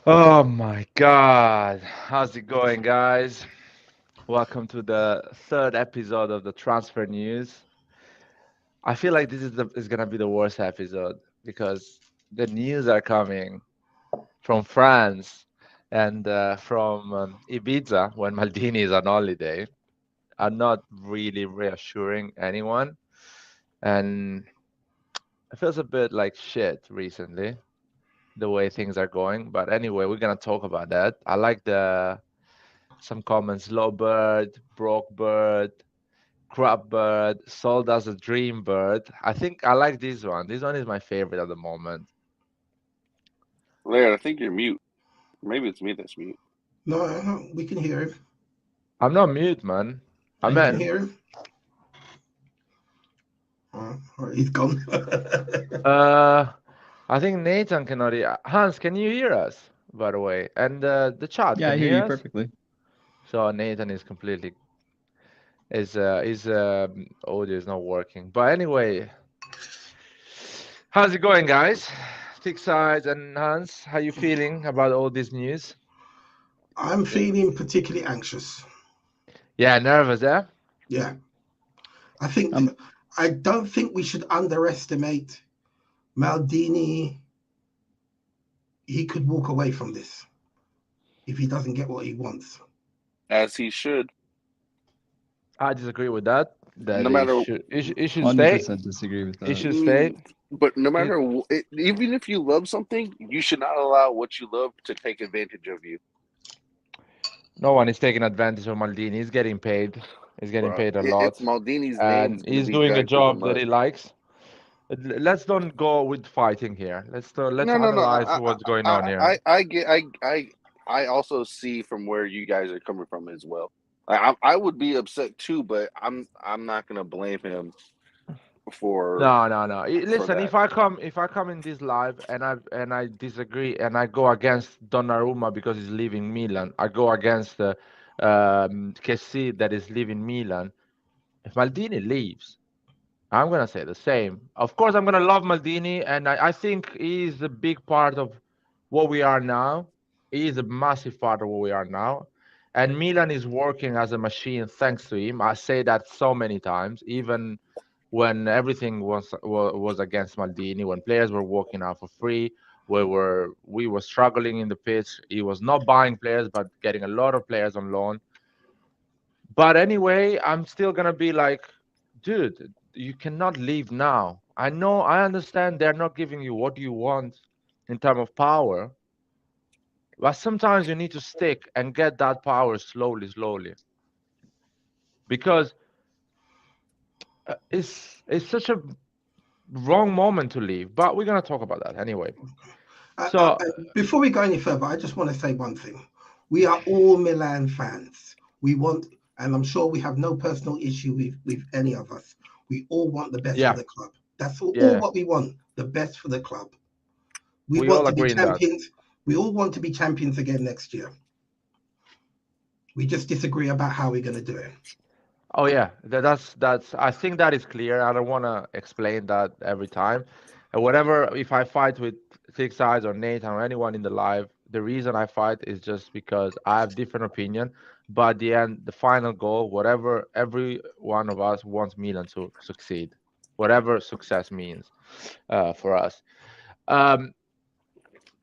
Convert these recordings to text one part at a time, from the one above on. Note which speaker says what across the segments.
Speaker 1: Oh my God. How's it going, guys? Welcome to the third episode of the transfer news. I feel like this is gonna be the worst episode because the news are coming from France and from Ibiza when Maldini is on holiday are not really reassuring anyone, and it feels a bit like shit recently the way things are going. But anyway, we're gonna talk about that. I like the some comments: low bird, broke bird, crab bird, sold as a dream bird. I think I like this one. This one is my favorite at the moment.
Speaker 2: Laird, I think you're mute. Maybe it's me that's mute.
Speaker 3: No, no, we can hear him.
Speaker 1: I'm not mute, man. I
Speaker 3: You can
Speaker 1: meant,
Speaker 3: hear him. All right, he's gone.
Speaker 1: uh, I think Nathan cannot hear. Hans, can you hear us? By the way, and the chat,
Speaker 4: Yeah, I
Speaker 1: can you
Speaker 4: hear
Speaker 1: hear
Speaker 4: you
Speaker 1: us?
Speaker 4: perfectly.
Speaker 1: So Nathan is completely his audio is not working. But anyway, how's it going, guys? Thick sides and Hans, how you feeling about all this news?
Speaker 3: I'm feeling particularly anxious.
Speaker 1: Yeah, nervous, eh?
Speaker 3: Yeah, I think
Speaker 4: Um,
Speaker 3: I don't think we should underestimate Maldini. He could walk away from this if he doesn't get what he wants.
Speaker 2: As he should.
Speaker 1: I disagree with that. That
Speaker 2: No
Speaker 1: he
Speaker 2: matter,
Speaker 1: should he should stay.
Speaker 4: 100% disagree with
Speaker 1: He
Speaker 4: that.
Speaker 1: should stay.
Speaker 2: but no
Speaker 1: He,
Speaker 2: matter, even if you love something, you should not allow what you love to take advantage of you,
Speaker 1: no one is taking advantage of Maldini. He's getting paid. He's getting
Speaker 2: bro.
Speaker 1: paid a
Speaker 2: If
Speaker 1: lot,
Speaker 2: Maldini's name
Speaker 1: and
Speaker 2: is going to
Speaker 1: he's
Speaker 2: be
Speaker 1: doing a
Speaker 2: dragged through the
Speaker 1: job that he
Speaker 2: mud.
Speaker 1: likes. Let's don't go with fighting here. Let's
Speaker 2: No, no, no.
Speaker 1: analyze what's going on here.
Speaker 2: I get, I also see from where you guys are coming from as well. I would be upset too, but I'm not going to blame him for
Speaker 1: No, no, no.
Speaker 2: for
Speaker 1: Listen,
Speaker 2: that.
Speaker 1: if I come in this live and I disagree and I go against Donnarumma because he's leaving Milan, I go against Kessie that is leaving Milan. If Maldini leaves, I'm gonna say the same. Of course, I'm gonna love Maldini, and I think he's a big part of what we are now. He is a massive part of what we are now, and Milan is working as a machine thanks to him. I say that so many times, even when everything was against Maldini, when players were walking out for free, we were struggling in the pitch. He was not buying players, but getting a lot of players on loan. But anyway, I'm still gonna be like, dude, you cannot leave now. I know, I understand they're not giving you what you want in terms of power, but sometimes you need to stick and get that power slowly, slowly, because it's such a wrong moment to leave. But we're gonna talk about that anyway. So
Speaker 3: Before we go any further, I just want to say one thing. We are all Milan fans. We want, and I'm sure we have no personal issue with any of us. We all want the best for
Speaker 1: yeah,
Speaker 3: the club. That's all
Speaker 1: yeah,
Speaker 3: what we want, the best for the club. We
Speaker 1: we
Speaker 3: want
Speaker 1: all
Speaker 3: to be
Speaker 1: agree in that.
Speaker 3: champions. We all want to be champions again next year. We just disagree about how we're going to do it.
Speaker 1: Oh yeah, that's. I think that is clear. I don't want to explain that every time. And whatever, if I fight with Six Eyes or Nathan or anyone in the live, the reason I fight is just because I have different opinion. But at the end, the final goal, whatever every one of us wants Milan to succeed, whatever success means for us. Um,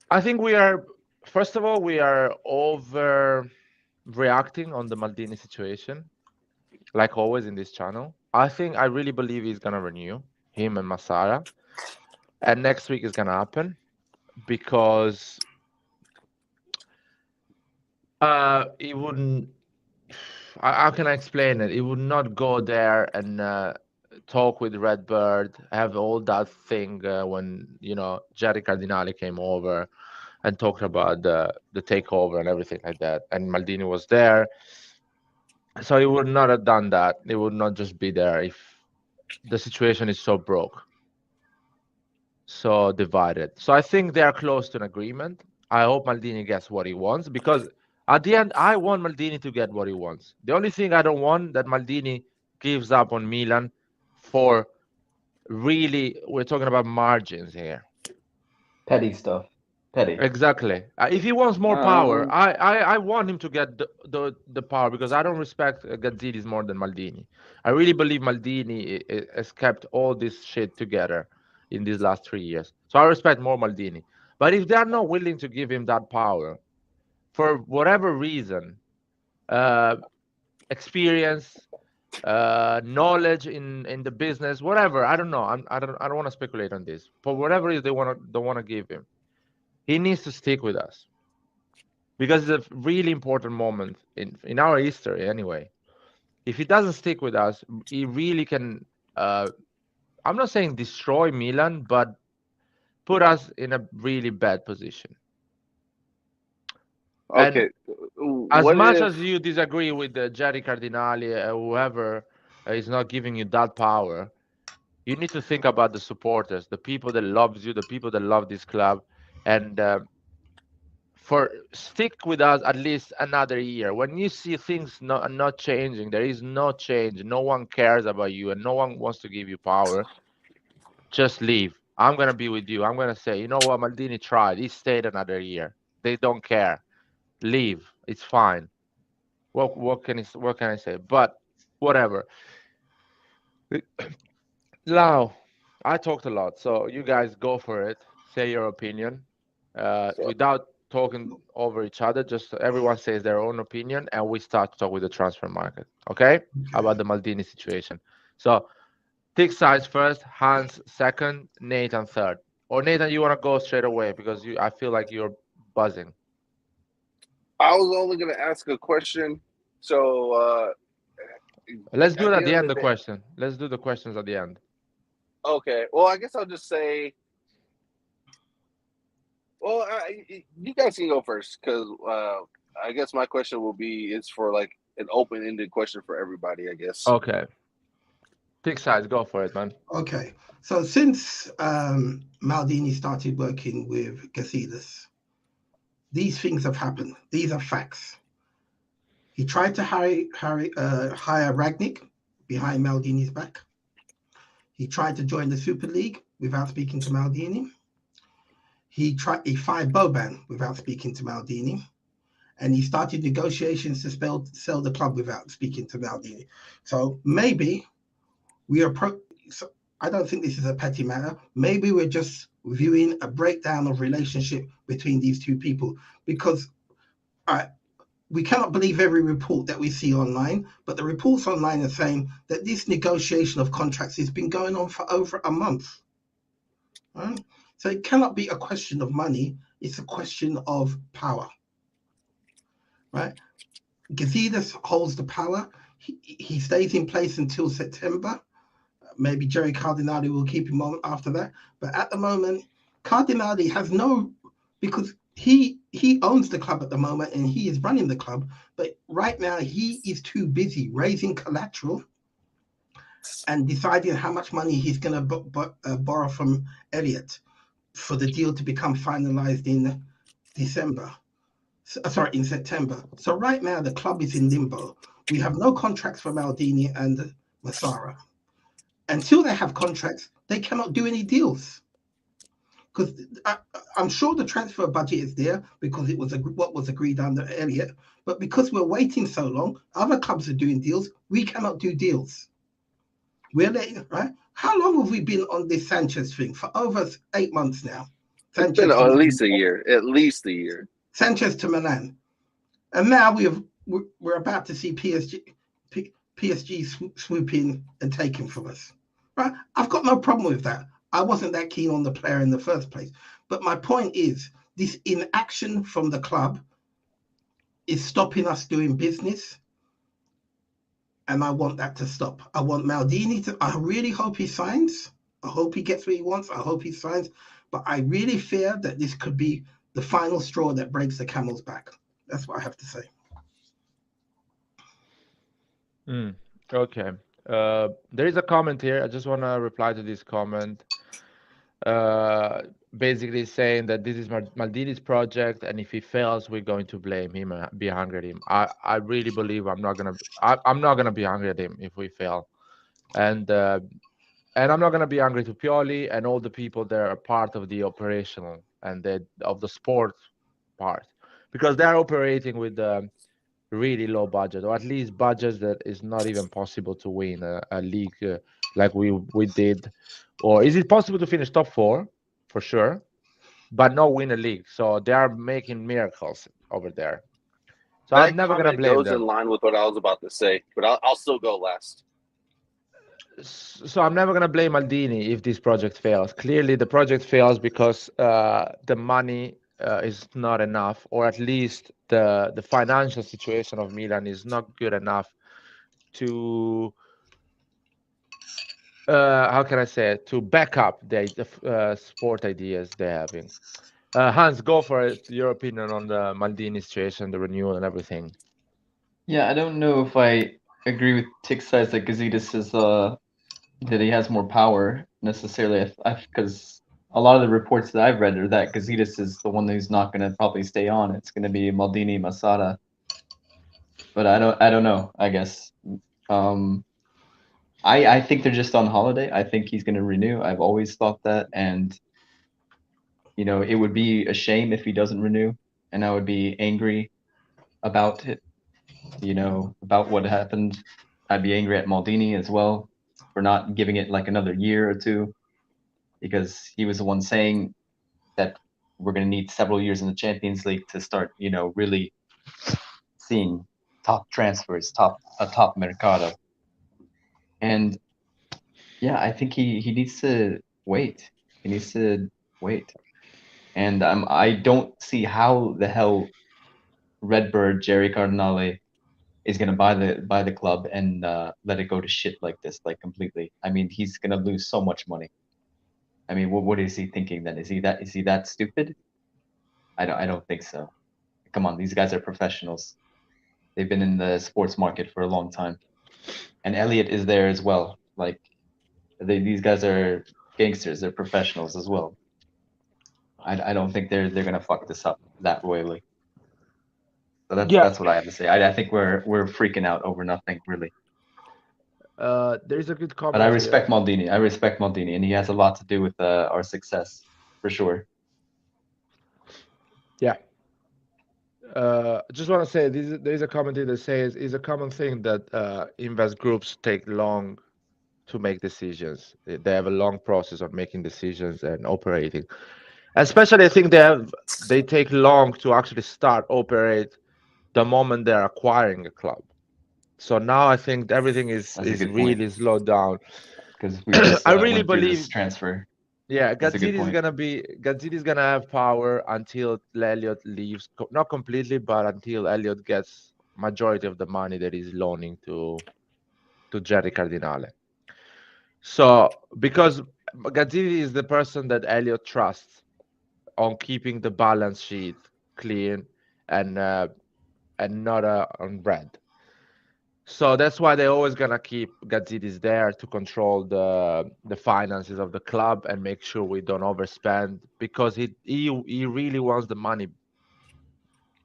Speaker 1: I think we are. First of all, we are overreacting on the Maldini situation like always in this channel. I really believe he's gonna renew him and Massara, and next week is gonna happen because he wouldn't. How can I explain it? He would not go there and talk with Redbird, have all that thing when Jerry Cardinale came over and talked about the takeover and everything like that, and Maldini was there. So he would not have done that. He would not just be there if the situation is so broke, so divided. So I think they are close to an agreement. I hope Maldini gets what he wants because at the end, I want Maldini to get what he wants. The only thing I don't want that Maldini gives up on Milan for really, we're talking about margins here.
Speaker 5: Petty stuff.
Speaker 4: Petty.
Speaker 1: Exactly. If he wants more power,
Speaker 2: Um,
Speaker 1: I want him to get the power because I don't respect Gazidis more than Maldini. I really believe Maldini has kept all this shit together in these last 3 years. So I respect more Maldini. But if they are not willing to give him that power for whatever reason, uh, experience, knowledge in the business, whatever, I don't know. I don't want to speculate on this. For whatever reason they want to give him, he needs to stick with us because it's a really important moment in our history anyway. If he doesn't stick with us, he really can. I'm not saying destroy Milan, but put us in a really bad position. And
Speaker 2: okay.
Speaker 1: as
Speaker 2: What
Speaker 1: much
Speaker 2: if?
Speaker 1: as you disagree with Jerry Cardinali, whoever is not giving you that power, you need to think about the supporters, the people that loves you, the people that love this club, and for stick with us at least another year. When you see things not changing, there is no change, no one cares about you, and no one wants to give you power, just leave. I'm gonna be with you. I'm gonna say, you know what, Maldini tried. He stayed another year. They don't care. Leave. It's fine. What can I say? But whatever. Now, I talked a lot, so you guys go for it. Say your opinion,
Speaker 2: So,
Speaker 1: without talking over each other. Just everyone says their own opinion, and we start to talk with the transfer market. Okay,
Speaker 3: Okay.
Speaker 1: about the Maldini situation. So, take sides first. Hans second. Nathan third. Or Nathan, you want to go straight away because I feel like you're buzzing.
Speaker 2: I was only gonna ask a question. So,
Speaker 1: Let's do
Speaker 2: at
Speaker 1: it
Speaker 2: the
Speaker 1: at
Speaker 2: end
Speaker 1: the
Speaker 2: of
Speaker 1: end.
Speaker 2: the
Speaker 1: The
Speaker 2: day,
Speaker 1: question. Let's do the questions at the end.
Speaker 2: okay. Well, I guess I'll just say. Well, you guys can go first because I guess my question will be it's for like an open-ended question for everybody. I guess.
Speaker 1: Okay. Take sides. Go for it, man.
Speaker 3: Okay. So since Maldini started working with Gazidis, these things have happened. These are facts. He tried to hire Ragnick behind Maldini's back. He tried to join the Super League without speaking to Maldini. He fired Boban without speaking to Maldini. And he started negotiations to sell the club without speaking to Maldini. So maybe we are so I don't think this is a petty matter. Maybe we're just viewing a breakdown of relationship between these two people because we cannot believe every report that we see online, but the reports online are saying that this negotiation of contracts has been going on for over a month. Right? So it cannot be a question of money, it's a question of power. Right? Gazidis holds the power. He stays in place until September. Maybe Jerry Cardinali will keep him on after that. But at the moment, Cardinali has no, because he owns the club at the moment and he is running the club. But right now he is too busy raising collateral and deciding how much money he's going to borrow from Elliott for the deal to become finalized in December. Sorry, in September. So right now the club is in limbo. We have no contracts for Maldini and Massara. Until they have contracts, they cannot do any deals. Because I'm sure the transfer budget is there because it was what was agreed under Elliott. But because we're waiting so long, other clubs are doing deals. We cannot do deals. We're letting, right? How long have we been on this Sanchez thing? For over 8 months now.
Speaker 2: It's been
Speaker 3: Sanchez to
Speaker 2: at
Speaker 3: Milan.
Speaker 2: least a year. At least a year.
Speaker 3: Sanchez to Milan. And now we're about to see PSG swoop in and take him from us. Right? I've got no problem with that. I wasn't that keen on the player in the first place. But my point is, this inaction from the club is stopping us doing business. And I want that to stop. I want Maldini to, I really hope he signs. I hope he gets what he wants. I hope he signs. But I really fear that this could be the final straw that breaks the camel's back. That's what I have to say.
Speaker 1: Okay. There is a comment here. I just want to reply to this comment. Basically saying that this is Maldini's project, and if he fails, we're going to blame him and be angry at him. I really believe I'm not gonna be angry at him if we fail. And And I'm not going to be angry to Pioli and all the people that are part of the operational and of the sport part, because they are operating with really low budget, or at least budgets that is not even possible to win a league like we did. Or is it possible to finish top four? For sure, but not win a league. So they are making miracles over there. So I'm
Speaker 2: That
Speaker 1: never going to
Speaker 2: comment
Speaker 1: blame
Speaker 2: goes in
Speaker 1: them.
Speaker 2: line with what I was about to say, but I'll still go last.
Speaker 1: So I'm never going to blame Maldini if this project fails. Clearly, the project fails because the money is not enough, or at least the financial situation of Milan is not good enough to how can I say it, to back up the sport ideas they're having. Hans, go for it. Your opinion on the Maldini situation, the renewal, and everything.
Speaker 4: Yeah, I don't know if I agree with Tick says that Gazidis is that he has more power necessarily. Because a lot of the reports that I've read are that Gazidis is the one who's not going to probably stay on. It's going to be Maldini, Massara. But I don't know. I guess. I think they're just on holiday. I think he's going to renew. I've always thought that, and it would be a shame if he doesn't renew, and I would be angry about it. About what happened. I'd be angry at Maldini as well for not giving it like another year or two, because he was the one saying that we're going to need several years in the Champions League to start, really seeing top transfers, a top mercado. And yeah, I think he needs to wait. He needs to wait. And I don't see how the hell Redbird Jerry Cardinale is going to buy the club and let it go to shit like this, like completely. I mean, he's going to lose so much money. I mean, what is he thinking then? Is he that stupid? I don't think so. Come on, these guys are professionals. They've been in the sports market for a long time, and Elliot is there as well. Like, these guys are gangsters. They're professionals as well. I don't think they're gonna fuck this up that royally. So that's what I have to say. I think we're freaking out over nothing really.
Speaker 1: There's a good comment.
Speaker 4: But I respect Maldini. I respect Maldini, and he has a lot to do with our success for sure.
Speaker 1: Yeah. Just want to say there's a comment here that says it's a common thing that invest groups take long to make decisions. They have a long process of making decisions and operating. Especially, I think they take long to actually start operate the moment they're acquiring a club. So now I think everything is really slowed down.
Speaker 4: Because we just
Speaker 1: I really
Speaker 4: went through
Speaker 1: believe
Speaker 4: this transfer.
Speaker 1: Yeah, Gazzitti is gonna have power until Elliott leaves. Not completely, but until Elliott gets majority of the money that he's loaning to Jerry Cardinale. So because Gazzitti is the person that Elliott trusts on keeping the balance sheet clean and not on red. So that's why they're always gonna keep Gazidis there to control the finances of the club and make sure we don't overspend, because he really wants the money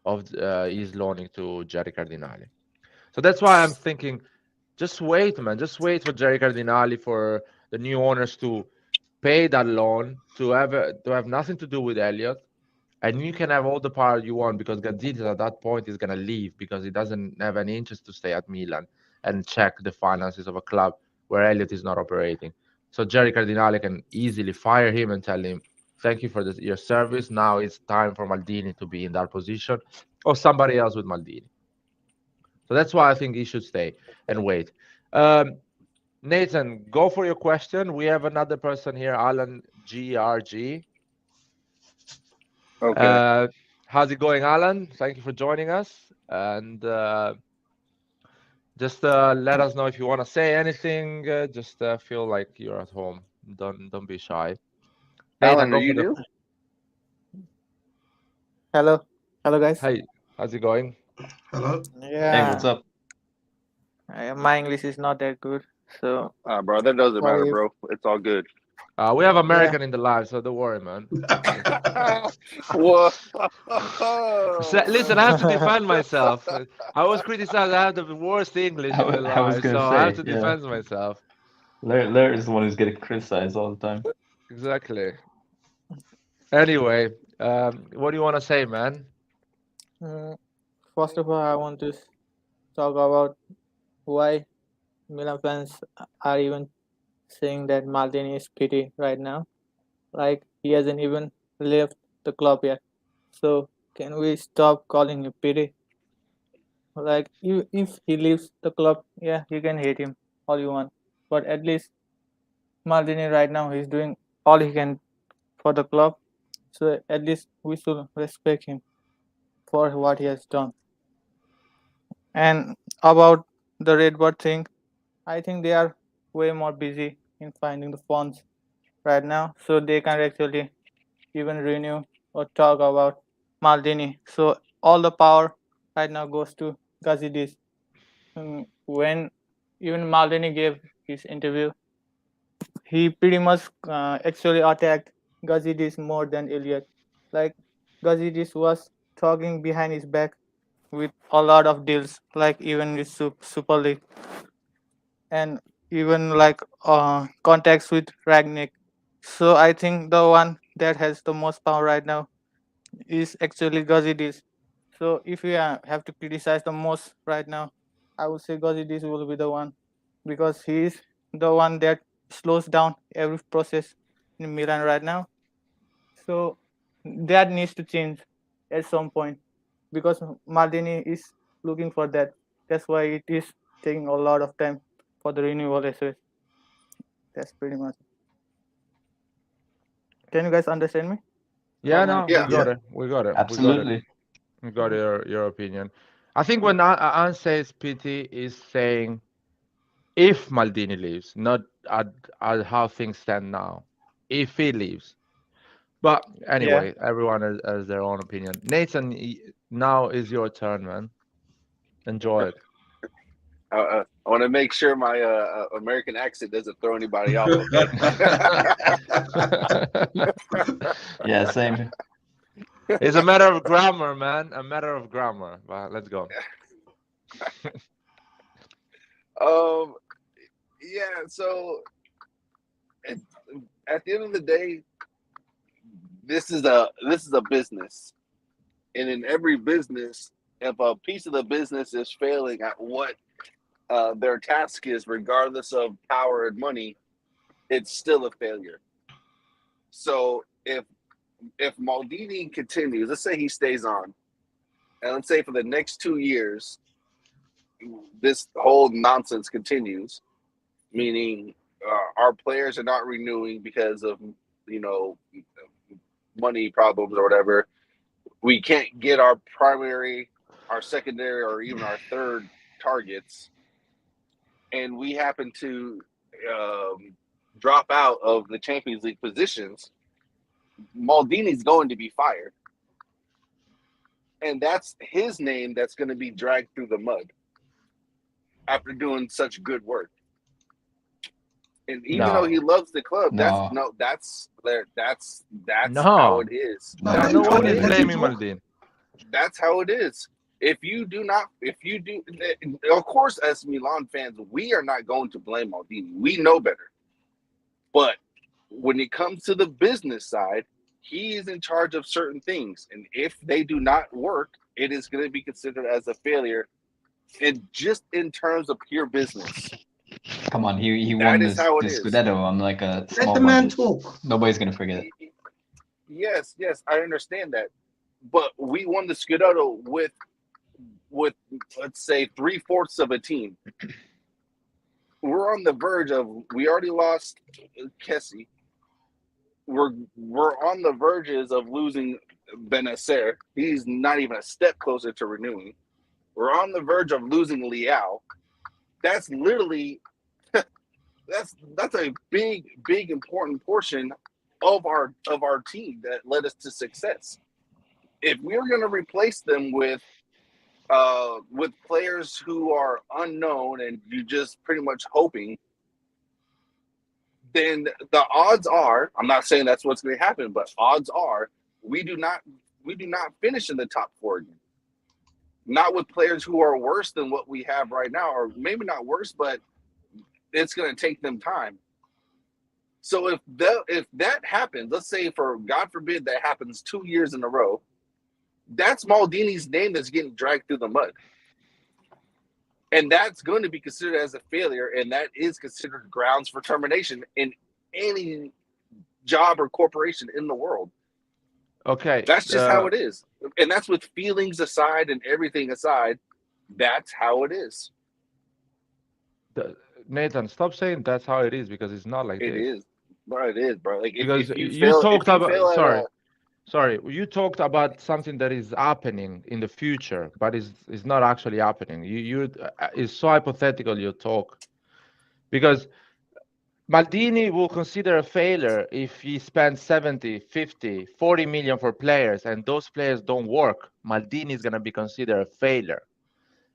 Speaker 1: of he's loaning to Jerry Cardinale. So that's why I'm thinking, just wait, man, just wait for Jerry Cardinale, for the new owners to pay that loan, to have nothing to do with Elliott, and you can have all the power you want, because Gazidis at that point is gonna leave because he doesn't have any interest to stay at Milan and check the finances of a club where Elliott is not operating. So Jerry Cardinale can easily fire him and tell him, "Thank you for your service. Now it's time for Maldini to be in that position, or somebody else with Maldini." So that's why I think he should stay and wait. Nathan, go for your question. We have another person here, Alan GRG.
Speaker 2: Okay.
Speaker 1: How's it going, Alan? Thank you for joining us. And just let us know if you want to say anything. Just feel like you're at home. Don't be shy.
Speaker 2: Alan, are you new?
Speaker 5: Hello, guys.
Speaker 1: Hey, how's it going?
Speaker 3: Hello.
Speaker 4: Hey, what's up?
Speaker 5: My English is not that good, so.
Speaker 2: Bro, that doesn't matter, bro. It's all good.
Speaker 1: We have American in the live, so don't worry, man.
Speaker 2: Whoa.
Speaker 1: Listen, I have to defend myself. I was criticized. I have the worst English in the live, so I have to defend myself.
Speaker 4: Lair is the one who's getting criticized all the time.
Speaker 1: Exactly. Anyway, what do you want to say, man?
Speaker 5: Mm, First of all, I want to talk about why Milan fans are even saying that Maldini is pity right now. Like he hasn't even left the club yet. So can we stop calling him pity? Like if he leaves the club, yeah, you can hate him all you want. But at least Maldini right now he's doing all he can for the club. So at least we should respect him for what he has done. And about the Redbird thing, I think they are way more busy in finding the funds right now, so they can actually even renew or talk about Maldini. So all the power right now goes to Gazidis. When even Maldini gave his interview, he pretty much actually attacked Gazidis more than Elliot. Like Gazidis was talking behind his back with a lot of deals, like even with Super League and even like contacts with Ragnick. So I think the one that has the most power right now is actually Gazidis. So if we have to criticize the most right now, I would say Gazidis will be the one because he is the one that slows down every process in Milan right now. So that needs to change at some point because Maldini is looking for that. That's why it is taking a lot of time for the renewal as well. That's pretty much. Can you guys understand me? Or
Speaker 1: Yeah,
Speaker 5: my
Speaker 1: no, we
Speaker 5: opinion?
Speaker 1: got
Speaker 3: Yeah.
Speaker 1: it. We got it. We got it.
Speaker 4: Absolutely.
Speaker 1: We got your opinion. I think
Speaker 5: Yeah.
Speaker 1: when Anne says pity is saying if Maldini leaves, not at, at how things stand now. If he leaves. But
Speaker 5: Yeah.
Speaker 1: anyway, everyone has their own opinion. Nathan, now is your turn, man. Enjoy it.
Speaker 2: I want to make sure my American accent doesn't throw anybody off. Okay.
Speaker 4: Yeah, same.
Speaker 1: It's a matter of grammar, man. A matter of grammar. But let's go.
Speaker 2: um. Yeah. So at, at the end of the day, this is a business, and in every business, if a piece of the business is failing at what their task is, regardless of power and money, it's still a failure. So if Maldini continues, let's say he stays on, and let's say for the next 2 years, this whole nonsense continues, meaning our players are not renewing because of you know money problems or whatever. We can't get our primary, our secondary, or even our third targets, and we happen to drop out of the Champions League positions. Maldini's going to be fired, and that's his name that's going to be dragged through the mud after doing such good work. And even though he
Speaker 1: No.
Speaker 2: loves the club, that's
Speaker 4: No,
Speaker 2: no, that's how it
Speaker 1: No.
Speaker 2: is.
Speaker 3: But
Speaker 1: No,
Speaker 2: That's
Speaker 3: let him
Speaker 1: no
Speaker 2: how
Speaker 1: one
Speaker 2: it
Speaker 3: talk.
Speaker 1: is
Speaker 3: Let him
Speaker 2: is.
Speaker 1: blaming
Speaker 3: talk.
Speaker 1: Maldini.
Speaker 2: That's how it is. If you do not, if you do, of course, as Milan fans, we are not going to blame Maldini. We know better. But when it comes to the business side, he is in charge of certain things, and if they do not work, it is going to be considered as a failure. And just in terms of pure business,
Speaker 4: come on. He
Speaker 2: that
Speaker 4: won
Speaker 2: is how it
Speaker 4: this
Speaker 2: is.
Speaker 4: Scudetto on like a
Speaker 3: Let the
Speaker 4: small
Speaker 3: man
Speaker 4: budget.
Speaker 3: talk.
Speaker 4: Nobody's gonna forget.
Speaker 2: Yes, yes, I understand that. But we won the Scudetto with let's say 3/4 of a team. We're on the verge of we already lost Kessie. We're on the verges of losing Benacer. He's not even a step closer to renewing. We're on the verge of losing Leao. That's literally that's a big important portion of our team that led us to success. If we're going to replace them with players who are unknown and you just pretty much hoping, then the odds are, I'm not saying that's what's going to happen, but odds are we do not finish in the top four again. Not with players who are worse than what we have right now, or maybe not worse, but it's going to take them time. So if that happens, let's say for God forbid that happens 2 years in a row, that's Maldini's name that's getting dragged through the mud. And that's going to be considered as a failure, and that is considered grounds for termination in any job or corporation in the world.
Speaker 1: Okay.
Speaker 2: That's just how it is. And that's with feelings aside and everything aside. That's how it is.
Speaker 1: Nathan, stop saying that's how it is, because it's not like
Speaker 2: It
Speaker 1: this.
Speaker 2: is. Bro, it is, bro. Like
Speaker 1: Because
Speaker 2: if you
Speaker 1: you
Speaker 2: fail,
Speaker 1: talked
Speaker 2: if you
Speaker 1: about
Speaker 2: fail
Speaker 1: sorry, you talked about something that is happening in the future, but is not actually happening. You it's so hypothetical, your talk, because Maldini will consider a failure if he spends 70, 50, 40 million for players and those players don't work. Maldini is going to be considered a failure.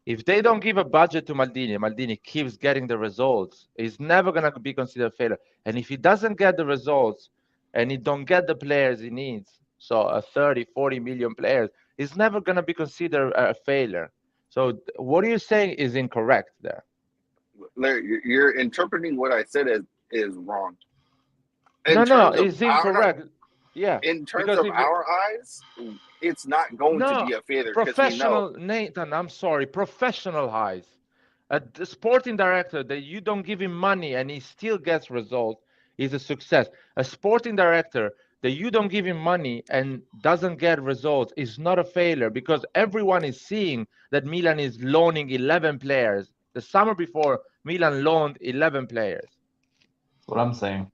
Speaker 1: If they don't give a budget to Maldini, Maldini keeps getting the results, he's never going to be considered a failure. And if he doesn't get the results and he don't get the players he needs, so a 30, 40 million players, he's never going to be considered a failure. So what you're saying is incorrect there.
Speaker 2: Larry, you're interpreting what I said is wrong.
Speaker 1: No, it's incorrect. Yeah.
Speaker 2: In terms of our eyes, it's not going to be a failure.
Speaker 1: Professional, Nathan, I'm sorry, professional eyes. A sporting director that you don't give him money and he still gets results is a success. A sporting director that you don't give him money and doesn't get results is not a failure, because everyone is seeing that Milan is loaning 11 players. The summer before, Milan loaned 11 players.
Speaker 4: That's what I'm saying.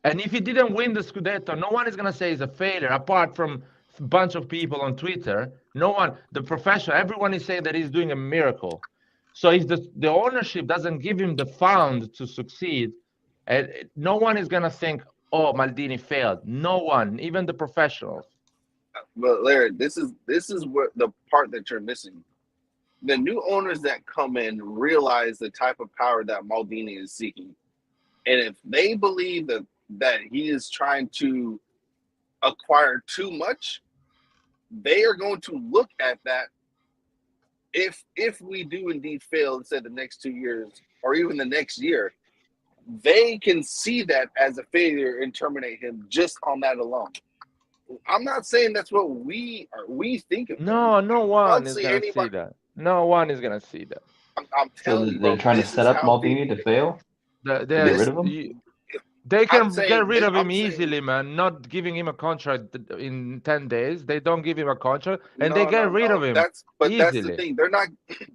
Speaker 1: And if he didn't win the Scudetto, no one is going to say it's a failure, apart from a bunch of people on Twitter. No one, the professional, everyone is saying that he's doing a miracle. So if the ownership doesn't give him the fund to succeed, no one is going to think, oh, Maldini failed. No one, even the professionals.
Speaker 2: But Larry, this is what the part that you're missing. The new owners that come in realize the type of power that Maldini is seeking. And if they believe that he is trying to acquire too much, they are going to look at that. If we do indeed fail, let's say the next 2 years or even the next year, they can see that as a failure and terminate him just on that alone. I'm not saying that's what we think of.
Speaker 1: No one is going to see that. No one is going to see that.
Speaker 2: I'm telling you,
Speaker 4: they're trying to set up Maldini to fail? To get rid of him?
Speaker 1: They can get rid of him easily, man. Not giving him a contract in 10 days. They don't give him a contract, and they get rid of him easily.
Speaker 2: That's the thing. They're not.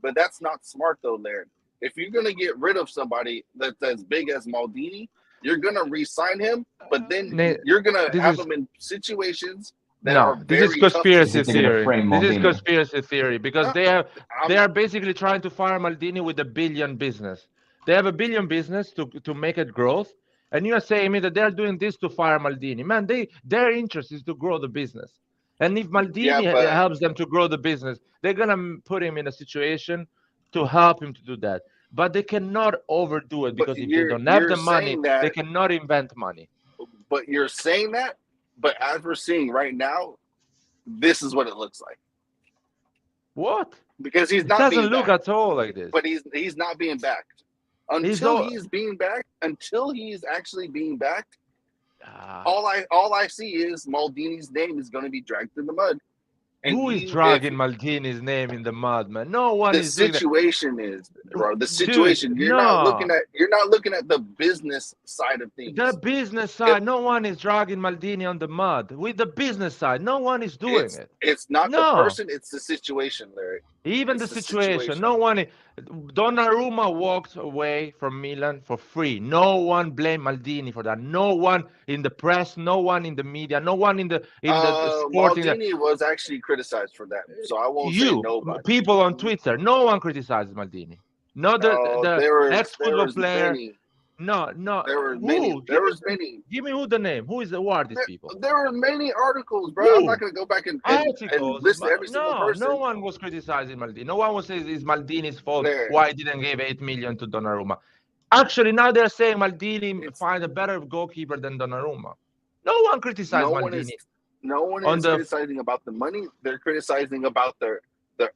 Speaker 2: But that's not smart, though, Larry. If you're gonna get rid of somebody that's as big as Maldini, you're gonna re-sign him, but then you're gonna have him in situations that are very
Speaker 1: this is conspiracy theory. This is
Speaker 4: Maldini.
Speaker 1: conspiracy theory, because they are basically trying to fire Maldini with $1 billion business. They have $1 billion business to make it growth. And you are saying me that they're doing this to fire Maldini. Man, their interest is to grow the business. And if Maldini helps them to grow the business, they're going to put him in a situation to help him to do that. But they cannot overdo it, because if they don't have the money, they cannot invent money.
Speaker 2: But you're saying that, but as we're seeing right now, this is what it looks like.
Speaker 1: What?
Speaker 2: Because he's not
Speaker 1: doesn't look at all like this.
Speaker 2: But he's not being backed. Until he's being backed, until he's actually being backed, all I see is Maldini's name is going to be dragged in the mud.
Speaker 1: And who is dragging Maldini's name in the mud, man? No one is.
Speaker 2: The situation is, bro. The situation. You're not looking at the business side of things.
Speaker 1: The business side. No one is dragging Maldini on the mud. With the business side, no one is doing it.
Speaker 2: It's not the person. It's the situation, Larry.
Speaker 1: Even the situation. No one. Donnarumma walked away from Milan for free. No one blamed Maldini for that. No one in the press. No one in the media. No one in the sporting.
Speaker 2: Maldini was actually criticized for that, so I won't say nobody.
Speaker 1: People on Twitter. No one criticizes Maldini. Not the ex-football player.
Speaker 2: Many.
Speaker 1: No.
Speaker 2: There were many. There was many.
Speaker 1: Give me the name. Who are these people?
Speaker 2: There were many articles, bro. I'm not going to go back and list every single person.
Speaker 1: No one was criticizing Maldini. No one was saying it's Maldini's fault why he didn't give 8 million to Donnarumma. Actually, now they're saying Maldini find a better goalkeeper than Donnarumma. No one criticized Maldini.
Speaker 2: No one is criticizing about the money. They're criticizing about the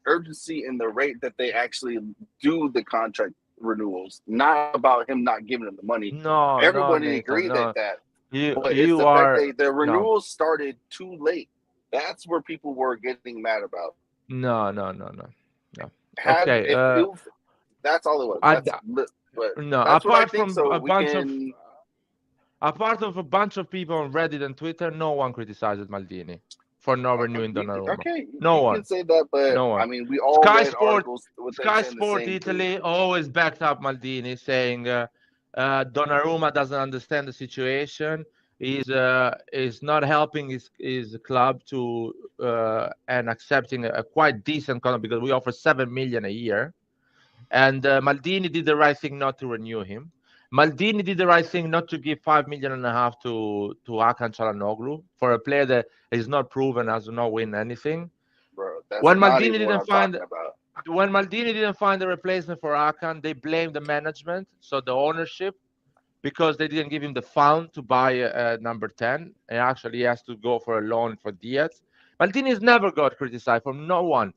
Speaker 2: urgency and the rate that they actually do the contract renewals, not about him not giving them the money.
Speaker 1: No,
Speaker 2: Everybody
Speaker 1: Nathan,
Speaker 2: agreed
Speaker 1: no.
Speaker 2: that.
Speaker 1: You
Speaker 2: But it's
Speaker 1: you
Speaker 2: the fact
Speaker 1: are
Speaker 2: that the
Speaker 1: no,
Speaker 2: renewals started too late. That's where people were getting mad about.
Speaker 1: no.
Speaker 2: Had
Speaker 1: Okay,
Speaker 2: if it was, that's all it was.
Speaker 1: I,
Speaker 2: But
Speaker 1: no.
Speaker 2: that's what I think. So we can.
Speaker 1: Apart of a bunch of people on Reddit and Twitter, no one criticizes Maldini for not renewing Donnarumma.
Speaker 2: Okay,
Speaker 1: No
Speaker 2: you
Speaker 1: one.
Speaker 2: can say that, but
Speaker 1: No one.
Speaker 2: I mean, we all read articles with them
Speaker 1: Sky
Speaker 2: saying the
Speaker 1: Sport
Speaker 2: same
Speaker 1: Italy
Speaker 2: thing.
Speaker 1: always backed up Maldini, saying Donnarumma doesn't understand the situation. Is not helping his club to and accepting a quite decent contract because we offer 7 million a year, and Maldini did the right thing not to renew him. Maldini did the right thing not to give 5.5 million to Hakan Çalhanoğlu for a player that is not proven, has not win anything.
Speaker 2: Bro, that's
Speaker 1: When
Speaker 2: not
Speaker 1: Maldini
Speaker 2: even what I'm talking about.
Speaker 1: when Maldini didn't find a replacement for Hakan, they blamed the management, so the ownership, because they didn't give him the fund to buy number 10. And actually, he has to go for a loan for Diaz. Maldini has never got criticized from no one.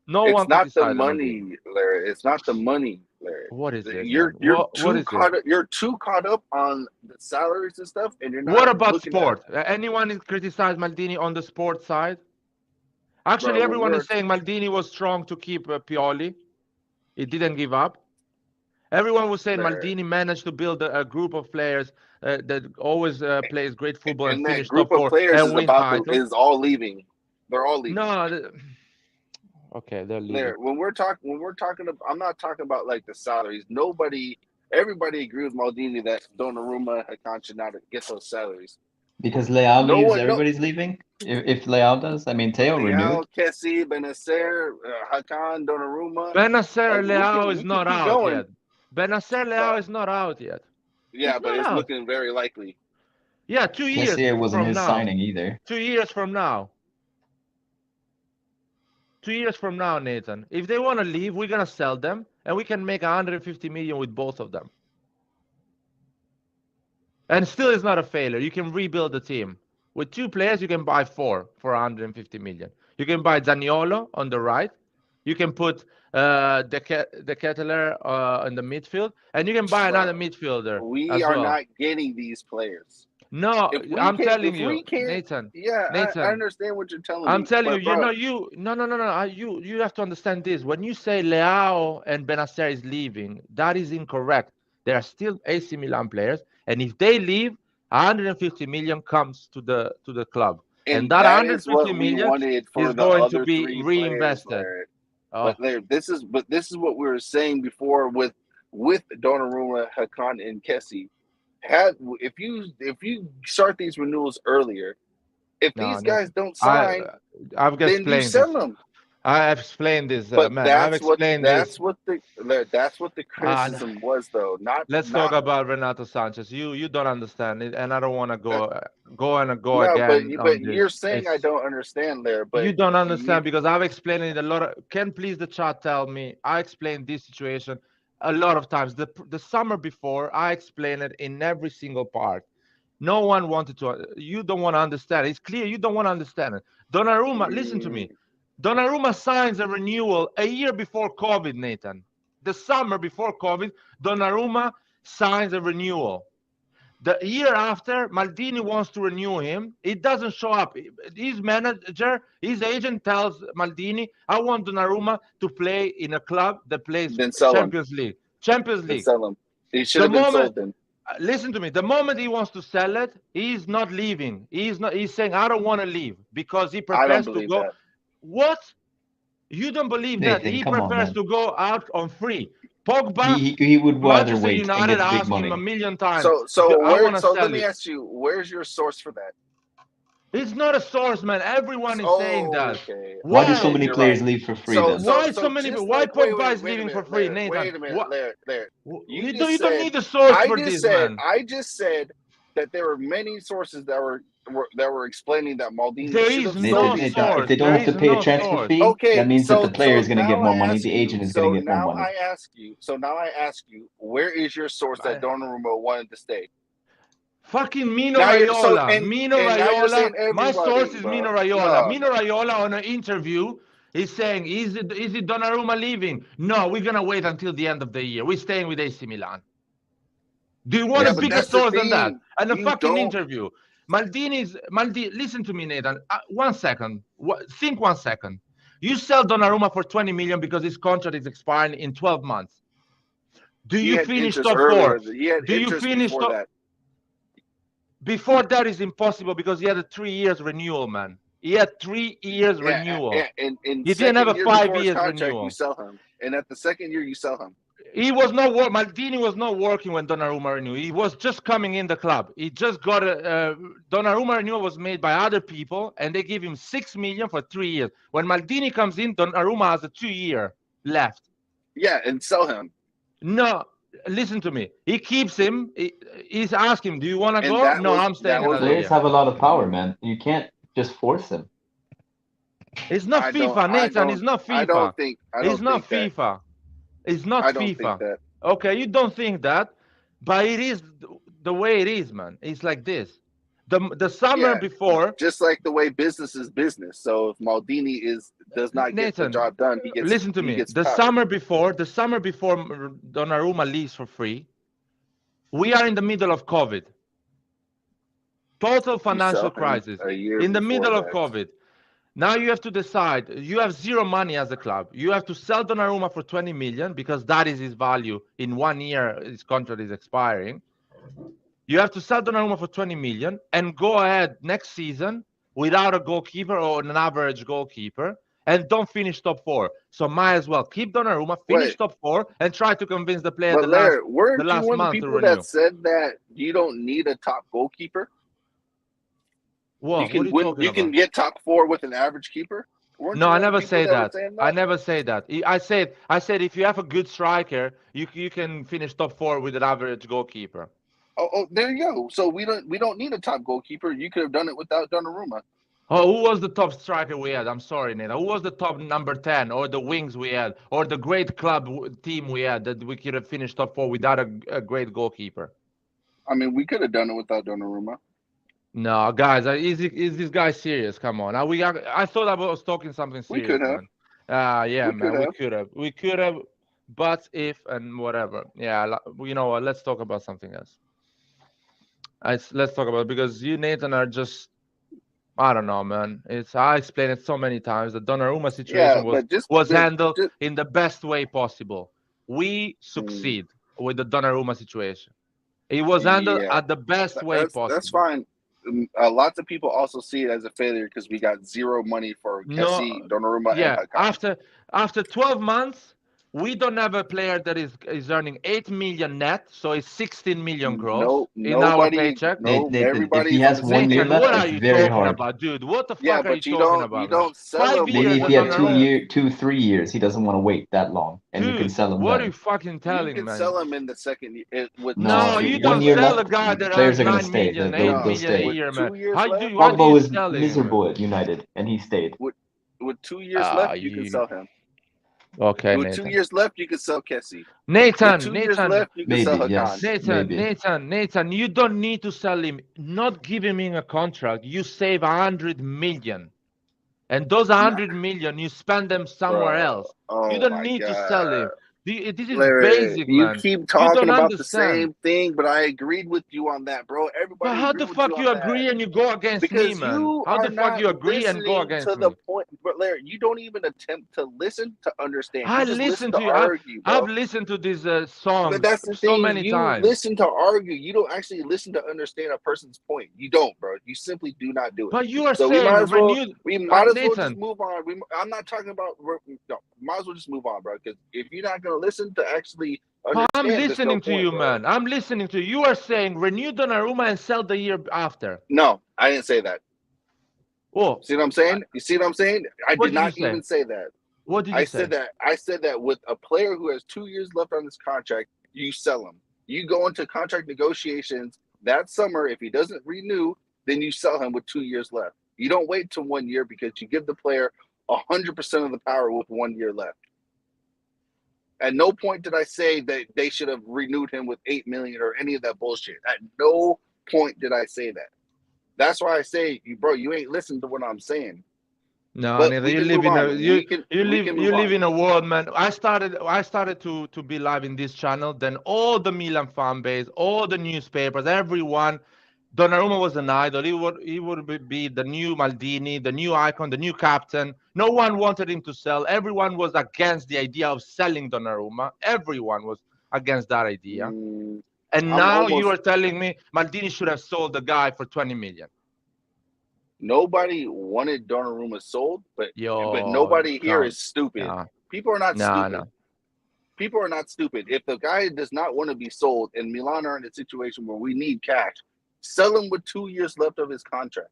Speaker 1: No
Speaker 2: It's
Speaker 1: one
Speaker 2: not the
Speaker 1: criticized
Speaker 2: money,
Speaker 1: Maldini.
Speaker 2: Larry. It's not the money, Larry.
Speaker 1: What is it,
Speaker 2: You're
Speaker 1: man? What
Speaker 2: too
Speaker 1: is
Speaker 2: caught
Speaker 1: it?
Speaker 2: up. You're too caught up on the salaries and stuff, and you're not.
Speaker 1: What about
Speaker 2: looking
Speaker 1: sport? Anyone criticized Maldini on the sports side? Actually,
Speaker 2: Bro,
Speaker 1: everyone is saying Maldini was strong to keep Pioli. He didn't give up. Everyone was saying Maldini managed to build a group of players that always plays great football and
Speaker 2: that
Speaker 1: finish
Speaker 2: group
Speaker 1: top
Speaker 2: of
Speaker 1: 4
Speaker 2: players
Speaker 1: and win titles.
Speaker 2: is all leaving. They're all leaving.
Speaker 1: No, okay, they're leaving.
Speaker 2: When we're talking about, I'm not talking about like the salaries. Everybody agrees with Maldini that Donnarumma, Hakan should not get those salaries.
Speaker 4: Because Leao leaves, everybody's leaving. If Leao does, I mean, Theo renewed.
Speaker 2: Kessie, Benacer, Hakan, Donnarumma.
Speaker 1: Benacer Leao is not out yet. Benacer Leao is not out yet.
Speaker 2: Yeah, but it's looking very likely.
Speaker 1: Yeah, 2 years.
Speaker 4: Kessie wasn't
Speaker 1: from
Speaker 4: his
Speaker 1: now.
Speaker 4: signing either.
Speaker 1: 2 years from now. 2 years from now, Nathan. If they want to leave, we're gonna sell them, and we can make 150 million with both of them. And still, it's not a failure. You can rebuild the team with 2 players. You can buy 4 for 150 million. You can buy Zaniolo on the right. You can put the Kettler in the midfield, and you can buy another midfielder.
Speaker 2: We are not getting these players.
Speaker 1: No, I'm telling you, Nathan.
Speaker 2: Yeah,
Speaker 1: Nathan,
Speaker 2: I understand what you're telling me.
Speaker 1: I'm telling you, you have to understand this. When you say Leao and Benacer is leaving, that is incorrect. They are still AC Milan players, and if they leave, 150 million comes to the club, and that 150 million is going to be reinvested.
Speaker 2: But this is what we were saying before with Donnarumma, Hakan, and Kessie. If you start these renewals earlier, if these guys don't sign, then you sell them.
Speaker 1: I have explained this,
Speaker 2: but
Speaker 1: man. I've explained
Speaker 2: that's what the criticism was, though.
Speaker 1: Let's talk about Renato Sanchez. You don't understand it, and I don't want to go
Speaker 2: no,
Speaker 1: again.
Speaker 2: But you're saying I don't understand there. But
Speaker 1: you don't understand because I've explained it a lot. Can please the chat tell me? I explained this situation a lot of times. The summer before, I explained it in every single part. No one wanted to. You don't want to understand. It's clear you don't want to understand it. Donnarumma, listen to me. Donnarumma signs a renewal a year before COVID, Nathan. The summer before COVID, Donnarumma signs a renewal. The year after, Maldini wants to renew him. It doesn't show up. His manager, his agent tells Maldini, I want Donnarumma to play in a club that plays Champions League. Champions League.
Speaker 2: Sell him. He should have been sold then.
Speaker 1: Listen to me. The moment he wants to sell it, he's not leaving. He's saying, I don't want to leave because he prefers to go.
Speaker 2: That.
Speaker 1: What? You don't believe
Speaker 4: Nathan,
Speaker 1: that? He prefers to go out on free. Pogba,
Speaker 4: he would rather
Speaker 1: Manchester
Speaker 4: wait
Speaker 1: United
Speaker 4: and get big
Speaker 1: asked
Speaker 4: money.
Speaker 1: him a million times.
Speaker 2: So let me ask you, where's your source for that?
Speaker 1: It's not a source, man. Everyone is saying that.
Speaker 2: Okay.
Speaker 4: Why do so many players leave for free?
Speaker 1: Why so many? Why Pogba is leaving for free, Nathan?
Speaker 2: Wait a minute, Larry.
Speaker 1: You don't need the source for this, man.
Speaker 2: I just said that there were many sources that were explaining that Maldini should have
Speaker 1: sold
Speaker 2: these
Speaker 1: source.
Speaker 4: If they don't have to pay a transfer fee, that means that the player is going to get more money. The agent is going to get more money.
Speaker 2: Now I ask you, where is your source that Donnarumma wanted to stay?
Speaker 1: Fucking Mino Raiola. Mino Raiola. My source is Mino Raiola. Mino Raiola on an interview He's saying, is it Donnarumma leaving? No, we're gonna wait until the end of the year. We're staying with AC Milan. Do you want
Speaker 2: Yeah,
Speaker 1: a
Speaker 2: but
Speaker 1: bigger
Speaker 2: that's the
Speaker 1: source than that?
Speaker 2: thing.
Speaker 1: And a
Speaker 2: You
Speaker 1: fucking
Speaker 2: don't.
Speaker 1: interview. Maldini, listen to me, Nathan. 1 second. Think 1 second. You sell Donnarumma for 20 million because his contract is expiring in 12 months. Do
Speaker 2: He
Speaker 1: you
Speaker 2: had
Speaker 1: finish
Speaker 2: interest
Speaker 1: top 4?
Speaker 2: earlier. He had
Speaker 1: Do you
Speaker 2: interest
Speaker 1: finish
Speaker 2: before
Speaker 1: top?
Speaker 2: that.
Speaker 1: Before that is impossible because he had a 3 years renewal, man. He had 3 years
Speaker 2: Yeah,
Speaker 1: renewal.
Speaker 2: and
Speaker 1: He didn't have
Speaker 2: second
Speaker 1: a
Speaker 2: year
Speaker 1: 5
Speaker 2: before his
Speaker 1: years
Speaker 2: contract,
Speaker 1: renewal.
Speaker 2: you sell him, and at the second year, you sell him.
Speaker 1: He was not Maldini was not working when Donnarumma renewed. He was just coming in the club. He just got a Donnarumma renewal was made by other people, and they give him 6 million for 3 years. When Maldini comes in, Donnarumma has a 2-year left.
Speaker 2: Yeah, and sell him.
Speaker 1: No, listen to me. He keeps him. He's asking, "Do you want to
Speaker 2: And
Speaker 1: go?"
Speaker 2: that
Speaker 1: No,
Speaker 2: was-
Speaker 1: I'm staying
Speaker 2: that was-
Speaker 1: another
Speaker 4: Players
Speaker 1: year.
Speaker 4: have a lot of power, man. You can't just force them.
Speaker 1: It's not FIFA, Nathan. It's not FIFA.
Speaker 2: I don't think.
Speaker 1: It's not
Speaker 2: think that.
Speaker 1: FIFA. It's not
Speaker 2: I don't
Speaker 1: FIFA.
Speaker 2: think that.
Speaker 1: Okay, you don't think that, but it is the way it is, man. It's like this. The summer
Speaker 2: Yeah,
Speaker 1: before,
Speaker 2: just like the way business is business. So if Maldini does not get the
Speaker 1: Nathan,
Speaker 2: job done, he gets.
Speaker 1: listen to
Speaker 2: he
Speaker 1: me.
Speaker 2: Gets
Speaker 1: The
Speaker 2: fired.
Speaker 1: summer before Donnarumma leaves for free, we are in the middle of COVID. Total financial crisis.
Speaker 2: A year
Speaker 1: In the
Speaker 2: before
Speaker 1: middle of
Speaker 2: that.
Speaker 1: COVID. Now you have to decide. You have zero money as a club. You have to sell Donnarumma for 20 million because that is his value. In 1 year, his contract is expiring. You have to sell Donnarumma for 20 million and go ahead next season without a goalkeeper or an average goalkeeper and don't finish top 4. So might as well keep Donnarumma, finish
Speaker 2: Wait.
Speaker 1: top 4, and try to convince the player
Speaker 2: But Larry, weren't you one of the
Speaker 1: month to
Speaker 2: people
Speaker 1: renew.
Speaker 2: that said that you don't need a top goalkeeper?
Speaker 1: What? What are you talking
Speaker 2: You
Speaker 1: about?
Speaker 2: can get top 4 with an average keeper.
Speaker 1: No, I never say that. I never say that. I said if you have a good striker, you can finish top 4 with an average goalkeeper.
Speaker 2: Oh, there you go. So we don't need a top goalkeeper. You could have done it without Donnarumma.
Speaker 1: Oh, who was the top striker we had? I'm sorry, Nate. Who was the top number 10 or the wings we had or the great club team we had that we could have finished top 4 without a great goalkeeper?
Speaker 2: I mean, we could have done it without Donnarumma.
Speaker 1: No, guys, is this guy serious? Come on. I thought I was talking something serious,
Speaker 2: We could have.
Speaker 1: man. Yeah,
Speaker 2: We
Speaker 1: man,
Speaker 2: could
Speaker 1: we could have, but if and whatever. Yeah, you know what? Let's talk about something else. Let's talk about it because you, Nathan, are just, I don't know, man. I explained it so many times. The Donnarumma situation was handled in the best way possible. We succeed with the Donnarumma situation. It was handled at the best way possible.
Speaker 2: That's fine. Lots of people also see it as a failure because we got zero money for Kessie, Donnarumma, and Hakan.
Speaker 1: After 12 months, we don't have a player that is earning 8 million net, so it's 16 million gross in our paycheck.
Speaker 4: Nathan, if he has 1 year left,
Speaker 1: what are you
Speaker 4: very
Speaker 1: talking
Speaker 4: hard.
Speaker 1: about, dude? What the fuck are you talking about?
Speaker 2: You don't sell him.
Speaker 4: Maybe if he had 3 years, he doesn't want to wait that long, and you can sell him.
Speaker 1: What are you fucking telling me?
Speaker 2: You can sell him in the second year.
Speaker 1: No, you don't sell a guy that earns 9 million, 8 million a year, man.
Speaker 4: Pogba was miserable at United, and he stayed.
Speaker 2: With 2 years left, you can sell him.
Speaker 1: Okay,
Speaker 2: with
Speaker 1: Nathan.
Speaker 2: 2 years left, you can sell Kessie.
Speaker 1: Nathan,
Speaker 2: with 2 years left, you can sell Hakan.
Speaker 4: Yes,
Speaker 1: Nathan, you don't need to sell him. Not giving him a contract, you save 100 million. And those 100 million, you spend them somewhere else. You don't need to sell him. This is basic, man.
Speaker 2: You keep talking about the same thing, but I agreed with you on that, bro. Everybody.
Speaker 1: But how the fuck you agree and you go against me, man? How the fuck you agree and go against me?
Speaker 2: To the point, but Larry, you don't even attempt to listen to understand.
Speaker 1: I listen to you. I've listened to this song
Speaker 2: but that's the
Speaker 1: so
Speaker 2: thing.
Speaker 1: many times.
Speaker 2: You listen to argue. You don't actually listen to understand a person's point. You don't, bro. You simply do not do it.
Speaker 1: But you are
Speaker 2: so
Speaker 1: saying
Speaker 2: we might as well just move on. I'm not talking about. No, might as well just move on, bro. Because if you're not gonna listen to actually understand,
Speaker 1: I'm listening to you, man. I'm listening to you. You are saying renew Donnarumma and sell the year after.
Speaker 2: No, I didn't say that.
Speaker 1: Oh,
Speaker 2: see what I'm saying? You see what I'm saying? I did not even say that.
Speaker 1: What did you say?
Speaker 2: I said that with a player who has 2 years left on his contract, you sell him. You go into contract negotiations that summer. If he doesn't renew, then you sell him with 2 years left. You don't wait till 1 year because you give the player 100% of the power with 1 year left. At no point did I say that they should have renewed him with 8 million or any of that bullshit. At no point did I say that. That's why I say, bro, you ain't listening to what I'm saying.
Speaker 1: No,
Speaker 2: But
Speaker 1: neither.
Speaker 2: we
Speaker 1: You
Speaker 2: can
Speaker 1: live
Speaker 2: move
Speaker 1: in a
Speaker 2: on.
Speaker 1: you you
Speaker 2: We
Speaker 1: live
Speaker 2: can
Speaker 1: you
Speaker 2: move
Speaker 1: live
Speaker 2: on.
Speaker 1: in a world, man. I started to be live in this channel. Then all the Milan fan base, all the newspapers, everyone. Donnarumma was an idol. He would be the new Maldini, the new icon, the new captain. No one wanted him to sell. Everyone was against the idea of selling Donnarumma. Everyone was against that idea.
Speaker 2: Mm,
Speaker 1: And
Speaker 2: I'm
Speaker 1: now you
Speaker 2: almost
Speaker 1: are telling me Maldini should have sold the guy for 20 million.
Speaker 2: Nobody wanted Donnarumma sold, but
Speaker 1: Yo,
Speaker 2: nobody here
Speaker 1: come.
Speaker 2: is stupid.
Speaker 1: No,
Speaker 2: People are not
Speaker 1: no,
Speaker 2: stupid.
Speaker 1: no.
Speaker 2: People are not stupid. If the guy does not want to be sold, and Milan are in a situation where we need cash, sell him with 2 years left of his contract.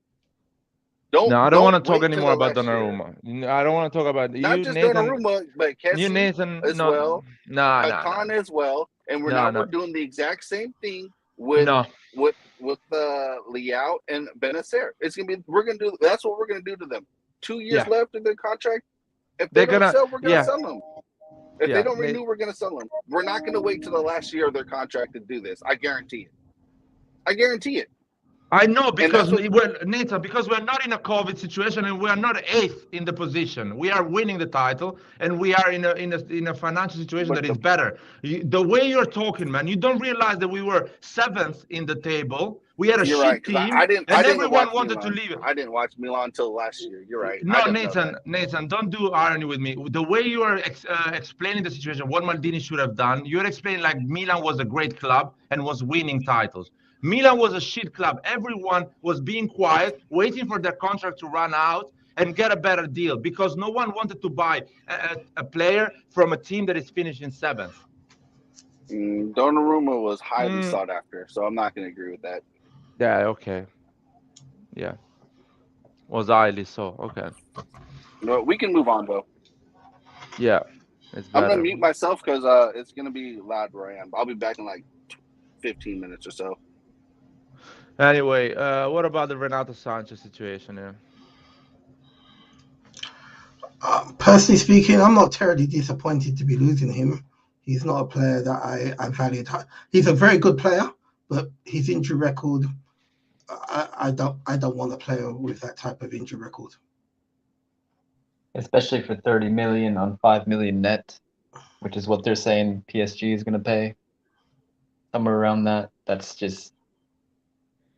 Speaker 1: No, I don't want
Speaker 2: Don't
Speaker 1: to talk
Speaker 2: wait till
Speaker 1: anymore
Speaker 2: the
Speaker 1: about
Speaker 2: last year.
Speaker 1: Donnarumma. I don't want to talk about
Speaker 2: Not
Speaker 1: you,
Speaker 2: just
Speaker 1: Nathan.
Speaker 2: Donnarumma, but
Speaker 1: You,
Speaker 2: Kessie
Speaker 1: Nathan.
Speaker 2: as
Speaker 1: No,
Speaker 2: well,
Speaker 1: no, no, no,
Speaker 2: Hakan as well, and
Speaker 1: no,
Speaker 2: we're
Speaker 1: no,
Speaker 2: doing the exact same thing
Speaker 1: no.
Speaker 2: with Leao and Benacer. It's gonna be that's what we're gonna do to them. 2 years
Speaker 1: Yeah,
Speaker 2: left of their contract. If they
Speaker 1: they're
Speaker 2: don't
Speaker 1: gonna.
Speaker 2: sell, we're gonna
Speaker 1: Yeah,
Speaker 2: sell them. If they
Speaker 1: yeah.
Speaker 2: don't renew, we're gonna sell them. We're not gonna wait till the last year of their contract to do this. I guarantee it. I guarantee it.
Speaker 1: I know
Speaker 2: And
Speaker 1: because
Speaker 2: that's what
Speaker 1: Nathan, because we're not in a COVID situation and we are not eighth in the position. We are winning the title and we are in a financial situation
Speaker 2: but
Speaker 1: that
Speaker 2: the
Speaker 1: is better. The way you're talking, man, you don't realize that we were seventh in the table. We had a
Speaker 2: you're right,
Speaker 1: shit
Speaker 2: because
Speaker 1: team
Speaker 2: I
Speaker 1: and
Speaker 2: didn't
Speaker 1: everyone
Speaker 2: watch
Speaker 1: wanted to
Speaker 2: Milan.
Speaker 1: leave.
Speaker 2: I didn't watch Milan until last year. You're right. I
Speaker 1: No,
Speaker 2: don't know that.
Speaker 1: Nathan, don't do irony with me. The way you are explaining the situation, what Maldini should have done, you're explaining like Milan was a great club and was winning titles. Milan was a shit club. Everyone was being quiet, waiting for their contract to run out and get a better deal because no one wanted to buy a player from a team that is finishing seventh.
Speaker 2: Donnarumma was highly
Speaker 1: Mm,
Speaker 2: sought after, so I'm not going to agree with that.
Speaker 1: yeah, okay. Yeah, was highly so. Okay.
Speaker 2: No, we can move on though.
Speaker 1: Yeah, it's
Speaker 2: I'm going to
Speaker 1: better.
Speaker 2: mute myself because it's going to be loud where I am. I'll be back in like 15 minutes or so.
Speaker 1: Anyway, what about the Renato Sanchez situation here?
Speaker 3: Personally speaking, I'm not terribly disappointed to be losing him. He's not a player that I valued. He's a very good player, but his injury record, I don't want a player with that type of injury record.
Speaker 4: Especially for 30 million on 5 million net, which is what they're saying PSG is going to pay. Somewhere around that. That's just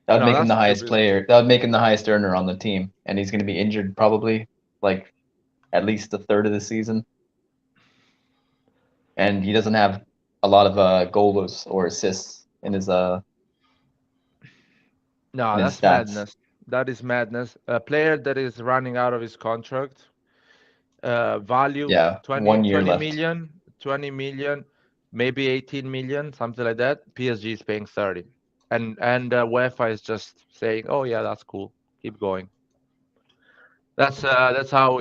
Speaker 4: that would
Speaker 1: No,
Speaker 4: make him the
Speaker 1: that's
Speaker 4: highest
Speaker 1: stupid.
Speaker 4: player. That would make him the highest earner on the team, and he's going to be injured probably like at least a third of the season. And he doesn't have a lot of goals or assists in his
Speaker 1: No, that's
Speaker 4: stats.
Speaker 1: madness. That is madness. A player that is running out of his contract, value
Speaker 4: Yeah,
Speaker 1: 20,
Speaker 4: 1 year
Speaker 1: 20
Speaker 4: left.
Speaker 1: million, 20 million, maybe 18 million, something like that. PSG is paying 30. And UEFA is just saying, "Oh yeah, that's cool. Keep going." That's how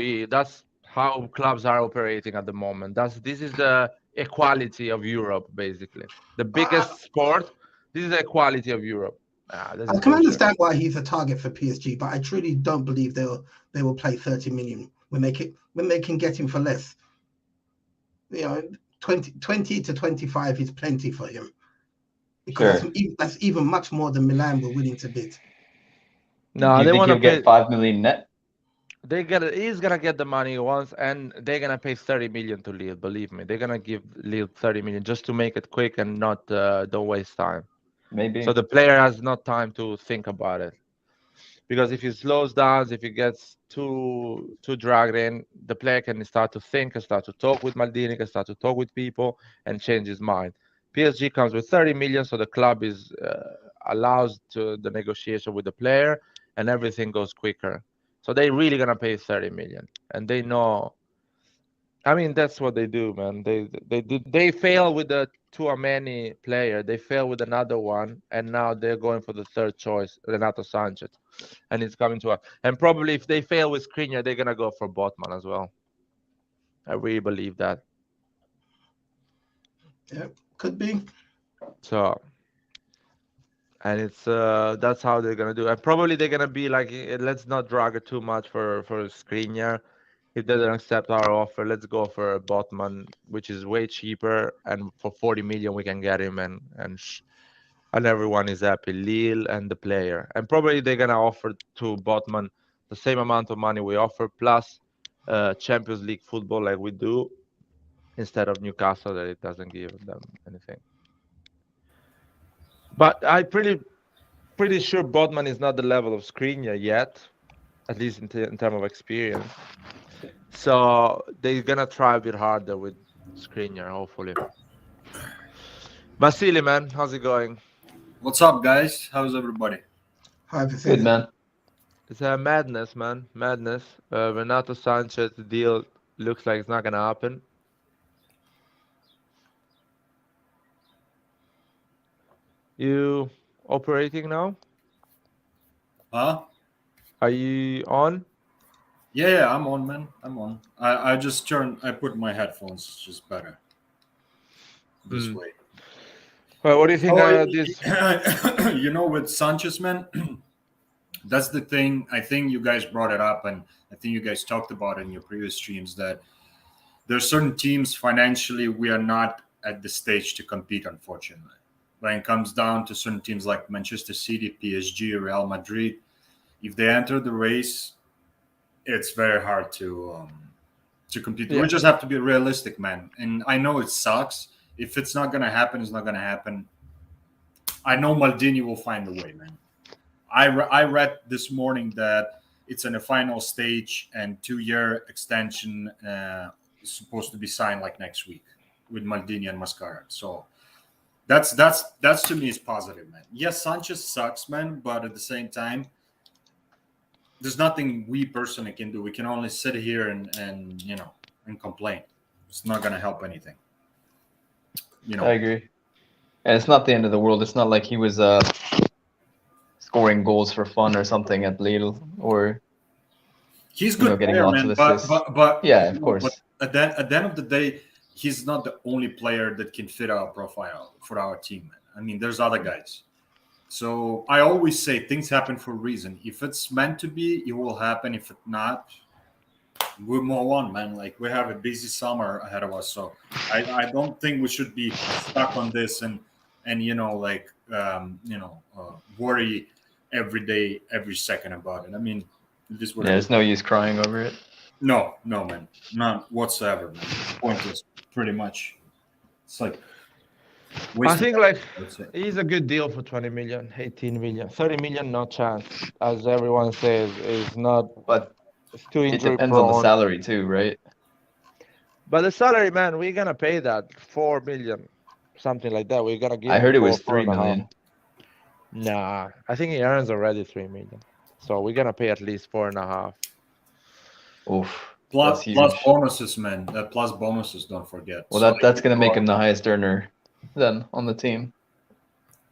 Speaker 1: clubs are operating at the moment. This is the equality of Europe, basically. The
Speaker 3: I,
Speaker 1: biggest sport. This is the equality of Europe. Ah, this
Speaker 3: I
Speaker 1: is
Speaker 3: can
Speaker 1: bullshit.
Speaker 3: understand why he's a target for PSG, but I truly don't believe they will pay 30 million when they can get him for less. 20 to 25 is plenty for him because
Speaker 4: Sure.
Speaker 3: that's even much more than Milan were willing to bid.
Speaker 1: No,
Speaker 4: Do you
Speaker 1: they
Speaker 4: think
Speaker 1: want to
Speaker 4: he'll
Speaker 1: pay.
Speaker 4: get 5 million net?
Speaker 1: He's gonna get the money once, and they're gonna pay 30 million to Lille. Believe me, they're gonna give Lille 30 million just to make it quick and not don't waste time.
Speaker 4: Maybe.
Speaker 1: So the player has no time to think about it. Because if he slows down, if he gets too dragged in, the player can start to think and start to talk with Maldini, can start to talk with people and change his mind. PSG comes with 30 million, so the club is allows to the negotiation with the player, and everything goes quicker. So they really gonna pay 30 million, and they know. I mean, that's what they do, man. They fail with the Tchouaméni player. They fail with another one, and now they're going for the third choice, Renato Sanchez, and it's coming to us. And probably if they fail with Skriniar, they're gonna go for Botman as well. I really believe that.
Speaker 3: Yeah, could be.
Speaker 1: So, and it's that's how they're gonna do. And probably they're gonna be like, let's not drag it too much for Skriniar. If they don't accept our offer, let's go for Botman, which is way cheaper, and for 40 million we can get him, and everyone is happy, Lille and the player. And probably they're gonna offer to Botman the same amount of money we offer plus Champions League football like we do, instead of Newcastle that it doesn't give them anything. But I'm pretty sure Bodman is not the level of Skriniar yet, at least in terms of experience. So they're gonna try a bit harder with Skriniar, hopefully. Vasily, man, how's it going?
Speaker 6: What's up, guys? How's everybody?
Speaker 3: Hi,
Speaker 4: Good,
Speaker 3: Vasily.
Speaker 4: man.
Speaker 1: It's a madness, man. Madness. Renato Sanchez deal looks like it's not gonna happen. You operating now?
Speaker 6: Huh?
Speaker 1: Are you on?
Speaker 6: Yeah, I'm on, man. I'm on. I just I put my headphones. It's just better this way.
Speaker 1: Well, what do you think this?
Speaker 6: You know, with Sanchez, man, that's the thing. I think you guys brought it up, and I think you guys talked about it in your previous streams, that there's certain teams financially we are not at the stage to compete, unfortunately. When it comes down to certain teams like Manchester City, PSG, Real Madrid, if they enter the race, it's very hard to compete.
Speaker 1: Yeah.
Speaker 6: We just have to be realistic, man. And I know it sucks. If it's not gonna happen, it's not gonna happen. I know Maldini will find a way, man. I read this morning that it's in the final stage and 2-year extension is supposed to be signed like next week with Maldini and Massara. So that's to me is positive, man. Yes, Sanchez sucks, man, but at the same time, there's nothing we personally can do. We can only sit here and you know and complain. It's not gonna help anything. You know.
Speaker 4: I agree. And it's not the end of the world. It's not like he was scoring goals for fun or something at Lille, or
Speaker 6: he's good,
Speaker 4: getting
Speaker 6: player,
Speaker 4: lots
Speaker 6: man.
Speaker 4: of assists.
Speaker 6: But
Speaker 4: yeah, of course.
Speaker 6: But at the end of the day, he's not the only player that can fit our profile for our team, man. I mean, there's other guys. So I always say things happen for a reason. If it's meant to be, it will happen. If it's not, we'll move on, man. Like, we have a busy summer ahead of us, so I don't think we should be stuck on this and you know, like worry every day, every second about it. I mean, this would
Speaker 4: there's no use crying over it.
Speaker 6: No, man, not whatsoever, man. Pointless, pretty much. It's like
Speaker 1: I think like he's a good deal for 20 million, 18 million, 30 million, no chance. As everyone says, is not.
Speaker 4: But
Speaker 1: it's too injury
Speaker 4: it depends
Speaker 1: prone.
Speaker 4: on the salary too, right?
Speaker 1: But the salary, man, we're gonna pay that 4 million, something like that. We're gonna give.
Speaker 4: I heard it was
Speaker 1: 4
Speaker 4: 3 million.
Speaker 1: Nah, I think he earns already 3 million. So we're gonna pay at least 4.5.
Speaker 4: Oof.
Speaker 6: Plus bonuses, man. Plus bonuses, don't forget.
Speaker 4: Well,
Speaker 6: So
Speaker 4: that's gonna make him the highest earner then on the team.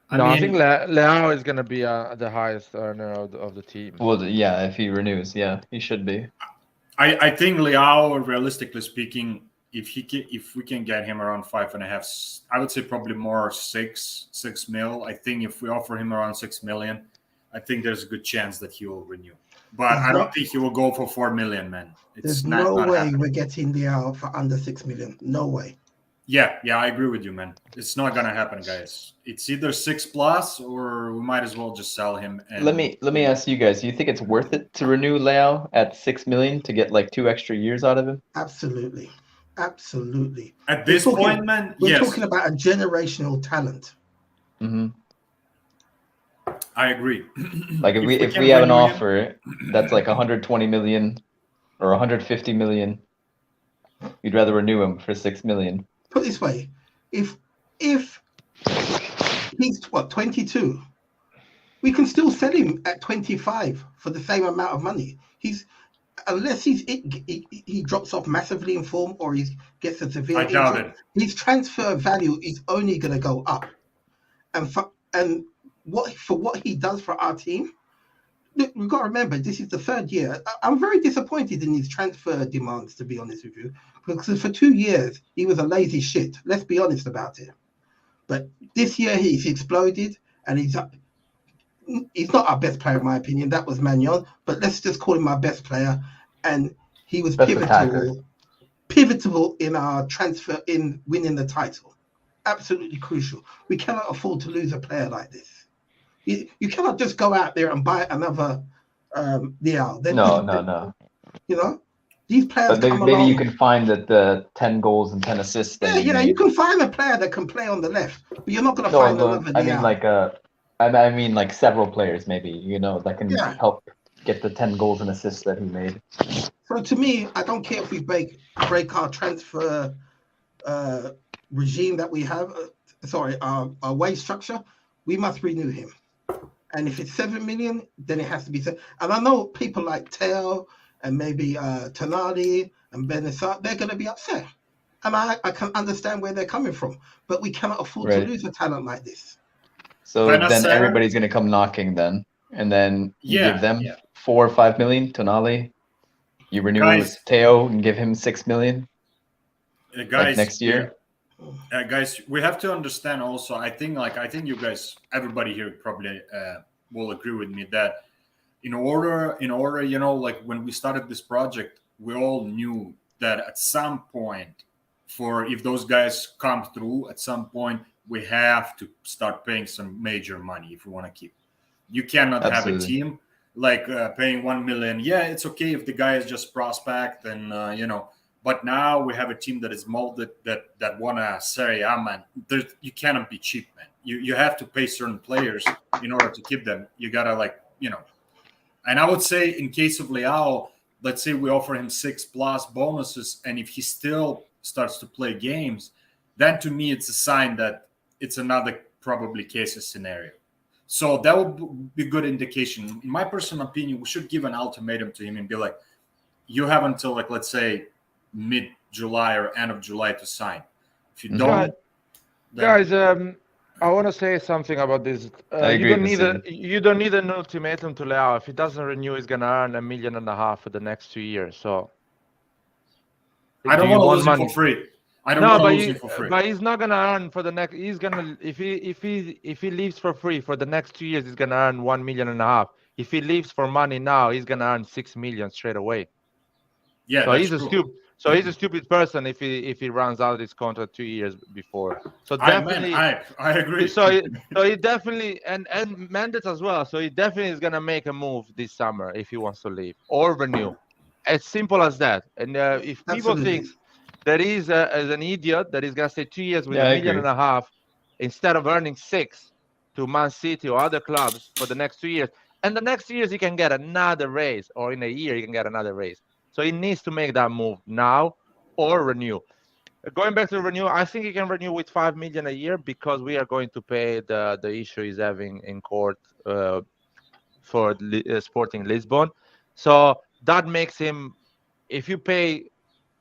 Speaker 1: I think Leao is gonna be the highest earner of the team.
Speaker 4: Well, yeah, if he renews, yeah, he should be.
Speaker 6: I think Leao, realistically speaking, if we can get him around 5.5, I would say probably more 6 mil. I think if we offer him around 6 million, I think there's a good chance that he will renew. But I don't think he will go for 4 million, man.
Speaker 3: There's no way we're getting Leao for under 6 million. No way.
Speaker 6: Yeah, I agree with you, man. It's not gonna happen, guys. It's either 6+ or we might as well just sell him. And
Speaker 4: let me ask you guys: do you think it's worth it to renew Leao at 6 million to get like 2 extra years out of him?
Speaker 3: Absolutely.
Speaker 6: At this point, man,
Speaker 3: we're talking about a generational talent.
Speaker 4: Mm-hmm.
Speaker 6: I agree.
Speaker 4: Like if we have an offer that's like 120 million or 150 million, you'd rather renew him for 6 million.
Speaker 3: Put it this way, if he's 22, we can still sell him at 25 for the same amount of money. Unless he drops off massively in form or he gets a severe injury,
Speaker 6: doubt it.
Speaker 3: His transfer value is only going to go up. And for what he does for our team, look, we've got to remember this is the 3rd year. I'm very disappointed in his transfer demands, to be honest with you, because for 2 years he was a lazy shit. Let's be honest about it. But this year he's exploded, and he's not our best player in my opinion. That was Magnon, but let's just call him our best player. And he was pivotal in our transfer in winning the title. Absolutely crucial. We cannot afford to lose a player like this. You cannot just go out there and buy another Leao.
Speaker 4: No.
Speaker 3: You know, these players
Speaker 4: But
Speaker 3: come
Speaker 4: maybe you
Speaker 3: along.
Speaker 4: can find that the 10 goals and 10 assists that he
Speaker 3: Yeah,
Speaker 4: made.
Speaker 3: you can find a player that can play on the left, but you're not going to
Speaker 4: No,
Speaker 3: find
Speaker 4: no,
Speaker 3: another
Speaker 4: I mean
Speaker 3: Leao.
Speaker 4: I mean like several players maybe, that can
Speaker 3: Yeah.
Speaker 4: help get the 10 goals and assists that he made.
Speaker 3: So to me, I don't care if we break our transfer regime that we have. Our wage structure. We must renew him. And if it's 7 million, then it has to be. And I know people like Teo and maybe Tonali and Benacer, they're going to be upset. And I can understand where they're coming from. But we cannot afford to lose a talent like this.
Speaker 4: So then
Speaker 6: Benacer-
Speaker 4: everybody's going to come knocking then. And then you
Speaker 6: Yeah,
Speaker 4: give them
Speaker 6: yeah.
Speaker 4: 4 or 5 million, Tonali. You renew
Speaker 6: Guys-
Speaker 4: Teo and give him 6 million
Speaker 6: guys,
Speaker 4: next year.
Speaker 6: Guys, we have to understand also. I think you guys, everybody here probably will agree with me that in order, like when we started this project, we all knew that at some point, if those guys come through, at some point we have to start paying some major money if we want to keep. You cannot have a team like paying 1 million. Yeah, it's okay if the guy is just prospect and But now we have a team that is molded that won a Serie A, man. You cannot be cheap, man. You have to pay certain players in order to keep them. You gotta And I would say in case of Leao, let's say we offer him 6+ bonuses, and if he still starts to play games, then to me it's a sign that it's another probably cases scenario. So that would be a good indication. In my personal opinion, we should give an ultimatum to him and be like, you have until let's say mid-July or end of July to sign. If you don't,
Speaker 1: guys, I want to say something about this.
Speaker 4: I agree.
Speaker 1: You don't need an ultimatum to Leao. If he doesn't renew, he's gonna earn $1.5 million for the next 2 years. So
Speaker 6: I don't want to lose him for free.
Speaker 1: But he's not gonna earn for the next. He's gonna if he leaves for free for the next 2 years, he's gonna earn $1.5 million. If he leaves for money now, he's gonna earn $6 million straight away.
Speaker 6: Yeah,
Speaker 1: so he's a stupid person if he runs out his contract 2 years before. So definitely,
Speaker 6: I agree.
Speaker 1: So he definitely and Mendes as well. So he definitely is gonna make a move this summer if he wants to leave or renew. As simple as that. And if people think that he's an idiot that is gonna stay 2 years with $1.5 million instead of earning 6 to Man City or other clubs for the next 2 years, and the next 2 years he can get another raise, or in a year he can get another raise. So he needs to make that move now or renew. Going back to renew, I think he can renew with $5 million a year because we are going to pay the issue he's having in court for Sporting Lisbon. So that makes him, if you pay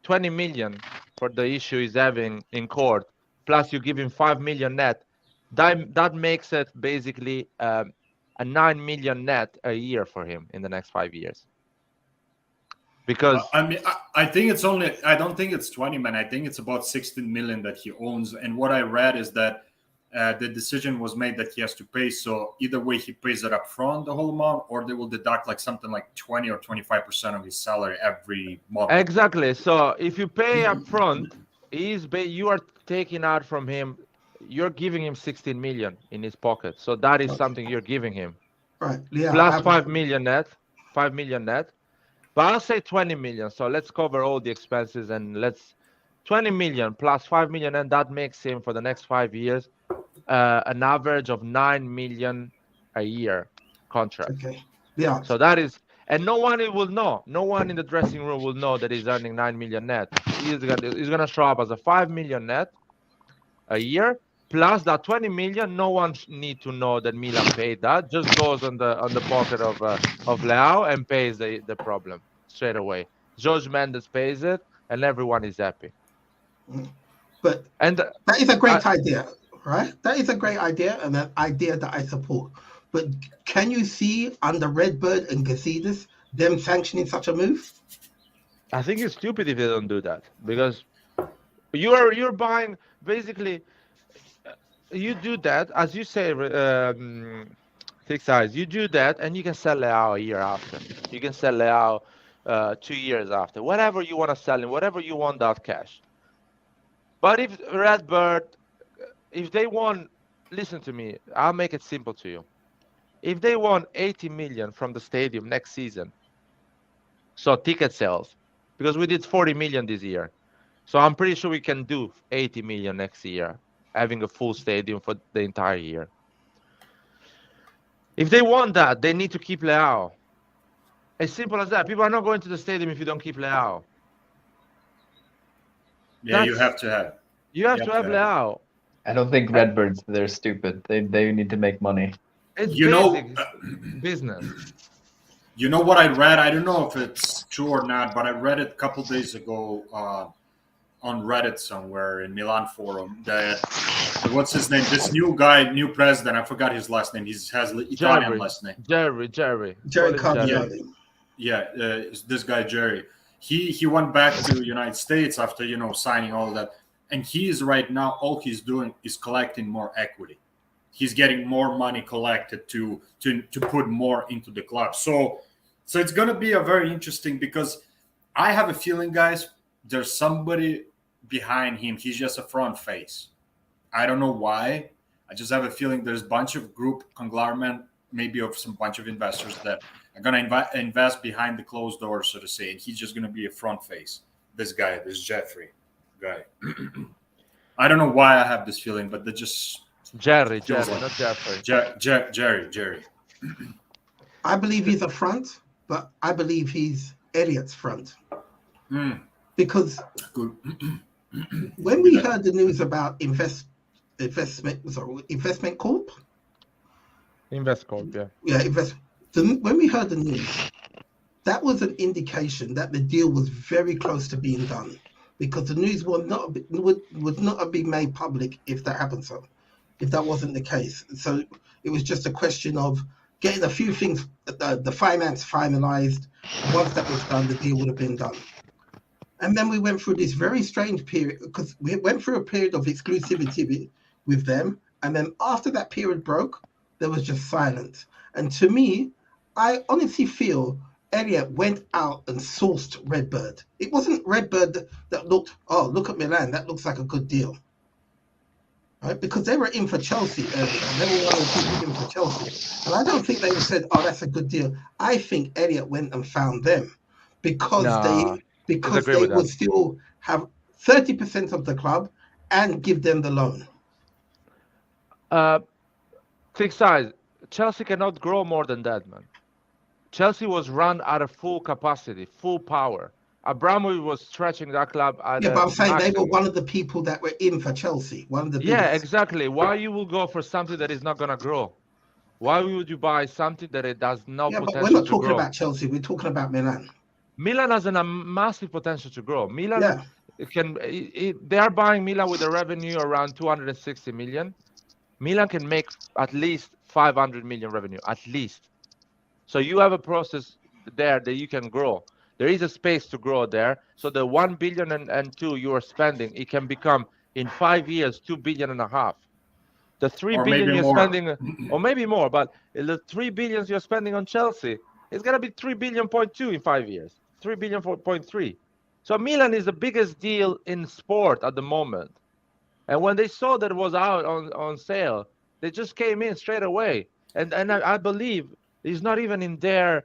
Speaker 1: 20 million for the issue he's having in court, plus you give him 5 million net, that makes it basically a 9 million net a year for him in the next 5 years. Because
Speaker 6: I think it's I don't think it's 20, man. I think it's about 16 million that he owns. And what I read is that the decision was made that he has to pay. So either way, he pays it up front, the whole amount, or they will deduct something like 20 or 25% of his salary every month.
Speaker 1: Exactly. So if you pay up front, you are taking out from him, you're giving him 16 million in his pocket. So that is something you're giving him.
Speaker 3: Right. Yeah.
Speaker 1: Plus 5 million net. But I'll say 20 million. So let's cover all the expenses and 20 million plus 5 million, and that makes him for the next 5 years an average of 9 million a year contract.
Speaker 3: Okay. Yeah.
Speaker 1: So that is, and no one will know. No one in the dressing room will know that he's earning 9 million net. He's gonna show up as a 5 million net a year. Plus that 20 million, no one need to know that Milan paid that. Just goes on the pocket of Leao and pays the problem straight away. Jorge Mendes pays it, and everyone is happy.
Speaker 3: But that is a great idea, right? That is a great idea, and an idea that I support. But can you see under Redbird and Gazidis them sanctioning such a move?
Speaker 1: I think it's stupid if they don't do that, because you're buying basically. You do that, as you say, Thick Size. You do that, and you can sell Leao a year after. You can sell Leao 2 years after. Whatever you want to sell him, whatever you want that cash. But if Redbird, if they want, listen to me. I'll make it simple to you. If they want 80 million from the stadium next season, so ticket sales, because we did 40 million this year, so I'm pretty sure we can do 80 million next year, having a full stadium for the entire year. If they want that, they need to keep Leao. As simple as that. People are not going to the stadium if you don't keep Leao.
Speaker 6: Yeah, you have to have.
Speaker 1: You have to have Leao.
Speaker 4: I don't think Redbirds, they're stupid. They need to make money.
Speaker 1: It's
Speaker 6: You know,
Speaker 1: basic business.
Speaker 6: You know what I read? I don't know if it's true or not, but I read it a couple days ago on Reddit somewhere in Milan forum that what's his name? This new guy, new president. I forgot his last name. He has Italian last name.
Speaker 1: Jerry
Speaker 3: Cardinale.
Speaker 6: Yeah, this guy Jerry. He went back to the United States after signing all that, and he's right now all he's doing is collecting more equity. He's getting more money collected to put more into the club. So it's going to be a very interesting, because I have a feeling, guys, there's somebody behind him. He's just a front face. I don't know why. I just have a feeling there's a bunch of group conglomerate, maybe of some bunch of investors that are going to invest behind the closed doors, so to say, and he's just going to be a front face. This guy, this Jeffrey guy. I don't know why I have this feeling, but they just...
Speaker 1: Jerry, not Jeffrey.
Speaker 6: Jerry.
Speaker 3: I believe he's a front, but I believe he's Elliot's front. Because when we heard the news about Investment Corp?
Speaker 1: Invest Corp, yeah.
Speaker 3: Yeah, when we heard the news, that was an indication that the deal was very close to being done, because the news would not have been made public if that happened. So, if that wasn't the case, so it was just a question of getting a few things, the finance finalized. Once that was done, the deal would have been done. And then we went through this very strange period, because we went through a period of exclusivity with them, and then after that period broke, there was just silence. And to me, I honestly feel Elliot went out and sourced Redbird. It wasn't Redbird that looked, oh, look at Milan, that looks like a good deal. Right? Because they were in for Chelsea earlier. They were one of the people in for Chelsea. And I don't think they said, oh, that's a good deal. I think Elliot went and found them because they would still have 30% of the club and give them the loan.
Speaker 1: Thick size. Chelsea cannot grow more than that, man. Chelsea was run at a full capacity, full power. Abramovich was stretching that club at
Speaker 3: but I'm saying maximum. They were one of the people that were in for Chelsea. One of the biggest.
Speaker 1: Yeah, exactly. Why you will go for something that is not going to grow? Why would you buy something that it does not potential to grow?
Speaker 3: But we're not talking about Chelsea. We're talking about Milan.
Speaker 1: Milan has a massive potential to grow. Milan they are buying Milan with a revenue around 260 million. Milan can make at least 500 million revenue, at least. So you have a process there that you can grow. There is a space to grow there. So the 1 billion and 2 you are spending, it can become in 5 years 2.5 billion. The 3 billion you're spending, or maybe more, but the 3 billions you're spending on Chelsea, it's gonna be 3.2 billion in 5 years, 3.3 billion. So Milan is the biggest deal in sport at the moment. And when they saw that it was out on sale, they just came in straight away. And I believe it's not even in their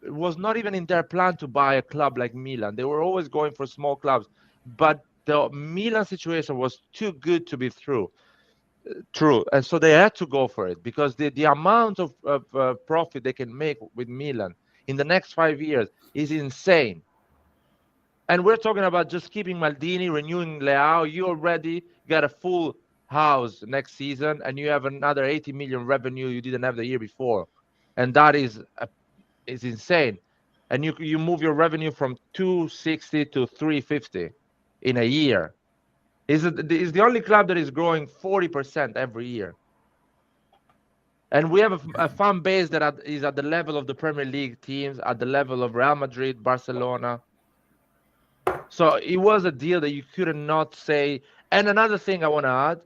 Speaker 1: it was not even in their plan to buy a club like Milan. They were always going for small clubs, but the Milan situation was too good to be true, and so they had to go for it, because the amount of profit they can make with Milan in the next 5 years is insane. And we're talking about just keeping Maldini, renewing Leao. You already got a full house next season, and you have another 80 million revenue you didn't have the year before, and that is insane. And you move your revenue from 260 to 350 in a year. Is the only club that is growing 40% every year. And we have a fan base that is at the level of the Premier League teams, at the level of Real Madrid, Barcelona. So it was a deal that you could not say. And another thing I want to add,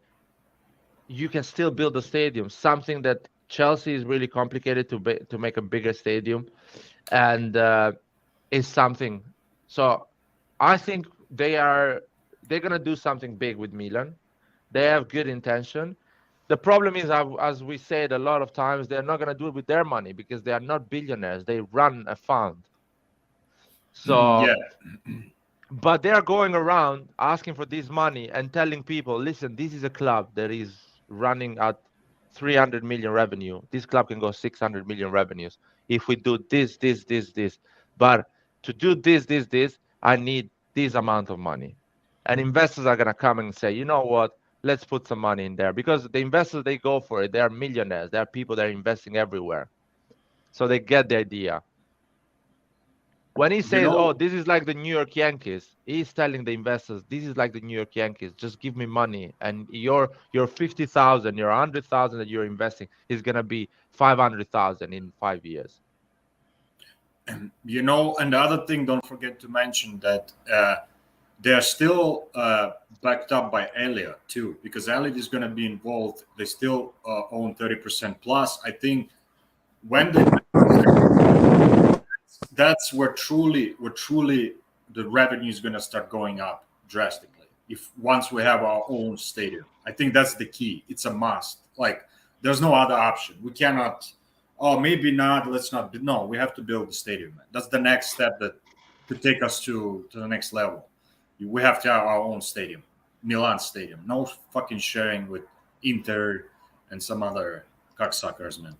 Speaker 1: you can still build a stadium, something that Chelsea is really complicated to make a bigger stadium, and is something. So I think they're gonna do something big with Milan. They have good intention. The problem is, as we said a lot of times, they're not going to do it with their money because they are not billionaires. They run a fund. So,
Speaker 6: Yeah.
Speaker 1: but they are going around asking for this money and telling people, listen, this is a club that is running at 300 million revenue. This club can go 600 million revenues if we do this, this, this, this. But to do this, I need this amount of money. And investors are going to come and say, you know what? Let's put some money in there, because the investors, they go for it. They are millionaires. They are people that are investing everywhere. So they get the idea. When he
Speaker 6: You
Speaker 1: says, oh,
Speaker 6: know,
Speaker 1: this is like the New York Yankees, he's telling the investors, this is like the New York Yankees. Just give me money. And your 50,000, your 100,000 that you're investing is going to be 500,000 in 5 years.
Speaker 6: and the other thing, don't forget to mention that they're still backed up by Elliott too, because Elliott is going to be involved. They still own 30% plus. I think when that's where truly the revenue is going to start going up drastically. If once we have our own stadium, I think that's the key. It's a must. Like, there's no other option. We cannot. Oh, maybe not. Let's not. No, we have to build the stadium. Man. That's the next step that to take us to the next level. We have to have our own stadium, Milan Stadium. No fucking sharing with Inter and some other cocksuckers, man.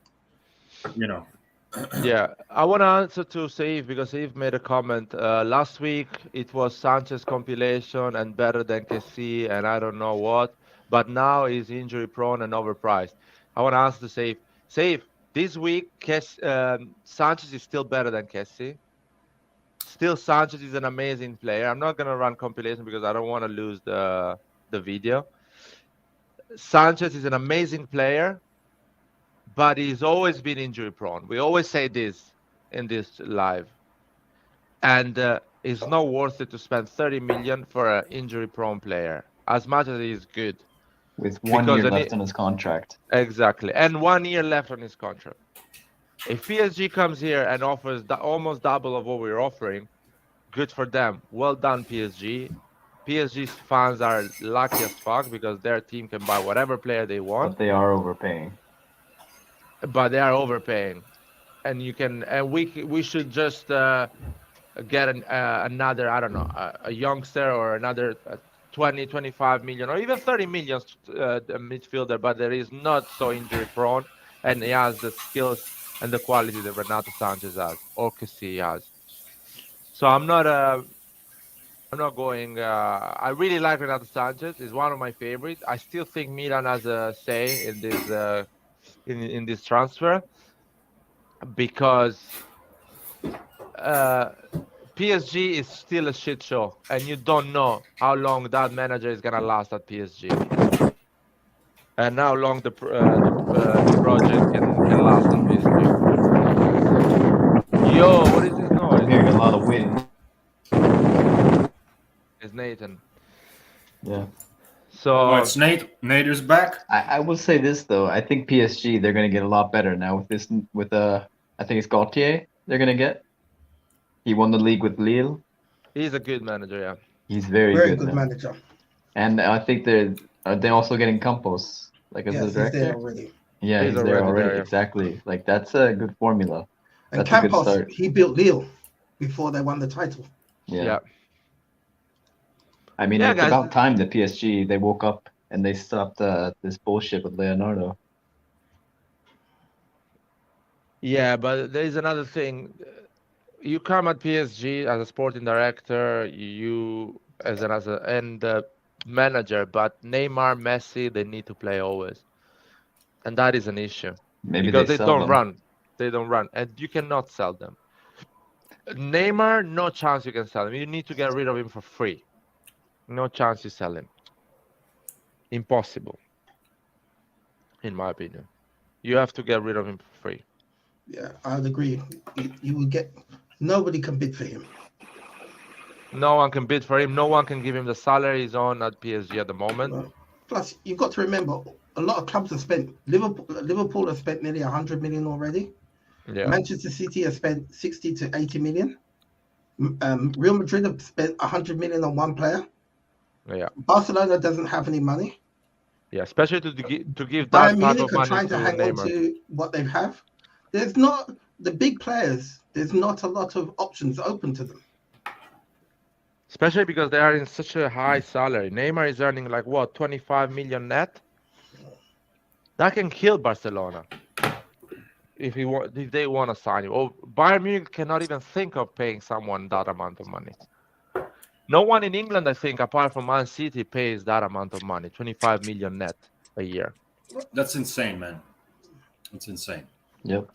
Speaker 1: Yeah, I want to answer to Saif, because Saif made a comment. Last week, it was Sanchez compilation and better than Kessie and I don't know what. But now he's injury prone and overpriced. I want to answer to Saif. Saif, this week, Sanchez is still better than Kessie. Still, Sanchez is an amazing player. I'm not going to run compilation because I don't want to lose the video. Sanchez is an amazing player, but he's always been injury prone. We always say this in this live. And it's not worth it to spend 30 million for an injury prone player, as much as he's good.
Speaker 4: With 1 year left on his contract.
Speaker 1: Exactly. And 1 year left on his contract. If PSG comes here and offers almost double of what we're offering, good for them. Well done, PSG. PSG's fans are lucky as fuck because their team can buy whatever player they want.
Speaker 4: But they are overpaying.
Speaker 1: But they are overpaying. And we should just get another, I don't know, a youngster or another 20, 25 million or even 30 million midfielder, but there is not so injury prone and he has the skills and the quality that Renato Sanchez has or Kessie has. So I'm not going. I really like Renato Sanchez. He's one of my favorites. I still think Milan has a say in this in this transfer because PSG is still a shit show, and you don't know how long that manager is gonna last at PSG, and how long the project can last at PSG. Yo, what is this noise?
Speaker 4: I'm hearing a lot of wind.
Speaker 1: It's Nathan.
Speaker 4: Yeah.
Speaker 6: So it's Nate. Nate is back.
Speaker 4: I will say this though. I think PSG, they're gonna get a lot better now with this. I think it's Gautier they're gonna get. He won the league with Lille.
Speaker 1: He's a good manager, yeah.
Speaker 4: He's very
Speaker 3: good manager.
Speaker 4: And I think they're also getting Campos as the director.
Speaker 3: He's there already.
Speaker 4: Yeah, he's there already. Yeah. Exactly. Like, that's a good formula.
Speaker 3: And
Speaker 4: that's
Speaker 3: Campos,
Speaker 4: a good start.
Speaker 3: he built Lille before they won the title.
Speaker 4: Yeah. I mean, it's about time that PSG, they woke up and they stopped this bullshit with Leonardo.
Speaker 1: Yeah, but there is another thing. You come at PSG as a sporting director, you as a manager, but Neymar, Messi, they need to play always, and that is an issue.
Speaker 4: Maybe
Speaker 1: because
Speaker 4: they
Speaker 1: don't run. They don't run, and you cannot sell them. Neymar, no chance you can sell him. You need to get rid of him for free. No chance you sell him. Impossible, in my opinion. You have to get rid of him for free.
Speaker 3: Yeah, I would agree. You would get. Nobody can bid for him.
Speaker 1: No one can bid for him. No one can give him the salary he's on at PSG at the moment.
Speaker 3: Plus, you've got to remember, a lot of clubs have spent. Liverpool have spent nearly 100 million already.
Speaker 1: Yeah.
Speaker 3: Manchester City have spent 60 to 80 million. Real Madrid have spent 100 million on one player.
Speaker 1: Yeah.
Speaker 3: Barcelona doesn't have any money.
Speaker 1: Yeah, especially to give that
Speaker 3: Bayern
Speaker 1: type
Speaker 3: Munich
Speaker 1: of
Speaker 3: are
Speaker 1: money
Speaker 3: trying
Speaker 1: to
Speaker 3: to hang on
Speaker 1: Neymar.
Speaker 3: to what they have. There's not the big players. There's not a lot of options open to them.
Speaker 1: Especially because they are in such a high salary. Neymar is earning like what, 25 million net? That can kill Barcelona if they want to sign him. Or Bayern Munich cannot even think of paying someone that amount of money. No one in England, I think, apart from Man City, pays that amount of money, 25 million net a year.
Speaker 6: That's insane, man. It's insane.
Speaker 4: Yep.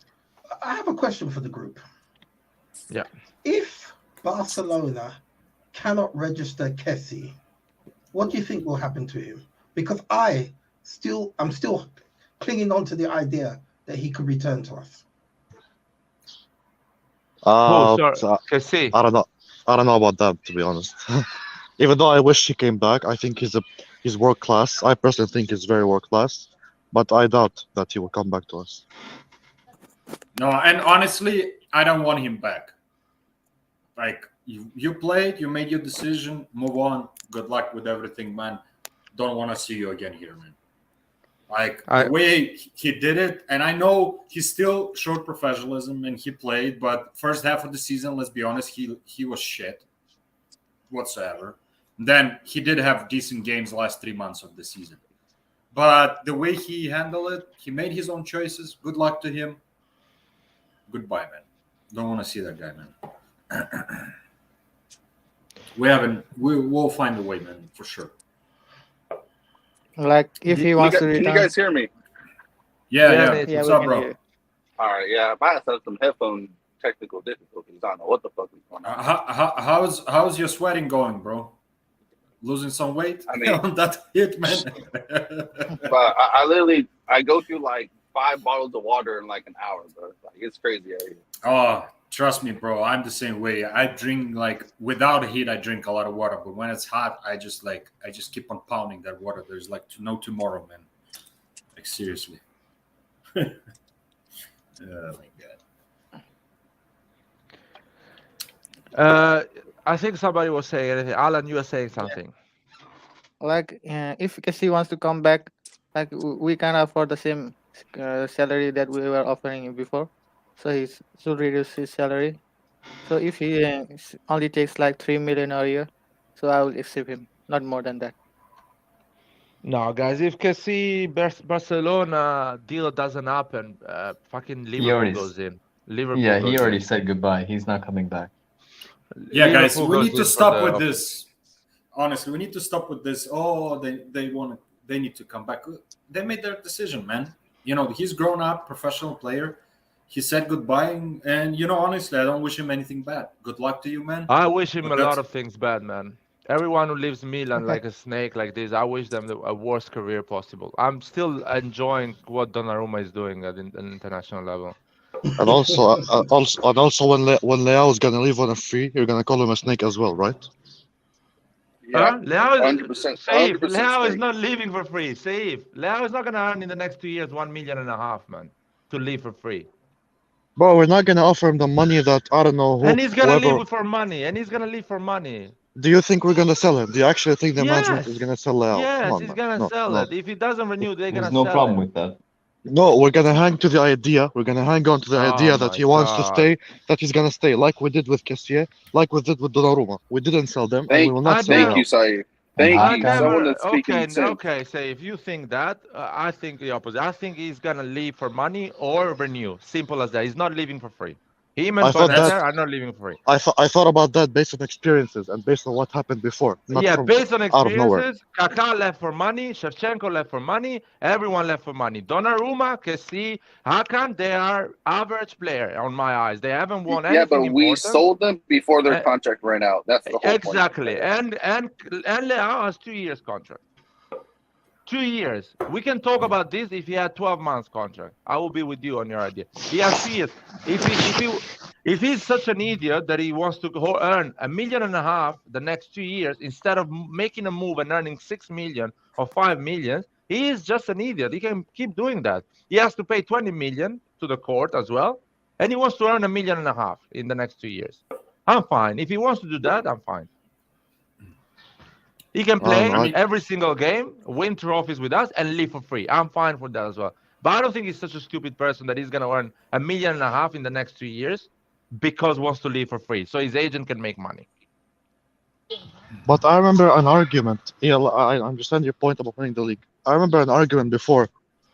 Speaker 3: I have a question for the group.
Speaker 1: Yeah.
Speaker 3: If Barcelona cannot register Kessie, what do you think will happen to him? Because I'm still clinging on to the idea that he could return to us.
Speaker 1: Kessie.
Speaker 7: I don't know. I don't know about that, to be honest. Even though I wish he came back, I think he's world class. I personally think he's very world class, but I doubt that he will come back to us.
Speaker 6: No, and honestly, I don't want him back. Like you played, you made your decision, move on. Good luck with everything, man. Don't want to see you again here, man. Like the way he did it, and I know he still showed professionalism and he played, but first half of the season, let's be honest, he was shit whatsoever. Then he did have decent games the last 3 months of the season. But the way he handled it, he made his own choices. Good luck to him. Goodbye, man. Don't want to see that guy, man. We'll find a way, man, for sure.
Speaker 5: Like if he wants to return.
Speaker 2: Can you guys hear me?
Speaker 6: Yeah. What's up, bro?
Speaker 2: All right, yeah. I had some headphone technical difficulties. I don't know what the fuck is going on.
Speaker 6: How's your sweating going, bro? Losing some weight?
Speaker 2: I mean,
Speaker 6: that's it, man.
Speaker 2: But I go through like 5 bottles of water in like an hour, bro. Like it's crazy out here.
Speaker 6: Oh, trust me, bro. I'm the same way. I drink like without heat. I drink a lot of water, but when it's hot, I just keep on pounding that water. There's like no tomorrow, man. Like seriously. Oh my
Speaker 1: god. I think somebody was saying anything. Alan, you were saying something.
Speaker 5: Like if Kessie wants to come back, like we can afford the same salary that we were offering him before, so he should reduce his salary. So if he only takes like 3 million a year, so I will accept him, not more than that.
Speaker 1: No, guys, if Kessie Barcelona deal doesn't happen, fucking Liverpool goes in. Liverpool.
Speaker 4: Yeah, he already said goodbye. He's not coming back.
Speaker 6: Yeah, guys, we need to stop with this. Honestly, we need to stop with this. Oh, they need to come back. They made their decision, man. You know, he's grown up, professional player. He said goodbye, and you know, honestly, I don't wish him anything bad. Good luck to you, man.
Speaker 1: I wish him a lot of things bad, man. Everyone who leaves Milan like a snake like this, I wish them a worst career possible. I'm still enjoying what Donnarumma is doing at an international level.
Speaker 7: And also, when Leao is gonna leave on a free, you're gonna call him a snake as well, right?
Speaker 2: Yeah,
Speaker 1: Leao
Speaker 2: 100%.
Speaker 1: Safe.
Speaker 2: 100%
Speaker 1: Leao is
Speaker 2: snake.
Speaker 1: not leaving for free. Safe. Leao is not gonna earn in the next 2 years 1.5 million, man, to leave for free.
Speaker 7: Bro, we're not gonna offer him the money that I don't know who.
Speaker 1: And he's gonna leave for money.
Speaker 7: Do you think we're gonna sell him? Do you actually think the management is gonna sell Leao?
Speaker 1: Yes, he's gonna sell it. If he doesn't renew, they're gonna sell it.
Speaker 4: There's no problem with that.
Speaker 7: No, we're gonna hang to the idea. We're gonna hang on to the idea that he wants to stay, that he's gonna stay, like we did with Kessie, like we did with Donnarumma. We didn't sell them, and we will not sell
Speaker 2: Thank you, Saeed. Thank you. Someone that's speaking sense.
Speaker 1: Okay, say if you think that, I think the opposite. I think he's gonna leave for money or renew. Simple as that. He's not leaving for free. Him and Banter are not leaving for free.
Speaker 7: I thought about that based on experiences and based on what happened before.
Speaker 1: Based on experiences, Kaká left for money, Shevchenko left for money, everyone left for money. Donnarumma, Kessie, Hakan, they are average player on my eyes. They haven't won anything important.
Speaker 2: Yeah, but we sold them before their contract ran out. That's the whole point.
Speaker 1: Exactly. And Leao has 2 years contract. 2 years. We can talk about this if he had 12 months contract. I will be with you on your idea. He has 2 years. If he's such an idiot that he wants to earn 1.5 million the next 2 years instead of making a move and earning 6 million or 5 million, he is just an idiot. He can keep doing that. He has to pay 20 million to the court as well, and he wants to earn 1.5 million in the next 2 years. I'm fine. If he wants to do that, I'm fine. He can play
Speaker 7: I
Speaker 1: every single game, win trophies with us, and live for free. I'm fine for that as well. But I don't think he's such a stupid person that he's going to earn $1.5 million in the next 2 years because wants to live for free, so his agent can make money.
Speaker 7: But I remember an argument. Yeah, I understand your point about winning the league. I remember an argument before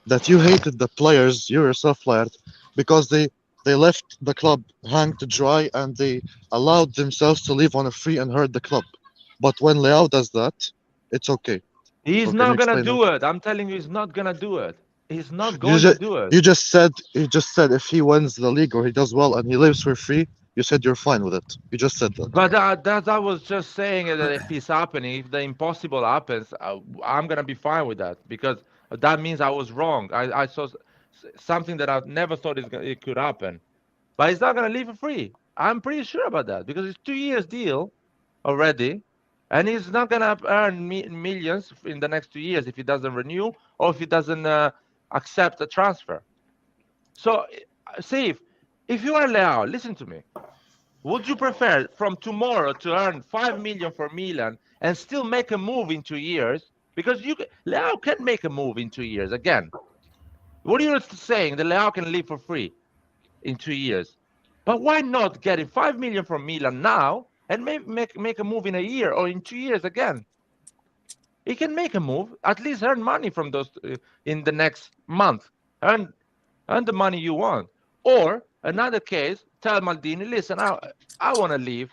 Speaker 7: that you hated the players, you yourself, Laird, because they left the club hang to dry and they allowed themselves to live on a free and hurt the club. But when Leao does that, it's okay.
Speaker 1: He's
Speaker 7: So can you
Speaker 1: not going to
Speaker 7: explain
Speaker 1: do
Speaker 7: that?
Speaker 1: it. I'm telling you, he's not going to do it. He's not
Speaker 7: You
Speaker 1: going to
Speaker 7: just
Speaker 1: do it.
Speaker 7: you just said if he wins the league or he does well and he lives for free, you said you're fine with it. You just said that.
Speaker 1: But that I was just saying that if it's happening, if the impossible happens, I'm gonna be fine with that because that means I was wrong. I saw something that I never thought it could happen. But he's not gonna leave for free. I'm pretty sure about that because it's 2 years deal already, and he's not gonna earn millions in the next 2 years if he doesn't renew or if he doesn't accept a transfer. So, see if you are Leao, listen to me. Would you prefer from tomorrow to earn 5 million for Milan and still make a move in 2 years? Because Leao can make a move in 2 years again. What are you saying? The Leao can live for free in 2 years. But why not getting 5 million from Milan now and make a move in a year or in 2 years again? He can make a move, at least earn money from those in the next month. Earn the money you want. Or another case, tell Maldini, listen, I want to leave.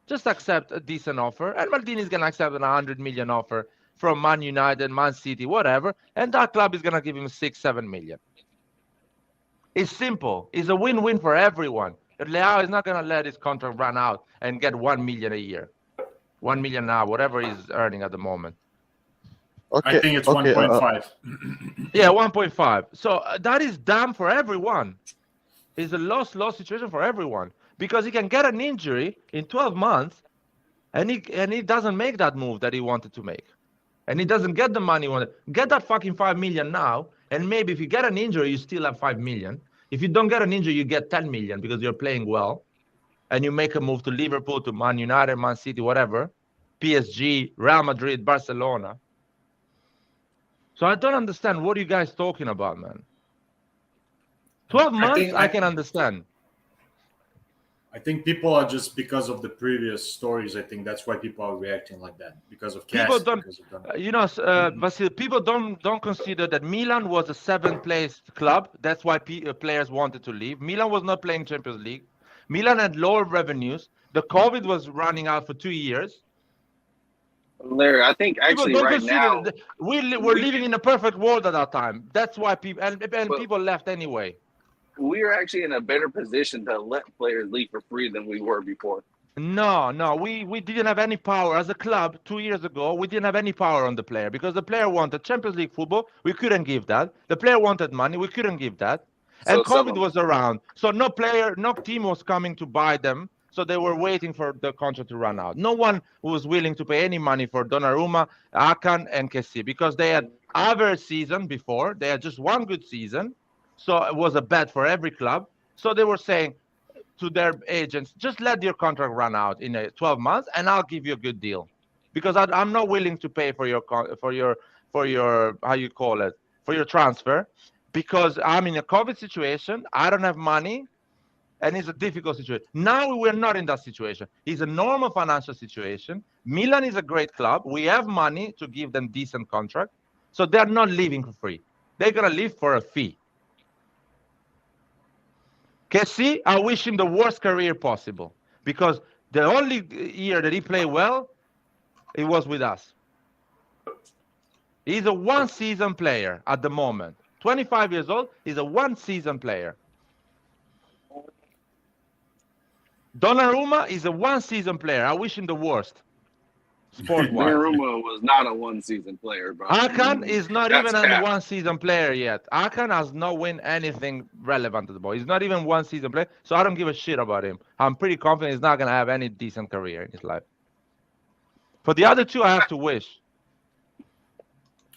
Speaker 1: Just accept a decent offer. And Maldini is going to accept an 100 million offer from Man United, Man City, whatever. And that club is going to give him 6-7 million. It's simple. It's a win-win for everyone. Leao is not going to let his contract run out and get 1 million a year. 1 million now, whatever he's earning at the moment.
Speaker 6: I think it's 1.5.
Speaker 1: Yeah, 1.5. So that is damn for everyone. It's a loss situation for everyone because he can get an injury in 12 months and he doesn't make that move that he wanted to make. And he doesn't get the money he wanted. Get that fucking 5 million now, and maybe if you get an injury, you still have 5 million. If you don't get an injury, you get 10 million because you're playing well and you make a move to Liverpool, to Man United, Man City, whatever, PSG, Real Madrid, Barcelona. So I don't understand what are you guys talking about, man. 12 months, I can understand.
Speaker 6: I think people are just because of the previous stories. I think that's why people are reacting like that because of
Speaker 1: people
Speaker 6: Kessie,
Speaker 1: don't,
Speaker 6: because of
Speaker 1: Vasil, people don't consider that Milan was a 7th place club. That's why players wanted to leave. Milan was not playing Champions League. Milan had lower revenues. The COVID was running out for 2 years.
Speaker 2: Larry, I think actually
Speaker 1: people don't
Speaker 2: right now
Speaker 1: we're living in a perfect world at that time. That's why people and people left anyway.
Speaker 2: We are actually in a better position to let players leave for free than we were before.
Speaker 1: No, we didn't have any power as a club 2 years ago. We didn't have any power on the player because the player wanted Champions League football. We couldn't give that. The player wanted money. We couldn't give that. And COVID was around, so no team was coming to buy them. So they were waiting for the contract to run out. No one was willing to pay any money for Donnarumma, Hakan, and Kessie because they had average season before. They had just one good season. So it was a bet for every club. So they were saying to their agents, just let your contract run out in 12 months and I'll give you a good deal. Because I'm not willing to pay for your how you call it, for your transfer, because I'm in a COVID situation. I don't have money and it's a difficult situation. Now we're not in that situation. It's a normal financial situation. Milan is a great club. We have money to give them decent contract. So they're not leaving for free. They're going to leave for a fee. Kessie, I wish him the worst career possible because the only year that he played well, it was with us. He's a one-season player at the moment. 25 years old, he's a one-season player. Donnarumma is a one-season player. I wish him the worst. Sport-wise.
Speaker 2: Donnarumma was not a one-season player, bro.
Speaker 1: Hakan is not even a one-season player yet. Hakan has not won anything relevant to the ball. He's not even one-season player, so I don't give a shit about him. I'm pretty confident he's not going to have any decent career in his life. For the other two, I have to wish.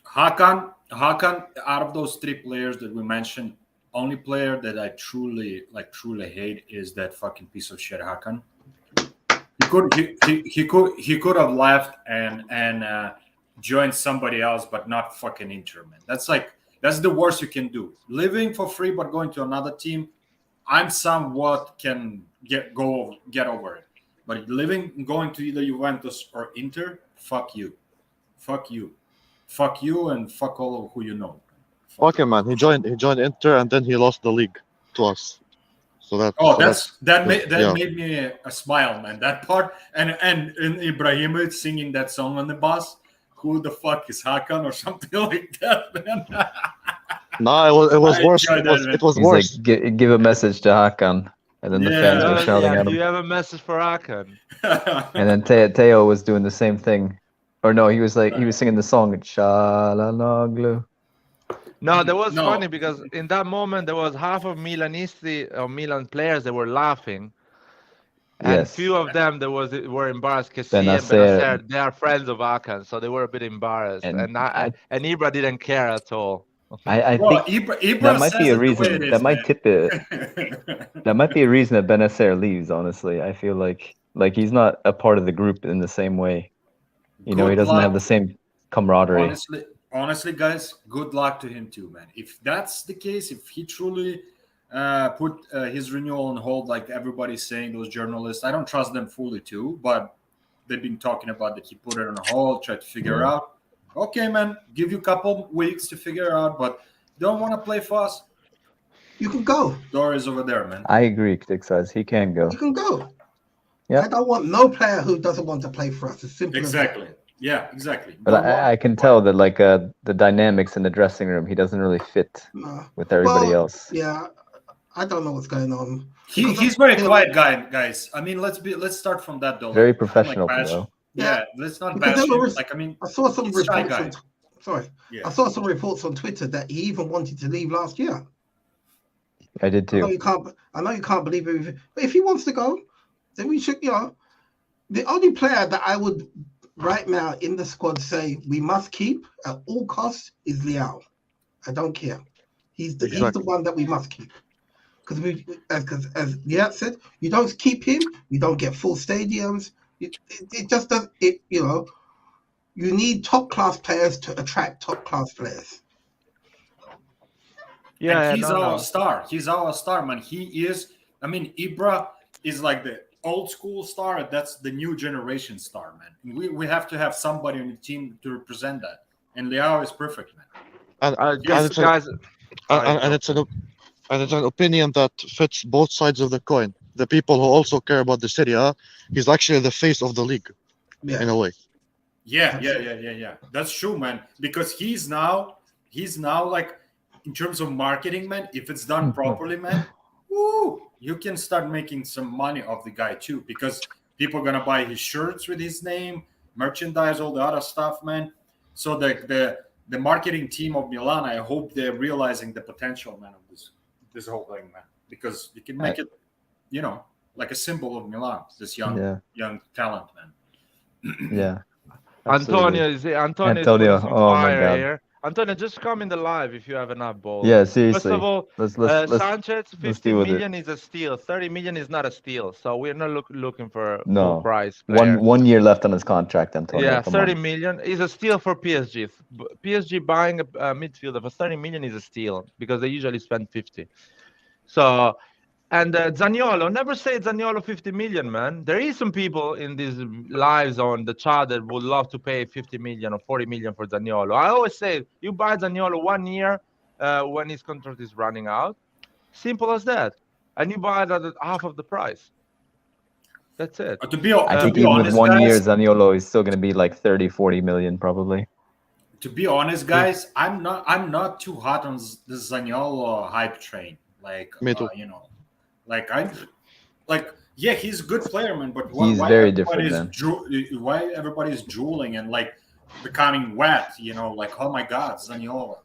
Speaker 6: Hakan, out of those 3 players that we mentioned, only player that I truly hate is that fucking piece of shit Hakan. he could have left and joined somebody else, but not fucking Inter, man. That's the worst you can do. Living for free but going to another team, I'm somewhat can get over it. But going to either Juventus or Inter, fuck you, and fuck all of who you know.
Speaker 7: Fuck him, man. He joined Inter and then he lost the league to us. So that.
Speaker 6: Made me a smile, man. That part and Ibrahimovic singing that song on the bus. Who the fuck is Hakan or something like that, man?
Speaker 7: No, it was worse. It was
Speaker 4: He's
Speaker 7: worse.
Speaker 4: like, give a message to Hakan, and then the fans were shouting at
Speaker 1: Do
Speaker 4: him.
Speaker 1: you have a message for Hakan?
Speaker 4: And then Teo was doing the same thing, or no, he was singing the song Shalanoglu.
Speaker 1: No, that was funny because in that moment there was half of Milanisti or Milan players that were laughing, and few of them were embarrassed. Kessie and Benacer, they are friends of Hakan, so they were a bit embarrassed, and Ibra didn't care at all.
Speaker 4: I think
Speaker 6: Ibra
Speaker 4: that might be a reason. That might tip it. That might be a reason that Benacer leaves. Honestly, I feel like he's not a part of the group in the same way. He doesn't have the same camaraderie.
Speaker 6: Honestly, guys, good luck to him too, man. If that's the case, if he truly put his renewal on hold, like everybody's saying, those journalists, I don't trust them fully too, but they've been talking about that he put it on hold, tried to figure out. Okay, man, give you a couple weeks to figure out, but don't want to play fast.
Speaker 3: You can go.
Speaker 6: Door is over there, man.
Speaker 4: I agree, Dick says he can go.
Speaker 3: You can go.
Speaker 4: Yeah.
Speaker 3: I don't want no player who doesn't want to play for us. It's simple.
Speaker 6: Exactly. Yeah, exactly.
Speaker 4: But I can tell that the dynamics in the dressing room, he doesn't really fit with everybody else.
Speaker 3: Yeah, I don't know what's going on.
Speaker 6: He's very quiet guy, guys. I mean, let's start from that though.
Speaker 4: Very professional, though.
Speaker 6: Yeah, let's not bash him.
Speaker 3: I saw some reports. I saw some reports on Twitter that he even wanted to leave last year.
Speaker 4: I did too.
Speaker 3: I know you can't believe it, but if he wants to go, then we should. The only player that I would right now in the squad say we must keep at all costs is Leao. I don't care. He's the one that we must keep. Because as Liat said, you don't keep him, you don't get full stadiums. It just does it. You need top class players to attract top class players.
Speaker 6: Yeah, and he's our star. He's our star, man. He is. I mean, Ibra is like the old school star. That's the new generation star, man. We have to have somebody on the team to represent that, and Leao is perfect, man.
Speaker 7: And it's an opinion that fits both sides of the coin. The people who also care about the Serie A, he's actually the face of the league, in a way.
Speaker 6: Yeah. That's true, man. Because he's now like, in terms of marketing, man, if it's done properly, man, you can start making some money off the guy too. Because people are gonna buy his shirts with his name, merchandise, all the other stuff, man. So the marketing team of Milan, I hope they're realizing the potential, man, of this whole thing, man. Because you can make it, like a symbol of Milan, this young talent, man.
Speaker 4: Yeah.
Speaker 1: Antonio is
Speaker 4: oh my God.
Speaker 1: here. Antonio, just come in the live if you have enough balls.
Speaker 4: Yeah, seriously.
Speaker 1: First of all,
Speaker 4: let's
Speaker 1: Sanchez, 50 million is a steal. 30 million is not a steal. So we're not looking for a full price player.
Speaker 4: One year left on his contract, Antonio.
Speaker 1: Yeah, 30 million is a steal for PSG. PSG buying a midfielder for 30 million is a steal because they usually spend 50. So, and Zaniolo, never say Zaniolo 50 million, man. There is some people in these lives on the chat that would love to pay 50 million or 40 million for Zaniolo. I always say, you buy Zaniolo 1 year when his contract is running out. Simple as that. And you buy it at half of the price. That's it.
Speaker 4: I think even with 1 year, Zaniolo is still going to be like 30, 40 million probably.
Speaker 6: To be honest, guys, I'm not too hot on the Zaniolo hype train. Like,
Speaker 7: me too.
Speaker 6: He's a good player, man. But
Speaker 4: he's very different, man.
Speaker 6: Why everybody's drooling and like becoming wet? Like, oh my God, Zaniolo.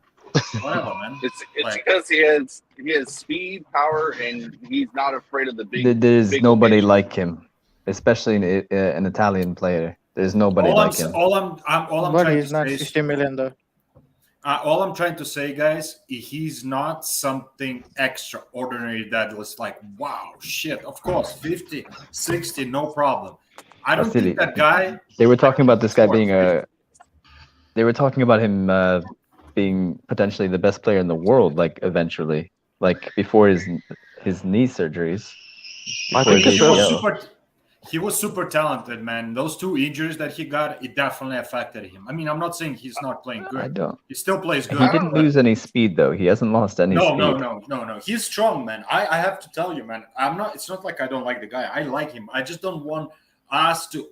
Speaker 6: Whatever, man.
Speaker 2: It's because he has speed, power, and he's not afraid of the big.
Speaker 4: There's
Speaker 2: big
Speaker 4: nobody
Speaker 2: occasion.
Speaker 4: like him, especially an Italian player. There's nobody like him.
Speaker 5: But he's not 60 million though.
Speaker 6: All I'm trying to say, guys, he's not something extraordinary that was like, wow, shit, of course, 50, 60, no problem. I don't think that guy.
Speaker 4: They were talking about this guy
Speaker 6: Sorry.
Speaker 4: being They were talking about him being potentially the best player in the world, like eventually, like before his knee surgeries.
Speaker 7: I
Speaker 4: before
Speaker 7: think
Speaker 4: his
Speaker 7: it
Speaker 6: He was
Speaker 7: is.
Speaker 4: ACL.
Speaker 6: he was super talented, man. Those 2 injuries that he got, it definitely affected him. I mean, I'm not saying he's not playing
Speaker 4: I
Speaker 6: good.
Speaker 4: don't.
Speaker 6: He still plays good.
Speaker 4: He didn't
Speaker 6: but-
Speaker 4: lose any speed though. He hasn't lost any
Speaker 6: No,
Speaker 4: speed.
Speaker 6: no. He's strong, man. I have to tell you, man. I'm not. It's not like I don't like the guy. I like him. I just don't want us to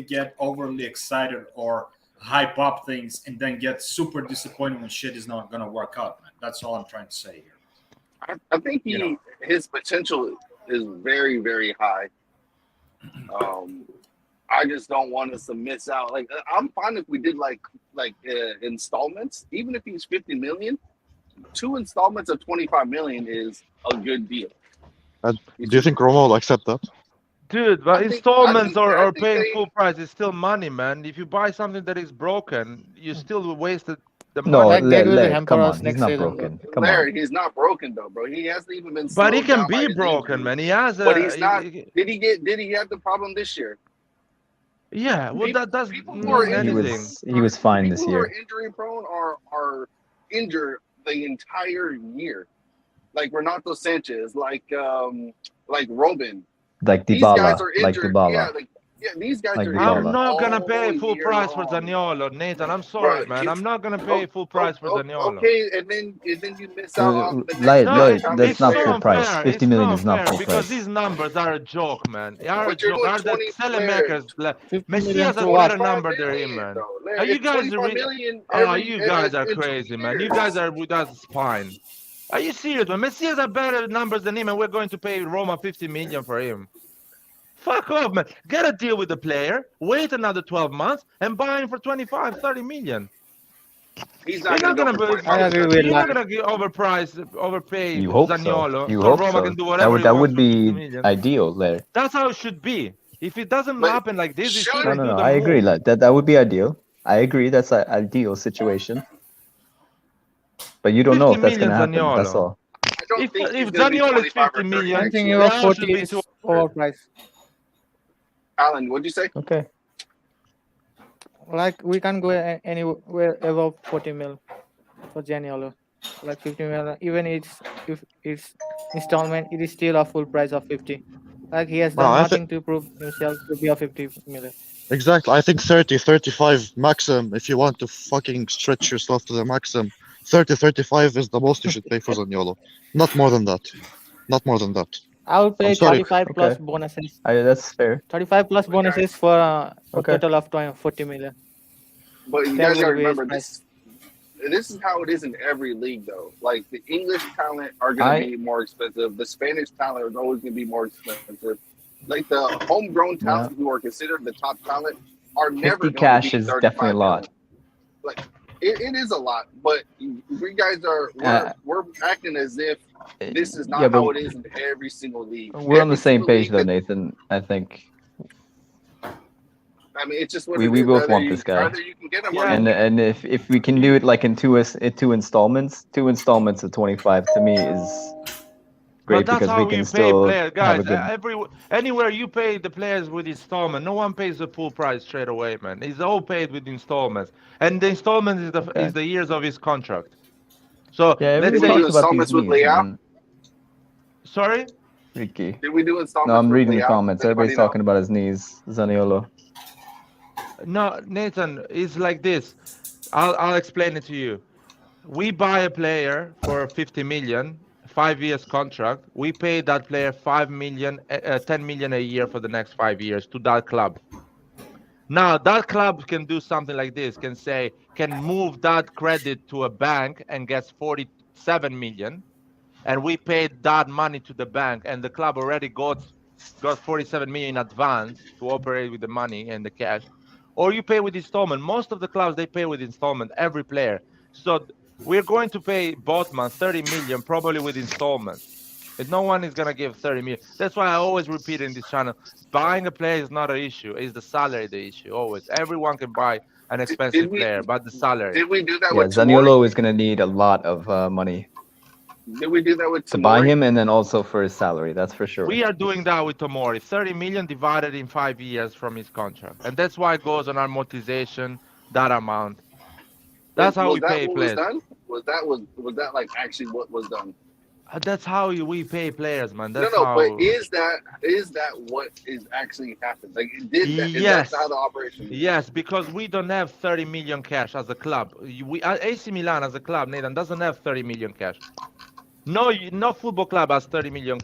Speaker 6: get overly excited or hype up things and then get super disappointed when shit is not gonna work out, man. That's all I'm trying to say here.
Speaker 2: I think his potential is very, very high. I just don't want us to miss out. Like, I'm fine if we did like installments, even if he's 50 million. 2 installments of 25 million is a good deal.
Speaker 7: Do you think Roma will accept that?
Speaker 1: Dude, but
Speaker 2: I think-
Speaker 1: installments
Speaker 2: I
Speaker 1: or
Speaker 2: think
Speaker 1: paying
Speaker 2: they-
Speaker 1: full price is still money, man. If you buy something that is broken, you still wasted the
Speaker 4: No,
Speaker 1: money.
Speaker 5: Like that will
Speaker 4: Larry,
Speaker 5: hamper
Speaker 4: come
Speaker 5: us
Speaker 4: on. He's
Speaker 5: next
Speaker 4: not
Speaker 5: season,
Speaker 4: broken. Come
Speaker 2: Larry,
Speaker 4: on.
Speaker 2: he's not broken though, bro. He hasn't even been.
Speaker 1: But he
Speaker 2: slowed
Speaker 1: can
Speaker 2: down by
Speaker 1: be
Speaker 2: his
Speaker 1: broken,
Speaker 2: injuries.
Speaker 1: man. He has a.
Speaker 2: But he's not.
Speaker 1: he-
Speaker 2: Did he have the problem this year?
Speaker 1: yeah, well,
Speaker 2: People-
Speaker 1: that doesn't
Speaker 2: people who are
Speaker 1: mean
Speaker 2: injured-
Speaker 1: anything.
Speaker 4: He was fine this
Speaker 2: People who are
Speaker 4: year.
Speaker 2: injury prone are injured the entire year, like Renato Sanchez, like Robin.
Speaker 4: Like
Speaker 2: These guys
Speaker 4: Dybala.
Speaker 2: are
Speaker 4: Like
Speaker 2: injured.
Speaker 4: Dybala.
Speaker 2: Yeah, these guys
Speaker 4: Like
Speaker 2: are
Speaker 4: Dybala.
Speaker 2: injured
Speaker 1: I'm not gonna
Speaker 2: all
Speaker 1: pay full
Speaker 2: year
Speaker 1: price for
Speaker 2: long.
Speaker 1: Zaniolo, Nathan. I'm sorry,
Speaker 2: Bro,
Speaker 1: man.
Speaker 2: it's-
Speaker 1: I'm not gonna pay full price for Zaniolo.
Speaker 2: Okay, and then you miss out on the next
Speaker 4: Lloyd,
Speaker 2: guy.
Speaker 4: Lloyd,
Speaker 2: How
Speaker 4: that's
Speaker 1: it's
Speaker 2: they
Speaker 4: not
Speaker 1: so
Speaker 2: play.
Speaker 4: full price.
Speaker 1: unfair.
Speaker 4: 50
Speaker 1: It's
Speaker 4: million
Speaker 1: so
Speaker 4: is not
Speaker 1: unfair
Speaker 4: full
Speaker 1: because
Speaker 4: price.
Speaker 1: these numbers are a joke, man. They are a
Speaker 2: But you're
Speaker 1: joke.
Speaker 2: doing
Speaker 1: Are the
Speaker 2: 20
Speaker 1: telemakers?
Speaker 2: players.
Speaker 5: 50
Speaker 1: Messias
Speaker 5: million
Speaker 1: has
Speaker 5: to
Speaker 1: got
Speaker 5: what?
Speaker 1: a number there, in, man.
Speaker 2: Though.
Speaker 1: Are you
Speaker 2: It's
Speaker 1: guys
Speaker 2: 25
Speaker 1: really?
Speaker 2: million
Speaker 1: Oh, you guys are
Speaker 2: in 2
Speaker 1: crazy, man. You
Speaker 2: years.
Speaker 1: guys are with us spine. Are you serious, man? Messias have better numbers than him, and we're going to pay Roma 50 million for him. Fuck off, man. Get a deal with the player, wait another 12 months, and buy him for 25, 30 million.
Speaker 2: He's
Speaker 1: You're
Speaker 2: not
Speaker 1: not
Speaker 2: going
Speaker 1: gonna
Speaker 2: to go
Speaker 1: be,
Speaker 2: for
Speaker 5: I agree with
Speaker 1: you're not
Speaker 5: that.
Speaker 1: gonna overpay
Speaker 4: You hope so.
Speaker 1: Zaniolo,
Speaker 4: You
Speaker 1: so
Speaker 4: hope
Speaker 1: Roma
Speaker 4: so.
Speaker 1: can do whatever he
Speaker 4: That
Speaker 1: wants
Speaker 4: would
Speaker 1: for 50
Speaker 4: be
Speaker 1: million.
Speaker 4: ideal, Larry.
Speaker 1: That's how it should be. If it doesn't
Speaker 2: But
Speaker 1: happen like this, you
Speaker 2: shut
Speaker 1: shouldn't
Speaker 4: No,
Speaker 1: do
Speaker 4: no,
Speaker 1: the
Speaker 4: I agree.
Speaker 1: move.
Speaker 4: Like, that would be ideal. I agree. That's an ideal situation. But you don't know
Speaker 1: 50
Speaker 4: if that's going
Speaker 1: million
Speaker 4: to happen. That's
Speaker 1: Zaniolo.
Speaker 4: all.
Speaker 2: I don't
Speaker 1: If
Speaker 2: think he's
Speaker 1: if
Speaker 2: going to be
Speaker 1: Zaniolo is
Speaker 2: 25
Speaker 1: 50
Speaker 2: or 30
Speaker 1: million,
Speaker 5: I'm
Speaker 2: next
Speaker 5: thinking
Speaker 2: year.
Speaker 5: about
Speaker 1: Leao
Speaker 5: 40
Speaker 1: should be
Speaker 5: is
Speaker 1: 200.
Speaker 5: overpriced.
Speaker 2: Alan, what'd you say?
Speaker 4: Okay.
Speaker 5: Like we can't go anywhere above 40 mil for Zaniolo. Like 50 mil, even if it's installment, it is still a full price of 50. Like he has
Speaker 7: No,
Speaker 5: done
Speaker 7: I
Speaker 5: nothing to prove himself to be a 50 million.
Speaker 7: Exactly. I think 30, 35 maximum if you want to fucking stretch yourself to the maximum. 30, 35 is the most you should pay for Zaniolo. Not more than that. Not more than that.
Speaker 5: I will pay
Speaker 7: I'm sorry.
Speaker 5: 35 plus
Speaker 4: Okay.
Speaker 5: bonuses.
Speaker 4: That's fair.
Speaker 5: 35 plus bonuses for a
Speaker 4: Okay.
Speaker 5: total of 40 million.
Speaker 2: But you
Speaker 5: That
Speaker 2: guys
Speaker 5: will
Speaker 2: got to
Speaker 5: be his
Speaker 2: remember
Speaker 5: price.
Speaker 2: this is how it is in every league, though. Like the English talent are going to be more expensive. The Spanish talent is always going to be more expensive. Like the homegrown talent who are considered the top talent are never
Speaker 4: 50
Speaker 2: going to
Speaker 4: cash
Speaker 2: be
Speaker 4: is
Speaker 2: 35
Speaker 4: definitely a lot.
Speaker 2: Like it is a lot, but we guys are we're acting as if this is not
Speaker 4: Yeah, but
Speaker 2: how it is in every single league.
Speaker 4: we're on the
Speaker 2: Every
Speaker 4: same
Speaker 2: single
Speaker 4: page
Speaker 2: league
Speaker 4: though,
Speaker 2: that-
Speaker 4: Nathan. I think.
Speaker 2: I mean, it's just what
Speaker 4: We-
Speaker 2: it
Speaker 4: we
Speaker 2: is.
Speaker 4: both
Speaker 2: Either
Speaker 4: want
Speaker 2: you-
Speaker 4: this guy.
Speaker 2: Either you can get him or
Speaker 1: Yeah.
Speaker 2: you
Speaker 4: And if we can do it like in two installments, 2 installments of 25 to me is great
Speaker 1: But that's
Speaker 4: because
Speaker 1: how
Speaker 4: we
Speaker 1: you
Speaker 4: can
Speaker 1: pay
Speaker 4: still
Speaker 1: players, guys.
Speaker 4: have a good.
Speaker 1: Anywhere you pay the players with installment, no one pays the full price straight away, man. It's all paid with installments, and the installment is
Speaker 4: Okay.
Speaker 1: the years of his contract. So
Speaker 4: Yeah,
Speaker 1: let's
Speaker 4: everybody
Speaker 2: say-
Speaker 1: say,
Speaker 4: talks about
Speaker 2: installments
Speaker 4: these
Speaker 2: with
Speaker 4: needs,
Speaker 2: Leao?
Speaker 4: man.
Speaker 1: sorry.
Speaker 4: Ricky.
Speaker 2: Did we do installments?
Speaker 4: No, I'm
Speaker 2: for
Speaker 4: reading the
Speaker 2: Leao?
Speaker 4: comments.
Speaker 2: Does anybody
Speaker 4: Everybody's
Speaker 2: know?
Speaker 4: talking about his knees, Zaniolo.
Speaker 1: No, Nathan, it's like this. I'll explain it to you. We buy a player for 50 million, 5 years contract. We pay that player 5 million, 10 million a year for the next 5 years to that club. Now that club can do something like this, can move that credit to a bank and gets 47 million, and we paid that money to the bank, and the club already got 47 million in advance to operate with the money and the cash. Or you pay with installment. Most of the clubs, they pay with installment, every player. So we're going to pay Botman 30 million probably with installments. And no one is going to give 30 million. That's why I always repeat in this channel, buying a player is not an issue. It's the salary the issue, always. Everyone can buy an expensive
Speaker 2: we-
Speaker 1: player, but the salary.
Speaker 2: Did we do that
Speaker 4: Yeah,
Speaker 2: with Tomori?
Speaker 4: Zaniolo is going to need a lot of money.
Speaker 2: Did we do that with
Speaker 4: to buy
Speaker 2: Tomori?
Speaker 4: him, and then also for his salary. That's for sure.
Speaker 1: We are doing that with Tomori. 30 million divided in 5 years from his contract, and that's why it goes on amortization. That amount. That's how
Speaker 2: was
Speaker 1: we
Speaker 2: that
Speaker 1: pay
Speaker 2: what was
Speaker 1: players.
Speaker 2: done? Was that like actually what was done?
Speaker 1: That's how we pay players, man.
Speaker 2: No,
Speaker 1: That's
Speaker 2: no,
Speaker 1: how.
Speaker 2: but is that what is actually happened? Like, did that? Is
Speaker 1: Yes.
Speaker 2: that how the operation?
Speaker 1: Yes, because we don't have 30 million cash as a club. AC Milan as a club, Nathan, doesn't have 30 million cash. No football club has 30 million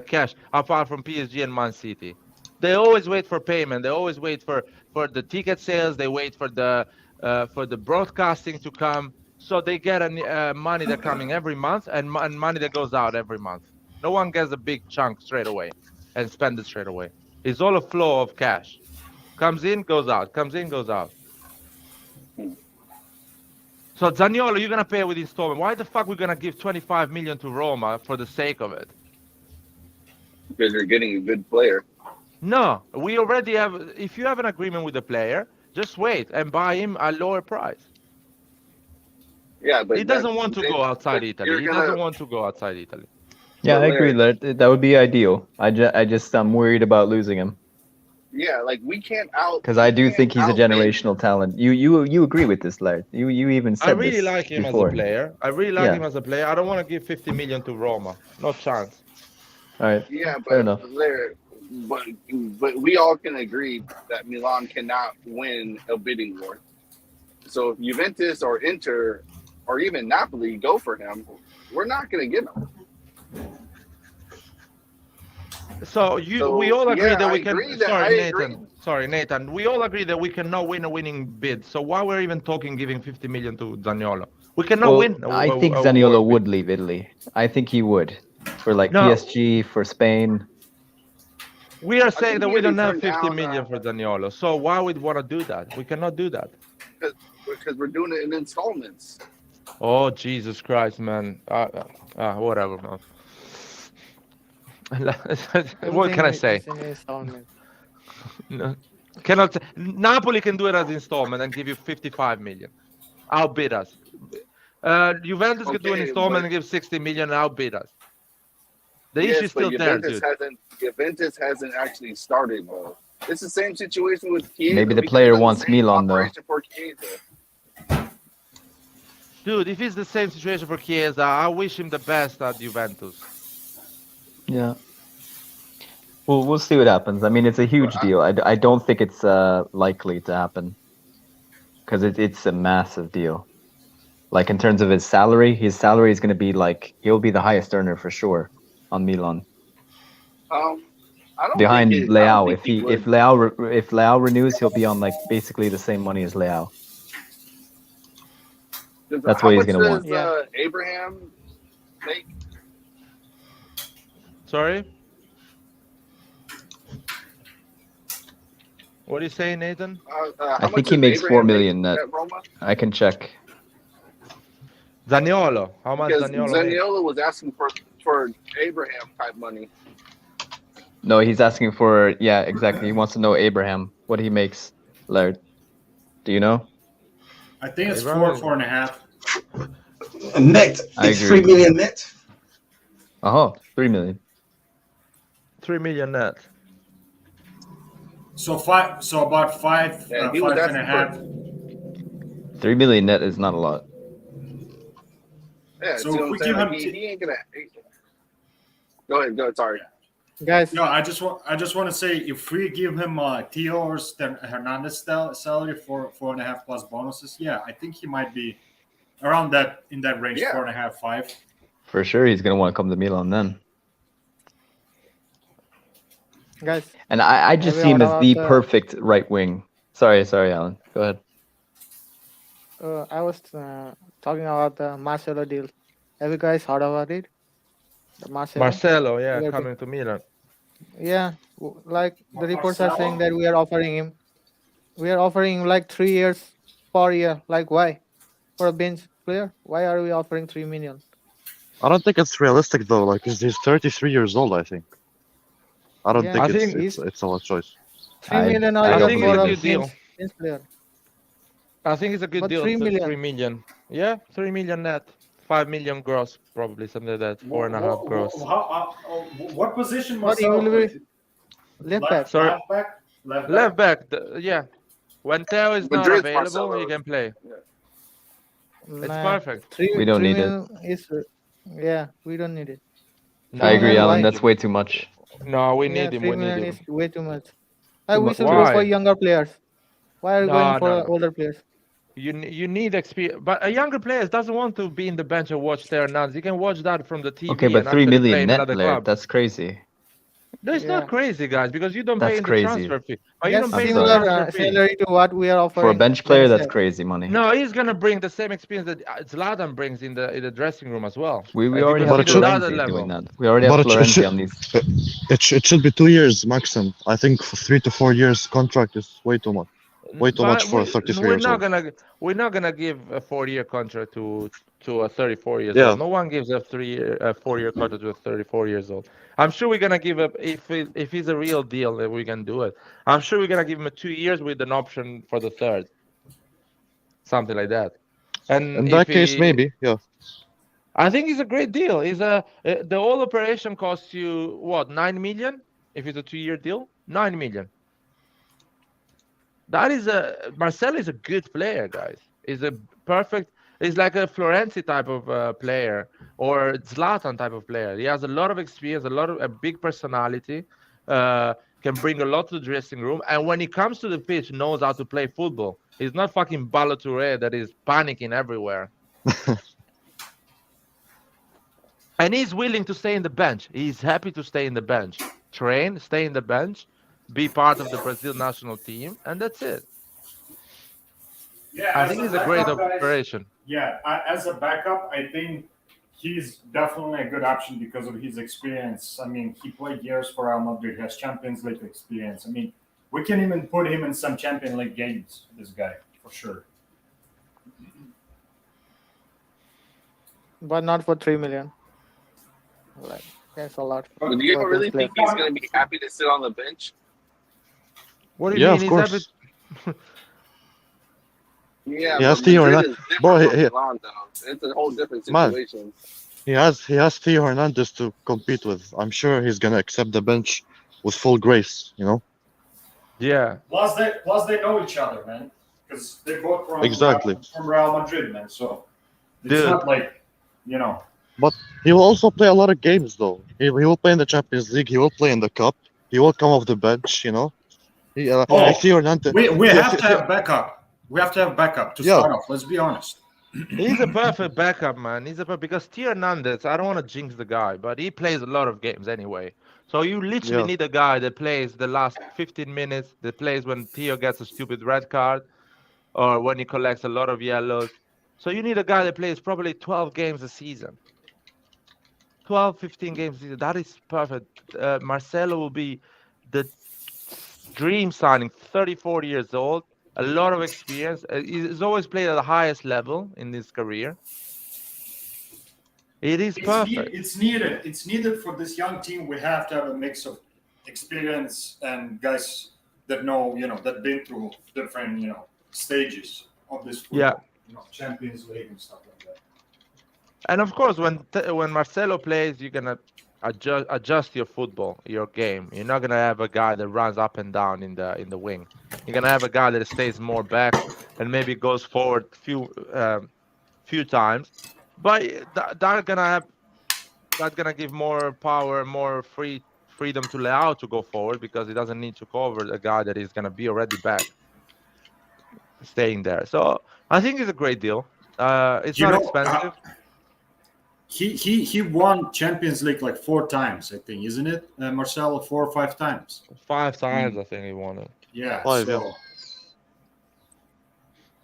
Speaker 1: cash apart from PSG and Man City. They always wait for payment. They always wait for the ticket sales. They wait for the broadcasting to come. So they get money that coming every month and money that goes out every month. No one gets a big chunk straight away and spend it straight away. It's all a flow of cash. Comes in, goes out. Comes in, goes out. So Zaniolo, you're gonna pay with installment. Why the fuck we're gonna give 25 million to Roma for the sake of it?
Speaker 2: Because you're getting a good player.
Speaker 1: No, we already have. If you have an agreement with the player, just wait and buy him at lower price.
Speaker 2: Yeah, but
Speaker 1: He doesn't want to go outside Italy. He doesn't want to go outside Italy.
Speaker 4: Yeah, I agree. That would be ideal. I'm worried about losing him.
Speaker 2: Yeah, like we can't
Speaker 4: because I do think he's a generational talent. You agree with this, Laird? You even said
Speaker 1: I really
Speaker 4: this
Speaker 1: like him
Speaker 4: before.
Speaker 1: as a player. I really like him as a player. I don't want to give 50 million to Roma. No chance.
Speaker 4: All right.
Speaker 2: Yeah,
Speaker 4: fair enough.
Speaker 2: But we all can agree that Milan cannot win a bidding war. So if Juventus or Inter or even Napoli go for him, we're not going to get him.
Speaker 1: So we all agree that we can.
Speaker 2: Sorry,
Speaker 1: Sorry, Nathan. We all agree that we cannot win a winning bid. So why we're even talking giving 50 million to Zaniolo? We cannot win.
Speaker 4: I think Zaniolo would leave Italy. I think he would for PSG, for Spain.
Speaker 1: We are saying that we don't have 50 million for Zaniolo. So why would we want to do that? We cannot do that.
Speaker 2: Because we're doing it in installments.
Speaker 1: Oh, Jesus Christ, man. Whatever, man. What can I say? No, cannot. Napoli can do it as installment and give you 55 million. Outbid us. Juventus can do an installment and give 60 million and outbid us. The issue is still there, dude.
Speaker 2: Juventus hasn't actually started, though. It's the same situation with Chiesa.
Speaker 4: Maybe the player wants Milan, though.
Speaker 1: Dude, if it's the same situation for Chiesa, I wish him the best at Juventus.
Speaker 4: Yeah. Well, we'll see what happens. I mean, it's a huge deal. I don't think it's likely to happen because it's a massive deal. Like in terms of his salary is going to be he'll be the highest earner for sure on Milan. Behind Leao, if Leao renews, he'll be on basically the same money as Leao. That's what he's going to want.
Speaker 2: Abraham make?
Speaker 1: Sorry? What are you saying, Nathan?
Speaker 4: I think he makes 4 million net. I can check.
Speaker 1: Zaniolo. How much
Speaker 2: because
Speaker 1: Zaniolo
Speaker 2: was asking for Abraham type money.
Speaker 4: No, he's asking for exactly. He wants to know Abraham, what he makes. Laird, do you know?
Speaker 6: I think it's 4.5.
Speaker 3: Net. It's 3 million net.
Speaker 4: 3 million.
Speaker 1: 3 million net.
Speaker 6: So about 5.5.
Speaker 4: 3 million net is not a lot.
Speaker 2: Yeah, so if we give him, he ain't gonna. Go ahead. Sorry,
Speaker 5: guys.
Speaker 6: No, I just want to say if we give him Theo or Hernandez salary for 4.5 plus bonuses, I think he might be around that in that range, 4.5, 5.
Speaker 4: For sure, he's gonna want to come to Milan then.
Speaker 5: Guys,
Speaker 4: and I just see him as the perfect right wing. Sorry, Alan. Go ahead.
Speaker 5: I was talking about the Marcelo deal. Have you guys heard about it?
Speaker 1: Marcelo, coming to Milan.
Speaker 5: Yeah, the reports are saying that we are offering him 3 years, 4 year. Why? For a bench player? Why are we offering 3 million?
Speaker 7: I don't think it's realistic though. He's 33 years old, I think. I don't think it's a choice.
Speaker 5: 3 million for a bench player.
Speaker 1: I think it's a good deal. 3 million. Yeah, 3 million net. 5 million gross, probably something like that. 4.5 gross.
Speaker 6: What position
Speaker 5: But he
Speaker 6: Marcelo
Speaker 5: will
Speaker 6: plays?
Speaker 5: be left back.
Speaker 1: Sorry,
Speaker 6: Left back? Left back?
Speaker 1: left back. Yeah, when Theo is not
Speaker 2: Madrid's
Speaker 1: available, he
Speaker 2: Marcelo.
Speaker 1: can play. It's
Speaker 5: Nah,
Speaker 1: perfect.
Speaker 4: We don't
Speaker 5: 3
Speaker 4: need it.
Speaker 5: million is yeah, we don't need it.
Speaker 1: No,
Speaker 4: I
Speaker 5: 3
Speaker 4: agree,
Speaker 5: million,
Speaker 4: Alan.
Speaker 5: why?
Speaker 4: That's way too much.
Speaker 1: no, we
Speaker 5: Yeah,
Speaker 1: need him.
Speaker 5: 3
Speaker 1: We need
Speaker 5: million
Speaker 1: him.
Speaker 5: is way too much.
Speaker 4: Too
Speaker 5: We
Speaker 4: much.
Speaker 5: should go for
Speaker 1: Why?
Speaker 5: younger players. Why are you going
Speaker 1: No,
Speaker 5: for
Speaker 1: no, no.
Speaker 5: older players?
Speaker 1: You need experience, but a younger player doesn't want to be in the bench and watch Theo Hernandez. You can watch that from the TV
Speaker 4: Okay, but
Speaker 1: and
Speaker 4: 3
Speaker 1: actually play
Speaker 4: million
Speaker 1: in
Speaker 4: net,
Speaker 1: another
Speaker 4: Blair.
Speaker 1: club.
Speaker 4: That's crazy.
Speaker 1: No, it's not
Speaker 5: Yeah,
Speaker 1: crazy, guys, because you don't pay
Speaker 4: That's
Speaker 1: in the
Speaker 4: crazy.
Speaker 1: transfer fee. But you
Speaker 5: that's
Speaker 1: don't
Speaker 4: I'm
Speaker 1: pay in the
Speaker 4: sorry.
Speaker 5: similar
Speaker 1: transfer fee.
Speaker 5: salary to what we are
Speaker 4: For a
Speaker 5: offering
Speaker 4: bench player, that's
Speaker 5: Sanchez.
Speaker 4: crazy money.
Speaker 1: No, he's gonna bring the same experience that Zlatan brings in the dressing room as well.
Speaker 4: We
Speaker 1: Like,
Speaker 4: already
Speaker 1: you
Speaker 4: have
Speaker 7: But
Speaker 1: consider
Speaker 7: it should,
Speaker 1: that a
Speaker 4: Florenzi doing
Speaker 1: level.
Speaker 4: that. We already have
Speaker 7: but it
Speaker 4: Florenzi
Speaker 7: should,
Speaker 4: on these.
Speaker 7: it should be 2 years maximum. I think 3 to 4 years contract is way too much. Way too much
Speaker 1: But
Speaker 7: for 33 years old.
Speaker 1: we're not gonna give a 4-year contract to a 34 years
Speaker 7: Yeah,
Speaker 1: old. No one gives a 4-year contract to a 34 years old. I'm sure we're gonna give up if he's a real deal that we can do it. I'm sure we're gonna give him a 2 years with an option for the third, something like that. And
Speaker 7: in
Speaker 1: if
Speaker 7: that case,
Speaker 1: he,
Speaker 7: maybe. Yeah,
Speaker 1: I think it's a great deal. The whole operation costs you what, 9 million if it's a 2-year deal? 9 million. That is Marcelo is a good player, guys. He's a perfect. He's like a Florenzi type of player or Zlatan type of player. He has a lot of experience, a big personality, can bring a lot to the dressing room, and when he comes to the pitch, knows how to play football. He's not fucking Balotelli that is panicking everywhere, and he's willing to stay in the bench. He's happy to stay in the bench, train, stay in the bench, be part of the Brazil national team, and that's it.
Speaker 6: Yeah,
Speaker 1: I
Speaker 6: as
Speaker 1: think
Speaker 6: a
Speaker 1: it's a great
Speaker 6: backup, guys.
Speaker 1: operation.
Speaker 6: Yeah, as a backup, I think he's definitely a good option because of his experience. I mean, he played years for Real Madrid, has Champions League experience. I mean, we can even put him in some Champions League games, this guy, for sure.
Speaker 5: but not for 3 million. Like that's a lot
Speaker 2: But do you
Speaker 5: for a
Speaker 2: really
Speaker 5: bench player.
Speaker 2: think he's going to be happy to sit on the bench?
Speaker 1: What do you
Speaker 7: yeah,
Speaker 1: mean?
Speaker 7: of
Speaker 1: He's
Speaker 7: course.
Speaker 2: Yeah,
Speaker 7: He
Speaker 2: but
Speaker 7: has Theo
Speaker 2: Madrid
Speaker 7: Hernandez.
Speaker 2: is different
Speaker 7: Bro,
Speaker 2: from Milan, though. It's a whole different
Speaker 7: man,
Speaker 2: situation.
Speaker 7: he has Theo Hernandez to compete with. I'm sure he's gonna accept the bench with full grace. You know.
Speaker 1: Yeah.
Speaker 6: Plus, they know each other, man, because they both
Speaker 7: Exactly.
Speaker 6: from Real Madrid, man. So it's
Speaker 1: Dude.
Speaker 6: not like, you know.
Speaker 7: But he will also play a lot of games, though. He will play in the Champions League. He will play in the Cup. He will come off the bench. You know. He,
Speaker 6: Oh,
Speaker 7: Theo Hernandez.
Speaker 6: we have to have backup. We have to have backup to
Speaker 7: Yeah.
Speaker 6: start off. Let's be honest.
Speaker 1: He's a perfect backup, man. Because Theo Hernandez, I don't want to jinx the guy, but he plays a lot of games anyway. So you literally
Speaker 7: Yeah.
Speaker 1: need a guy that plays the last 15 minutes, that plays when Theo gets a stupid red card or when he collects a lot of yellows. So you need a guy that plays probably 12 games a season. 12, 15 games a season. That is perfect. Marcelo will be the dream signing, 34 years old, a lot of experience. He's always played at the highest level in his career. It is perfect.
Speaker 6: It's needed. It's needed for this young team. We have to have a mix of experience and guys that know, that been through different, stages of this football.
Speaker 1: Yeah.
Speaker 6: Champions League and stuff like that.
Speaker 1: And of course, when Marcelo plays, you're gonna adjust your football, your game. You're not gonna have a guy that runs up and down in the wing. You're gonna have a guy that stays more back and maybe goes forward few times. But that's gonna give more power, more freedom to Leao to go forward because he doesn't need to cover a guy that is gonna be already back, staying there. So I think it's a great deal. It's not expensive.
Speaker 6: He won Champions League like 4 times, I think, isn't it, Marcelo? 4 or 5 times.
Speaker 1: 5 times, I think he won it.
Speaker 6: Yeah.
Speaker 7: 5,
Speaker 6: so,
Speaker 7: yeah.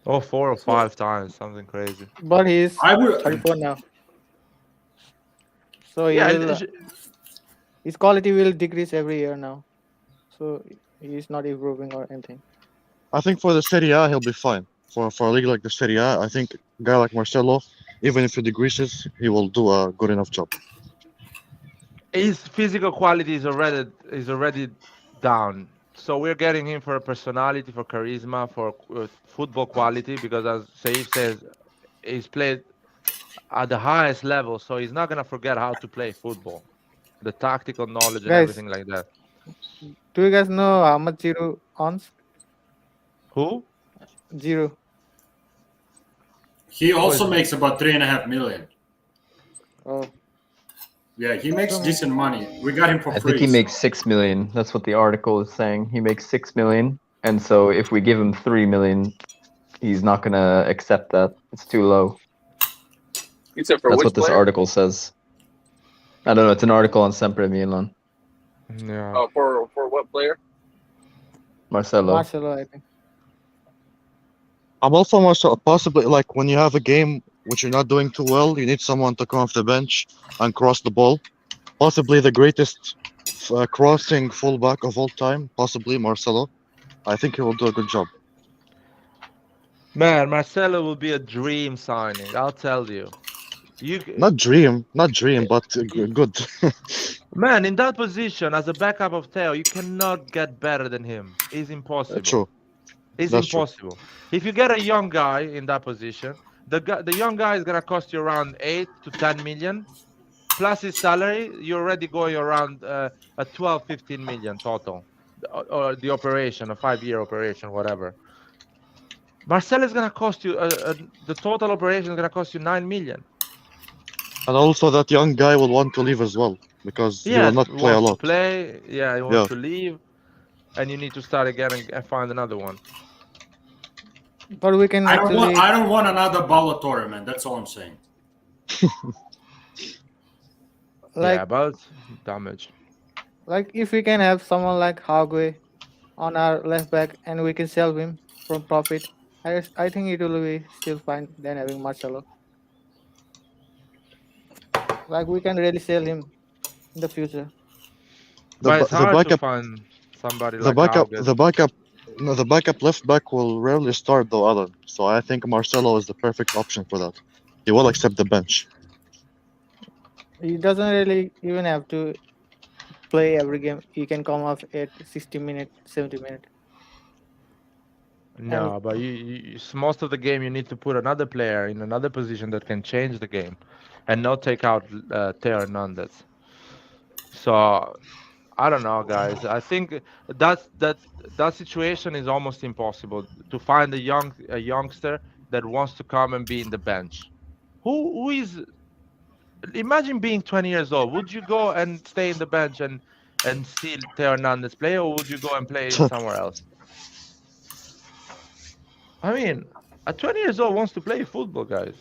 Speaker 1: Oh, 4 or 5 times, something crazy.
Speaker 5: But he's
Speaker 6: I would.
Speaker 5: 34 now. So
Speaker 1: Yeah,
Speaker 5: his quality will decrease every year now. So he's not improving or anything.
Speaker 7: I think for the Serie A, he'll be fine. For a league like the Serie A, I think a guy like Marcelo, even if he decreases, he will do a good enough job.
Speaker 1: his physical quality is already down. So we're getting him for personality, for charisma, for football quality. Because as Saif says, he's played at the highest level, so he's not gonna forget how to play football, the tactical knowledge and
Speaker 5: Guys,
Speaker 1: everything like that.
Speaker 5: do you guys know how much Zero earns?
Speaker 1: Who?
Speaker 5: Zero.
Speaker 6: He
Speaker 1: Who is?
Speaker 6: also makes about 3.5 million.
Speaker 5: Oh,
Speaker 6: Yeah, he makes
Speaker 5: so
Speaker 6: decent money. We got him for
Speaker 4: I think
Speaker 6: free.
Speaker 4: he makes
Speaker 6: So.
Speaker 4: 6 million. That's what the article is saying. He makes 6 million, and so if we give him 3 million, he's not gonna accept that. It's too low.
Speaker 2: You said for
Speaker 4: That's
Speaker 2: which
Speaker 4: what this
Speaker 2: player?
Speaker 4: article says. I don't know. It's an article on Sempre Milan.
Speaker 1: Yeah.
Speaker 2: Oh, for what player?
Speaker 4: Marcelo.
Speaker 5: Marcelo, I think.
Speaker 7: I'm also possibly like when you have a game which you're not doing too well, you need someone to come off the bench and cross the ball. Possibly the greatest crossing fullback of all time, possibly Marcelo. I think he will do a good job.
Speaker 1: Man, Marcelo will be a dream signing. I'll tell you.
Speaker 7: Not dream, but
Speaker 1: You,
Speaker 7: good.
Speaker 1: man, in that position as a backup of Theo, you cannot get better than him. It's impossible.
Speaker 7: True,
Speaker 1: It's
Speaker 7: that's true.
Speaker 1: impossible. If you get a young guy in that position, the young guy is gonna cost you around 8 to 10 million plus his salary. You're already going around a 12, 15 million total, or the operation, a 5 year operation, whatever. Marcelo is gonna cost you the total operation is gonna cost you 9 million.
Speaker 7: And also that young guy will want to leave as well because he will
Speaker 1: Yeah,
Speaker 7: not
Speaker 1: he
Speaker 7: play a
Speaker 1: wants to
Speaker 7: lot.
Speaker 1: play. Yeah, he wants
Speaker 7: Yeah,
Speaker 1: to leave, and you need to start again and find another one.
Speaker 5: But we can actually,
Speaker 6: I don't want another Ballatore, man. That's all I'm saying.
Speaker 1: Yeah,
Speaker 5: like
Speaker 1: but damage.
Speaker 5: if we can have someone like Hagwe on our left back and we can sell him from profit, I think it will be still fine than having Marcelo. Like we can really sell him in the future.
Speaker 1: But it's
Speaker 7: the
Speaker 1: hard to
Speaker 7: backup,
Speaker 1: find somebody
Speaker 7: the
Speaker 1: like
Speaker 7: backup,
Speaker 1: Haugen.
Speaker 7: the backup, no, the backup left back will rarely start though, Alan. So I think Marcelo is the perfect option for that. He will accept the bench.
Speaker 5: He doesn't really even have to play every game. He can come off at 60 minutes, 70 minutes. And
Speaker 1: No, but most of the game you need to put another player in another position that can change the game, and not take out Theo Hernandez. So I don't know, guys. I think that situation is almost impossible to find a youngster that wants to come and be in the bench. Who is? Imagine being 20 years old. Would you go and stay in the bench and see Theo Hernandez play, or would you go and play somewhere else? I mean, at 20 years old wants to play football, guys.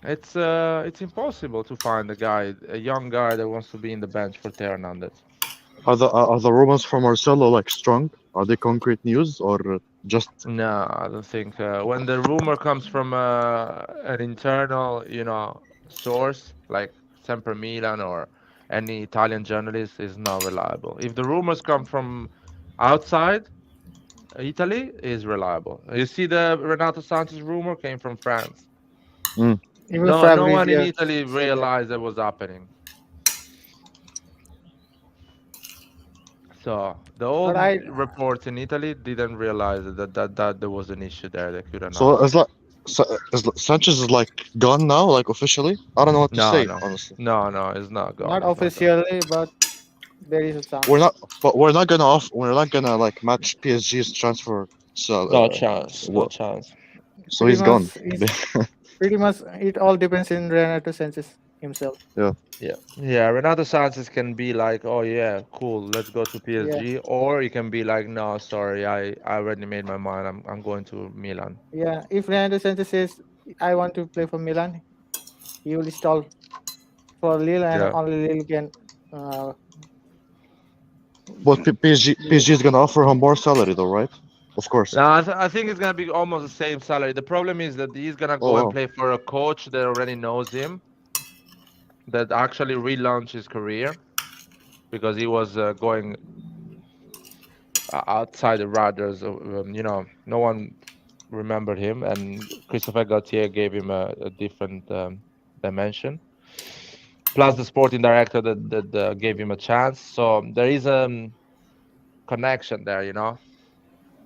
Speaker 1: It's impossible to find a young guy that wants to be in the bench for Theo Hernandez.
Speaker 7: Are the rumors from Marcelo like strong? Are they concrete news or just
Speaker 1: No, I don't think. When the rumor comes from an internal, source like Sempre Milan or any Italian journalist, is not reliable. If the rumors come from outside Italy, is reliable. You see, the Renato Sanchez rumor came from France.
Speaker 7: Mm.
Speaker 5: even
Speaker 1: No one in
Speaker 5: Fabrizio
Speaker 1: Italy
Speaker 5: said that.
Speaker 1: realized that was happening. So the
Speaker 5: But
Speaker 1: old
Speaker 5: I
Speaker 1: reports in Italy didn't realize that there was an issue there. They couldn't
Speaker 7: so?
Speaker 1: happen.
Speaker 7: Sanchez is like gone now, like officially? I don't know what to
Speaker 1: No,
Speaker 7: say,
Speaker 1: no,
Speaker 7: honestly.
Speaker 1: no, it's not gone.
Speaker 5: not
Speaker 1: It's not gone.
Speaker 5: officially, but there is a
Speaker 7: We're
Speaker 5: chance.
Speaker 7: not, but we're not gonna like match PSG's transfer. So,
Speaker 1: No chance. No
Speaker 7: what?
Speaker 1: chance.
Speaker 7: So
Speaker 5: Pretty
Speaker 7: he's gone.
Speaker 5: much, pretty much it all depends in Renato Sanchez himself.
Speaker 7: Yeah.
Speaker 1: Yeah. Renato Sanchez can be like, oh yeah, cool, let's go to
Speaker 5: Yeah,
Speaker 1: PSG, or he can be like, no, sorry, I already made my mind. I'm going to Milan.
Speaker 5: yeah. If Renato Sanchez says I want to play for Milan, he will stall for Lille, and
Speaker 1: Yeah.
Speaker 5: only Lille can uh,
Speaker 7: But
Speaker 5: give
Speaker 7: PSG
Speaker 5: him.
Speaker 7: is gonna offer him more salary though, right? Of course.
Speaker 1: No, I think it's gonna be almost the same salary. The problem is that he's gonna
Speaker 7: Oh
Speaker 1: go and
Speaker 7: wow.
Speaker 1: play for a coach that already knows him, that actually relaunched his career because he was going outside the radars. No one remembered him, and Christopher Gaultier gave him a different dimension. Plus, the sporting director that gave him a chance. So there is a connection there.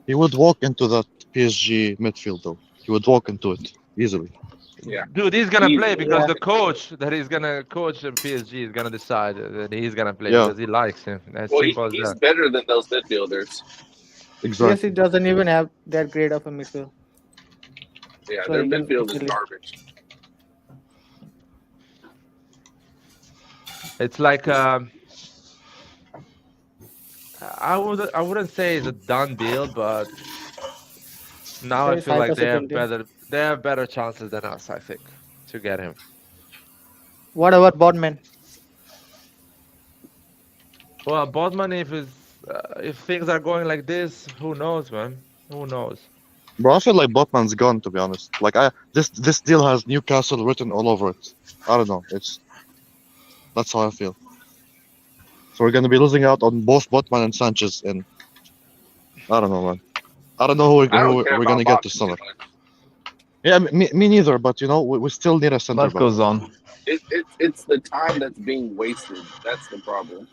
Speaker 7: He would walk into that PSG midfield though. He would walk into it. easily.
Speaker 2: Yeah.
Speaker 1: Dude, he's gonna play
Speaker 2: Easily.
Speaker 1: because
Speaker 5: Yeah.
Speaker 1: the coach that is gonna coach in PSG is gonna decide that he's gonna play
Speaker 7: Yeah,
Speaker 1: because he likes him. As
Speaker 2: Well,
Speaker 1: simple as
Speaker 2: he's
Speaker 1: that.
Speaker 2: better than those midfielders.
Speaker 5: PSG
Speaker 7: exactly.
Speaker 5: doesn't even have that great of a midfield,
Speaker 2: Yeah,
Speaker 5: so
Speaker 2: their
Speaker 5: he can
Speaker 2: midfield is
Speaker 5: easily.
Speaker 2: garbage.
Speaker 1: It's like I wouldn't say it's a done deal, but now
Speaker 5: There
Speaker 1: I
Speaker 5: is
Speaker 1: feel
Speaker 5: high
Speaker 1: like
Speaker 5: possibility.
Speaker 1: they have better chances than us, I think, to get him.
Speaker 5: What about Bodman?
Speaker 1: Well, Bodman, if things are going like this, who knows, man? Who knows?
Speaker 7: Bro, I feel like Botman's gone, to be honest. Like this deal has Newcastle written all over it. I don't know. That's how I feel. So we're gonna be losing out on both Botman and Sanchez, and I don't know, man. I don't know
Speaker 2: I don't
Speaker 7: who
Speaker 2: care
Speaker 7: we're
Speaker 2: about
Speaker 7: gonna get
Speaker 2: Botman
Speaker 7: this
Speaker 2: too
Speaker 7: summer.
Speaker 2: much.
Speaker 7: Yeah, me neither. But we still need a center
Speaker 4: Life
Speaker 7: back.
Speaker 4: goes on.
Speaker 2: It's the time that's being wasted. That's the problem.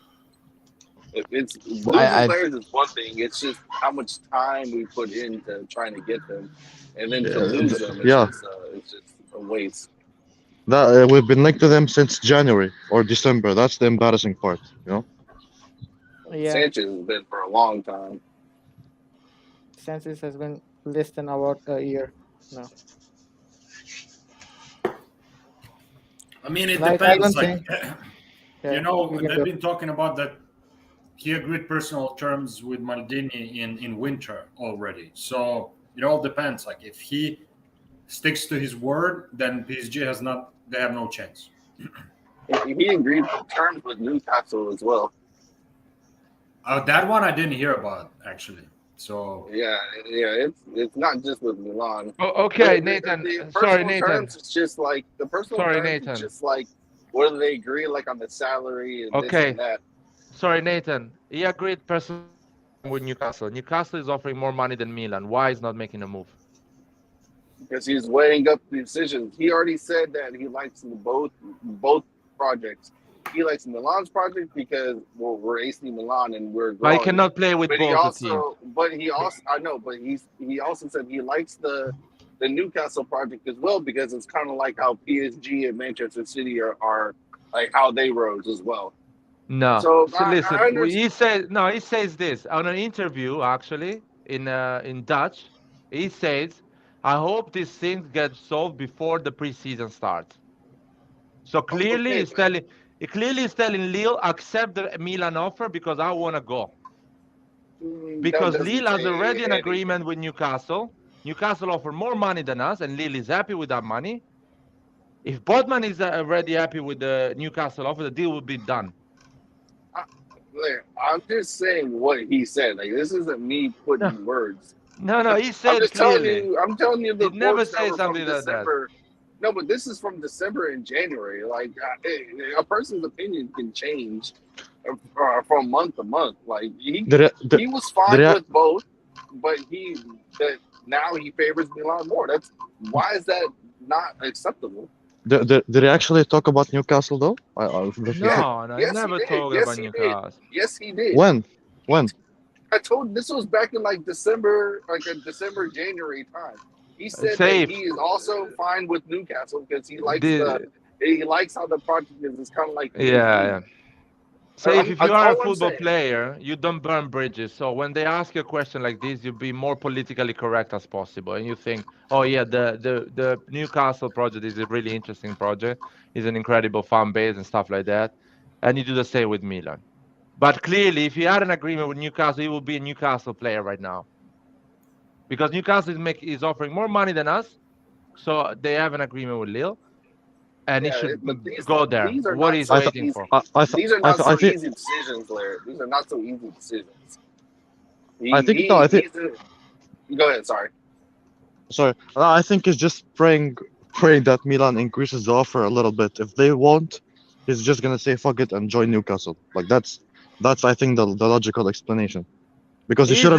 Speaker 2: It's
Speaker 4: Well,
Speaker 2: losing players is one thing. It's just how much time we put into trying to get them, and then to lose them,
Speaker 7: Yeah,
Speaker 2: it's just a waste.
Speaker 7: that we've been linked to them since January or December. That's the embarrassing part.
Speaker 5: Yeah,
Speaker 2: Sanchez has been for a long time.
Speaker 5: Sanchez has been less than about a year now.
Speaker 6: I mean, it
Speaker 5: Like I
Speaker 6: depends.
Speaker 5: don't
Speaker 6: Like,
Speaker 5: think. Yeah, you can
Speaker 6: they've
Speaker 5: go.
Speaker 6: been talking about that he agreed personal terms with Maldini in winter already. So it all depends. Like, if he sticks to his word, then PSG has not. They have no chance.
Speaker 2: He agreed terms with Newcastle as well.
Speaker 6: That one I didn't hear about actually. So
Speaker 2: Yeah, yeah. It's not just with Milan.
Speaker 1: Oh,
Speaker 2: But
Speaker 1: okay, Nathan.
Speaker 2: the
Speaker 1: Sorry,
Speaker 2: personal
Speaker 1: Nathan.
Speaker 2: terms is just like the personal
Speaker 1: Sorry,
Speaker 2: terms is
Speaker 1: Nathan.
Speaker 2: just like whether they agree like on the salary and this
Speaker 1: Okay,
Speaker 2: and that.
Speaker 1: sorry, Nathan. He agreed personally with Newcastle. Newcastle is offering more money than Milan. Why is not making a move?
Speaker 2: Because he's weighing up the decisions. He already said that he likes both projects. He likes Milan's project because we're AC Milan and we're
Speaker 1: But he
Speaker 2: growing.
Speaker 1: cannot play with both the teams.
Speaker 2: I know, but he also said he likes the Newcastle project as well because it's kind of like how PSG and Manchester City are like how they rose as well.
Speaker 1: No.
Speaker 2: So
Speaker 1: So
Speaker 2: I
Speaker 1: listen,
Speaker 2: understand.
Speaker 1: he says no. He says this on an interview actually in Dutch. He says, "I hope these things get solved before the preseason starts." So clearly,
Speaker 2: Okay,
Speaker 1: he's telling Lille accept the Milan offer because I want to go.
Speaker 2: that
Speaker 1: Because Lille
Speaker 2: doesn't
Speaker 1: has already
Speaker 2: say
Speaker 1: an
Speaker 2: anything.
Speaker 1: agreement with Newcastle. Newcastle offer more money than us, and Lille is happy with that money. If Bodman is already happy with the Newcastle offer, the deal will be done.
Speaker 2: I'm just saying what he said. Like this isn't me
Speaker 1: No,
Speaker 2: putting words.
Speaker 1: no, he
Speaker 2: I'm
Speaker 1: said
Speaker 2: just telling
Speaker 1: clearly.
Speaker 2: you. I'm telling you the
Speaker 1: He never
Speaker 2: reports that
Speaker 1: says
Speaker 2: were from
Speaker 1: something like that.
Speaker 2: December. No, but this is from December and January. Like a person's opinion can change from month to month. Like
Speaker 7: The re- the
Speaker 2: he was
Speaker 7: the,
Speaker 2: fine
Speaker 7: rea-
Speaker 2: with both, but now he favors Milan more. That's why is that not acceptable?
Speaker 7: did they actually talk about Newcastle though?
Speaker 2: Yeah,
Speaker 1: No, he
Speaker 2: yes he
Speaker 1: never
Speaker 2: did.
Speaker 1: talked
Speaker 2: Yes
Speaker 1: about
Speaker 2: he did.
Speaker 1: Newcastle.
Speaker 2: Yes he did.
Speaker 7: When?
Speaker 2: I told this was back in like December, like a December, January time. He said that
Speaker 1: Safe.
Speaker 2: he is also fine with Newcastle because
Speaker 1: The,
Speaker 2: he likes how the project is. It's kind of like
Speaker 1: yeah,
Speaker 2: PSG.
Speaker 1: yeah. Safe, if you
Speaker 2: That's
Speaker 1: are a
Speaker 2: all I'm
Speaker 1: football
Speaker 2: saying.
Speaker 1: player, you don't burn bridges. So when they ask you a question like this, you be more politically correct as possible. And you think, oh yeah, the Newcastle project is a really interesting project. It's an incredible fan base and stuff like that. And you do the same with Milan. But clearly, if you had an agreement with Newcastle, you will be a Newcastle player right now. Because Newcastle is offering more money than us. So they have an agreement with Lille. And he
Speaker 2: Yeah,
Speaker 1: should
Speaker 2: but
Speaker 1: go there.
Speaker 2: these are
Speaker 1: What
Speaker 2: not
Speaker 1: he's
Speaker 2: so
Speaker 7: I th-
Speaker 1: waiting
Speaker 2: easy.
Speaker 1: for.
Speaker 7: I th-
Speaker 2: These are
Speaker 7: I
Speaker 2: not
Speaker 7: th- I
Speaker 2: so
Speaker 7: think
Speaker 2: easy decisions, Larry. These are not so easy decisions.
Speaker 7: I think no.
Speaker 2: Go ahead. Sorry.
Speaker 7: Sorry. I think it's just praying that Milan increases the offer a little bit. If they won't, he's just gonna say fuck it and join Newcastle. Like that's I think the logical explanation. Because
Speaker 1: He's,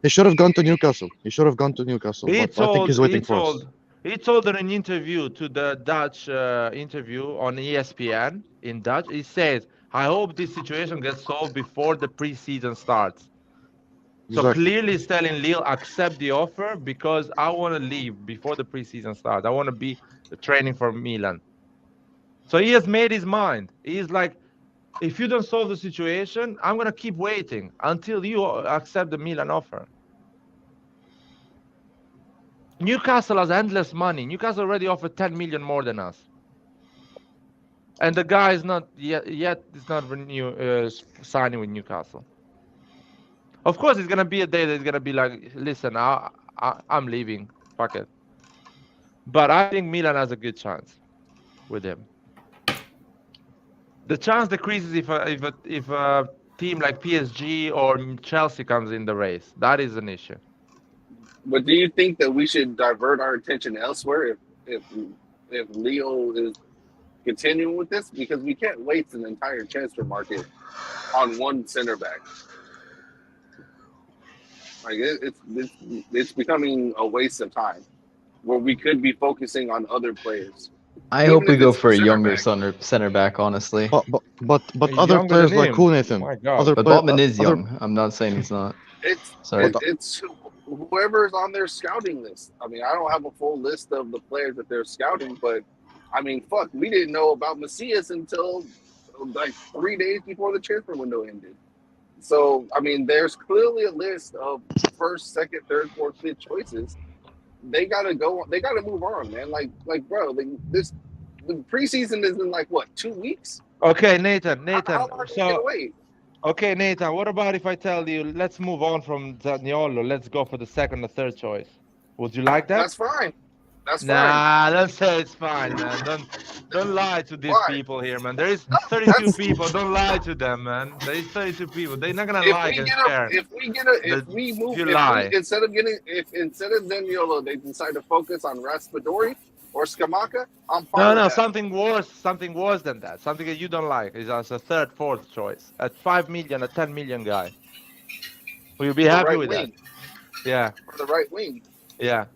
Speaker 7: he should have gone to Newcastle. He should have gone to Newcastle.
Speaker 1: he
Speaker 7: But I think
Speaker 1: told
Speaker 7: he's
Speaker 1: he
Speaker 7: waiting for us.
Speaker 1: told he told in an interview to the Dutch interview on ESPN in Dutch. He says, "I hope this situation gets solved before the preseason starts." So
Speaker 7: Exactly.
Speaker 1: clearly he's telling Lille, accept the offer because I want to leave before the preseason starts. I want to be training for Milan. So he has made his mind. He's like, if you don't solve the situation, I'm going to keep waiting until you accept the Milan offer. Newcastle has endless money. Newcastle already offered 10 million more than us. And the guy is not yet is not signing with Newcastle. Of course, it's going to be a day that it's going to be like, listen, I'm leaving. Fuck it. But I think Milan has a good chance with him. The chance decreases if a team like PSG or Chelsea comes in the race. That is an issue.
Speaker 2: But do you think that we should divert our attention elsewhere if Leo is continuing with this? Because we can't waste an entire transfer market on one center back. Like it's becoming a waste of time where we could be focusing on other players.
Speaker 4: I
Speaker 2: Even
Speaker 4: hope we
Speaker 2: if
Speaker 4: go
Speaker 2: it's
Speaker 4: for a
Speaker 2: center
Speaker 4: younger
Speaker 2: back.
Speaker 4: center back, honestly.
Speaker 7: But
Speaker 1: He's
Speaker 7: other
Speaker 1: younger
Speaker 7: players
Speaker 1: than
Speaker 7: like
Speaker 1: him.
Speaker 7: who, Nathan?
Speaker 1: My God.
Speaker 7: Other
Speaker 4: But
Speaker 7: play-
Speaker 4: Botman is
Speaker 7: other-
Speaker 4: young. I'm not saying he's not. Sorry.
Speaker 2: It's whoever's on their scouting list. I mean, I don't have a full list of the players that they're scouting, but I mean, fuck, we didn't know about Macias until like 3 days before the transfer window ended. So, I mean, there's clearly a list of first, second, third, fourth, fifth choices. They gotta go. They gotta move on, man. Like, bro, the preseason is in like what, 2 weeks?
Speaker 1: Okay, Nathan.
Speaker 2: How long are we gonna wait?
Speaker 1: Okay, Nathan, what about if I tell you, let's move on from Zaniolo, let's go for the second or third choice? Would you like that?
Speaker 2: That's fine. That's fine.
Speaker 1: Nah, don't say it's fine, man. Don't lie to these
Speaker 2: Why?
Speaker 1: people here, man. There is 32 people. Don't lie to them, man. There is 32 people. They're not gonna like and share.
Speaker 2: If we move, instead of Zaniolo, they decide to focus on Raspadori or Scamacca, I'm fine.
Speaker 1: No,
Speaker 2: with that.
Speaker 1: something worse than that. Something that you don't like is as a third, fourth choice. At 5 million, a 10 million guy. Will you be happy
Speaker 2: right
Speaker 1: with
Speaker 2: wing.
Speaker 1: that? Yeah,
Speaker 2: For the right wing.
Speaker 1: yeah.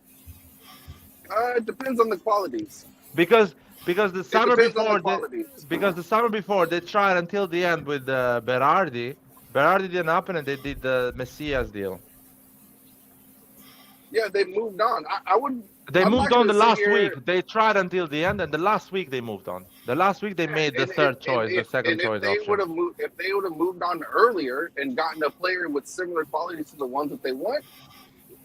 Speaker 2: It depends on the qualities.
Speaker 1: Because the summer
Speaker 2: depends on the
Speaker 1: before,
Speaker 2: qualities.
Speaker 1: because the summer before they tried until the end with Berardi. Berardi didn't happen, and they did the Messias deal.
Speaker 2: Yeah, they moved on. I would.
Speaker 1: They
Speaker 2: I'm
Speaker 1: moved
Speaker 2: not
Speaker 1: on the
Speaker 2: gonna sit
Speaker 1: last
Speaker 2: here-
Speaker 1: week. They tried until the end, and the last week they moved on. The last week they made the
Speaker 2: And
Speaker 1: third choice, the second choice
Speaker 2: If they
Speaker 1: option.
Speaker 2: would have moved on earlier and gotten a player with similar qualities to the ones that they want,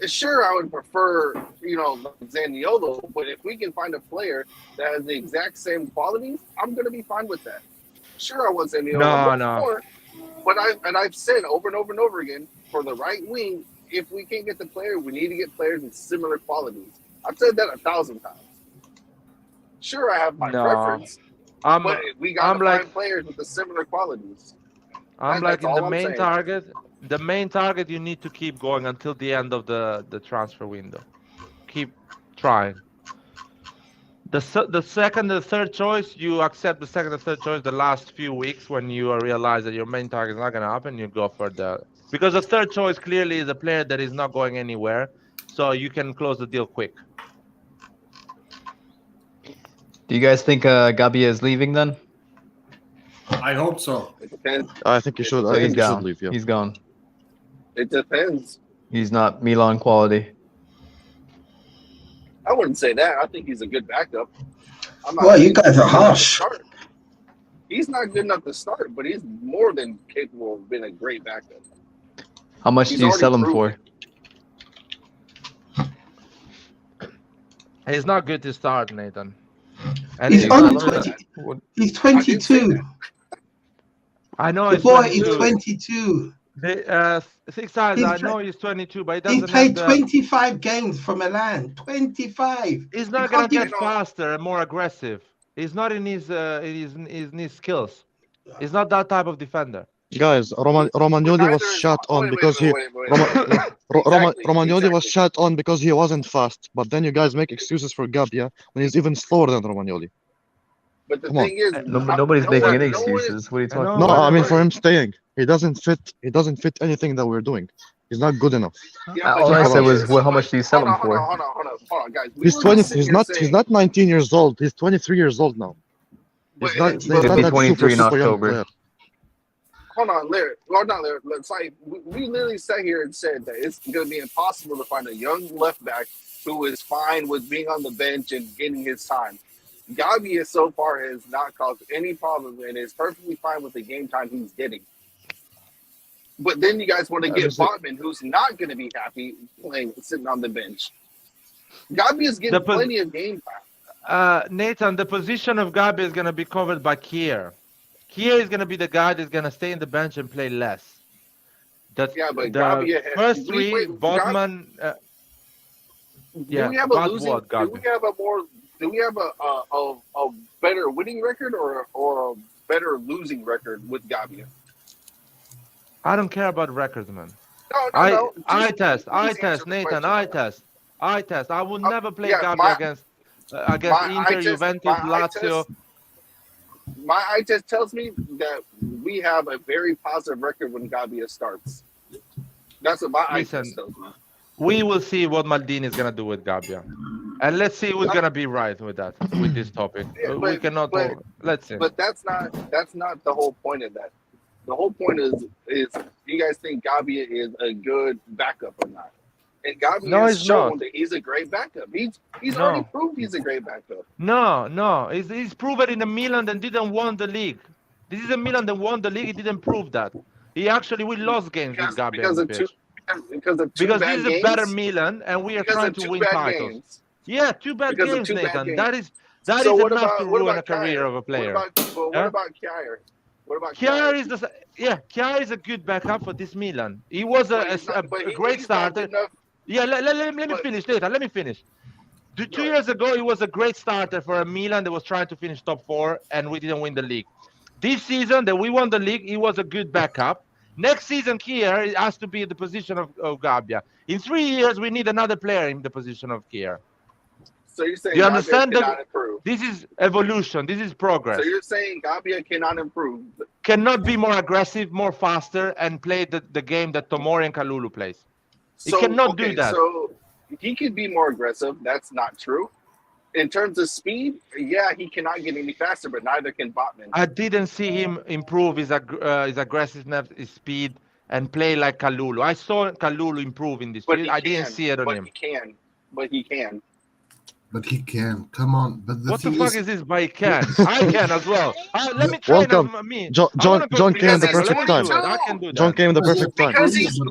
Speaker 2: sure, I would prefer, Zaniolo. But if we can find a player that has the exact same qualities, I'm gonna be fine with that. Sure, I want Zaniolo.
Speaker 1: No.
Speaker 2: But I've said over and over and over again, for the right wing, if we can't get the player, we need to get players with similar qualities. I've said that 1,000 times. Sure, I have my preference, but we got to find players with the similar qualities.
Speaker 1: I'm
Speaker 2: That's
Speaker 1: like in
Speaker 2: all
Speaker 1: the
Speaker 2: I'm
Speaker 1: main
Speaker 2: saying.
Speaker 1: target. The main target you need to keep going until the end of the transfer window. Keep trying. The second and third choice, you accept the second and third choice the last few weeks when you realize that your main target is not going to happen. You go for because the third choice clearly is a player that is not going anywhere, so you can close the deal quick.
Speaker 4: Do you guys think Gabbia is leaving then?
Speaker 6: I hope so.
Speaker 2: It depends.
Speaker 7: I think he should.
Speaker 4: So
Speaker 7: I
Speaker 4: he's
Speaker 7: think he should
Speaker 4: gone.
Speaker 7: leave. Yeah.
Speaker 4: He's gone.
Speaker 2: It depends.
Speaker 4: He's not Milan quality.
Speaker 2: I wouldn't say that. I think he's a good backup.
Speaker 3: Well, you guys are harsh.
Speaker 2: He's not good enough to start, but he's more than capable of being a great backup.
Speaker 4: How much do you sell him for?
Speaker 1: He's not good to start, Nathan. And
Speaker 3: He's
Speaker 1: not
Speaker 3: only
Speaker 1: good.
Speaker 3: 20. He's 22.
Speaker 1: I know
Speaker 3: The
Speaker 1: he's
Speaker 3: boy is
Speaker 1: 22.
Speaker 3: 22.
Speaker 1: Six eyes,
Speaker 3: He's
Speaker 1: I know he's 22, but he
Speaker 3: He's
Speaker 1: doesn't
Speaker 3: played
Speaker 1: have the,
Speaker 3: 25 games for Milan. 25.
Speaker 1: He's not
Speaker 3: You
Speaker 1: gonna
Speaker 3: can't
Speaker 1: get
Speaker 3: give-
Speaker 1: faster and more aggressive. He's not in his skills. He's not that type of defender.
Speaker 7: Guys, Romagnoli was shut on because he Romagnoli was shut on because he wasn't fast. But then you guys make excuses for Gabbia when he's even slower than Romagnoli.
Speaker 2: But the
Speaker 7: Come on.
Speaker 2: thing is,
Speaker 4: Nobody's making any excuses. What are you talking
Speaker 7: No,
Speaker 4: about?
Speaker 7: I mean for him staying. He doesn't fit anything that we're doing. He's not good enough.
Speaker 4: All I said was, well, how much do you sell him for?
Speaker 2: Hold on, guys.
Speaker 7: He's 20. He's not 19 years old. He's 23 years old now. He's not
Speaker 2: Wait,
Speaker 7: that
Speaker 4: he'll be
Speaker 7: super
Speaker 4: 23 in
Speaker 7: young
Speaker 4: October.
Speaker 7: player.
Speaker 2: hold on, Larry. Well, not Larry. It's like we literally sat here and said that it's going to be impossible to find a young left back who is fine with being on the bench and getting his time. Gabi so far has not caused any problem and is perfectly fine with the game time he's getting. But then you guys want to get Botman, who's not going to be happy playing, sitting on the bench. Gabi is getting plenty of game time.
Speaker 1: Nathan, the position of Gabi is going to be covered by Kier. Kier is going to be the guy that's going to stay in the bench and play less. But
Speaker 2: Gabi
Speaker 1: first three, Botman.
Speaker 2: Do we have a losing? Do we have a better winning record or a better losing record with Gabi?
Speaker 1: I don't care about records, man.
Speaker 2: No.
Speaker 1: I test, Nathan. I test. I will never play Gabi against Inter, Juventus, Lazio.
Speaker 2: My eye test tells me that we have a very positive record when Gabi starts. That's what my eye test tells me.
Speaker 1: We will see what Maldini is gonna do with Gabi, and let's see who's gonna be right with that with this topic. We cannot. Let's see.
Speaker 2: But that's not the whole point of that. The whole point is you guys think Gabi is a good backup or not? And Gabi has shown that he's a great backup. He's already proved he's a great backup.
Speaker 1: No. He's proven in the Milan and didn't won the league. This is a Milan that won the league. He didn't prove that. We lost games with Gabi.
Speaker 2: Because
Speaker 1: this is a better Milan, and we are trying to win titles. Games. Yeah, 2 bad games, Nathan. That is enough to ruin a career of a player.
Speaker 2: What about Kjaer?
Speaker 1: Kjaer is a good backup for this Milan. He was a great starter. Yeah, let me finish, Nathan. Let me finish. 2 years ago, he was a great starter for a Milan that was trying to finish top 4, and we didn't win the league. This season that we won the league, he was a good backup. Next season, Kjaer has to be in the position of Gabi. In 3 years, we need another player in the position of Kjaer.
Speaker 2: So you're saying
Speaker 1: you understand
Speaker 2: cannot improve?
Speaker 1: This is evolution. This is progress.
Speaker 2: So you're saying Gabi cannot improve?
Speaker 1: Cannot be more aggressive, more faster, and play the game that Tomori and Kalulu plays. He cannot do that.
Speaker 2: So he could be more aggressive. That's not true. In terms of speed, he cannot get any faster, but neither can Botman.
Speaker 1: I didn't see him improve his aggressiveness, his speed, and play like Kalulu. I saw Kalulu improve in this. I didn't see it on him.
Speaker 2: But he can.
Speaker 8: But he can. Come on. But
Speaker 1: what the fuck is this? But he can. I can as well. Let me train me.
Speaker 7: John came in the perfect time.
Speaker 1: I can do that.
Speaker 7: John came in the perfect time.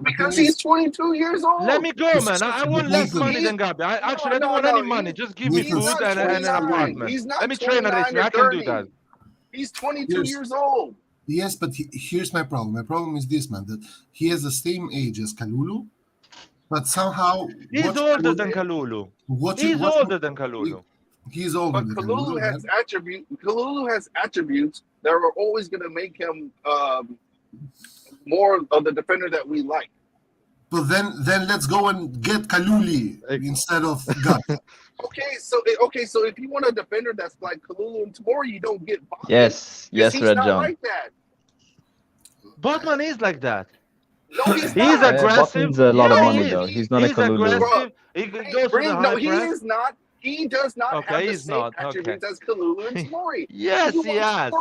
Speaker 2: Because he's 22 years old.
Speaker 1: Let me go, man. I want less money than Gabi. I don't want any money. Just give me food and an apartment. Let me train at this. I can do that.
Speaker 2: He's 22 years old.
Speaker 8: Yes, but here's my problem. My problem is this, man. That he has the same age as Kalulu. But somehow
Speaker 1: he's older than Kalulu. He's older than Kalulu.
Speaker 8: He's older than Kalulu.
Speaker 2: Kalulu has attributes that are always going to make him more of the defender that we like.
Speaker 8: But then let's go and get Kalulu instead of Gabi.
Speaker 2: Okay, so if you want a defender that's like Kalulu and Tomori, you don't get Botman.
Speaker 4: Yes, Red
Speaker 2: John.
Speaker 4: Like
Speaker 2: that.
Speaker 1: Botman is like that.
Speaker 2: No, he's
Speaker 1: aggressive.
Speaker 4: Botman's a lot of money, though. He's not a
Speaker 1: Kalulu. He
Speaker 2: is not. He does not have the same attributes as Kalulu and Tomori.
Speaker 1: Yes, he has.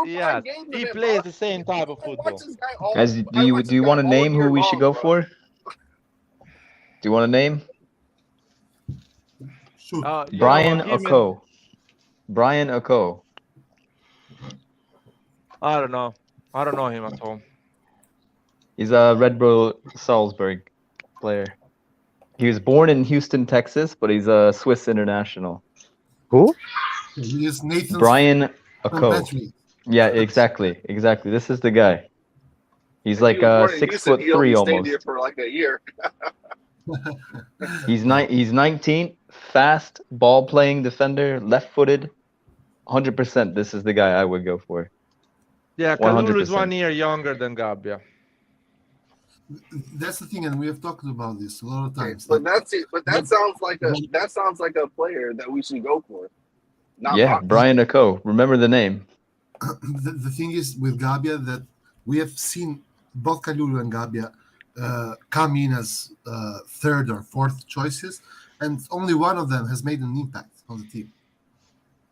Speaker 1: He plays the same type of football.
Speaker 4: Guys, do you want to name who we should go for? Do you want to name? Brian Oko. Brian Oko.
Speaker 1: I don't know him at all.
Speaker 4: He's a Red Bull Salzburg player. He was born in Houston, Texas, but he's a Swiss international.
Speaker 7: Who?
Speaker 8: He is Nathan's
Speaker 4: Brian Oko. Yeah, exactly. This is the guy. He's like 6'3" almost.
Speaker 2: Here for like a year.
Speaker 4: He's 19, fast, ball-playing defender, left-footed. 100%. This is the guy I would go for.
Speaker 1: Yeah, Kalulu is 1 year younger than Gabi.
Speaker 8: That's the thing, and we have talked about this a lot of times.
Speaker 2: But that's it. But that sounds like a player that we should go for.
Speaker 4: Brian Oko. Remember the name.
Speaker 8: The thing is with Gabi that we have seen both Kalulu and Gabi come in as third or fourth choices, and only one of them has made an impact on the team.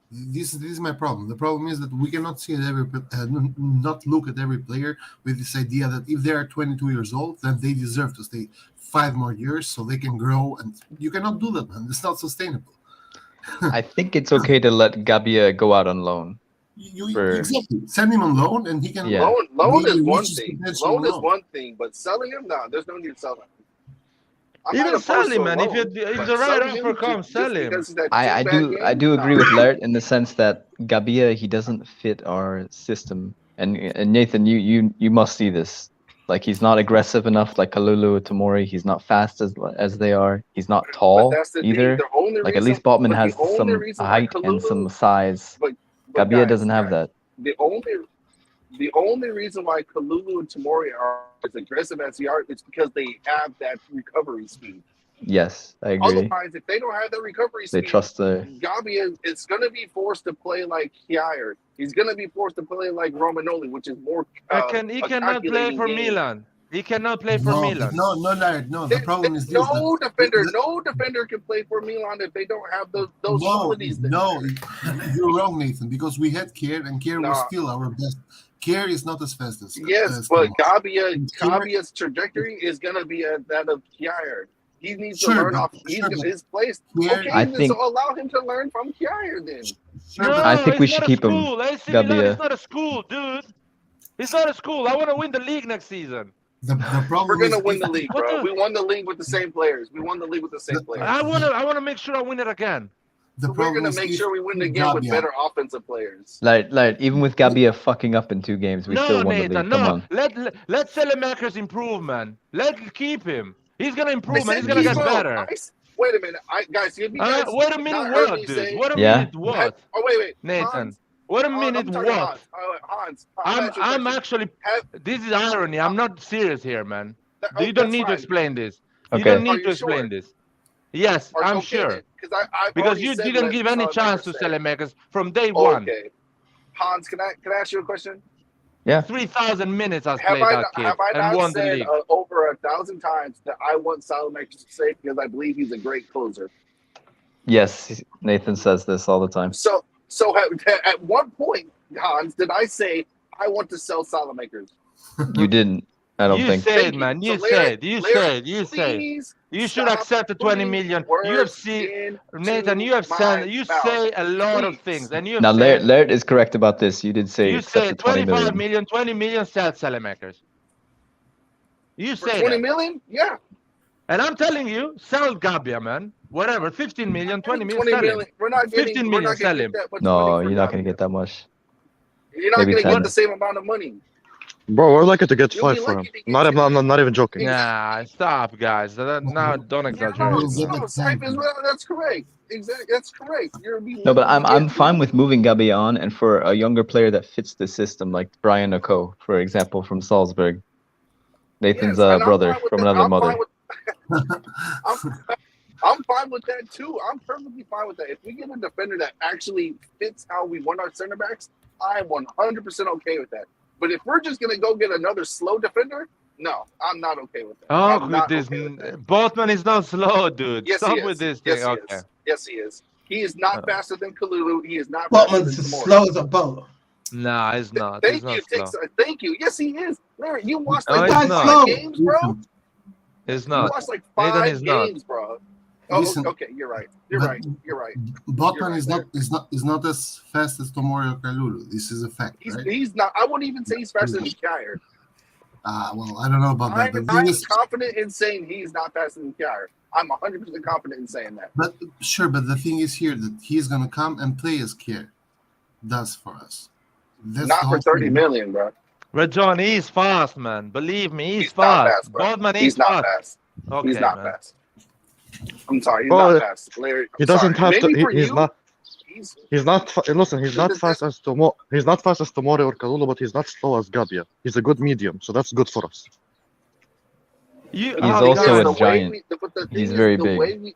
Speaker 8: This is my problem. The problem is that we cannot see not look at every player with this idea that if they are 22 years old, then they deserve to stay 5 more years so they can grow. And you cannot do that, man. It's not sustainable.
Speaker 4: I think it's okay to let Gabia go out on loan.
Speaker 8: Exactly. Send him on loan, and he can.
Speaker 4: Yeah.
Speaker 2: Loan is one
Speaker 8: reach his
Speaker 2: thing.
Speaker 8: potential
Speaker 2: Loan is
Speaker 8: loan.
Speaker 2: one thing, but selling him, no, there's no need to sell him. I'm not
Speaker 1: Even
Speaker 2: opposed
Speaker 1: sell
Speaker 2: to
Speaker 1: him,
Speaker 2: a
Speaker 1: man.
Speaker 2: loan,
Speaker 1: If
Speaker 2: but
Speaker 1: the right
Speaker 2: selling
Speaker 1: offer
Speaker 2: him
Speaker 1: comes,
Speaker 2: just
Speaker 1: sell him.
Speaker 2: because of that
Speaker 4: I
Speaker 2: two
Speaker 4: do
Speaker 2: bad games,
Speaker 4: agree
Speaker 2: nah.
Speaker 4: with Laird in the sense that Gabia, he doesn't fit our system. And Nathan, you must see this. Like, he's not aggressive enough like Kalulu or Tomori. He's not fast as they are. He's not
Speaker 2: But
Speaker 4: tall
Speaker 2: that's the
Speaker 4: either.
Speaker 2: thing. The only
Speaker 4: Like, at
Speaker 2: reason,
Speaker 4: least Botman
Speaker 2: but the
Speaker 4: has
Speaker 2: only
Speaker 4: some
Speaker 2: reason why
Speaker 4: height and some
Speaker 2: Kalulu,
Speaker 4: size.
Speaker 2: but
Speaker 4: Gabia
Speaker 2: guys,
Speaker 4: doesn't have that.
Speaker 2: the only reason why Kalulu and Tomori are as aggressive as they are is because they have that recovery speed.
Speaker 4: Yes, I agree.
Speaker 2: Otherwise, if they don't have that recovery
Speaker 4: They
Speaker 2: speed,
Speaker 4: trust the.
Speaker 2: Gabi is going to be forced to play like Kjaer. He's going to be forced to play like Romagnoli, which is more.
Speaker 1: He cannot play for Milan. He cannot play for Milan.
Speaker 8: No, Laird, no. The problem is this.
Speaker 2: No defender can play for Milan if they don't have those qualities.
Speaker 8: No, you're wrong, Nathan. Because we had Kjaer, and Kjaer was
Speaker 2: Nah.
Speaker 8: still our best. Kjaer is not as fast as.
Speaker 2: Yes,
Speaker 8: as
Speaker 2: but
Speaker 8: Tomas.
Speaker 2: Gabia's trajectory is going to be that of Kjaer. He needs to
Speaker 8: Sure,
Speaker 2: learn
Speaker 8: but-
Speaker 2: off
Speaker 8: sure, but
Speaker 2: his place.
Speaker 8: Kjaer-
Speaker 2: Okay,
Speaker 4: I
Speaker 2: then
Speaker 4: think-
Speaker 2: so allow him to learn from Kjaer then.
Speaker 8: Sure,
Speaker 1: No,
Speaker 8: but-
Speaker 4: I think we
Speaker 1: it's
Speaker 4: should
Speaker 1: not a
Speaker 4: keep him,
Speaker 1: school. AC Milan
Speaker 4: Gabia.
Speaker 1: is not a school, dude. It's not a school. I want to win the league next season.
Speaker 8: the problem
Speaker 2: We're gonna
Speaker 8: is
Speaker 2: win the league,
Speaker 1: What
Speaker 2: bro.
Speaker 1: the-
Speaker 2: We won the league with the same players. We won the league with the same players.
Speaker 1: I want to make sure I win it again.
Speaker 8: The
Speaker 2: We're
Speaker 8: problem
Speaker 2: gonna
Speaker 8: is
Speaker 2: make
Speaker 8: if
Speaker 2: sure we win again with
Speaker 8: Gabia-
Speaker 2: better offensive players.
Speaker 4: Like, even with Gabia fucking up in 2 games, we still
Speaker 1: No,
Speaker 4: won the
Speaker 1: Nathan,
Speaker 4: league. Come
Speaker 1: no.
Speaker 4: on.
Speaker 1: Let Selemakers improve, man. Let keep him. He's gonna
Speaker 2: I
Speaker 1: improve, man.
Speaker 2: said
Speaker 1: He's gonna get
Speaker 2: keep him.
Speaker 1: better.
Speaker 2: Wait a minute, guys. If you guys
Speaker 1: Wait a
Speaker 2: not
Speaker 1: minute,
Speaker 2: heard
Speaker 1: what,
Speaker 2: me
Speaker 1: dude?
Speaker 2: say-
Speaker 1: Wait a
Speaker 4: Yeah?
Speaker 1: minute, what?
Speaker 2: Oh wait,
Speaker 1: Nathan.
Speaker 2: Hans,
Speaker 1: Wait a
Speaker 2: I'm
Speaker 1: minute,
Speaker 2: talking to
Speaker 1: what?
Speaker 2: Hans. Hans,
Speaker 1: I'm actually. This is irony. I'm not serious here, man. You don't need to explain this. You
Speaker 4: Okay.
Speaker 1: don't
Speaker 2: Are
Speaker 1: need
Speaker 2: you
Speaker 1: to explain
Speaker 2: sure?
Speaker 1: this. Yes, I'm sure. Because you didn't give any chance to Selemakers from day one.
Speaker 2: Okay, Hans, can I ask you a question?
Speaker 4: Yeah.
Speaker 1: 3,000 minutes has
Speaker 2: Have
Speaker 1: played
Speaker 2: I
Speaker 1: that
Speaker 2: not,
Speaker 1: kid
Speaker 2: have I
Speaker 1: and
Speaker 2: not
Speaker 1: won the
Speaker 2: said
Speaker 1: league.
Speaker 2: over 1,000 times that I want Salamakers to stay because I believe he's a great closer?
Speaker 4: Yes, Nathan says this all the time.
Speaker 2: So at one point, Hans, did I say I want to sell Salamakers?
Speaker 4: You didn't. I don't
Speaker 1: You
Speaker 4: think.
Speaker 1: said,
Speaker 2: Thank you.
Speaker 1: man.
Speaker 2: So
Speaker 1: You
Speaker 2: Larry-
Speaker 1: said.
Speaker 2: Please
Speaker 1: You should
Speaker 2: stop
Speaker 1: accept the 20
Speaker 2: putting
Speaker 1: million.
Speaker 2: words
Speaker 1: You have seen, Nathan.
Speaker 2: into
Speaker 1: You have
Speaker 2: my
Speaker 1: said. You
Speaker 2: mouth.
Speaker 1: say a lot of
Speaker 2: Please.
Speaker 1: things, and you have
Speaker 4: Now,
Speaker 1: said.
Speaker 4: Laird is correct about this. You did say
Speaker 1: You
Speaker 4: accept
Speaker 1: say
Speaker 4: the 20
Speaker 1: 25
Speaker 4: million.
Speaker 1: million, 20 million sell Selemakers. You
Speaker 2: For
Speaker 1: say
Speaker 2: 20
Speaker 1: that.
Speaker 2: million? Yeah.
Speaker 1: And I'm telling you, sell Gabia, man. Whatever, 15 million, 20 million,
Speaker 2: 20
Speaker 1: sell
Speaker 2: million.
Speaker 1: him.
Speaker 2: We're not getting
Speaker 1: 15
Speaker 2: we're
Speaker 1: million,
Speaker 2: not gonna
Speaker 1: sell
Speaker 2: get
Speaker 1: him.
Speaker 2: that much
Speaker 4: No,
Speaker 2: money for
Speaker 4: you're not going to
Speaker 2: Gabia.
Speaker 4: get that much.
Speaker 2: You're not
Speaker 4: Maybe
Speaker 2: going to
Speaker 4: 10.
Speaker 2: get the same amount of money.
Speaker 7: Bro, we're lucky to get
Speaker 2: You'll be
Speaker 7: 5 for him.
Speaker 2: lucky to get
Speaker 7: Not,
Speaker 2: two.
Speaker 7: I'm not even joking.
Speaker 1: Nah, stop, guys. Now, don't exaggerate.
Speaker 8: We'll get
Speaker 1: man.
Speaker 8: the
Speaker 2: Cypher,
Speaker 8: 10.
Speaker 2: that's correct. Exactly, that's correct. You're being
Speaker 4: No, but
Speaker 2: lucky to
Speaker 4: I'm
Speaker 2: get
Speaker 4: fine
Speaker 2: two.
Speaker 4: with moving Gabia on, and for a younger player that fits the system, like Brian Oko, for example, from Salzburg. Nathan's
Speaker 2: Yes, and I'm
Speaker 4: brother
Speaker 2: fine with
Speaker 4: from
Speaker 2: that.
Speaker 4: another
Speaker 2: I'm
Speaker 4: mother.
Speaker 2: fine with- I'm fine with that too. I'm perfectly fine with that. If we get a defender that actually fits how we want our center backs, I'm 100% okay with that. But if we're just gonna go get another slow defender, no, I'm not okay with that.
Speaker 1: Oh,
Speaker 2: I'm
Speaker 1: with
Speaker 2: not
Speaker 1: this.
Speaker 2: okay with that.
Speaker 1: Botman is not slow, dude.
Speaker 2: Yes,
Speaker 1: Stop
Speaker 2: he is.
Speaker 1: with this
Speaker 2: Yes,
Speaker 1: thing.
Speaker 2: he
Speaker 1: Okay.
Speaker 2: is. Yes, he is. He is not faster than Kalulu. He is not faster than
Speaker 3: Botman's as
Speaker 2: Tomori.
Speaker 3: slow as a boat.
Speaker 1: Nah, it's not. It's
Speaker 2: Thank you,
Speaker 1: not slow.
Speaker 2: Thank you. Yes, he is. Larry, you watched
Speaker 1: No,
Speaker 2: like
Speaker 1: it's
Speaker 2: five
Speaker 1: not.
Speaker 3: slow.
Speaker 2: games, bro.
Speaker 1: It's
Speaker 2: You
Speaker 1: not.
Speaker 2: watched like
Speaker 1: Nathan
Speaker 2: 5
Speaker 1: is not.
Speaker 2: games, bro. Oh,
Speaker 8: Listen,
Speaker 2: okay, you're right. You're
Speaker 8: but-
Speaker 2: right. You're right.
Speaker 8: Botman
Speaker 2: You're right,
Speaker 8: is not as fast as Tomori or Kalulu. This is a fact, right?
Speaker 2: He's not. I wouldn't even say he's faster than Kjaer.
Speaker 8: Well, I don't know about that. The
Speaker 2: I'm
Speaker 8: thing is,
Speaker 2: confident in saying he's not faster than Kjaer. I'm 100% confident in saying that.
Speaker 8: but the thing is here that he's gonna come and play as Kjaer does for us. That's
Speaker 2: Not
Speaker 8: the
Speaker 2: for
Speaker 8: whole
Speaker 2: 30
Speaker 8: thing.
Speaker 2: million, bro.
Speaker 1: Red John, he's fast, man. Believe me, he's
Speaker 2: He's not
Speaker 1: fast.
Speaker 2: fast, bro.
Speaker 1: Botman is
Speaker 2: He's not
Speaker 1: fast.
Speaker 2: fast.
Speaker 1: Okay,
Speaker 2: He's not
Speaker 1: man.
Speaker 2: fast. I'm sorry, he's
Speaker 7: Well,
Speaker 2: not fast. Larry,
Speaker 7: He
Speaker 2: I'm
Speaker 7: doesn't
Speaker 2: sorry.
Speaker 7: have to.
Speaker 2: Maybe for
Speaker 7: He's
Speaker 2: you,
Speaker 7: not.
Speaker 2: he's
Speaker 7: He's not. Listen, he's not
Speaker 2: That's-
Speaker 7: fast as Tomori. He's not fast as Tomori or Kalulu, but he's not slow as Gabia. He's a good medium, so that's good for us.
Speaker 1: You,
Speaker 4: He's
Speaker 1: oh,
Speaker 4: also
Speaker 1: guys,
Speaker 4: a giant.
Speaker 2: But the thing
Speaker 4: He's
Speaker 2: is,
Speaker 4: very
Speaker 2: the
Speaker 4: big.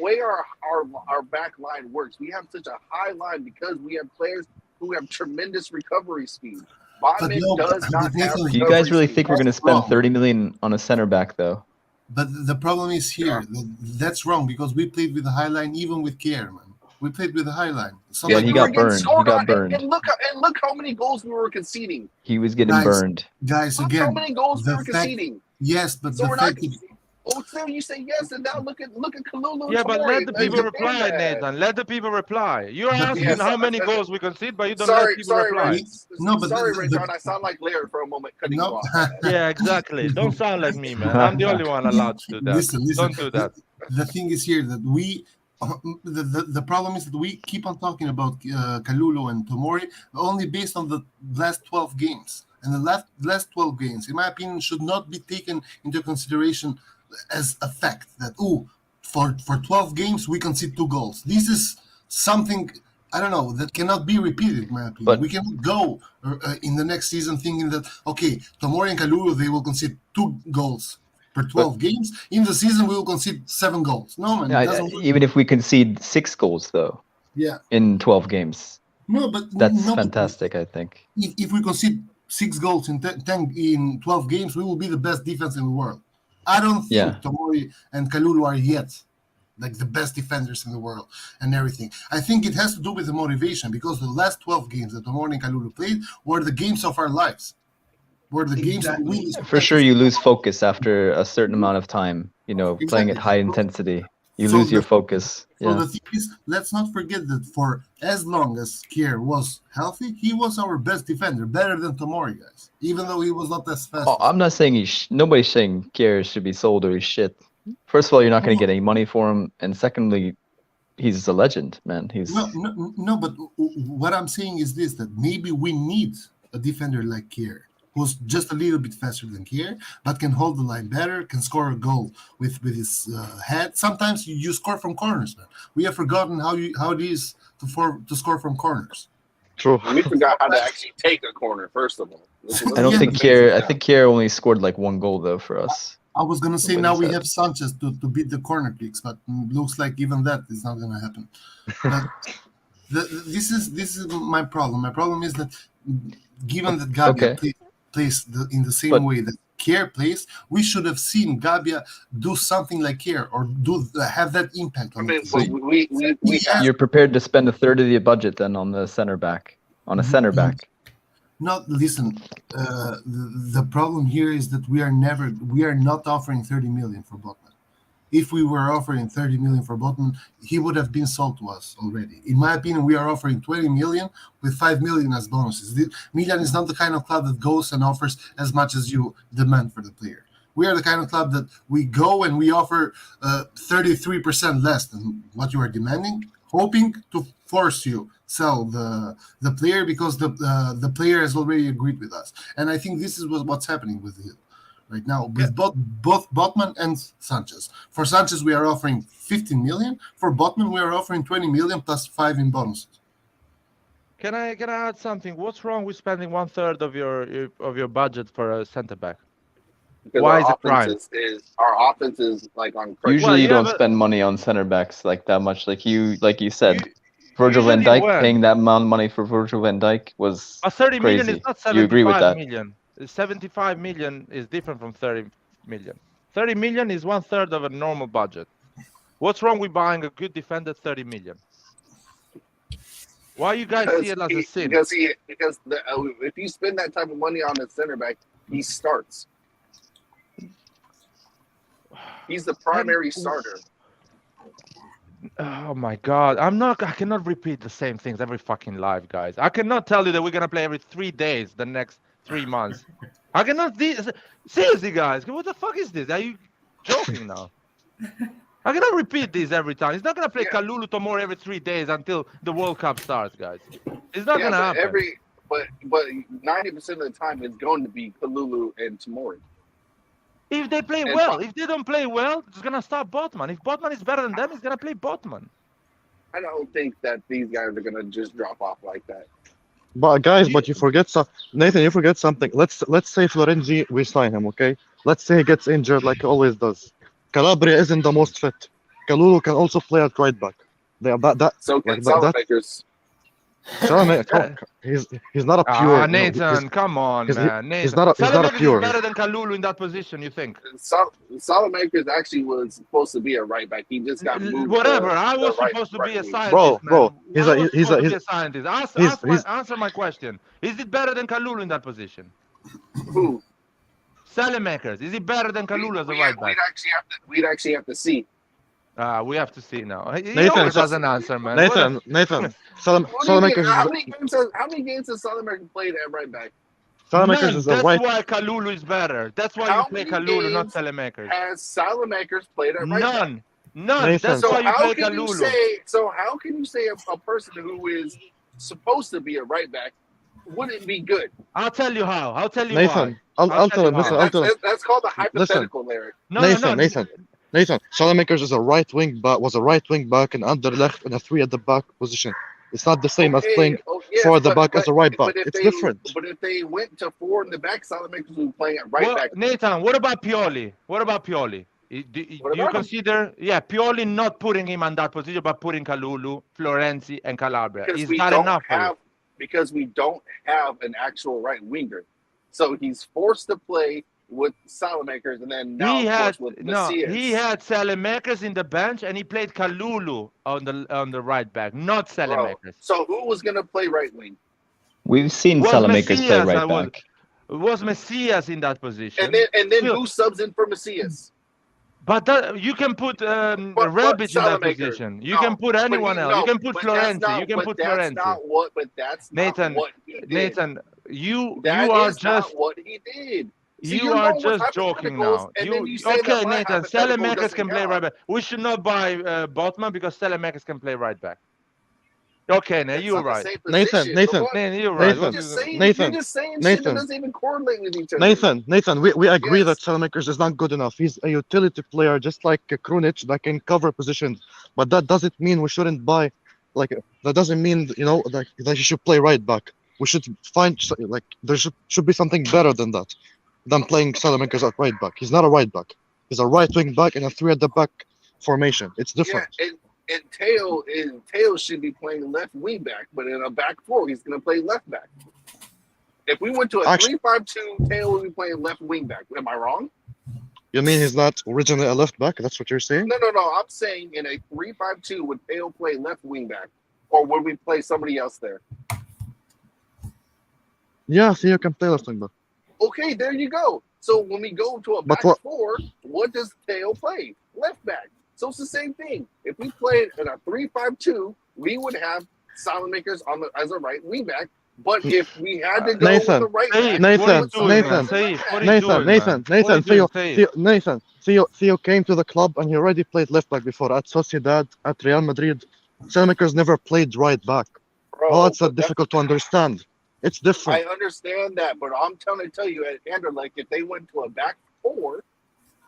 Speaker 2: way our back line works, we have such a high line because we have players who have tremendous recovery speed. Botman
Speaker 8: no,
Speaker 2: does
Speaker 8: but
Speaker 2: not
Speaker 8: the thing
Speaker 2: have
Speaker 8: is-
Speaker 2: recovery
Speaker 4: Do you guys really
Speaker 2: speed.
Speaker 4: think we're going to
Speaker 8: That's
Speaker 4: spend
Speaker 8: wrong.
Speaker 4: 30 million on a center back, though?
Speaker 8: But the problem is here. That's wrong because we played with the high line even with Kjaer, man. We played with the high line. So
Speaker 2: Yeah,
Speaker 8: like
Speaker 4: he
Speaker 2: we
Speaker 4: got
Speaker 2: were getting
Speaker 4: burned. He
Speaker 2: scored
Speaker 4: got
Speaker 2: on,
Speaker 4: burned.
Speaker 2: and look how many goals we were conceding.
Speaker 4: He was getting
Speaker 8: Guys,
Speaker 4: burned.
Speaker 8: guys,
Speaker 2: Look how
Speaker 8: again,
Speaker 2: many goals we
Speaker 8: the
Speaker 2: were
Speaker 8: fact,
Speaker 2: conceding.
Speaker 8: yes, but
Speaker 2: So
Speaker 8: the
Speaker 2: we're not.
Speaker 8: fact is,
Speaker 2: Oh, still you say yes, and now look at Kalulu.
Speaker 1: Yeah, but let the people
Speaker 2: Defend
Speaker 1: reply,
Speaker 2: that.
Speaker 1: Nathan. Let the people reply. You're
Speaker 8: But
Speaker 1: asking
Speaker 2: Yes,
Speaker 1: how many goals we concede, but you don't
Speaker 2: sorry,
Speaker 1: let people
Speaker 2: sorry,
Speaker 1: reply.
Speaker 2: Ray.
Speaker 8: No, but
Speaker 2: sorry,
Speaker 8: the-
Speaker 2: Ray John. I sound like Laird for a moment, cutting you
Speaker 8: no,
Speaker 2: off. My bad.
Speaker 1: Yeah, exactly. Don't sound like me, man. I'm the only one allowed to do that.
Speaker 8: listen.
Speaker 1: Don't do that.
Speaker 8: The thing is here that we, the problem is that we keep on talking about Kalulu and Tomori only based on the last 12 games. And the last 12 games, in my opinion, should not be taken into consideration as a fact that, for 12 games, we concede 2 goals. This is something, I don't know, that cannot be repeated, in my opinion.
Speaker 4: But-
Speaker 8: we cannot go in the next season thinking that, okay, Tomori and Kalulu, they will concede 2 goals per 12 games. In the season, we will concede 7 goals. No, man, it doesn't work.
Speaker 4: Even if we concede 6 goals, though,
Speaker 8: Yeah.
Speaker 4: in 12 games,
Speaker 8: No, but
Speaker 4: that's
Speaker 8: no, but
Speaker 4: fantastic, I think.
Speaker 8: if we concede 6 goals in 12 games, we will be the best defense in the world. I don't think
Speaker 4: Yeah.
Speaker 8: Tomori and Kalulu are yet like the best defenders in the world and everything. I think it has to do with the motivation, because the last 12 games that Tomori and Kalulu played were the games of our lives. Were the games that we
Speaker 4: For sure, you lose focus after a certain amount of time, playing at high intensity. You
Speaker 8: So
Speaker 4: lose your
Speaker 8: the-
Speaker 4: focus.
Speaker 8: So
Speaker 4: Yeah.
Speaker 8: the thing is, let's not forget that for as long as Kier was healthy, he was our best defender, better than Tomori, guys. Even though he was not as fast.
Speaker 4: Oh, I'm not saying nobody's saying Kier should be sold or he's shit. First of all, you're not going to get any money for him, and secondly, he's a legend, man. He's
Speaker 8: No, but what I'm saying is this: that maybe we need a defender like Kier, who's just a little bit faster than Kier, but can hold the line better, can score a goal with his head. Sometimes you score from corners, man. We have forgotten how it is to score from corners.
Speaker 7: True.
Speaker 2: We forgot how to actually take a corner. First of all,
Speaker 4: I don't
Speaker 8: Yeah.
Speaker 4: think Kier. I think Kier only scored like 1 goal though for us.
Speaker 8: I was gonna say
Speaker 4: What
Speaker 8: now
Speaker 4: is
Speaker 8: we
Speaker 4: that?
Speaker 8: have Sanchez to beat the corner kicks, but looks like even that is not gonna happen. But this is my problem. My problem is that given that Gabia plays in the same way that Kier plays, we should have seen Gabia do something like Kier or have that impact on the team.
Speaker 2: we have.
Speaker 4: You're prepared to spend a third of the budget then on the center back, on a center back.
Speaker 8: No, listen. The problem here is that we are not offering 30 million for Botman. If we were offering 30 million for Botman, he would have been sold to us already. In my opinion, we are offering 20 million with 5 million as bonuses. Milan is not the kind of club that goes and offers as much as you demand for the player. We are the kind of club that we go and we offer 33% less than what you are demanding, hoping to force you sell the player because the player has already agreed with us. And I think this is what's happening with him right now with both Botman and Sanchez. For Sanchez, we are offering 15 million. For Botman, we are offering 20 million plus 5 in bonuses.
Speaker 1: Can I add something? What's wrong with spending 1/3 of your budget for a center back?
Speaker 2: Because
Speaker 1: Why
Speaker 2: our
Speaker 1: is it prime?
Speaker 2: Our offense is like on crazy.
Speaker 4: Usually, you
Speaker 1: yeah,
Speaker 4: don't
Speaker 1: but-
Speaker 4: spend money on center backs like that much. Like you said, Virgil van
Speaker 1: usually
Speaker 4: Dijk
Speaker 1: when?
Speaker 4: paying that amount of money for Virgil van Dijk was
Speaker 1: A 30 million
Speaker 4: crazy.
Speaker 1: is not
Speaker 4: You agree with
Speaker 1: 75
Speaker 4: that?
Speaker 1: million. 75 million is different from 30 million. 30 million is 1/3 of a normal budget. What's wrong with buying a good defender 30 million? Why you guys see it as a sin?
Speaker 2: Because if you spend that type of money on a center back, he starts. He's the primary starter.
Speaker 1: Oh my God! I cannot repeat the same things every fucking live, guys. I cannot tell you that we're gonna play every 3 days the next 3 months. I cannot. Seriously, guys, what the fuck is this? Are you joking now? I cannot repeat this every time. He's not gonna play Kalulu Tomori every 3 days until the World Cup starts, guys. It's not gonna happen.
Speaker 2: But 90% of the time it's going to be Kalulu and Tomori.
Speaker 1: If they play well, if they don't play well, it's gonna stop Botman. If Botman is better than them, he's gonna play Botman.
Speaker 2: I don't think that these guys are gonna just drop off like that.
Speaker 7: But guys, you forget Nathan, you forget something. Let's say Florenzi, we sign him, okay? Let's say he gets injured like he always does. Calabria isn't the most fit. Kalulu can also play at right back.
Speaker 2: So can Salamakers.
Speaker 7: He's not a pure.
Speaker 1: Nathan, come on,
Speaker 7: he's,
Speaker 1: man.
Speaker 7: he's
Speaker 1: Nathan.
Speaker 7: not a
Speaker 1: Saelemaekers is
Speaker 7: pure.
Speaker 1: better than Kalulu in that position, you think?
Speaker 2: Saelemaekers actually was supposed to be a right back. He just got moved.
Speaker 1: Whatever. I
Speaker 2: the
Speaker 1: was
Speaker 2: right-
Speaker 1: supposed to
Speaker 2: right
Speaker 1: be a
Speaker 2: wing.
Speaker 1: scientist,
Speaker 7: Bro,
Speaker 1: man.
Speaker 7: he's
Speaker 1: I
Speaker 7: a-
Speaker 1: was
Speaker 7: he's
Speaker 1: supposed
Speaker 7: a-
Speaker 1: to be a scientist.
Speaker 7: he's-
Speaker 1: Answer my question. Is it better than Kalulu in that position?
Speaker 2: Who?
Speaker 1: Saelemaekers. Is he better than Kalulu as a right back?
Speaker 2: We'd actually have to see.
Speaker 1: We have to see now. He
Speaker 7: Nathan,
Speaker 1: always doesn't answer, man.
Speaker 7: Nathan,
Speaker 2: Saelemaekers.
Speaker 7: Saelemaekers
Speaker 2: How many games has Saelemaekers played at right back?
Speaker 7: Saelemaekers is a
Speaker 1: That's
Speaker 7: right.
Speaker 1: why Kalulu is better. That's why
Speaker 2: How
Speaker 1: you play
Speaker 2: many
Speaker 1: Kalulu, not
Speaker 2: games
Speaker 1: Saelemaekers.
Speaker 2: Has Saelemaekers played at right back?
Speaker 1: None.
Speaker 7: Nathan.
Speaker 1: That's
Speaker 2: So
Speaker 1: why you
Speaker 2: how
Speaker 1: play
Speaker 2: can you
Speaker 1: Kalulu.
Speaker 2: say? So how can you say a person who is supposed to be a right back wouldn't be good?
Speaker 1: I'll tell you how. I'll tell you
Speaker 7: Nathan,
Speaker 1: why.
Speaker 7: I'll tell him.
Speaker 1: you
Speaker 7: Listen,
Speaker 1: how.
Speaker 7: I'll tell him.
Speaker 2: That's called a hypothetical, Larry.
Speaker 1: No,
Speaker 7: Nathan. Saelemaekers is a right wing back. Was a right wing back and Anderlecht in a 3 at the back position. It's not the same as playing
Speaker 2: yes,
Speaker 7: 4 at the
Speaker 2: but-
Speaker 7: back
Speaker 2: but-
Speaker 7: as a right back.
Speaker 2: but if
Speaker 7: It's
Speaker 2: they-
Speaker 7: different.
Speaker 2: But if they went to 4 in the back, Saelemaekers would be playing at right
Speaker 1: Well,
Speaker 2: back.
Speaker 1: Nathan, what about Pioli? Do
Speaker 2: What
Speaker 1: you
Speaker 2: about him?
Speaker 1: consider, Pioli not putting him on that position, but putting Kalulu, Florenzi, and Calabria?
Speaker 2: Because
Speaker 1: Is
Speaker 2: we
Speaker 1: that
Speaker 2: don't
Speaker 1: enough for you?
Speaker 2: have because we don't have an actual right winger, so he's forced to play with Saelemaekers, and then now
Speaker 1: He had
Speaker 2: forced with
Speaker 1: no.
Speaker 2: Macias.
Speaker 1: He had Saelemaekers in the bench, and he played Kalulu on the right back, not
Speaker 2: Bro,
Speaker 1: Saelemaekers.
Speaker 2: so who was gonna play right wing?
Speaker 4: We've seen
Speaker 1: Was
Speaker 4: Saelemaekers play
Speaker 1: Macias,
Speaker 4: right back.
Speaker 1: Was Messias in that position?
Speaker 2: And then
Speaker 1: Still-
Speaker 2: who subs in for Macias?
Speaker 1: But you can put
Speaker 2: But
Speaker 1: Rebic in that
Speaker 2: Saelemaekers.
Speaker 1: position. You
Speaker 2: No,
Speaker 1: can put
Speaker 2: but
Speaker 1: anyone
Speaker 2: he-
Speaker 1: else.
Speaker 2: no,
Speaker 1: You can put
Speaker 2: but that's
Speaker 1: Florenzi.
Speaker 2: not-
Speaker 1: You can
Speaker 2: but
Speaker 1: put
Speaker 2: that's
Speaker 1: Florenzi.
Speaker 2: not what. But that's not
Speaker 1: Nathan,
Speaker 2: what he did.
Speaker 1: Nathan, you
Speaker 2: That
Speaker 1: are
Speaker 2: is
Speaker 1: just
Speaker 2: not what he did. See,
Speaker 1: you
Speaker 2: you're
Speaker 1: are
Speaker 2: going with
Speaker 1: just joking
Speaker 2: hypotheticals,
Speaker 1: now.
Speaker 2: and then you say
Speaker 1: Okay,
Speaker 2: that my
Speaker 1: Nathan,
Speaker 2: hypothetical
Speaker 1: Saelemaekers
Speaker 2: doesn't
Speaker 1: can play
Speaker 2: count.
Speaker 1: right back. We should not buy Botman because Saelemaekers can play right back. Okay, now
Speaker 2: That's
Speaker 1: you're
Speaker 2: not the
Speaker 1: right.
Speaker 2: same
Speaker 7: Nathan,
Speaker 2: position.
Speaker 7: Nathan,
Speaker 2: What?
Speaker 1: Man, you're
Speaker 7: Nathan,
Speaker 1: right.
Speaker 2: You're
Speaker 1: What
Speaker 2: just
Speaker 1: is-
Speaker 2: saying,
Speaker 7: Nathan,
Speaker 2: you're just saying shit
Speaker 7: Nathan.
Speaker 2: that doesn't even correlate with each other.
Speaker 7: Nathan, we agree
Speaker 2: Yes.
Speaker 7: that Saelemaekers is not good enough. He's a utility player, just like Krunic, that can cover positions. But that doesn't mean we shouldn't buy. That doesn't mean that he should play right back. We should find there should be something better than that, than playing Saelemaekers at right back. He's not a right back. He's a right wing back in a 3 at the back formation. It's different.
Speaker 2: Yeah, and Teo should be playing left wing back, but in a back 4, he's going to play left back. If we went to a
Speaker 7: Actually-
Speaker 2: 3-5-2, Teo would be playing left wing back. Am I wrong?
Speaker 7: You mean he's not originally a left back? That's what you're saying?
Speaker 2: No. I'm saying in a 3-5-2, would Teo play left wing back, or would we play somebody else there?
Speaker 7: Yeah, Theo can play left wing back.
Speaker 2: Okay, there you go. So when we go to a
Speaker 7: But
Speaker 2: back
Speaker 7: what-
Speaker 2: 4, what does Teo play? Left back. So it's the same thing. If we played in a 3-5-2, we would have Saelemaekers as a right wing back. But if we had to go
Speaker 7: Nathan,
Speaker 2: with the right
Speaker 1: Saif,
Speaker 2: back,
Speaker 1: what are you
Speaker 7: Nathan,
Speaker 1: doing,
Speaker 7: Nathan,
Speaker 1: man? Saif, what are you
Speaker 7: Nathan,
Speaker 1: doing,
Speaker 7: Nathan,
Speaker 1: man? What are you doing, Saif?
Speaker 7: Theo came to the club and he already played left back before at Sociedad, at Real Madrid. Saelemaekers never played right back.
Speaker 2: bro,
Speaker 7: Oh, it's
Speaker 2: but
Speaker 7: difficult to understand. It's different.
Speaker 2: I understand that, but I'm trying to tell you at Anderlecht, if they went to a back 4,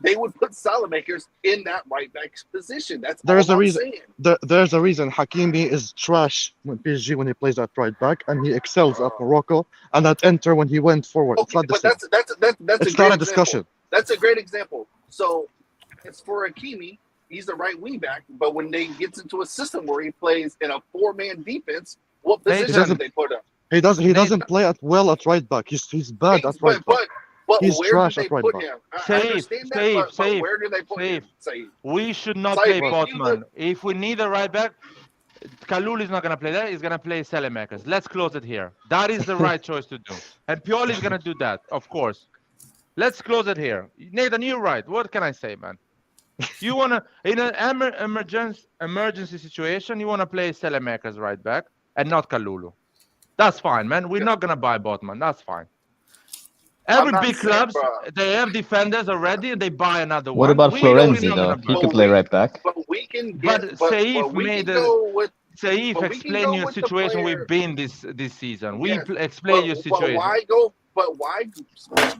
Speaker 2: they would put Saelemaekers in that right back position. That's
Speaker 7: There's
Speaker 2: all
Speaker 7: a
Speaker 2: I'm
Speaker 7: reason.
Speaker 2: saying.
Speaker 7: There's a reason Hakimi is trash when PSG when he plays at right back, and he excels at Morocco and at Inter when he went forward. It's
Speaker 2: Okay,
Speaker 7: not the
Speaker 2: but
Speaker 7: same.
Speaker 2: that's
Speaker 7: It's
Speaker 2: a great
Speaker 7: not a
Speaker 2: example.
Speaker 7: discussion.
Speaker 2: That's a great example. So it's for Hakimi, he's the right wing back, but when they gets into a system where he plays in a 4-man defense, what position
Speaker 7: doesn't-
Speaker 2: do they put him?
Speaker 7: He doesn't play well at right back. He's bad at right back.
Speaker 2: But
Speaker 7: He's
Speaker 2: where
Speaker 7: trash
Speaker 2: do they
Speaker 7: at right
Speaker 2: put
Speaker 7: back.
Speaker 2: him? I
Speaker 1: Safe,
Speaker 2: understand that,
Speaker 1: safe,
Speaker 2: but
Speaker 1: safe,
Speaker 2: where do they put him?
Speaker 1: safe.
Speaker 2: Safe.
Speaker 1: We should not
Speaker 2: Saif,
Speaker 1: play
Speaker 2: if you
Speaker 1: Botman. If we need a right back, Kalulu is not going to play that. He's going to play Saelemaekers. Let's close it here. That is the right choice to do. And Pioli is going to do that, of course. Let's close it here. Nathan, you're right. What can I say, man? You want to, in an emergency situation, you want to play Saelemaekers right back and not Kalulu. That's fine, man. We're not going to buy Botman. That's fine. Every
Speaker 2: not
Speaker 1: big
Speaker 2: saying,
Speaker 1: clubs,
Speaker 2: bro.
Speaker 1: they have defenders already and they buy another one.
Speaker 4: What about
Speaker 1: We know we're
Speaker 4: Florenzi
Speaker 1: not
Speaker 4: though?
Speaker 1: gonna
Speaker 4: He
Speaker 1: buy.
Speaker 4: could play right back.
Speaker 2: But we can
Speaker 1: But
Speaker 2: get.
Speaker 1: Saif
Speaker 2: we
Speaker 1: made
Speaker 2: can
Speaker 1: a-
Speaker 2: go with.
Speaker 1: Saif,
Speaker 2: But we can
Speaker 1: explain
Speaker 2: go
Speaker 1: your
Speaker 2: with the
Speaker 1: situation
Speaker 2: player-
Speaker 1: we've been this season.
Speaker 2: Yes,
Speaker 1: Explain your situation.
Speaker 2: But why go? But why?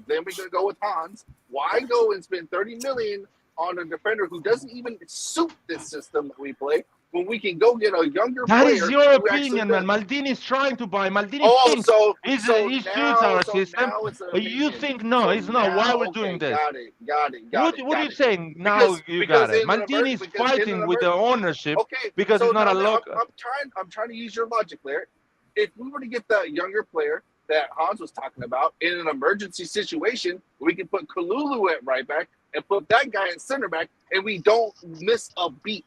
Speaker 2: Then we're gonna go with Hans. Why go and spend 30 million on a defender who doesn't even suit this system that we play when we can go get a younger
Speaker 1: That
Speaker 2: player?
Speaker 1: is your
Speaker 2: who actually
Speaker 1: opinion, man.
Speaker 2: does-
Speaker 1: Maldini is trying to buy. Maldini
Speaker 2: Oh,
Speaker 1: thinks
Speaker 2: so
Speaker 1: he
Speaker 2: now-
Speaker 1: suits our
Speaker 2: so
Speaker 1: system.
Speaker 2: now it's an
Speaker 1: You
Speaker 2: opinion.
Speaker 1: think no,
Speaker 2: So
Speaker 1: it's not. Why
Speaker 2: now-
Speaker 1: we're
Speaker 2: okay,
Speaker 1: doing this?
Speaker 2: Got it.
Speaker 1: What are you
Speaker 2: it.
Speaker 1: saying? Now
Speaker 2: Because-
Speaker 1: you
Speaker 2: because
Speaker 1: got it.
Speaker 2: in an
Speaker 1: Maldini is
Speaker 2: because in
Speaker 1: fighting
Speaker 2: an
Speaker 1: with the ownership.
Speaker 2: Okay,
Speaker 1: because
Speaker 2: so
Speaker 1: it's not
Speaker 2: now
Speaker 1: a local-
Speaker 2: I'm trying to use your logic, Larry. if we were to get that younger player that Hans was talking about in an emergency situation, we can put Kalulu at right back and put that guy at center back, and we don't miss a beat.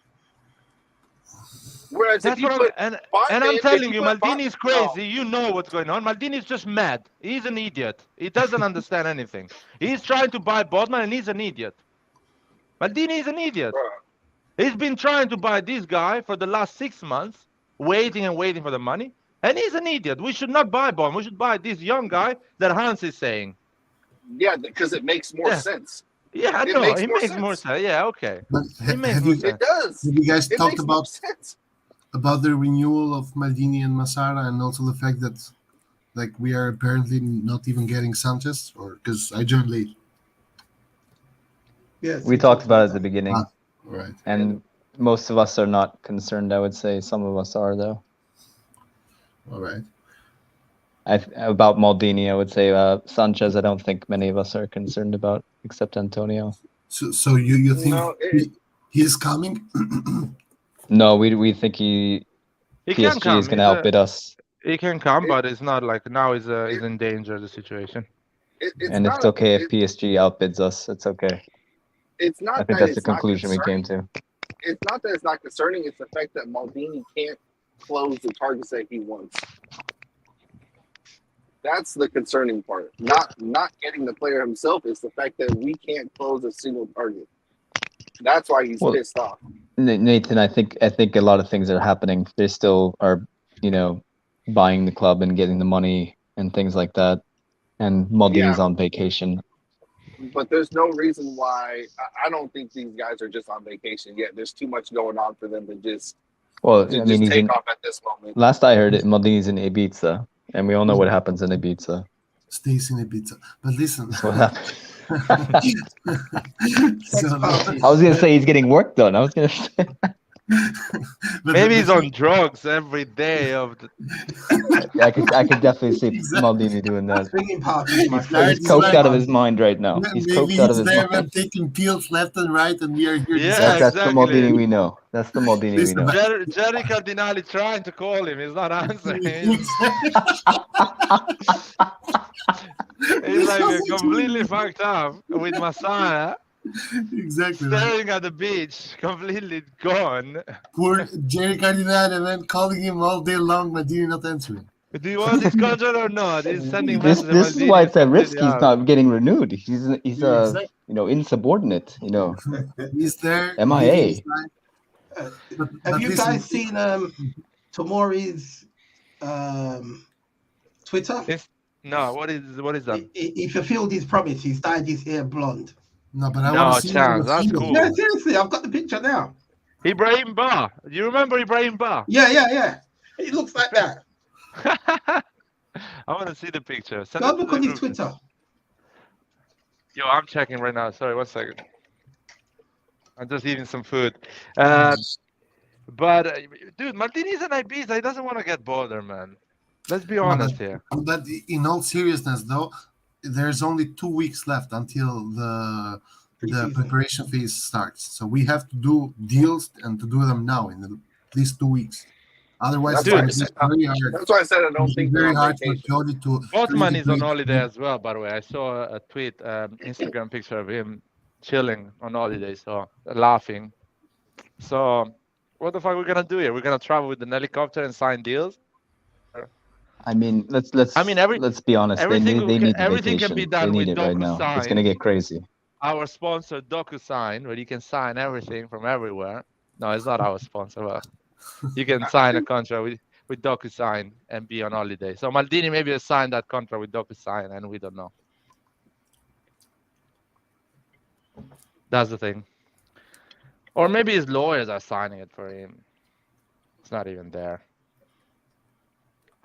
Speaker 2: Whereas
Speaker 1: That's
Speaker 2: if you
Speaker 1: what
Speaker 2: put
Speaker 1: and
Speaker 2: five
Speaker 1: I'm
Speaker 2: man,
Speaker 1: telling you, Maldini is crazy. You know what's going on. Maldini is just mad. He's an idiot. He doesn't understand anything. He's trying to buy Bodman, and he's an idiot. Maldini is an idiot. He's been trying to buy this guy for the last 6 months, waiting and waiting for the money, and he's an idiot. We should not buy Bodman. We should buy this young guy that Hans is saying.
Speaker 2: Yeah, because it makes more sense.
Speaker 1: Yeah, I know. It makes more sense. Yeah, okay.
Speaker 8: But
Speaker 1: It makes more sense.
Speaker 2: It does.
Speaker 8: have you guys
Speaker 2: It
Speaker 8: talked
Speaker 2: makes more
Speaker 8: about
Speaker 2: sense.
Speaker 8: the renewal of Maldini and Massara, and also the fact that like we are apparently not even getting Sanchez, or because I joined late.
Speaker 3: Yes,
Speaker 4: We talked about it at the beginning,
Speaker 8: Ah, right.
Speaker 4: and most of us are not concerned. I would say some of us are, though.
Speaker 8: All right.
Speaker 4: About Maldini, I would say Sanchez. I don't think many of us are concerned about, except Antonio.
Speaker 8: So you think
Speaker 2: No,
Speaker 8: he is coming?
Speaker 4: No, we think
Speaker 1: He can
Speaker 4: PSG
Speaker 1: come.
Speaker 4: is going to outbid us,
Speaker 1: He can come, but it's not like now he's in danger of the situation.
Speaker 2: it's
Speaker 4: and
Speaker 2: not
Speaker 4: it's okay if PSG outbids us. It's okay.
Speaker 2: It's not
Speaker 4: I think
Speaker 2: that
Speaker 4: that's the
Speaker 2: it's not
Speaker 4: conclusion we came
Speaker 2: concerning.
Speaker 4: to.
Speaker 2: It's not that it's not concerning. It's the fact that Maldini can't close the targets that he wants. That's the concerning part. Not getting the player himself. It's the fact that we can't close a single target. That's why he's pissed off.
Speaker 4: Nathan, I think a lot of things are happening. They still are, buying the club and getting the money and things like that. And Maldini's on vacation.
Speaker 2: But there's no reason why. I don't think these guys are just on vacation yet. There's too much going on for them to just
Speaker 4: he's
Speaker 2: take off at this moment.
Speaker 4: Last I heard, Maldini's in Ibiza, and we all know what happens in Ibiza.
Speaker 8: Stays in Ibiza. But listen.
Speaker 4: What happened? I was gonna say he's getting work done. I was gonna say
Speaker 1: maybe he's on drugs every day of the...
Speaker 4: I could definitely see Maldini doing that. He's coked out of his mind right now. He's coked out of his mind.
Speaker 8: Maybe he's taking pills left and right, and we are here.
Speaker 4: That's the Maldini we know. That's the Maldini we know.
Speaker 1: Jerry Cardinali trying to call him. He's not answering. He's like completely fucked up with Massara.
Speaker 8: Exactly.
Speaker 1: Staring at the beach, completely gone.
Speaker 8: Poor Jerry Cardinale, and then calling him all day long, but did not answering.
Speaker 1: Do you want this contract or not? He's sending messages.
Speaker 4: This is why it's at risk. He's not getting renewed. He's insubordinate.
Speaker 8: He's there.
Speaker 4: MIA.
Speaker 3: Have you guys seen Tomori's Twitter?
Speaker 1: No. What is that?
Speaker 3: He fulfilled his promise. He's dyed his hair blonde.
Speaker 8: No, but I want to see
Speaker 1: chance. That's cool.
Speaker 3: Yeah, seriously, I've got the picture now.
Speaker 1: Ibrahim Ba. Do you remember Ibrahim Ba?
Speaker 3: Yeah. He looks like that.
Speaker 1: I want to see the picture.
Speaker 3: Go look on his Twitter.
Speaker 1: Yo, I'm checking right now. Sorry, 1 second. I'm just eating some food. But dude, Maldini's an Ibiza. He doesn't want to get bothered, man. Let's be honest here.
Speaker 8: But in all seriousness, though, there's only 2 weeks left until the preparation phase starts. So we have to do deals and to do them now in at least 2 weeks. Otherwise, it's very hard.
Speaker 2: That's why I said I don't think
Speaker 8: very hard for Jody to.
Speaker 1: Botman is on holiday as well, by the way. I saw a tweet, Instagram picture of him chilling on holiday, so laughing. So what the fuck are we gonna do here? We're gonna travel with an helicopter and sign deals?
Speaker 4: I mean, let's be honest. They need the
Speaker 1: everything
Speaker 4: vacation.
Speaker 1: can be done
Speaker 4: They need
Speaker 1: with
Speaker 4: it right now.
Speaker 1: DocuSign.
Speaker 4: It's gonna get crazy.
Speaker 1: Our sponsor DocuSign, where you can sign everything from everywhere. No, it's not our sponsor, but you can sign a contract with DocuSign and be on holiday. So Maldini maybe has signed that contract with DocuSign, and we don't know. That's the thing. Or maybe his lawyers are signing it for him. It's not even there.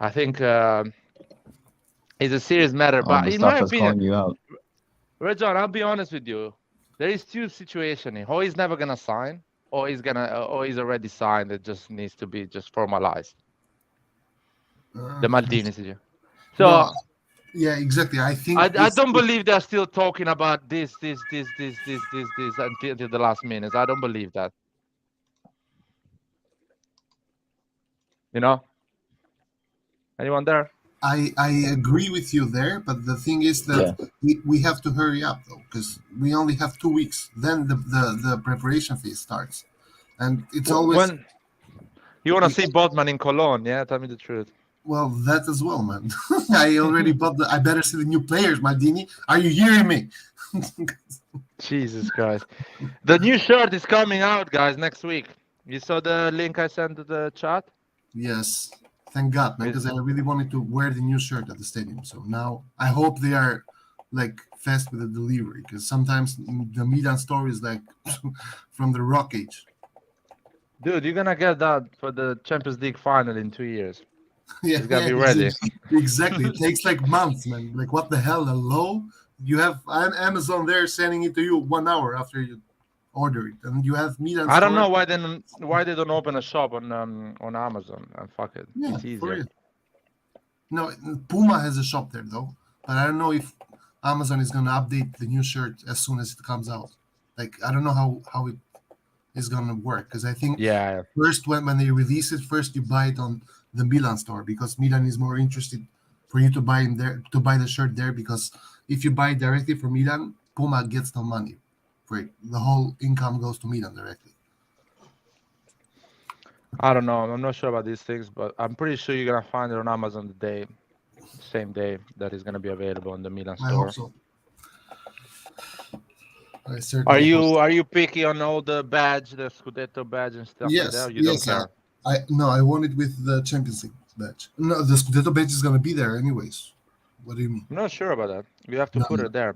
Speaker 1: I think it's a serious matter, but in my opinion, John, I'll be honest with you. There is two situations here. Or he's never gonna sign, or he's already signed. It just needs to be just formalized. The Maldini situation. So
Speaker 8: yeah, exactly. I think
Speaker 1: I don't believe they're still talking about this until the last minute. I don't believe that. You know. Anyone there?
Speaker 8: I agree with you there, but the thing is that we have to hurry up though, because we only have 2 weeks. Then the preparation phase starts, and it's always
Speaker 1: When you want to see Botman in Cologne, yeah? Tell me the truth.
Speaker 8: well that as well, man. I already bought the. I better see the new players, Maldini. Are you hearing me?
Speaker 1: Jesus Christ. The new shirt is coming out, guys, next week. You saw the link I sent to the chat?
Speaker 8: Yes, thank God, man, because I really wanted to wear the new shirt at the stadium. So now I hope they are like fast with the delivery, because sometimes the Milan store is like from the rock age.
Speaker 1: Dude, you're gonna get that for the Champions League final in 2 years.
Speaker 8: Yeah,
Speaker 1: It's gonna be ready.
Speaker 8: Exactly. It takes like months, man. Like what the hell? Hello? You have Amazon there sending it to you 1 hour after you order it, and you have Milan.
Speaker 1: I don't
Speaker 8: store.
Speaker 1: know why they don't open a shop on Amazon and fuck it.
Speaker 8: Yeah,
Speaker 1: It's
Speaker 8: for
Speaker 1: easier.
Speaker 8: real. No, Puma has a shop there though, but I don't know if Amazon is gonna update the new shirt as soon as it comes out. Like I don't know how it is gonna work, because I think
Speaker 1: Yeah.
Speaker 8: first when they release it, first you buy it on the Milan store, because Milan is more interested for you to buy in there, to buy the shirt there, because if you buy it directly from Milan, Puma gets no money for it. The whole income goes to Milan directly.
Speaker 1: I don't know. I'm not sure about these things, but I'm pretty sure you're gonna find it on Amazon the same day that it's gonna be available in the Milan
Speaker 8: I
Speaker 1: store.
Speaker 8: hope so. I certainly hope so.
Speaker 1: Are you picky on all the badge, the Scudetto badge and stuff like that? Or you don't care?
Speaker 8: I want it with the Champions League badge. No, the Scudetto badge is gonna be there anyways. What do you mean?
Speaker 1: I'm not sure about that. You have to put it there.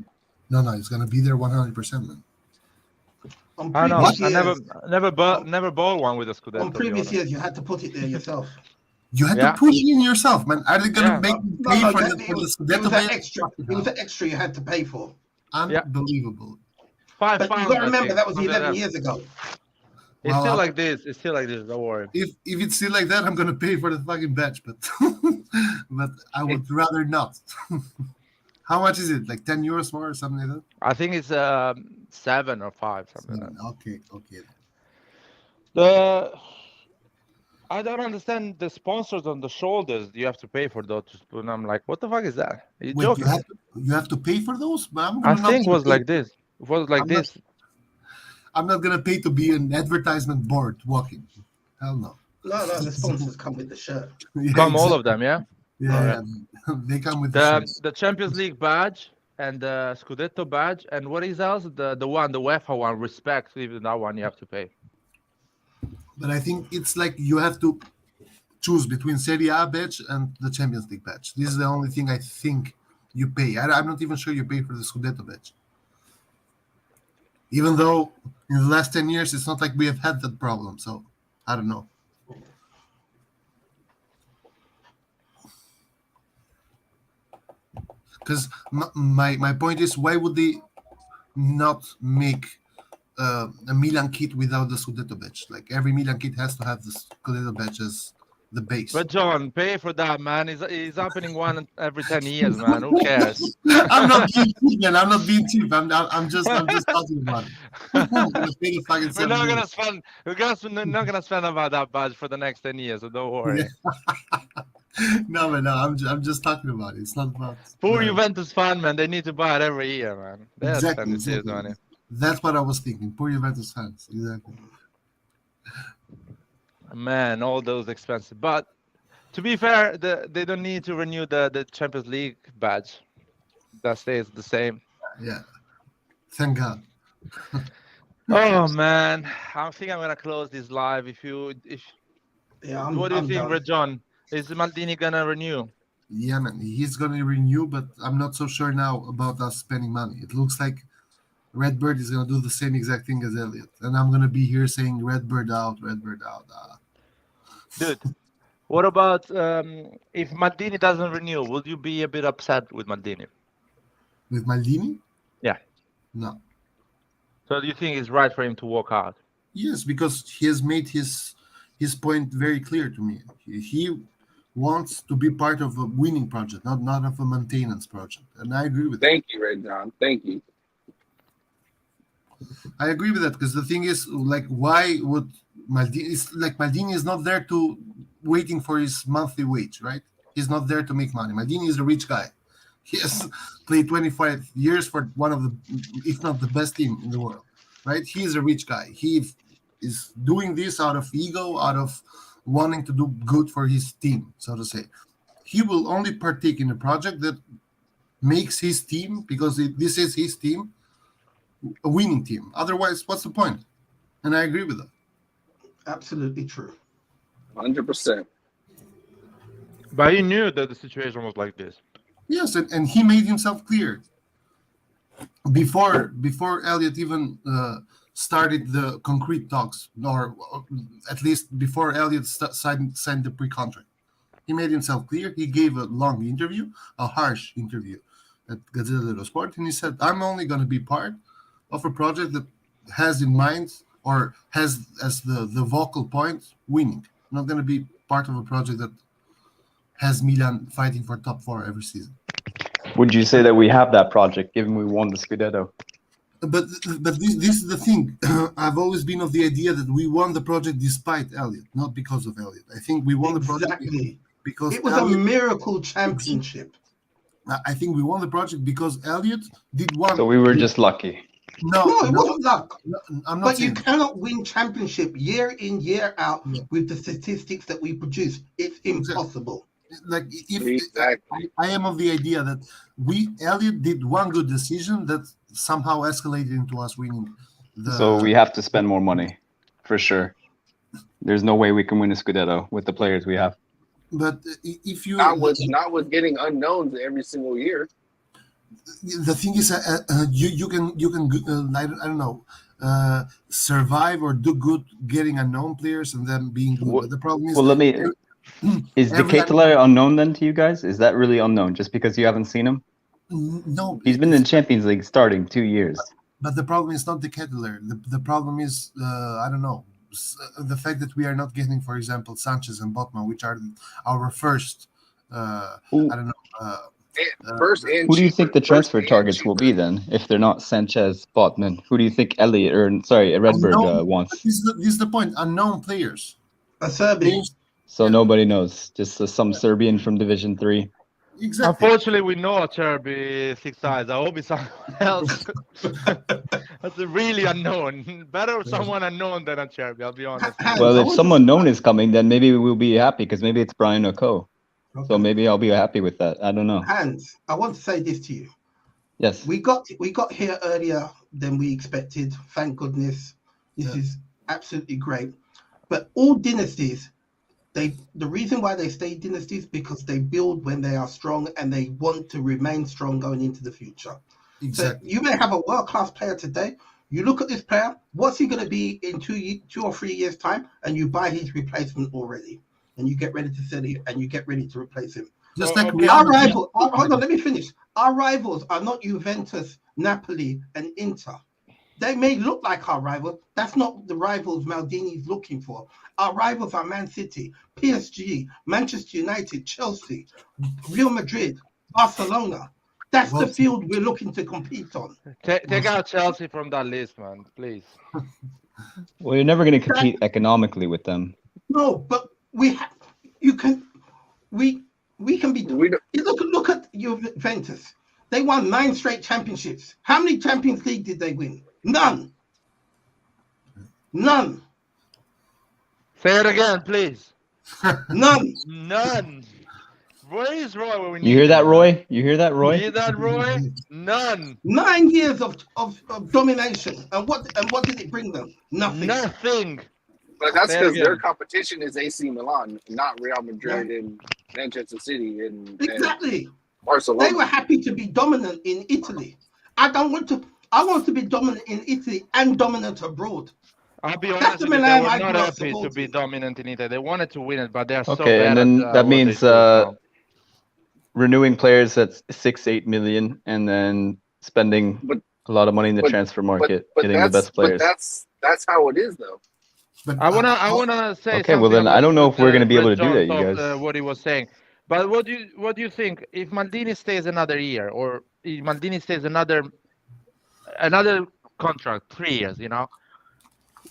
Speaker 8: No, it's gonna be there 100%, man.
Speaker 1: I know.
Speaker 3: Previous
Speaker 1: I
Speaker 3: years,
Speaker 1: never bought one with a Scudetto.
Speaker 3: on previous years, you had to put it there yourself.
Speaker 8: You had to put it in yourself, man. Are they gonna make you pay for the
Speaker 3: it was
Speaker 8: Scudetto
Speaker 3: an
Speaker 8: badge?
Speaker 3: extra. It was an extra you had to pay for.
Speaker 8: Unbelievable.
Speaker 1: £5.
Speaker 3: But you got to remember that was 11 years ago.
Speaker 1: It's still like this. It's still like this. Don't worry.
Speaker 8: If it's still like that, I'm gonna pay for the fucking badge, but but I would rather not. How much is it? Like 10 euros more or something like that?
Speaker 1: I think it's 7 or 5, something like that.
Speaker 8: Okay.
Speaker 1: I don't understand the sponsors on the shoulders. You have to pay for those. And I'm like, what the fuck is that? Are you joking?
Speaker 8: You have to pay for those? But
Speaker 1: I think it was like this. It was like this.
Speaker 8: I'm not gonna pay to be an advertisement board walking. Hell no.
Speaker 3: No, the sponsors come with the shirt.
Speaker 1: All of them, yeah?
Speaker 8: Yeah, they come with the
Speaker 1: Champions League badge and the Scudetto badge, and what is else? The UEFA one, respect. Even that one you have to pay.
Speaker 8: But I think it's like you have to choose between Serie A badge and the Champions League badge. This is the only thing I think you pay. I'm not even sure you pay for the Scudetto badge. Even though in the last 10 years, it's not like we have had that problem. So I don't know. Because my point is, why would they not make a Milan kit without the Scudetto badge? Like every Milan kit has to have the Scudetto badge as the base.
Speaker 1: But John, pay for that, man. It's happening one every 10 years, man. Who cares?
Speaker 8: I'm not being cheap, man. I'm not being cheap. I'm just talking about it.
Speaker 1: We're not gonna spend. We're not gonna spend about that badge for the next 10 years. So don't worry.
Speaker 8: No. I'm just talking about it. It's not about
Speaker 1: poor Juventus fan, man. They need to buy it every year, man.
Speaker 8: Exactly.
Speaker 1: Money.
Speaker 8: That's what I was thinking. Poor Juventus fans. Exactly.
Speaker 1: Man, all those expensive. But to be fair, they don't need to renew the Champions League badge. That stays the same.
Speaker 8: Yeah. Thank God.
Speaker 1: Oh man, I think I'm gonna close this live. What do you think, Red John? Is Maldini gonna renew?
Speaker 8: Yeah, man, he's gonna renew, but I'm not so sure now about us spending money. It looks like Redbird is gonna do the same exact thing as Elliot, and I'm gonna be here saying Redbird out.
Speaker 1: Dude, what about if Maldini doesn't renew? Would you be a bit upset with Maldini?
Speaker 8: With Maldini?
Speaker 1: Yeah.
Speaker 8: No.
Speaker 1: So do you think it's right for him to walk out?
Speaker 8: Yes, because he has made his point very clear to me. He wants to be part of a winning project, not of a maintenance project, and I agree with that.
Speaker 2: Thank you, Red John. Thank you.
Speaker 8: I agree with that, because the thing is, like, why would Maldini? It's like Maldini is not there to waiting for his monthly wage, right? He's not there to make money. Maldini is a rich guy. He has played 25 years for one of the, if not the best team in the world, right? He's a rich guy. He is doing this out of ego, out of wanting to do good for his team, so to say. He will only partake in a project that makes his team, because this is his team, a winning team. Otherwise, what's the point? And I agree with that.
Speaker 3: Absolutely true.
Speaker 2: 100%.
Speaker 1: But he knew that the situation was like this.
Speaker 8: Yes, and he made himself clear before Elliot even started the concrete talks, or at least before Elliot signed the pre-contract. He made himself clear. He gave a long interview, a harsh interview at Gazzetta dello Sport, and he said, "I'm only going to be part of a project that has in mind, or has as the vocal point, winning. I'm not going to be part of a project that has Milan fighting for top 4 every season."
Speaker 4: Would you say that we have that project, given we won the Scudetto?
Speaker 8: But this is the thing. I've always been of the idea that we won the project despite Elliot, not because of Elliot. I think we won the project because
Speaker 3: it was
Speaker 8: Elliot,
Speaker 3: a miracle championship.
Speaker 8: I think we won the project because Elliot did one.
Speaker 4: So we were just lucky.
Speaker 8: No,
Speaker 3: it wasn't luck.
Speaker 8: I'm not
Speaker 3: But
Speaker 8: saying
Speaker 3: you cannot win championship year in, year out with the statistics that we produce. It's impossible.
Speaker 8: Like if
Speaker 2: Exactly.
Speaker 8: I am of the idea that Elliot did one good decision that somehow escalated into us winning.
Speaker 4: So we have to spend more money, for sure. There's no way we can win a Scudetto with the players we have.
Speaker 8: But if you
Speaker 2: Not with getting unknowns every single year.
Speaker 8: the thing is, you can I don't know, survive or do good getting unknown players and then being good. But the problem is,
Speaker 4: well, let me. Is De Ketelaere unknown then to you guys? Is that really unknown just because you haven't seen him?
Speaker 8: No,
Speaker 4: He's been in Champions League starting 2 years.
Speaker 8: But the problem is not De Ketelaere. The problem is I don't know, the fact that we are not getting, for example, Sanchez and Botman, which are our first. I don't know.
Speaker 2: First and
Speaker 4: Who do you think the
Speaker 2: cheaper.
Speaker 4: transfer
Speaker 2: First and
Speaker 4: targets will
Speaker 2: cheaper.
Speaker 4: be then, if they're not Sanchez, Botman? Who do you think Redberg wants?
Speaker 8: This is the point. Unknown players.
Speaker 3: A Serbian.
Speaker 4: So nobody knows. Just some Serbian from Division 3.
Speaker 8: Exactly.
Speaker 1: Unfortunately, we know Acerbi 6 eyes. I hope it's someone else. That's a really unknown. Better someone unknown than Acerbi, I'll be honest.
Speaker 4: Well, if someone known is coming, then maybe we'll be happy because maybe it's Brian O'Co.
Speaker 3: Okay.
Speaker 4: So maybe I'll be happy with that. I don't know.
Speaker 3: Hans, I want to say this to you.
Speaker 4: Yes.
Speaker 3: We got here earlier than we expected. Thank goodness. This is absolutely great. But all dynasties, the reason why they stay dynasties because they build when they are strong and they want to remain strong going into the future.
Speaker 8: Exactly.
Speaker 3: So you may have a world-class player today. You look at this player, what's he going to be in 2 or 3 years' time? And you buy his replacement already. And you get ready to sell it and you get ready to replace him.
Speaker 8: Just like
Speaker 3: Our rival, hold on, let me finish. Our rivals are not Juventus, Napoli, and Inter. They may look like our rivals. That's not the rivals Maldini is looking for. Our rivals are Man City, PSG, Manchester United, Chelsea, Real Madrid, Barcelona. That's the field we're looking to compete on.
Speaker 1: Take out Chelsea from that list, man, please.
Speaker 4: Well, you're never going to compete economically with them.
Speaker 3: No, but we can be. Look at Juventus. They won 9 straight championships. How many Champions League did they win? None.
Speaker 1: Say it again, please.
Speaker 3: None.
Speaker 1: Where is Roy when we need
Speaker 4: You hear that,
Speaker 1: him?
Speaker 4: Roy? You hear that,
Speaker 1: You
Speaker 4: Roy?
Speaker 1: hear that, Roy? None.
Speaker 3: 9 years of domination. And what did it bring them? Nothing.
Speaker 2: But that's
Speaker 1: Say it
Speaker 2: because their
Speaker 1: again.
Speaker 2: competition is AC Milan, not Real Madrid and Manchester City and
Speaker 3: Exactly.
Speaker 2: Barcelona.
Speaker 3: They were happy to be dominant in Italy. I want to be dominant in Italy and dominant abroad.
Speaker 1: I'll be
Speaker 3: That's
Speaker 1: honest
Speaker 3: the
Speaker 1: with you, they
Speaker 3: Milan
Speaker 1: were
Speaker 3: I
Speaker 1: not
Speaker 3: grew up
Speaker 1: happy to
Speaker 3: supporting.
Speaker 1: be dominant in Italy. They wanted to win it, but they're so
Speaker 4: Okay,
Speaker 1: bad
Speaker 4: and then
Speaker 1: at
Speaker 4: that
Speaker 1: what they
Speaker 4: means
Speaker 1: do now.
Speaker 4: renewing players at 6-8 million and then spending a lot of money in the transfer market, getting the best players.
Speaker 2: But that's how it is, though.
Speaker 8: But
Speaker 1: I wanna say
Speaker 4: Okay, well
Speaker 1: something
Speaker 4: then I don't know
Speaker 1: about
Speaker 4: if we're going to be able to
Speaker 1: Brett
Speaker 4: do that, you
Speaker 1: John's
Speaker 4: guys.
Speaker 1: what he was saying. But what do you think if Maldini stays another year, or if Maldini stays another contract, 3 years? You know,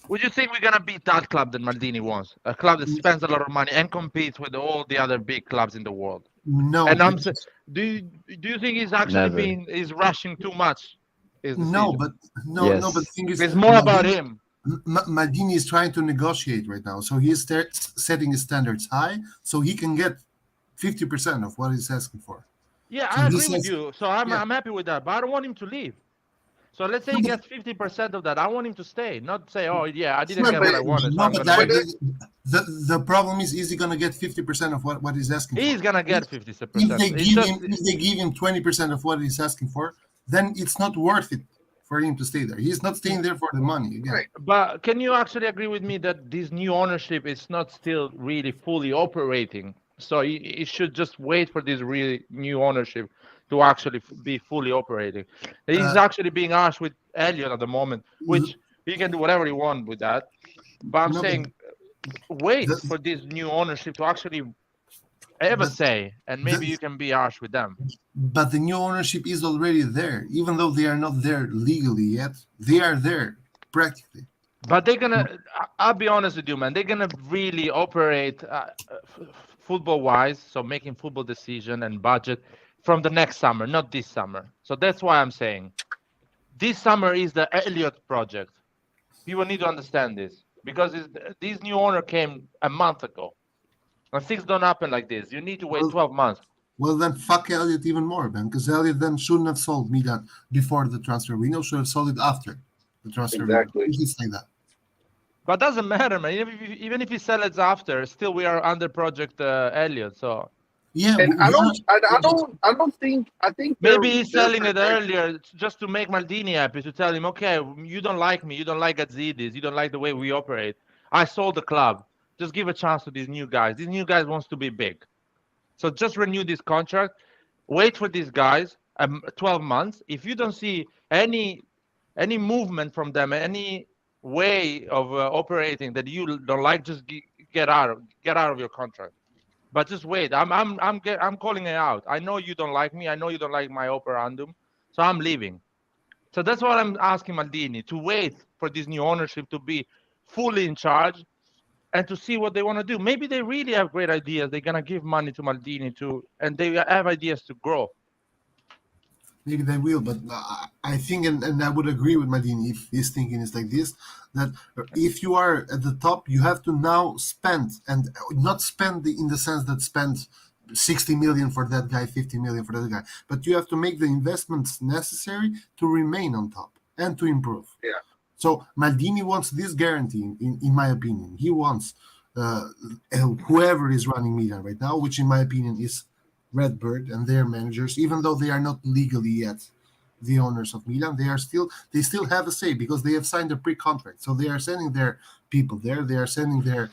Speaker 1: would you think we're gonna beat that club that Maldini wants? A club that spends a lot of money and competes with all the other big clubs in the world.
Speaker 8: No,
Speaker 1: And I'm
Speaker 8: because-
Speaker 1: do you think he's actually
Speaker 4: Never.
Speaker 1: is rushing too much? His
Speaker 8: no,
Speaker 1: decision.
Speaker 8: but no,
Speaker 4: Yes.
Speaker 8: no. But the thing is,
Speaker 1: It's more about
Speaker 8: Maldini,
Speaker 1: him.
Speaker 8: Maldini is trying to negotiate right now, so he's setting his standards high, so he can get 50% of what he's asking for.
Speaker 1: Yeah,
Speaker 8: So
Speaker 1: I
Speaker 8: he
Speaker 1: agree with
Speaker 8: says-
Speaker 1: you. So I'm
Speaker 8: yeah.
Speaker 1: I'm happy with that, but I don't want him to leave. So let's say he gets 50% of that. I want him to stay, not say, "Oh yeah, I didn't
Speaker 2: Yeah,
Speaker 1: get what
Speaker 2: but-
Speaker 1: I wanted." So
Speaker 8: No,
Speaker 1: I'm
Speaker 8: but
Speaker 1: gonna
Speaker 8: that,
Speaker 1: leave.
Speaker 8: the problem is he gonna get 50% of what he's asking for?
Speaker 1: He's gonna get
Speaker 8: If
Speaker 1: 50%.
Speaker 8: they
Speaker 1: It's
Speaker 8: give
Speaker 1: just
Speaker 8: him, if they give him 20% of what he's asking for, then it's not worth it for him to stay there. He's not staying there for the money again.
Speaker 2: Right.
Speaker 1: But can you actually agree with me that this new ownership is not still really fully operating? So it should just wait for this really new ownership to actually be fully operating. He's actually being harsh with Elliot at the moment, which he can do whatever he wants with that. But I'm
Speaker 8: No, but
Speaker 1: saying wait
Speaker 8: the-
Speaker 1: for this new ownership to actually have a
Speaker 8: But
Speaker 1: say, and maybe
Speaker 8: the-
Speaker 1: you can be harsh with them.
Speaker 8: But the new ownership is already there, even though they are not there legally yet. They are there practically.
Speaker 1: But they're gonna. I'll be honest with you, man. They're gonna really operate football-wise, so making football decision and budget from the next summer, not this summer. So that's why I'm saying this summer is the Elliott project. People need to understand this because this new owner came a month ago, and things don't happen like this. You need to wait 12 months.
Speaker 8: Well, then fuck Elliot even more, man, because Elliot then shouldn't have sold Milan before the transfer window. Should have sold it after the transfer
Speaker 2: Exactly.
Speaker 8: window. It's like that.
Speaker 1: But doesn't matter, man. Even if you sell it after, still we are under project Elliott. So
Speaker 8: Yeah,
Speaker 2: And I don't think
Speaker 1: maybe
Speaker 2: they're-
Speaker 1: he's
Speaker 2: they're
Speaker 1: selling it
Speaker 2: protected.
Speaker 1: earlier just to make Maldini happy, to tell him, okay, you don't like me, you don't like Gazidis, you don't like the way we operate. I sold the club. Just give a chance to these new guys. These new guys wants to be big. So just renew this contract. Wait for these guys 12 months. If you don't see any movement from them, any way of operating that you don't like, just get out of your contract. But just wait. I'm calling it out. I know you don't like me. I know you don't like my operandum. So I'm leaving. So that's what I'm asking Maldini, to wait for this new ownership to be fully in charge and to see what they want to do. Maybe they really have great ideas. They're gonna give money to Maldini and they have ideas to grow.
Speaker 8: maybe they will, but I think, and I would agree with Maldini if his thinking is like this, that if you are at the top, you have to now spend, and not spend in the sense that spend 60 million for that guy, 50 million for that guy, but you have to make the investments necessary to remain on top and to improve.
Speaker 2: Yeah.
Speaker 8: So Maldini wants this guarantee, in my opinion. He wants whoever is running Milan right now, which in my opinion is Redbird and their managers, even though they are not legally yet the owners of Milan, they still have a say because they have signed a pre-contract. So they are sending their people there. They are sending their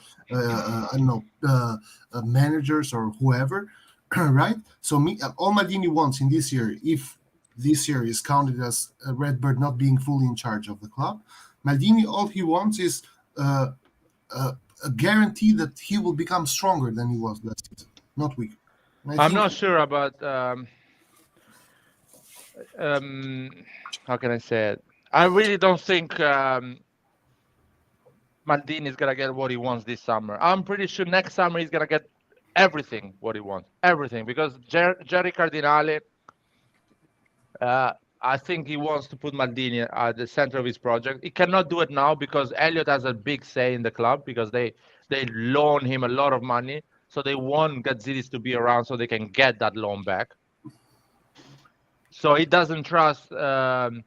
Speaker 8: managers or whoever, right? So all Maldini wants in this year, if this year is counted as Redbird not being fully in charge of the club, Maldini, all he wants is a guarantee that he will become stronger than he was last season, not weaker.
Speaker 1: I'm not sure about how can I say it? I really don't think Maldini is gonna get what he wants this summer. I'm pretty sure next summer he's gonna get everything what he wants, everything, because Jerry Cardinale, I think he wants to put Maldini at the center of his project. He cannot do it now because Elliott has a big say in the club because they loan him a lot of money. So they want Gazidis to be around so they can get that loan back. So he doesn't trust the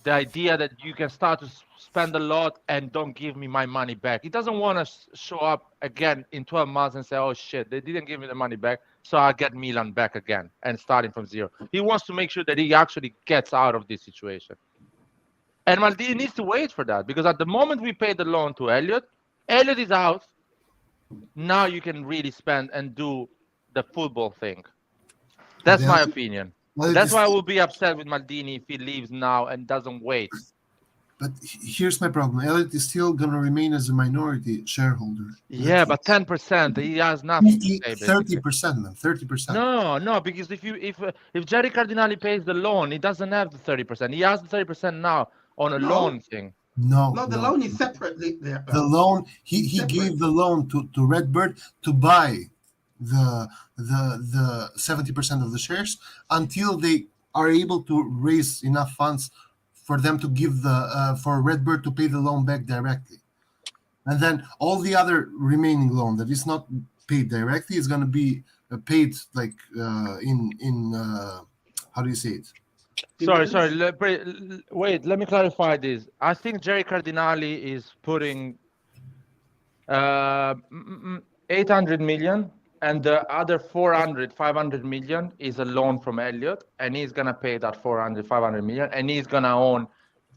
Speaker 1: idea that you can start to spend a lot and don't give me my money back. He doesn't want to show up again in 12 months and say, oh shit, they didn't give me the money back, so I'll get Milan back again and starting from zero. He wants to make sure that he actually gets out of this situation. And Maldini needs to wait for that because at the moment we pay the loan to Elliott is out. Now you can really spend and do the football thing. That's my opinion. That's why I will be upset with Maldini if he leaves now and doesn't wait.
Speaker 8: But here's my problem. Elliott is still going to remain as a minority shareholder.
Speaker 1: Yeah, but 10%, he has nothing to say.
Speaker 8: 30%, man. 30%.
Speaker 1: No, because if Jerry Cardinale pays the loan, he doesn't have the 30%. He has the 30% now on a loan thing.
Speaker 8: No,
Speaker 3: the loan is separately there.
Speaker 8: The loan, he gave the loan to Redbird to buy the 70% of the shares until they are able to raise enough funds for them to give the for Redbird to pay the loan back directly, and then all the other remaining loan that is not paid directly is going to be paid like in how do you say it?
Speaker 1: Sorry. Wait, let me clarify this. I think Jerry Cardinali is putting 800 million, and the other 500 million is a loan from Elliott, and he's gonna pay that 500 million, and he's gonna own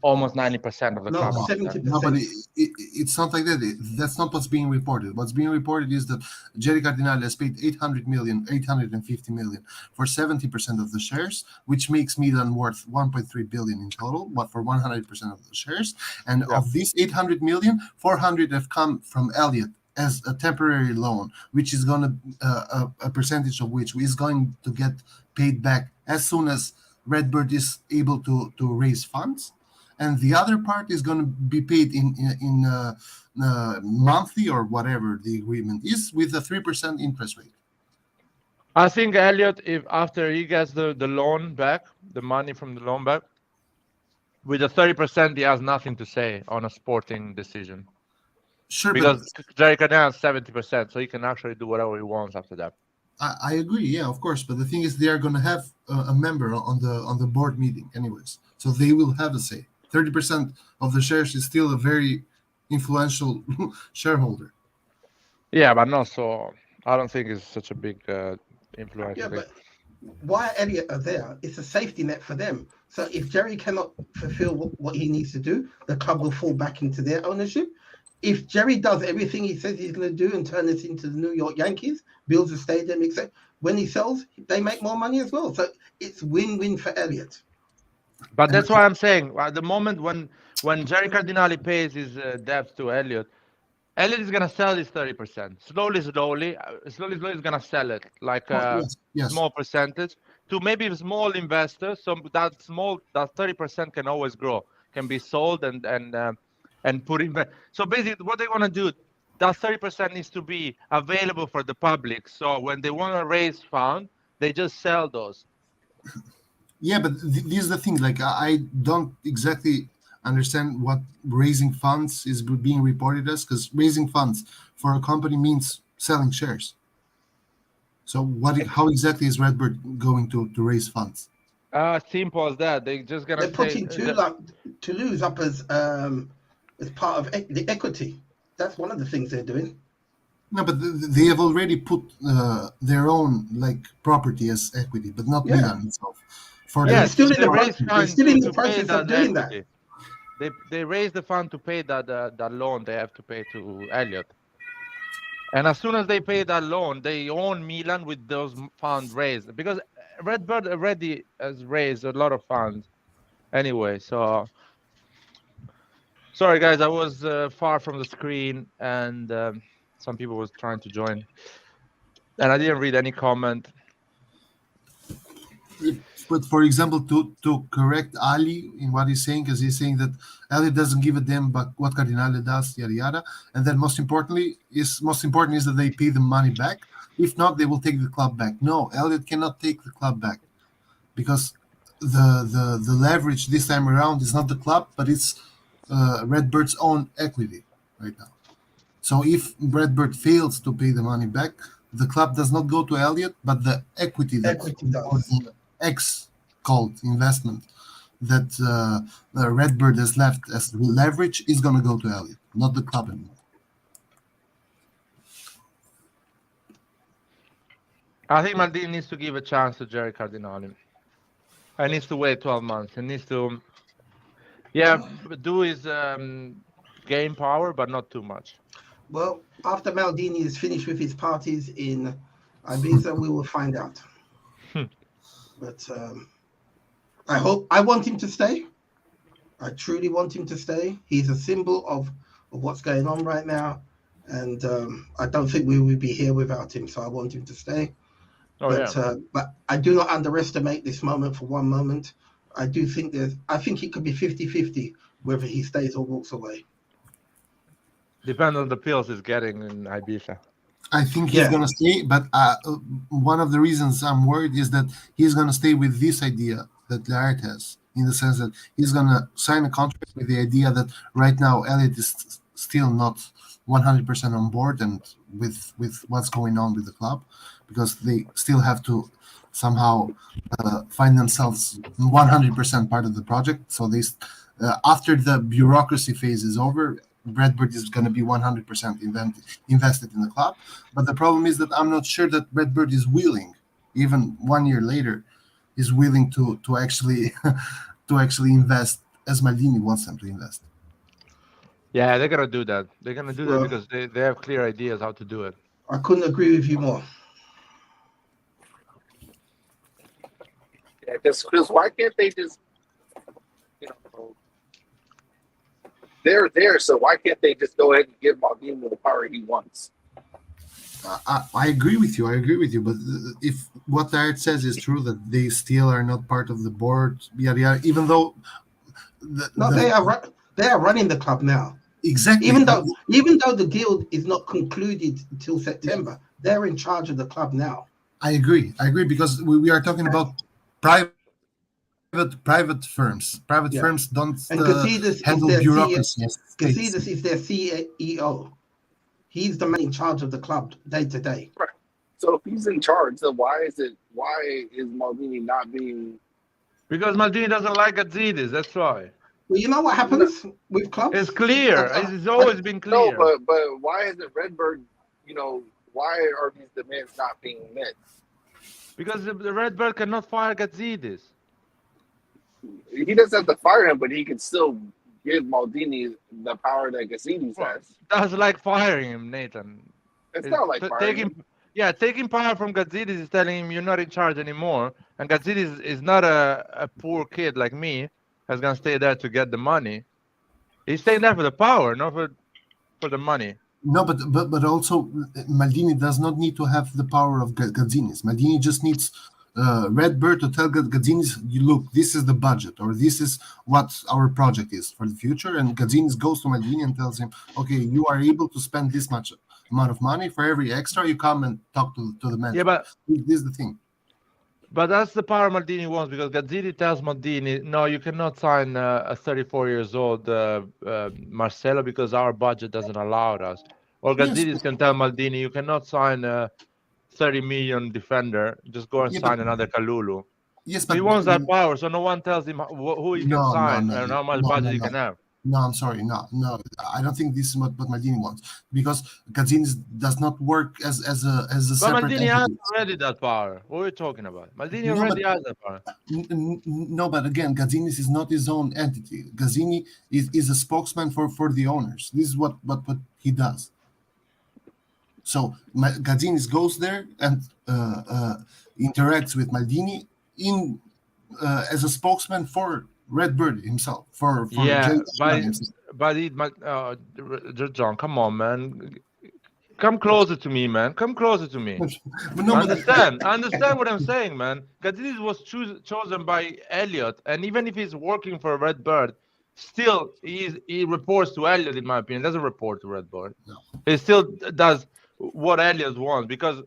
Speaker 1: almost 90% of the
Speaker 3: No,
Speaker 1: club.
Speaker 3: 70%.
Speaker 8: No, but it's not like that. That's not what's being reported. What's being reported is that Jerry Cardinale has paid 850 million for 70% of the shares, which makes Milan worth 1.3 billion in total, but for 100% of the shares. And of these 800 million, 400 have come from Elliott as a temporary loan, which is going to a percentage of which is going to get paid back as soon as Redbird is able to raise funds. And the other part is going to be paid in monthly or whatever the agreement is with a 3% interest rate.
Speaker 1: I think Elliott, if after he gets the loan back, the money from the loan back, with the 30%, he has nothing to say on a sporting decision.
Speaker 8: Sure,
Speaker 1: because Jerry Cardinale has 70%, so he can actually do whatever he wants after that.
Speaker 8: I agree, yeah, of course. But the thing is, they are going to have a member on the board meeting, anyways, so they will have a say. 30% of the shares is still a very influential shareholder.
Speaker 1: Yeah, but not so. I don't think it's such a big influence.
Speaker 3: Yeah, but why Elliott are there? It's a safety net for them. So if Jerry cannot fulfill what he needs to do, the club will fall back into their ownership. If Jerry does everything he says he's going to do and turn this into the New York Yankees, builds a stadium, etc., when he sells, they make more money as well. So it's win-win for Elliott.
Speaker 1: But that's why I'm saying at the moment when Jerry Cardinale pays his debt to Elliott is going to sell his 30%. Slowly, he's going to sell it like a small percentage to maybe small investors. So that 30% can always grow, can be sold and put in. So basically, what they want to do, that 30% needs to be available for the public. So when they want to raise funds, they just sell those.
Speaker 8: Yeah, but this is the thing. Like, I don't exactly understand what raising funds is being reported as, because raising funds for a company means selling shares. So how exactly is Redbird going to raise funds?
Speaker 1: Simple as that. They're just gonna.
Speaker 3: They're putting Toulouse up as part of the equity. That's one of the things they're doing.
Speaker 8: No, but they have already put their own property as equity, but not Milan itself.
Speaker 3: They're still in the process of doing that.
Speaker 1: They raise the fund to pay that loan they have to pay to Elliott. And as soon as they pay that loan, they own Milan with those funds raised. Because Redbird already has raised a lot of funds anyway. So, sorry guys, I was far from the screen and some people was trying to join. And I didn't read any comment.
Speaker 8: But for example, to correct Ali in what he's saying, because he's saying that Ali doesn't give a damn about what Cardinale does, yada yada, and then most important is that they pay the money back. If not, they will take the club back. No, Elliott cannot take the club back because the leverage this time around is not the club, but it's Redbird's own equity right now. So if Redbird fails to pay the money back, the club does not go to Elliott, but the equity does. Called investment that Redbird has left as leverage is going to go to Elliott, not the club anymore.
Speaker 1: I think Maldini needs to give a chance to Jerry Cardinale. He needs to wait 12 months. He needs to, do his game power, but not too much.
Speaker 3: Well, after Maldini is finished with his parties in Ibiza, we will find out. But I want him to stay. I truly want him to stay. He's a symbol of what's going on right now. And I don't think we would be here without him. So I want him to stay. But I do not underestimate this moment for one moment. I think it could be 50-50 whether he stays or walks away.
Speaker 1: Depends on the pills he's getting in Ibiza.
Speaker 8: I think he's
Speaker 3: Yeah.
Speaker 8: gonna stay, but one of the reasons I'm worried is that he's gonna stay with this idea that Laird has, in the sense that he's gonna sign a contract with the idea that right now Elliot is still not 100% on board, and with what's going on with the club, because they still have to somehow find themselves 100% part of the project. So after the bureaucracy phase is over, Redbird is going to be 100% invested in the club. But the problem is that I'm not sure that Redbird is willing, even 1 year later, is willing to actually to actually invest as Maldini wants them to invest.
Speaker 1: Yeah, they're gonna do that. They're gonna do that
Speaker 3: Well,
Speaker 1: because they have clear ideas how to do it.
Speaker 3: I couldn't agree with you more.
Speaker 2: Yeah, because why can't they just, you know, they're there, so why can't they just go ahead and give Maldini the power he wants?
Speaker 8: I agree with you. I agree with you. But if what Art says is true, that they still are not part of the board, yada yada, even though
Speaker 3: They are running the club now.
Speaker 8: exactly,
Speaker 3: Even though the deal is not concluded until September, they're in charge of the club now.
Speaker 8: I agree because we are talking about private firms. Private
Speaker 3: Yeah.
Speaker 8: firms don't
Speaker 3: And Gazidis
Speaker 8: handle bureaucracy.
Speaker 3: Gazidis is their CEO. He's the man in charge of the club day to day.
Speaker 2: Right. So if he's in charge, then why is Maldini not being?
Speaker 1: Because Maldini doesn't like Gazidis, that's why.
Speaker 3: Well, you know what happens with clubs?
Speaker 1: It's clear. It's always been
Speaker 2: No,
Speaker 1: clear.
Speaker 2: but why isn't Redbird? Why are these demands not being met?
Speaker 1: Because the Redbird cannot fire Gazidis.
Speaker 2: He doesn't have to fire him, but he can still give Maldini the power that Gazidis has.
Speaker 1: That's like firing him, Nathan.
Speaker 2: It's not like firing him.
Speaker 1: Taking power from Gazidis is telling him you're not in charge anymore. And Gazidis is not a poor kid like me who's gonna stay there to get the money. He's staying there for the power, not for the money.
Speaker 8: No, but also Maldini does not need to have the power of Gazidis. Maldini just needs Redbird to tell Gazidis, look, this is the budget, or this is what our project is for the future. And Gazidis goes to Maldini and tells him, okay, you are able to spend this much amount of money. For every extra, you come and talk to the manager.
Speaker 1: Yeah, but
Speaker 8: this is the thing.
Speaker 1: But that's the power Maldini wants, because Gazzidi tells Maldini, no, you cannot sign a 34 years old Marcelo because our budget doesn't allow us. Or Gazzidis can tell Maldini, you cannot sign a 30 million defender, just go and sign another Kalulu.
Speaker 8: Yes, but
Speaker 1: he wants that power, so no one tells him who he can sign and how much budget he can have.
Speaker 8: No, I'm sorry. No. I don't think this is what Maldini wants, because Gazidis does not work as a
Speaker 1: But
Speaker 8: separate
Speaker 1: Maldini has
Speaker 8: entity.
Speaker 1: already that power. What are you talking about? Maldini already has that power.
Speaker 8: No, but again, Gazidis is not his own entity. Gazini is a spokesman for the owners. This is what he does. So Gazidis goes there and interacts with Maldini as a spokesman for Redbird himself. For
Speaker 1: yeah,
Speaker 8: himself.
Speaker 1: John, come on, man. Come closer to me, man. Come closer to me. I understand what I'm saying, man. Gazidis was chosen by Elliot, and even if he's working for Redbird, still he reports to Elliot, in my opinion. Doesn't report to Redbird.
Speaker 8: No.
Speaker 1: He still does what Elliot wants, because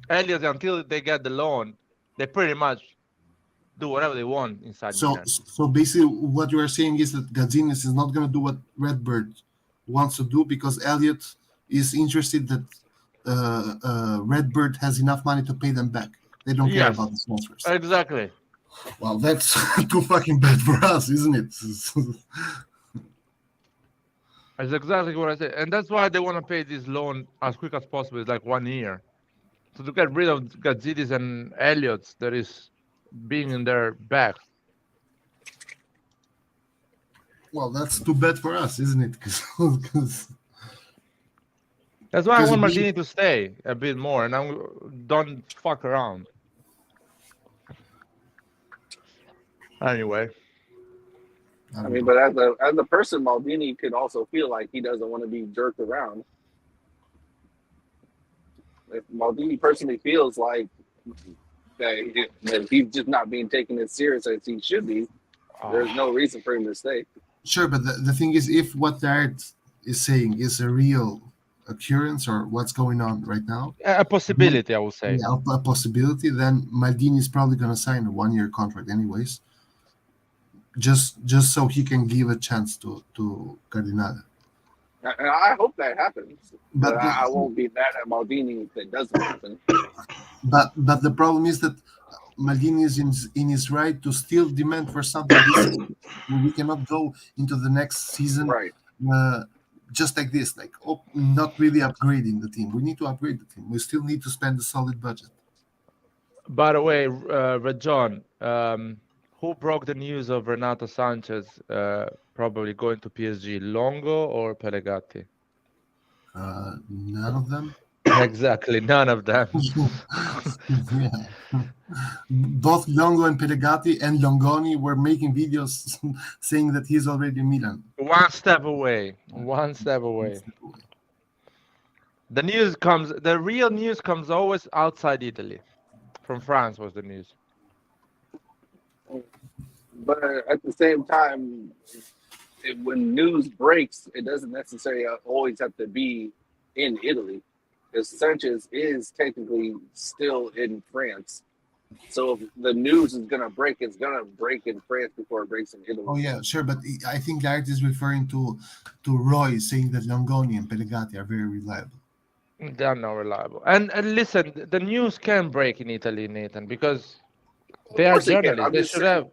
Speaker 1: Elliot, until they get the loan, they pretty much do whatever they want inside.
Speaker 8: So basically, what you are saying is that Gazidis is not going to do what Redbird wants to do, because Elliot is interested that Redbird has enough money to pay them back. They don't care about the sponsors.
Speaker 1: Exactly.
Speaker 8: Well, that's too fucking bad for us, isn't it?
Speaker 1: That's exactly what I said. And that's why they want to pay this loan as quick as possible. It's like 1 year. So to get rid of Gazidis and Elliot that is being in their back.
Speaker 8: Well, that's too bad for us, isn't it?
Speaker 1: That's why I want Maldini to stay a bit more, and I don't fuck around. Anyway.
Speaker 2: I mean, but as a person, Maldini could also feel like he doesn't want to be jerked around. If Maldini personally feels like that he's just not being taken as serious as he should be, there's no reason for him to stay.
Speaker 8: Sure, but the thing is, if what Art is saying is a real occurrence or what's going on right now,
Speaker 1: A possibility, I would say.
Speaker 8: yeah, a possibility, then Maldini is probably going to sign a 1-year contract anyways, just so he can give a chance to Cardinale.
Speaker 2: And I hope that happens, but
Speaker 8: But
Speaker 2: I won't be mad at Maldini if it doesn't happen.
Speaker 8: but the problem is that Maldini is in his right to still demand for something decent. We cannot go into the next season
Speaker 2: Right.
Speaker 8: just like this, like not really upgrading the team. We need to upgrade the team. We still need to spend a solid budget.
Speaker 1: By the way, Rajon, who broke the news of Renato Sanchez probably going to PSG, Longo or Pellegatti?
Speaker 8: None of them.
Speaker 1: Exactly, none of them.
Speaker 8: Yeah. Both Longo and Pellegatti and Longoni were making videos saying that he's already in Milan.
Speaker 1: One step away. One step away. The real news comes always outside Italy. From France was the news.
Speaker 2: But at the same time, when news breaks, it doesn't necessarily always have to be in Italy, because Sanchez is technically still in France. So if the news is gonna break, it's gonna break in France before it breaks in Italy.
Speaker 8: Oh yeah, sure, but I think Laird is referring to Roy saying that Longoni and Pellegatti are very reliable.
Speaker 1: They're not reliable. And listen, the news can break in Italy, Nathan, because they are journalists. They should have.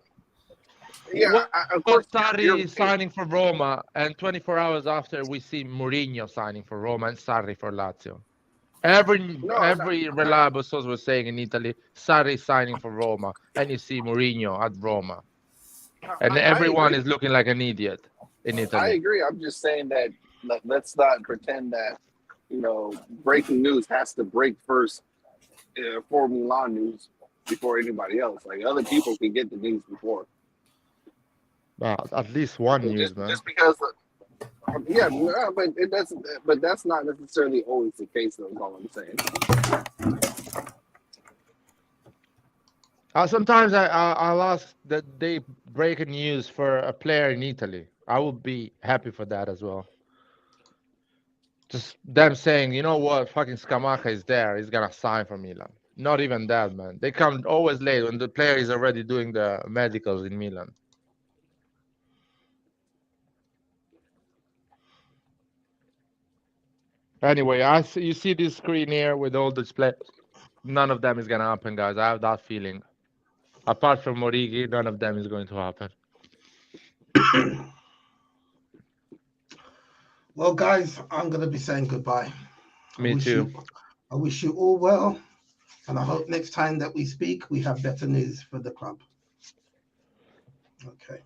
Speaker 2: Yeah, of course.
Speaker 1: Sarri signing for Roma, and 24 hours after we see Mourinho signing for Roma and Sarri for Lazio. Every reliable source was saying in Italy, Sarri signing for Roma, and you see Mourinho at Roma, and everyone is looking like an idiot in Italy.
Speaker 2: I agree. I'm just saying that let's not pretend that breaking news has to break first for Milan news before anybody else. Like other people can get the news before.
Speaker 1: At least one news, man.
Speaker 2: Just because, yeah, but it doesn't. But that's not necessarily always the case. Though, is all I'm saying.
Speaker 1: Sometimes I'll ask that they break a news for a player in Italy. I would be happy for that as well. Just them saying, you know what, fucking Scamacca is there. He's gonna sign for Milan. Not even that, man. They come always late when the player is already doing the medicals in Milan. Anyway, you see this screen here with all the display. None of them is gonna happen, guys. I have that feeling. Apart from Origi, none of them is going to happen.
Speaker 3: Well, guys, I'm gonna be saying goodbye.
Speaker 1: Me too.
Speaker 3: I wish you all well, and I hope next time that we speak, we have better news for the club. Okay.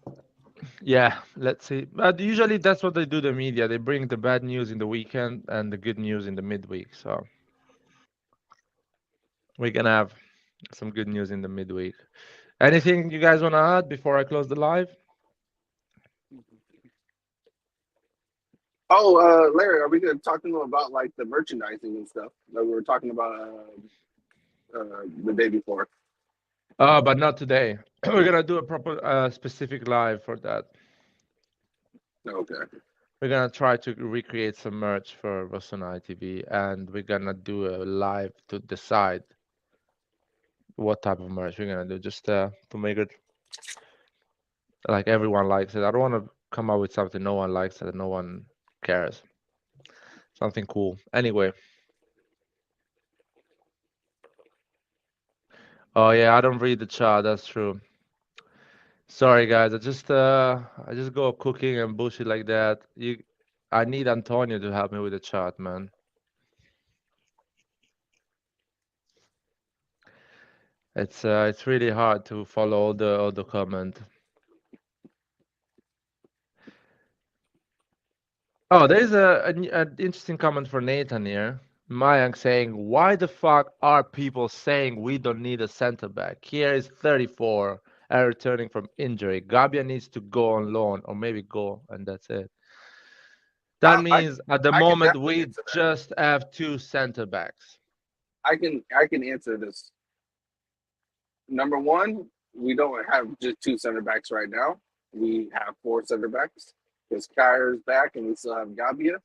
Speaker 1: Yeah, let's see. But usually that's what they do, the media. They bring the bad news in the weekend and the good news in the midweek. So we're going to have some good news in the midweek. Anything you guys want to add before I close the live?
Speaker 2: Oh, Larry, are we going to talk to them about like the merchandising and stuff that we were talking about the day before?
Speaker 1: But not today. We're going to do a proper specific live for that.
Speaker 2: Okay.
Speaker 1: We're going to try to recreate some merch for Rossoneri TV, and we're going to do a live to decide what type of merch we're going to do, just to make it like everyone likes it. I don't want to come up with something no one likes it and no one cares. Something cool. Anyway. Oh yeah, I don't read the chat. That's true. Sorry guys, I just go cooking and bullshit like that. I need Antonio to help me with the chat, man. It's really hard to follow all the comment. Oh, there's an interesting comment for Nathan here. Mayank saying, why the fuck are people saying we don't need a center back? Here is 34 and returning from injury. Gabbia needs to go on loan or maybe go, and that's it. That means at the moment we just have two center backs.
Speaker 2: I can answer this. Number one, we don't have just two center backs right now. We have four center backs because Kyer's back and we still have Gabbia.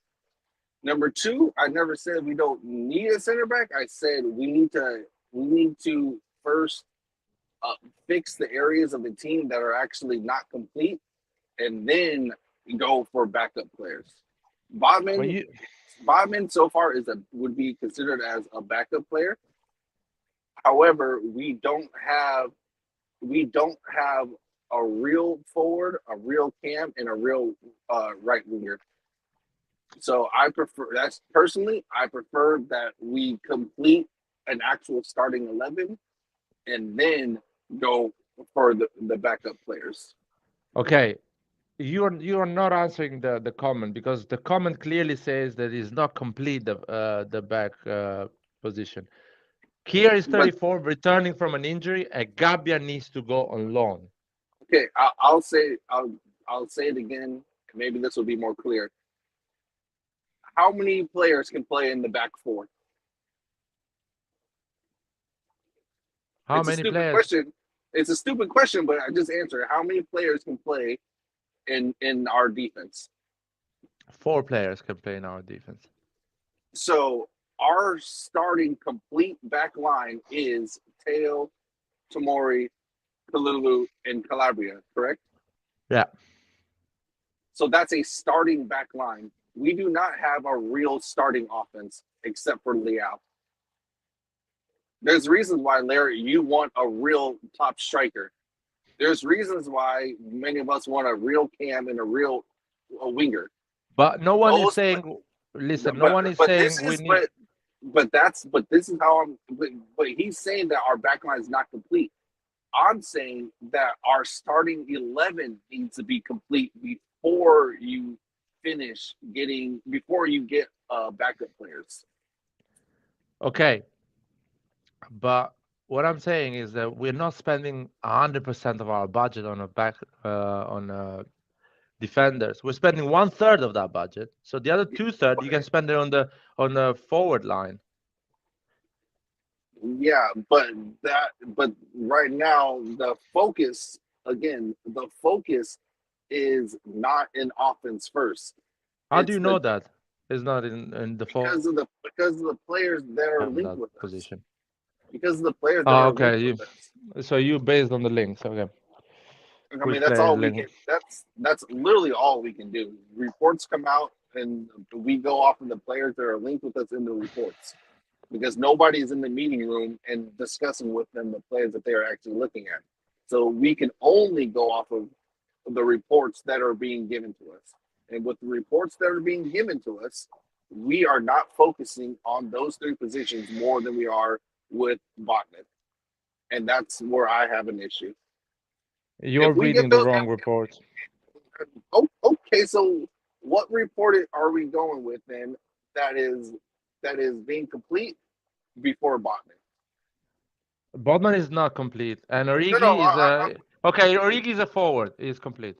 Speaker 2: Number two, I never said we don't need a center back. I said we need to first fix the areas of the team that are actually not complete, and then go for backup players. Bodman so far would be considered as a backup player. However, we don't have a real forward, a real cam, and a real right winger. So I prefer that we complete an actual starting 11 and then go for the backup players.
Speaker 1: Okay, you are not answering the comment, because the comment clearly says that it's not complete the back position. Kier is 34, returning from an injury, and Gabbia needs to go on loan.
Speaker 2: Okay, I'll say it again. Maybe this will be more clear. How many players can play in the back four?
Speaker 1: How many players?
Speaker 2: Question. It's a stupid question, but I just answered. How many players can play in our defense?
Speaker 1: 4 players can play in our defense.
Speaker 2: So our starting complete back line is Teo, Tomori, Kalulu, and Calabria, correct?
Speaker 1: Yeah.
Speaker 2: So that's a starting back line. We do not have a real starting offense except for Leao. There's reasons why, Larry, you want a real top striker. There's reasons why many of us want a real cam and a real winger.
Speaker 1: But no one is saying. Listen, no one is saying we need.
Speaker 2: But this is how I'm. But he's saying that our backline is not complete. I'm saying that our starting 11 needs to be complete before you get backup players.
Speaker 1: Okay, but what I'm saying is that we're not spending 100% of our budget on defenders. We're spending 1/3 of that budget. So the other 2/3 you can spend it on the forward line.
Speaker 2: Yeah, but right now the focus is not in offense first.
Speaker 1: How do you know that it's not in the
Speaker 2: because of the players that are linked with
Speaker 1: position?
Speaker 2: Us. Because of the players that are
Speaker 1: okay.
Speaker 2: linked with us.
Speaker 1: So you based on the links, okay.
Speaker 2: I mean, that's all we can. That's literally all we can do. Reports come out, and we go off of the players that are linked with us in the reports, because nobody's in the meeting room and discussing with them the players that they are actually looking at. So we can only go off of the reports that are being given to us, and with the reports that are being given to us, we are not focusing on those 3 positions more than we are with Botnet, and that's where I have an issue.
Speaker 1: You're reading the wrong report.
Speaker 2: Oh, okay. So what report are we going with then? That is being complete before Botman.
Speaker 1: Botman is not complete, and Origi is okay. Origi is a forward. Is complete.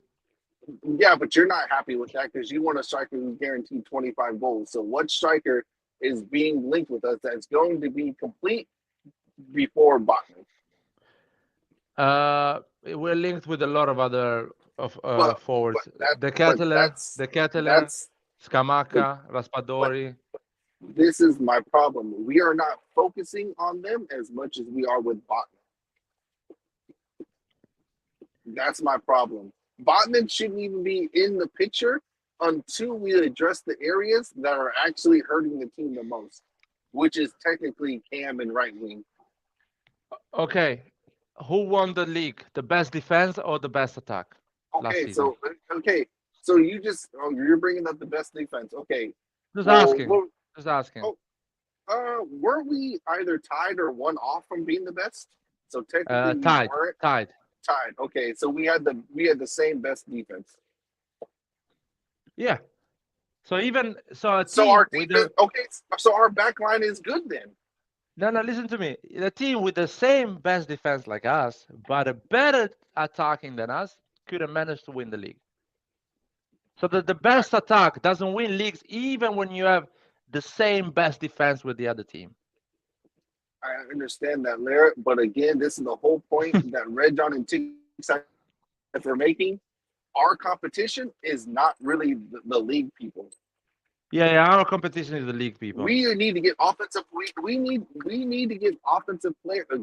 Speaker 2: Yeah, but you're not happy with that because you want a striker who's guaranteed 25 goals. So what striker is being linked with us that's going to be complete before Botman?
Speaker 1: We're linked with a lot of other forwards. The Kettler, Scamacca, Raspadori.
Speaker 2: This is my problem. We are not focusing on them as much as we are with Botman. That's my problem. Botman shouldn't even be in the picture until we address the areas that are actually hurting the team the most, which is technically Cam and right wing.
Speaker 1: Okay. Who won the league? The best defense or the best attack?
Speaker 2: Okay, so you're bringing up the best defense. Okay,
Speaker 1: just asking.
Speaker 2: Weren't we either tied or one off from being the best? So technically,
Speaker 1: tied.
Speaker 2: Okay, so we had the same best defense.
Speaker 1: Yeah. So
Speaker 2: our defense, so our back line is good then.
Speaker 1: No, listen to me. The team with the same best defense like us, but a better attacking than us, could have managed to win the league. So that the best attack doesn't win leagues even when you have the same best defense with the other team.
Speaker 2: I understand that, Larry, but again, this is the whole point that Red John and TikTok are making. Our competition is not really the league people.
Speaker 1: Yeah, our competition is the league, people.
Speaker 2: We need to get offensive. We need to get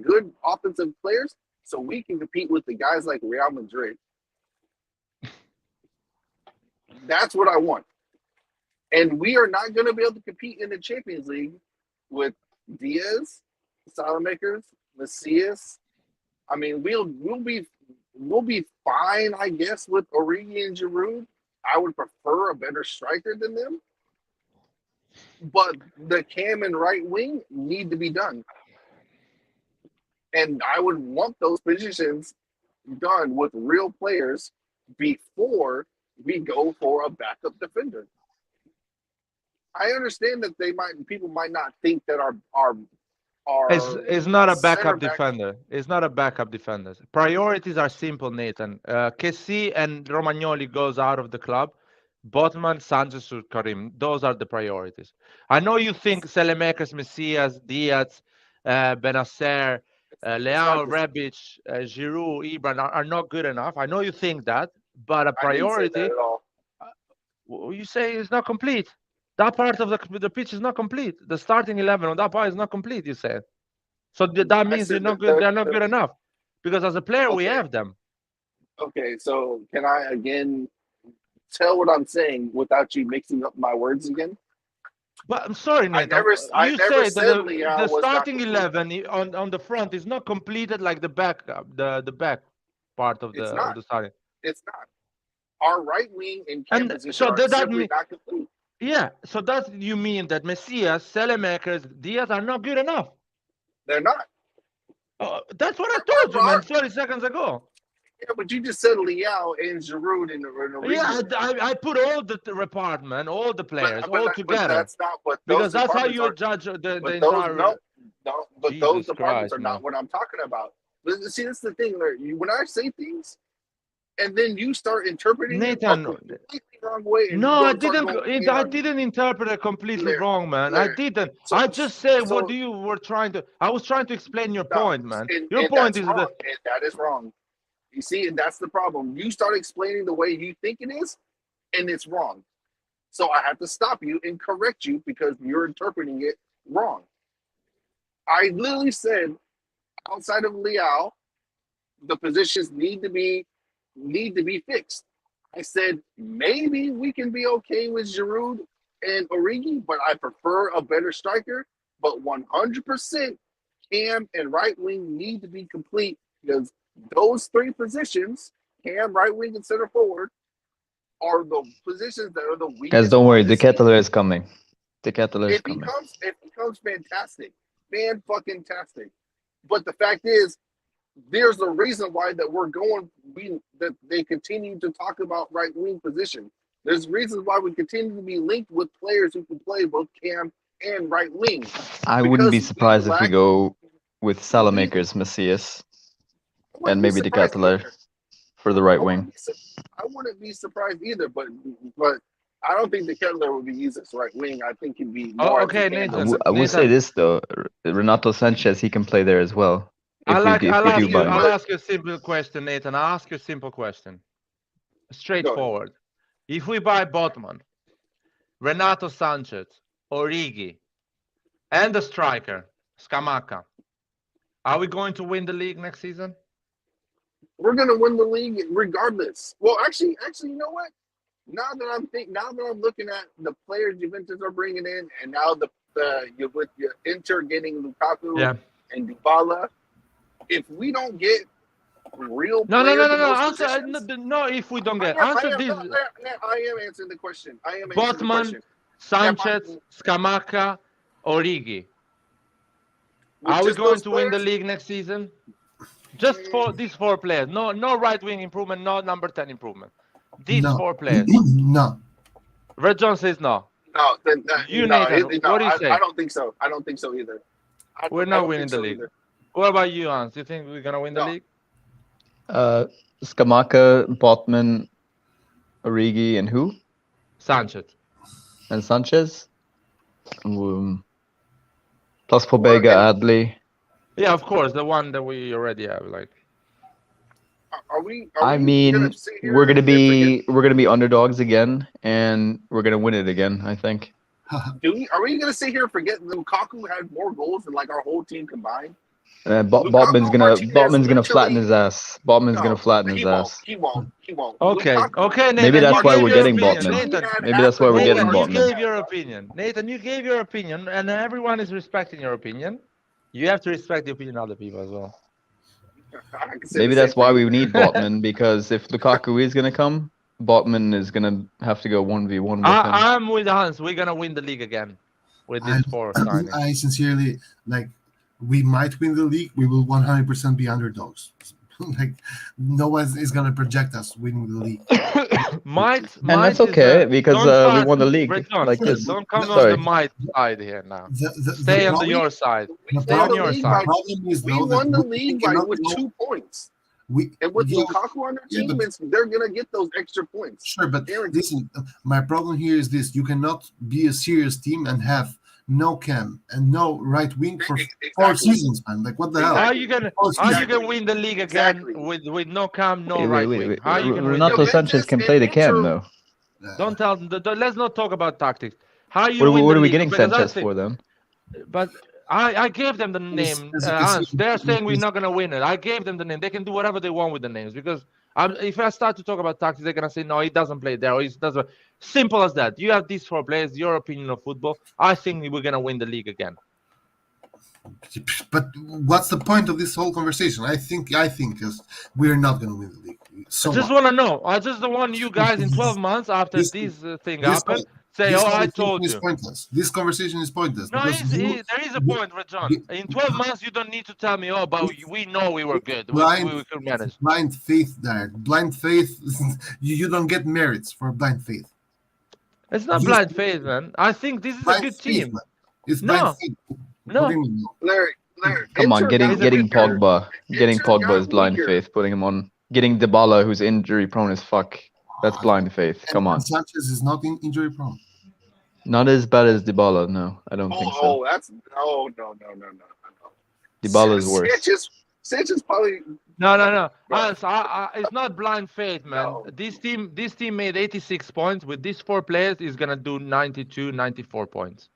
Speaker 2: good offensive players, so we can compete with the guys like Real Madrid. That's what I want. And we are not going to be able to compete in the Champions League with Diaz, Salamakers, Macias. I mean, we'll be fine, I guess, with Origi and Giroud. I would prefer a better striker than them. But the cam and right wing need to be done. And I would want those positions done with real players before we go for a backup defender. I understand that people might not think that our
Speaker 1: It's not a
Speaker 2: center
Speaker 1: backup
Speaker 2: back.
Speaker 1: defender. It's not a backup defender. Priorities are simple, Nathan. Kessie and Romagnoli goes out of the club. Botman, Sanchez, or Karim. Those are the priorities. I know you think Selemakers, Messias, Diaz, Benacer, Leao, Rebic, Giroud, Ibran are not good enough. I know you think that, but a
Speaker 2: I didn't say that
Speaker 1: priority,
Speaker 2: at all.
Speaker 1: you say it's not complete. That part of the pitch is not complete. The starting 11 on that part is not complete, you said. So that means they're not good. They're not good enough. Because as a player, we have them.
Speaker 2: Okay, so can I again tell what I'm saying without you mixing up my words again?
Speaker 1: But I'm sorry, Nathan.
Speaker 2: I never said
Speaker 1: the starting 11 on the front is not completed like the back part of the starting.
Speaker 2: It's not. Our right wing and cam position
Speaker 1: so
Speaker 2: are simply not complete.
Speaker 1: Yeah, so that you mean that Messias, Selemakers, Diaz are not good enough?
Speaker 2: They're not.
Speaker 1: That's what I told you, man, 30 seconds ago.
Speaker 2: Yeah, but you just said Leao and Giroud in the
Speaker 1: Yeah, I put all the department, all the players, all together.
Speaker 2: But that's not what
Speaker 1: because that's how you judge the entire.
Speaker 2: No, but
Speaker 1: Jesus
Speaker 2: those departments
Speaker 1: Christ,
Speaker 2: are not what I'm talking about. See, that's the thing. When I say things, and then you start interpreting
Speaker 1: Nathan,
Speaker 2: it a completely wrong way. And
Speaker 1: no, I didn't. I didn't interpret it completely wrong, man. I didn't. I just said what you were trying to. I was trying to explain your point, man. Your point is
Speaker 2: that that is wrong. You see, and that's the problem. You start explaining the way you think it is, and it's wrong. So I have to stop you and correct you because you're interpreting it wrong. I literally said, outside of Leao, the positions need to be fixed. I said maybe we can be okay with Giroud and Origi, but I prefer a better striker. But 100% Cam and right wing need to be complete because those three positions, Cam, right wing, and center forward, are the positions that are the weakest.
Speaker 4: Guys, don't worry. The Kettler is coming. The Kettler is coming.
Speaker 2: It becomes fantastic. Fan-fucking-tastic. But the fact is, there's a reason why that they continue to talk about right wing position. There's reasons why we continue to be linked with players who can play both Cam and right wing.
Speaker 4: I wouldn't be surprised if we go with Salamakers, Macias, and maybe the Kettler for the right wing.
Speaker 2: I wouldn't be surprised either, but I don't think the Kettler would be used as right wing. I think he'd be more.
Speaker 1: Okay, Nathan.
Speaker 4: I will say this though, Renato Sanchez, he can play there as well.
Speaker 1: I'll ask you a simple question, Nathan. I'll ask you a simple question. Straightforward. If we buy Botman, Renato Sanchez, Origi, and the striker, Scamacca, are we going to win the league next season?
Speaker 2: We're going to win the league regardless. Well, actually, you know what? Now that I'm looking at the players Juventus are bringing in, and now with your Inter getting Lukaku and Dybala, if we don't get real players,
Speaker 1: no. If we don't get
Speaker 2: I am answering the question.
Speaker 1: Botman, Sanchez, Scamacca, Origi. Are we going to win the league next season? Just for these four players. No right wing improvement, no number 10 improvement. These four players.
Speaker 8: No.
Speaker 1: Red John says no.
Speaker 2: No, Nathan,
Speaker 1: what do you say?
Speaker 2: I don't think so. I don't think so either.
Speaker 1: We're not winning the league. What about you, Hans? Do you think we're gonna win the league?
Speaker 4: Scamacca, Botman, Origi, and who?
Speaker 1: Sanchez.
Speaker 4: And Sanchez. Plus Pobega, Adley.
Speaker 1: Yeah, of course, the one that we already have. Like,
Speaker 4: we're gonna be underdogs again, and we're gonna win it again. I think.
Speaker 2: Are we going to sit here and forget that Lukaku had more goals than like our whole team combined?
Speaker 4: Botman's gonna flatten his ass. Botman's gonna flatten his ass.
Speaker 2: He won't.
Speaker 1: Okay,
Speaker 2: Lukaku,
Speaker 1: okay, Nathan.
Speaker 4: Maybe that's why we're getting
Speaker 1: Botman.
Speaker 4: Botman.
Speaker 1: Nathan,
Speaker 4: Maybe that's why we're getting
Speaker 1: Nathan, you
Speaker 4: Botman.
Speaker 1: gave your opinion. Nathan, you gave your opinion, and everyone is respecting your opinion. You have to respect the opinion of other people as well.
Speaker 4: Maybe that's why we need Botman, because if Lukaku is gonna come, Botman is gonna have to go 1v1 with him.
Speaker 1: I'm with Hans. We're gonna win the league again with these 4 signings.
Speaker 8: I sincerely we might win the league. We will 100% be underdogs. No one is gonna project us winning the league.
Speaker 4: And that's okay because we won the league like this.
Speaker 1: Don't come on the might side here now. Stay on your side.
Speaker 2: Stay on your side. We won the league with 2 points. And with Lukaku on their team, they're gonna get those extra points.
Speaker 8: Sure, but listen, my problem here is this: you cannot be a serious team and have no cam and no right wing for 4 seasons, man. Like, what the hell?
Speaker 1: How are you gonna win the league again with no cam, no right wing? How are you gonna
Speaker 4: Renato Sanchez can play the cam though.
Speaker 1: Don't tell them. Let's not talk about tactics. How you?
Speaker 4: What are we getting Sanchez for then?
Speaker 1: But I gave them the name. They're saying we're not gonna win it. I gave them the name. They can do whatever they want with the names because if I start to talk about tactics, they're gonna say no, he doesn't play there. Or he doesn't. Simple as that. You have these 4 players. Your opinion of football. I think we're gonna win the league again.
Speaker 8: But what's the point of this whole conversation? I think because we're not gonna win the league.
Speaker 1: I just want to know. I just want you guys in 12 months after this thing happened. Say, I told you.
Speaker 8: Pointless. This conversation is pointless.
Speaker 1: No, there is a point, John. In 12 months, you don't need to tell me, but we know we were good. We could manage.
Speaker 8: Blind faith there. Blind faith, you don't get merits for blind faith.
Speaker 1: It's not blind faith, man. I think this is a good team.
Speaker 8: It's blind faith.
Speaker 1: No.
Speaker 2: Larry,
Speaker 4: come on, getting Pogba. Getting Pogba is blind faith. Putting him on. Getting Dybala, who's injury prone as fuck. That's blind faith. Come on.
Speaker 8: Sanchez is not injury prone.
Speaker 4: Not as bad as Dybala, no. I don't think so.
Speaker 2: No.
Speaker 4: Dybala is worse.
Speaker 2: Sanchez probably.
Speaker 1: No. It's not blind faith, man. No. This team made 86 points. With these 4 players, is gonna do 92, 94 points.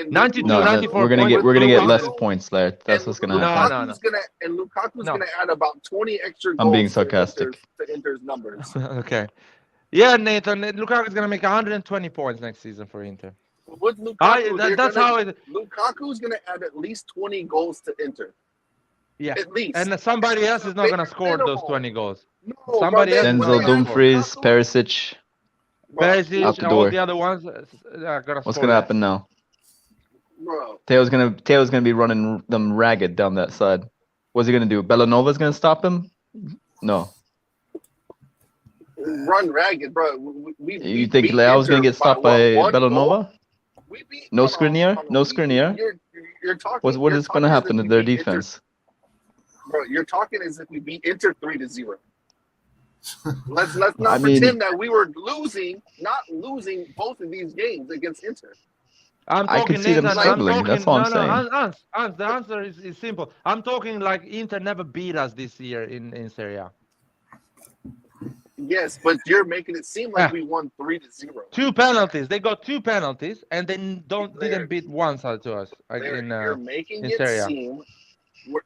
Speaker 1: 92, 94
Speaker 4: we're gonna get less points, Laird. That's what's gonna happen.
Speaker 2: Lukaku's gonna add about 20 extra goals.
Speaker 4: I'm being sarcastic.
Speaker 2: To Inter's numbers.
Speaker 1: Okay. Yeah, Nathan. Lukaku's gonna make 120 points next season for Inter.
Speaker 2: With Lukaku, Lukaku's gonna add at least 20 goals to Inter.
Speaker 1: Yeah,
Speaker 2: at least.
Speaker 1: And somebody else is not gonna score those 20 goals.
Speaker 2: No,
Speaker 1: somebody else.
Speaker 4: Denzel Dumfries, Perisic,
Speaker 1: and all the other ones are gonna.
Speaker 4: What's gonna happen now? Bro. Teo's gonna be running them ragged down that side. What's he gonna do? Bellanova's gonna stop him? No.
Speaker 2: Run ragged, bro.
Speaker 4: You think Leao's gonna get stopped by Bellanova? No Skriniar? No Skriniar? What is gonna happen to their defense?
Speaker 2: Bro, you're talking as if we beat Inter 3-0. Let's not pretend that we were not losing both of these games against Inter.
Speaker 4: I could see them struggling. That's all I'm saying.
Speaker 1: Hans, the answer is simple. I'm talking like Inter never beat us this year in Serie A.
Speaker 2: Yes, but you're making it seem like we won 3-0.
Speaker 1: 2 penalties. They got 2 penalties, and they didn't beat one side to us.
Speaker 2: You're making it seem.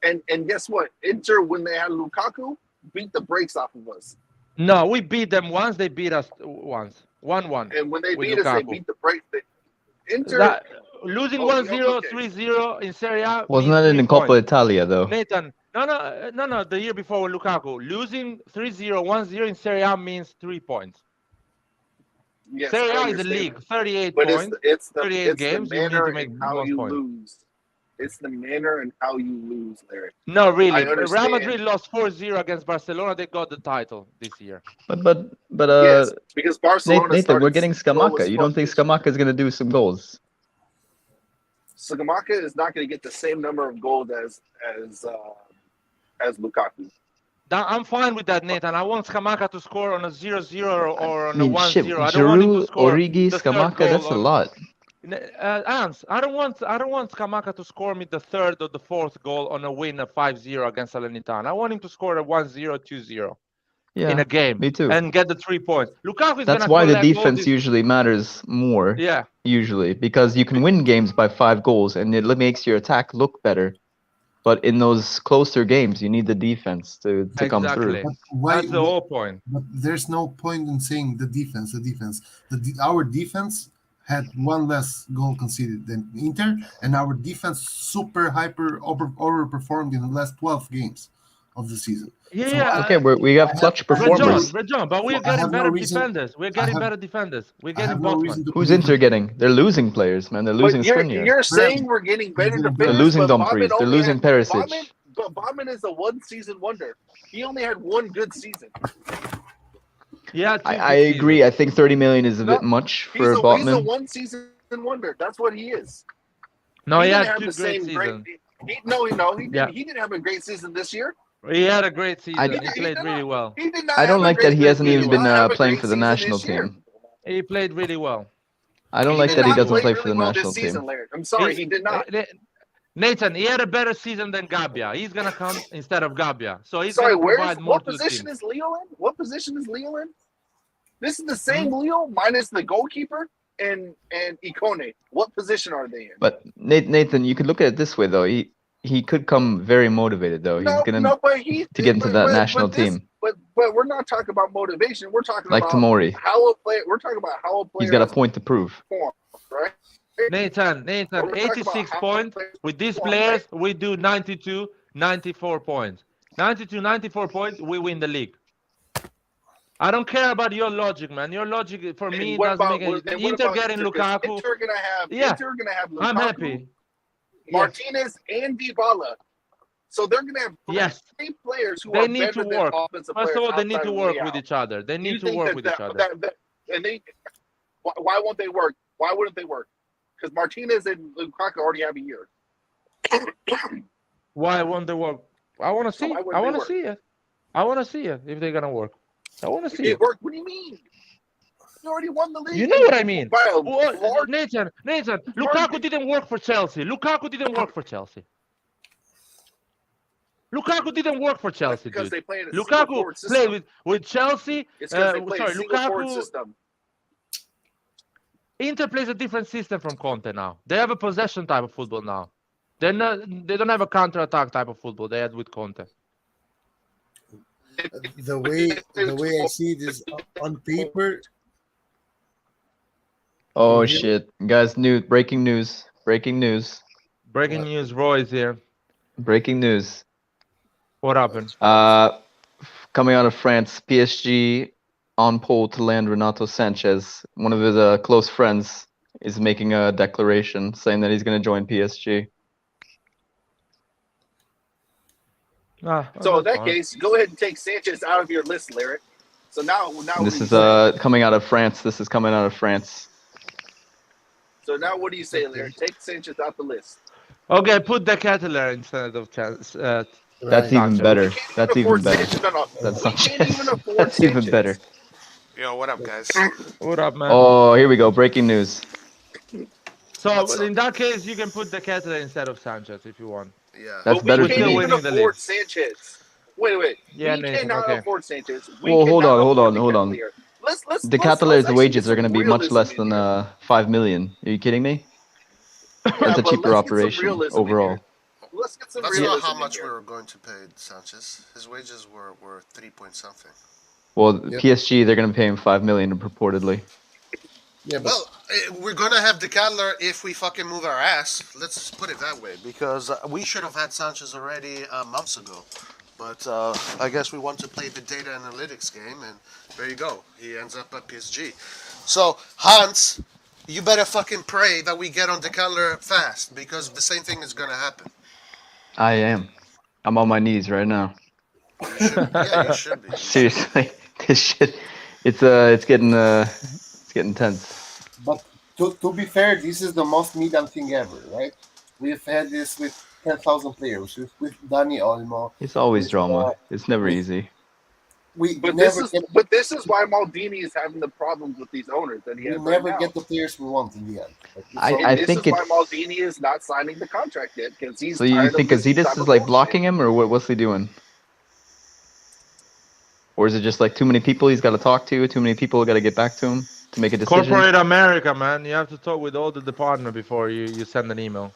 Speaker 2: And guess what? Inter, when they had Lukaku, beat the brakes off of us.
Speaker 1: No, we beat them once. They beat us once. 1-1.
Speaker 2: And when they beat us, they beat the brakes. Inter
Speaker 1: losing 1-0, 3-0 in Serie A.
Speaker 4: Wasn't that in the Coppa Italia though?
Speaker 1: Nathan, no. The year before with Lukaku, losing 3-0, 1-0 in Serie A means 3 points.
Speaker 2: Yes,
Speaker 1: Serie A is a league, 38 points. It's 38 games. You need to make
Speaker 2: how you
Speaker 1: point.
Speaker 2: Lose. It's the manner and how you lose, Larry.
Speaker 1: No, really. Real Madrid lost 4-0 against Barcelona. They got the title this year.
Speaker 4: But
Speaker 2: yes, because Barcelona.
Speaker 4: Nathan, we're getting Scamacca. You don't think Scamacca is going to do some goals?
Speaker 2: Scamacca is not going to get the same number of goals as Lukaku.
Speaker 1: I'm fine with that, Nathan. I want Scamacca to score on a 0-0 or on a 1-0. I don't want him to score.
Speaker 4: Origi, Scamacca, that's a lot.
Speaker 1: Hans, I don't want Scamacca to score me the 3rd or the 4th goal on a win of 5-0 against Salernitana. I want him to score a 1-0, 2-0. in a game.
Speaker 4: me too.
Speaker 1: And get the 3 points. Lukaku is
Speaker 4: That's
Speaker 1: gonna
Speaker 4: why the
Speaker 1: collect all
Speaker 4: defense
Speaker 1: this-
Speaker 4: usually matters more.
Speaker 1: Yeah.
Speaker 4: Usually, because you can win games by 5 goals, and it makes your attack look better. But in those closer games, you need the defense to come through.
Speaker 1: Exactly.
Speaker 8: But why?
Speaker 1: That's the whole point.
Speaker 8: But there's no point in saying the defense. Our defense had one less goal conceded than Inter, and our defense super hyper overperformed in the last 12 games of the season.
Speaker 1: Yeah.
Speaker 4: Okay, we have clutch performers.
Speaker 1: John, but we're
Speaker 8: So I
Speaker 1: getting
Speaker 8: have no
Speaker 1: better
Speaker 8: reason-
Speaker 1: defenders. We're getting better defenders. We're
Speaker 8: I
Speaker 1: getting
Speaker 8: have no
Speaker 1: Botman.
Speaker 8: reason to
Speaker 4: Who's
Speaker 8: believe
Speaker 4: Inter getting? They're losing players, man. They're
Speaker 2: But
Speaker 4: losing
Speaker 2: you're,
Speaker 4: Skriniar.
Speaker 2: you're saying we're getting better
Speaker 8: They're
Speaker 2: defenders.
Speaker 4: They're losing
Speaker 2: but
Speaker 4: Dumfries.
Speaker 2: Botman
Speaker 4: They're
Speaker 2: only
Speaker 4: losing
Speaker 2: had-
Speaker 4: Perisic.
Speaker 2: But Botman is a one-season wonder. He only had one good season.
Speaker 1: Yeah,
Speaker 4: I agree. I think 30 million is a bit much
Speaker 2: He's
Speaker 4: for
Speaker 2: a
Speaker 4: Botman.
Speaker 2: one-season wonder. That's what he is.
Speaker 1: No, he
Speaker 2: didn't
Speaker 1: had
Speaker 2: have
Speaker 1: 2
Speaker 2: the
Speaker 1: great
Speaker 2: same
Speaker 1: seasons.
Speaker 2: He didn't have a great season this year.
Speaker 1: He had a great season.
Speaker 4: I-
Speaker 1: He played really well.
Speaker 2: He did not.
Speaker 4: I don't
Speaker 2: have a
Speaker 4: like
Speaker 2: great
Speaker 4: that he hasn't
Speaker 2: season.
Speaker 4: even
Speaker 2: He did
Speaker 4: been
Speaker 2: not have a
Speaker 4: playing
Speaker 2: great
Speaker 4: for the
Speaker 2: season
Speaker 4: national
Speaker 2: this year.
Speaker 4: team.
Speaker 1: He played really well.
Speaker 4: I don't
Speaker 2: He
Speaker 4: like
Speaker 2: did
Speaker 4: that he
Speaker 2: not
Speaker 4: doesn't play
Speaker 2: really
Speaker 4: for the
Speaker 2: well
Speaker 4: national
Speaker 2: this season,
Speaker 4: team.
Speaker 2: Laird. I'm sorry, he did not.
Speaker 1: Nathan, he had a better season than Gabbia. He's gonna come instead of Gabbia, so he's
Speaker 2: Sorry,
Speaker 1: gonna provide more
Speaker 2: what
Speaker 1: to the
Speaker 2: position
Speaker 1: team.
Speaker 2: is Leo in? What position is Leo in? This is the
Speaker 1: Hmm?
Speaker 2: same Leo minus the goalkeeper and Ikone. What position are they in?
Speaker 4: But Nathan, you could look at it this way though. He could come very motivated though. He's gonna
Speaker 2: but
Speaker 4: to get into that national team.
Speaker 2: But we're not talking about motivation. We're talking
Speaker 4: Like
Speaker 2: about
Speaker 4: Tomori.
Speaker 2: how a player. We're talking about how a player.
Speaker 4: He's got a
Speaker 2: has
Speaker 4: point to prove.
Speaker 2: performed, right?
Speaker 1: Nathan,
Speaker 2: We're talking about
Speaker 1: 86
Speaker 2: how a
Speaker 1: points.
Speaker 2: player
Speaker 1: With these
Speaker 2: performed,
Speaker 1: players, we do 92, 94 points. 92, 94 points, we win the league. I don't care about your logic, man. Your logic for me
Speaker 2: what
Speaker 1: doesn't
Speaker 2: about-
Speaker 1: make any
Speaker 2: and
Speaker 1: sense.
Speaker 2: what
Speaker 1: Inter
Speaker 2: about
Speaker 1: getting
Speaker 2: Inter? 'Cause
Speaker 1: Lukaku.
Speaker 2: Inter gonna have.
Speaker 1: Yeah.
Speaker 2: Inter gonna have Lukaku,
Speaker 1: I'm happy.
Speaker 2: Martinez and Dybala. So they're gonna have
Speaker 1: Yes.
Speaker 2: 3 players who
Speaker 1: They
Speaker 2: are
Speaker 1: need
Speaker 2: better
Speaker 1: to
Speaker 2: than
Speaker 1: work.
Speaker 2: offensive
Speaker 1: First
Speaker 2: players
Speaker 1: of all, they need
Speaker 2: outside
Speaker 1: to
Speaker 2: of
Speaker 1: work
Speaker 2: Leao.
Speaker 1: with each other. They
Speaker 2: Do you
Speaker 1: need to
Speaker 2: think
Speaker 1: work with each other.
Speaker 2: And they, why won't they work? Why wouldn't they work? Because Martinez and Lukaku already have a year.
Speaker 1: Why won't they work? I want to see.
Speaker 2: why wouldn't
Speaker 1: I
Speaker 2: they
Speaker 1: want to
Speaker 2: work?
Speaker 1: see it. I want to see it if they're gonna work. I want to see
Speaker 2: It
Speaker 1: it.
Speaker 2: worked. What do you mean? You already won the league.
Speaker 1: You know what I mean?
Speaker 2: By a
Speaker 1: Well,
Speaker 2: large
Speaker 1: Nathan, Lukaku didn't work for Chelsea. Lukaku didn't work for Chelsea. Lukaku didn't work for Chelsea,
Speaker 2: because
Speaker 1: dude.
Speaker 2: they play in a single
Speaker 1: Lukaku
Speaker 2: forward
Speaker 1: played
Speaker 2: system.
Speaker 1: with Chelsea.
Speaker 2: It's because they play
Speaker 1: sorry,
Speaker 2: a single forward
Speaker 1: Lukaku.
Speaker 2: system.
Speaker 1: Inter plays a different system from Conte now. They have a possession type of football now. They don't have a counter-attack type of football they had with Conte.
Speaker 9: The way I see it is on paper.
Speaker 4: Oh shit, guys! Breaking news! Breaking news!
Speaker 1: Breaking news: Roy is here.
Speaker 4: Breaking news!
Speaker 1: What happened?
Speaker 4: Coming out of France, PSG on pole to land Renato Sanchez. One of his close friends is making a declaration saying that he's going to join PSG.
Speaker 2: So in that case, go ahead and take Sanchez out of your list, Lyric. So now
Speaker 4: This is
Speaker 2: what do you say?
Speaker 4: coming out of France. This is coming out of France.
Speaker 2: So now what do you say, Lyric? Take Sanchez out the list.
Speaker 1: Okay, put the Kettler instead of
Speaker 4: That's
Speaker 1: Sanchez.
Speaker 4: even better.
Speaker 2: We can't
Speaker 4: That's
Speaker 2: even
Speaker 4: even
Speaker 2: afford
Speaker 4: better.
Speaker 2: Sanchez. No,
Speaker 4: That's
Speaker 2: we can't
Speaker 4: Sanchez.
Speaker 2: even afford
Speaker 4: That's even
Speaker 2: Sanchez.
Speaker 4: better.
Speaker 10: Yo, what up, guys?
Speaker 1: What up, man?
Speaker 4: Oh, here we go. Breaking news.
Speaker 1: So
Speaker 10: What's up?
Speaker 1: in that case, you can put the Kettler instead of Sanchez if you want.
Speaker 10: Yeah.
Speaker 4: That's
Speaker 2: But
Speaker 4: better
Speaker 2: we
Speaker 4: to
Speaker 2: can't
Speaker 4: me.
Speaker 2: even
Speaker 1: Winning the
Speaker 2: afford
Speaker 1: league.
Speaker 2: Sanchez. Wait.
Speaker 1: Yeah,
Speaker 2: we
Speaker 1: Nathan,
Speaker 2: cannot
Speaker 1: okay.
Speaker 2: afford Sanchez. We
Speaker 4: Well, hold
Speaker 2: cannot
Speaker 4: on, hold
Speaker 2: afford
Speaker 4: on,
Speaker 2: the
Speaker 4: hold on.
Speaker 2: Kettler. Let's
Speaker 4: The
Speaker 2: actually
Speaker 4: Catalans'
Speaker 2: get
Speaker 4: wages
Speaker 2: some
Speaker 4: are going to be much
Speaker 2: realism
Speaker 4: less
Speaker 2: in
Speaker 4: than
Speaker 2: here.
Speaker 4: 5 million. Are you kidding me?
Speaker 2: Yeah,
Speaker 4: It's a
Speaker 2: but
Speaker 4: cheaper
Speaker 2: let's get some
Speaker 4: operation
Speaker 2: realism in
Speaker 4: overall.
Speaker 2: here. Let's get some
Speaker 10: That's
Speaker 2: realism
Speaker 10: not how
Speaker 2: in
Speaker 10: much
Speaker 2: here.
Speaker 10: we were going to pay Sanchez. His wages were 3 point something.
Speaker 4: Well,
Speaker 9: Yep.
Speaker 4: PSG, they're going to pay him 5 million purportedly.
Speaker 9: Yeah, but
Speaker 10: Well, we're gonna have the Cadler if we fucking move our ass. Let's put it that way, because we should have had Sanchez already months ago. But I guess we want to play the data analytics game, and there you go. He ends up at PSG. So Hans, you better fucking pray that we get on the Cadler fast, because the same thing is gonna happen.
Speaker 4: I am. I'm on my knees right now.
Speaker 10: You should, yeah, you should be.
Speaker 4: Seriously, this shit. It's getting tense.
Speaker 9: but to be fair, this is the most Milan thing ever, right? We've had this with 10,000 players, with Dani Olmo.
Speaker 4: It's always
Speaker 9: With,
Speaker 4: drama. It's never
Speaker 9: with-
Speaker 4: easy.
Speaker 9: We
Speaker 2: But
Speaker 9: never get
Speaker 2: this is why Maldini is having the problems with these owners that he
Speaker 9: we
Speaker 2: has right
Speaker 9: never
Speaker 2: now.
Speaker 9: get the players we want in the end. Like,
Speaker 4: I
Speaker 2: And this
Speaker 4: think
Speaker 2: is why
Speaker 4: it's.
Speaker 2: Maldini is not signing the contract yet, because he's
Speaker 4: So you
Speaker 2: tired
Speaker 4: think
Speaker 2: of this
Speaker 4: Gazidis
Speaker 2: type
Speaker 4: is
Speaker 2: of
Speaker 4: like
Speaker 2: bullshit.
Speaker 4: blocking him, or what's he doing? Or is it just like too many people he's got to talk to, too many people got to get back to him to make a decision?
Speaker 1: Corporate America, man. You have to talk with all the department before you send an email.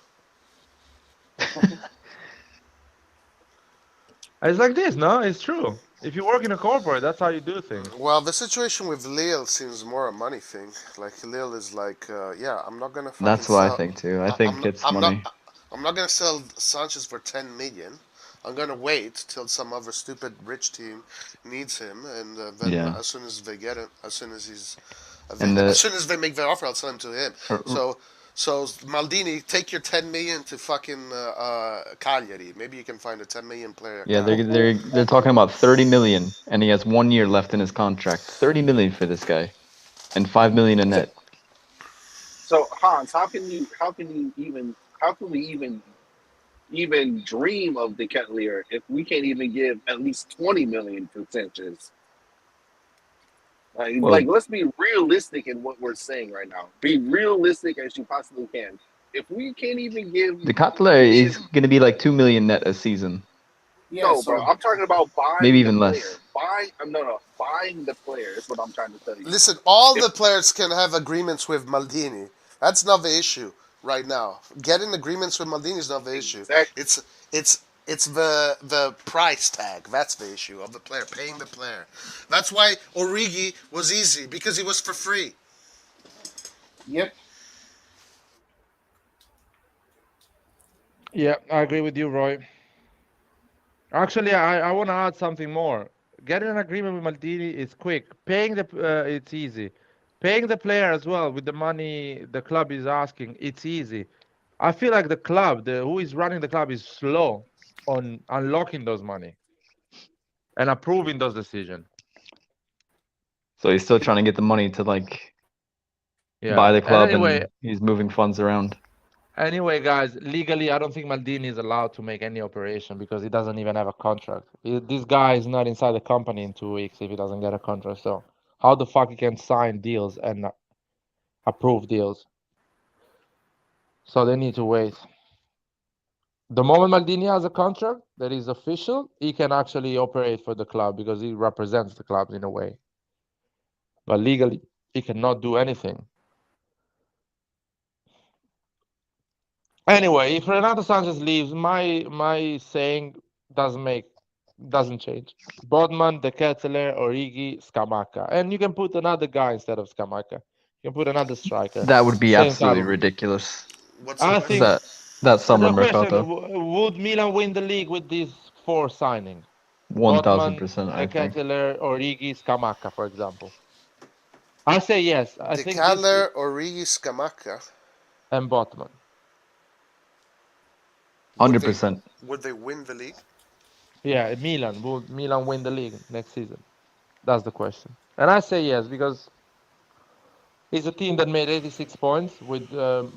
Speaker 1: It's like this, no? It's true. If you work in a corporate, that's how you do things.
Speaker 10: Well, the situation with Leao seems more a money thing. Like Leao is like, yeah, I'm not gonna fucking
Speaker 4: That's what I
Speaker 10: sell.
Speaker 4: think too. I think it's money.
Speaker 10: I'm not gonna sell Sanchez for 10 million. I'm gonna wait till some other stupid rich team needs him, and then
Speaker 4: Yeah.
Speaker 10: as soon as they get him, as soon as he's,
Speaker 4: And
Speaker 10: as soon as they make the offer, I'll sell him to him.
Speaker 4: or-
Speaker 10: So Maldini, take your 10 million to fucking Cagliari. Maybe you can find a 10 million player.
Speaker 4: yeah, they're talking about 30 million, and he has 1 year left in his contract. 30 million for this guy, and 5 million in net.
Speaker 2: So Hans, how can we even dream of the Kettler if we can't even give at least 20 million for Sanchez?
Speaker 4: Well-
Speaker 2: Like, let's be realistic in what we're saying right now. Be realistic as you possibly can. If we can't even give
Speaker 4: The Cutler is going to be like 2 million net a season.
Speaker 9: Yeah,
Speaker 2: no,
Speaker 9: so
Speaker 2: bro, I'm talking about buying
Speaker 4: Maybe
Speaker 2: the
Speaker 4: even
Speaker 2: player.
Speaker 4: less.
Speaker 2: Buying the player is what I'm trying to tell you.
Speaker 10: Listen, all the players can have agreements with Maldini. That's not the issue right now. Getting agreements with Maldini is not the issue.
Speaker 2: Exactly.
Speaker 10: It's the price tag. That's the issue of the player, paying the player. That's why Origi was easy, because he was for free.
Speaker 9: yep.
Speaker 1: Yeah, I agree with you, Roy. Actually, I want to add something more. Getting an agreement with Maldini is quick. Paying it's easy. Paying the player as well with the money the club is asking, it's easy. I feel like the club, who is running the club, is slow on unlocking those money and approving those decisions.
Speaker 4: So he's still trying to get the money to like
Speaker 1: Yeah.
Speaker 4: buy the
Speaker 1: And
Speaker 4: club,
Speaker 1: anyway,
Speaker 4: and he's moving funds around.
Speaker 1: Anyway, guys, legally, I don't think Maldini is allowed to make any operation because he doesn't even have a contract. This guy is not inside the company in 2 weeks if he doesn't get a contract. So how the fuck he can sign deals and approve deals? So they need to wait. The moment Maldini has a contract that is official, he can actually operate for the club because he represents the club in a way. But legally, he cannot do anything. Anyway, if Renato Sanchez leaves, my saying doesn't change. Bodman, De Ketteler, Origi, Scamacca. And you can put another guy instead of Scamacca. You can put another striker.
Speaker 4: That would be
Speaker 1: Same
Speaker 4: absolutely
Speaker 1: type of-
Speaker 4: ridiculous.
Speaker 10: What's
Speaker 1: I
Speaker 10: the
Speaker 1: think
Speaker 4: That summer
Speaker 1: the question,
Speaker 4: mercato.
Speaker 1: would Milan win the league with these 4 signings?
Speaker 4: 1000%, I
Speaker 1: De
Speaker 4: think.
Speaker 1: Ketteler, Origi, Scamacca, for example. I say yes. I
Speaker 10: De
Speaker 1: think
Speaker 10: Kettler, Origi, Scamacca.
Speaker 1: and Botman.
Speaker 4: 100%.
Speaker 10: Would they win the league?
Speaker 1: Yeah, Milan. Will Milan win the league next season? That's the question. And I say yes because it's a team that made 86 points. With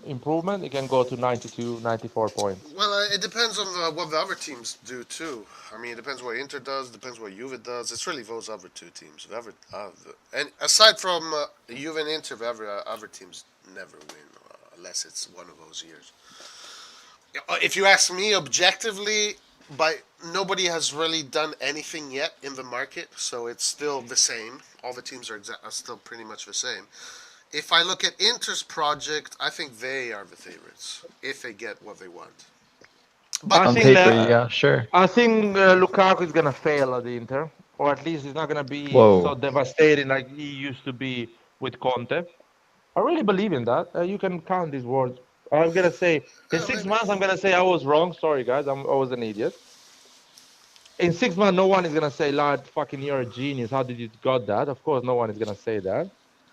Speaker 1: improvement, it can go to 92, 94 points.
Speaker 10: Well, it depends on what the other teams do too. I mean, it depends what Inter does, depends what Juve does. It's really those other two teams. And aside from Juve and Inter, the other teams never win unless it's one of those years. If you ask me objectively, nobody has really done anything yet in the market, so it's still the same. All the teams are still pretty much the same. If I look at Inter's project, I think they are the favorites if they get what they want.
Speaker 1: But
Speaker 4: On paper, yeah, sure.
Speaker 1: I think Lukaku is gonna fail at Inter, or at least he's not gonna be
Speaker 4: Whoa.
Speaker 1: so devastating like he used to be with Conte. I really believe in that. You can count these words. I'm gonna say in 6 months, I'm gonna say I was wrong. Sorry, guys, I was an idiot. In 6 months, no one is gonna say, "Lad, fucking, you're a genius. How did you got that?" Of course, no one is gonna say that.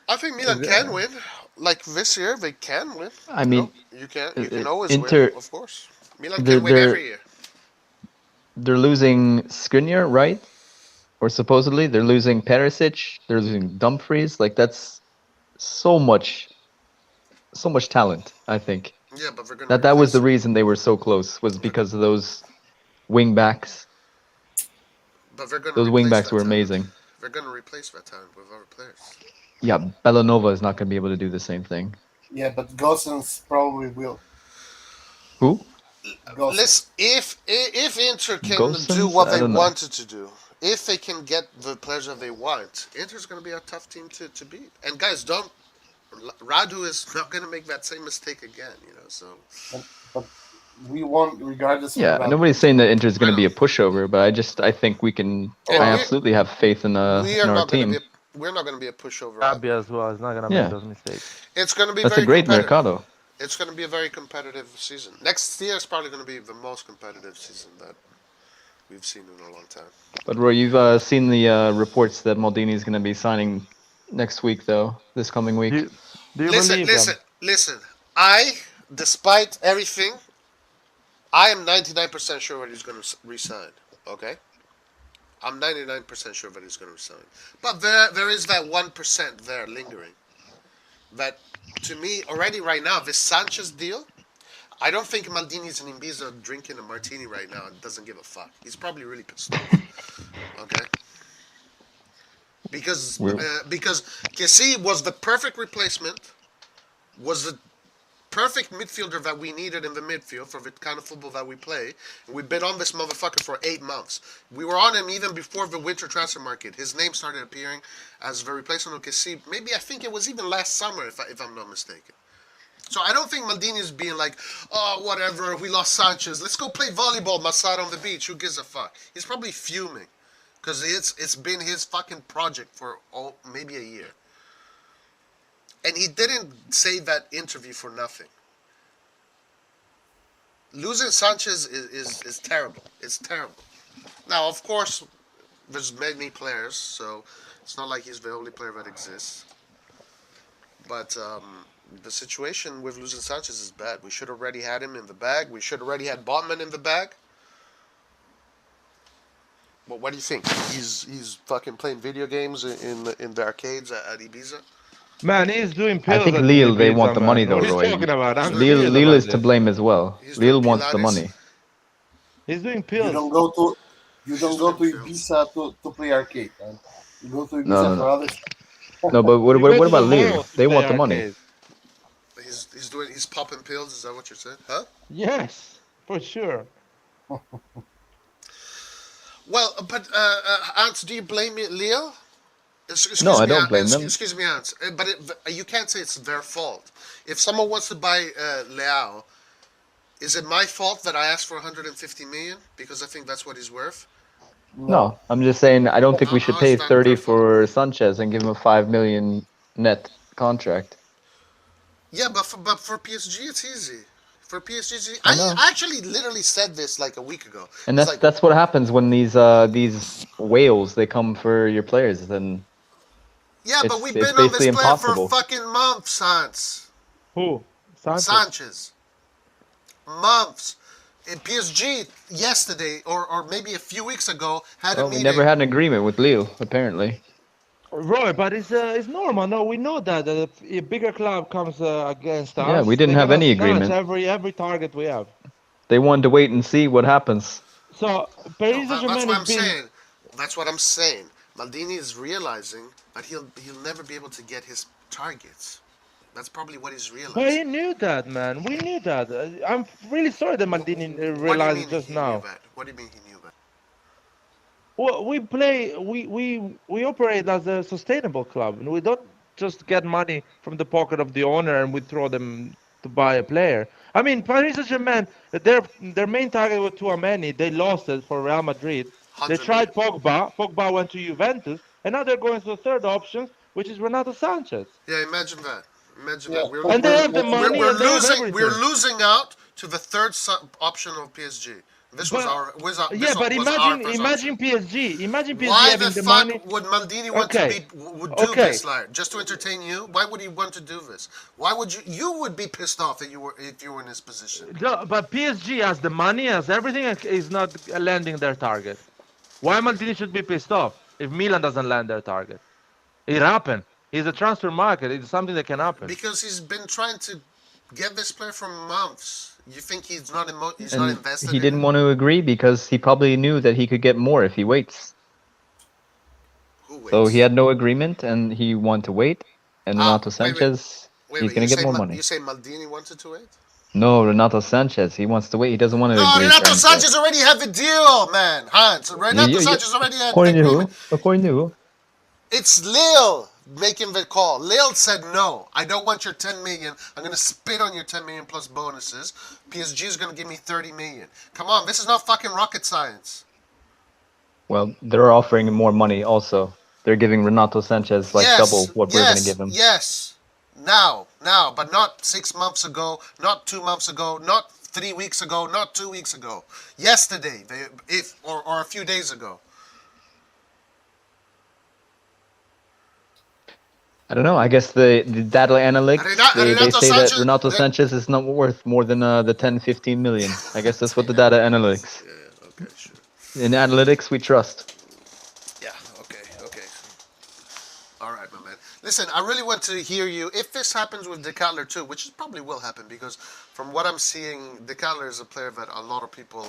Speaker 10: I think Milan can win. Like this year, they can win.
Speaker 4: I mean,
Speaker 10: you can always
Speaker 4: Inter-
Speaker 10: win, of course. Milan can win every year.
Speaker 4: They're losing Skriniar, right? Or supposedly they're losing Perisic. They're losing Dumfries. Like that's so much talent. I think
Speaker 10: Yeah, but they're gonna
Speaker 4: that was the reason they were so close, was because of those wing backs.
Speaker 10: But they're gonna
Speaker 4: Those wing
Speaker 10: replace
Speaker 4: backs
Speaker 10: that
Speaker 4: were
Speaker 10: talent.
Speaker 4: amazing.
Speaker 10: They're gonna replace that talent with other players.
Speaker 4: Yeah, Bellanova is not going to be able to do the same thing.
Speaker 9: Yeah, but Gosens probably will.
Speaker 4: Who?
Speaker 9: Gosens.
Speaker 10: Listen, if Inter can
Speaker 4: Gosens?
Speaker 10: do what
Speaker 4: I
Speaker 10: they
Speaker 4: don't know.
Speaker 10: wanted to do, if they can get the players that they want, Inter's going to be a tough team to beat. And guys, don't Radu is not going to make that same mistake again. So.
Speaker 9: But we want, regardless of
Speaker 4: Yeah,
Speaker 9: about
Speaker 4: nobody's saying that Inter's going
Speaker 10: I
Speaker 4: to be a
Speaker 10: know.
Speaker 4: pushover, but I think we can.
Speaker 10: And
Speaker 4: I
Speaker 10: we
Speaker 4: absolutely have faith in
Speaker 10: we are
Speaker 4: our
Speaker 10: not going to
Speaker 4: team.
Speaker 10: be we're not going to be a pushover.
Speaker 1: Gabi as well is not gonna
Speaker 4: Yeah.
Speaker 1: make those mistakes.
Speaker 10: It's going to be
Speaker 4: That's a
Speaker 10: very
Speaker 4: great
Speaker 10: competitive.
Speaker 4: mercado.
Speaker 10: It's going to be a very competitive season. Next year is probably going to be the most competitive season that we've seen in a long time.
Speaker 4: But Roy, you've seen the reports that Maldini is going to be signing next week, though, this coming week.
Speaker 1: Do you believe them?
Speaker 10: Listen. I, despite everything, I am 99% sure that he's going to resign. Okay, I'm 99% sure that he's going to resign. But there is that 1% there lingering. That, to me, already right now, this Sanchez deal, I don't think Maldini's in Ibiza drinking a martini right now and doesn't give a fuck. He's probably really pissed off. Okay. Because Kessie was the perfect replacement, was the perfect midfielder that we needed in the midfield for the kind of football that we play. And we've been on this motherfucker for 8 months. We were on him even before the winter transfer market. His name started appearing as the replacement of Kessie. Maybe I think it was even last summer, if I'm not mistaken. So I don't think Maldini is being like, oh, whatever, we lost Sanchez. Let's go play volleyball, Massara on the beach. Who gives a fuck? He's probably fuming. Because it's been his fucking project for maybe a year. And he didn't say that interview for nothing. Losing Sanchez is terrible. It's terrible. Now, of course, there's many players, so it's not like he's the only player that exists. But the situation with losing Sanchez is bad. We should have already had him in the bag. We should have already had Botman in the bag. But what do you think? He's fucking playing video games in the arcades at Ibiza?
Speaker 1: Man, he's doing pills.
Speaker 4: I think
Speaker 1: at
Speaker 4: Lille, they
Speaker 1: Ibiza,
Speaker 4: want the
Speaker 1: man.
Speaker 4: money, though,
Speaker 1: What are
Speaker 4: Roy.
Speaker 1: you talking about? I'm
Speaker 4: Lille,
Speaker 1: serious
Speaker 4: Lille
Speaker 1: about
Speaker 4: is to
Speaker 1: this.
Speaker 4: blame as well.
Speaker 10: He's
Speaker 4: Lille
Speaker 10: doing
Speaker 4: wants the
Speaker 10: Pilates.
Speaker 4: money.
Speaker 1: He's doing
Speaker 9: you
Speaker 1: pills.
Speaker 9: don't go to Ibiza to play arcade, man. You go to Ibiza
Speaker 4: No.
Speaker 9: for others.
Speaker 4: No, but
Speaker 1: You go
Speaker 4: what
Speaker 1: to
Speaker 4: about
Speaker 1: the
Speaker 4: Lille?
Speaker 1: malls to
Speaker 4: They
Speaker 1: play
Speaker 4: want the money.
Speaker 1: arcade.
Speaker 10: He's popping pills. Is that what you're saying? Huh?
Speaker 1: Yes, for sure.
Speaker 10: Well, but Ants, do you blame Lille? Excuse
Speaker 4: No, I
Speaker 10: me,
Speaker 4: don't blame them.
Speaker 10: Excuse me, Ants. But you can't say it's their fault. If someone wants to buy Leao, is it my fault that I asked for 150 million because I think that's what he's worth?
Speaker 4: No, I'm just saying I don't think we should
Speaker 10: How
Speaker 4: pay
Speaker 10: is that
Speaker 4: 30
Speaker 10: their fault?
Speaker 4: for Sanchez and give him a 5 million net contract.
Speaker 10: Yeah, but for PSG it's easy. For PSG, it's easy.
Speaker 4: I know.
Speaker 10: I actually literally said this like a week ago.
Speaker 4: And
Speaker 10: It's
Speaker 4: that's
Speaker 10: like,
Speaker 4: that's what happens when these whales they come for your players. Then
Speaker 10: yeah, but
Speaker 4: it's
Speaker 10: we've been on this
Speaker 4: basically
Speaker 10: player
Speaker 4: impossible.
Speaker 10: for fucking months, Hans.
Speaker 1: Who?
Speaker 10: Sanchez. Months. In PSG yesterday or maybe a few weeks ago had a
Speaker 4: Well, we
Speaker 10: meeting.
Speaker 4: never had an agreement with Lille, apparently.
Speaker 1: Roy, but it's normal. No, we know that if a bigger club comes against us,
Speaker 4: Yeah, we didn't
Speaker 1: they're
Speaker 4: have
Speaker 1: gonna
Speaker 4: any
Speaker 1: snatch
Speaker 4: agreement.
Speaker 1: every target we have.
Speaker 4: They wanted to wait and see what happens.
Speaker 1: So Paris
Speaker 10: That's
Speaker 1: Saint-Germain
Speaker 10: what
Speaker 1: is
Speaker 10: I'm
Speaker 1: being.
Speaker 10: saying. That's what I'm saying. Maldini is realizing that he'll never be able to get his targets. That's probably what he's
Speaker 1: But
Speaker 10: realizing.
Speaker 1: he knew that, man. We knew that. I'm really sorry that Maldini
Speaker 10: What do you
Speaker 1: realized
Speaker 10: mean
Speaker 1: just
Speaker 10: he
Speaker 1: now.
Speaker 10: knew that? What do you mean he knew that?
Speaker 1: Well, we operate as a sustainable club, and we don't just get money from the pocket of the owner and we throw them to buy a player. I mean, Paris Saint-Germain, their main target was Tchouaméni. They lost it for Real Madrid. They
Speaker 10: 100
Speaker 1: tried
Speaker 10: million.
Speaker 1: Pogba. Pogba went to Juventus, and now they're going to the third option, which is Renato Sanchez.
Speaker 10: Yeah, imagine that. Imagine
Speaker 9: Yeah,
Speaker 10: that.
Speaker 9: but
Speaker 1: And they have the money
Speaker 10: We're
Speaker 1: and they have
Speaker 10: losing. We're
Speaker 1: everything.
Speaker 10: losing out to the third option of PSG. This was
Speaker 1: But
Speaker 10: our.
Speaker 1: yeah, but
Speaker 10: was our
Speaker 1: imagine
Speaker 10: first
Speaker 1: imagine
Speaker 10: option.
Speaker 1: PSG. Imagine PSG
Speaker 10: Why
Speaker 1: having
Speaker 10: the
Speaker 1: the
Speaker 10: fuck
Speaker 1: money.
Speaker 10: would Maldini want to
Speaker 1: Okay,
Speaker 10: would do
Speaker 1: okay.
Speaker 10: this, like just to entertain you? Why would he want to do this? Why would you would be pissed off if you were in his position?
Speaker 1: No, but PSG has the money, has everything, and is not landing their target. Why Maldini should be pissed off if Milan doesn't land their target? It happened. It's a transfer market. It's something that can happen.
Speaker 10: Because he's been trying to get this player for months. You think he's not he's not
Speaker 4: And
Speaker 10: invested
Speaker 4: he
Speaker 10: in
Speaker 4: didn't
Speaker 10: it?
Speaker 4: want to agree because he probably knew that he could get more if he waits.
Speaker 10: Who
Speaker 4: So he
Speaker 10: waits?
Speaker 4: had no agreement and he wanted to wait. And Renato
Speaker 10: Wait,
Speaker 4: Sanchez,
Speaker 10: wait.
Speaker 4: he's going to get more money.
Speaker 10: You say Maldini wanted to wait?
Speaker 4: No, Renato Sanchez. He wants to wait. He doesn't want to
Speaker 10: No,
Speaker 4: agree
Speaker 10: Renato
Speaker 4: terms
Speaker 10: Sanchez already have a deal, man. Hans, Renato Sanchez already had
Speaker 4: according
Speaker 10: the
Speaker 4: to
Speaker 10: agreement.
Speaker 4: who? According to who?
Speaker 10: It's Lille making the call. Lille said no. I don't want your 10 million. I'm gonna spit on your 10 million plus bonuses. PSG is gonna give me 30 million. Come on, this is not fucking rocket science.
Speaker 4: Well, they're offering him more money also. They're giving Renato Sanchez like double what we're going to give him.
Speaker 10: Yes. Now, but not 6 months ago, not 2 months ago, not 3 weeks ago, not 2 weeks ago. Yesterday, or a few days ago.
Speaker 4: I don't know. I guess the data analytics, they say
Speaker 10: Sanchez,
Speaker 4: that Renato Sanchez is not worth more than the 10, 15 million. I guess that's what the data analytics.
Speaker 10: Yeah, okay, sure.
Speaker 4: In analytics, we trust.
Speaker 10: Yeah, okay. All right, my man. Listen, I really want to hear you. If this happens with De Cutler too, which probably will happen, because from what I'm seeing, De Cutler is a player that a lot of people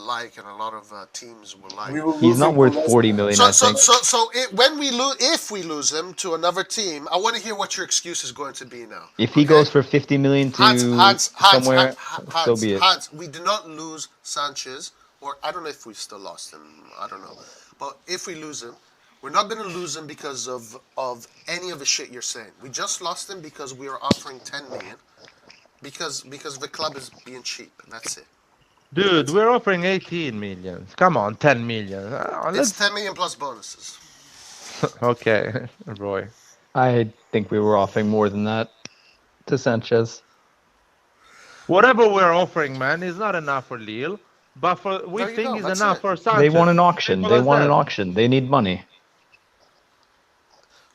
Speaker 10: like and a lot of teams will like.
Speaker 4: He's not worth 40 million, I think.
Speaker 10: So if we lose him to another team, I want to hear what your excuse is going to be now.
Speaker 4: If he goes for 50 million to somewhere, so be it.
Speaker 10: Hans, we did not lose Sanchez, or I don't know if we still lost him. I don't know. But if we lose him, we're not going to lose him because of any of the shit you're saying. We just lost him because we are offering 10 million because the club is being cheap. That's it.
Speaker 1: Dude, we're offering 18 million. Come on, 10 million.
Speaker 10: It's 10 million plus bonuses.
Speaker 1: Okay, Roy.
Speaker 4: I think we were offering more than that to Sanchez.
Speaker 1: Whatever we're offering, man, is not enough for Lille. But we think it's enough for Sanchez.
Speaker 4: They want an auction. They need money.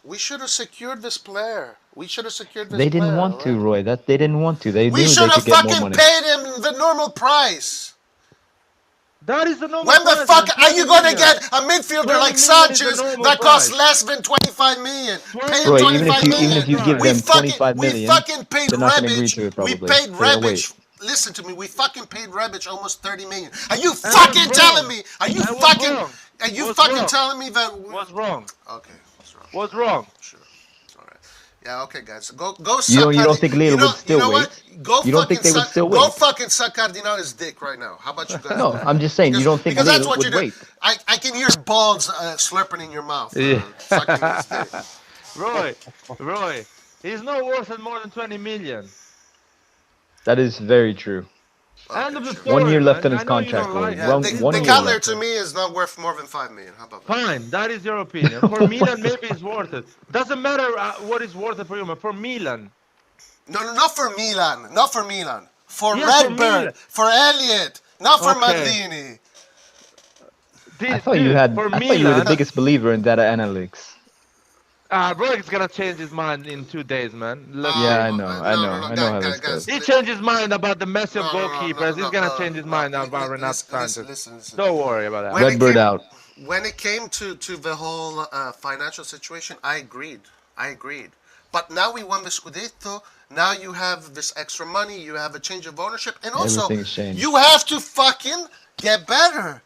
Speaker 10: We should have secured this player.
Speaker 4: They didn't want to, Roy. They didn't want to. They knew they could get more money.
Speaker 10: We should have fucking paid him the normal price.
Speaker 1: That is the normal
Speaker 10: price. When the fuck are you going to get a midfielder like Sanchez that costs less than 25 million? Pay him 25 million.
Speaker 4: Even if you give them 25 million,
Speaker 10: we fucking paid
Speaker 4: they're not going to agree to it probably.
Speaker 10: We paid Rebic. Listen to me. We fucking paid Rebic almost 30 million. Are you fucking telling me? Are you fucking telling me that?
Speaker 1: What's wrong?
Speaker 10: Okay.
Speaker 1: What's wrong?
Speaker 10: Sure. All right. Yeah. Okay, guys. Go.
Speaker 4: You don't think Lille would still wait? You don't think they would still wait?
Speaker 10: Go fucking suck Cardinale's dick right now. How about you guys?
Speaker 4: No, I'm just saying you don't think Lille would wait.
Speaker 10: I can hear balls slurping in your mouth. Sucking his dick.
Speaker 1: Roy, he's not worth more than 20 million.
Speaker 4: That is very true.
Speaker 1: End of the story,
Speaker 4: 1 year left in his
Speaker 1: I know
Speaker 4: contract.
Speaker 10: The Cutler to me is not worth more than 5 million. How about that?
Speaker 1: Fine, that is your opinion. For Milan, maybe it's worth it. Doesn't matter what is worth it for you, but for Milan.
Speaker 10: No, not for Milan. Not for Milan. For Redbird. For Elliot. Not for Maldini.
Speaker 4: I thought you were the biggest believer in data analytics.
Speaker 1: Roy is gonna change his mind in 2 days, man.
Speaker 4: I know how this goes.
Speaker 1: He changed his mind about the mess of goalkeepers. He's gonna change his mind about Renato Sanchez.
Speaker 10: Listen.
Speaker 1: Don't worry about that.
Speaker 4: Redbird out.
Speaker 10: When it came to the whole financial situation, I agreed. But now we won the Scudetto. Now you have this extra money. You have a change of ownership, and also you have to fucking get better.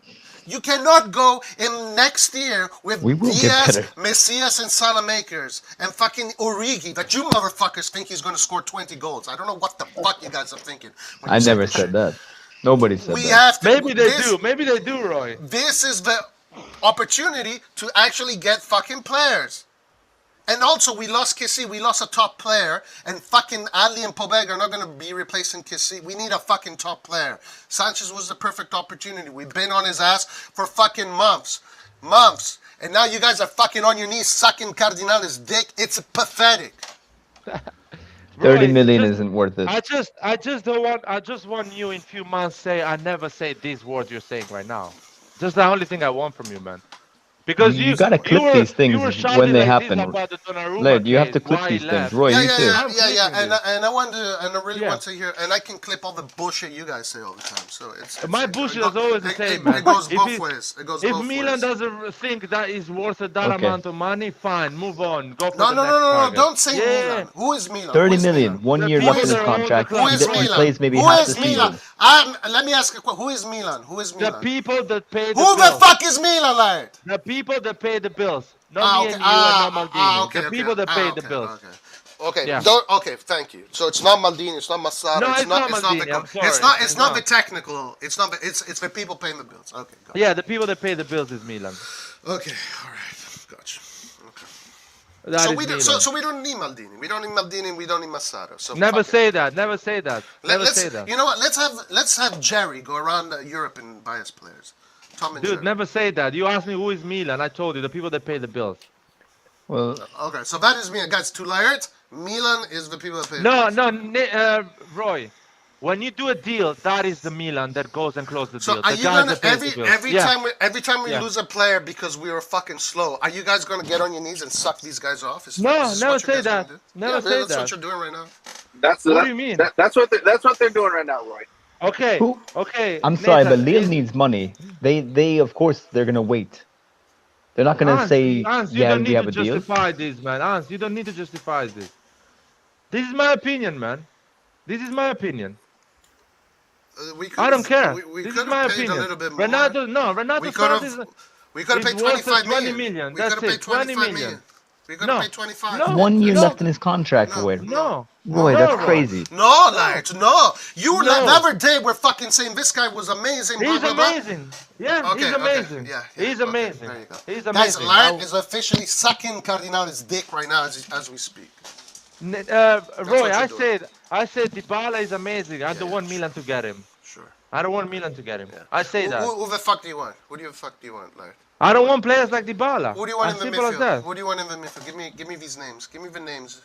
Speaker 10: You cannot go in next year with Diaz, Messias, and Salamakers and fucking Origi that you motherfuckers think he's going to score 20 goals. I don't know what the fuck you guys are thinking.
Speaker 4: I never said that. Nobody said that.
Speaker 10: Have to,
Speaker 1: Maybe they do, Roy.
Speaker 10: This is the opportunity to actually get fucking players. And also, we lost Kessie. We lost a top player. And fucking Ali and Pobeg are not going to be replacing Kessie. We need a fucking top player. Sanchez was the perfect opportunity. We've been on his ass for fucking months. And now you guys are fucking on your knees sucking Cardinale's dick. It's pathetic.
Speaker 4: 30 million isn't worth it.
Speaker 1: I just want you in a few months say, I never say these words you're saying right now. Just the only thing I want from you, man. Because
Speaker 4: you gotta clip these things when they happen. Led, you have to clip these things. Roy, you too.
Speaker 10: Yeah. And I really want to hear, and I can clip all the bullshit you guys say all the time. So
Speaker 1: my bullshit is always the same, man.
Speaker 10: It goes both ways.
Speaker 1: If Milan doesn't think that is worth that amount of money, fine, move on. Go for
Speaker 10: No, don't say Milan. Who is Milan?
Speaker 4: 30 million, 1 year left in his contract.
Speaker 10: Who is Milan?
Speaker 4: He plays maybe half the season.
Speaker 10: Let me ask a question. Who is Milan?
Speaker 1: The people that pay the
Speaker 10: bills. Who the fuck is Milan, lad?
Speaker 1: The people that pay the bills. Not me and you and not Maldini. The people that pay the bills.
Speaker 10: Okay,
Speaker 1: Yeah.
Speaker 10: okay, thank you. So it's not Maldini, it's not Massara,
Speaker 1: No, it's not
Speaker 10: it's
Speaker 1: Maldini,
Speaker 10: not
Speaker 1: I'm sorry.
Speaker 10: it's not the technical. It's not. It's the people paying the bills. Okay, gotcha.
Speaker 1: Yeah, the people that pay the bills is Milan.
Speaker 10: Okay, all right, gotcha. Okay.
Speaker 1: That
Speaker 10: So
Speaker 1: is
Speaker 10: we do,
Speaker 1: Milan.
Speaker 10: so we don't need Maldini. We don't need Maldini. We don't need Massara. So
Speaker 1: Never
Speaker 10: fuck it.
Speaker 1: say that. Never say that. Never
Speaker 10: Let's
Speaker 1: say that.
Speaker 10: you know what? Let's have Jerry go around Europe and buy us players. Tom and
Speaker 1: Dude,
Speaker 10: Jerry.
Speaker 1: never say that. You asked me who is Milan. I told you the people that pay the bills.
Speaker 4: Well,
Speaker 10: Okay, so that is me, guys. To Laird, Milan is the people that pay.
Speaker 1: No,
Speaker 10: the bills.
Speaker 1: no, Roy. When you do a deal, that is the Milan that goes and closes the
Speaker 10: So
Speaker 1: deal.
Speaker 10: are
Speaker 1: The
Speaker 10: you
Speaker 1: guys
Speaker 10: gonna
Speaker 1: that pays the bills.
Speaker 10: every
Speaker 1: Yeah.
Speaker 10: time we
Speaker 1: Yeah.
Speaker 10: lose a player because we were fucking slow? Are you guys gonna get on your knees and suck these guys off? Is
Speaker 1: No,
Speaker 10: this
Speaker 1: never
Speaker 10: what you
Speaker 1: say
Speaker 10: guys gonna
Speaker 1: that.
Speaker 10: do?
Speaker 1: Never
Speaker 10: Yeah,
Speaker 1: say
Speaker 10: that's
Speaker 1: that.
Speaker 10: what you're doing right now.
Speaker 1: What do you mean?
Speaker 2: That's what they're doing right now, Roy.
Speaker 1: Okay,
Speaker 4: who?
Speaker 1: okay.
Speaker 4: I'm sorry,
Speaker 1: Nathan,
Speaker 4: but Lille needs money. They of course they're gonna wait. They're not gonna
Speaker 1: Hans,
Speaker 4: say,
Speaker 1: Hans, you
Speaker 4: yeah,
Speaker 1: don't
Speaker 4: we
Speaker 1: need
Speaker 4: have
Speaker 1: to
Speaker 4: a deal.
Speaker 1: justify this, man. Hans, you don't need to justify this. This is my opinion, man. This is my opinion. I don't care.
Speaker 10: We
Speaker 1: This
Speaker 10: could
Speaker 1: is my
Speaker 10: have paid
Speaker 1: opinion.
Speaker 10: a little bit more.
Speaker 1: Renato
Speaker 10: We could
Speaker 1: Sanchez
Speaker 10: have we could have
Speaker 1: is
Speaker 10: paid
Speaker 1: worth
Speaker 10: 25
Speaker 1: 20
Speaker 10: million.
Speaker 1: million.
Speaker 10: We could
Speaker 1: That's
Speaker 10: have paid
Speaker 1: it. 20
Speaker 10: 25
Speaker 1: million.
Speaker 10: million. We could
Speaker 1: No.
Speaker 10: have paid 25.
Speaker 1: No.
Speaker 4: 1 year
Speaker 1: No.
Speaker 4: left in his contract,
Speaker 10: No.
Speaker 4: Roy.
Speaker 1: No.
Speaker 4: Roy,
Speaker 1: No,
Speaker 4: that's
Speaker 1: Roy.
Speaker 4: crazy.
Speaker 10: No, Laird, no. You
Speaker 1: No.
Speaker 10: the other day were fucking saying this guy was amazing. Blah,
Speaker 1: He's
Speaker 10: blah, blah.
Speaker 1: amazing. Yeah,
Speaker 10: Okay,
Speaker 1: he's
Speaker 10: okay.
Speaker 1: amazing.
Speaker 10: Yeah,
Speaker 1: He's
Speaker 10: okay,
Speaker 1: amazing.
Speaker 10: there you go.
Speaker 1: He's
Speaker 10: Guys,
Speaker 1: amazing.
Speaker 10: Laird is officially sucking Cardinale's dick right now as we speak.
Speaker 1: Roy,
Speaker 10: what you're
Speaker 1: I said Dybala is amazing. I don't
Speaker 10: yeah,
Speaker 1: want Milan to get him.
Speaker 10: Sure.
Speaker 1: I don't want Milan to get him.
Speaker 10: Yeah.
Speaker 1: I say that.
Speaker 10: Who the fuck do you want? Who the fuck do you want, Laird?
Speaker 1: I don't want players like Dybala.
Speaker 10: Who do you want
Speaker 1: As
Speaker 10: in the
Speaker 1: simple as
Speaker 10: midfield?
Speaker 1: that.
Speaker 10: Who do you want in the midfield? Give me these names. Give me the names.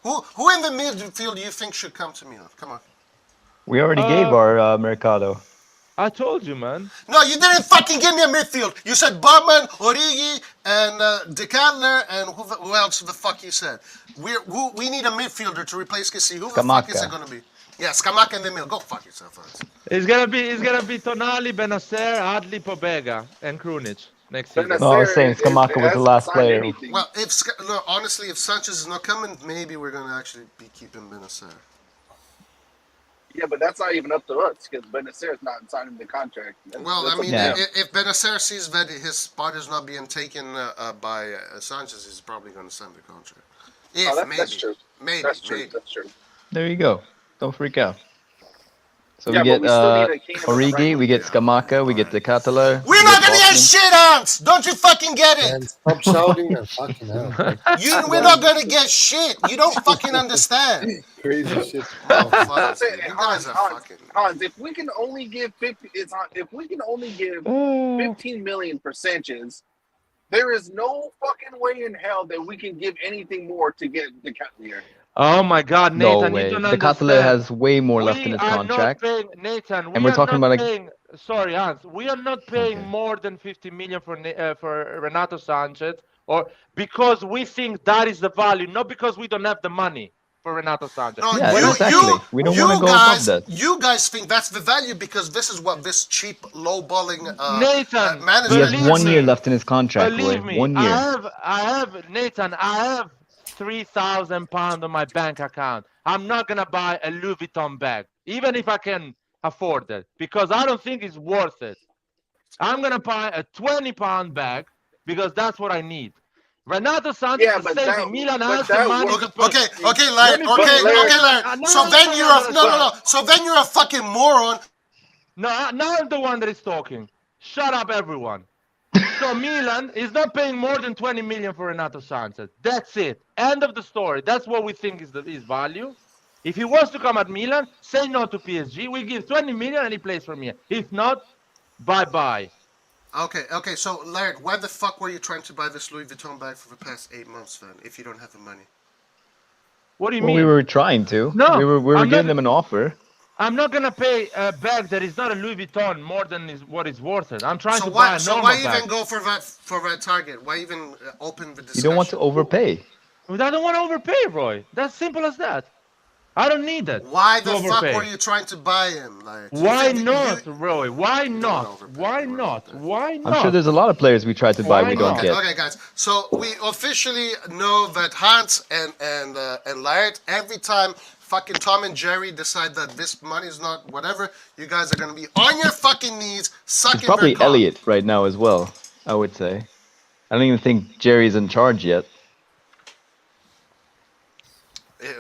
Speaker 10: Who in the midfield do you think should come to Milan? Come on.
Speaker 4: We already gave our Mercado.
Speaker 1: I told you, man.
Speaker 10: No, you didn't fucking give me a midfield. You said Bobman, Origi, and De Candler, and who else the fuck you said? We need a midfielder to replace Kessie. Who the fuck is it gonna be? Yeah, Scamacca in the middle. Go fuck yourself, Hans.
Speaker 1: It's gonna be Tonali, Benacer, Adli, Pobega, and Krunic next season.
Speaker 4: No, I was saying Scamacca was the last player.
Speaker 10: Well, honestly, if Sanchez is not coming, maybe we're gonna actually be keeping Benacer.
Speaker 2: Yeah, but that's not even up to us because Benacer is not signing the contract.
Speaker 10: Well, I mean,
Speaker 4: Yeah.
Speaker 10: if Benacer sees that his spot is not being taken by Sanchez, he's probably going to sign the contract. If,
Speaker 2: that's true.
Speaker 10: Maybe.
Speaker 2: That's true. That's true.
Speaker 4: There you go. Don't freak out. So
Speaker 2: Yeah,
Speaker 4: we
Speaker 2: but
Speaker 4: get
Speaker 2: we still need a king of the
Speaker 4: Origi,
Speaker 2: right
Speaker 4: we get Scamacca, we get De Catala.
Speaker 10: We're not going to get shit, Hans! Don't you fucking get
Speaker 9: And
Speaker 10: it!
Speaker 9: stop shouting and fucking hell.
Speaker 10: We're not going to get shit! You don't fucking understand!
Speaker 9: Crazy shit.
Speaker 10: Oh, fuck.
Speaker 2: That's it.
Speaker 10: You guys are fucking...
Speaker 2: Hans, if we can only give 15 million for Sanchez, there is no fucking way in hell that we can give anything more to get the cut here.
Speaker 1: Oh my God,
Speaker 4: No
Speaker 1: Nathan,
Speaker 4: way.
Speaker 1: you don't
Speaker 4: De
Speaker 1: understand.
Speaker 4: Catala has way more left in
Speaker 1: We
Speaker 4: his
Speaker 1: are
Speaker 4: contract.
Speaker 1: not paying, Nathan,
Speaker 4: And we're talking about
Speaker 1: sorry, Hans, we are not paying
Speaker 4: Okay.
Speaker 1: more than 50 million for Renato Sanchez, or because we think that is the value, not because we don't have the money for Renato Sanchez.
Speaker 10: No,
Speaker 4: Yeah, exactly. We don't want to go above that.
Speaker 10: You guys think that's the value because this is what this cheap, low-balling
Speaker 1: Nathan,
Speaker 10: manager
Speaker 4: He has
Speaker 1: Believe
Speaker 4: 1
Speaker 1: me.
Speaker 4: year left in his contract, Roy.
Speaker 1: Believe me,
Speaker 4: 1 year.
Speaker 1: I have, Nathan, I have 3,000 pounds on my bank account. I'm not gonna buy a Louis Vuitton bag, even if I can afford it, because I don't think it's worth it. I'm gonna buy a 20-pound bag because that's what I need. Renato Sanchez
Speaker 2: Yeah,
Speaker 1: is
Speaker 2: but
Speaker 1: saving
Speaker 2: that-
Speaker 1: Milan
Speaker 2: but
Speaker 1: has the
Speaker 2: that
Speaker 1: money
Speaker 2: would-
Speaker 1: to put.
Speaker 10: Okay, Laird.
Speaker 1: No,
Speaker 10: So then you're a fucking moron.
Speaker 1: No, now I'm the one that is talking. Shut up, everyone. So Milan is not paying more than 20 million for Renato Sanchez. That's it. End of the story. That's what we think is his value. If he wants to come at Milan, say no to PSG. We give 20 million and he plays for me. If not, bye-bye.
Speaker 10: Okay. So Laird, why the fuck were you trying to buy this Louis Vuitton bag for the past 8 months, then, if you don't have the money?
Speaker 1: What do you
Speaker 4: Well,
Speaker 1: mean?
Speaker 4: we were trying to.
Speaker 1: No,
Speaker 4: we were
Speaker 1: I'm
Speaker 4: giving
Speaker 1: not-
Speaker 4: them an offer.
Speaker 1: I'm not gonna pay a bag that is not a Louis Vuitton more than what is worth it. I'm trying
Speaker 10: So
Speaker 1: to buy
Speaker 10: why?
Speaker 1: a
Speaker 10: So
Speaker 1: normal
Speaker 10: why
Speaker 1: bag.
Speaker 10: even go for that target? Why even open the discussion?
Speaker 4: You don't want to overpay.
Speaker 1: I don't want to overpay, Roy. That's simple as that. I don't need that.
Speaker 10: Why
Speaker 1: to
Speaker 10: the fuck
Speaker 1: overpay.
Speaker 10: were you trying to buy him? Like,
Speaker 1: Why not, Roy? Why not?
Speaker 10: overpay,
Speaker 1: Why
Speaker 10: don't
Speaker 1: not?
Speaker 10: overpay.
Speaker 1: Why not?
Speaker 4: I'm sure there's a lot of players we tried to buy
Speaker 1: Why
Speaker 4: we don't
Speaker 1: not?
Speaker 4: get.
Speaker 10: Okay, guys. So we officially know that Hans and Laird, every time fucking Tom and Jerry decide that this money is not whatever, you guys are gonna be on your fucking knees sucking
Speaker 4: It's probably
Speaker 10: their cock.
Speaker 4: Elliot right now as well, I would say. I don't even think Jerry's in charge yet.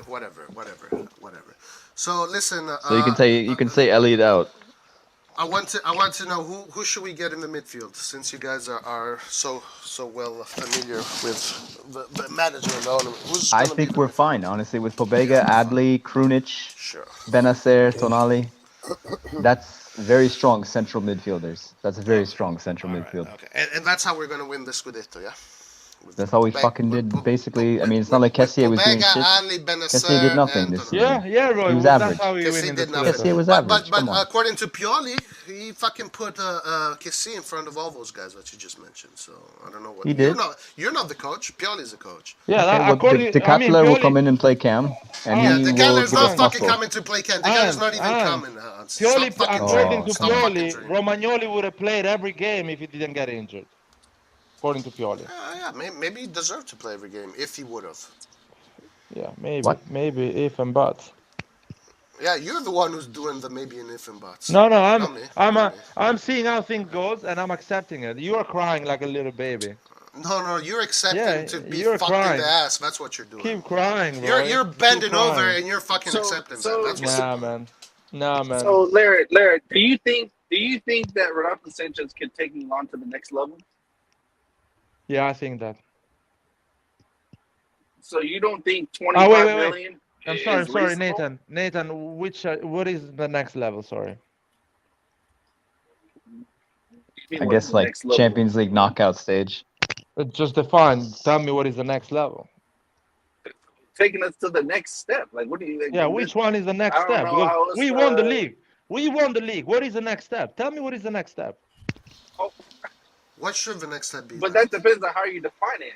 Speaker 10: Whatever. So listen.
Speaker 4: So you can say Elliot out.
Speaker 10: I want to know who should we get in the midfield, since you guys are so well familiar with the management owner. Who's
Speaker 4: I
Speaker 10: gonna be
Speaker 4: think
Speaker 10: the
Speaker 4: we're
Speaker 10: midfield?
Speaker 4: fine, honestly, with Pobega, Adli, Krunic,
Speaker 10: Sure.
Speaker 4: Benacer, Tonali. That's very strong central midfielders. That's a very strong central midfield.
Speaker 10: Okay, and that's how we're gonna win the Scudetto, yeah.
Speaker 4: That's how we fucking did, basically. I mean, it's not like Kessie was doing shit. Kessie did nothing this season.
Speaker 1: Yeah, Roy.
Speaker 4: He was
Speaker 1: That's
Speaker 4: average.
Speaker 1: how we win
Speaker 10: Kessie
Speaker 1: in the
Speaker 10: did nothing.
Speaker 4: Kessie was
Speaker 1: Scudetto.
Speaker 4: average.
Speaker 10: But
Speaker 4: Come on.
Speaker 10: according to Pioli, he fucking put Kessie in front of all those guys that you just mentioned. So I don't know what
Speaker 4: He did.
Speaker 10: You're not the coach. Pioli's the coach.
Speaker 1: Yeah,
Speaker 4: Okay, well,
Speaker 1: according.
Speaker 4: De
Speaker 1: I mean,
Speaker 4: Cutler will
Speaker 1: Pioli,
Speaker 4: come in and play Cam, and
Speaker 10: Yeah,
Speaker 4: he
Speaker 10: De
Speaker 4: will
Speaker 10: Keller's
Speaker 4: give
Speaker 10: not
Speaker 4: us
Speaker 10: fucking
Speaker 4: muscle.
Speaker 10: coming to play Ken. De Keller's not even coming.
Speaker 1: Pioli, according to
Speaker 10: Stop fucking
Speaker 1: Pioli,
Speaker 10: dreaming.
Speaker 1: Romagnoli would have played every game if he didn't get injured. According to Pioli.
Speaker 10: Yeah, maybe he deserved to play every game if he would have.
Speaker 1: Yeah, maybe.
Speaker 4: What?
Speaker 1: Maybe if and buts.
Speaker 10: Yeah, you're the one who's doing the maybe and if and buts.
Speaker 1: No,
Speaker 10: Not me.
Speaker 1: I'm seeing how things goes and I'm accepting it. You are crying like a little baby.
Speaker 10: No, you're accepting
Speaker 1: Yeah,
Speaker 10: to be
Speaker 1: you're
Speaker 10: fucked in
Speaker 1: crying.
Speaker 10: the ass. That's what you're doing.
Speaker 1: Keep crying, bro.
Speaker 10: You're bending
Speaker 1: Keep
Speaker 10: over
Speaker 1: crying.
Speaker 10: and you're fucking accepting
Speaker 2: so-
Speaker 10: that. That's what
Speaker 1: Nah, man.
Speaker 2: So, Larry, do you think that Renato Sanchez can take Milan to the next level?
Speaker 1: Yeah, I think that.
Speaker 2: So you don't think 25
Speaker 1: wait.
Speaker 2: million
Speaker 1: I'm
Speaker 2: is
Speaker 1: sorry,
Speaker 2: reasonable?
Speaker 1: Nathan. What is the next level? Sorry.
Speaker 2: You mean,
Speaker 4: I
Speaker 2: what is
Speaker 4: guess
Speaker 2: the
Speaker 4: like
Speaker 2: next level?
Speaker 4: Champions League knockout stage.
Speaker 1: Just define. Tell me what is the next level.
Speaker 2: Taking us to the next step. Like, what do you think?
Speaker 1: Yeah, which one is the next
Speaker 2: I don't
Speaker 1: step?
Speaker 2: know
Speaker 1: Because
Speaker 2: how else,
Speaker 1: we won the league. We won the league. What is the next step? Tell me what is the next step.
Speaker 10: What should the next step be?
Speaker 2: But that depends on how you define it.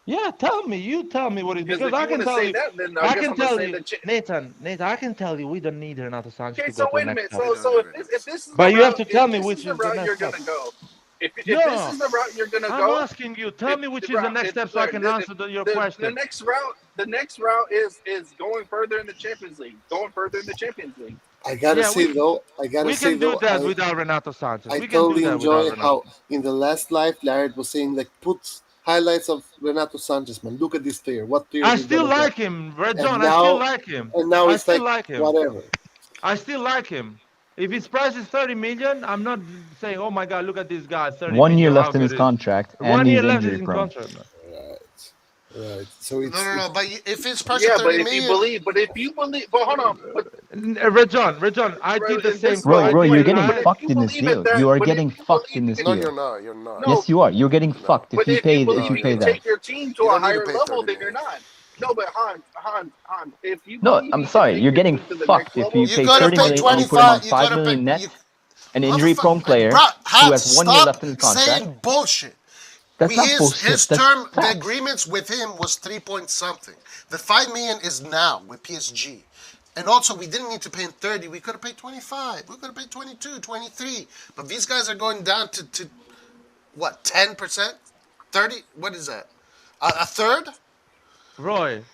Speaker 1: Yeah, tell me. You tell me what it is.
Speaker 2: Because
Speaker 1: Because
Speaker 2: if
Speaker 1: I
Speaker 2: you
Speaker 1: can
Speaker 2: want to
Speaker 1: tell
Speaker 2: say
Speaker 1: you.
Speaker 2: that, then
Speaker 1: I
Speaker 2: guess
Speaker 1: can
Speaker 2: I'm gonna
Speaker 1: tell
Speaker 2: say
Speaker 1: you,
Speaker 2: the
Speaker 1: Nathan. I can tell you we don't need Renato Sanchez
Speaker 2: Okay,
Speaker 1: to
Speaker 2: so
Speaker 1: go to
Speaker 2: wait
Speaker 1: the
Speaker 2: a
Speaker 1: next
Speaker 2: minute.
Speaker 1: level.
Speaker 2: So if this is
Speaker 1: But
Speaker 2: the
Speaker 1: you have
Speaker 2: route,
Speaker 1: to tell
Speaker 2: if
Speaker 1: me
Speaker 2: this
Speaker 1: which
Speaker 2: is the
Speaker 1: is the
Speaker 2: route
Speaker 1: next
Speaker 2: you're
Speaker 1: step.
Speaker 2: gonna go, if
Speaker 1: No,
Speaker 2: this is the route you're gonna
Speaker 1: I'm
Speaker 2: go,
Speaker 1: asking you. Tell me which is the next step so I can answer your
Speaker 2: the
Speaker 1: question.
Speaker 2: next route is going further in the Champions League. Going further in the Champions League.
Speaker 9: I gotta
Speaker 1: Yeah,
Speaker 9: say though,
Speaker 1: we can do that without Renato Sanchez.
Speaker 9: I
Speaker 1: We can do
Speaker 9: totally
Speaker 1: that without
Speaker 9: enjoy
Speaker 1: Renato.
Speaker 9: how in the last live Larry was saying like put highlights of Renato Sanchez, man. Look at this player. What player
Speaker 1: I
Speaker 9: he's
Speaker 1: still
Speaker 9: gonna
Speaker 1: like
Speaker 9: get.
Speaker 1: him, Red
Speaker 9: And
Speaker 1: John. I
Speaker 9: now-
Speaker 1: still like him.
Speaker 9: And now
Speaker 1: I
Speaker 9: it's
Speaker 1: still
Speaker 9: like
Speaker 1: like him.
Speaker 9: whatever.
Speaker 1: I still like him. If his price is 30 million, I'm not saying, oh my God, look at this guy. 30
Speaker 4: 1 year
Speaker 1: million,
Speaker 4: left
Speaker 1: how
Speaker 4: in his
Speaker 1: good is he?
Speaker 4: contract, and
Speaker 1: 1 year
Speaker 4: he's
Speaker 1: left
Speaker 4: injury
Speaker 1: in
Speaker 4: prone.
Speaker 1: contract. Man.
Speaker 9: Right. So it's
Speaker 10: No. But if it's price
Speaker 2: Yeah,
Speaker 10: of
Speaker 2: but
Speaker 10: 30
Speaker 2: if
Speaker 10: million,
Speaker 2: you believe, but hold on. But
Speaker 1: Red John, I did the same.
Speaker 4: Roy, you're getting
Speaker 2: But if
Speaker 4: fucked
Speaker 2: you
Speaker 4: in this
Speaker 2: believe it,
Speaker 4: deal.
Speaker 2: that-
Speaker 4: You are
Speaker 2: but if
Speaker 4: getting
Speaker 2: you
Speaker 4: fucked
Speaker 2: believe
Speaker 4: in this
Speaker 2: it-
Speaker 10: no,
Speaker 4: deal.
Speaker 10: you're not. You're not.
Speaker 2: No,
Speaker 4: Yes, you are. You're getting fucked if
Speaker 2: But
Speaker 4: you
Speaker 2: if
Speaker 4: pay
Speaker 2: you believe
Speaker 4: if you
Speaker 2: you
Speaker 4: pay
Speaker 2: can
Speaker 4: that.
Speaker 2: take your team to
Speaker 10: You
Speaker 2: a
Speaker 10: don't need to
Speaker 2: higher
Speaker 10: pay
Speaker 2: level,
Speaker 10: 30
Speaker 2: then you're
Speaker 10: million.
Speaker 2: not. No, but Han, if you
Speaker 4: No,
Speaker 2: believe
Speaker 4: I'm
Speaker 2: you can
Speaker 4: sorry.
Speaker 2: take
Speaker 4: You're
Speaker 2: your
Speaker 4: getting
Speaker 2: team to the
Speaker 4: fucked
Speaker 2: next
Speaker 4: if you
Speaker 2: level,
Speaker 4: pay
Speaker 10: gotta
Speaker 4: 30
Speaker 10: pay
Speaker 4: million and you put him on
Speaker 10: 25. You
Speaker 4: 5
Speaker 10: gotta
Speaker 4: million
Speaker 10: pay-
Speaker 4: net. An injury-prone player
Speaker 10: Bro,
Speaker 4: who has 1 year left in his contract.
Speaker 10: saying bullshit.
Speaker 4: That's not bullshit.
Speaker 10: His
Speaker 4: That's
Speaker 10: term, the
Speaker 4: facts.
Speaker 10: agreements with him was 3 point something. The 5 million is now with PSG. And also, we didn't need to pay him 30. We could have paid 25. We could have paid 22, 23. But these guys are going down to what, 10%? 30? What is that? A third?
Speaker 1: Roy,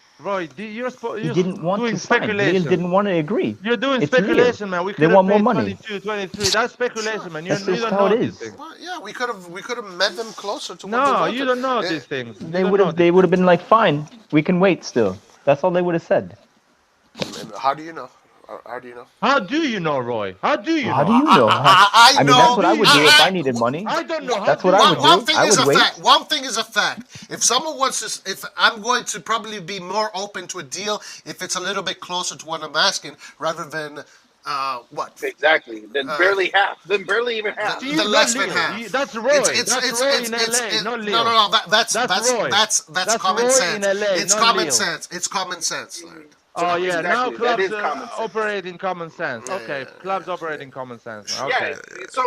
Speaker 1: you're
Speaker 4: He didn't want
Speaker 1: doing
Speaker 4: to sign. Lille
Speaker 1: speculation.
Speaker 4: didn't want to agree.
Speaker 1: You're doing
Speaker 4: It's
Speaker 1: speculation, man. We
Speaker 4: They
Speaker 1: could have
Speaker 4: want more
Speaker 1: paid
Speaker 4: money.
Speaker 1: 22, 23. That's speculation, man. You
Speaker 4: That's just
Speaker 1: don't
Speaker 4: how
Speaker 1: know
Speaker 4: it
Speaker 1: these
Speaker 4: is.
Speaker 1: things.
Speaker 10: Well, yeah, we could have met them closer to what they
Speaker 1: No,
Speaker 10: wanted.
Speaker 1: you don't know
Speaker 10: Eh,
Speaker 1: these things. You
Speaker 4: They
Speaker 1: don't
Speaker 4: would
Speaker 1: know
Speaker 4: have.
Speaker 1: these
Speaker 4: They would have been like, fine, we can wait still. That's all they would have said.
Speaker 10: How do you know? How do you know?
Speaker 1: How do you know, Roy? How do you
Speaker 4: How
Speaker 1: know?
Speaker 4: do you know?
Speaker 10: I
Speaker 4: mean,
Speaker 10: know.
Speaker 4: that's what I would do if
Speaker 10: I-
Speaker 4: I needed money.
Speaker 1: I don't know. How
Speaker 4: That's
Speaker 1: do
Speaker 4: what
Speaker 1: you
Speaker 4: I
Speaker 1: know?
Speaker 4: would do.
Speaker 10: One thing
Speaker 4: I
Speaker 10: is
Speaker 4: would
Speaker 10: a
Speaker 4: wait.
Speaker 10: fact. One thing is a fact. If someone wants to, if I'm going to probably be more open to a deal if it's a little bit closer to what I'm asking, rather than what?
Speaker 2: exactly. Then barely half. Then barely even half.
Speaker 1: See,
Speaker 10: The less than
Speaker 1: Lille.
Speaker 10: half.
Speaker 1: That's Roy. That's Roy in LA, not Lille.
Speaker 10: No. That's
Speaker 1: Roy.
Speaker 10: that's common
Speaker 1: Roy
Speaker 10: sense.
Speaker 1: in LA,
Speaker 10: It's
Speaker 1: not
Speaker 10: common
Speaker 1: Lille.
Speaker 10: sense. It's common sense, Larry.
Speaker 1: Oh yeah, now
Speaker 2: Exactly. That
Speaker 1: clubs
Speaker 2: is common sense.
Speaker 1: operate in common sense. Okay, clubs operate in common sense. now. Okay.
Speaker 2: Yeah. So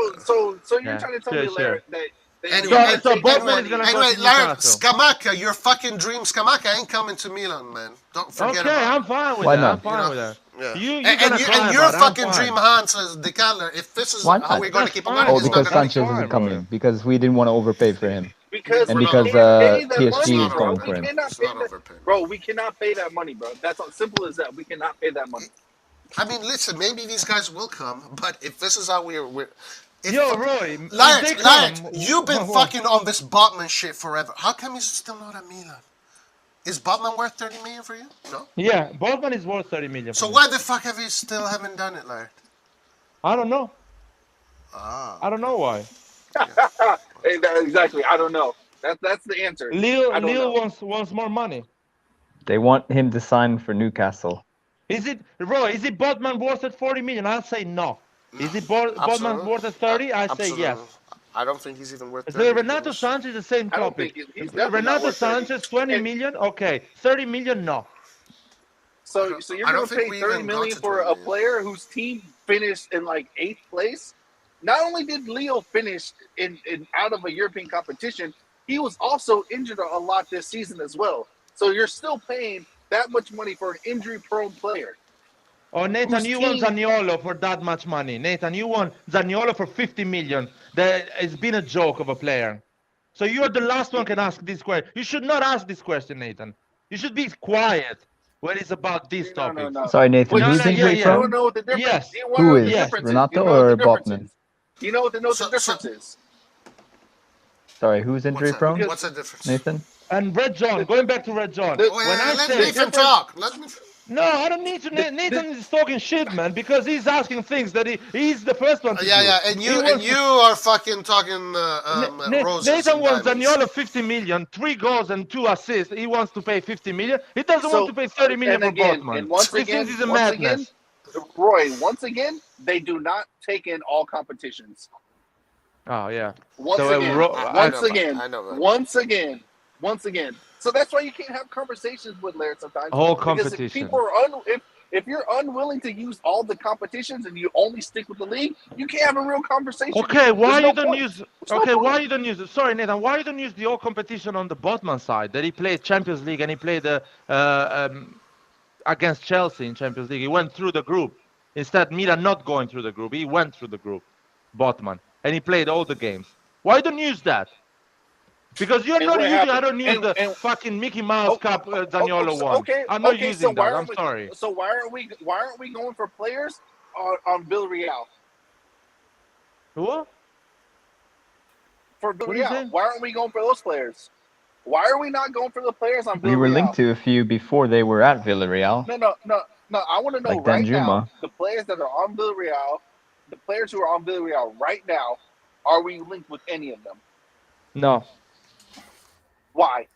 Speaker 2: you're
Speaker 1: Yeah.
Speaker 2: trying to tell
Speaker 1: Sure,
Speaker 2: me, Larry,
Speaker 1: sure.
Speaker 2: that
Speaker 10: Anyway,
Speaker 1: So
Speaker 2: take
Speaker 1: both
Speaker 2: that
Speaker 1: men
Speaker 2: money-
Speaker 1: is gonna go
Speaker 10: Anyway,
Speaker 1: to
Speaker 10: Larry,
Speaker 1: Newcastle.
Speaker 10: Scamacca, your fucking dream Scamacca ain't coming to Milan, man. Don't forget
Speaker 1: Okay,
Speaker 10: about
Speaker 1: I'm
Speaker 10: it.
Speaker 1: fine with
Speaker 4: Why
Speaker 1: that.
Speaker 4: not?
Speaker 1: I'm fine with that.
Speaker 10: Yeah.
Speaker 1: You're
Speaker 10: and,
Speaker 1: gonna cry
Speaker 10: and your
Speaker 1: about it. I'm
Speaker 10: fucking
Speaker 1: fine.
Speaker 10: dream, Hans, says De Keller, if this is
Speaker 4: Why
Speaker 10: how
Speaker 4: not?
Speaker 10: we're going to
Speaker 1: That's
Speaker 10: keep on
Speaker 1: fine,
Speaker 10: going,
Speaker 4: Oh,
Speaker 10: it's
Speaker 4: because
Speaker 10: not going to
Speaker 4: Sanchez
Speaker 1: fine,
Speaker 4: isn't
Speaker 1: bro.
Speaker 4: coming. Because we didn't want to overpay for him.
Speaker 2: Because
Speaker 4: And
Speaker 2: we
Speaker 4: because,
Speaker 2: can't pay that
Speaker 4: PSG
Speaker 2: money,
Speaker 4: is
Speaker 2: bro.
Speaker 4: going
Speaker 2: We
Speaker 4: for him.
Speaker 2: cannot
Speaker 10: It's
Speaker 2: pay
Speaker 10: not
Speaker 2: that,
Speaker 10: overpaying.
Speaker 2: bro. We cannot pay that money, bro. That's as simple as that. We cannot pay that money.
Speaker 10: I mean, listen, maybe these guys will come, but if this is how we're if
Speaker 1: Yo, Roy, if
Speaker 10: Lance,
Speaker 1: they come,
Speaker 10: you've been fucking on this Botman shit forever. How come he's still not at Milan? Is Botman worth 30 million for you? No.
Speaker 1: Yeah, Botman is worth 30 million.
Speaker 10: So why the fuck have you still haven't done it, Larry?
Speaker 1: I don't know.
Speaker 10: Ah.
Speaker 1: I don't know why.
Speaker 2: Exactly. I don't know. That's the answer.
Speaker 1: Lille wants more money.
Speaker 4: They want him to sign for Newcastle.
Speaker 1: Is it Botman worth at 40 million? I'll say no. Is it Botman worth at 30? I say yes.
Speaker 10: I don't think he's even worth 30.
Speaker 1: So Renato Sanchez, the same topic. Renato Sanchez, 20 million? Okay. 30 million? No.
Speaker 2: So you're going to pay 30 million for a player whose team finished in like 8th place? Not only did Leao finish in out of a European competition, he was also injured a lot this season as well. So you're still paying that much money for an injury-prone player.
Speaker 1: Oh, Nathan, you want Zaniolo for that much money. Nathan, you want Zaniolo for 50 million. It's been a joke of a player. So you're the last one can ask this question. You should not ask this question, Nathan. You should be quiet when it's about this topic.
Speaker 2: No.
Speaker 4: Sorry, Nathan, who's injury prone?
Speaker 2: You don't know what the difference.
Speaker 1: Yes.
Speaker 4: Who is? Renato or Botman?
Speaker 2: You know what the difference is.
Speaker 4: Sorry, who's injury prone?
Speaker 10: What's the difference?
Speaker 4: Nathan?
Speaker 1: And Red John, going back to Red John.
Speaker 10: Let Nathan talk.
Speaker 1: No, I don't need to. Nathan is talking shit, man, because he's asking things that he's the first one to do.
Speaker 10: Yeah, and you are fucking talking roses.
Speaker 1: Nathan wants Zaniolo 50 million, 3 goals and 2 assists. He wants to pay 50 million. He doesn't want to pay 30 million for Botman.
Speaker 2: And once again, Roy, once again, they do not take in all competitions.
Speaker 1: Oh yeah.
Speaker 2: Once again. So that's why you can't have conversations with Laird sometimes.
Speaker 1: Whole
Speaker 2: because
Speaker 1: competition.
Speaker 2: if people are if you're unwilling to use all the competitions and you only stick with the league, you can't have a real conversation.
Speaker 1: Okay, why you don't use? Okay, why you don't use? Sorry, Nathan. Why you don't use the all competition on the Botman side? That he played Champions League and he played against Chelsea in Champions League. He went through the group. Instead, Milan not going through the group. He went through the group, Botman, and he played all the games. Why don't you use that? Because you're not using. I don't use the fucking Mickey Mouse Cup Zaniolo one.
Speaker 2: Okay,
Speaker 1: I'm not using that. I'm sorry.
Speaker 2: So why aren't we going for players on Villarreal?
Speaker 1: What?
Speaker 2: For Villarreal, why aren't we going for those players? Why are we not going for the players on Villarreal?
Speaker 4: We were linked to a few before they were at Villarreal.
Speaker 2: No. I want to know
Speaker 4: like
Speaker 2: right
Speaker 4: Danjuma.
Speaker 2: now the players that are on Villarreal, the players who are on Villarreal right now. Are we linked with any of them?
Speaker 1: No.
Speaker 2: Why?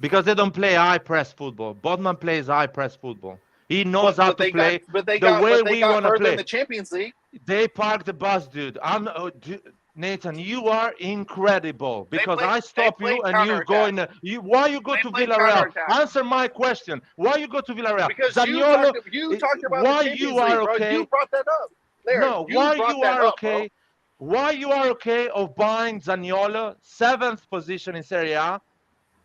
Speaker 1: Because they don't play high press football. Botman plays high press football. He knows how to play the way we want to play.
Speaker 2: In the Champions League.
Speaker 1: They park the bus, dude. Nathan, you are incredible. Because I stop you and you go in. Why you go to Villarreal? Answer my question. Why you go to Villarreal?
Speaker 2: Because
Speaker 1: Zaniolo,
Speaker 2: you talked about
Speaker 1: why
Speaker 2: the Champions
Speaker 1: you are
Speaker 2: League,
Speaker 1: okay?
Speaker 2: Bro. You brought that up. Larry,
Speaker 1: no, why you are okay? Why you are okay of buying Zaniolo, 7th position in Serie A,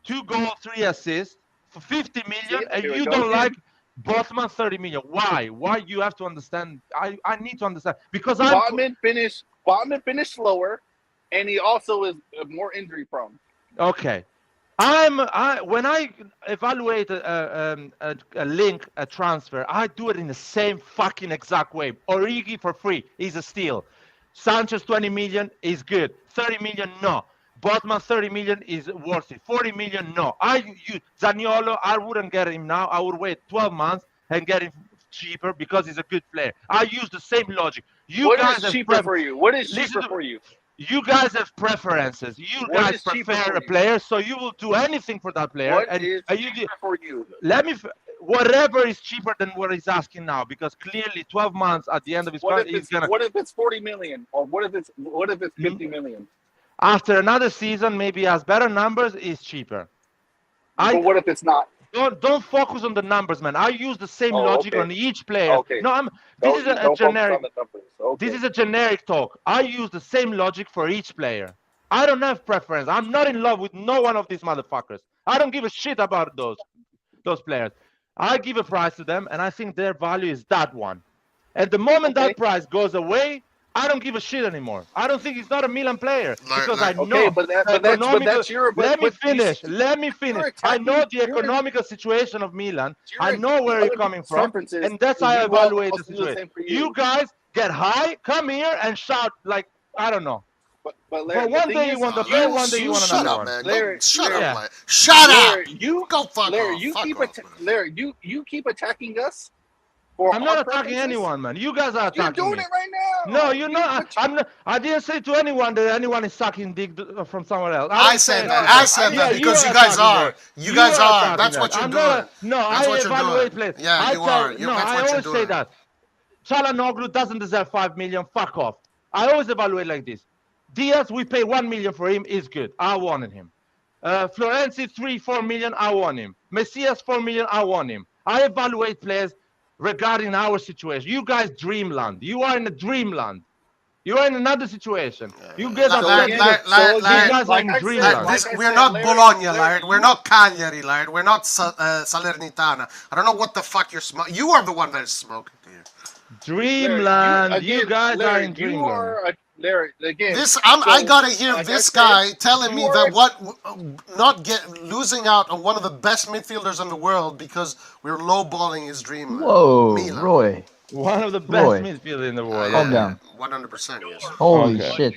Speaker 1: 2 goals, 3 assists for 50 million, and you don't like Botman 30 million? Why? Why you have to understand? I need to understand because
Speaker 2: Botman finished slower, and he also is more injury prone.
Speaker 1: Okay, when I evaluate a link, a transfer, I do it in the same fucking exact way. Origi for free is a steal. Sanchez 20 million is good. 30 million, no. Botman 30 million is worth it. 40 million, no. Zaniolo, I wouldn't get him now. I would wait 12 months and get him cheaper because he's a good player. I use the same logic.
Speaker 2: What is cheaper for you? What is cheaper for you?
Speaker 1: You guys have preferences. You guys prefer a player, so you will do anything for that player.
Speaker 2: What is cheaper for you?
Speaker 1: Whatever is cheaper than what he's asking now, because clearly 12 months at the end of his contract, he's gonna.
Speaker 2: What if it's 40 million, or what if it's 50 million?
Speaker 1: After another season, maybe he has better numbers, is cheaper.
Speaker 2: But what if it's not?
Speaker 1: Don't focus on the numbers, man. I use the same logic on each player.
Speaker 2: Okay.
Speaker 1: No, this is a generic. This is a generic talk. I use the same logic for each player. I don't have preference. I'm not in love with no one of these motherfuckers. I don't give a shit about those players. I give a price to them, and I think their value is that one. And the moment that price goes away, I don't give a shit anymore. I don't think he's not a Milan player because I know.
Speaker 2: But that's your.
Speaker 1: Let me finish. I know the economical situation of Milan. I know where you're coming from, and that's how I evaluate the situation. You guys get high, come here and shout like I don't know.
Speaker 2: But Larry,
Speaker 1: For
Speaker 2: the
Speaker 1: one
Speaker 2: thing
Speaker 1: day you
Speaker 2: is,
Speaker 1: want the
Speaker 10: You,
Speaker 1: player, one day you
Speaker 10: you
Speaker 1: want
Speaker 10: shut
Speaker 1: another
Speaker 10: up,
Speaker 1: one.
Speaker 10: man.
Speaker 2: Larry,
Speaker 10: Shut
Speaker 2: Larry,
Speaker 10: up, Larry. Shut
Speaker 2: Larry,
Speaker 10: up.
Speaker 2: you,
Speaker 10: Go fuck
Speaker 2: Larry,
Speaker 10: off.
Speaker 2: you
Speaker 10: Fuck
Speaker 2: keep
Speaker 10: off, man.
Speaker 2: Larry, you keep attacking us for
Speaker 1: I'm
Speaker 2: our
Speaker 1: not attacking
Speaker 2: preferences.
Speaker 1: anyone, man. You guys are
Speaker 2: You're
Speaker 1: attacking
Speaker 2: doing
Speaker 1: me.
Speaker 2: it right now.
Speaker 1: No, you're
Speaker 2: You-
Speaker 1: not.
Speaker 2: but-
Speaker 1: I'm not. I didn't say to anyone that anyone is sucking dick from somewhere else.
Speaker 10: I
Speaker 1: don't say
Speaker 10: said
Speaker 1: it.
Speaker 10: that.
Speaker 2: No,
Speaker 10: I
Speaker 2: no,
Speaker 10: said
Speaker 2: I
Speaker 10: that
Speaker 2: know
Speaker 10: because
Speaker 1: you
Speaker 10: you guys
Speaker 1: attacking
Speaker 10: are.
Speaker 1: that.
Speaker 10: You guys
Speaker 1: are
Speaker 10: are.
Speaker 1: attacking
Speaker 10: That's
Speaker 1: that.
Speaker 10: what you're
Speaker 1: I'm
Speaker 10: doing.
Speaker 1: not. No,
Speaker 10: That's
Speaker 1: I
Speaker 10: what you're
Speaker 1: evaluate
Speaker 10: doing.
Speaker 1: players.
Speaker 10: Yeah,
Speaker 1: I
Speaker 10: you
Speaker 1: tell.
Speaker 10: are.
Speaker 1: No,
Speaker 10: That's
Speaker 1: I
Speaker 10: what you're
Speaker 1: always say
Speaker 10: doing.
Speaker 1: that. Çalhanoğlu doesn't deserve 5 million. Fuck off. I always evaluate like this. Diaz, we pay 1 million for him. Is good. I wanted him. Florenzi, 3-4 million. I want him. Messias, 4 million. I want him. I evaluate players regarding our situation. You guys, dreamland. You are in a dreamland. You are in another situation. You get upset because you guys are in dreamland.
Speaker 10: We're not Bologna, Laird. We're not Cagliari, Laird. We're not Salernitana. I don't know what the fuck you're smoking. You are the one that is smoking here.
Speaker 1: Dreamland. You guys are in dreamland.
Speaker 2: Larry, again.
Speaker 10: I gotta hear
Speaker 2: like
Speaker 10: this
Speaker 2: I said,
Speaker 10: guy telling me
Speaker 2: you
Speaker 10: that
Speaker 2: are-
Speaker 10: losing out on one of the best midfielders in the world because we're lowballing his dream.
Speaker 4: Whoa,
Speaker 10: Milan.
Speaker 4: Roy.
Speaker 1: One of the best
Speaker 4: Roy.
Speaker 1: midfielders in the world.
Speaker 4: Calm down.
Speaker 10: 100%, yes.
Speaker 4: Holy
Speaker 1: Okay.
Speaker 4: shit.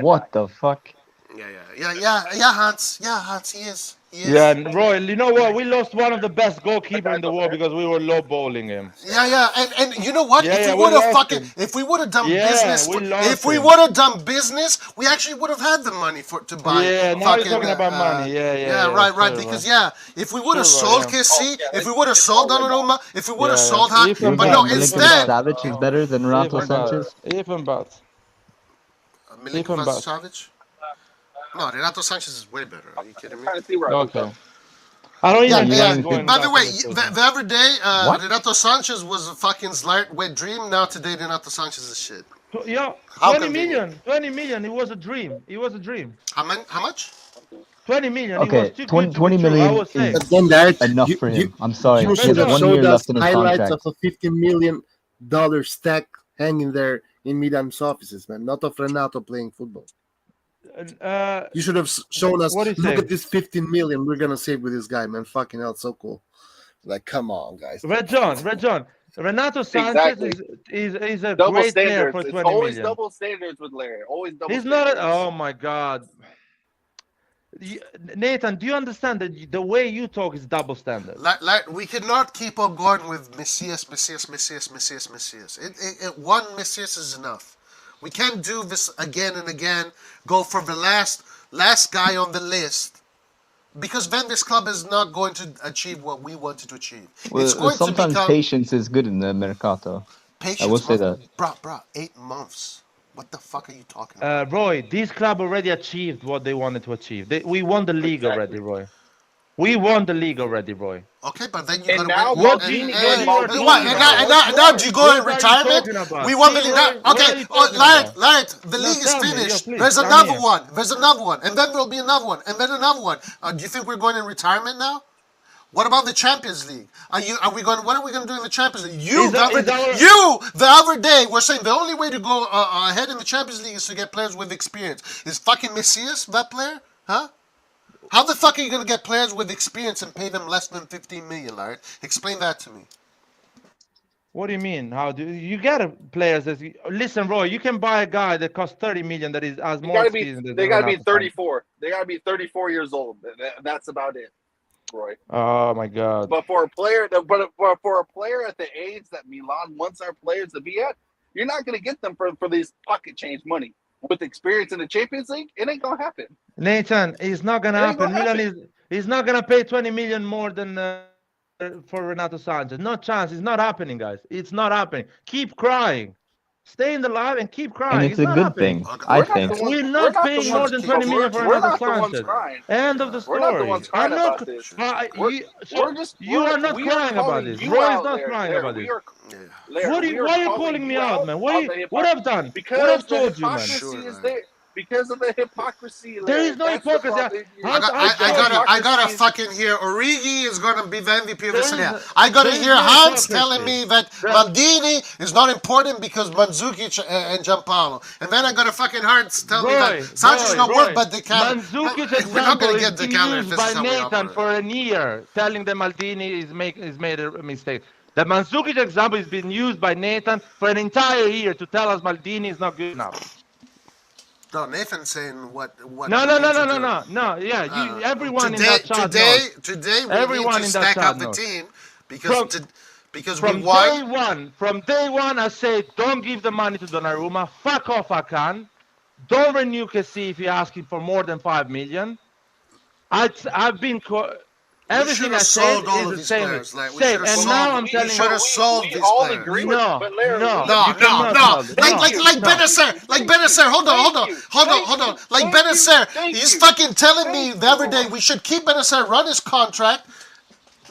Speaker 4: What the fuck?
Speaker 10: Yeah, Hans. Yeah, Hans, he is.
Speaker 1: Yeah, and Roy, you know what? We lost one of the best goalkeeper in the world because we were low bowling him.
Speaker 10: Yeah, and you know what?
Speaker 1: Yeah,
Speaker 10: if
Speaker 1: yeah,
Speaker 10: we
Speaker 1: we
Speaker 10: would have
Speaker 1: lost
Speaker 10: fucking,
Speaker 1: him.
Speaker 10: if we would have done
Speaker 1: Yeah,
Speaker 10: business,
Speaker 1: we lost
Speaker 10: if we
Speaker 1: him.
Speaker 10: would have done business, we actually would have had the money to buy.
Speaker 1: Yeah, now you're talking about money. Yeah,
Speaker 10: right.
Speaker 1: sure,
Speaker 10: Because
Speaker 1: right.
Speaker 10: if we would have
Speaker 1: Sure,
Speaker 10: sold
Speaker 1: yeah.
Speaker 10: Kessie, if we would have sold Donnarumma, if we would have
Speaker 1: Yeah,
Speaker 10: sold
Speaker 1: yeah.
Speaker 10: her,
Speaker 1: Even
Speaker 10: but
Speaker 1: bad,
Speaker 10: no,
Speaker 1: even
Speaker 10: instead,
Speaker 1: bad.
Speaker 4: Savic is better than Renato Sanchez?
Speaker 1: Even bad.
Speaker 10: Milinkovic Savic. No, Renato Sanchez is way better. Are you kidding me?
Speaker 1: Okay. I don't even
Speaker 10: Yeah,
Speaker 1: trust going
Speaker 10: by the
Speaker 1: back
Speaker 10: way,
Speaker 1: on the
Speaker 10: the other day,
Speaker 4: What?
Speaker 10: Renato Sanchez was a fucking wet dream. Now today, Renato Sanchez is shit.
Speaker 1: Yeah,
Speaker 10: How
Speaker 1: 20
Speaker 10: convenient.
Speaker 1: million. 20 million. It was a dream. It was a dream.
Speaker 10: How much?
Speaker 1: 20 million. It
Speaker 4: Okay,
Speaker 1: was too
Speaker 4: 20,
Speaker 1: good to
Speaker 4: 20
Speaker 1: be true. I
Speaker 4: million
Speaker 1: was saying.
Speaker 4: is
Speaker 8: But then that
Speaker 4: enough for him. I'm sorry.
Speaker 8: You
Speaker 4: He
Speaker 8: should
Speaker 4: has
Speaker 8: have
Speaker 4: 1
Speaker 8: showed
Speaker 4: year
Speaker 8: us
Speaker 4: left in his
Speaker 8: highlights
Speaker 4: contract.
Speaker 8: of a $50 million stack hanging there in Milan's offices, man. Not of Renato playing football. You should have shown us.
Speaker 1: What do you
Speaker 8: Look
Speaker 1: say?
Speaker 8: at this 15 million we're gonna save with this guy, man. Fucking hell, so cool. Like, come on, guys.
Speaker 1: Red John. Renato Sanchez
Speaker 2: Exactly.
Speaker 1: is a
Speaker 2: Double
Speaker 1: great player
Speaker 2: standards.
Speaker 1: for
Speaker 2: It's
Speaker 1: 20
Speaker 2: always
Speaker 1: million.
Speaker 2: double standards with Larry. Always double
Speaker 1: He's
Speaker 2: standards.
Speaker 1: not. Oh my God. Nathan, do you understand that the way you talk is double standard?
Speaker 10: We cannot keep on going with Messias. One Messias is enough. We can't do this again and again. Go for the last guy on the list, because then this club is not going to achieve what we wanted to achieve. It's
Speaker 4: Well,
Speaker 10: going to
Speaker 4: sometimes
Speaker 10: become
Speaker 4: patience is good in the Mercato.
Speaker 10: patience.
Speaker 4: I will say that.
Speaker 10: Bro, 8 months. What the fuck are you talking about?
Speaker 1: Roy, this club already achieved what they wanted to achieve. We won the league already, Roy. We won the league already, Roy.
Speaker 10: Okay, but then you
Speaker 2: And
Speaker 10: gotta
Speaker 2: now
Speaker 10: win.
Speaker 2: Maldini-
Speaker 10: And now do you go in retirement? We won the league. Okay, Laird, the league is
Speaker 1: tell me,
Speaker 10: finished.
Speaker 1: please,
Speaker 10: There's
Speaker 1: I'm
Speaker 10: another
Speaker 1: here.
Speaker 10: one. There's another one, and then there'll be another one, and then another one. Do you think we're going in retirement now? What about the Champions League? Are we going? What are we going to do in the Champions League? The other day, were saying the only way to go ahead in the Champions League is to get players with experience. Is fucking Messias that player? Huh? How the fuck are you going to get players with experience and pay them less than 15 million, Larry? Explain that to me.
Speaker 1: What do you mean? How do you get players that listen, Roy? You can buy a guy that costs 30 million that has more experience.
Speaker 2: They got to be 34. They got to be 34 years old. That's about it, Roy.
Speaker 1: Oh my God!
Speaker 2: But for a player, for a player at the age that Milan wants our players to be at, you're not going to get them for these pocket change money. With experience in the Champions League, it ain't gonna happen.
Speaker 1: Nathan, it's not gonna happen. Milan is not gonna pay 20 million more than for Renato Sanchez. No chance. It's not happening, guys. It's not happening. Keep crying. Stay in the live and keep crying.
Speaker 4: And it's a
Speaker 1: not
Speaker 4: good
Speaker 1: happening.
Speaker 4: thing, I think.
Speaker 1: We're not paying more than 20 million for Renato Sanchez. End of the story.
Speaker 2: We're not the ones crying about this.
Speaker 1: You are not crying about this. Roy is not crying about this. Why are you calling me out, man? What I've done? What I've told you, man?
Speaker 2: Because of the hypocrisy.
Speaker 1: There is no hypocrisy.
Speaker 10: I gotta fucking hear Origi is gonna be the MVP of the Serie A. I gotta hear Hans telling me that Maldini is not important because Mandzukic and Gianpaolo. And then I gotta fucking Hans tell me that Sanchez is not worth, but they can't.
Speaker 1: Mandzukic
Speaker 10: We're not gonna
Speaker 1: example
Speaker 10: get the
Speaker 1: is
Speaker 10: calendar
Speaker 1: used
Speaker 10: if this is
Speaker 1: by
Speaker 10: how we
Speaker 1: Nathan
Speaker 10: operate.
Speaker 1: for a year, telling that Maldini is made a mistake. The Mandzukic example has been used by Nathan for an entire year to tell us Maldini is not good enough.
Speaker 10: No, Nathan's saying what.
Speaker 1: No,
Speaker 10: we
Speaker 1: no,
Speaker 10: need
Speaker 1: no,
Speaker 10: to
Speaker 1: no, no,
Speaker 10: do.
Speaker 1: no, no. Yeah, everyone in
Speaker 10: Today,
Speaker 1: that chat knows.
Speaker 10: today we
Speaker 1: Everyone
Speaker 10: need to
Speaker 1: in that
Speaker 10: stack
Speaker 1: chat
Speaker 10: up the
Speaker 1: knows.
Speaker 10: team because we
Speaker 1: From
Speaker 10: won.
Speaker 1: day one, I say don't give the money to Donnarumma. Fuck off, Akan. Don't renew Kessie if you're asking for more than 5 million. I've been everything I said
Speaker 10: all
Speaker 1: is
Speaker 10: of
Speaker 1: the
Speaker 10: these
Speaker 1: same.
Speaker 10: players. Like, we
Speaker 1: Same.
Speaker 10: should have
Speaker 1: And
Speaker 10: solved.
Speaker 1: now I'm
Speaker 10: We
Speaker 1: telling
Speaker 10: should
Speaker 1: you,
Speaker 10: have solved
Speaker 2: we
Speaker 10: these
Speaker 2: all
Speaker 10: players.
Speaker 2: agree with
Speaker 1: no,
Speaker 2: you, but Larry,
Speaker 1: no,
Speaker 10: No,
Speaker 1: you cannot
Speaker 10: no.
Speaker 1: solve it.
Speaker 10: Like
Speaker 1: No.
Speaker 10: Benacer. Like Benacer. Hold on. Like Benacer. He's fucking telling me the other day we should keep Benacer, run his contract.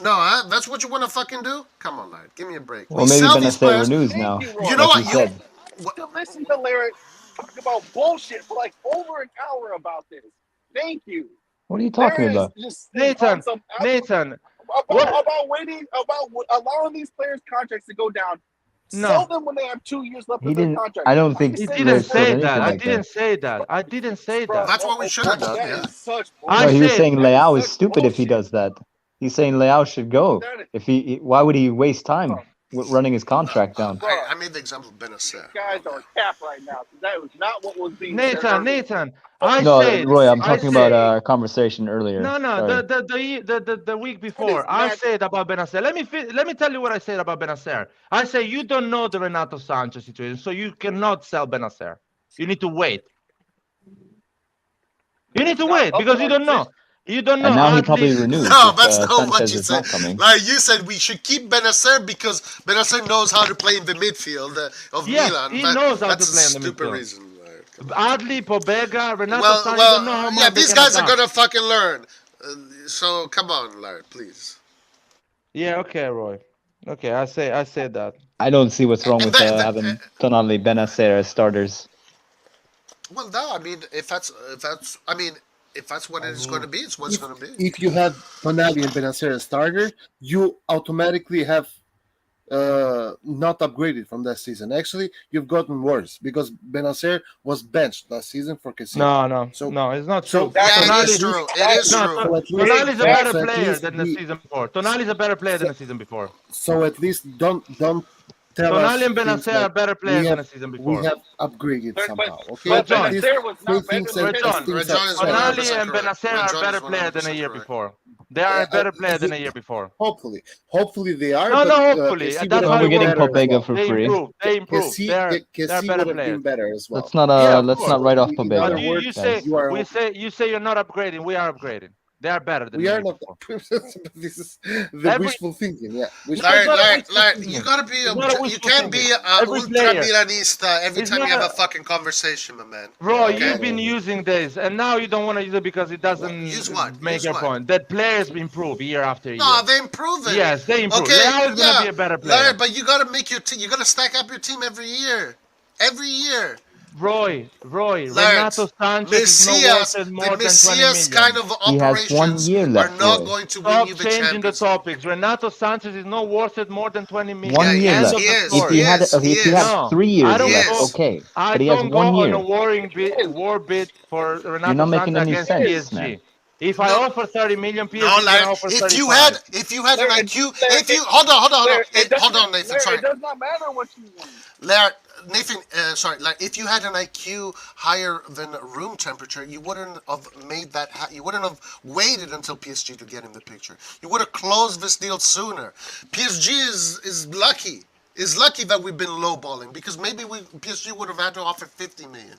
Speaker 10: No, that's what you want to fucking do? Come on, lad. Give me a break.
Speaker 4: Well,
Speaker 10: We
Speaker 4: maybe
Speaker 10: sell these
Speaker 4: Benacer
Speaker 10: players.
Speaker 4: renews
Speaker 2: Thank
Speaker 4: now.
Speaker 2: you, Roy.
Speaker 10: You know
Speaker 4: like
Speaker 10: what?
Speaker 4: you said.
Speaker 2: To listen to Larry talk about bullshit for like over an hour about this. Thank you.
Speaker 4: What are you talking
Speaker 2: Larry
Speaker 4: about?
Speaker 2: is
Speaker 1: Nathan, what?
Speaker 2: about waiting, about allowing these players' contracts to go down.
Speaker 1: No.
Speaker 2: Sell them when they have 2 years left
Speaker 4: He
Speaker 2: of their
Speaker 4: didn't.
Speaker 2: contract.
Speaker 4: I don't think
Speaker 1: He
Speaker 2: Say
Speaker 1: didn't
Speaker 4: Larry said
Speaker 1: say
Speaker 4: anything
Speaker 1: that. I
Speaker 4: like
Speaker 1: didn't
Speaker 4: that.
Speaker 1: say that. I didn't say
Speaker 2: Bro,
Speaker 1: that.
Speaker 10: That's what we should have done.
Speaker 2: that
Speaker 10: Yeah.
Speaker 2: is such
Speaker 1: I
Speaker 4: No, he was
Speaker 1: said
Speaker 4: saying Leao is
Speaker 2: such
Speaker 4: stupid if he
Speaker 2: bullshit.
Speaker 4: does that. He's saying Leao should go.
Speaker 2: That is-
Speaker 4: If he, why would he waste time running his contract down?
Speaker 10: I made the example of Benacer.
Speaker 2: guys are cap right now. That was not what was being said.
Speaker 1: Nathan. I
Speaker 4: No,
Speaker 1: said.
Speaker 4: Roy, I'm
Speaker 1: I
Speaker 4: talking about
Speaker 1: said.
Speaker 4: our conversation earlier.
Speaker 1: No,
Speaker 4: Sorry.
Speaker 1: the week before, I said about Benacer. Let me tell you what I said about Benacer. I say you don't know the Renato Sanchez situation, so you cannot sell Benacer. You need to wait. You need to wait because you don't know. You don't know.
Speaker 4: And now he probably renews.
Speaker 10: No,
Speaker 4: if,
Speaker 10: that's not what
Speaker 4: Sanchez
Speaker 10: you
Speaker 4: is
Speaker 10: said.
Speaker 4: not coming.
Speaker 10: Like you said, we should keep Benacer because Benacer knows how to play in the midfield of Milan.
Speaker 1: He knows how
Speaker 10: that's
Speaker 1: to play in the
Speaker 10: a stupid
Speaker 1: midfield.
Speaker 10: reason.
Speaker 1: Adli, Pobega, Renato Sanchez, you
Speaker 10: Well,
Speaker 1: don't know how much
Speaker 10: yeah,
Speaker 1: they
Speaker 10: these
Speaker 1: can
Speaker 10: guys are
Speaker 1: adapt.
Speaker 10: gonna fucking learn. So come on, Larry, please.
Speaker 1: Yeah, okay, Roy. Okay, I say that.
Speaker 4: I don't see what's wrong with having Tonali, Benacer as starters.
Speaker 10: Well, no, I mean, if that's what it's going to be, it's what it's going to be.
Speaker 9: If you had Tonali and Benacer as starter, you automatically have not upgraded from that season. Actually, you've gotten worse because Benacer was benched last season for Kessie.
Speaker 1: No, it's not true.
Speaker 10: It is true.
Speaker 1: Tonali is a better player than the season before. Tonali is a better player than the season before.
Speaker 9: So at least don't tell us.
Speaker 1: Tonali and Benacer are better players than the season before.
Speaker 9: We have upgraded somehow. Okay,
Speaker 1: But John,
Speaker 2: Benacer was not better than
Speaker 1: Tonali and Benacer are better players than a year before. They are a better player than a year before.
Speaker 9: Hopefully they are.
Speaker 1: No, hopefully. That's why
Speaker 4: we're getting Pobega for free.
Speaker 1: They improve. They're better players.
Speaker 9: Better as well.
Speaker 4: Let's not write off Pobega.
Speaker 1: You say you're not upgrading. We are upgrading. They are better than
Speaker 9: we are not. This is the wishful thinking. Yeah,
Speaker 10: Larry, you gotta be. You can't be ultra Milanista every time you have a fucking conversation, my man.
Speaker 1: Bro, you've been using this, and now you don't want to use it because it doesn't make your point. That players improve year after year.
Speaker 10: No, they improve it.
Speaker 1: Yes, they improve.
Speaker 10: Okay,
Speaker 1: They're always gonna be a better player.
Speaker 10: Larry, but you gotta make your team. You gotta stack up your team every year. Every year.
Speaker 1: Roy, Renato Sanchez is not worth more than 20 million.
Speaker 10: Kind of operations
Speaker 4: he has 1 year left.
Speaker 10: Are not going to win you the
Speaker 1: changing
Speaker 10: Champions.
Speaker 1: the topics. Renato Sanchez is not worth it more than 20 million.
Speaker 4: 1 year left. If he had 3 years left, okay. But he has 1 year.
Speaker 1: I don't go on a war bid for Renato
Speaker 4: You're not making
Speaker 1: Sanchez
Speaker 4: any
Speaker 1: against
Speaker 4: sense,
Speaker 1: PSG.
Speaker 4: man.
Speaker 1: If I offer 30 million, PSG
Speaker 10: no,
Speaker 1: can offer 35.
Speaker 10: If you had an IQ, hold on, Nathan. Sorry.
Speaker 2: It does not matter what you want.
Speaker 10: Larry, Nathan, if you had an IQ higher than room temperature, you wouldn't have made that. You wouldn't have waited until PSG to get in the picture. You would have closed this deal sooner. PSG is lucky. Is lucky that we've been lowballing because maybe PSG would have had to offer 50 million.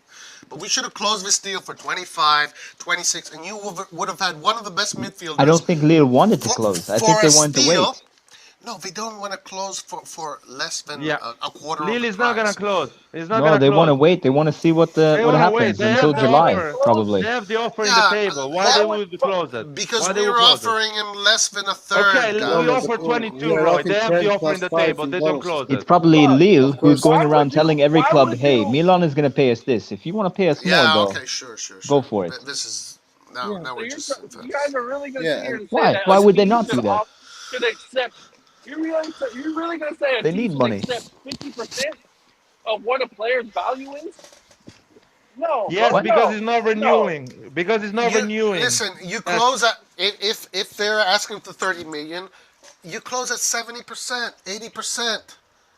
Speaker 10: But we should have closed this deal for 25, 26, and you would have had one of the best midfielders.
Speaker 4: I don't think Lille wanted to close. I think they wanted to wait.
Speaker 10: No, they don't want to close for less than a quarter
Speaker 1: Lille
Speaker 10: of the
Speaker 1: is not going to close.
Speaker 4: They want to wait. They want to see what happens until July, probably.
Speaker 1: They have the offer in the table. Why would they close it?
Speaker 10: Because we were offering him less than a third.
Speaker 1: Okay, we offer 22, Roy. They have the offer in the table. They don't close it.
Speaker 4: It's probably Lille who's going around telling every club, hey, Milan is going to pay us this. If you want to pay us more,
Speaker 10: okay, sure.
Speaker 4: Go for it.
Speaker 10: This is now we're just.
Speaker 2: You guys are really going to sit here and say
Speaker 4: Why?
Speaker 2: that.
Speaker 4: Why would they not do that?
Speaker 2: Should accept. You're really going to say
Speaker 4: they need money.
Speaker 2: Accept 50% of what a player's value is? No.
Speaker 1: Yes, because it's not renewing. No. Because it's not renewing.
Speaker 10: Listen, you close at if they're asking for 30 million, you close at 70%, 80%.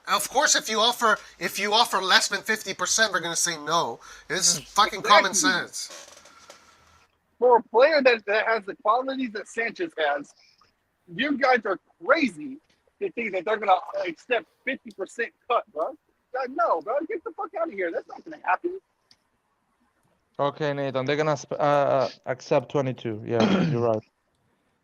Speaker 10: Of course, if you offer less than 50%, we're gonna say no. This is fucking common sense.
Speaker 2: For a player that has the qualities that Sanchez has, you guys are crazy to think that they're gonna accept 50% cut, bro. No, bro, get the fuck out of here. That's not gonna happen.
Speaker 1: Okay, Nathan, they're gonna accept 22. Yeah, you're right.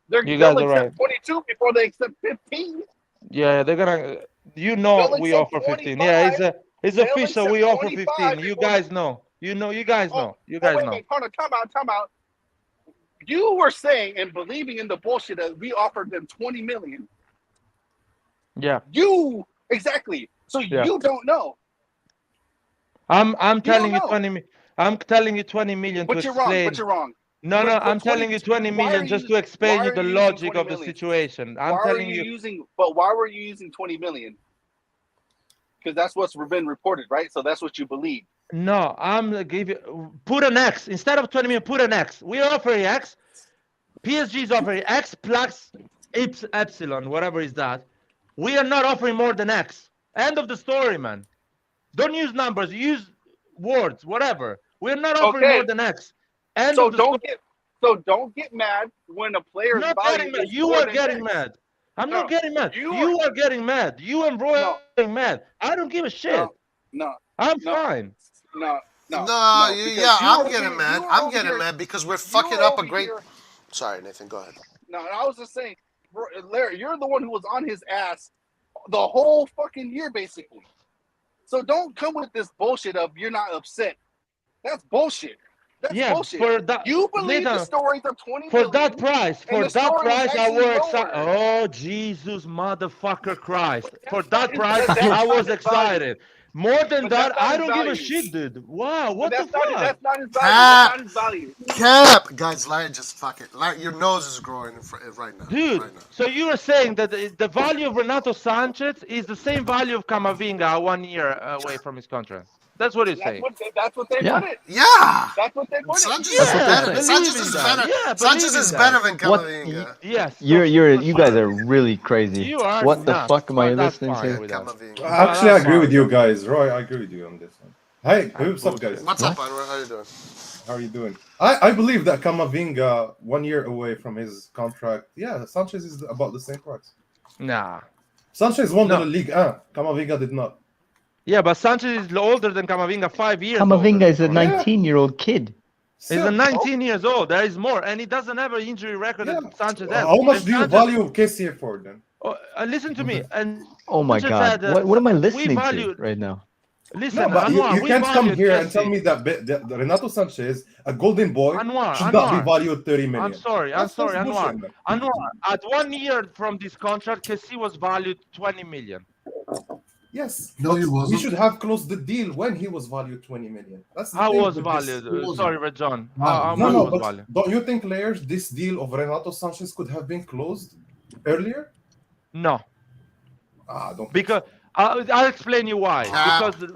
Speaker 1: You
Speaker 2: They'll
Speaker 1: guys are right.
Speaker 2: accept 22 before they accept 15.
Speaker 1: Yeah, they're gonna. You know,
Speaker 2: They'll
Speaker 1: we
Speaker 2: accept
Speaker 1: offer 15. Yeah,
Speaker 2: 25.
Speaker 1: it's
Speaker 2: They'll
Speaker 1: official.
Speaker 2: accept
Speaker 1: We offer
Speaker 2: 25
Speaker 1: 15. You
Speaker 2: before
Speaker 1: guys know. You guys know. You guys
Speaker 2: wait a
Speaker 1: know.
Speaker 2: minute. Hold on. Time out. You were saying and believing in the bullshit that we offered them 20 million.
Speaker 1: Yeah.
Speaker 2: You exactly. So
Speaker 1: Yeah.
Speaker 2: you don't know.
Speaker 1: I'm telling you
Speaker 2: don't know.
Speaker 1: 20. I'm telling you 20 million
Speaker 2: But
Speaker 1: to
Speaker 2: you're wrong.
Speaker 1: explain.
Speaker 2: But you're wrong.
Speaker 1: No,
Speaker 2: But
Speaker 1: I'm telling you 20
Speaker 2: why
Speaker 1: million
Speaker 2: are
Speaker 1: just
Speaker 2: you-
Speaker 1: to explain
Speaker 2: why
Speaker 1: you
Speaker 2: are
Speaker 1: the
Speaker 2: you using
Speaker 1: logic
Speaker 2: 20
Speaker 1: of the
Speaker 2: million?
Speaker 1: situation. I'm
Speaker 2: Why
Speaker 1: telling
Speaker 2: were
Speaker 1: you.
Speaker 2: using? But why were you using 20 million? Because that's what's been reported, right? So that's what you believe.
Speaker 1: No, I'm gonna give you. Put an X instead of 20 million. Put an X. We offer X. PSG is offering X plus epsilon, whatever is that. We are not offering more than X. End of the story, man. Don't use numbers. Use words, whatever. We're not offering more than X. End
Speaker 2: So
Speaker 1: of the story.
Speaker 2: don't get mad when a player's
Speaker 1: Not
Speaker 2: value
Speaker 1: getting mad.
Speaker 2: is
Speaker 1: You
Speaker 2: more
Speaker 1: are
Speaker 2: than
Speaker 1: getting
Speaker 2: X.
Speaker 1: mad. I'm
Speaker 2: No,
Speaker 1: not getting mad. You are getting mad. You and Roy are getting mad. I don't give a shit.
Speaker 2: No.
Speaker 1: I'm fine.
Speaker 10: I'm getting mad. I'm getting mad because we're fucking up a great. Sorry, Nathan. Go ahead.
Speaker 2: No, I was just saying, Larry, you're the one who was on his ass the whole fucking year, basically. So don't come with this bullshit of you're not upset. That's bullshit. That's bullshit.
Speaker 1: For that,
Speaker 2: you believe
Speaker 1: Nathan,
Speaker 2: the stories of 20
Speaker 1: for
Speaker 2: million,
Speaker 1: that price,
Speaker 2: and the story was
Speaker 1: I
Speaker 2: actually
Speaker 1: was
Speaker 2: lower.
Speaker 1: excited. Oh, Jesus, motherfucker Christ. For that
Speaker 2: not
Speaker 1: price,
Speaker 2: that's
Speaker 1: I
Speaker 2: not
Speaker 1: was
Speaker 2: his
Speaker 1: excited. More than
Speaker 2: But
Speaker 1: that,
Speaker 2: that's not
Speaker 1: I
Speaker 2: his
Speaker 1: don't give a
Speaker 2: value.
Speaker 1: shit, dude. Wow,
Speaker 2: But
Speaker 1: what the
Speaker 2: that's not
Speaker 1: fuck?
Speaker 2: that's not his value. That's not his value.
Speaker 10: Cap, guys, Larry, just fuck it. Larry, your nose is growing right now.
Speaker 1: Dude, so you are saying that the value of Renato Sanchez is the same value of Camavinga 1 year away from his contract. That's what he's saying.
Speaker 2: That's what they put it.
Speaker 10: Yeah.
Speaker 2: That's what they put
Speaker 10: Sanchez
Speaker 2: it.
Speaker 10: is better.
Speaker 1: believe
Speaker 10: Sanchez
Speaker 1: in
Speaker 10: is
Speaker 1: that.
Speaker 10: better.
Speaker 1: Yeah,
Speaker 10: Sanchez
Speaker 1: believe
Speaker 10: is
Speaker 1: in
Speaker 10: better
Speaker 1: that.
Speaker 10: than Camavinga.
Speaker 1: Yes.
Speaker 11: You guys are really crazy.
Speaker 1: You are
Speaker 11: What the
Speaker 1: nuts,
Speaker 11: fuck am I
Speaker 1: but that's
Speaker 11: listening
Speaker 1: fine
Speaker 11: to?
Speaker 1: with us.
Speaker 12: Actually, I agree with you guys. Roy, I agree with you on this one. Hey, what's up, guys?
Speaker 10: What's up, Anwar? How you doing?
Speaker 12: How are you doing? I believe that Camavinga, 1 year away from his contract, yeah, Sanchez is about the same price.
Speaker 1: Nah.
Speaker 12: Sanchez won the Ligue 1. Camavinga did not.
Speaker 1: Yeah, but Sanchez is older than Camavinga, 5 years
Speaker 11: Camavinga
Speaker 1: older
Speaker 11: is a
Speaker 1: than Camavinga.
Speaker 11: 19-year-old kid.
Speaker 1: He's a 19 years old. There is more, and he doesn't have an injury record that Sanchez has.
Speaker 12: How much
Speaker 1: And
Speaker 12: do you
Speaker 1: Sanchez,
Speaker 12: value Kessie for then?
Speaker 1: listen to me. And
Speaker 11: Oh my
Speaker 1: Sanchez
Speaker 11: god.
Speaker 1: had,
Speaker 11: What am I
Speaker 1: we
Speaker 11: listening
Speaker 1: value.
Speaker 11: to right now?
Speaker 1: Listen,
Speaker 12: No, but
Speaker 1: Anwar,
Speaker 12: you
Speaker 1: we
Speaker 12: can't come
Speaker 1: valued
Speaker 12: here and tell
Speaker 1: Kessie.
Speaker 12: me that Renato Sanchez, a golden boy,
Speaker 1: Anwar,
Speaker 12: should not be
Speaker 1: Anwar.
Speaker 12: valued 30 million.
Speaker 1: I'm sorry,
Speaker 12: That's
Speaker 1: Anwar.
Speaker 12: bullshit, man.
Speaker 1: Anwar, at 1 year from this contract, Kessie was valued 20 million.
Speaker 12: Yes,
Speaker 8: No, he
Speaker 12: but
Speaker 8: wasn't.
Speaker 12: we should have closed the deal when he was valued 20 million. That's the
Speaker 1: How
Speaker 12: thing
Speaker 1: was
Speaker 12: with
Speaker 1: valued?
Speaker 12: this.
Speaker 1: Sorry, Red John.
Speaker 12: No,
Speaker 1: How much
Speaker 12: no,
Speaker 1: was
Speaker 12: but
Speaker 1: valued?
Speaker 12: don't you think, Layers, this deal of Renato Sanchez could have been closed earlier?
Speaker 1: No.
Speaker 12: Don't.
Speaker 1: Because I'll explain you why.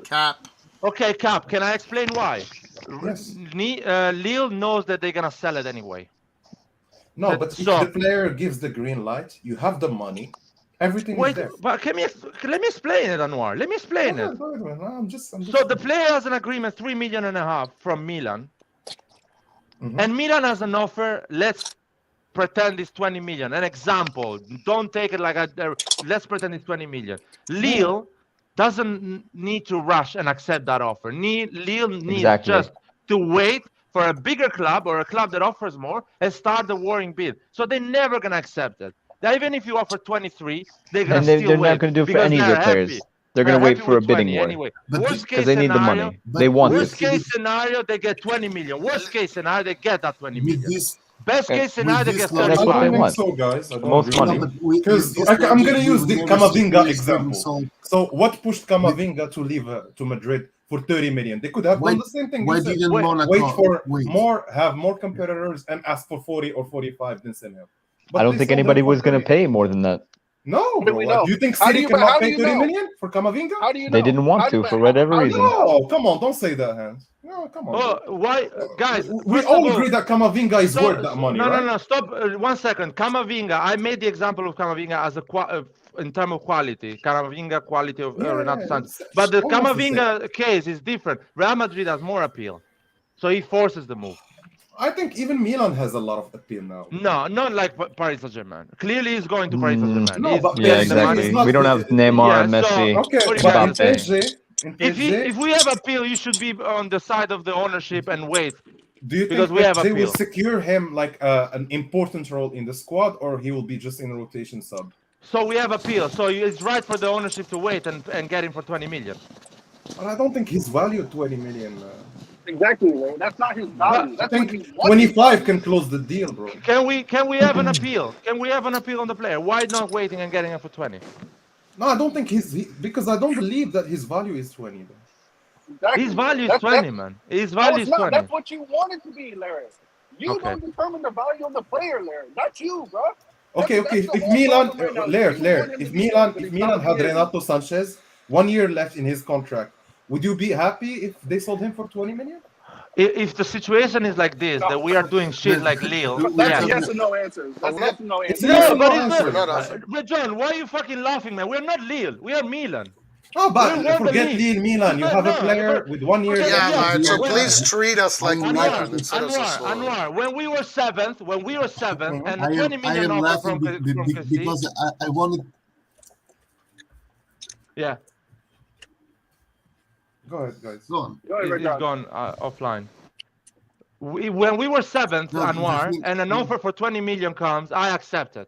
Speaker 10: Cap.
Speaker 1: Okay, Cap. Can I explain why?
Speaker 12: Yes.
Speaker 1: Lille knows that they're gonna sell it anyway.
Speaker 12: No, but if the player gives the green light, you have the money. Everything is there.
Speaker 1: But let me explain it, Anwar. Let me explain it.
Speaker 12: Go ahead, man. I'm just
Speaker 1: So the player has an agreement, 3.5 million from Milan, and Milan has an offer. Let's pretend it's 20 million. An example. Don't take it like let's pretend it's 20 million. Lille doesn't need to rush and accept that offer. Lille needs just to wait for a bigger club or a club that offers more and start the warring bid. So they're never gonna accept it. Even if you offer 23, they're gonna still wait.
Speaker 11: They're not going to do it for any of their players. They're going to wait for a bidding war.
Speaker 1: Anyway. Worst case
Speaker 11: because they need the
Speaker 1: scenario,
Speaker 11: money. They want
Speaker 1: worst
Speaker 11: it.
Speaker 1: case scenario, they get 20 million. Worst case scenario, they get that 20 million. Best case scenario, they get 35.
Speaker 11: That's what they want.
Speaker 12: So, guys,
Speaker 11: the most money.
Speaker 12: Because I'm going to use the Camavinga example. So, what pushed Camavinga to leave to Madrid for 30 million? They could have done the same thing.
Speaker 8: Why didn't Monaco
Speaker 12: wait for have more competitors and ask for 40 or 45 than send him?
Speaker 11: I don't think anybody was going to pay more than that.
Speaker 12: No, bro. Do you think City cannot pay 30 million for Camavinga?
Speaker 2: How do you know?
Speaker 11: They didn't want to for whatever reason.
Speaker 12: No, come on, don't say that, Hans. No, come on.
Speaker 1: Why, guys?
Speaker 12: We all agree that Camavinga is worth that money, right?
Speaker 1: No. Stop 1 second. Camavinga. I made the example of Camavinga as a in terms of quality, Camavinga quality of Renato Sanchez.
Speaker 12: it's
Speaker 1: But the
Speaker 12: almost the same.
Speaker 1: Camavinga case is different. Real Madrid has more appeal, so he forces the move.
Speaker 12: I think even Milan has a lot of appeal now.
Speaker 1: No, not like Paris Saint-Germain. Clearly, he's going to Paris Saint-Germain.
Speaker 12: No, but
Speaker 11: Yeah,
Speaker 12: PSG is
Speaker 11: exactly.
Speaker 12: not
Speaker 11: We don't have Neymar and Messi.
Speaker 12: Okay,
Speaker 1: What do you
Speaker 12: but in
Speaker 1: guys think?
Speaker 12: PSG,
Speaker 1: If we have appeal, you should be on the side of the ownership and wait.
Speaker 12: do you
Speaker 1: Because
Speaker 12: think
Speaker 1: we have
Speaker 12: they will
Speaker 1: appeal.
Speaker 12: secure him like an important role in the squad, or he will be just in a rotation sub?
Speaker 1: So we have appeal. So it's right for the ownership to wait and get him for 20 million.
Speaker 12: But I don't think he's valued 20 million.
Speaker 2: Exactly, man. That's not his value.
Speaker 12: I
Speaker 2: That's
Speaker 12: think
Speaker 2: what he wants.
Speaker 12: 25 can close the deal, bro.
Speaker 1: Can we have an appeal? Can we have an appeal on the player? Why not waiting and getting him for 20?
Speaker 12: No, I don't think because I don't believe that his value is 20. Bro.
Speaker 2: Exactly.
Speaker 1: His value is 20, man. His
Speaker 2: No,
Speaker 1: value
Speaker 2: it's
Speaker 1: is
Speaker 2: not.
Speaker 1: 20.
Speaker 2: That's what you want it to be, Larry. You
Speaker 1: Okay.
Speaker 2: don't determine the value of the player, Larry. Not you, bro.
Speaker 12: Okay.
Speaker 2: That's the
Speaker 12: If
Speaker 2: whole
Speaker 12: Milan,
Speaker 2: problem right now.
Speaker 12: Laird,
Speaker 2: You want him
Speaker 12: if
Speaker 2: to be
Speaker 12: Milan,
Speaker 2: good, but
Speaker 12: if
Speaker 2: he's
Speaker 12: Milan
Speaker 2: not
Speaker 12: had
Speaker 2: good.
Speaker 12: Renato Sanchez 1 year left in his contract, would you be happy if they sold him for 20 million?
Speaker 1: If the situation is like this, that we are doing shit like Lille,
Speaker 2: That's
Speaker 1: yeah.
Speaker 2: a yes or no answer. That's a yes or no
Speaker 12: It's
Speaker 2: answer.
Speaker 12: a yes or
Speaker 1: No,
Speaker 12: no
Speaker 1: but it's
Speaker 12: answer.
Speaker 1: not. But John, why are you fucking laughing, man? We're not Lille. We are Milan.
Speaker 12: Oh, but
Speaker 1: We won the
Speaker 12: forget
Speaker 1: league.
Speaker 12: Lille, Milan. You
Speaker 1: No,
Speaker 12: have a
Speaker 1: no,
Speaker 12: player
Speaker 1: but-
Speaker 12: with 1 year
Speaker 1: Okay,
Speaker 10: Yeah,
Speaker 12: left.
Speaker 10: Lard, so
Speaker 1: Well,
Speaker 10: please treat us like
Speaker 1: Anwar,
Speaker 10: Milan instead of Sassuolo.
Speaker 1: Anwar, when we were seventh, and the
Speaker 8: I
Speaker 1: 20
Speaker 8: am
Speaker 1: million offer
Speaker 8: laughing
Speaker 1: from Kessie,
Speaker 8: because I wanted.
Speaker 1: yeah,
Speaker 12: Go ahead, guys.
Speaker 8: Go on.
Speaker 2: Go ahead,
Speaker 1: he's
Speaker 2: Ricardo.
Speaker 1: gone offline. When we were seventh,
Speaker 8: No, because
Speaker 1: Anwar,
Speaker 8: we-
Speaker 1: and an offer for 20 million comes, I accepted.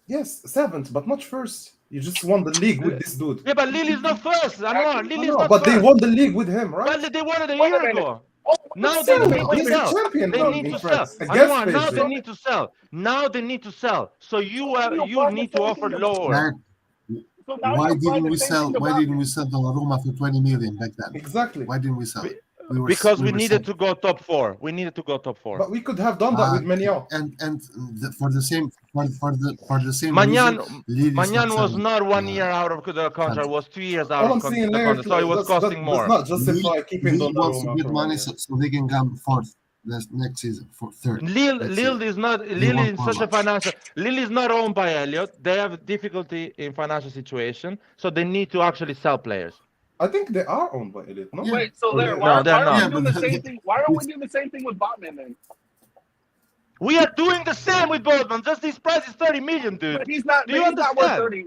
Speaker 12: Yes, seventh, but not first. You just won the league with this dude.
Speaker 1: Yeah, but Lille is not first, Anwar. Lille is
Speaker 12: No,
Speaker 1: not
Speaker 12: but
Speaker 1: first.
Speaker 12: they won the league with him, right?
Speaker 1: Well, they won it a
Speaker 2: Wait a
Speaker 1: year
Speaker 2: minute.
Speaker 1: ago.
Speaker 2: Oh,
Speaker 1: Now
Speaker 12: Sell
Speaker 1: they
Speaker 12: him.
Speaker 1: need to
Speaker 12: He's a
Speaker 1: sell.
Speaker 12: champion
Speaker 1: They
Speaker 12: now
Speaker 1: need
Speaker 12: in
Speaker 1: to
Speaker 12: France.
Speaker 1: sell.
Speaker 12: Against
Speaker 1: Anwar, now
Speaker 12: PSG.
Speaker 1: they need to sell. Now they need to sell. So you need to offer lower.
Speaker 8: Larry,
Speaker 2: So now
Speaker 8: why
Speaker 2: you're applying
Speaker 8: didn't
Speaker 2: the
Speaker 8: we
Speaker 2: same
Speaker 8: sell?
Speaker 2: thing
Speaker 8: Why
Speaker 2: about
Speaker 8: didn't we sell Donnarumma for 20 million back then?
Speaker 12: Exactly.
Speaker 8: Why didn't we sell it?
Speaker 1: Because we
Speaker 8: were
Speaker 1: needed
Speaker 8: sold.
Speaker 1: to go top four. We needed to go top four.
Speaker 12: But we could have done that with Maignan.
Speaker 8: And for the same
Speaker 1: Magnan
Speaker 8: reason, Lille is
Speaker 1: Magnan was
Speaker 8: selling.
Speaker 1: not 1 year out of the contract. Was 2 years out
Speaker 12: All I'm
Speaker 1: of
Speaker 12: saying,
Speaker 1: the
Speaker 12: Laird,
Speaker 1: contract. So it was costing
Speaker 12: does
Speaker 1: more.
Speaker 12: not justify keeping
Speaker 8: Lille wants to
Speaker 12: Donnarumma
Speaker 8: get
Speaker 12: for 1
Speaker 8: money
Speaker 12: year.
Speaker 8: so they can come fourth next season for third.
Speaker 1: Lille is not. Lille
Speaker 8: want
Speaker 1: is
Speaker 8: more
Speaker 1: such a
Speaker 8: money.
Speaker 1: financial. Lille is not owned by Elliott. They have difficulty in financial situation, so they need to actually sell players.
Speaker 12: I think they are owned by Elliott, no?
Speaker 2: Wait, so
Speaker 12: Or
Speaker 2: Larry,
Speaker 12: they-
Speaker 2: why,
Speaker 1: No, they're
Speaker 2: why are
Speaker 1: not.
Speaker 2: we doing the
Speaker 8: but
Speaker 2: same thing? Why aren't we doing the same thing with Botman then?
Speaker 1: We are doing the same with Boatman. Just his price is 30 million, dude.
Speaker 2: But he's not.
Speaker 1: Do you
Speaker 2: He's not worth
Speaker 1: understand?
Speaker 2: 30.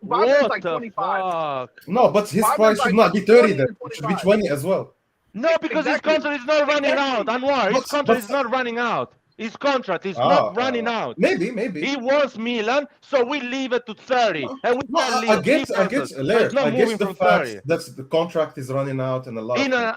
Speaker 2: Botman's
Speaker 1: What
Speaker 2: like
Speaker 1: the
Speaker 2: 25.
Speaker 1: fuck?
Speaker 12: No, but his
Speaker 2: Botman's
Speaker 12: price
Speaker 2: like
Speaker 12: should not be
Speaker 2: 20
Speaker 12: 30 then.
Speaker 2: or
Speaker 12: It should be
Speaker 2: 25.
Speaker 12: 20 as well.
Speaker 1: No, because
Speaker 2: Exactly.
Speaker 1: his contract is not running out. Anwar, his
Speaker 12: But-
Speaker 1: contract
Speaker 12: but-
Speaker 1: is not running out. His contract is
Speaker 12: Ah,
Speaker 1: not running out.
Speaker 12: Maybe.
Speaker 1: He wants Milan, so we leave it to 30. And we
Speaker 12: No,
Speaker 1: can leave
Speaker 12: I get, Laird,
Speaker 1: it's not
Speaker 12: I
Speaker 1: moving
Speaker 12: get the
Speaker 1: from
Speaker 12: fact
Speaker 1: 30.
Speaker 12: that the contract is running out and a lot.
Speaker 1: In
Speaker 12: of
Speaker 1: an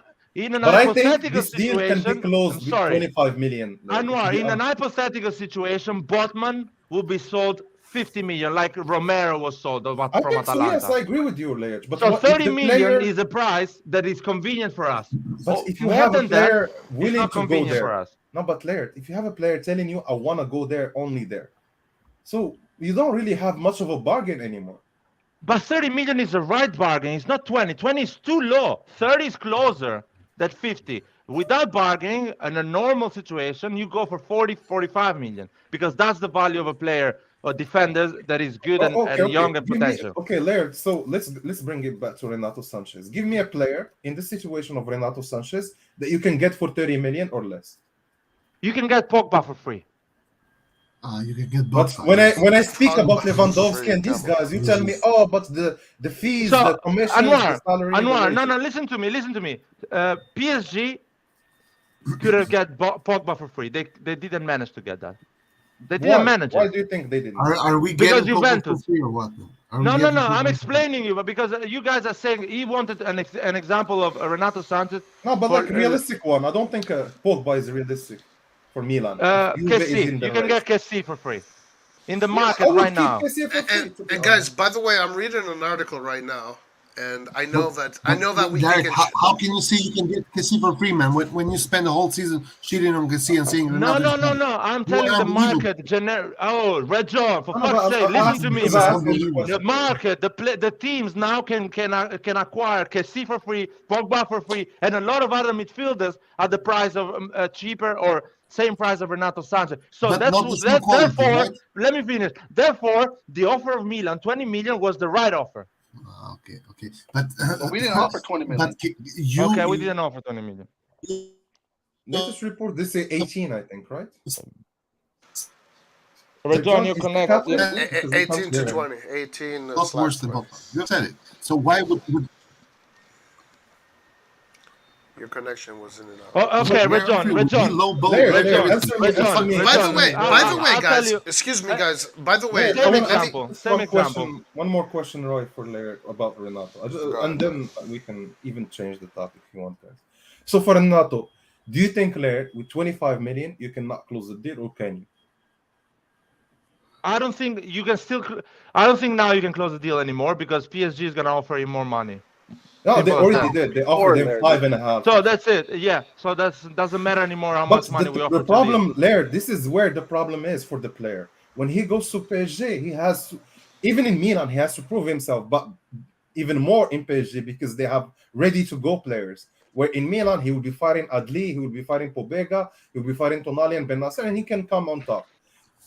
Speaker 12: but I think
Speaker 1: hypothetical
Speaker 12: this deal can
Speaker 1: situation,
Speaker 12: be closed
Speaker 1: I'm
Speaker 12: with
Speaker 1: sorry,
Speaker 12: 25 million. Laird.
Speaker 1: Anwar, in
Speaker 12: Yeah.
Speaker 1: an hypothetical situation, Botman will be sold 50 million, like Romero was sold from
Speaker 12: I think so,
Speaker 1: Atalanta.
Speaker 12: yes, I agree with you, Laird. But
Speaker 1: So
Speaker 12: what if
Speaker 1: 30
Speaker 12: the
Speaker 1: million
Speaker 12: player-
Speaker 1: is a price that is convenient for us.
Speaker 12: But if you
Speaker 1: More
Speaker 12: have a
Speaker 1: than that,
Speaker 12: player
Speaker 1: it's
Speaker 12: willing
Speaker 1: not
Speaker 12: to go
Speaker 1: convenient for
Speaker 12: there,
Speaker 1: us.
Speaker 12: no, but Laird, if you have a player telling you, I want to go there, only there. So you don't really have much of a bargain anymore.
Speaker 1: But 30 million is the right bargain. It's not 20. 20 is too low. 30 is closer than 50. Without bargaining, in a normal situation, you go for 40, 45 million because that's the value of a player or defender that is good and young and
Speaker 12: Give me-
Speaker 1: potential.
Speaker 12: okay, Laird. So let's bring it back to Renato Sanchez. Give me a player in the situation of Renato Sanchez that you can get for 30 million or less.
Speaker 1: You can get Pogba for free.
Speaker 8: You can get
Speaker 12: But
Speaker 8: both.
Speaker 12: when I speak
Speaker 10: Pogba
Speaker 12: about
Speaker 10: is
Speaker 12: Lewandowski
Speaker 10: free,
Speaker 12: and these
Speaker 10: come on.
Speaker 12: guys, you tell me, oh, but the fees,
Speaker 1: So,
Speaker 12: the commissions, the salary.
Speaker 1: Anwar,
Speaker 12: the
Speaker 1: no, listen to me. PSG could have get Pogba for free. They didn't manage to get that. They didn't manage
Speaker 12: Why
Speaker 1: it.
Speaker 12: do you think they didn't?
Speaker 8: Are we
Speaker 1: Because
Speaker 8: getting Pogba for
Speaker 1: Juventus.
Speaker 8: free or what? Are we
Speaker 1: No.
Speaker 8: getting
Speaker 1: I'm
Speaker 8: Pogba-
Speaker 1: explaining you, but because you guys are saying he wanted an example of Renato Sanchez.
Speaker 12: No, but
Speaker 1: for,
Speaker 12: like realistic one. I don't think Pogba is realistic for Milan. If Juve is
Speaker 1: Kessie.
Speaker 12: in the
Speaker 1: You can
Speaker 12: race.
Speaker 1: get Kessie for free in the
Speaker 12: I
Speaker 1: market
Speaker 12: would
Speaker 1: right
Speaker 12: keep
Speaker 1: now.
Speaker 12: Kessie for free, to be
Speaker 10: And
Speaker 12: honest.
Speaker 10: guys, by the way, I'm reading an article right now, and I know that we
Speaker 8: Derek,
Speaker 10: can.
Speaker 8: how can you say you can get Kessie for free, man? When you spend the whole season shitting on Kessie and saying
Speaker 1: No.
Speaker 8: Renato's bad?
Speaker 1: I'm telling
Speaker 8: are
Speaker 1: the
Speaker 8: unbelievable.
Speaker 1: market. Oh, Red John, for
Speaker 12: No,
Speaker 1: fuck's
Speaker 12: but
Speaker 1: sake,
Speaker 12: I
Speaker 1: listen
Speaker 12: asked
Speaker 1: to me,
Speaker 12: because I
Speaker 1: man.
Speaker 12: asked you the
Speaker 1: The
Speaker 12: question.
Speaker 1: market, the teams now can acquire Kessie for free, Pogba for free, and a lot of other midfielders at the price of cheaper or same price of Renato Sanchez. So
Speaker 8: But
Speaker 1: that's
Speaker 8: not the same quality,
Speaker 1: therefore,
Speaker 8: right?
Speaker 1: let me finish. Therefore, the offer of Milan, 20 million, was the right offer.
Speaker 8: Okay. But
Speaker 2: we didn't offer 20 million.
Speaker 8: But you,
Speaker 1: Okay, we didn't offer 20 million.
Speaker 12: Latest report, they say 18, I think, right?
Speaker 1: John, you connect.
Speaker 10: 18 to 20. 18
Speaker 8: not worse than Botman. You said it. So why would
Speaker 10: your connection was in and out.
Speaker 1: Oh, okay, Rejon.
Speaker 10: By the way, guys. Excuse me, guys. By the way,
Speaker 12: One more question, Roy, for Laird about Renato, and then we can even change the topic if you want, guys. So for Renato, do you think, Laird, with 25 million, you cannot close the deal, or can you?
Speaker 1: I don't think you can still. I don't think now you can close the deal anymore because PSG is going to offer you more money.
Speaker 12: No, they already did. They offered him 5.5.
Speaker 1: So that's it. Yeah. So doesn't matter anymore how much money we offer.
Speaker 12: The problem, Laird, this is where the problem is for the player. When he goes to PSG, he has to, even in Milan, he has to prove himself, but even more in PSG because they have ready-to-go players. Where in Milan, he will be fighting Adli, he will be fighting Pobega, he will be fighting Tonali and Bennacer, and he can come on top.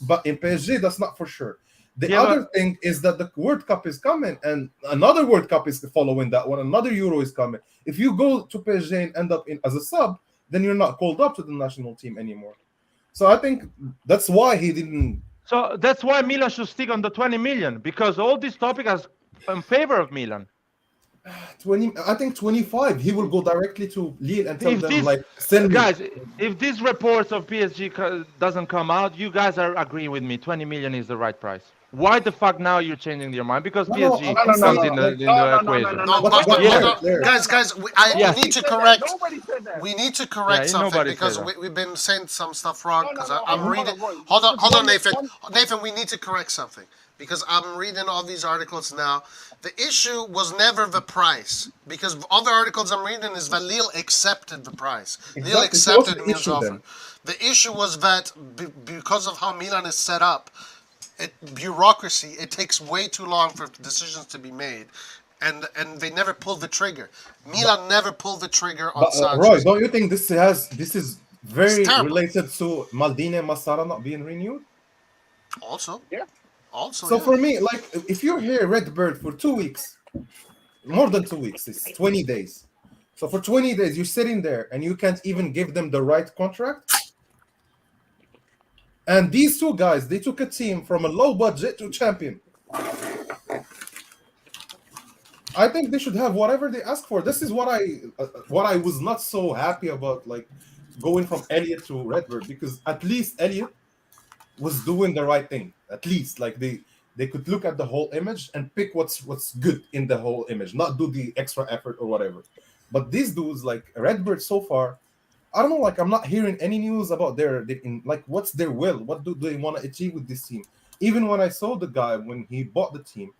Speaker 12: But in PSG, that's not for sure. The other thing is that the World Cup is coming, and another World Cup is following that one. Another Euro is coming. If you go to PSG and end up as a sub, then you're not called up to the national team anymore. So I think that's why he didn't.
Speaker 1: So that's why Milan should stick on the 20 million because all this topic is in favor of Milan.
Speaker 12: 20, I think 25. He will go directly to Lille and tell them, send
Speaker 1: guys, if these reports of PSG doesn't come out, you guys are agreeing with me. 20 million is the right price. Why the fuck now you're changing your mind? Because PSG comes in the equation.
Speaker 10: Guys, we need to correct. We need to correct something because we've been saying some stuff wrong. Because I'm reading. Hold on, Nathan. Nathan, we need to correct something because I'm reading all these articles now. The issue was never the price because all the articles I'm reading is that Lille accepted the price. Lille accepted Milan's offer. The issue was that because of how Milan is set up. Bureaucracy, it takes way too long for decisions to be made, and they never pulled the trigger. Milan never pulled the trigger on Sanchez.
Speaker 12: Roy, don't you think this is very related to Maldini and Massara not being renewed?
Speaker 10: Also,
Speaker 12: So for me, if you're here, Redbird, for 2 weeks, more than 2 weeks, it's 20 days. So for 20 days, you're sitting there and you can't even give them the right contract. And these two guys, they took a team from a low budget to champion. I think they should have whatever they ask for. This is what I was not so happy about, going from Elliot to Redbird, because at least Elliot was doing the right thing. At least, they could look at the whole image and pick what's good in the whole image, not do the extra effort or whatever. But these dudes, Redbird, so far. I don't know, I'm not hearing any news about what's their will? What do they want to achieve with this team? Even when I saw the guy, when he bought the team,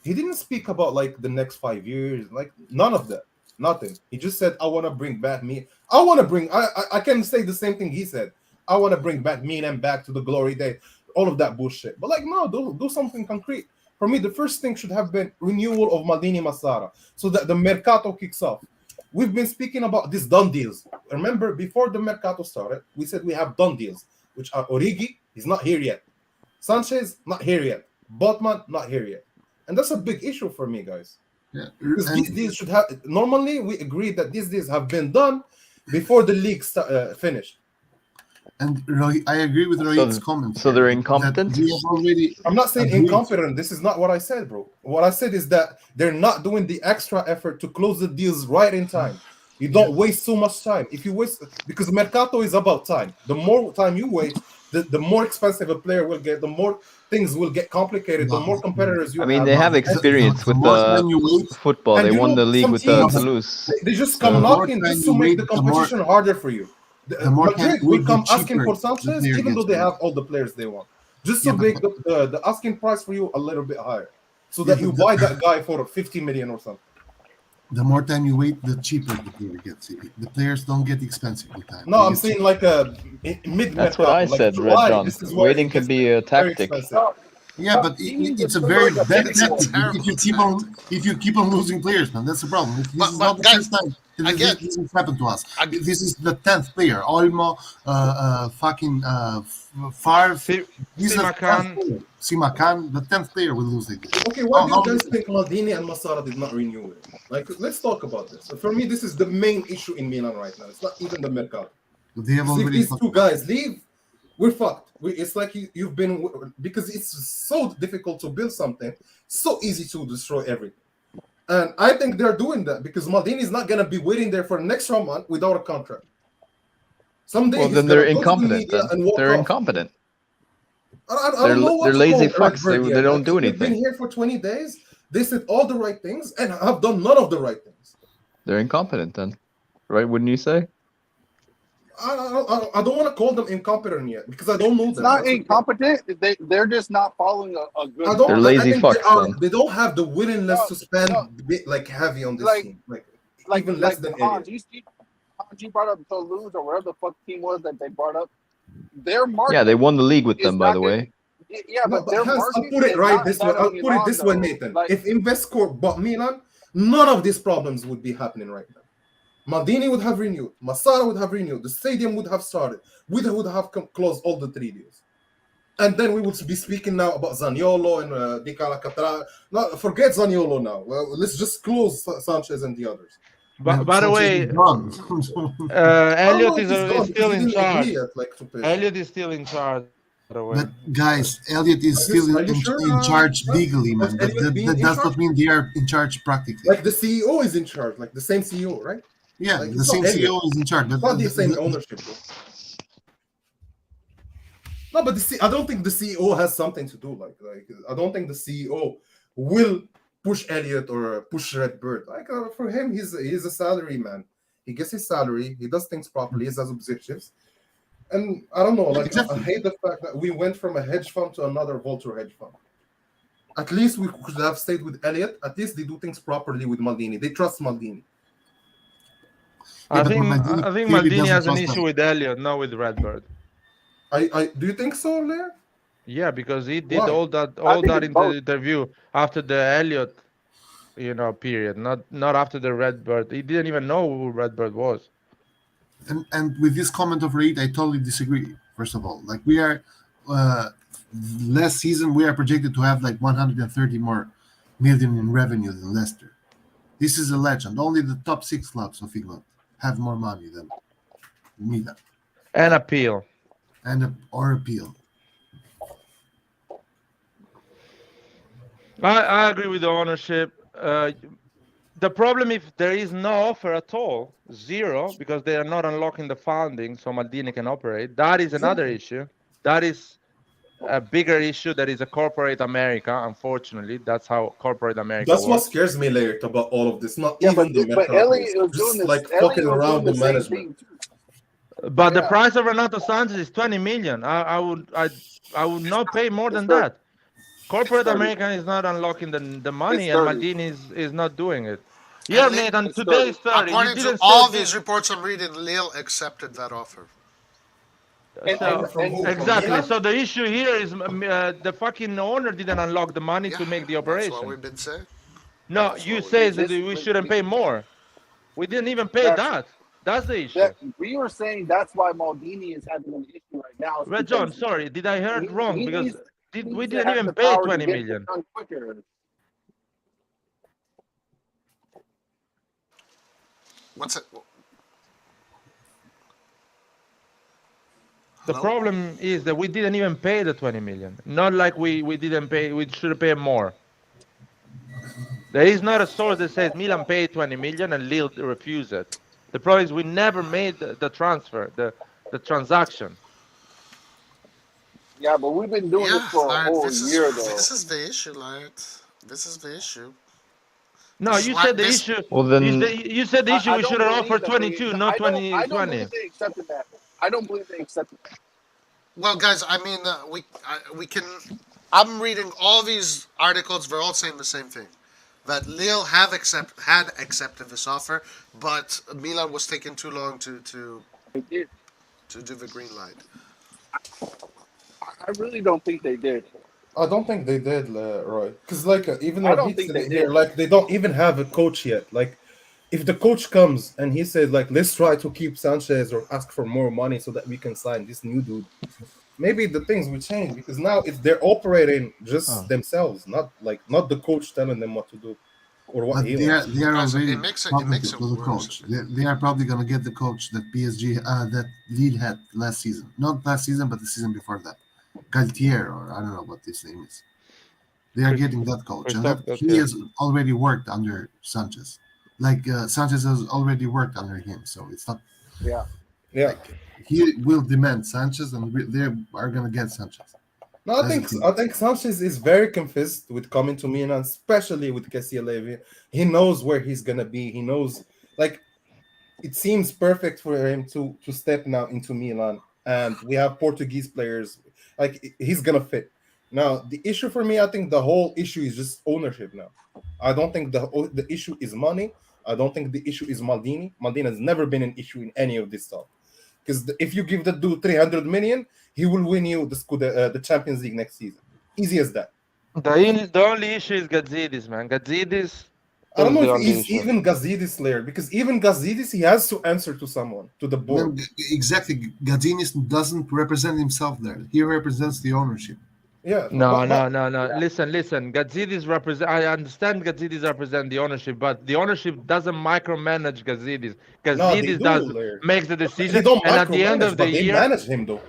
Speaker 12: he didn't speak about, the next 5 years, none of that, nothing. He just said, I want to bring back me. I can say the same thing he said. I want to bring back Milan back to the glory day, all of that bullshit. But, no, do something concrete. For me, the first thing should have been renewal of Maldini Massara so that the Mercato kicks off. We've been speaking about these done deals. Remember, before the Mercato started, we said we have done deals, which are Origi, he's not here yet. Sanchez, not here yet. Botman, not here yet. And that's a big issue for me, guys.
Speaker 8: Yeah.
Speaker 12: Because these deals should have... Normally, we agreed that these deals have been done before the league finished.
Speaker 8: And Roy, I agree with Roy's comments.
Speaker 11: So they're incompetent?
Speaker 12: I'm not saying incompetent. This is not what I said, bro. What I said is that they're not doing the extra effort to close the deals right in time. You don't waste so much time. If you waste, because Mercato is about time. The more time you wait, the more expensive a player will get, the more things will get complicated, the more competitors you have.
Speaker 11: I mean, they have experience with the football. They won the league with Toulouse.
Speaker 12: They just come knocking just to make the competition harder for you. Madrid will come asking for Sanchez, even though they have all the players they want, just to make the asking price for you a little bit higher, so that you buy that guy for 50 million or something.
Speaker 8: The more time you wait, the cheaper the player gets. The players don't get expensive with time.
Speaker 12: No, I'm saying a mid.
Speaker 11: That's what I said, Red John. Waiting can be a tactic.
Speaker 8: Yeah, but it's a very bad tactic. If you keep on losing players, man, that's the problem. This is not the first time this has happened to us. This is the 10th player. Olmo, fucking Favre. Simakan, the 10th player will lose like this.
Speaker 12: Okay, why do you guys think Maldini and Massara did not renew it? Like, let's talk about this. For me, this is the main issue in Milan right now. It's not even the Mercato. If these two guys leave, we're fucked. It's like you've been, because it's so difficult to build something, so easy to destroy everything. And I think they're doing that because Maldini is not going to be waiting there for an extra month without a contract. Someday
Speaker 11: well, then they're incompetent. They're incompetent.
Speaker 12: I don't know what
Speaker 11: they're lazy fucks. They don't do anything.
Speaker 12: They've been here for 20 days. They said all the right things and have done none of the right things.
Speaker 11: They're incompetent then, right? Wouldn't you say?
Speaker 12: I don't want to call them incompetent yet because I don't know them.
Speaker 2: It's not incompetent. They're just not following a good.
Speaker 11: They're lazy fucks.
Speaker 12: They don't have the willingness to spend like heavy on this team. Like even less than
Speaker 2: Hans, you brought up Toulouse or wherever the fuck team was that they brought up. Their market.
Speaker 11: Yeah, they won the league with them, by the way.
Speaker 2: Yeah, but their
Speaker 12: Hans,
Speaker 2: market.
Speaker 12: I'll put it right this way. I'll put it this way, Nathan. If Investcorp bought Milan, none of these problems would be happening right now. Maldini would have renewed. Massara would have renewed. The stadium would have started. We would have closed all the 3 deals. And then we would be speaking now about Zaniolo and Di Calacatra. No, forget Zaniolo now. Well, let's just close Sanchez and the others.
Speaker 1: By the way, Elliot is still in charge. Elliot is still in charge.
Speaker 8: But guys, Elliot is still in charge legally, man. That does not mean they are in charge practically.
Speaker 12: Like the CEO is in charge, like the same CEO, right?
Speaker 8: Yeah, like the same CEO is in charge.
Speaker 12: But not the same ownership, though. No, but I don't think the CEO has something to do. Like I don't think the CEO will push Elliot or push Redbird. Like for him, he's a salary man. He gets his salary. He does things properly. He has objectives. And I don't know. Like I hate the fact that we went from a hedge fund to another vulture hedge fund. At least we could have stayed with Elliot. At least they do things properly with Maldini. They trust Maldini.
Speaker 1: I think Maldini has an issue with Elliot, not with Redbird.
Speaker 12: Do you think so, Leah?
Speaker 1: Yeah, because he did all that in the interview after the Elliot, period, not after the Redbird. He didn't even know who Redbird was.
Speaker 8: And with this comment of Reid, I totally disagree. First of all, like we are last season, we are projected to have like 130 more million in revenue than Leicester. This is a legend. Only the top 6 clubs of England have more money than Milan.
Speaker 1: And appeal.
Speaker 8: Or appeal.
Speaker 1: I agree with the ownership. The problem, if there is no offer at all, zero, because they are not unlocking the funding so Maldini can operate, that is another issue. That is a bigger issue. That is a corporate America, unfortunately. That's how corporate America
Speaker 12: That's
Speaker 1: works.
Speaker 12: What scares me later about all of this. Not even the
Speaker 2: but Elliot was doing this,
Speaker 12: like fucking around the management.
Speaker 1: But the price of Renato Sanchez is 20 million. I would not pay more than that. Corporate America is not unlocking the money, and Maldini is not doing it. Yeah, Nathan, today is 30.
Speaker 10: According to all these reports I'm reading, Lille accepted that offer.
Speaker 1: Exactly. So the issue here is the fucking owner didn't unlock the money to make the operation.
Speaker 10: That's what we've been saying.
Speaker 1: No, you say that we shouldn't pay more. We didn't even pay that. That's the issue.
Speaker 2: We were saying that's why Maldini is having an issue right now.
Speaker 1: Red John, sorry, did I hear it wrong? Because we didn't even pay 20 million.
Speaker 10: What's it?
Speaker 1: The problem is that we didn't even pay the 20 million. Not like we didn't pay, we should pay more. There is not a source that says Milan paid 20 million and Lille refused it. The problem is we never made the transfer, the transaction.
Speaker 2: Yeah, but we've been doing this for a whole year, though.
Speaker 10: This is the issue, Lard. This is the issue.
Speaker 1: No, you said the issue.
Speaker 11: Well, then
Speaker 1: you said the issue we should have offered 22, not 2020.
Speaker 2: I don't believe they accepted that. I don't believe they accepted that.
Speaker 10: Well, guys, I mean, we can. I'm reading all these articles. They're all saying the same thing. That Lille had accepted this offer, but Milan was taking too long to do the green light.
Speaker 2: I really don't think they did.
Speaker 12: I don't think they did, Roy. Because like even
Speaker 2: I don't
Speaker 12: Rabbit
Speaker 2: think
Speaker 12: said
Speaker 2: they
Speaker 12: it here,
Speaker 2: did.
Speaker 12: like they don't even have a coach yet. Like if the coach comes and he says like let's try to keep Sanchez or ask for more money so that we can sign this new dude, maybe the things will change because now it's they're operating just themselves, not the coach telling them what to do or what
Speaker 8: But
Speaker 12: he
Speaker 8: they are
Speaker 12: wants.
Speaker 8: they are
Speaker 10: Guys,
Speaker 8: already
Speaker 10: it makes it
Speaker 8: talking
Speaker 10: makes it
Speaker 8: to the
Speaker 10: worse.
Speaker 8: coach. They are probably gonna get the coach that PSG that Lille had last season. Not last season, but the season before that. Galtier, or I don't know what his name is. They are getting that coach, and that
Speaker 1: Christophe
Speaker 8: he
Speaker 1: Gauthier.
Speaker 8: has already worked under Sanchez. Like Sanchez has already worked under him, so it's not
Speaker 2: Yeah.
Speaker 12: Yeah.
Speaker 8: like he will demand Sanchez, and they are gonna get Sanchez.
Speaker 12: No, I
Speaker 8: That's the
Speaker 12: think
Speaker 8: thing.
Speaker 12: I think Sanchez is very confused with coming to Milan, especially with Kessie Levy. He knows where he's gonna be. He knows like it seems perfect for him to step now into Milan, and we have Portuguese players. Like he's gonna fit. Now the issue for me, I think the whole issue is just ownership. Now, I don't think the issue is money. I don't think the issue is Maldini. Maldini has never been an issue in any of this stuff. Because if you give the dude 300 million, he will win you the Champions League next season. Easy as that.
Speaker 1: The only issue is Gazidis, man. Gazidis
Speaker 12: I don't
Speaker 1: is
Speaker 12: know
Speaker 1: the
Speaker 12: if
Speaker 1: only
Speaker 12: he's
Speaker 1: issue.
Speaker 12: even Gazidis player because even Gazidis he has to answer to someone, to the board.
Speaker 8: Exactly, Gadinis doesn't represent himself there. He represents the ownership.
Speaker 12: Yeah,
Speaker 1: No,
Speaker 12: but
Speaker 1: no.
Speaker 2: Yeah.
Speaker 1: Listen. Gazidis represent. I understand Gazidis represent the ownership, but the ownership doesn't micromanage Gazidis.
Speaker 12: no, they
Speaker 1: Gazidis does
Speaker 12: do there.
Speaker 1: makes the
Speaker 12: They
Speaker 1: decision,
Speaker 12: don't
Speaker 1: and at the end
Speaker 12: micromanage,
Speaker 1: of the
Speaker 12: but they
Speaker 1: year,
Speaker 12: manage him though.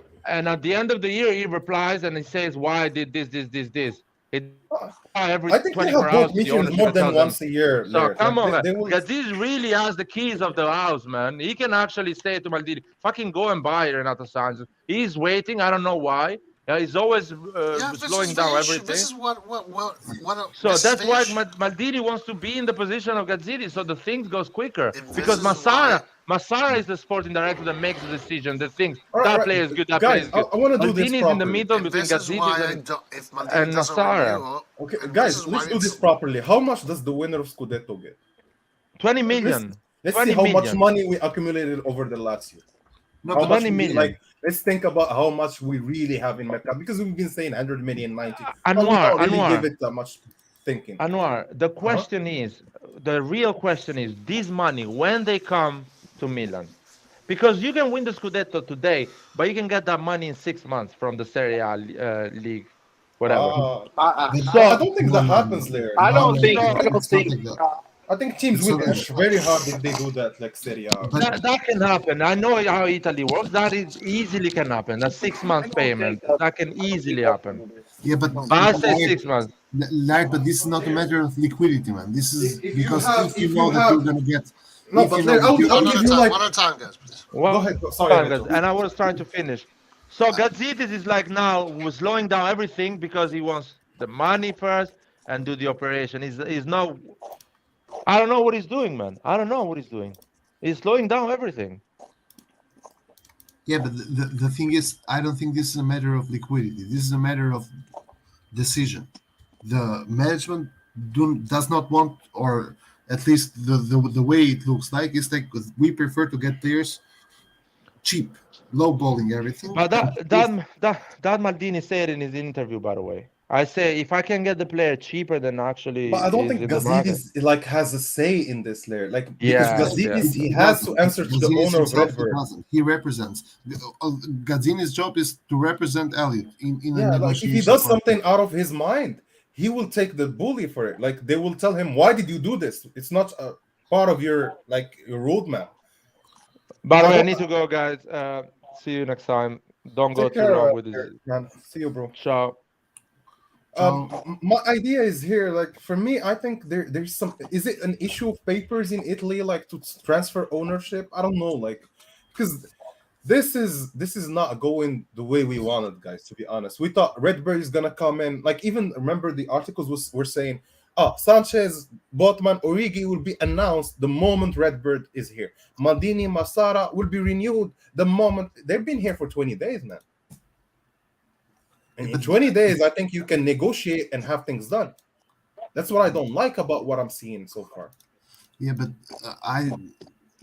Speaker 1: he replies and he says why I did this. He doesn't reply every
Speaker 12: I think they
Speaker 1: 24
Speaker 12: have
Speaker 1: hours
Speaker 12: both
Speaker 1: to the
Speaker 12: meetings
Speaker 1: ownership
Speaker 12: more
Speaker 1: and
Speaker 12: than
Speaker 1: tells them.
Speaker 12: once a year,
Speaker 1: So
Speaker 12: Laird.
Speaker 1: come
Speaker 12: Like
Speaker 1: on, man.
Speaker 12: they will.
Speaker 1: Gazidis really has the keys of the house, man. He can actually say to Maldini, "Fucking go and buy Renato Sanchez." He's waiting. I don't know why. He's always
Speaker 10: Yeah, this is
Speaker 1: slowing
Speaker 10: the
Speaker 1: down
Speaker 10: issue. This
Speaker 1: everything.
Speaker 10: is
Speaker 1: So
Speaker 10: this is
Speaker 1: that's
Speaker 10: the
Speaker 1: why
Speaker 10: issue.
Speaker 1: Maldini wants to be in the position of Gazzidi, so the things goes quicker.
Speaker 10: And this
Speaker 1: Because
Speaker 10: is why
Speaker 1: Massara is the sporting director that makes the decision. The things
Speaker 12: All
Speaker 1: that
Speaker 12: right,
Speaker 1: player is good, that player
Speaker 12: guys.
Speaker 1: is
Speaker 12: I
Speaker 1: good.
Speaker 12: want to do this
Speaker 1: Maldini is in the
Speaker 12: properly.
Speaker 1: middle
Speaker 10: and
Speaker 1: between
Speaker 10: this is why
Speaker 1: Gazzidis
Speaker 10: I don't if Maldini
Speaker 1: and
Speaker 10: doesn't
Speaker 1: Massara.
Speaker 10: renew,
Speaker 12: Okay,
Speaker 10: and this
Speaker 12: guys,
Speaker 10: is why
Speaker 12: let's do
Speaker 10: it's
Speaker 12: this properly. How much does the winner of Scudetto get?
Speaker 1: 20
Speaker 12: Let's
Speaker 1: million.
Speaker 12: let's see
Speaker 1: 20
Speaker 12: how much
Speaker 1: million.
Speaker 12: money we accumulated over the last year.
Speaker 8: No,
Speaker 12: How
Speaker 8: but
Speaker 12: much
Speaker 1: 20
Speaker 12: we like?
Speaker 1: million.
Speaker 12: Let's think about how much we really have in Mercado because we've been saying 100 million, 90, but we don't really give it that much thinking.
Speaker 1: Anwar, the question is, the real question is, this money, when they come to Milan, because you can win the Scudetto today, but you can get that money in 6 months from the Serie A league, whatever.
Speaker 12: I
Speaker 1: So,
Speaker 12: don't think that happens there.
Speaker 2: I don't think.
Speaker 1: So-
Speaker 2: I don't
Speaker 8: it's not
Speaker 2: think.
Speaker 8: like that.
Speaker 12: I think teams
Speaker 8: It's
Speaker 12: will
Speaker 8: not like
Speaker 12: push
Speaker 8: that.
Speaker 12: very hard if they do that, like Serie A.
Speaker 8: But
Speaker 1: that can happen. I know how Italy works. That is easily can happen. That's 6 months payment. That can easily happen.
Speaker 8: yeah, but
Speaker 1: But I say 6 months.
Speaker 8: But this is not a matter of liquidity, man. This is
Speaker 12: If you
Speaker 8: because
Speaker 12: have-
Speaker 8: if you
Speaker 12: if
Speaker 8: know
Speaker 12: you
Speaker 8: that
Speaker 12: have-
Speaker 8: you're gonna get.
Speaker 12: No,
Speaker 8: if
Speaker 12: but
Speaker 8: you know
Speaker 12: Laird,
Speaker 8: that
Speaker 12: I'll
Speaker 8: you're
Speaker 12: give
Speaker 8: gonna
Speaker 12: you like.
Speaker 10: one at a time, guys, please.
Speaker 12: Go ahead. Sorry,
Speaker 1: Time,
Speaker 12: Renato.
Speaker 1: guys. And I was trying to finish. So Gazidis is like now was slowing down everything because he wants the money first and do the operation. He's no. I don't know what he's doing, man. I don't know what he's doing. He's slowing down everything.
Speaker 8: Yeah, but the thing is, I don't think this is a matter of liquidity. This is a matter of decision. The management does not want, or at least the way it looks like, is like we prefer to get players cheap, lowballing everything.
Speaker 1: But that Maldini said in his interview, by the way. I say if I can get the player cheaper than actually
Speaker 12: But I don't
Speaker 1: is
Speaker 12: think
Speaker 1: in the market.
Speaker 12: Gazidis like has a say in this, Laird. Like because
Speaker 1: Yeah,
Speaker 12: Gazidis
Speaker 8: yeah.
Speaker 12: he has to answer to the
Speaker 8: Gazzini's
Speaker 12: owner of
Speaker 8: himself,
Speaker 12: Redbird.
Speaker 8: He represents. Gazzini's job is to represent Elliot in a
Speaker 12: Yeah, like if
Speaker 8: negotiation.
Speaker 12: he does something out of his mind, he will take the bully for it. Like they will tell him, "Why did you do this? It's not a part of your your roadmap."
Speaker 1: By the way, I need to go, guys. See you next time. Don't go
Speaker 12: Take
Speaker 1: too
Speaker 12: care,
Speaker 1: long with this.
Speaker 12: man. See you, bro.
Speaker 1: Ciao.
Speaker 12: My idea is here, like for me, I think there's some. Is it an issue of papers in Italy, like to transfer ownership? I don't know, like because this is not going the way we wanted, guys. To be honest, we thought Redbird is gonna come in. Like even remember the articles were saying, "Oh, Sanchez, Botman, Origi will be announced the moment Redbird is here. Maldini, Massara will be renewed the moment they've been here for 20 days now." And in 20 days, I think you can negotiate and have things done. That's what I don't like about what I'm seeing so far.
Speaker 8: Yeah, but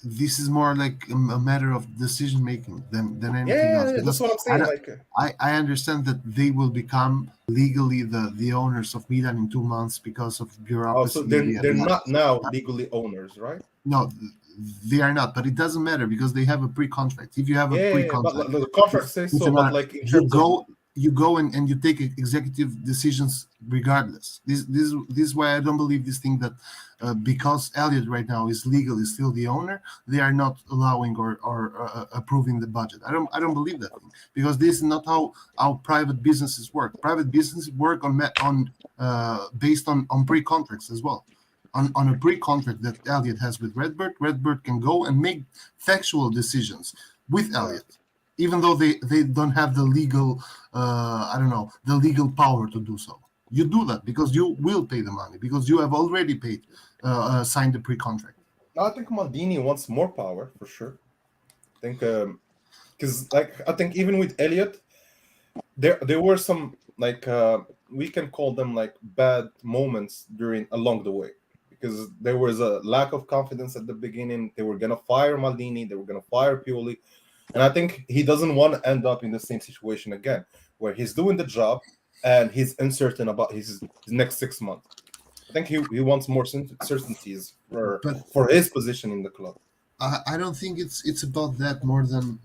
Speaker 8: this is more like a matter of decision making than anything else.
Speaker 12: Yeah, that's what I'm saying.
Speaker 8: I understand that they will become legally the owners of Milan in 2 months because of bureaucracy.
Speaker 12: So they're not now legally owners, right?
Speaker 8: No, they are not. But it doesn't matter because they have a pre-contract. If you have a pre-contract,
Speaker 12: but the contract says so. But like in terms
Speaker 8: you go and you take executive decisions regardless. This is why I don't believe this thing that because Elliot right now is legally still the owner, they are not allowing or approving the budget. I don't believe that thing, because this is not how private businesses work. Private businesses work based on pre-contracts as well. On a pre-contract that Elliot has with Redbird can go and make factual decisions with Elliot, even though they don't have the legal, the legal power to do so. You do that because you will pay the money, because you have already paid, signed the pre-contract.
Speaker 12: I think Maldini wants more power for sure. I think because I think even with Elliot, there were some we can call them like bad moments along the way. Because there was a lack of confidence at the beginning. They were going to fire Maldini. They were going to fire Pioli. And I think he doesn't want to end up in the same situation again, where he's doing the job and he's uncertain about his next 6 months. I think he wants more certainties for his position in the club.
Speaker 8: I don't think it's about that more than...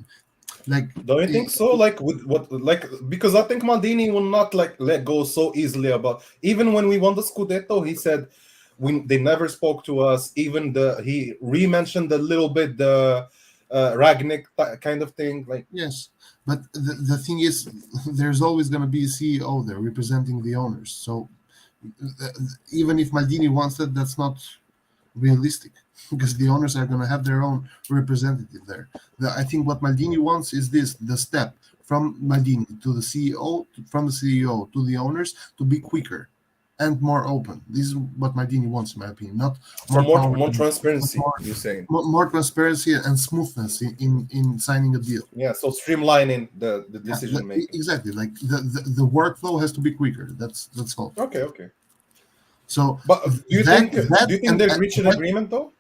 Speaker 12: Don't you think so? Because I think Maldini will not let go so easily about... Even when we won the Scudetto, he said... they never spoke to us. Even he re-mentioned a little bit the Ragnick kind of thing.
Speaker 8: Yes, but the thing is, there's always going to be a CEO there representing the owners. So even if Maldini wants that, that's not realistic, because the owners are going to have their own representative there. I think what Maldini wants is the step from Maldini to the CEO, from the CEO to the owners, to be quicker and more open. This is what Maldini wants, in my opinion. Not
Speaker 12: more transparency. You're saying
Speaker 8: more transparency and smoothness in signing a deal.
Speaker 12: Yeah, so streamlining the decision making.
Speaker 8: Exactly, like the workflow has to be quicker. That's all.
Speaker 12: Okay.
Speaker 8: So,
Speaker 12: but do you think they reached an agreement though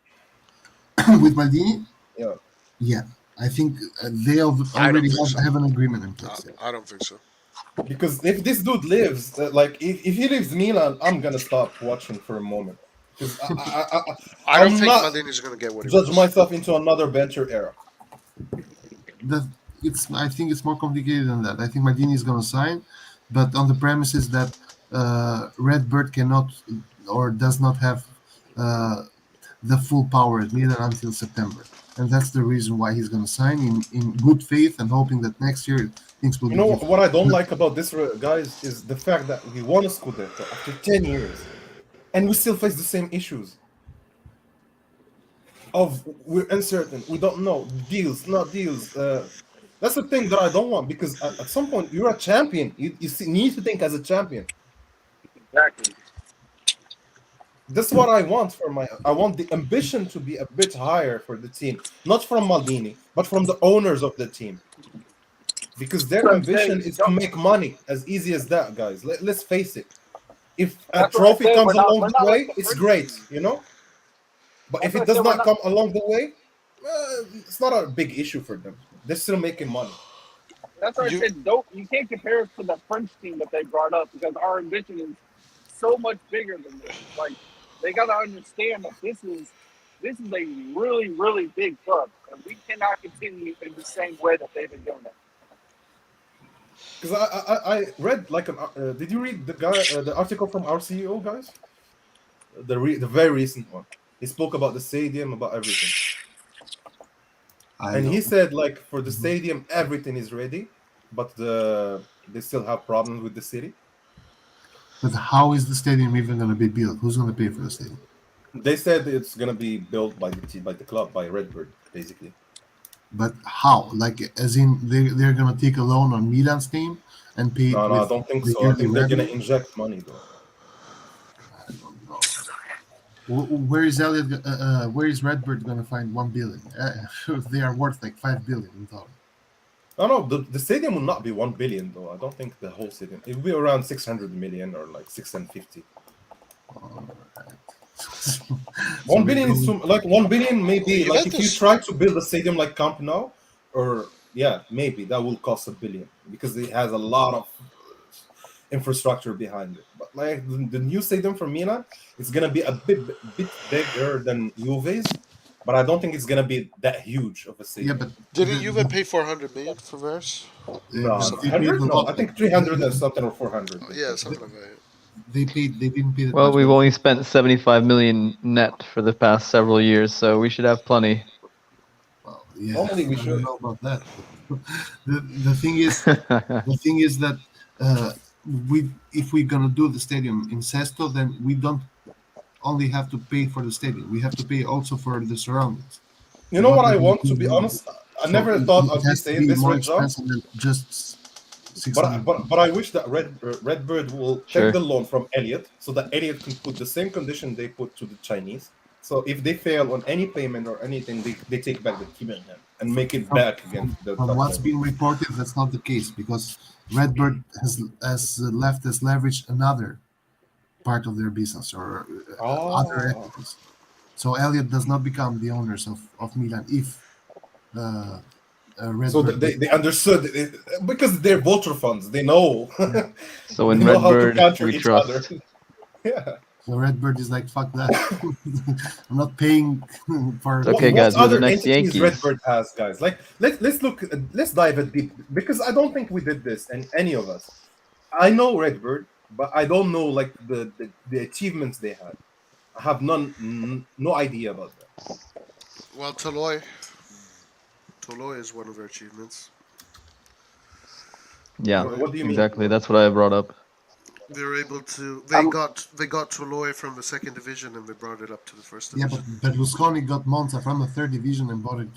Speaker 8: with Maldini? Yeah. I think they already have an agreement in place.
Speaker 10: I don't think so.
Speaker 12: Because if this dude lives, if he leaves Milan, I'm gonna stop watching for a moment. Because
Speaker 10: I don't think Maldini's gonna get what he wants.
Speaker 12: Judge myself into another venture era.
Speaker 8: I think it's more complicated than that. I think Maldini is gonna sign, but on the premises that Redbird cannot or does not have the full power at Milan until September. And that's the reason why he's going to sign in good faith and hoping that next year things will be different.
Speaker 12: What I don't like about this, guys, is the fact that we won a Scudetto after 10 years and we still face the same issues. We're uncertain, we don't know, deals, not deals. That's the thing that I don't want, because at some point you're a champion. You need to think as a champion.
Speaker 2: Exactly.
Speaker 12: That's what I want I want the ambition to be a bit higher for the team, not from Maldini, but from the owners of the team, because their ambition is to make money. As easy as that, guys. Let's face it. If a trophy comes along the way, it's great, But if it does not come along the way, it's not a big issue for them. They're still making money.
Speaker 2: That's why I said you can't compare us to the French team that they brought up, because our ambition is so much bigger than this. They got to understand that this is a really, really big club, and we cannot continue in the same way that they've been doing it.
Speaker 12: Because I read did you read the article from our CEO, guys? The very recent one. He spoke about the stadium, about everything, and he said for the stadium everything is ready, but they still have problems with the city.
Speaker 8: But how is the stadium even going to be built? Who's going to pay for the stadium?
Speaker 12: They said it's going to be built by the club, by Redbird, basically.
Speaker 8: But how? As in, they're going to take a loan on Milan's name and pay?
Speaker 12: No, I don't think so. I think they're going to inject money, though.
Speaker 8: I don't know. Where is Elliot? Where is Redbird going to find 1 billion? They are worth 5 billion in total.
Speaker 12: No, the stadium will not be 1 billion though. I don't think the whole stadium. It will be around 600 million or 650.
Speaker 8: All right.
Speaker 12: 1 billion is like 1 billion. Maybe like if you
Speaker 10: Juventus.
Speaker 12: try to build a stadium like Camp Nou, or maybe that will cost $1 billion because it has a lot of infrastructure behind it. But like the new stadium for Milan, it's gonna be a bit bigger than Juve's, but I don't think it's gonna be that huge of a stadium.
Speaker 8: Yeah, but
Speaker 10: Didn't Juve pay 400 million for theirs?
Speaker 12: No,
Speaker 8: they paid
Speaker 12: 100?
Speaker 8: a
Speaker 12: No,
Speaker 8: lot.
Speaker 12: I think 300 and something or 400.
Speaker 10: Yeah, something like that.
Speaker 8: They didn't pay that
Speaker 11: Well,
Speaker 8: much.
Speaker 11: we've only spent 75 million net for the past several years, so we should have plenty.
Speaker 8: Well, yeah,
Speaker 12: Normally we
Speaker 8: I
Speaker 12: should.
Speaker 8: don't know about that. the thing is that if we're gonna do the stadium in Sesto, then we don't only have to pay for the stadium. We have to pay also for the surroundings.
Speaker 12: You know what I want, to be honest? I never thought I'd be saying this,
Speaker 8: more
Speaker 12: Red John.
Speaker 8: expensive than just 600.
Speaker 12: But I wish that Redbird will
Speaker 11: Sure.
Speaker 12: take the loan from Elliot so that Elliot can put the same condition they put to the Chinese. So if they fail on any payment or anything, they take back the team and make it back again.
Speaker 8: From what's been reported, that's not the case because Redbird has left as leverage another part of their business or other equities. So Elliot does not become the owners of Milan if Redbird.
Speaker 12: So they understood it, because they're vulture funds. They know.
Speaker 11: So in
Speaker 12: They know how to
Speaker 11: Redbird,
Speaker 12: counter
Speaker 11: we
Speaker 12: each
Speaker 11: trust.
Speaker 12: other. Yeah.
Speaker 8: So Redbird is like, fuck that. I'm not paying for.
Speaker 11: It's okay,
Speaker 12: What
Speaker 11: guys, we're the
Speaker 12: other
Speaker 11: next
Speaker 12: entities
Speaker 11: Yankees.
Speaker 12: Redbird has, guys? Like let's dive a deep because I don't think we did this, and any of us. I know Redbird, but I don't know like the achievements they had. I have no idea about that.
Speaker 10: Well, Toloi is one of their achievements.
Speaker 11: Yeah,
Speaker 12: What do you mean?
Speaker 11: exactly. That's what I brought up.
Speaker 10: They're able to. They got Toloi from the second division and they brought it up to the first
Speaker 8: Yeah,
Speaker 10: division.
Speaker 8: but Berlusconi got Monza from the third division and brought it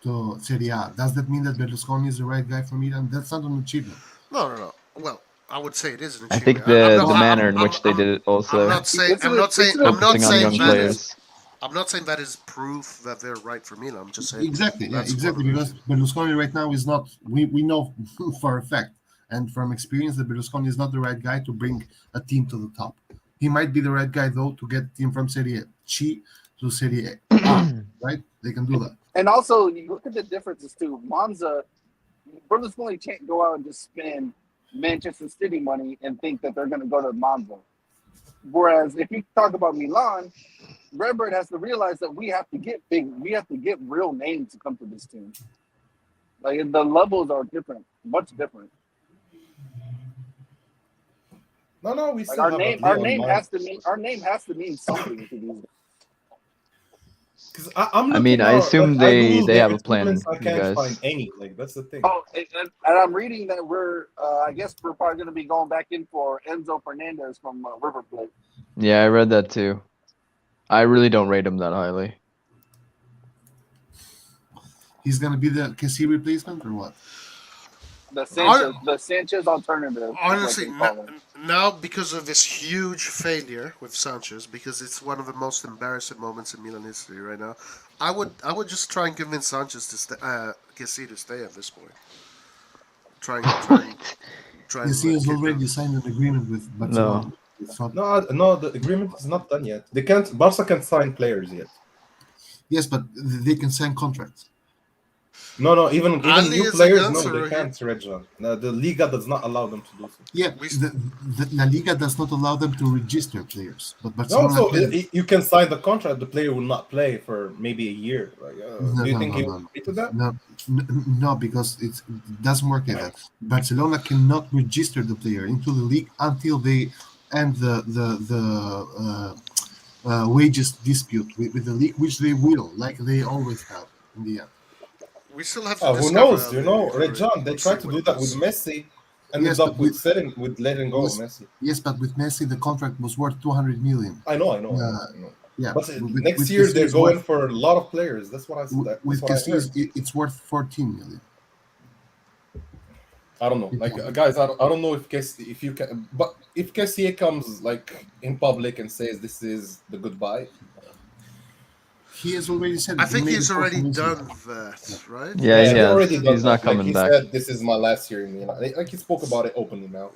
Speaker 8: to Serie A. Does that mean that Berlusconi is the right guy for Milan? That's not an achievement.
Speaker 10: No. Well, I would say it is an
Speaker 11: I
Speaker 10: achievement.
Speaker 11: think the manner in which they did it also.
Speaker 10: I'm not saying
Speaker 11: focusing on young players.
Speaker 10: I'm not saying that is proof that they're right for Milan. I'm just saying
Speaker 8: Exactly, yeah,
Speaker 10: that's
Speaker 8: exactly.
Speaker 10: one of
Speaker 8: Because Berlusconi right now is not. We know for a fact and from experience that Berlusconi is not the right guy to bring a team to the top. He might be the right guy though to get a team from Serie C to Serie A. Right? They can do that.
Speaker 2: And also, you look at the differences too. Monza, Berlusconi can't go out and just spend Manchester City money and think that they're going to go to Monza. Whereas if you talk about Milan, Redbird has to realize that we have to get real names to come to this team. Like the levels are different, much different.
Speaker 12: No, we
Speaker 2: Like
Speaker 12: still
Speaker 2: our
Speaker 12: have
Speaker 2: name.
Speaker 12: a
Speaker 2: Our
Speaker 12: deal
Speaker 2: name
Speaker 12: in
Speaker 2: has
Speaker 12: mind.
Speaker 2: to mean something to these.
Speaker 12: Because I'm
Speaker 11: I mean,
Speaker 12: looking
Speaker 11: I
Speaker 12: now,
Speaker 11: assume
Speaker 12: like, I
Speaker 11: they
Speaker 12: Googled
Speaker 11: have
Speaker 12: the
Speaker 11: a plan,
Speaker 12: achievements, I
Speaker 11: you
Speaker 12: can't
Speaker 11: guys.
Speaker 12: find any. Like that's the thing.
Speaker 2: Oh, and I'm reading that I guess we're probably going to be going back in for Enzo Fernandez from River Plate.
Speaker 11: Yeah, I read that too. I really don't rate him that highly.
Speaker 8: He's gonna be the Kessie replacement or what?
Speaker 2: The Sanchez alternative.
Speaker 10: Honestly, now because of this huge failure with Sanchez, because it's one of the most embarrassing moments in Milan history right now, I would just try and convince Sanchez to stay, Kessie to stay at this point. Try and
Speaker 8: Kessie has already signed an agreement with Barcelona.
Speaker 12: No, the agreement is not done yet. Barca can't sign players yet.
Speaker 8: Yes, but they can sign contracts.
Speaker 12: No, even
Speaker 10: Ali
Speaker 12: new
Speaker 10: is
Speaker 12: players,
Speaker 10: against
Speaker 12: no, they
Speaker 10: Rohit.
Speaker 12: can't, Rejan. No, the Liga does not allow them to do so.
Speaker 8: Yeah, the La Liga does not allow them to register players, but
Speaker 12: No,
Speaker 8: Barcelona
Speaker 12: so
Speaker 8: can.
Speaker 12: you can sign the contract. The player will not play for maybe a year. Like, do you think he will agree to that?
Speaker 8: No, because it doesn't work like that. Barcelona cannot register the player into the league until they end the wages dispute with the league, which they will, like they always have in the end.
Speaker 10: We still have to
Speaker 12: Who
Speaker 10: discover
Speaker 12: knows?
Speaker 10: how
Speaker 12: You
Speaker 10: they
Speaker 12: know,
Speaker 10: do it.
Speaker 12: Rejan, they
Speaker 10: Let's
Speaker 12: tried
Speaker 10: see
Speaker 12: to
Speaker 10: what
Speaker 12: do
Speaker 10: it
Speaker 12: that with
Speaker 10: does.
Speaker 12: Messi, ended
Speaker 8: Yes,
Speaker 12: up
Speaker 8: but
Speaker 12: with letting go of Messi.
Speaker 8: Yes, but with Messi, the contract was worth 200 million.
Speaker 12: I know.
Speaker 8: Yeah,
Speaker 12: But
Speaker 8: with
Speaker 12: next year
Speaker 8: Kessie
Speaker 12: they're
Speaker 8: it's
Speaker 12: going
Speaker 8: worth,
Speaker 12: for a lot of players. That's what I said. That's
Speaker 8: with
Speaker 12: what I
Speaker 8: Kessie,
Speaker 12: heard.
Speaker 8: it's worth 14 million.
Speaker 12: I don't know. Like guys, I don't know if Kessie, if you can, but if Kessie comes like in public and says this is the goodbye,
Speaker 8: He has already said.
Speaker 10: I think he's already
Speaker 8: done.
Speaker 10: done that, right?
Speaker 11: Yeah, he
Speaker 12: he
Speaker 11: has.
Speaker 12: already done
Speaker 11: He's
Speaker 12: that.
Speaker 11: not coming
Speaker 12: like, he
Speaker 11: back.
Speaker 12: said, this is my last year in Milan. Like he spoke about it openly now.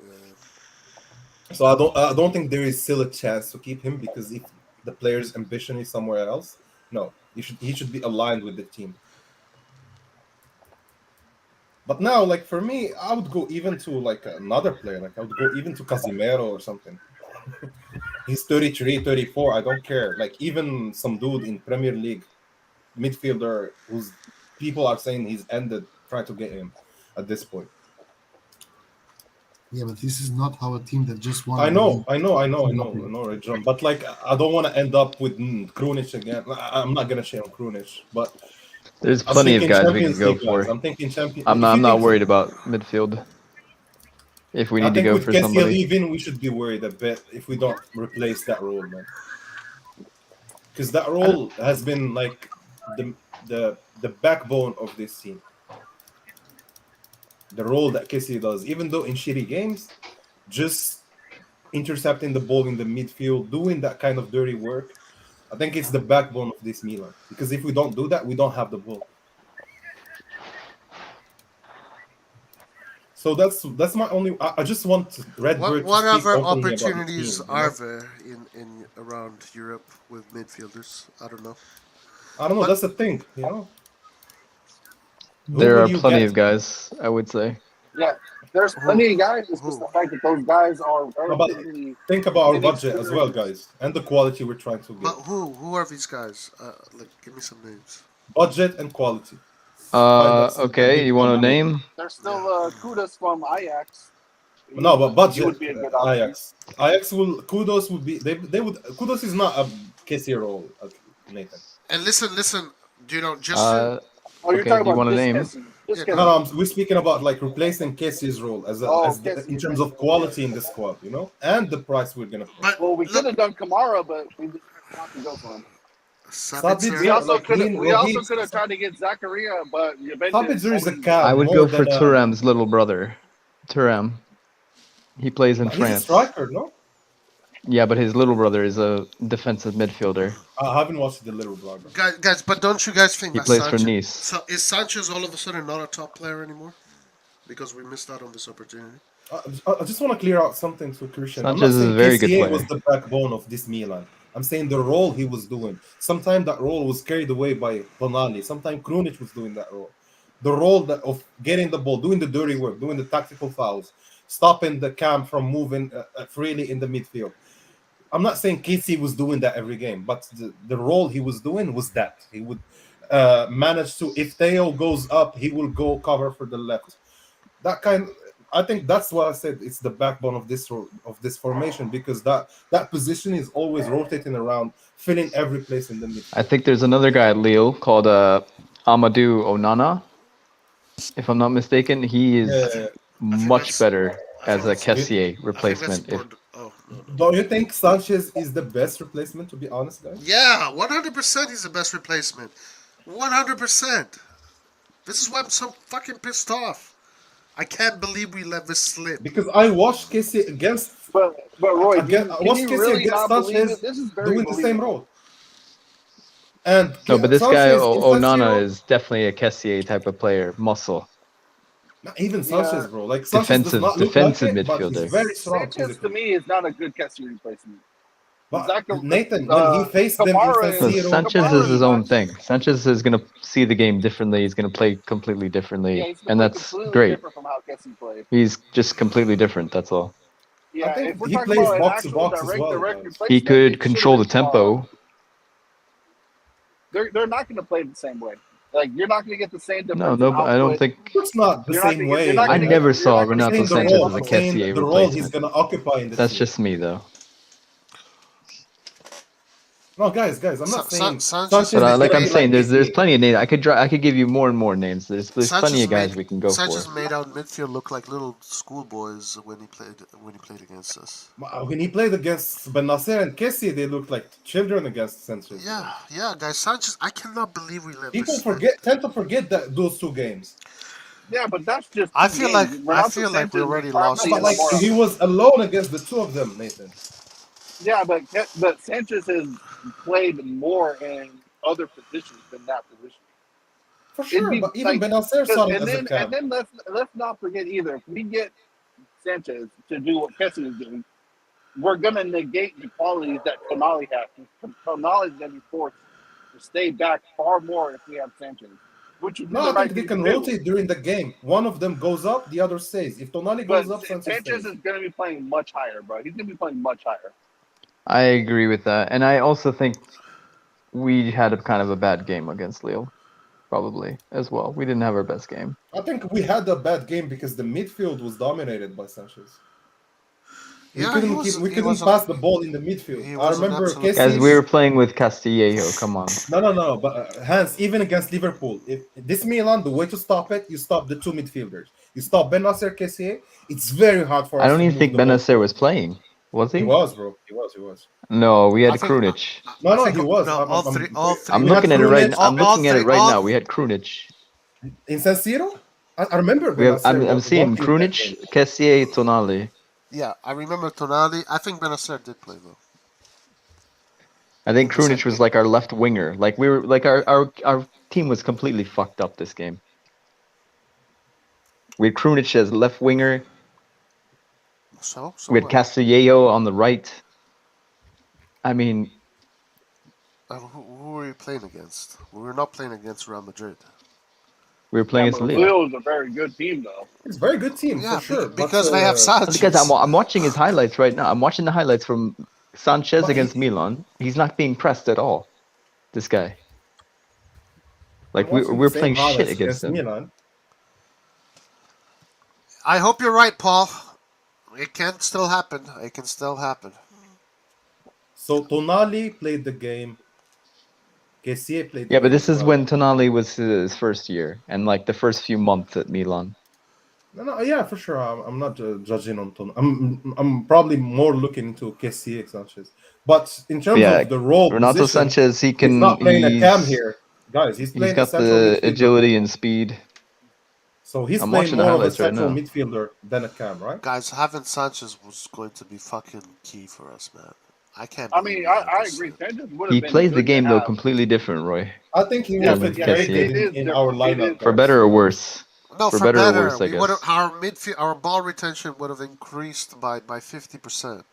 Speaker 12: So I don't think there is still a chance to keep him because the player's ambition is somewhere else. No, he should be aligned with the team. But now, like for me, I would go even to like another player. Like I would go even to Casimiro or something. He's 33, 34. I don't care. Like even some dude in Premier League midfielder who's people are saying he's ended. Try to get him at this point.
Speaker 8: Yeah, but this is not how a team that just won.
Speaker 12: I know, John. But like, I don't want to end up with Krunic again. I'm not gonna share on Krunic, but
Speaker 11: there's plenty of guys we can go for.
Speaker 12: I'm thinking champion.
Speaker 11: I'm not worried about midfield. If we need to go for somebody,
Speaker 12: leaving, we should be worried a bit if we don't replace that role, man. Because that role has been like the backbone of this team. The role that Kessie does, even though in shitty games, just intercepting the ball in the midfield, doing that kind of dirty work, I think it's the backbone of this Milan. Because if we don't do that, we don't have the ball. So that's my only. I just want Redbird.
Speaker 10: What other opportunities are there in around Europe with midfielders? I don't know.
Speaker 12: That's the thing, you know.
Speaker 11: There are plenty of guys, I would say.
Speaker 2: Yeah, there's plenty of guys. It's just the fact that those guys are
Speaker 12: think about our budget as well, guys, and the quality we're trying to get.
Speaker 10: But who are these guys? Like, give me some names.
Speaker 12: Budget and quality.
Speaker 11: Okay, you want a name?
Speaker 2: There's still Kudos from Ajax.
Speaker 12: No, but budget
Speaker 2: would be a good
Speaker 12: Ajax. Ajax will Kudos would be they would Kudos is not a Kessie role, Nathan.
Speaker 10: And listen. Do you know just?
Speaker 2: You're talking about
Speaker 11: you want a name?
Speaker 12: No, we're speaking about like replacing Kessie's role as in terms of quality in the squad, you know, and the price we're gonna pay.
Speaker 2: Well, we could have done Kamara, but we didn't have to go for him.
Speaker 12: Sabitzer,
Speaker 2: we also could have tried to get Zakaria, but
Speaker 12: Sabitzer is a cat.
Speaker 11: I would go for Thuram's little brother, Thuram. He plays in France.
Speaker 12: He's a striker, no?
Speaker 11: Yeah, but his little brother is a defensive midfielder.
Speaker 12: I haven't watched the little brother.
Speaker 10: Guys, but don't you guys think
Speaker 11: he
Speaker 10: that
Speaker 11: plays
Speaker 10: Sanchez,
Speaker 11: for Nice?
Speaker 10: So is Sanchez all of a sudden not a top player anymore because we missed out on this opportunity?
Speaker 12: I just want to clear out something to Christian.
Speaker 11: Sanchez is a very good player.
Speaker 12: Was the backbone of this Milan. I'm saying the role he was doing. Sometimes that role was carried away by Tonali. Sometimes Krunic was doing that role. The role of getting the ball, doing the dirty work, doing the tactical fouls, stopping the camp from moving freely in the midfield. I'm not saying Kessie was doing that every game, but the role he was doing was that. He would manage to, if Theo goes up, he will go cover for the left. I think that's why I said it's the backbone of this formation, because that position is always rotating around, filling every place in the midfield.
Speaker 11: I think there's another guy at Lille called Amadou Onana. If I'm not mistaken, he is much better as a Kessie replacement.
Speaker 12: Don't you think Sanchez is the best replacement, to be honest, guys?
Speaker 10: Yeah, 100% he's the best replacement. 100%. This is why I'm so fucking pissed off. I can't believe we let this slip.
Speaker 12: Because I watched Kessie against...
Speaker 2: But Roy,
Speaker 12: I watched Kessie against Sanchez doing the same role. And
Speaker 11: no, but this
Speaker 12: Sanchez,
Speaker 11: guy, Onana, is definitely a Kessie type of player. Muscle.
Speaker 12: Not even Sanchez, bro. Like Sanchez
Speaker 11: defensive
Speaker 12: like
Speaker 11: midfielder.
Speaker 12: He's very strong.
Speaker 2: Sanchez to me is not a good Kessie replacement.
Speaker 12: But Nathan, when he faced them,
Speaker 11: Sanchez is his own thing. Sanchez is going to see the game differently. He's going to play completely differently, and that's great.
Speaker 2: From how Kessie played.
Speaker 11: He's just completely different. That's all.
Speaker 2: Yeah,
Speaker 12: I think he plays box to box as well.
Speaker 11: He could control the tempo.
Speaker 2: They're not going to play the same way. Like, you're not going to get the same
Speaker 11: No, I don't think.
Speaker 12: It's not the same way.
Speaker 11: I never saw Renato Sanchez as a Kessie
Speaker 12: the role he's going to occupy in this.
Speaker 11: That's just me, though.
Speaker 12: No, guys, I'm not saying
Speaker 10: Sanchez.
Speaker 11: But like I'm saying, there's plenty of names. I could give you more and more names. There's plenty of guys we can go for.
Speaker 10: Sanchez made out midfield look like little schoolboys when he played against us.
Speaker 12: When he played against Benacer and Kessie, they looked like children against Sanchez.
Speaker 10: Yeah, guys. Sanchez, I cannot believe we let
Speaker 12: people
Speaker 10: this
Speaker 12: tend to forget that those two games.
Speaker 2: Yeah, but that's just.
Speaker 10: I feel like we already lost.
Speaker 12: No, but like he was alone against the two of them, Nathan.
Speaker 2: Yeah, but Sanchez has played more in other positions than that position.
Speaker 12: For sure, but even Benacer saw him as a cap.
Speaker 2: And then let's not forget either. If we get Sanchez to do what Kessie is doing, we're gonna negate the qualities that Tonali has. Tonali's gonna be forced to stay back far more if we have Sanchez, which would be
Speaker 12: No,
Speaker 2: the
Speaker 12: I
Speaker 2: right
Speaker 12: think they
Speaker 2: thing to
Speaker 12: can
Speaker 2: do.
Speaker 12: rotate during the game. One of them goes up, the other stays. If Tonali
Speaker 2: But
Speaker 12: goes up, Sanchez
Speaker 2: Sanchez
Speaker 12: stays.
Speaker 2: is gonna be playing much higher, bro. He's gonna be playing much higher.
Speaker 11: I agree with that, and I also think we had a kind of a bad game against Lille, probably as well. We didn't have our best game.
Speaker 12: I think we had a bad game because the midfield was dominated by Sanchez. We
Speaker 10: Yeah,
Speaker 12: couldn't keep, we
Speaker 10: he
Speaker 12: couldn't
Speaker 10: was
Speaker 12: pass the ball in the midfield.
Speaker 10: he
Speaker 12: I
Speaker 10: was an
Speaker 12: remember
Speaker 10: absolute
Speaker 11: Guys,
Speaker 12: Kessie.
Speaker 11: we were playing with Castillejo. Come on.
Speaker 12: No. But Hans, even against Liverpool, if this Milan, the way to stop it, you stop the two midfielders. You stop Benasser Kessie. It's very hard for
Speaker 11: I
Speaker 12: us
Speaker 11: don't
Speaker 12: to
Speaker 11: even
Speaker 12: move
Speaker 11: think
Speaker 12: the ball.
Speaker 11: Benacer was playing. Was
Speaker 12: He
Speaker 11: he?
Speaker 12: was, bro. He was.
Speaker 11: No, we had
Speaker 10: I think
Speaker 11: Krunic.
Speaker 12: No,
Speaker 10: think
Speaker 12: he was.
Speaker 10: no, all three
Speaker 11: I'm
Speaker 12: we had
Speaker 11: looking at it right.
Speaker 12: Krunic
Speaker 11: I'm looking at it right
Speaker 10: all
Speaker 11: now. We had Krunic.
Speaker 12: in San Siro. I remember
Speaker 11: We have.
Speaker 12: Benasser
Speaker 11: I'm seeing
Speaker 12: working that game.
Speaker 11: Krunic, Kessie, Tonali.
Speaker 10: Yeah, I remember Tonali. I think Benacer did play though.
Speaker 11: I think
Speaker 10: In the
Speaker 11: Krunic
Speaker 10: second
Speaker 11: was
Speaker 10: game.
Speaker 11: like our left winger. Like we were like our team was completely fucked up this game. We had Krunic as left winger.
Speaker 10: So
Speaker 11: We had
Speaker 10: what?
Speaker 11: Castillejo on the right. I mean,
Speaker 10: Who were we playing against? We were not playing against Real Madrid.
Speaker 11: we were playing
Speaker 2: Yeah,
Speaker 11: against
Speaker 2: but
Speaker 11: Lille.
Speaker 2: Lille is a very good team, though.
Speaker 12: It's a very good team
Speaker 10: Yeah,
Speaker 12: for sure.
Speaker 10: because they have
Speaker 11: Because
Speaker 10: Sanchez.
Speaker 11: I'm watching his highlights right now. I'm watching the highlights from Sanchez
Speaker 12: But
Speaker 11: against Milan. He's not being pressed at all. This guy.
Speaker 12: I'm
Speaker 11: Like
Speaker 12: watching the
Speaker 11: we're
Speaker 12: same
Speaker 11: playing shit
Speaker 12: highlights
Speaker 11: against him.
Speaker 12: Milan.
Speaker 10: I hope you're right, Paul. It can still happen. It can still happen.
Speaker 12: So Tonali played the game. Kessie played the
Speaker 11: Yeah, but
Speaker 12: game
Speaker 11: this
Speaker 12: as
Speaker 11: is
Speaker 12: well.
Speaker 11: when Tonali was his first year and like the first few months at Milan.
Speaker 12: No, yeah, for sure. I'm not judging on Tonali. I'm probably more looking into Kessie Sanchez. But in terms
Speaker 11: Yeah,
Speaker 12: of the role
Speaker 11: Renato
Speaker 12: position,
Speaker 11: Sanchez,
Speaker 12: he's not playing a cam here, guys. He's
Speaker 11: he's
Speaker 12: playing a
Speaker 11: got
Speaker 12: central
Speaker 11: the
Speaker 12: midfielder
Speaker 11: agility
Speaker 12: role.
Speaker 11: and speed.
Speaker 12: So he's
Speaker 11: I'm
Speaker 12: playing
Speaker 11: watching the
Speaker 12: more of a
Speaker 11: highlights right
Speaker 12: central
Speaker 11: now.
Speaker 12: midfielder than a cam, right?
Speaker 10: Guys, having Sanchez was going to be fucking key for us, man. I can't
Speaker 2: I
Speaker 10: believe
Speaker 2: mean,
Speaker 10: we had
Speaker 2: I
Speaker 10: this
Speaker 2: agree.
Speaker 10: shit.
Speaker 2: Sanchez would
Speaker 11: He
Speaker 2: have been
Speaker 11: plays the
Speaker 2: good to
Speaker 11: game though
Speaker 2: have.
Speaker 11: completely different, Roy.
Speaker 12: I think he
Speaker 2: Yeah,
Speaker 12: will
Speaker 11: Than
Speaker 12: fit
Speaker 2: yeah,
Speaker 12: very
Speaker 11: Kessie.
Speaker 12: good
Speaker 2: it is
Speaker 12: in our
Speaker 2: different. It
Speaker 12: lineup,
Speaker 2: is
Speaker 11: For
Speaker 12: guys.
Speaker 11: better or worse.
Speaker 10: No,
Speaker 11: For
Speaker 10: for
Speaker 11: better or
Speaker 10: better.
Speaker 11: worse, I
Speaker 10: We would have
Speaker 11: guess.
Speaker 10: our midfield, our ball retention would have increased by 50%.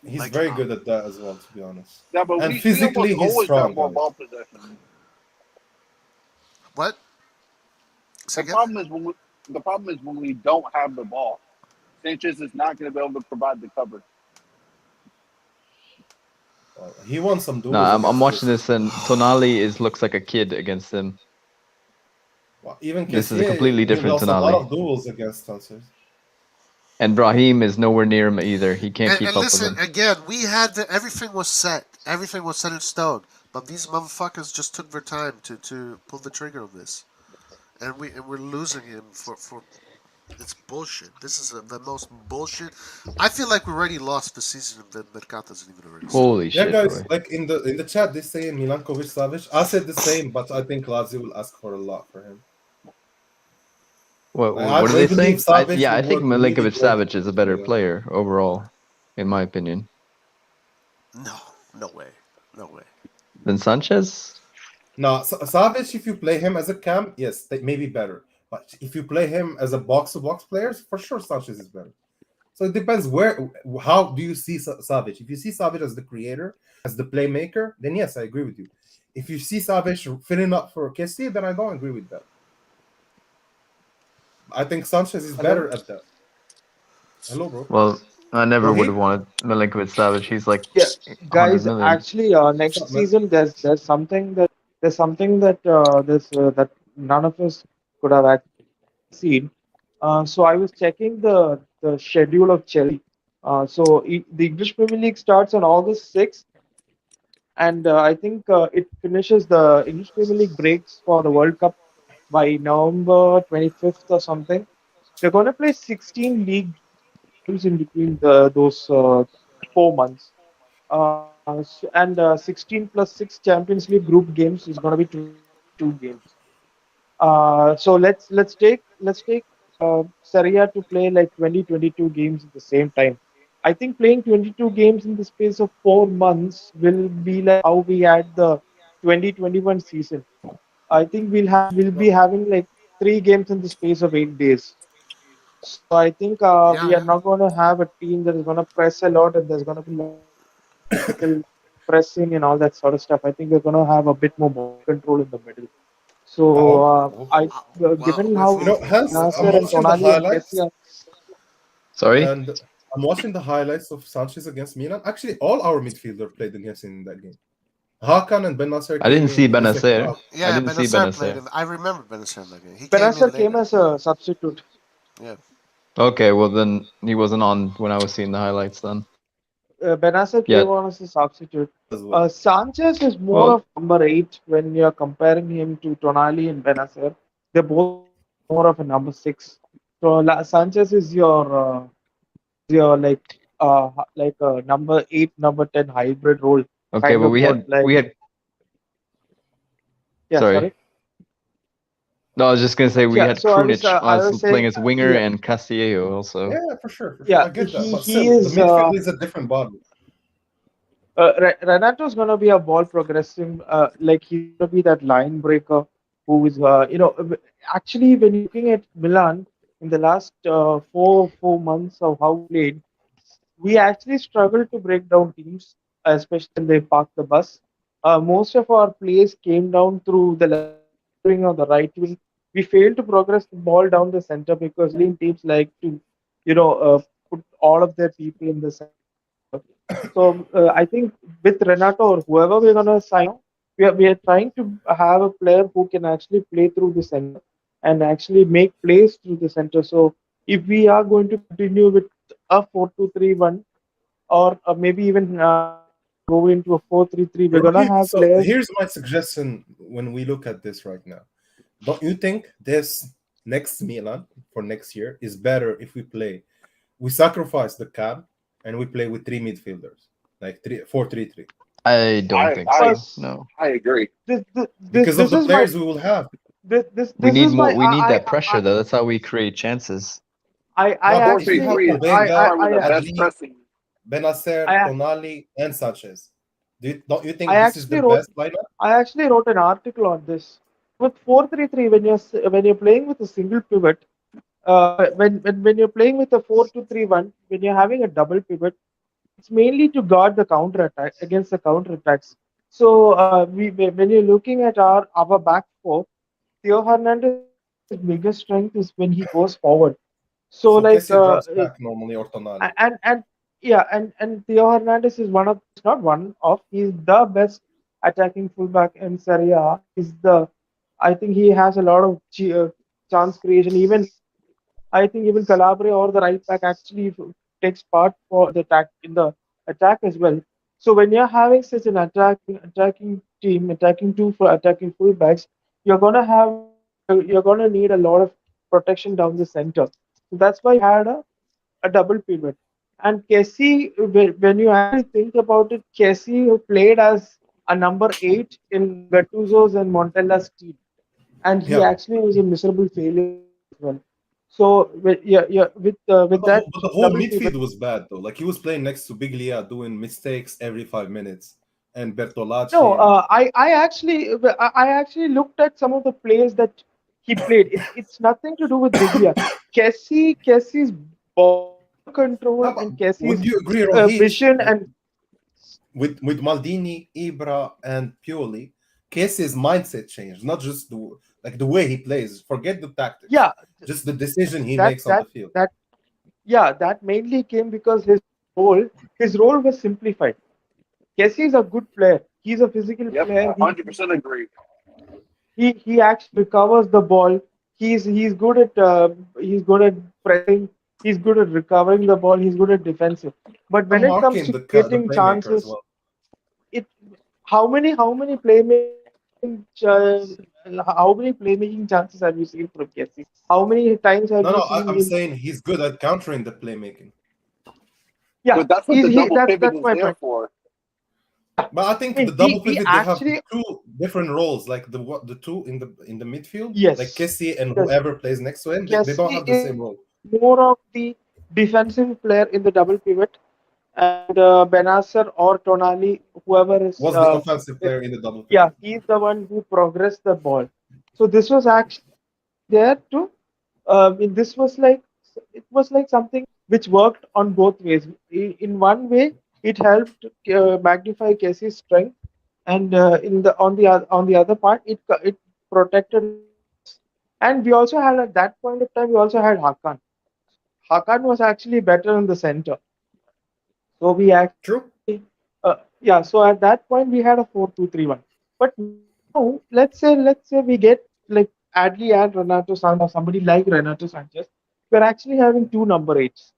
Speaker 12: He's
Speaker 10: Like,
Speaker 12: very good at that as well, to be honest.
Speaker 2: Yeah, but
Speaker 12: And
Speaker 2: we almost
Speaker 12: physically, he's
Speaker 2: always have
Speaker 12: strong,
Speaker 2: more
Speaker 12: guys.
Speaker 2: ball possession.
Speaker 10: what? Say
Speaker 2: The
Speaker 10: again?
Speaker 2: problem is when we don't have the ball, Sanchez is not going to be able to provide the cover.
Speaker 12: He won some duels.
Speaker 11: No, I'm
Speaker 12: against
Speaker 11: watching
Speaker 12: Kessie.
Speaker 11: this and Tonali looks like a kid against him.
Speaker 12: Well, even
Speaker 11: This is a
Speaker 12: Kessie,
Speaker 11: completely
Speaker 12: he
Speaker 11: different
Speaker 12: lost a lot
Speaker 11: Tonali.
Speaker 12: of duels against Sanchez.
Speaker 11: And Brahim is nowhere near him either. He can't keep
Speaker 10: And
Speaker 11: up with
Speaker 10: listen,
Speaker 11: him.
Speaker 10: again, we had everything was set. Everything was set in stone. But these motherfuckers just took their time to pull the trigger on this. And we're losing him for it's bullshit. This is the most bullshit. I feel like we already lost the season and the Mercato isn't even already started.
Speaker 11: Holy
Speaker 12: Yeah,
Speaker 11: shit,
Speaker 12: guys,
Speaker 11: Roy.
Speaker 12: like in the chat, they say Milankovic Savic. I said the same, but I think Lazio will ask for a lot for him.
Speaker 11: What
Speaker 12: I
Speaker 11: are they
Speaker 12: believe
Speaker 11: saying?
Speaker 12: Savic
Speaker 11: Yeah, I
Speaker 12: will
Speaker 11: think
Speaker 12: work really
Speaker 11: Milinkovic
Speaker 12: great
Speaker 11: Savic is a better
Speaker 12: with
Speaker 11: player overall, in my opinion.
Speaker 10: No way. No way.
Speaker 11: Than Sanchez?
Speaker 12: No, Savic, if you play him as a cam, yes, they may be better. But if you play him as a box-to-box player, for sure Sanchez is better. So it depends how do you see Savic? If you see Savic as the creator, as the playmaker, then yes, I agree with you. If you see Savic filling up for Kessie, then I don't agree with that. I think Sanchez is better at that. Hello, bro.
Speaker 11: Well, I never
Speaker 12: Well,
Speaker 11: would have wanted Milinkovic Savic. He's like
Speaker 5: Yeah,
Speaker 11: 100
Speaker 5: guys.
Speaker 11: million.
Speaker 5: Actually,
Speaker 12: What's
Speaker 5: next
Speaker 12: up, man?
Speaker 5: season there's something that that none of us could have actually seen. So I was checking the schedule of Chelsea. The English Premier League starts on August 6th, and I think it finishes. The English Premier League breaks for the World Cup by November 25th or something. They're going to play 16 league games in between those 4 months. 16 plus 6 Champions League group games is going to be 22 games. So let's take Serie A to play like 22 games at the same time. I think playing 22 games in the space of 4 months will be like how we had the 2021 season. I think we'll be having like 3 games in the space of 8 days.
Speaker 13: So I think we
Speaker 10: Yeah,
Speaker 13: are not going to have a team that is going to press a lot, and there's going to be a lot of physical pressing and all that sort of stuff. I think we're going to have a bit more ball control in the middle. So
Speaker 12: Okay, okay.
Speaker 10: well,
Speaker 13: given
Speaker 10: with
Speaker 13: how
Speaker 12: You know, Hans, I'm
Speaker 13: Nasser and
Speaker 12: watching the
Speaker 13: Tonali and
Speaker 12: highlights,
Speaker 13: Kessie are,
Speaker 11: Sorry,
Speaker 12: and I'm watching the highlights of Sanchez against Milan. Actually, all our midfielders played against in that game. Hakan and Ben Nasser
Speaker 11: I
Speaker 12: came
Speaker 11: didn't see
Speaker 12: in the second
Speaker 11: Benacer.
Speaker 12: half.
Speaker 11: I
Speaker 10: yeah,
Speaker 11: didn't see
Speaker 10: Benacer played.
Speaker 11: Benacer.
Speaker 10: I remember Benacer that game. He came in
Speaker 13: Benasser came
Speaker 10: later.
Speaker 13: as a substitute.
Speaker 10: Yeah.
Speaker 11: Okay, well then he wasn't on when I was seeing the highlights then.
Speaker 13: Benasser
Speaker 11: Yeah.
Speaker 13: came on as a substitute.
Speaker 12: As well.
Speaker 13: Sanchez is more
Speaker 11: Well,
Speaker 13: of number 8 when you're comparing him to Tonali and Benasser. They're both more of a number 6. So Sanchez is your like a number 8, number 10 hybrid role,
Speaker 11: okay,
Speaker 13: kind
Speaker 11: well
Speaker 13: of what like
Speaker 11: we had
Speaker 13: yeah,
Speaker 11: sorry.
Speaker 13: sorry.
Speaker 11: No, I was just gonna say we
Speaker 13: Yeah,
Speaker 11: had
Speaker 13: so
Speaker 11: Krunic
Speaker 13: I was
Speaker 11: playing
Speaker 13: saying
Speaker 11: as winger
Speaker 13: yeah,
Speaker 11: and Castillejo also.
Speaker 12: Yeah, for sure, for sure.
Speaker 13: yeah,
Speaker 12: I get that. But
Speaker 13: he
Speaker 12: still, the
Speaker 13: is
Speaker 12: midfield is a different body.
Speaker 13: Renato's going to be a ball progressive, like he's going to be that line breaker who is, actually, when you're looking at Milan in the last 4 months of how we played, we actually struggled to break down teams, especially when they park the bus. Most of our plays came down through the left wing or the right wing. We failed to progress the ball down the center because lean teams like to, put all of their people in the center. So I think with Renato or whoever we're gonna sign, we are trying to have a player who can actually play through the center and actually make plays through the center. So if we are going to continue with a 4-2-3-1 or maybe even go into a 4-3-3, we're gonna
Speaker 12: Right.
Speaker 13: have
Speaker 12: So
Speaker 13: players.
Speaker 12: here's my suggestion when we look at this right now. Don't you think this next Milan for next year is better if we sacrifice the cab and we play with 3 midfielders, like 4-3-3,
Speaker 11: I don't think
Speaker 2: I
Speaker 11: so. No.
Speaker 2: I agree.
Speaker 12: because of
Speaker 13: This
Speaker 12: the
Speaker 13: is my
Speaker 12: players we will have.
Speaker 11: We
Speaker 13: this
Speaker 11: need
Speaker 13: is
Speaker 11: more
Speaker 13: my
Speaker 11: we need that pressure though. That's how we create chances.
Speaker 13: I
Speaker 12: No, but
Speaker 2: Four
Speaker 12: if you
Speaker 2: three
Speaker 12: have
Speaker 13: actually
Speaker 2: three is
Speaker 12: Pobega,
Speaker 2: probably the best
Speaker 12: Adli,
Speaker 2: pressing.
Speaker 12: Benacer,
Speaker 13: I
Speaker 12: Tonali, and Sanchez, don't you
Speaker 13: I
Speaker 12: think this is the
Speaker 13: actually wrote
Speaker 12: best lineup?
Speaker 13: I actually wrote an article on this. With 4-3-3, when you're playing with a single pivot, when you're playing with a 4-2-3-1, when you're having a double pivot, it's mainly to guard the counter attack against the counter attacks. So when you're looking at our back four, Theo Hernandez's biggest strength is when he goes forward. So
Speaker 12: So
Speaker 13: like
Speaker 12: Kessie drops back normally, or Tonali.
Speaker 13: and yeah, and Theo Hernandez is one of, not one of, he's the best attacking fullback in Serie A. I think he has a lot of chance creation. Even I think even Calabria or the right back actually takes part for the attack in the attack as well. So when you're having such an attacking team, attacking two for attacking fullbacks, you're gonna need a lot of protection down the center. So that's why you had a double pivot. And Kessie, when you actually think about it, Kessie played as a number 8 in Gattuso's and Montella's team, and he
Speaker 12: Yeah,
Speaker 13: actually was a miserable failure as well. So with
Speaker 12: but
Speaker 13: that
Speaker 12: the whole
Speaker 13: double pivot,
Speaker 12: midfield was bad though. Like he was playing next to Biglia, doing mistakes every 5 minutes, and
Speaker 13: no,
Speaker 12: Bertolacci and
Speaker 13: I actually looked at some of the plays that he played. It's nothing to do with Biglia. Kessie's ball control
Speaker 12: no, but
Speaker 13: and
Speaker 12: would
Speaker 13: Kessie's
Speaker 12: you agree, Rohit,
Speaker 13: vision
Speaker 12: that
Speaker 13: and
Speaker 12: with Maldini, Ibra, and Pioli, Kessie's mindset changed, not just the way he plays. Forget the tactics,
Speaker 13: yeah,
Speaker 12: just the decision he
Speaker 13: that
Speaker 12: makes on the
Speaker 13: that
Speaker 12: field.
Speaker 13: that yeah, that mainly came because his role was simplified. Kessie is a good player. He's a physical
Speaker 2: Yep,
Speaker 13: player.
Speaker 2: 100% agree.
Speaker 13: He actually recovers the ball. He's good at pressing. He's good at recovering the ball. He's good at defensive. But when
Speaker 12: I'm
Speaker 13: it comes
Speaker 12: marking
Speaker 13: to
Speaker 12: the
Speaker 13: getting
Speaker 12: playmaker as
Speaker 13: chances,
Speaker 12: well.
Speaker 13: it how many playmaking chances have you seen from Kessie? How many times have
Speaker 12: No,
Speaker 13: you
Speaker 12: no,
Speaker 13: seen
Speaker 12: I'm
Speaker 13: him?
Speaker 12: saying he's good at countering the playmaking.
Speaker 13: Yeah,
Speaker 2: But that's what
Speaker 13: he's
Speaker 2: the
Speaker 13: he
Speaker 2: double
Speaker 13: that's
Speaker 2: pivot
Speaker 13: that's
Speaker 2: is
Speaker 13: my
Speaker 2: there
Speaker 13: point.
Speaker 2: for.
Speaker 12: But I
Speaker 13: I
Speaker 12: think the
Speaker 13: mean,
Speaker 12: double
Speaker 13: we
Speaker 12: pivot they have
Speaker 13: actually
Speaker 12: two different roles, like the two in the midfield, like
Speaker 13: yes,
Speaker 12: Kessie and
Speaker 13: yes.
Speaker 12: whoever plays next to him, they don't
Speaker 13: Kessie
Speaker 12: have the
Speaker 13: is
Speaker 12: same role.
Speaker 13: more of the defensive player in the double pivot, and Benasser or Tonali, whoever is,
Speaker 12: Was the offensive player in the double
Speaker 13: yeah,
Speaker 12: pivot.
Speaker 13: he's the one who progressed the ball. So this was actually there to, this was like it was like something which worked on both ways. In one way, it helped magnify Kessie's strength, and on the other part, it protected our weakness. And we also had at that point of time, we also had Hakan. Hakan was actually better in the center, so we actually
Speaker 12: True.
Speaker 13: yeah. So at that point, we had a 4-2-3-1. But now, let's say we get like Adli and Renato Sanchez, somebody like Renato Sanchez, we're actually having two number eights.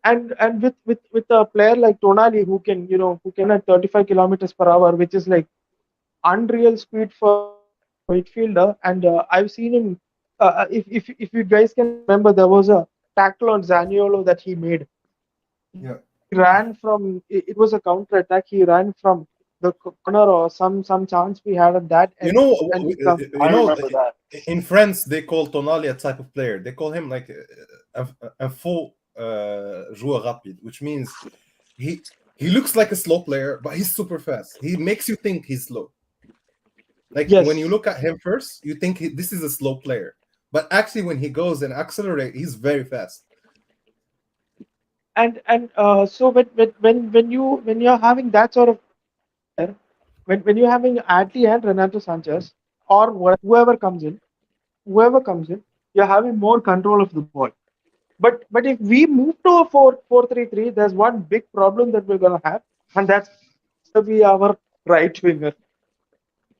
Speaker 13: And with a player like Tonali who can at 35 kilometers per hour, which is like unreal speed for a midfielder. And I've seen him. If you guys can remember, there was a tackle on Zaniolo that he made.
Speaker 12: Yeah.
Speaker 13: He ran from it was a counter attack. He ran from the corner or some chance we had at that,
Speaker 12: You
Speaker 13: and
Speaker 12: know,
Speaker 13: and he
Speaker 12: you
Speaker 13: come.
Speaker 2: I
Speaker 12: know,
Speaker 2: remember that.
Speaker 12: in France they call Tonali a type of player. They call him like a faux joueur rapide, which means he looks like a slow player, but he's super fast. He makes you think he's slow. Like when you
Speaker 13: Yes,
Speaker 12: look at him first, you think this is a slow player, but actually when he goes and accelerate, he's very fast.
Speaker 13: and so when you're having that sort of player, when you're having Adli and Renato Sanchez or whoever comes in, you're having more control of the ball. But if we move to a 4-4-3-3, there's one big problem that we're gonna have, and that's to be our right winger.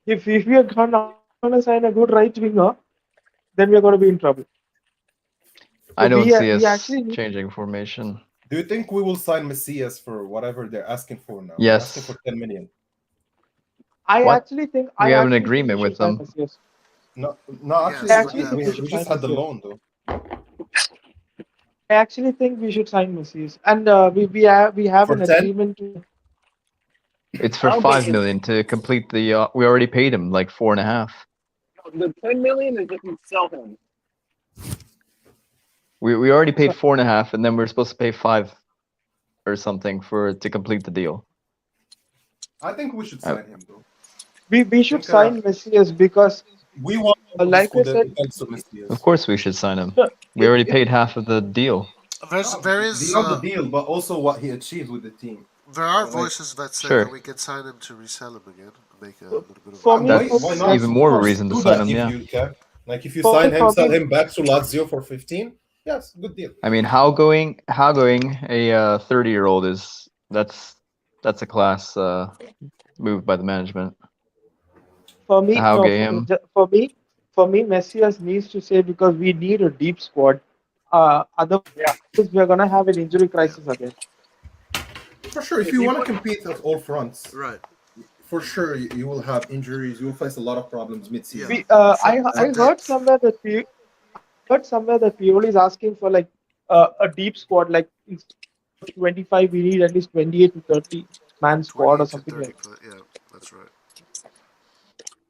Speaker 13: If we are not gonna sign a good right winger, then we're gonna be in trouble. So
Speaker 11: I don't see
Speaker 13: we
Speaker 11: us
Speaker 13: actually need,
Speaker 11: changing formation.
Speaker 12: Do you think we will sign Messias for whatever they're asking for now? They're asking
Speaker 11: Yes.
Speaker 12: for 10 million.
Speaker 11: What? We
Speaker 13: I
Speaker 11: have an
Speaker 13: actually think we
Speaker 11: agreement
Speaker 13: should
Speaker 11: with
Speaker 13: sign
Speaker 11: them.
Speaker 13: Messias.
Speaker 12: No, no,
Speaker 10: Yes,
Speaker 13: I
Speaker 12: actually,
Speaker 10: with
Speaker 13: actually
Speaker 10: them.
Speaker 13: think we should
Speaker 12: we just
Speaker 13: sign
Speaker 12: had the
Speaker 13: Messias.
Speaker 12: loan though.
Speaker 13: I actually think we should sign Messias, and we have
Speaker 12: For
Speaker 13: an
Speaker 12: 10?
Speaker 13: agreement. To,
Speaker 11: It's
Speaker 2: I
Speaker 11: for
Speaker 2: don't think
Speaker 11: 5 million to complete the. We already paid him like 4.5.
Speaker 2: the 10 million is if you sell him.
Speaker 11: We already paid 4.5, and then we're supposed to pay 5 or something to complete the deal.
Speaker 12: I think we should sign him though.
Speaker 13: we
Speaker 12: I
Speaker 13: should
Speaker 12: think
Speaker 13: sign Messias because,
Speaker 12: we want to
Speaker 13: like I said,
Speaker 12: defense of
Speaker 11: Of
Speaker 12: Messias.
Speaker 11: course, we should sign him.
Speaker 13: no,
Speaker 11: We already
Speaker 13: it
Speaker 11: paid half of the deal.
Speaker 10: There is
Speaker 12: Beyond the deal, but also what he achieved with the team.
Speaker 10: there are
Speaker 12: Like,
Speaker 10: voices that say
Speaker 11: Sure.
Speaker 10: that we can sign him to resell him again, make a little bit of
Speaker 13: for
Speaker 10: money.
Speaker 13: me.
Speaker 12: why
Speaker 11: That's
Speaker 12: not?
Speaker 11: even
Speaker 12: Of
Speaker 11: more
Speaker 12: course,
Speaker 11: reason to
Speaker 12: do
Speaker 11: sign
Speaker 12: that
Speaker 11: him.
Speaker 12: if
Speaker 11: Yeah.
Speaker 12: you can. Like if you
Speaker 13: For
Speaker 12: sign
Speaker 13: me,
Speaker 12: him,
Speaker 13: for
Speaker 12: sell
Speaker 13: me,
Speaker 12: him back to Lazio for 15. Yes, good deal.
Speaker 11: I mean, how going a 30-year-old is that's a class move by the management.
Speaker 13: for me,
Speaker 11: How
Speaker 13: no,
Speaker 11: gay him?
Speaker 13: for me, Messias needs to say because we need a deep squad. Otherwise, we are gonna have an injury crisis again.
Speaker 12: For sure, if you want to compete at all fronts,
Speaker 10: Right.
Speaker 12: for sure you will have injuries. You will face a lot of problems mid-season.
Speaker 10: Yeah.
Speaker 13: I
Speaker 10: For
Speaker 13: heard
Speaker 10: depth.
Speaker 13: somewhere that Pioli is asking for like a deep squad, like instead of 25, we need at least 28 to 30 man squad or
Speaker 10: 28 to
Speaker 13: something like.
Speaker 10: 30. Yeah, that's right.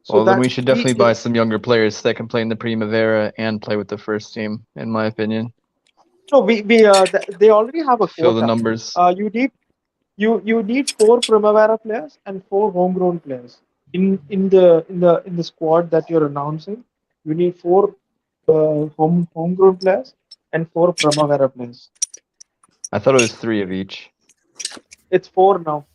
Speaker 13: So
Speaker 11: Well, then
Speaker 13: that
Speaker 11: we should definitely buy some younger players that can play in the Primavera and play with the first team, in my opinion.
Speaker 13: no, they already have a
Speaker 11: Fill the
Speaker 13: quota.
Speaker 11: numbers.
Speaker 13: You need 4 Primavera players and 4 homegrown players in the squad that you're announcing. You need 4 homegrown players and 4 Primavera players.
Speaker 11: I thought it was 3 of each.
Speaker 13: It's 4 now.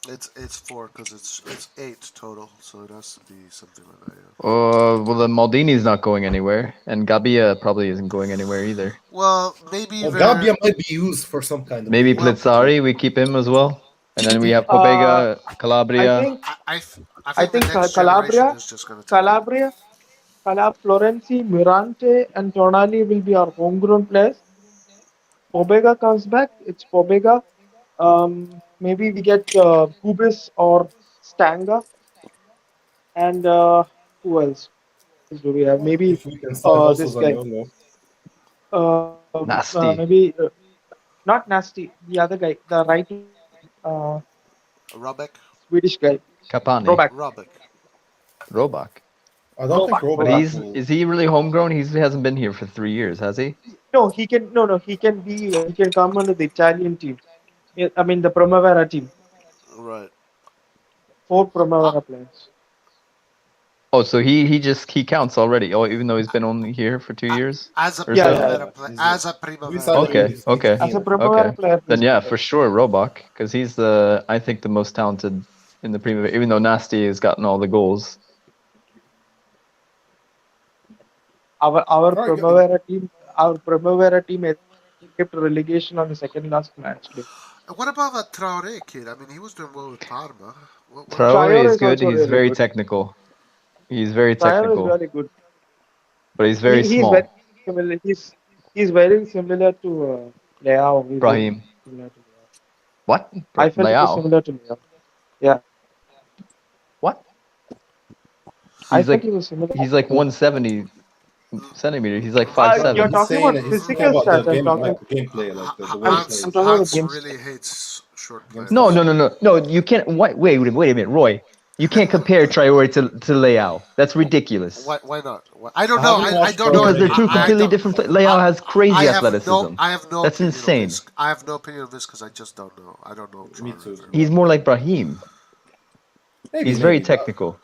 Speaker 10: It's 4 because it's 8 total, so it has to be something like that. Yeah.
Speaker 11: Well, then Maldini's not going anywhere, and Gabia probably isn't going anywhere either.
Speaker 10: Well, maybe
Speaker 12: Well, Gabia might be used for some kind of
Speaker 11: Maybe
Speaker 12: deal.
Speaker 11: Plizzari, we keep him as well, and then we have Pobega,
Speaker 13: I
Speaker 11: Calabria.
Speaker 13: think
Speaker 10: I
Speaker 13: I
Speaker 10: think the
Speaker 13: think
Speaker 10: next generation
Speaker 13: Calabria,
Speaker 10: is just going to take it.
Speaker 13: Calabria, Florenzi, Mirante, and Tonali will be our homegrown players. Pobega comes back. It's Pobega. Maybe we get Kubis or Stanga, and who else? Who else do we have? Maybe
Speaker 12: If we can sign also
Speaker 13: this guy.
Speaker 12: Zaniolo.
Speaker 11: Nasty.
Speaker 13: Maybe not Nasty. The other guy, the right wing guy,
Speaker 10: Robek?
Speaker 13: Swedish guy,
Speaker 11: Capani.
Speaker 10: Robek.
Speaker 11: Robak.
Speaker 12: I don't think
Speaker 11: But
Speaker 12: Robert.
Speaker 11: is he really homegrown? He hasn't been here for 3 years, has he?
Speaker 13: No, he can. No, he can be. He can come under the Italian team. I mean the Primavera team.
Speaker 10: Right.
Speaker 13: 4 Primavera players.
Speaker 11: Oh, so he counts already. Oh, even though he's been only here for 2 years
Speaker 10: As a
Speaker 11: or
Speaker 13: Yeah,
Speaker 11: so.
Speaker 13: yeah,
Speaker 10: Primavera
Speaker 13: yeah.
Speaker 10: player,
Speaker 12: He's
Speaker 10: as a
Speaker 12: we
Speaker 10: Primavera
Speaker 12: signed him in
Speaker 10: player.
Speaker 11: Okay,
Speaker 12: his
Speaker 11: okay,
Speaker 13: As a
Speaker 12: deal.
Speaker 13: Primavera
Speaker 11: okay.
Speaker 13: player,
Speaker 11: Then
Speaker 13: he's
Speaker 11: yeah,
Speaker 13: good.
Speaker 11: for sure, Robach, because he's the I think the most talented in the Primavera. Even though Nasty has gotten all the goals.
Speaker 13: Our
Speaker 12: All right,
Speaker 13: Primavera team escaped relegation on the second last match day.
Speaker 10: And what about that Traore kid? I mean, he was doing well with Parma. What happened?
Speaker 11: Traore
Speaker 13: Traore
Speaker 11: is
Speaker 13: is
Speaker 11: good.
Speaker 13: also
Speaker 11: He's
Speaker 13: really
Speaker 11: very
Speaker 13: good.
Speaker 11: technical. He's very
Speaker 13: Traore is
Speaker 11: technical,
Speaker 13: really good.
Speaker 11: but he's very
Speaker 13: He's very
Speaker 11: small.
Speaker 13: similar. He's very similar to Leao. He's very
Speaker 11: Brahim.
Speaker 13: similar to Leao.
Speaker 11: What?
Speaker 13: I felt he was
Speaker 11: Leao?
Speaker 13: similar to Leao. Yeah,
Speaker 11: What?
Speaker 13: I
Speaker 11: He's
Speaker 13: felt
Speaker 11: like
Speaker 13: he was similar.
Speaker 11: he's like 170 centimeter. He's like
Speaker 10: I
Speaker 11: five
Speaker 13: You're
Speaker 11: seven.
Speaker 12: he's
Speaker 13: talking
Speaker 12: saying
Speaker 13: about
Speaker 12: he's talking
Speaker 13: physical
Speaker 12: about the
Speaker 13: stats. I'm
Speaker 12: game,
Speaker 13: talking.
Speaker 12: like the gameplay, like the way he
Speaker 10: Hans
Speaker 12: plays.
Speaker 13: I'm talking about the game
Speaker 10: really
Speaker 13: stats.
Speaker 10: hates short
Speaker 12: Game
Speaker 11: No,
Speaker 10: players.
Speaker 11: no,
Speaker 12: stats.
Speaker 11: no, no, no. You can't. Wait a minute, Roy. You can't compare Traore to Leao. That's ridiculous.
Speaker 10: Why not? I don't
Speaker 12: I
Speaker 10: know.
Speaker 12: haven't
Speaker 10: I
Speaker 12: watched
Speaker 10: don't know.
Speaker 11: Because they're
Speaker 12: Traore
Speaker 11: two
Speaker 10: I
Speaker 11: completely
Speaker 10: don't.
Speaker 11: different. Leao
Speaker 10: I,
Speaker 11: has crazy athleticism.
Speaker 10: I have no
Speaker 11: That's
Speaker 10: opinion on
Speaker 11: insane.
Speaker 10: this. I have no opinion on this because I just don't know. I don't know
Speaker 12: Me
Speaker 10: Traore
Speaker 12: too.
Speaker 10: very
Speaker 11: He's
Speaker 10: well.
Speaker 11: more like Brahim.
Speaker 12: Maybe,
Speaker 11: He's very
Speaker 12: maybe,
Speaker 11: technical.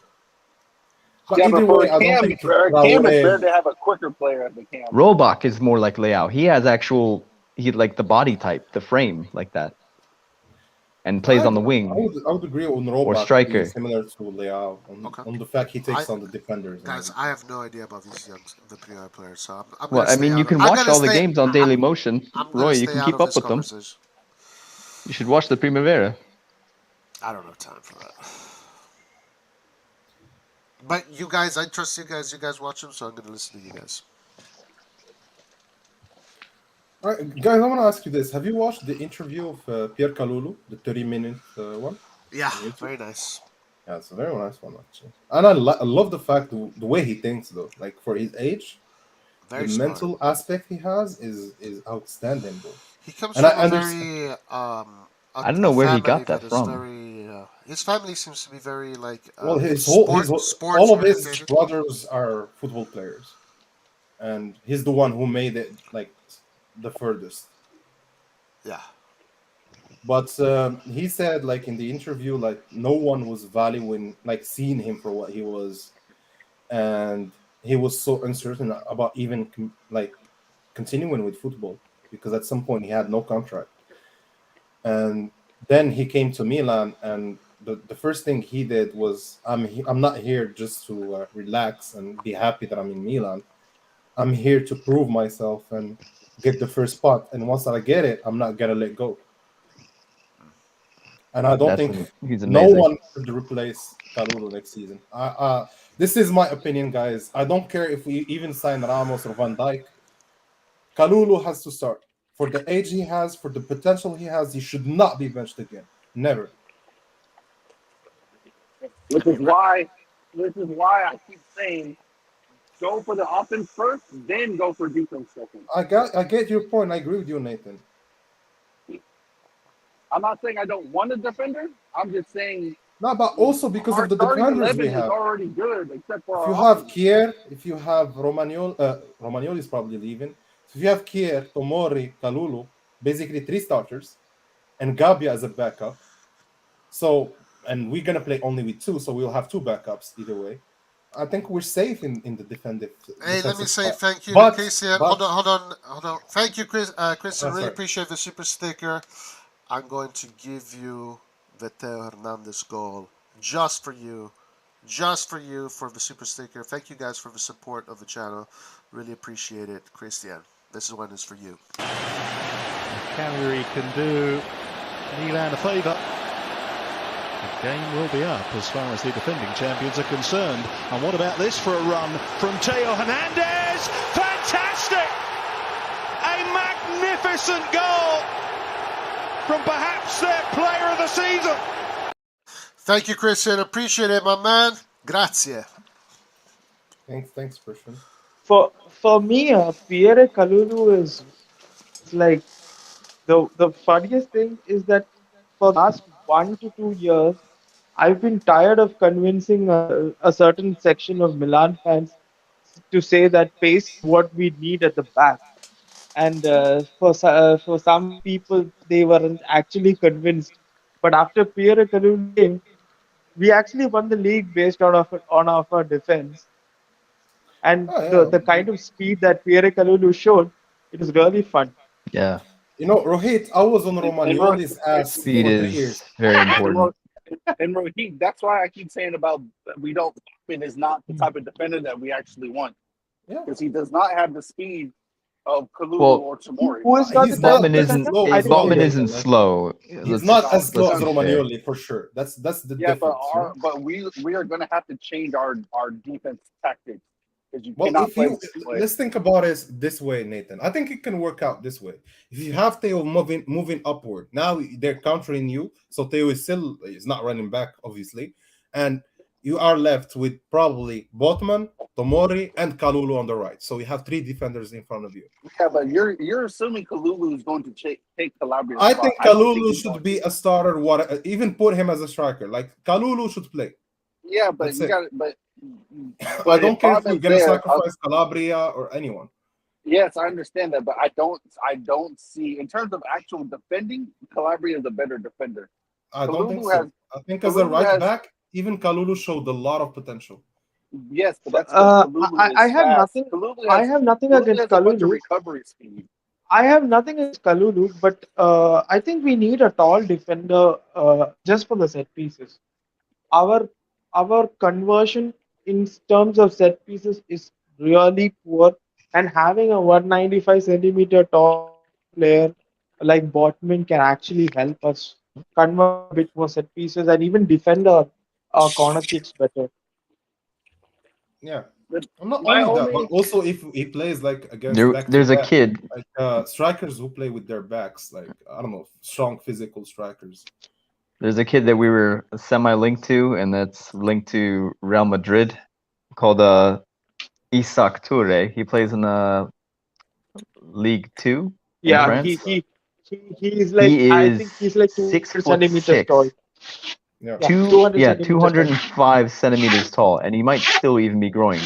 Speaker 12: but
Speaker 2: Yeah, but
Speaker 12: either
Speaker 2: for
Speaker 12: way,
Speaker 2: a
Speaker 12: I don't
Speaker 2: cam,
Speaker 12: think
Speaker 2: for a cam, it's better
Speaker 12: Traore.
Speaker 2: to have a quicker player at the cam.
Speaker 11: Robach is more like Leao. He has actual. He like the body type, the frame like that, and plays on the wing
Speaker 12: I would agree on
Speaker 11: or
Speaker 12: Robach being
Speaker 11: striker.
Speaker 12: similar to Leao
Speaker 10: Okay.
Speaker 12: on the fact he
Speaker 10: I
Speaker 12: takes on the defenders and
Speaker 10: guys,
Speaker 12: everything.
Speaker 10: I have no idea about these young the Premier players, so I'm
Speaker 11: Well,
Speaker 10: gonna
Speaker 11: I
Speaker 10: stay
Speaker 11: mean, you
Speaker 10: out of.
Speaker 11: can
Speaker 10: I'm
Speaker 11: watch
Speaker 10: gonna
Speaker 11: all the
Speaker 10: stay.
Speaker 11: games on Daily Motion.
Speaker 10: I'm
Speaker 11: Roy,
Speaker 10: gonna
Speaker 11: you
Speaker 10: stay
Speaker 11: can
Speaker 10: out
Speaker 11: keep
Speaker 10: of
Speaker 11: up
Speaker 10: this
Speaker 11: with them.
Speaker 10: conversation.
Speaker 11: You should watch the Primavera.
Speaker 10: I don't have time for that. But you guys, I trust you guys. You guys watch them, so I'm gonna listen to you guys.
Speaker 12: All right, guys, I want to ask you this: have you watched the interview of Pierre Kalulu, the 30-minute one
Speaker 10: Yeah,
Speaker 12: on YouTube?
Speaker 10: very nice.
Speaker 12: Yeah, it's a very nice one actually, and I love the fact the way he thinks though. Like for his age, the
Speaker 10: Very smart.
Speaker 12: mental aspect he has is outstanding, bro.
Speaker 10: He comes
Speaker 12: And I
Speaker 10: from a
Speaker 12: understand.
Speaker 10: very
Speaker 11: I don't
Speaker 10: a
Speaker 11: know where he
Speaker 10: family
Speaker 11: got
Speaker 10: that
Speaker 11: that
Speaker 10: is
Speaker 11: from.
Speaker 10: very. His family seems to be very like
Speaker 12: Well,
Speaker 10: sports
Speaker 12: all of his
Speaker 10: oriented.
Speaker 12: brothers are football players, and he's the one who made it like the furthest.
Speaker 10: Yeah.
Speaker 12: But he said, like in the interview, like no one was valuing, like seeing him for what he was, and he was so uncertain about even like continuing with football because at some point he had no contract, and then he came to Milan, and the first thing he did was, I'm not here just to relax and be happy that I'm in Milan. I'm here to prove myself and get the first spot, and once that I get it, I'm not gonna let go. And I don't think
Speaker 11: He's
Speaker 12: no
Speaker 11: amazing.
Speaker 12: one should replace Kalulu next season. This is my opinion, guys. I don't care if we even sign Ramos or Van Dijk. Kalulu has to start. For the age he has, for the potential he has, he should not be benched again. Never.
Speaker 2: Which is why, I keep saying, go for the offense first, then go for defense second.
Speaker 12: I get your point. I agree with you, Nathan.
Speaker 2: I'm not saying I don't want a defender. I'm just saying
Speaker 12: No, but also because
Speaker 2: our
Speaker 12: of the
Speaker 2: starting
Speaker 12: defenders we
Speaker 2: 11 is
Speaker 12: have.
Speaker 2: already good, except for
Speaker 12: If you
Speaker 2: our
Speaker 12: have
Speaker 2: offense.
Speaker 12: Kier, if you have Romagnoli is probably leaving. So if you have Kier, Tomori, Kalulu, basically three starters, and Gabia as a backup. So, and we're gonna play only with two, so we'll have two backups either way. I think we're safe in the
Speaker 10: Hey, let me
Speaker 12: defensive
Speaker 10: say
Speaker 12: spot.
Speaker 10: thank you to
Speaker 12: But
Speaker 10: Christian. Hold on. Thank you, Christian. Really
Speaker 12: sorry.
Speaker 10: appreciate the super sticker. I'm going to give you the Teo Hernandez goal just for you. Just for you for the super sticker. Thank you guys for the support of the channel. Really appreciate it. Christian, this one is for you.
Speaker 14: Cagliari can do Milan a favour. The game will be up as far as the defending champions are concerned. And what about this for a run from Teo Hernandez? Fantastic! A magnificent goal from perhaps their player of the season.
Speaker 10: Thank you, Christian. Appreciate it, my man. Grazie.
Speaker 12: Thanks, Christian.
Speaker 13: For me, Pierre Kalulu is like the funniest thing is that for the last 1 to 2 years, I've been tired of convincing a certain section of Milan fans to say that pace is what we need at the back. And for some people, they weren't actually convinced. But after Pierre Kalulu came, we actually won the league based on our defense, and
Speaker 12: Oh, yeah.
Speaker 13: the kind of speed that Pierre Kalulu showed, it was really fun.
Speaker 11: Yeah,
Speaker 12: You know, Rohit, I was on
Speaker 2: And Ro-
Speaker 12: Romagnoli's ass
Speaker 11: speed
Speaker 12: for 3 years.
Speaker 11: is very
Speaker 2: and
Speaker 11: important.
Speaker 2: Rohit, that's why I keep saying about we don't. Botman is not the type of defender that we actually want
Speaker 12: Yeah.
Speaker 2: because he does not have the speed of Kalulu
Speaker 11: Well,
Speaker 2: or Tomori.
Speaker 13: Who is not the
Speaker 12: He's
Speaker 13: type
Speaker 12: not
Speaker 11: Botman
Speaker 13: of
Speaker 12: as
Speaker 11: isn't
Speaker 13: defender?
Speaker 12: slow
Speaker 13: I
Speaker 12: as
Speaker 13: didn't
Speaker 11: Botman
Speaker 13: get it.
Speaker 11: isn't
Speaker 12: Romagnoli. Like,
Speaker 11: slow.
Speaker 12: he's not as slow
Speaker 11: Let's
Speaker 12: as
Speaker 11: be fair.
Speaker 12: Romagnoli for sure. That's the
Speaker 2: Yeah,
Speaker 12: difference. You know?
Speaker 2: but we are going to have to change our defense tactics because you
Speaker 12: Well,
Speaker 2: cannot
Speaker 12: if
Speaker 2: play
Speaker 12: you
Speaker 2: this way.
Speaker 12: let's think about it this way, Nathan. I think it can work out this way. If you have Theo moving upward, now they're countering you, so Theo is not running back, obviously, and you are left with probably Botman, Tomori, and Kalulu on the right. So you have 3 defenders in front of you.
Speaker 2: Yeah, but you're assuming Kalulu is going to take Calabria's
Speaker 12: I
Speaker 2: spot.
Speaker 12: think
Speaker 2: I don't think
Speaker 12: Kalulu
Speaker 2: he's
Speaker 12: should
Speaker 2: going
Speaker 12: be
Speaker 2: to.
Speaker 12: a starter. What even put him as a striker? Like Kalulu should play.
Speaker 2: Yeah, but
Speaker 12: That's
Speaker 2: you
Speaker 12: it.
Speaker 2: got but
Speaker 12: I
Speaker 2: but
Speaker 12: don't
Speaker 2: if
Speaker 12: care if we're
Speaker 2: Botman's
Speaker 12: gonna
Speaker 2: there,
Speaker 12: sacrifice Calabria or anyone.
Speaker 2: yes, I understand that, but I don't see in terms of actual defending, Calabria is a better defender.
Speaker 12: I don't think
Speaker 2: Kalulu has
Speaker 12: so. I think as a
Speaker 2: Kalulu
Speaker 12: right
Speaker 2: has
Speaker 12: back, even Kalulu showed a lot of potential.
Speaker 2: yes, but that's because Kalulu
Speaker 13: I
Speaker 2: is
Speaker 13: have
Speaker 2: fast.
Speaker 13: nothing. I have nothing
Speaker 2: Kalulu
Speaker 13: against
Speaker 2: has a bunch of
Speaker 13: Kalulu.
Speaker 2: recovery speed.
Speaker 13: I have nothing against Kalulu, but I think we need a tall defender just for the set pieces. Our conversion in terms of set pieces is really poor, and having a 195 centimeter tall player like Botman can actually help us convert a bit more set pieces and even defend our corner kicks better.
Speaker 12: Yeah.
Speaker 2: But
Speaker 12: Not
Speaker 2: my
Speaker 12: only that, but
Speaker 2: only
Speaker 12: also if he plays like against back to
Speaker 11: There's a
Speaker 12: back,
Speaker 11: kid.
Speaker 12: like strikers who play with their backs, like I don't know, strong physical strikers.
Speaker 11: There's a kid that we were semi-linked to, and that's linked to Real Madrid, called Isak Toure. He plays in League 2 in
Speaker 13: Yeah,
Speaker 11: France.
Speaker 13: he's like
Speaker 11: He
Speaker 13: I
Speaker 11: is
Speaker 13: think he's like 200 centimeters
Speaker 11: 6'6".
Speaker 13: tall.
Speaker 12: Yeah.
Speaker 13: Yeah, 200 centimeters tall.
Speaker 11: 205 centimeters tall, and he might still even be growing.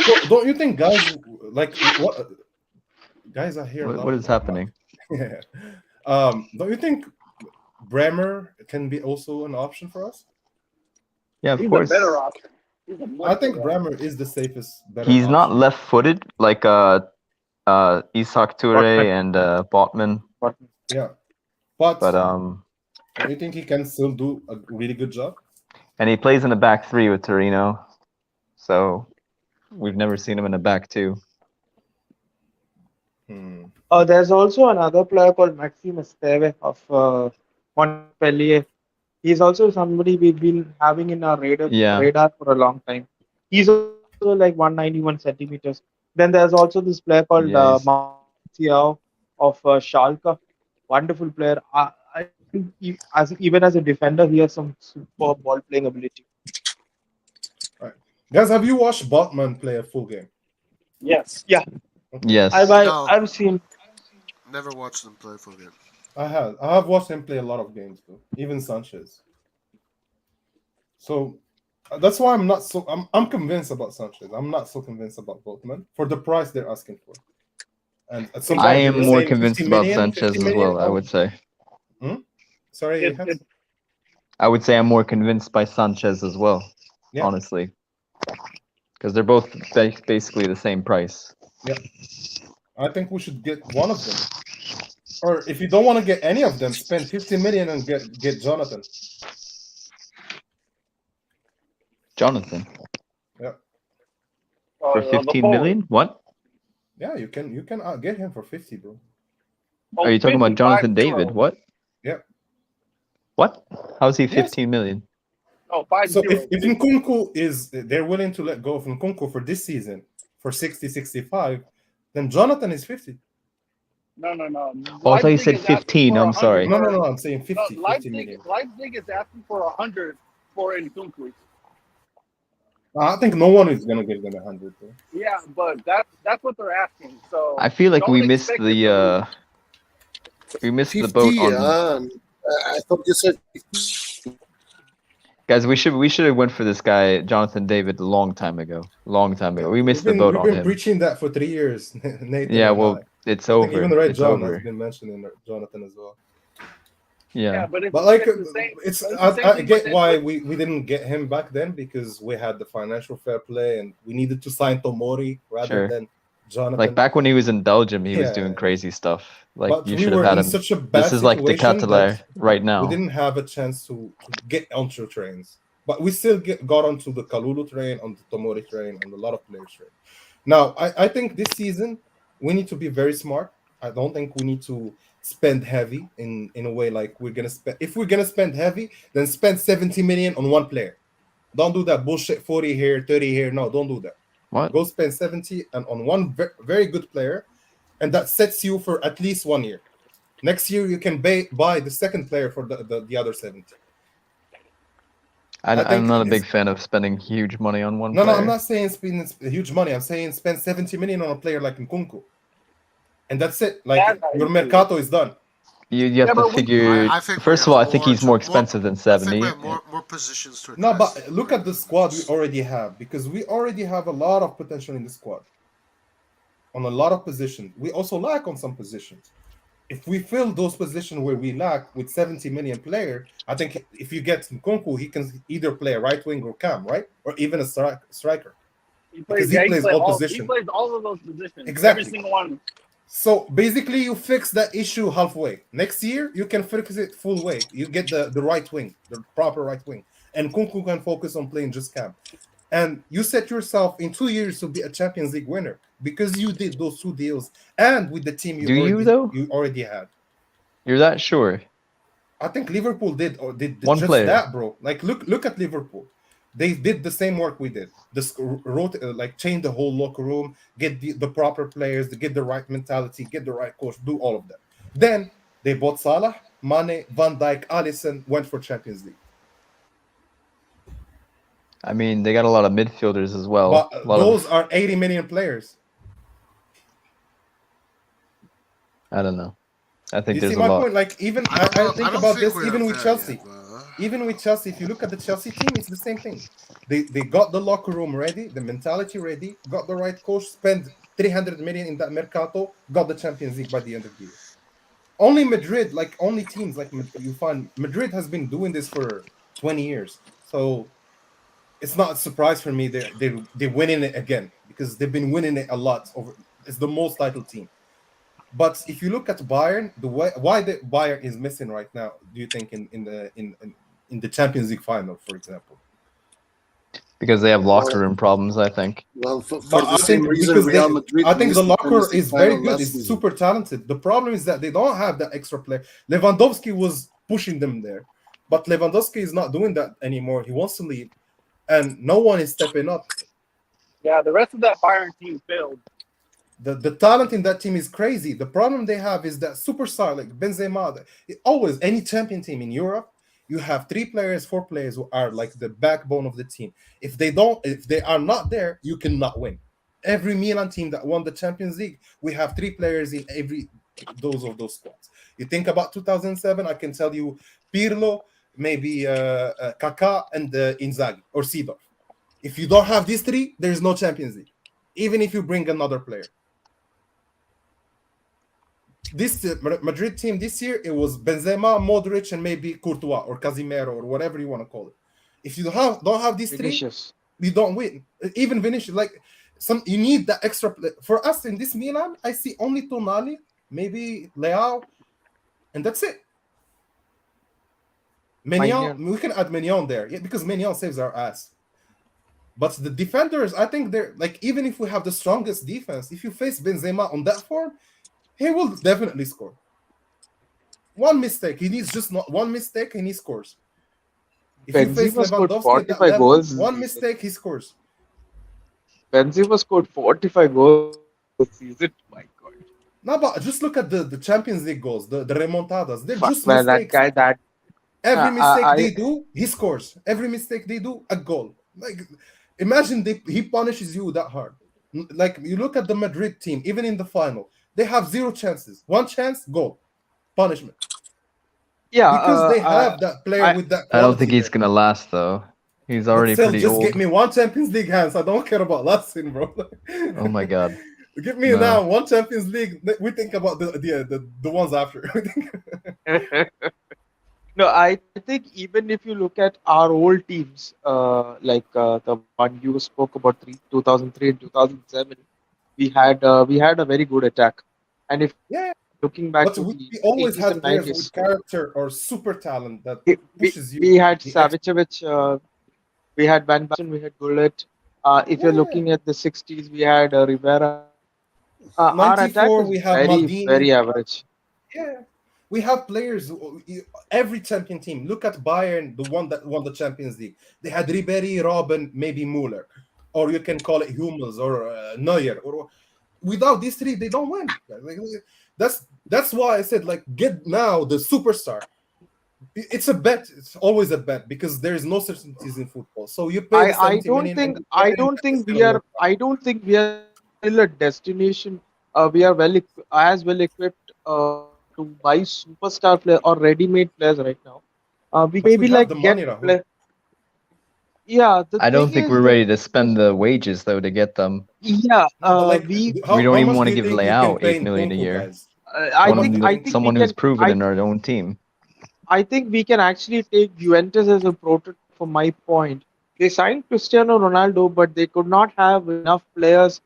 Speaker 12: So don't you think guys like what guys are here?
Speaker 11: What is happening?
Speaker 12: Yeah. Don't you think Bremer can be also an option for us?
Speaker 11: Yeah, of
Speaker 2: he's
Speaker 11: course.
Speaker 2: a better option. He's a much
Speaker 12: I think
Speaker 2: better option.
Speaker 12: Bremer is the safest, better
Speaker 11: He's not
Speaker 12: option.
Speaker 11: left-footed like Isak Toure and Botman,
Speaker 12: Yeah. But
Speaker 11: but
Speaker 12: don't you think he can still do a really good job?
Speaker 11: and he plays in the back 3 with Torino, so we've never seen him in the back 2.
Speaker 13: There's also another player called Maxime Esteve of Montpellier. He's also somebody we've been having in our
Speaker 11: Yeah.
Speaker 13: radar for a long time. He's also like 191 centimeters. Then there's also this player called
Speaker 11: Yeah, he's-
Speaker 13: Martial of Schalke. Wonderful player. I think even as a defender, he has some superb ball playing ability.
Speaker 12: Guys, have you watched Botman play a full game?
Speaker 2: Yes.
Speaker 13: Yeah.
Speaker 11: Yes.
Speaker 13: I've seen.
Speaker 10: Never watched him play full game.
Speaker 12: I have watched him play a lot of games though, even Sanchez. So that's why I'm convinced about Sanchez. I'm not so convinced about Botman for the price they're asking for. And at some point
Speaker 11: I
Speaker 12: they
Speaker 11: am
Speaker 12: were
Speaker 11: more
Speaker 12: saying
Speaker 11: convinced
Speaker 12: 50
Speaker 11: about
Speaker 12: million,
Speaker 11: Sanchez
Speaker 12: 50
Speaker 11: as
Speaker 12: million.
Speaker 11: well, I would say.
Speaker 12: Sorry,
Speaker 2: It-
Speaker 11: I would say I'm more convinced by Sanchez as well,
Speaker 12: Yeah.
Speaker 11: honestly. Because they're both basically the same price.
Speaker 12: Yeah. I think we should get one of them. Or if you don't want to get any of them, spend 50 million and get Jonathan.
Speaker 11: Jonathan.
Speaker 12: Yeah.
Speaker 11: For 15 million? What?
Speaker 12: Yeah, you can get him for 50, bro.
Speaker 11: Are you talking about Jonathan David? What?
Speaker 12: Yeah.
Speaker 11: What? How's he
Speaker 12: Yes.
Speaker 11: 15 million?
Speaker 2: Oh, 5
Speaker 12: So if Nkunku they're willing to let go of Nkunku for this season for 60, 65, then Jonathan is 50.
Speaker 2: No.
Speaker 11: Oh, I thought you
Speaker 2: Leipzig
Speaker 11: said
Speaker 2: is asking
Speaker 11: 15.
Speaker 2: for
Speaker 11: I'm
Speaker 2: 100
Speaker 11: sorry.
Speaker 12: No, I'm saying 50,
Speaker 2: No,
Speaker 12: 50 million.
Speaker 2: Leipzig is asking for 100 for Nkunku.
Speaker 12: I think no one is gonna give them 100. Bro.
Speaker 2: Yeah, but that's what they're asking. So
Speaker 11: I feel like
Speaker 2: don't
Speaker 11: we missed
Speaker 2: expect it to
Speaker 11: the
Speaker 2: move.
Speaker 11: the boat
Speaker 9: 50,
Speaker 11: on.
Speaker 9: I thought you said
Speaker 11: Guys, we should have went for this guy Jonathan David a long time ago. We missed the boat
Speaker 12: We've
Speaker 11: on
Speaker 12: been
Speaker 11: him.
Speaker 12: preaching that for 3 years, Nathan.
Speaker 11: Yeah,
Speaker 12: and
Speaker 11: well,
Speaker 12: I.
Speaker 11: it's
Speaker 12: I think
Speaker 11: over.
Speaker 12: even the Red
Speaker 11: It's
Speaker 12: John
Speaker 11: over.
Speaker 12: has been mentioning Jonathan as well.
Speaker 11: Yeah.
Speaker 2: but
Speaker 12: But like,
Speaker 2: it's the same.
Speaker 12: it's
Speaker 2: But it's the same
Speaker 12: I
Speaker 2: thing
Speaker 12: get
Speaker 2: with
Speaker 12: why we didn't get him back then, because we had the financial fair play and we needed to sign Tomori rather
Speaker 11: Sure.
Speaker 12: than Jonathan.
Speaker 11: Like back when he was in Belgium, he was
Speaker 12: Yeah.
Speaker 11: doing crazy stuff. Like
Speaker 12: But
Speaker 11: you
Speaker 12: we
Speaker 11: should have
Speaker 12: were
Speaker 11: had
Speaker 12: in
Speaker 11: him.
Speaker 12: such a
Speaker 11: This
Speaker 12: bad
Speaker 11: is like the
Speaker 12: situation
Speaker 11: Catalan
Speaker 12: that
Speaker 11: right
Speaker 12: we
Speaker 11: now.
Speaker 12: didn't have a chance to get onto trains. But we still got onto the Kalulu train, on the Tomori train, on a lot of players train. Now, I think this season we need to be very smart. I don't think we need to spend heavy in a way like we're gonna spend. If we're gonna spend heavy, then spend 70 million on one player. Don't do that bullshit. 40 here, 30 here. No, don't do that.
Speaker 11: What?
Speaker 12: Go spend 70 and on one very good player, and that sets you for at least 1 year. Next year you can buy the second player for the other 70.
Speaker 11: I'm not a big fan of spending huge money on one
Speaker 12: No,
Speaker 11: player.
Speaker 12: I'm not saying spend huge money. I'm saying spend 70 million on a player like Nkunku, and that's it. Like your mercato is done.
Speaker 11: You have to figure.
Speaker 10: I think
Speaker 11: First of all, I think he's more expensive than 70.
Speaker 10: we have more positions to address.
Speaker 12: No, but look at the squad we already have, because we already have a lot of potential in the squad. On a lot of positions, we also lack on some positions. If we fill those positions where we lack with 70 million player, I think if you get Nkunku, he can either play a right wing or cam, right, or even a striker.
Speaker 2: He plays all positions. He plays all of those positions.
Speaker 12: Exactly.
Speaker 2: Every single one.
Speaker 12: So basically, you fix that issue halfway. Next year, you can fix it full way. You get the right wing, the proper right wing, and Nkunku can focus on playing just cam. And you set yourself in 2 years to be a Champions League winner because you did those 2 deals, and with the team you already had.
Speaker 11: You're that sure?
Speaker 12: I think Liverpool did
Speaker 11: one
Speaker 12: just
Speaker 11: player.
Speaker 12: that, bro. Like look at Liverpool. They did the same work we did. Change the whole locker room, get the proper players, get the right mentality, get the right coach, do all of that. Then they bought Salah, Mane, Van Dijk, Alisson, went for Champions League.
Speaker 11: I mean, they got a lot of midfielders as well.
Speaker 12: But those are 80 million players.
Speaker 11: I don't know. I think
Speaker 12: you
Speaker 11: there's
Speaker 12: see my
Speaker 11: a lot.
Speaker 12: point? Like even I think about this even with Chelsea. Even with Chelsea, if you look at the Chelsea team, it's the same thing. They got the locker room ready, the mentality ready, got the right coach, spent 300 million in that mercato, got the Champions League by the end of the year. Only Madrid, like only teams like you find Madrid has been doing this for 20 years. So it's not a surprise for me they're winning it again, because they've been winning it a lot over. It's the most title team. But if you look at Bayern, why the Bayern is missing right now, do you think in the Champions League final, for example?
Speaker 11: Because they have locker room problems, I think.
Speaker 10: Well, for the same reason, Real Madrid.
Speaker 12: I think the locker is very good. It's super talented. The problem is that they don't have that extra player. Lewandowski was pushing them there, but Lewandowski is not doing that anymore. He wants to leave, and no one is stepping up.
Speaker 2: Yeah, the rest of that Bayern team failed.
Speaker 12: The talent in that team is crazy. The problem they have is that superstar like Benzema. Always, any champion team in Europe, you have 3 players, 4 players who are like the backbone of the team. If they are not there, you cannot win. Every Milan team that won the Champions League, we have 3 players in every those squads. You think about 2007, I can tell you Pirlo, maybe Kaká, and Inzaghi or Seedorf. If you don't have these 3, there is no Champions League, even if you bring another player. This Madrid team this year, it was Benzema, Modric, and maybe Courtois or Casemiro or whatever you want to call it. If you don't have these
Speaker 13: Vinicius.
Speaker 12: 3, you don't win. Even Vinicius, you need that extra play. For us in this Milan, I see only Tonali, maybe Leao, and that's it. Maignan, we can add Maignan there, because Maignan saves our ass. But the defenders, I think they're like, even if we have the strongest defense, if you face Benzema on that form, he will definitely score. One mistake, he needs just not one mistake, and he scores. If you face Lewandowski at that level, one mistake, he scores.
Speaker 13: Benzema scored 45 goals this season. My God.
Speaker 12: No, but just look at the Champions League goals, the remontadas. They're just
Speaker 13: man,
Speaker 12: mistakes. Every mistake
Speaker 13: I
Speaker 12: they do, he scores. Every mistake they do, a goal. Like, imagine he punishes you that hard. Like, you look at the Madrid team, even in the final, they have 0 chances. 1 chance, goal, punishment.
Speaker 13: Yeah,
Speaker 12: because they have that player with that quality.
Speaker 11: I don't think he's gonna last though. He's already pretty
Speaker 12: just
Speaker 11: old.
Speaker 12: Get me 1 Champions League, Hans. I don't care about lasting, bro.
Speaker 11: Oh my God.
Speaker 12: Give me now 1 Champions League. We think about the ones after.
Speaker 13: No, I think even if you look at our old teams, the one you spoke about, 2003 and 2007, we had a very good attack. And if
Speaker 12: Yeah,
Speaker 13: looking back
Speaker 12: but
Speaker 13: to
Speaker 12: we
Speaker 13: the
Speaker 12: always
Speaker 13: 80s
Speaker 12: had
Speaker 13: and
Speaker 12: players with
Speaker 13: 90s,
Speaker 12: character or super talent that
Speaker 13: we,
Speaker 12: pushes you
Speaker 13: we had
Speaker 12: the extra.
Speaker 13: Savicevic, we had Van Basten, we had Gullit. If you're
Speaker 12: Yeah,
Speaker 13: looking at the 60s, we had Rivera. Our attack
Speaker 12: 94
Speaker 13: is
Speaker 12: we have
Speaker 13: very,
Speaker 12: Maldini.
Speaker 13: very average.
Speaker 12: Yeah, we have players. Every champion team. Look at Bayern, the one that won the Champions League. They had Ribéry, Robben, maybe Muller, or you can call it Hummels or Neuer. Or without these three, they don't win. That's why I said like get now the superstar. It's a bet. It's always a bet because there is no certainties in football. So you pay the 70 million and you
Speaker 13: I
Speaker 12: bet
Speaker 13: don't
Speaker 12: that it's
Speaker 13: think we
Speaker 12: gonna
Speaker 13: are
Speaker 12: work out.
Speaker 13: I don't think we are still a destination. We are as well equipped to buy superstar player or ready-made players right now. We
Speaker 12: But we
Speaker 13: maybe
Speaker 12: have
Speaker 13: like
Speaker 12: the
Speaker 13: get
Speaker 12: money, Rahul.
Speaker 13: play. Yeah, the
Speaker 11: I don't
Speaker 13: thing
Speaker 11: think
Speaker 13: is
Speaker 11: we're ready to spend the wages though to get them.
Speaker 13: yeah,
Speaker 12: No, but like,
Speaker 11: We don't
Speaker 12: how
Speaker 11: even
Speaker 12: much
Speaker 11: want
Speaker 12: do
Speaker 11: to
Speaker 12: you
Speaker 11: give
Speaker 12: think you can
Speaker 11: Leao
Speaker 12: pay
Speaker 11: 8 million a
Speaker 12: Nkunku,
Speaker 11: year.
Speaker 12: guys?
Speaker 13: I
Speaker 12: How much do you think?
Speaker 13: think we
Speaker 11: Someone who's
Speaker 13: can
Speaker 11: proven in our own team.
Speaker 13: I think we can actually take Juventus as a prototype for my point. They signed Cristiano Ronaldo, but they could not have enough players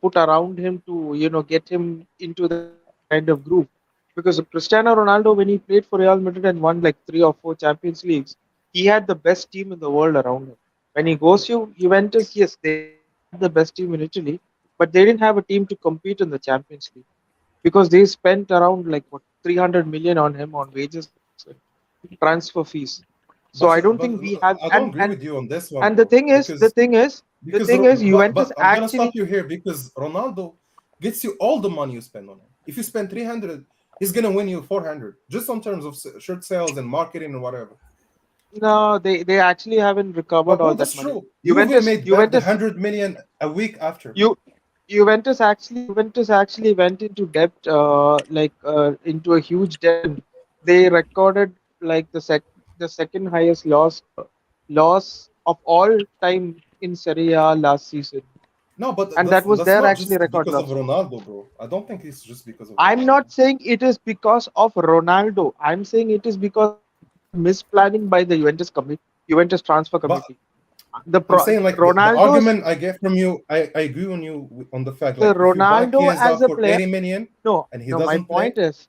Speaker 13: put around him to, get him into that kind of group. Because Cristiano Ronaldo, when he played for Real Madrid and won like 3 or 4 Champions Leagues, he had the best team in the world around him. When he goes to Juventus, yes, they had the best team in Italy, but they didn't have a team to compete in the Champions League because they spent around like what 300 million on him on wages and transfer fees. So I don't
Speaker 12: But
Speaker 13: think we have
Speaker 12: I don't agree with you on this one,
Speaker 13: and the
Speaker 12: bro.
Speaker 13: thing is
Speaker 12: Because
Speaker 13: Juventus
Speaker 12: but I'm gonna stop
Speaker 13: actually
Speaker 12: you here because Ronaldo gets you all the money you spend on him. If you spend 300, he's gonna win you 400 just on terms of shirt sales and marketing and whatever.
Speaker 13: no they actually haven't recovered
Speaker 12: But
Speaker 13: all
Speaker 12: bro,
Speaker 13: that
Speaker 12: that's
Speaker 13: money.
Speaker 12: true. Juve made back the
Speaker 13: Juventus
Speaker 12: 100 million a week after.
Speaker 13: Juventus actually went into debt into a huge debt. They recorded like the second highest loss of all time in Serie A last season,
Speaker 12: No, but
Speaker 13: and that was
Speaker 12: that's
Speaker 13: their
Speaker 12: not
Speaker 13: actually
Speaker 12: just
Speaker 13: record
Speaker 12: because of
Speaker 13: loss.
Speaker 12: Ronaldo, bro. I don't think it's just because of
Speaker 13: I'm
Speaker 12: Ronaldo.
Speaker 13: not saying it is because of Ronaldo. I'm saying it is because of misplanning by the Juventus transfer
Speaker 12: But
Speaker 13: committee.
Speaker 12: I'm saying like the
Speaker 13: Ronaldo's
Speaker 12: argument I get from you, I agree on you on the fact
Speaker 13: the
Speaker 12: like if you buy
Speaker 13: Ronaldo
Speaker 12: Chiesa
Speaker 13: as a
Speaker 12: for
Speaker 13: player.
Speaker 12: 80 million
Speaker 13: No,
Speaker 12: and he
Speaker 13: no. My
Speaker 12: doesn't play,
Speaker 13: point is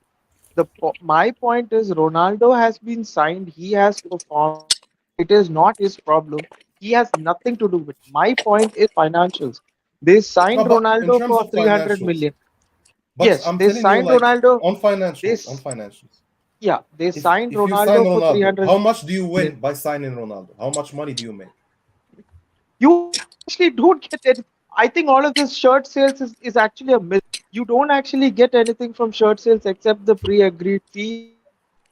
Speaker 13: my point is Ronaldo has been signed. He has performed. It is not his problem. He has nothing to do with. My point is financials. They
Speaker 12: no,
Speaker 13: signed
Speaker 12: but in
Speaker 13: Ronaldo
Speaker 12: terms
Speaker 13: for
Speaker 12: of
Speaker 13: 300
Speaker 12: financials,
Speaker 13: million.
Speaker 12: but
Speaker 13: Yes,
Speaker 12: I'm
Speaker 13: they
Speaker 12: telling you
Speaker 13: signed
Speaker 12: like
Speaker 13: Ronaldo.
Speaker 12: on
Speaker 13: This
Speaker 12: financials.
Speaker 13: Yeah, they signed
Speaker 12: If you sign
Speaker 13: Ronaldo for
Speaker 12: Ronaldo,
Speaker 13: 300
Speaker 12: how much do you
Speaker 13: million.
Speaker 12: win by signing Ronaldo? How much money do you make?
Speaker 13: You actually don't get it. I think all of this shirt sales is actually a myth. You don't actually get anything from shirt sales except the pre-agreed fee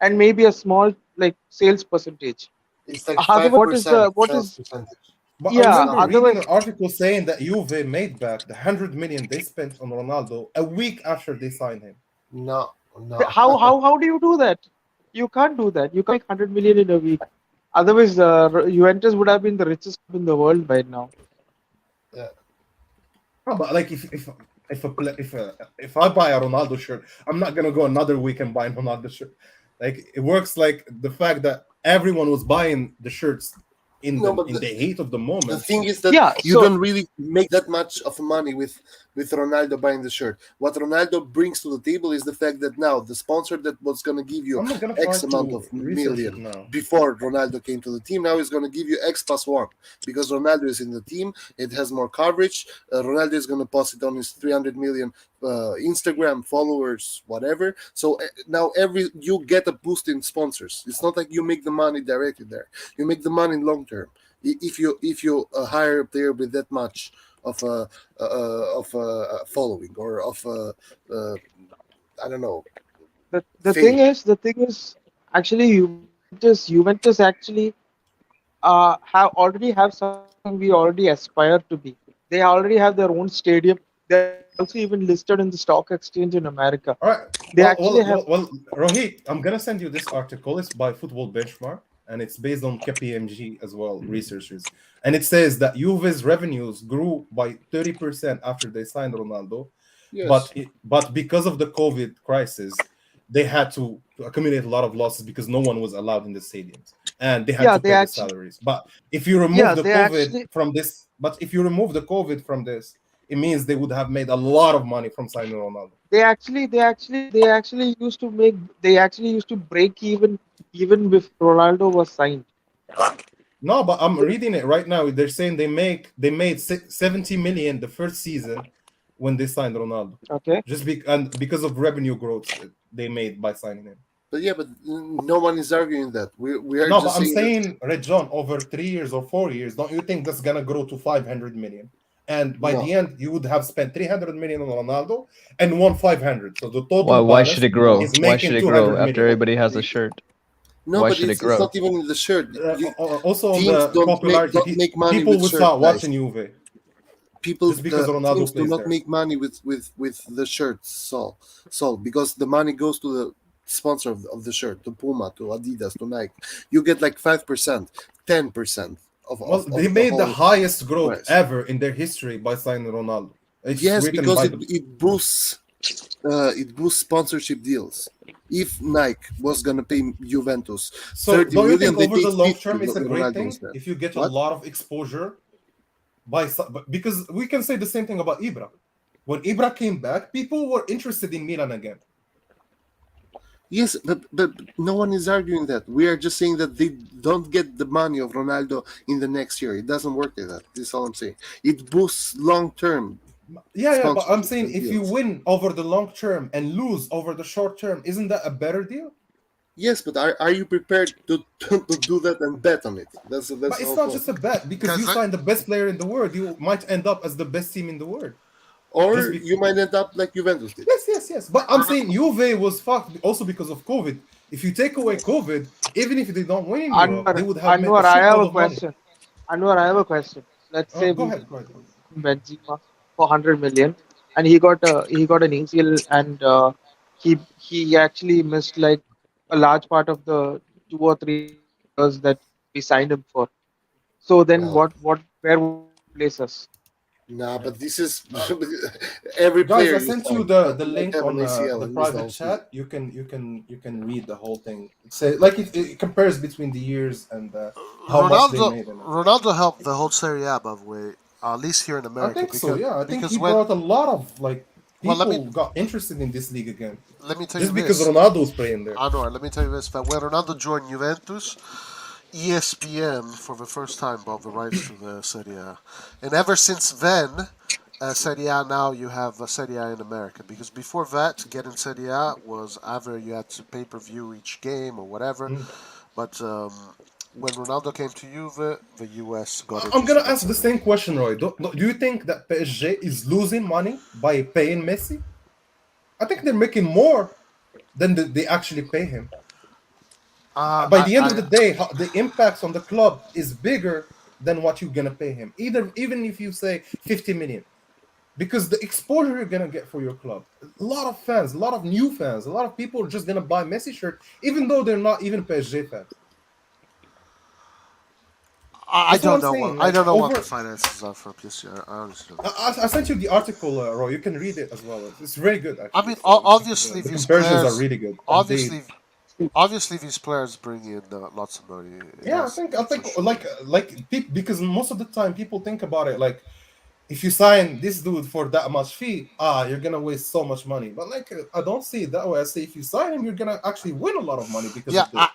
Speaker 13: and maybe a small like sales percentage.
Speaker 10: It's like
Speaker 13: Otherwise,
Speaker 10: 5%
Speaker 13: what
Speaker 10: sales
Speaker 13: is
Speaker 10: percentage.
Speaker 12: But I
Speaker 13: yeah?
Speaker 12: remember reading
Speaker 13: Otherwise,
Speaker 12: an article saying that Juve made back the 100 million they spent on Ronaldo a week after they signed him.
Speaker 10: No, no.
Speaker 13: how do you do that? You can't do that. You can't make 100 million in a week. Otherwise, Juventus would have been the richest club in the world by now.
Speaker 10: Yeah.
Speaker 12: No, but like if I buy a Ronaldo shirt, I'm not gonna go another week and buy a Ronaldo shirt. Like it works like the fact that everyone was buying the shirts
Speaker 10: No, but
Speaker 12: in the heat of the
Speaker 10: the
Speaker 12: moment.
Speaker 10: thing is that
Speaker 13: Yeah,
Speaker 10: you
Speaker 13: so
Speaker 10: don't really make that much of money with Ronaldo buying the shirt. What Ronaldo brings to the table is the fact that now the sponsor that was going to give you
Speaker 12: I'm not gonna try
Speaker 10: X amount
Speaker 12: to
Speaker 10: of
Speaker 12: research
Speaker 10: million
Speaker 12: it now.
Speaker 10: before Ronaldo came to the team now is going to give you X plus one because Ronaldo is in the team. It has more coverage. Ronaldo is going to post it on his 300 million Instagram followers, whatever. So now you get a boost in sponsors. It's not like you make the money directly there. You make the money long term if you hire a player with that much of following or of I don't know fame.
Speaker 13: the thing is actually Juventus actually have something we already aspire to be. They already have their own stadium. They're also even listed in the stock exchange in America.
Speaker 12: All right.
Speaker 13: They actually have.
Speaker 12: Well, Rohit, I'm gonna send you this article. It's by Football Benchmark, and it's based on KPMG as well, researchers. And it says that Juve's revenues grew by 30% after they signed Ronaldo,
Speaker 10: Yes.
Speaker 12: but because of the COVID crisis, they had to to accumulate a lot of losses because no one was allowed in the stadiums and they had to pay the salaries. But if you remove the COVID from this, it means they would have made a lot of money from signing Ronaldo.
Speaker 13: They actually used to break even if Ronaldo was signed.
Speaker 12: No, but I'm reading it right now. They're saying they made 70 million the first season when they signed Ronaldo.
Speaker 13: Okay.
Speaker 12: Just because of revenue growth they made by signing him.
Speaker 9: But yeah, but no one is arguing that. We are
Speaker 12: no,
Speaker 9: just
Speaker 12: but I'm saying, Red John, over 3 years or 4 years, don't you think that's gonna grow to 500 million? And by the end, you would have spent 300 million on Ronaldo and won 500. So the total.
Speaker 11: Why should it grow?
Speaker 12: Why
Speaker 11: should it grow after everybody has a shirt?
Speaker 9: No, but it's not even in the shirt.
Speaker 12: Also, on the popularity,
Speaker 9: don't make money
Speaker 12: people
Speaker 9: with
Speaker 12: will
Speaker 9: shirt,
Speaker 12: start
Speaker 9: guys.
Speaker 12: watching Juve.
Speaker 9: People,
Speaker 12: just because Ronaldo
Speaker 9: teams do
Speaker 12: plays
Speaker 9: not
Speaker 12: there.
Speaker 9: make money with the shirts, so because the money goes to the sponsor of the shirt, to Puma, to Adidas, to Nike. You get like 5%, 10% of
Speaker 12: they made the highest growth
Speaker 9: price
Speaker 12: ever in their history by signing Ronaldo.
Speaker 9: Yes, because it boosts sponsorship deals. If Nike was gonna pay Juventus,
Speaker 12: so
Speaker 9: 30
Speaker 12: don't you
Speaker 9: million,
Speaker 12: think over the long
Speaker 9: 50
Speaker 12: term it's a great
Speaker 9: Ronaldo
Speaker 12: thing
Speaker 9: instead.
Speaker 12: if you get
Speaker 9: What?
Speaker 12: a lot of exposure because we can say the same thing about Ibra. When Ibra came back, people were interested in Milan again.
Speaker 9: Yes, but no one is arguing that. We are just saying that they don't get the money of Ronaldo in the next year. It doesn't work like that. This is all I'm saying. It boosts long term.
Speaker 12: Yeah, but I'm saying if you win over the long term and lose over the short term, isn't that a better deal?
Speaker 9: Yes, but are you prepared to do that and bet on it? That's
Speaker 12: but it's not just a bet because you sign the best player in the world. You might end up as the best team in the world.
Speaker 9: Or you might end up like Juventus did.
Speaker 12: Yes. But I'm saying Juve was fucked also because of COVID. If you take away COVID, even if they don't win in Europe, they would have made a shitload of money.
Speaker 13: Anwar, I have a question. Let's say
Speaker 12: go ahead.
Speaker 13: Benzema for 100 million, and he got an ACL, and he actually missed like a large part of the 2 or 3 years that we signed him for. So then, where would place us?
Speaker 9: Nah, but this is every
Speaker 12: Guys,
Speaker 9: player.
Speaker 12: I sent you the link on the private chat. You can read the whole thing. It compares between the years and how much they made.
Speaker 10: Ronaldo helped the whole Serie A, by the way, at least here in America.
Speaker 12: I think so. Yeah, I think he brought a lot of people got interested in this league again.
Speaker 10: Let me tell
Speaker 12: just
Speaker 10: you
Speaker 12: because
Speaker 10: this.
Speaker 12: Ronaldo was playing there.
Speaker 10: I know. Let me tell you this: that when Ronaldo joined Juventus, ESPN for the first time bought the rights to the Serie A, and ever since then, Serie A now you have Serie A in America, because before that, to get in Serie A was either you had to pay-per-view each game or whatever, but when Ronaldo came to Juve, the US got it.
Speaker 12: I'm gonna ask the same question, Roy. Do you think that PSG is losing money by paying Messi? I think they're making more than they actually pay him. By the end of the day, the impact on the club is bigger than what you're gonna pay him. Even if you say 50 million, because the exposure you're gonna get for your club, a lot of fans, a lot of new fans, a lot of people are just gonna buy Messi shirt, even though they're not even PSG fans.
Speaker 10: I don't know. I don't know what the finances are for PSG. I honestly don't.
Speaker 12: I sent you the article, Roy. You can read it as well. It's very good. Actually.
Speaker 10: I mean, obviously
Speaker 12: the
Speaker 10: these
Speaker 12: comparisons
Speaker 10: players
Speaker 12: are really good.
Speaker 10: Obviously, these players bring in lots of money.
Speaker 12: Yeah, I think because most of the time people think about it like, if you sign this dude for that much fee, you're gonna waste so much money. But I don't see it that way. I say if you sign him, you're gonna actually win a lot of money because of the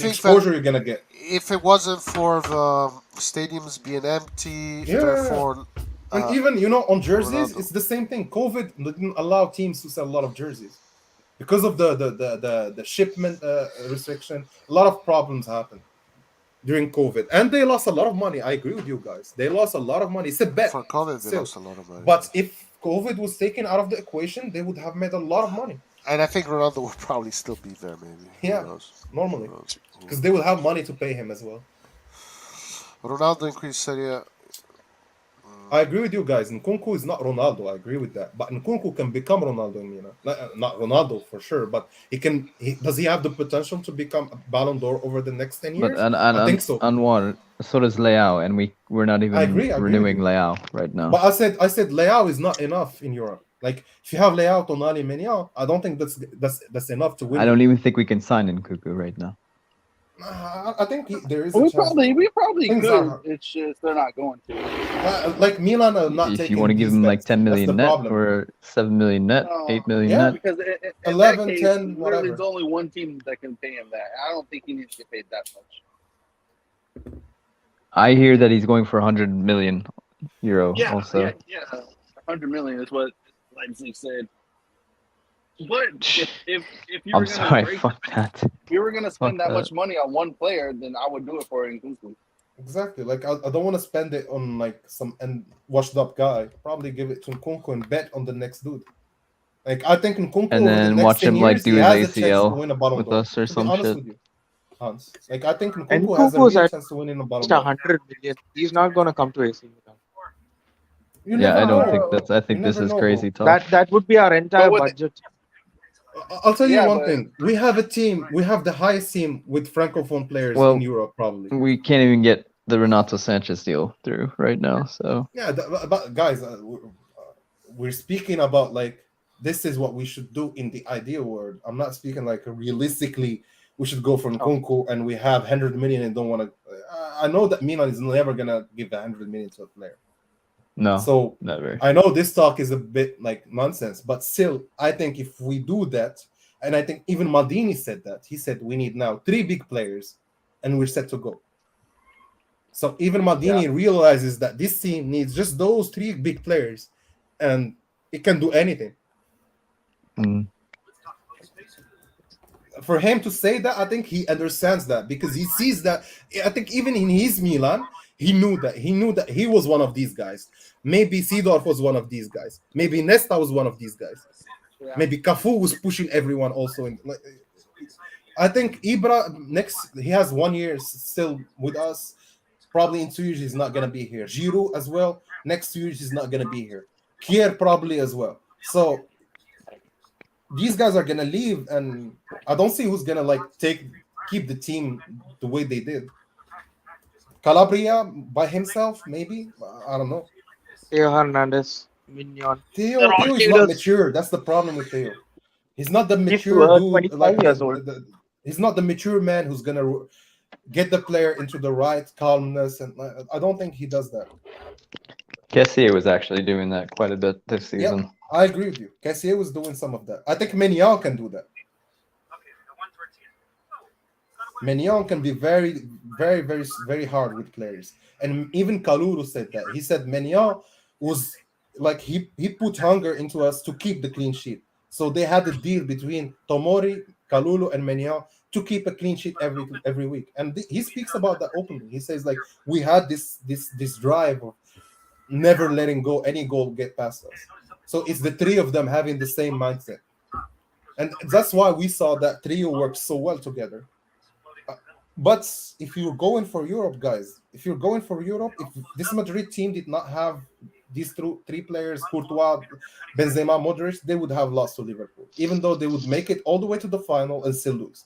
Speaker 12: exposure you're gonna get.
Speaker 10: If it wasn't for the stadiums being empty, therefore,
Speaker 12: and even on jerseys, it's the same thing. COVID didn't allow teams to sell a lot of jerseys because of the shipment restriction. A lot of problems happened during COVID, and they lost a lot of money. I agree with you guys. They lost a lot of money. It's a bet.
Speaker 10: For COVID, they lost a lot of money.
Speaker 12: But if COVID was taken out of the equation, they would have made a lot of money.
Speaker 10: And I think Ronaldo will probably still be there, maybe.
Speaker 12: Yeah, normally. Because they will have money to pay him as well.
Speaker 10: Ronaldo increased Serie A.
Speaker 12: I agree with you guys. Nkunku is not Ronaldo. I agree with that. But Nkunku can become Ronaldo in Milan. Not Ronaldo for sure, but does he have the potential to become a Ballon d'Or over the next 10 years? I think so.
Speaker 11: Anwar, so does Leao, and we're not even renewing Leao right now.
Speaker 12: But I said Leao is not enough in Europe. Like if you have Leao, Tonali, Maignan, I don't think that's enough to win.
Speaker 11: I don't even think we can sign Nkunku right now.
Speaker 12: I think there is a
Speaker 2: We
Speaker 12: chance.
Speaker 2: probably
Speaker 12: Things
Speaker 2: could.
Speaker 12: are-
Speaker 2: It's just they're not going to.
Speaker 12: Like Milan are not
Speaker 11: If
Speaker 12: taking.
Speaker 11: you want to give
Speaker 12: these
Speaker 11: him like
Speaker 12: bets.
Speaker 11: 10
Speaker 12: That's
Speaker 11: million
Speaker 12: the
Speaker 11: net
Speaker 12: problem.
Speaker 11: or 7 million net,
Speaker 2: No.
Speaker 11: 8 million
Speaker 12: Yeah.
Speaker 11: net.
Speaker 2: Because in
Speaker 12: 11,
Speaker 2: that case,
Speaker 12: 10,
Speaker 2: literally,
Speaker 12: whatever.
Speaker 2: there's only one team that can pay him that. I don't think he needs to get paid that much.
Speaker 11: I hear that he's going for 100 million euro
Speaker 2: Yeah,
Speaker 11: also.
Speaker 2: yeah. 100 million is what Leipzig said. But if you were
Speaker 11: I'm sorry,
Speaker 2: gonna
Speaker 11: fuck that.
Speaker 2: if you were gonna spend
Speaker 11: Fuck
Speaker 2: that much money on one player, then I would do it for Nkunku.
Speaker 12: Exactly. Like I don't want to spend it on like some washed up guy. Probably give it to Nkunku and bet on the next dude. Like I think Nkunku
Speaker 11: And
Speaker 12: over the
Speaker 11: then
Speaker 12: next
Speaker 11: watch
Speaker 12: 10
Speaker 11: him like
Speaker 12: years,
Speaker 11: do
Speaker 12: he
Speaker 11: his
Speaker 12: has a chance to
Speaker 11: ACL
Speaker 12: win a Ballon
Speaker 11: with
Speaker 12: d'Or.
Speaker 11: us or
Speaker 12: To be
Speaker 11: some
Speaker 12: honest
Speaker 11: shit.
Speaker 12: with you, Hans. Like I think Nkunku
Speaker 13: And
Speaker 12: has a
Speaker 13: Nkunku's
Speaker 12: real
Speaker 13: at
Speaker 12: chance to win in a Ballon
Speaker 13: just
Speaker 12: d'Or.
Speaker 13: 100 million. He's not going to come to AC Milan.
Speaker 12: You
Speaker 11: Yeah,
Speaker 12: never
Speaker 11: I don't
Speaker 12: know.
Speaker 11: think that's. I think
Speaker 12: You
Speaker 11: this
Speaker 12: never
Speaker 11: is
Speaker 12: know,
Speaker 11: crazy
Speaker 12: bro.
Speaker 11: talk.
Speaker 13: That would be our entire
Speaker 2: with-
Speaker 13: budget.
Speaker 12: I'll tell you
Speaker 2: Yeah,
Speaker 12: one
Speaker 2: but-
Speaker 12: thing. We have a team. We have the highest team with francophone players
Speaker 11: Well,
Speaker 12: in Europe, probably.
Speaker 11: We can't even get the Renato Sanchez deal through right now. So
Speaker 12: Yeah, but guys, we're speaking about like this is what we should do in the ideal world. I'm not speaking like realistically. We should go for Nkunku and we have 100 million and don't want to. I know that Milan is never gonna give 100 million to a player.
Speaker 11: no,
Speaker 12: So
Speaker 11: never.
Speaker 12: I know this talk is a bit like nonsense, but still, I think if we do that, and I think even Maldini said that, he said we need now 3 big players, and we're set to go. So even Maldini realizes that this team needs just those 3 big players, and it can do anything.
Speaker 11: Mm.
Speaker 12: For him to say that, I think he understands that because he sees that. I think even in his Milan, he knew that he was one of these guys. Maybe Seedorf was one of these guys. Maybe Nesta was one of these guys.
Speaker 2: Yeah.
Speaker 12: Maybe Cafu was pushing everyone also. I think Ibra he has 1 year still with us. Probably in 2 years he's not gonna be here. Giroud as well. Next 2 years he's not gonna be here. Kier probably as well. So these guys are gonna leave, and I don't see who's gonna like keep the team the way they did. Calabria by himself, maybe. I don't know.
Speaker 13: Theo Hernandez, Mignon.
Speaker 12: Theo is not mature. That's the problem with Theo. He's not the mature dude.
Speaker 13: 25
Speaker 12: Like
Speaker 13: years old.
Speaker 12: he's not the mature man who's gonna get the player into the right calmness, and I don't think he does that.
Speaker 11: Kessie was actually doing that quite a bit this season.
Speaker 12: Yeah, I agree with you. Kessie was doing some of that. I think Maignan can do that. Maignan can be very, very, very, very hard with players. And even Kalulu said that. He said Maignan was like he put hunger into us to keep the clean sheet. So they had a deal between Tomori, Kalulu, and Maignan to keep a clean sheet every week. And he speaks about that openly. He says like we had this drive of never letting go any goal get past us. So it's the 3 of them having the same mindset. And that's why we saw that trio work so well together. But if you're going for Europe, guys, if this Madrid team did not have these 3 players, Courtois, Benzema, Modric, they would have lost to Liverpool, even though they would make it all the way to the final and still lose.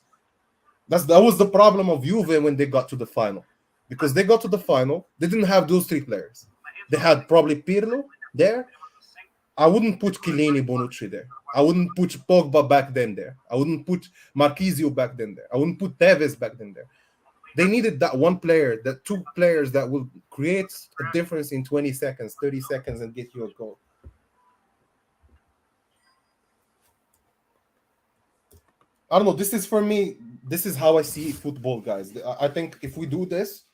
Speaker 12: That was the problem of Juve when they got to the final. Because they got to the final, they didn't have those 3 players. They had probably Pirlo there. I wouldn't put Chiellini, Bonucci there. I wouldn't put Pogba back then there. I wouldn't put Marquisio back then there. I wouldn't put Tevez back then there. They needed that 1 player, that 2 players that will create a difference in 20 seconds, 30 seconds, and get you a goal. I don't know. This is for me. This is how I see football, guys. I think if we do this,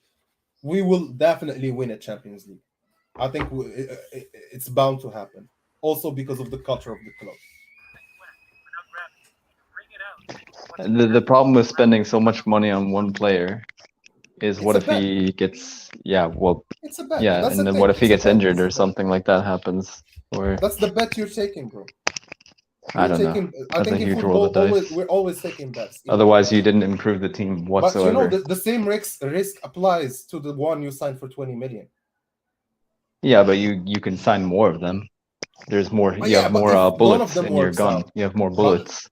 Speaker 12: we will definitely win a Champions League. I think it's bound to happen. Also because of the culture of the club.
Speaker 11: The problem with spending so much money on one player is what if he gets
Speaker 12: It's a bet.
Speaker 11: yeah,
Speaker 12: That's
Speaker 11: and
Speaker 12: the
Speaker 11: then what
Speaker 12: thing.
Speaker 11: if he
Speaker 12: It's a
Speaker 11: gets
Speaker 12: bet.
Speaker 11: injured
Speaker 12: It's
Speaker 11: or
Speaker 12: a bet.
Speaker 11: something like that happens? Or
Speaker 12: That's the bet you're taking, bro.
Speaker 11: I don't know.
Speaker 12: I
Speaker 11: That's
Speaker 12: think
Speaker 11: a
Speaker 12: in
Speaker 11: huge roll of
Speaker 12: football,
Speaker 11: the dice.
Speaker 12: we're always taking bets.
Speaker 11: Otherwise, you didn't improve the team
Speaker 12: But
Speaker 11: whatsoever.
Speaker 12: you know, the same risk applies to the one you signed for 20 million.
Speaker 11: Yeah, but you can sign more of them. There's more.
Speaker 12: But
Speaker 11: You
Speaker 12: yeah,
Speaker 11: have
Speaker 12: but
Speaker 11: more
Speaker 12: if none of
Speaker 11: bullets
Speaker 12: them
Speaker 11: in your
Speaker 12: works
Speaker 11: gun.
Speaker 12: out,
Speaker 11: You have more bullets.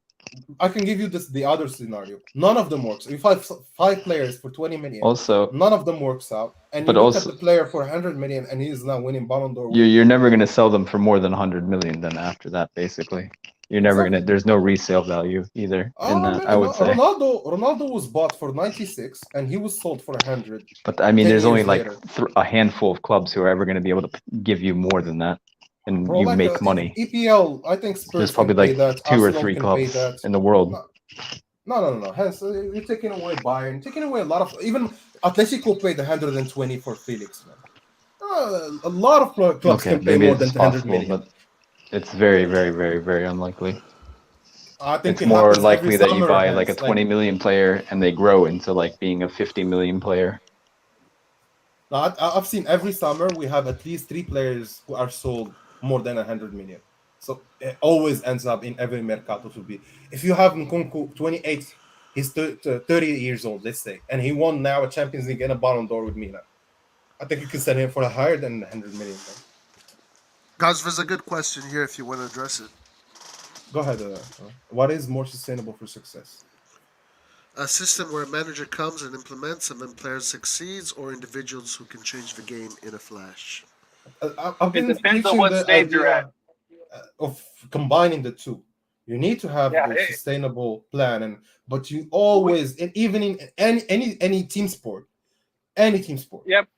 Speaker 12: I can give you the other scenario. None of them works. If I have 5 players for 20 million,
Speaker 11: Also,
Speaker 12: none of them works out. And you
Speaker 11: but
Speaker 12: look
Speaker 11: also,
Speaker 12: at the player for 100 million, and he is now winning Ballon d'Or.
Speaker 11: you're never going to sell them for more than 100 million. Then after that, basically, you're never
Speaker 12: Exactly.
Speaker 11: gonna. There's no resale value either in that. I would say.
Speaker 12: Ronaldo was bought for 96, and he was sold for 100.
Speaker 11: But I mean,
Speaker 12: 10
Speaker 11: there's only
Speaker 12: years
Speaker 11: like
Speaker 12: later.
Speaker 11: a handful of clubs who are ever going to be able to give you more than that, and
Speaker 12: Bro,
Speaker 11: you
Speaker 12: like
Speaker 11: make money.
Speaker 12: EPL, I think Spurs
Speaker 11: There's probably
Speaker 12: can pay
Speaker 11: like
Speaker 12: that.
Speaker 11: 2 or
Speaker 12: Arsenal
Speaker 11: 3
Speaker 12: can
Speaker 11: clubs
Speaker 12: pay that.
Speaker 11: in the world.
Speaker 12: No. Hence, you're taking away Bayern, taking away a lot of. Even Atletico paid 120 for Felix, man. A lot of clubs
Speaker 11: Okay,
Speaker 12: can pay
Speaker 11: maybe
Speaker 12: more
Speaker 11: it's
Speaker 12: than 100
Speaker 11: possible,
Speaker 12: million.
Speaker 11: but it's very, very, very, very unlikely.
Speaker 12: I think
Speaker 11: It's
Speaker 12: it
Speaker 11: more
Speaker 12: happens every
Speaker 11: likely that you
Speaker 12: summer,
Speaker 11: buy like a
Speaker 12: Hans,
Speaker 11: 20 million player and they grow into like being a 50 million player.
Speaker 12: I've seen every summer we have at least 3 players who are sold more than 100 million. So it always ends up in every mercato to be. If you have Nkunku 28, he's 30 years old, let's say, and he won now a Champions League and a Ballon d'Or with Milan. I think you can sell him for higher than 100 million.
Speaker 10: Guys, there's a good question here if you want to address it.
Speaker 12: Go ahead. What is more sustainable for success?
Speaker 10: A system where a manager comes and implements and then players succeeds, or individuals who can change the game in a flash?
Speaker 12: I've been
Speaker 2: depends on
Speaker 12: preaching
Speaker 2: what
Speaker 12: the
Speaker 2: stage you're
Speaker 12: idea of combining the two. You need to have
Speaker 2: Yeah,
Speaker 12: the sustainable plan, but you always, and even in any team sport, any team sport.
Speaker 2: Yep.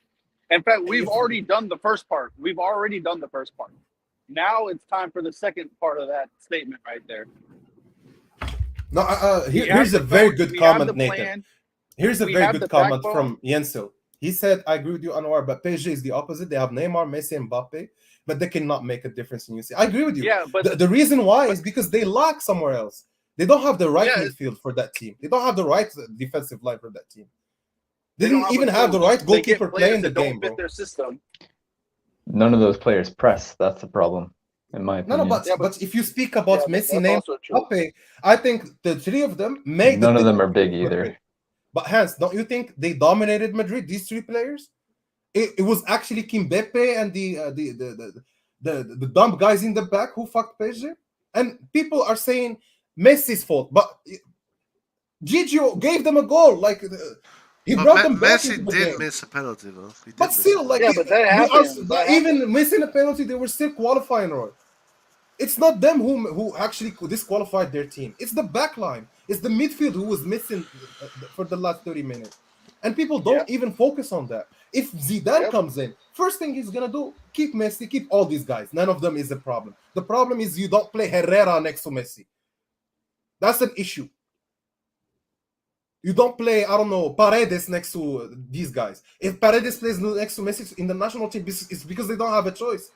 Speaker 2: In fact, we've
Speaker 12: If-
Speaker 2: already done the first part. Now it's time for the second part of that statement right there.
Speaker 12: No,
Speaker 2: We have
Speaker 12: here's
Speaker 2: the
Speaker 12: a very
Speaker 2: phone-
Speaker 12: good
Speaker 2: we have
Speaker 12: comment,
Speaker 2: the
Speaker 12: Nathan.
Speaker 2: plan.
Speaker 12: Here's a
Speaker 2: We
Speaker 12: very
Speaker 2: have
Speaker 12: good
Speaker 2: the
Speaker 12: comment
Speaker 2: backbone.
Speaker 12: from Jensel. He said, I agree with you, Anwar, but PSG is the opposite. They have Neymar, Messi, and Mbappe, but they cannot make a difference in UC. I agree with you.
Speaker 2: Yeah, but
Speaker 12: the reason why is because they lack somewhere else. They don't have the right
Speaker 2: Yeah.
Speaker 12: midfield for that team. They don't have the right defensive line for that team. They
Speaker 2: They don't
Speaker 12: didn't
Speaker 2: have
Speaker 12: even
Speaker 2: a
Speaker 12: have the
Speaker 2: coach.
Speaker 12: right
Speaker 2: They get
Speaker 12: goalkeeper
Speaker 2: players
Speaker 12: playing the
Speaker 2: that don't
Speaker 12: game,
Speaker 2: fit
Speaker 12: bro.
Speaker 2: their system.
Speaker 11: None of those players press. That's the problem, in my
Speaker 12: No,
Speaker 11: opinion.
Speaker 12: but if you speak about Messi,
Speaker 2: that's
Speaker 12: Neymar,
Speaker 2: also true.
Speaker 12: Mbappe, I think the 3 of them make
Speaker 11: None
Speaker 12: the
Speaker 11: of them are
Speaker 12: difference
Speaker 11: big
Speaker 12: for
Speaker 11: either.
Speaker 12: Madrid. But Hans, don't you think they dominated Madrid? These 3 players. It was actually Kimbepe and the dumb guys in the back who fucked PSG. And people are saying Messi's fault, but Gigio gave them a goal. Like he
Speaker 10: But
Speaker 12: brought them back
Speaker 10: Messi
Speaker 12: into the
Speaker 10: did
Speaker 12: game.
Speaker 10: miss a penalty, though. He did
Speaker 12: But
Speaker 10: miss
Speaker 12: still,
Speaker 10: a
Speaker 12: like
Speaker 10: penalty.
Speaker 2: Yeah, but that
Speaker 12: we
Speaker 2: happens.
Speaker 12: are, even missing a penalty, they were still qualifying, Roy. It's not them who actually disqualified their team. It's the back line. It's the midfield who was missing for the last 30 minutes. And people don't even focus on that. If Zidane comes in, first thing he's gonna do, keep Messi, keep all these guys. None of them is a problem. The problem is you don't play Herrera next to Messi. That's an issue. You don't play, I don't know, Paredes next to these guys. If Paredes plays next to Messi in the national team, it's because they don't have a choice.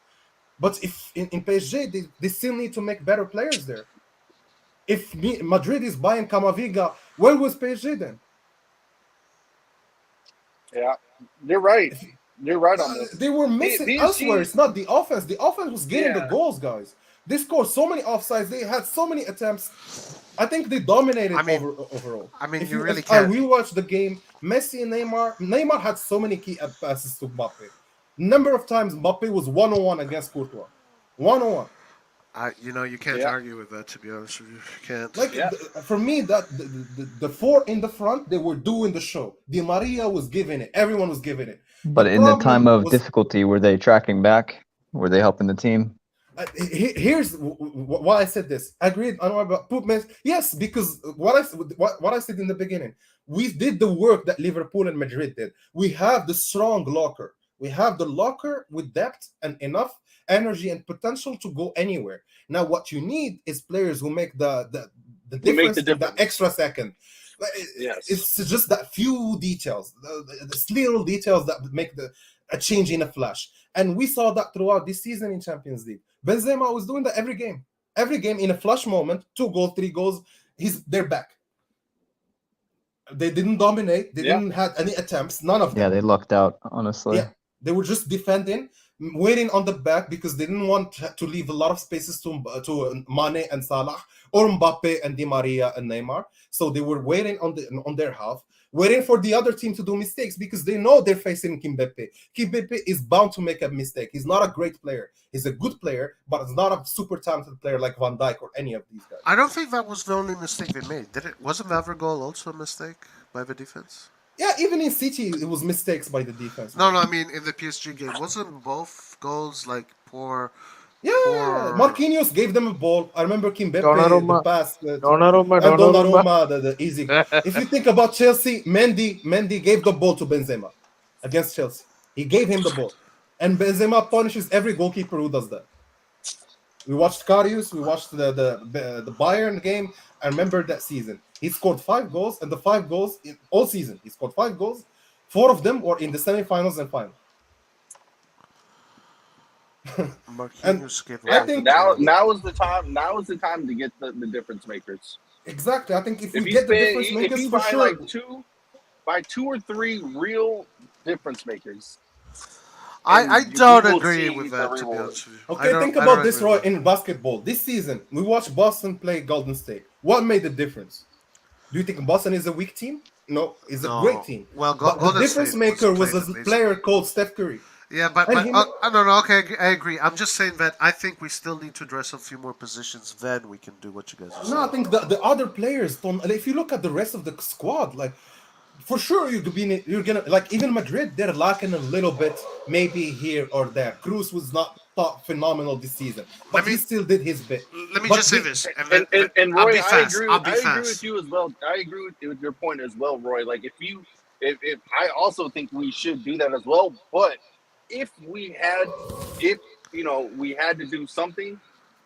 Speaker 12: But if in PSG, they still need to make better players there. If Madrid is buying Camavinga, where was PSG then?
Speaker 2: Yeah, you're right. You're right on this.
Speaker 12: They were missing elsewhere. It's not the offense. The offense was getting the goals, guys. They scored so many offsides. They had so many attempts. I think they dominated overall.
Speaker 10: I mean,
Speaker 12: if
Speaker 10: you really
Speaker 12: if I
Speaker 10: can't.
Speaker 12: rewatched the game, Messi and Neymar had so many key passes to Mbappe. Number of times Mbappe was 1-on-1 against Courtois. 1-on-1.
Speaker 10: You can't argue with that, to be honest with you. You can't.
Speaker 12: Like for me, that the 4 in the front, they were doing the show. Di Maria was giving it. Everyone was giving it.
Speaker 11: But in the time of difficulty, were they tracking back? Were they helping the team?
Speaker 12: Here's why I said this. I agreed about Poopman. Yes, because what I said in the beginning, we did the work that Liverpool and Madrid did. We have the strong locker. We have the locker with depth and enough energy and potential to go anywhere. Now, what you need is players who make the difference, the extra second.
Speaker 2: Yes.
Speaker 12: It's just that few details, the little details that make a change in a flash. And we saw that throughout this season in Champions League. Benzema was doing that every game. Every game in a flash moment, 2 goals, 3 goals, they're back. They didn't dominate. They didn't have any attempts. None of them.
Speaker 11: Yeah, they lucked out, honestly.
Speaker 12: Yeah, they were just defending, waiting on the back because they didn't want to leave a lot of spaces to Mane and Salah or Mbappe and Di Maria and Neymar. So they were waiting on their half, waiting for the other team to do mistakes because they know they're facing Kimpembe. Kimpembe is bound to make a mistake. He's not a great player. He's a good player, but he's not a super talented player like Van Dijk or any of these guys.
Speaker 10: I don't think that was the only mistake they made. Wasn't the other goal also a mistake by the defense?
Speaker 12: Yeah, even in City, it was mistakes by the defense.
Speaker 10: No, I mean in the PSG game, wasn't both goals like poor?
Speaker 12: Yeah, Marquinhos gave them a ball. I remember Kimpembe,
Speaker 13: Donnarumma.
Speaker 12: the pass, and
Speaker 13: Donnarumma.
Speaker 12: Donnarumma, the easy. If you think about Chelsea, Mendy gave the ball to Benzema against Chelsea. He gave him the ball, and Benzema punishes every goalkeeper who does that. We watched Karius. We watched the Bayern game. I remember that season. He scored 5 goals, and the 5 goals in all season. He scored 5 goals. 4 of them were in the semifinals and final.
Speaker 10: Marquinhos gave
Speaker 12: I think
Speaker 2: now is the time. Now is the time to get the difference makers.
Speaker 12: Exactly. I think if we
Speaker 2: you
Speaker 12: get the
Speaker 2: spend-
Speaker 12: difference
Speaker 2: if
Speaker 12: makers
Speaker 2: you
Speaker 12: for
Speaker 2: buy
Speaker 12: sure.
Speaker 2: like two or three real difference makers.
Speaker 10: I
Speaker 2: and
Speaker 10: don't
Speaker 2: you will
Speaker 10: agree
Speaker 2: see
Speaker 10: with
Speaker 2: the
Speaker 10: that, to be
Speaker 2: reward.
Speaker 10: honest with you.
Speaker 12: Okay, think about this, Roy, in basketball. This season, we watched Boston play Golden State. What made the difference? Do you think Boston is a weak team? No, it's a great team.
Speaker 10: Well,
Speaker 12: but the
Speaker 10: Golden
Speaker 12: difference
Speaker 10: State
Speaker 12: maker
Speaker 10: was
Speaker 12: was a
Speaker 10: playing
Speaker 12: player called Steph Curry.
Speaker 10: Yeah, but
Speaker 12: And
Speaker 10: I
Speaker 12: he-
Speaker 10: don't know. Okay, I agree. I'm just saying that I think we still need to address a few more positions. Then we can do what you guys are saying.
Speaker 12: No, I think the other players, Tom, if you look at the rest of the squad, like, for sure you're gonna like even Madrid, they're lacking a little bit, maybe here or there. Cruz was not phenomenal this season, but he still did his bit.
Speaker 10: Let me
Speaker 12: But
Speaker 10: just say
Speaker 12: the-
Speaker 10: this,
Speaker 2: And
Speaker 10: I'll
Speaker 2: Roy,
Speaker 10: be fast.
Speaker 2: I
Speaker 10: I'll be
Speaker 2: agree
Speaker 10: fast.
Speaker 2: with you as well. I agree with your point as well, Roy. Like if I also think we should do that as well. But if we had to do something,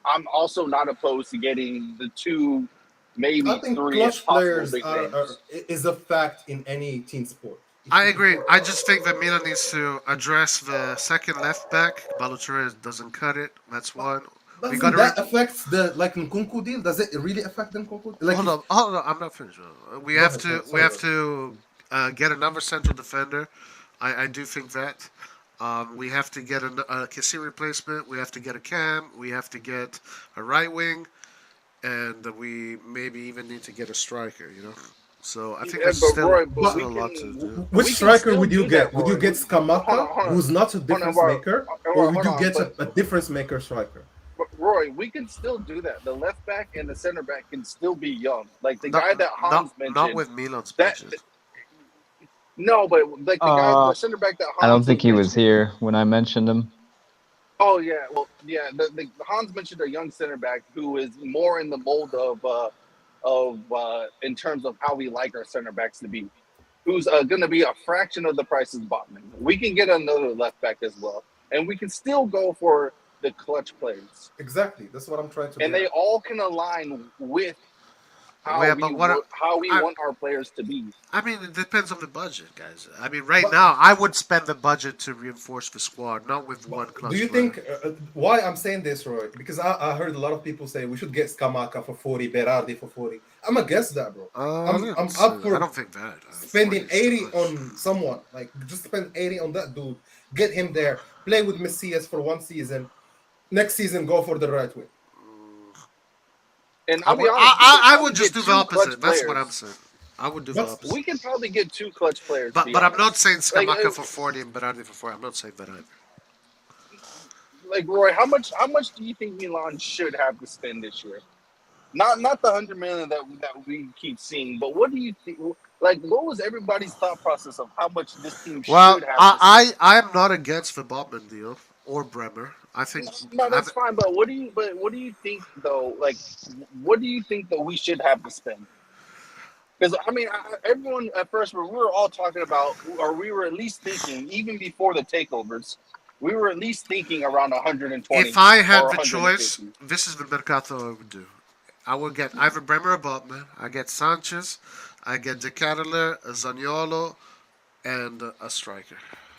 Speaker 2: I'm also not opposed to getting the 2, maybe
Speaker 12: I think
Speaker 2: 3
Speaker 12: clutch
Speaker 2: if possible
Speaker 12: players
Speaker 2: big names.
Speaker 12: is a fact in any team sport.
Speaker 10: I agree. I just think that Milan needs to address the second left back. Balotelli doesn't cut it. That's one. We
Speaker 12: Doesn't
Speaker 10: got
Speaker 12: that affect the Nkunku deal? Does it really affect the Nkunku? Like
Speaker 10: hold on. I'm not finished. We
Speaker 12: Go
Speaker 10: have
Speaker 12: ahead,
Speaker 10: to.
Speaker 12: sorry.
Speaker 10: We have to get another central defender. I do think that. We have to get a Kessie replacement. We have to get a Cam. We have to get a right wing, and we maybe even need to get a striker. So I think there's
Speaker 2: but
Speaker 10: still,
Speaker 2: Roy,
Speaker 10: still
Speaker 2: we
Speaker 10: a lot
Speaker 2: can-
Speaker 10: to do.
Speaker 12: Which
Speaker 2: we can
Speaker 12: striker
Speaker 2: still
Speaker 12: would you
Speaker 2: do
Speaker 12: get?
Speaker 2: that,
Speaker 12: Would you
Speaker 2: Roy.
Speaker 12: get Skamaka,
Speaker 2: Hold on,
Speaker 12: who's not a difference
Speaker 2: bro.
Speaker 12: maker,
Speaker 2: Hold
Speaker 12: or
Speaker 2: on,
Speaker 12: would you
Speaker 2: hold on,
Speaker 12: get
Speaker 2: but-
Speaker 12: a difference maker striker?
Speaker 2: But Roy, we can still do that. The left back and the center back can still be young. Like the
Speaker 10: Not-
Speaker 2: guy that Hans mentioned.
Speaker 10: Not with Milan's
Speaker 2: that,
Speaker 10: budget.
Speaker 2: No, but like the center back that Hans
Speaker 11: I don't think he was
Speaker 2: mentioned-
Speaker 11: here when I mentioned him.
Speaker 2: Oh yeah, well yeah. The Hans mentioned a young center back who is more in the mold of in terms of how we like our center backs to be. Who's going to be a fraction of the price of Botman. We can get another left back as well, and we can still go for the clutch players.
Speaker 12: Exactly, that's what I'm trying to.
Speaker 2: And they all can align with how
Speaker 10: Yeah,
Speaker 2: we
Speaker 10: but
Speaker 2: want our players to be.
Speaker 10: I mean, it depends on the budget, guys. I mean, right now, I would spend the budget to reinforce the squad, not with one clutch.
Speaker 12: Do you
Speaker 10: player.
Speaker 12: think why I'm saying this, Roy? Because I heard a lot of people say we should get Skamaka for 40, Berardi for 40. I'm against that, bro. I'm up for
Speaker 10: I don't think that.
Speaker 12: spending 80 on someone. Like just spend 80 on that dude. Get him there. Play with Messias for 1 season. Next season, go for the right wing.
Speaker 2: And
Speaker 10: I
Speaker 2: I'll be
Speaker 10: would,
Speaker 2: honest,
Speaker 10: I
Speaker 2: we
Speaker 10: would
Speaker 2: could
Speaker 10: just
Speaker 2: get
Speaker 10: do the
Speaker 2: 2
Speaker 10: opposite.
Speaker 2: clutch
Speaker 10: That's what
Speaker 2: players.
Speaker 10: I'm saying. I would do the opposite.
Speaker 2: We can probably get 2 clutch players.
Speaker 10: But
Speaker 2: to be
Speaker 10: I'm not
Speaker 2: honest.
Speaker 10: saying Skamaka
Speaker 2: Like,
Speaker 10: for 40 and Berardi for 40. I'm not saying that either.
Speaker 2: Like Roy, how much do you think Milan should have to spend this year? Not the 100 million that we keep seeing, but what do you think? Like, what was everybody's thought process of how much this team
Speaker 10: Well,
Speaker 2: should have? to spend?
Speaker 10: I am not against the Botman deal or Bremer. I think
Speaker 2: No, that's fine. But what do you think though? Like, what do you think that we should have to spend? Because I mean, everyone at first we were all talking about, or we were at least thinking, even before the takeovers, we were at least thinking around 120.
Speaker 10: If I had
Speaker 2: or
Speaker 10: the choice,
Speaker 2: 150.
Speaker 10: this is the Mercato I would do. I would get either Bremer or Botman. I get Sanchez. I get De Ketelaere, a Zaniolo, and a striker.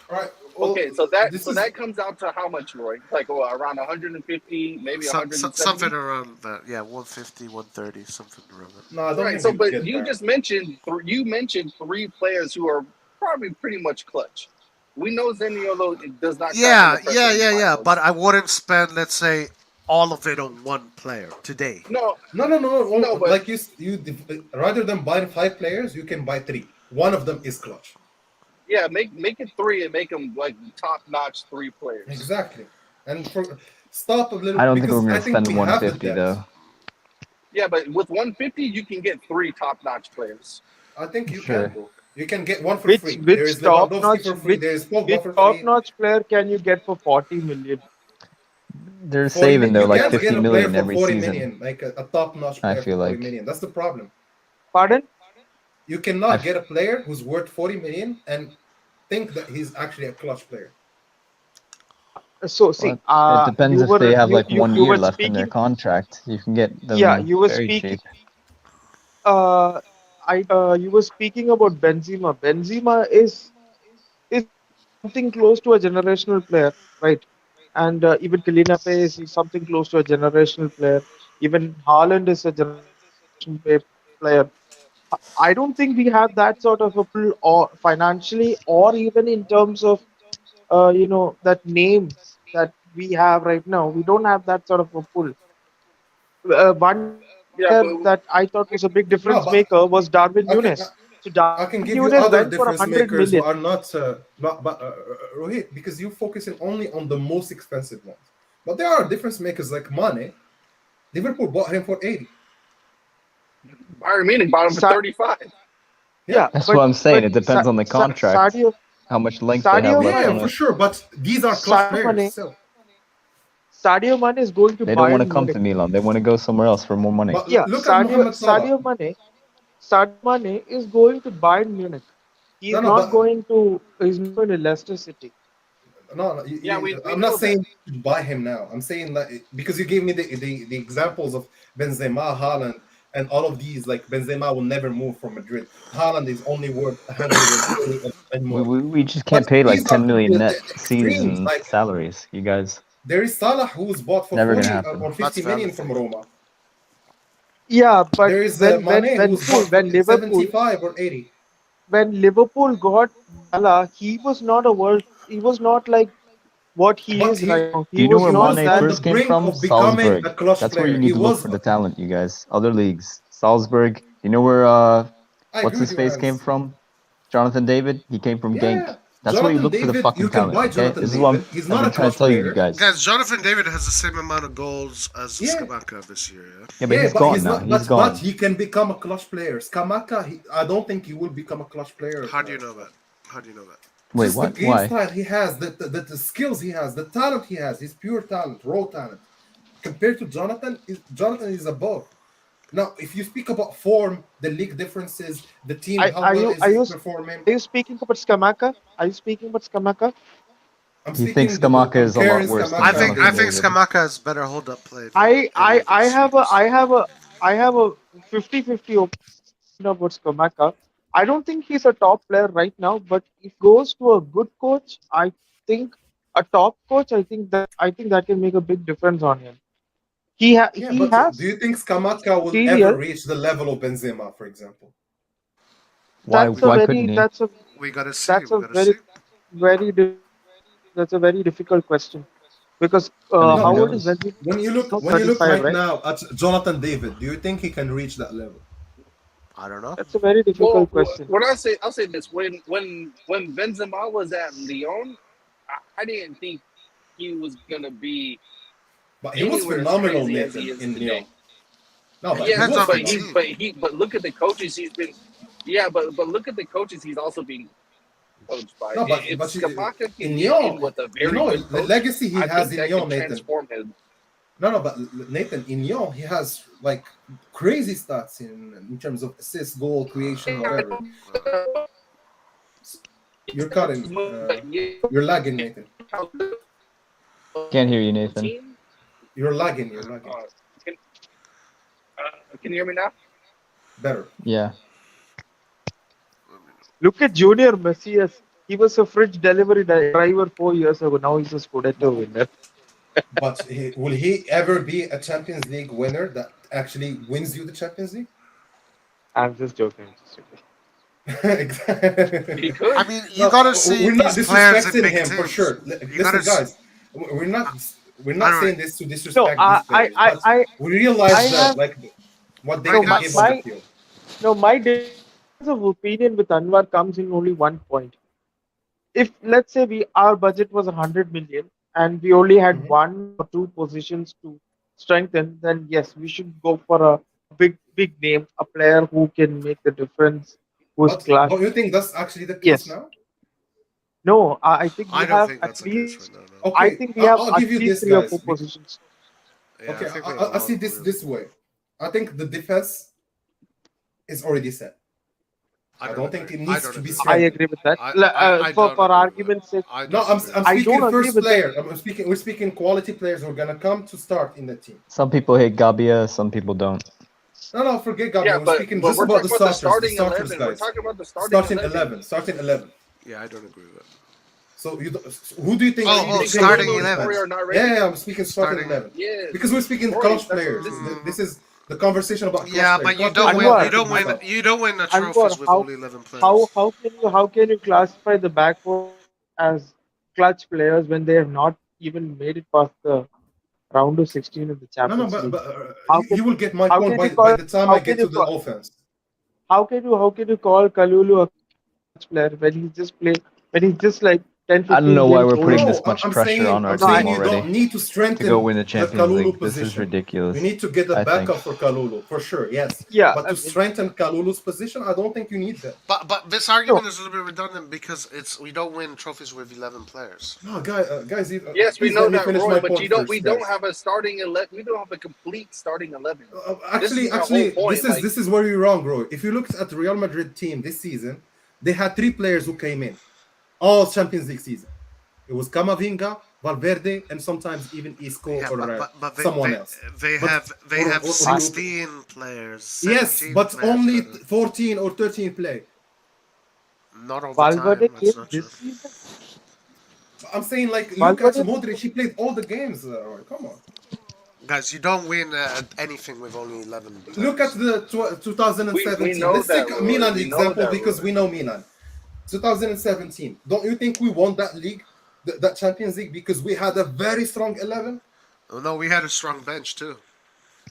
Speaker 12: All right.
Speaker 2: Okay, so that comes out to how much, Roy? Like around 150, maybe 170?
Speaker 10: Something around that. Yeah, 150, 130, something around that.
Speaker 12: No, I don't
Speaker 2: Right.
Speaker 12: think
Speaker 2: So,
Speaker 12: we
Speaker 2: but
Speaker 12: get
Speaker 2: you
Speaker 12: there.
Speaker 2: just mentioned 3 players who are probably pretty much clutch. We know Zaniolo does not crack
Speaker 10: Yeah,
Speaker 2: under pressure in finals.
Speaker 10: But I wouldn't spend, let's say, all of it on one player today.
Speaker 2: No,
Speaker 12: No,
Speaker 2: but
Speaker 12: like rather than buying 5 players, you can buy 3. One of them is clutch.
Speaker 2: yeah, make it 3 and make them like top notch 3 players.
Speaker 12: Exactly. And stop a little.
Speaker 11: I don't think we're
Speaker 12: because
Speaker 11: going
Speaker 12: I
Speaker 11: to
Speaker 12: think
Speaker 11: spend
Speaker 12: we have the
Speaker 11: 150
Speaker 12: depth.
Speaker 11: though.
Speaker 2: Yeah, but with 150 you can get 3 top notch players.
Speaker 12: I think you
Speaker 11: Sure.
Speaker 12: can, bro. You can get one for
Speaker 13: Which
Speaker 12: free. There is
Speaker 13: top
Speaker 12: Lewandowski
Speaker 13: notch
Speaker 12: for free. There is Pogba for
Speaker 13: top
Speaker 12: free.
Speaker 13: notch player can you get for 40 million?
Speaker 11: They're
Speaker 12: 40
Speaker 11: saving though
Speaker 12: you
Speaker 11: like
Speaker 12: can't
Speaker 11: 50
Speaker 12: get a player
Speaker 11: million
Speaker 12: for
Speaker 11: every
Speaker 12: 40
Speaker 11: season.
Speaker 12: million, like a top notch
Speaker 11: I
Speaker 12: player
Speaker 11: feel
Speaker 12: for 40
Speaker 11: like.
Speaker 12: million. That's the problem.
Speaker 13: Pardon?
Speaker 12: You cannot
Speaker 11: I've-
Speaker 12: get a player who's worth 40 million and think that he's actually a clutch player.
Speaker 13: So see,
Speaker 11: Well, it depends if they have like 1
Speaker 13: you
Speaker 11: year
Speaker 13: were
Speaker 11: left in their
Speaker 13: speaking.
Speaker 11: contract. You can get them
Speaker 13: Yeah, you were
Speaker 11: very
Speaker 13: speaking.
Speaker 11: cheap.
Speaker 13: You were speaking about Benzema. Benzema is something close to a generational player, right? And even Kylian Mbappe is something close to a generational player. Even Haaland is a generational player. I don't think we have that sort of a pull, or financially, or even in terms of that name that we have right now. We don't have that sort of a pull. One
Speaker 2: Yeah,
Speaker 13: player
Speaker 2: but
Speaker 13: that I thought was a big
Speaker 12: No,
Speaker 13: difference
Speaker 12: but
Speaker 13: maker was Darwin
Speaker 12: I can
Speaker 13: Nunes. So Darwin
Speaker 12: give you
Speaker 13: Nunes
Speaker 12: other
Speaker 13: went for
Speaker 12: difference
Speaker 13: 100
Speaker 12: makers who
Speaker 13: million.
Speaker 12: are not Rohit, because you're focusing only on the most expensive ones. But there are difference makers like Mane. Liverpool bought him for 80.
Speaker 2: Bayern Munich bought him for 35.
Speaker 13: Yeah,
Speaker 11: That's what I'm saying. It depends on the
Speaker 13: Sa-
Speaker 11: contract,
Speaker 13: Sadio
Speaker 11: how much length they have
Speaker 13: Sadio
Speaker 11: left
Speaker 12: Yeah,
Speaker 11: on
Speaker 13: Mane,
Speaker 12: for
Speaker 11: it.
Speaker 12: sure. But these are clutch
Speaker 13: Sadio
Speaker 12: players
Speaker 13: Mane,
Speaker 12: still.
Speaker 13: Sadio Mane is going to
Speaker 11: They don't want
Speaker 13: Bayern
Speaker 11: to come to
Speaker 13: Munich.
Speaker 11: Milan. They want to go somewhere else for more money.
Speaker 12: But
Speaker 13: Yeah,
Speaker 12: look at Mohamed Salah.
Speaker 13: Sadio Mane is going to Bayern Munich.
Speaker 12: No,
Speaker 13: He's
Speaker 12: no,
Speaker 13: not
Speaker 12: but
Speaker 13: going to. He's not going to Leicester City.
Speaker 12: no,
Speaker 2: Yeah, we
Speaker 12: I'm
Speaker 2: know
Speaker 12: not
Speaker 2: that.
Speaker 12: saying you should buy him now. I'm saying that because you gave me the examples of Benzema, Haaland, and all of these. Like Benzema will never move from Madrid. Haaland is only worth 120 and more.
Speaker 11: We just
Speaker 12: But
Speaker 11: can't pay like
Speaker 12: these are
Speaker 11: 10 million net
Speaker 12: the extremes.
Speaker 11: season
Speaker 12: Like
Speaker 11: salaries. You guys,
Speaker 12: there is Salah who was bought for
Speaker 11: never gonna
Speaker 12: 40
Speaker 11: happen.
Speaker 12: or 50 million from Roma.
Speaker 13: Yeah, but
Speaker 12: There is
Speaker 13: when
Speaker 12: Mane who was bought for
Speaker 13: when Liverpool
Speaker 12: 75 or 80.
Speaker 13: got Salah, he was not a world. He was not like what he
Speaker 12: But
Speaker 13: is right now.
Speaker 11: Do
Speaker 13: He
Speaker 11: you know
Speaker 13: was
Speaker 11: where
Speaker 12: he
Speaker 13: not
Speaker 12: was
Speaker 11: Mane
Speaker 13: that.
Speaker 12: on the
Speaker 11: first came
Speaker 12: brink
Speaker 11: from?
Speaker 12: of becoming a
Speaker 11: Salzburg.
Speaker 12: clutch
Speaker 11: That's where
Speaker 12: player.
Speaker 11: you
Speaker 12: He
Speaker 11: need to look
Speaker 12: was.
Speaker 11: for the talent, you guys. Other leagues. Salzburg. You know where
Speaker 12: I
Speaker 11: what's
Speaker 12: agree with
Speaker 11: his
Speaker 12: you,
Speaker 11: face
Speaker 12: Hans.
Speaker 11: came from? Jonathan David. He came from Genk.
Speaker 12: Yeah,
Speaker 11: That's where you
Speaker 12: Jonathan
Speaker 11: look for the
Speaker 12: David,
Speaker 11: fucking
Speaker 12: you can
Speaker 11: talent.
Speaker 12: buy
Speaker 11: Okay,
Speaker 12: Jonathan
Speaker 11: this is what
Speaker 12: David. He's
Speaker 11: I've
Speaker 12: not
Speaker 11: been
Speaker 12: a
Speaker 11: trying to
Speaker 12: clutch
Speaker 11: tell you
Speaker 12: player.
Speaker 11: guys.
Speaker 10: Guys, Jonathan David has the same amount of goals as
Speaker 12: Yeah.
Speaker 10: Skamaka this year. Yeah?
Speaker 11: Yeah, but
Speaker 12: Yeah,
Speaker 11: he's
Speaker 12: but
Speaker 11: gone
Speaker 12: he's
Speaker 11: now.
Speaker 12: not.
Speaker 11: He's gone.
Speaker 12: But he can become a clutch player. Skamaka, I don't think he will become a clutch player.
Speaker 10: How do you know that? How do you know that?
Speaker 11: Wait,
Speaker 12: Just the
Speaker 11: what?
Speaker 12: game
Speaker 11: Why?
Speaker 12: style he has, the skills he has, the talent he has, his pure talent, raw talent. Compared to Jonathan, Jonathan is above. Now, if you speak about form, the league differences, the team, how
Speaker 13: Are
Speaker 12: well
Speaker 13: you
Speaker 12: is he performing?
Speaker 13: are you speaking about Skamaka? Are you speaking about Skamaka?
Speaker 12: I'm
Speaker 11: He thinks
Speaker 12: speaking
Speaker 11: Skamaka is a lot
Speaker 12: comparing
Speaker 11: worse than
Speaker 10: I
Speaker 12: Skamaka and
Speaker 10: think
Speaker 11: Jonathan
Speaker 12: David.
Speaker 11: David.
Speaker 10: Skamaka has better hold up play than
Speaker 13: I
Speaker 10: any of
Speaker 13: I
Speaker 10: these
Speaker 13: have
Speaker 10: strikers.
Speaker 13: I have a 50-50 opinion about Skamaka. I don't think he's a top player right now, but if he goes to a good coach, I think a top coach, I think that can make a big difference on him.
Speaker 12: Yeah,
Speaker 13: He
Speaker 12: but
Speaker 13: has
Speaker 12: do you think Skamaka will ever
Speaker 13: material.
Speaker 12: reach the level of Benzema, for example?
Speaker 11: Why couldn't he?
Speaker 10: We gotta see.
Speaker 13: That's
Speaker 10: We
Speaker 13: a
Speaker 10: gotta see.
Speaker 13: very that's a very difficult question because
Speaker 11: And
Speaker 12: No,
Speaker 11: who
Speaker 13: how old
Speaker 12: because
Speaker 13: is
Speaker 11: knows?
Speaker 13: Benzema?
Speaker 12: when you look
Speaker 13: 35,
Speaker 12: right
Speaker 13: right?
Speaker 12: now at Jonathan David, do you think he can reach that level?
Speaker 10: I don't know.
Speaker 13: That's a very
Speaker 2: Well,
Speaker 13: difficult question.
Speaker 2: what I'll say this: when Benzema was at Lyon, I didn't think he was gonna be
Speaker 12: But he was
Speaker 2: anywhere as
Speaker 12: phenomenal,
Speaker 2: crazy as he
Speaker 12: Nathan,
Speaker 2: is
Speaker 12: in
Speaker 2: today.
Speaker 12: Lyon. No, but he
Speaker 2: Yes,
Speaker 10: Depends
Speaker 12: was
Speaker 10: on the
Speaker 12: phenomenal.
Speaker 10: team.
Speaker 2: but look at the coaches he's been. Yeah, but look at the coaches he's also being coached by.
Speaker 12: No,
Speaker 2: If
Speaker 12: but
Speaker 2: Skamaka can
Speaker 12: in
Speaker 2: get
Speaker 12: Lyon,
Speaker 2: in with a
Speaker 12: you
Speaker 2: very
Speaker 12: know
Speaker 2: good
Speaker 12: the
Speaker 2: coach,
Speaker 12: legacy he
Speaker 2: I
Speaker 12: has
Speaker 2: think
Speaker 12: in
Speaker 2: that
Speaker 12: Lyon,
Speaker 2: could
Speaker 12: Nathan.
Speaker 2: transform him.
Speaker 12: No, but Nathan, in Lyon, he has like crazy stats in terms of assist, goal creation, whatever. You're cutting. You're lagging, Nathan.
Speaker 11: Can't hear you, Nathan.
Speaker 12: You're lagging. You're lagging.
Speaker 2: Can you hear me now?
Speaker 12: Better.
Speaker 11: Yeah.
Speaker 13: Look at Junior Messias. He was a fridge delivery driver 4 years ago. Now he's a Scudetto winner.
Speaker 12: But will he ever be a Champions League winner that actually wins you the Champions League?
Speaker 13: I'm just joking.
Speaker 8: Exactly.
Speaker 2: He could.
Speaker 10: I mean, you gotta see
Speaker 8: We're not
Speaker 10: these players in
Speaker 8: disrespecting
Speaker 10: big
Speaker 8: him for
Speaker 10: teams.
Speaker 8: sure.
Speaker 10: You
Speaker 8: Listen,
Speaker 10: gotta s-
Speaker 8: guys, we're not we're
Speaker 10: I
Speaker 8: not
Speaker 10: don't.
Speaker 8: saying this to
Speaker 13: No,
Speaker 8: disrespect these players, but we
Speaker 13: I
Speaker 8: realize
Speaker 13: have
Speaker 8: what they
Speaker 10: Right
Speaker 13: no
Speaker 8: can
Speaker 10: now,
Speaker 8: give on the field.
Speaker 13: my difference of opinion with Anwar comes in only one point. If let's say our budget was 100 million and we only had
Speaker 8: Mhm.
Speaker 13: one or two positions to strengthen, then yes, we should go for a big name, a player who can make the difference, who's
Speaker 8: But
Speaker 13: class.
Speaker 8: don't you think that's actually the case
Speaker 13: Yes.
Speaker 8: now?
Speaker 13: No, I think
Speaker 10: I
Speaker 13: we
Speaker 10: don't
Speaker 13: have
Speaker 10: think
Speaker 13: at
Speaker 10: that's the case right
Speaker 13: least.
Speaker 10: now. No.
Speaker 13: I
Speaker 8: Okay,
Speaker 13: think we have
Speaker 8: I'll
Speaker 13: at
Speaker 8: give you
Speaker 13: least
Speaker 8: this,
Speaker 13: three or
Speaker 8: guys.
Speaker 13: four positions.
Speaker 10: Yeah,
Speaker 8: Okay,
Speaker 10: I think we have a
Speaker 8: I
Speaker 10: lot
Speaker 8: see
Speaker 10: of
Speaker 8: this
Speaker 10: players.
Speaker 8: way. I think the defense is already set. I don't think it
Speaker 10: I
Speaker 8: needs
Speaker 10: don't
Speaker 8: to be
Speaker 10: agree.
Speaker 13: I
Speaker 8: strengthened.
Speaker 13: agree with that.
Speaker 10: I
Speaker 13: For
Speaker 10: don't agree with that.
Speaker 13: argument's sake,
Speaker 10: I
Speaker 8: No,
Speaker 10: don't
Speaker 8: I'm
Speaker 10: agree.
Speaker 8: I'm
Speaker 13: I
Speaker 8: speaking
Speaker 13: don't agree
Speaker 8: first
Speaker 13: with that.
Speaker 8: player. We're speaking quality players who are gonna come to start in the team.
Speaker 11: Some people hate Gabia, some people don't.
Speaker 8: No, forget
Speaker 2: Yeah,
Speaker 8: Gabriel. We're speaking
Speaker 2: but
Speaker 8: just
Speaker 2: we're
Speaker 8: about
Speaker 2: talking
Speaker 8: the
Speaker 2: about the
Speaker 8: starters. The
Speaker 2: starting
Speaker 8: starters,
Speaker 2: 11. We're
Speaker 8: guys.
Speaker 2: talking about the starting
Speaker 8: Starting
Speaker 2: 11.
Speaker 8: 11. Starting 11.
Speaker 10: Yeah, I don't agree with that.
Speaker 8: So who do you think?
Speaker 2: So
Speaker 10: Oh,
Speaker 2: you
Speaker 10: oh,
Speaker 2: think
Speaker 10: starting
Speaker 2: Kalulu and
Speaker 10: 11.
Speaker 2: Corey are not
Speaker 8: Yeah,
Speaker 2: ready?
Speaker 8: I'm speaking starting
Speaker 10: Starting.
Speaker 8: 11
Speaker 2: Yes.
Speaker 8: because we're speaking
Speaker 2: Corey,
Speaker 8: clutch
Speaker 2: that's
Speaker 8: players.
Speaker 2: this.
Speaker 8: This is the conversation about clutch
Speaker 10: Yeah,
Speaker 8: players.
Speaker 10: but you
Speaker 8: Clutch
Speaker 10: don't
Speaker 8: players
Speaker 10: win.
Speaker 8: are
Speaker 10: You
Speaker 8: the
Speaker 10: don't win.
Speaker 8: stuff.
Speaker 10: You don't win the
Speaker 13: Anwar,
Speaker 10: trophies with only 11 players.
Speaker 13: how can you classify the back four as clutch players when they have not even made it past the round of 16 of the
Speaker 8: No,
Speaker 13: Champions
Speaker 8: but
Speaker 13: League? How
Speaker 8: you
Speaker 13: can
Speaker 8: will get my
Speaker 13: how
Speaker 8: point
Speaker 13: can you
Speaker 8: by
Speaker 13: call
Speaker 8: the time I
Speaker 13: how
Speaker 8: get
Speaker 13: can
Speaker 8: to
Speaker 13: you
Speaker 8: the
Speaker 13: call
Speaker 8: offense.
Speaker 13: how can you call Kalulu a clutch player when he's just like 10
Speaker 11: I don't
Speaker 13: 15
Speaker 11: know why
Speaker 13: games
Speaker 11: we're
Speaker 13: old?
Speaker 11: putting
Speaker 8: No,
Speaker 11: this much
Speaker 8: I'm
Speaker 11: pressure on
Speaker 8: saying
Speaker 11: our
Speaker 8: I'm
Speaker 13: No,
Speaker 11: team
Speaker 8: saying you don't
Speaker 11: already
Speaker 8: need to
Speaker 11: to go
Speaker 8: strengthen
Speaker 11: win the
Speaker 8: the
Speaker 11: Champions
Speaker 8: Kalulu
Speaker 11: League. This is
Speaker 8: position.
Speaker 11: ridiculous.
Speaker 8: You need to get a
Speaker 11: I think.
Speaker 8: backup for Kalulu for sure. Yes,
Speaker 13: yeah,
Speaker 8: but
Speaker 13: I
Speaker 8: to
Speaker 13: mean,
Speaker 8: strengthen Kalulu's position, I don't think you need that.
Speaker 10: But this
Speaker 13: no,
Speaker 10: argument is a little bit redundant because we don't win trophies with 11 players.
Speaker 8: No, guys,
Speaker 2: Yes, we
Speaker 8: please
Speaker 2: know
Speaker 8: let me
Speaker 2: that,
Speaker 8: finish
Speaker 2: Roy.
Speaker 8: my
Speaker 2: But
Speaker 8: point
Speaker 2: we
Speaker 8: first,
Speaker 2: don't
Speaker 8: guys.
Speaker 2: have a starting 11. We don't have a complete starting 11. This
Speaker 8: Actually,
Speaker 2: is my whole point.
Speaker 8: this is where you're wrong, Roy. If you look at the Real Madrid team this season, they had 3 players who came in, all Champions League season. It was Camavinga, Valverde, and sometimes even Isco
Speaker 10: Yeah,
Speaker 8: or
Speaker 10: but
Speaker 8: someone else.
Speaker 10: they
Speaker 8: But
Speaker 10: have
Speaker 8: or
Speaker 10: 16 players,
Speaker 8: yes,
Speaker 10: 17
Speaker 8: but
Speaker 10: players.
Speaker 8: only 14 or 13 play.
Speaker 10: Not all the
Speaker 13: Valverde
Speaker 10: time. That's
Speaker 13: came
Speaker 10: not true.
Speaker 13: this season.
Speaker 8: I'm saying like look at
Speaker 13: Valverde,
Speaker 8: Modric. He played all the games. Roy. Come on.
Speaker 10: Guys, you don't win anything with only 11
Speaker 8: Look at
Speaker 10: players.
Speaker 8: the
Speaker 2: We
Speaker 8: 2017.
Speaker 2: know
Speaker 8: Let's take
Speaker 2: that, Roy.
Speaker 8: Milan
Speaker 2: We know
Speaker 8: example
Speaker 2: that,
Speaker 8: because
Speaker 2: Roy.
Speaker 8: we know Milan. 2017. Don't you think we won that league, that Champions League, because we had a very strong 11?
Speaker 10: Oh, no, we had a strong bench too.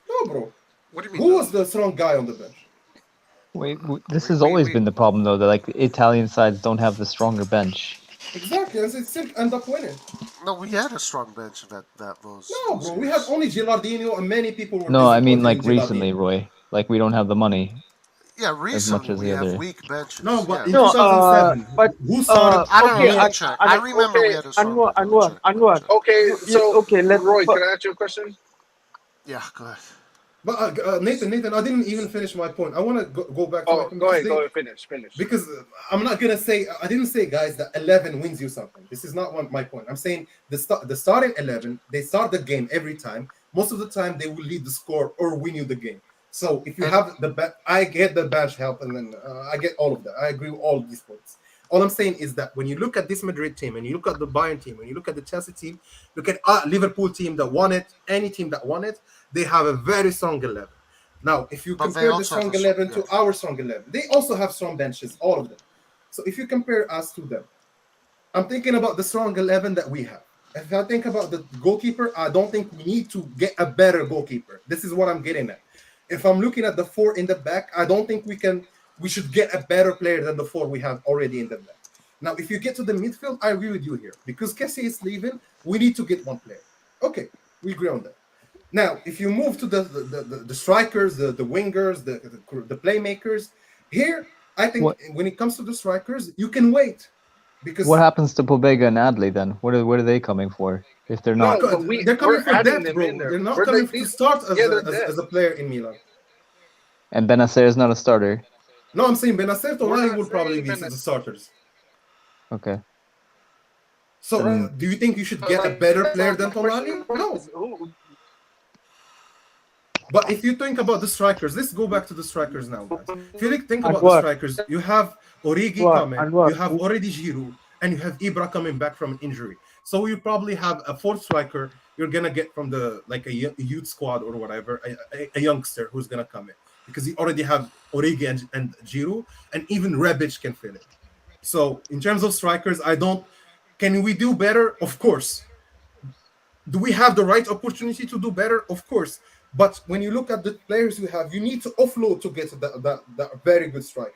Speaker 8: No, bro.
Speaker 10: What do you mean?
Speaker 8: Who
Speaker 10: No?
Speaker 8: was the strong guy on the bench?
Speaker 11: This has always been the problem, though, that like Italian sides don't have the stronger bench.
Speaker 8: Exactly, and they still end up winning.
Speaker 10: No, we had a strong bench that was.
Speaker 8: No, bro. We had only Gilardino, and many people were
Speaker 11: No, I mean
Speaker 8: disappointed
Speaker 11: like
Speaker 8: in
Speaker 11: recently,
Speaker 8: Gilardino.
Speaker 11: Roy. Like we don't have the money
Speaker 10: Yeah,
Speaker 11: as much
Speaker 10: recently
Speaker 11: as
Speaker 10: we
Speaker 11: the
Speaker 10: have
Speaker 11: other.
Speaker 10: weak benches.
Speaker 8: No, but in
Speaker 13: no,
Speaker 8: 2007,
Speaker 13: but
Speaker 8: who started?
Speaker 10: I don't know,
Speaker 13: okay,
Speaker 10: let me check. I remember we
Speaker 2: Okay,
Speaker 10: had a strong
Speaker 13: Anwar,
Speaker 10: bench. Let me check.
Speaker 13: Anwar.
Speaker 2: okay. So,
Speaker 13: Okay,
Speaker 2: Roy, can I ask you a question?
Speaker 10: Yeah, go ahead.
Speaker 8: But Nathan, I didn't even finish my point. I want to go back to my
Speaker 2: Oh,
Speaker 8: point
Speaker 2: go
Speaker 8: because
Speaker 2: ahead. Finish.
Speaker 8: because I'm not gonna say I didn't say guys that 11 wins you something. This is not my point. I'm saying the starting 11 they start the game every time. Most of the time they will lead the score or win you the game. So if you have I get the bench help and then I get all of that. I agree with all of these points. All I'm saying is that when you look at this Madrid team and you look at the Bayern team and you look at the Chelsea team, look at Liverpool team that won it, any team that won it, they have a very strong 11. Now, if you
Speaker 10: But they
Speaker 8: compare the
Speaker 10: also have
Speaker 8: strong
Speaker 10: a
Speaker 8: 11 to our strong 11, they also have strong benches, all of them. So if you compare us to them, I'm thinking about the strong 11 that we have. If I think about the goalkeeper, I don't think we need to get a better goalkeeper. This is what I'm getting at. If I'm looking at the 4 in the back, I don't think we should get a better player than the 4 we have already in the back. Now, if you get to the midfield, I agree with you here. Because Kessie is leaving, we need to get one player. Okay, we agree on that. Now, if you move to the strikers, the wingers, the playmakers, here, I think when it comes to the strikers, you can wait. Because
Speaker 11: what happens to Pobega and Adley then? What are they coming for if they're not?
Speaker 2: No, but
Speaker 8: they're coming for
Speaker 2: adding
Speaker 8: depth,
Speaker 2: them
Speaker 8: bro.
Speaker 2: in there.
Speaker 8: They're not
Speaker 2: We're
Speaker 8: coming
Speaker 2: like
Speaker 8: to
Speaker 2: these.
Speaker 8: start
Speaker 2: Yeah, they're depth.
Speaker 8: as a player in Milan.
Speaker 11: And Benacer is not a starter.
Speaker 8: No, I'm saying Benacer
Speaker 2: We're
Speaker 8: Tonali
Speaker 2: not
Speaker 8: will probably
Speaker 2: saying
Speaker 8: be the
Speaker 2: Benacer.
Speaker 8: starters.
Speaker 11: Okay.
Speaker 8: So, do you think you should get a better player than Tonali? No. But if you think about the strikers, let's go back to the strikers now, guys. If you think about the strikers, you have Origi coming, you have already Giroud, and you have Ibra coming back from an injury. So you probably have a 4th striker you're gonna get from a youth squad or whatever, a youngster who's gonna come in.
Speaker 12: because he already have Origi and Giroud, and even Rebic can fill it. So in terms of strikers, I don't. Can we do better? Of course. Do we have the right opportunity to do better? Of course. But when you look at the players we have, you need to offload to get that very good striker.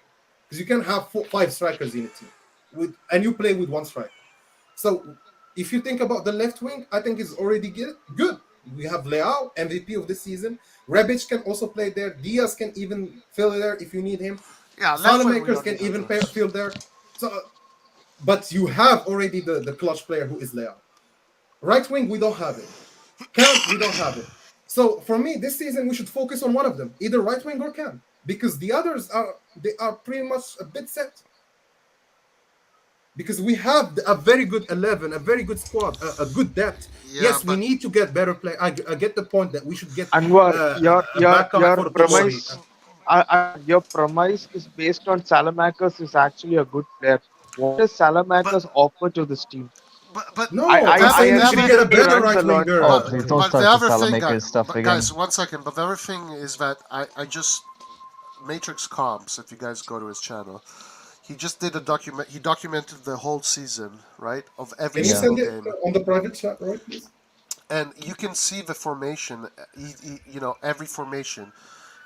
Speaker 12: Because you can have five strikers in a team, and you play with one striker. So if you think about the left wing, I think it's already good. We have Leao, MVP of the season. Rebic can also play there. Diaz can even fill there if you need him.
Speaker 10: Yeah, left wing we
Speaker 12: Makers
Speaker 10: don't
Speaker 12: can
Speaker 10: need
Speaker 12: even
Speaker 10: others.
Speaker 12: fill there. So, but you have already the clutch player who is Leao. Right wing, we don't have it. Cam, we don't have it. So for me, this season we should focus on one of them, either right wing or Cam, because the others are pretty much a bit set. Because we have a very good 11, a very good squad, a good depth.
Speaker 10: Yeah,
Speaker 12: yes, we
Speaker 10: but
Speaker 12: need to get better play. I get the point that we should get
Speaker 13: Anwar,
Speaker 12: a backup for Tomori.
Speaker 13: your premise is based on Salamakers is actually a good player. What does Salamakers offer to this team?
Speaker 10: but
Speaker 12: No,
Speaker 13: I
Speaker 12: I'm saying we should
Speaker 13: agree
Speaker 12: get a
Speaker 13: that he
Speaker 12: better
Speaker 13: runs a
Speaker 12: right
Speaker 13: lot.
Speaker 12: winger.
Speaker 11: Oh, please don't
Speaker 10: but
Speaker 11: start
Speaker 10: the
Speaker 11: the
Speaker 10: other thing,
Speaker 11: Salamaker stuff again.
Speaker 10: guys, 1 second. But the other thing is that I just Matrix Comps. If you guys go to his channel, he just did a document. He documented the whole season, right, of every
Speaker 12: Can you
Speaker 10: single
Speaker 12: send it
Speaker 10: game,
Speaker 12: on the private chat, right, please?
Speaker 10: and you can see the formation. You know, every formation,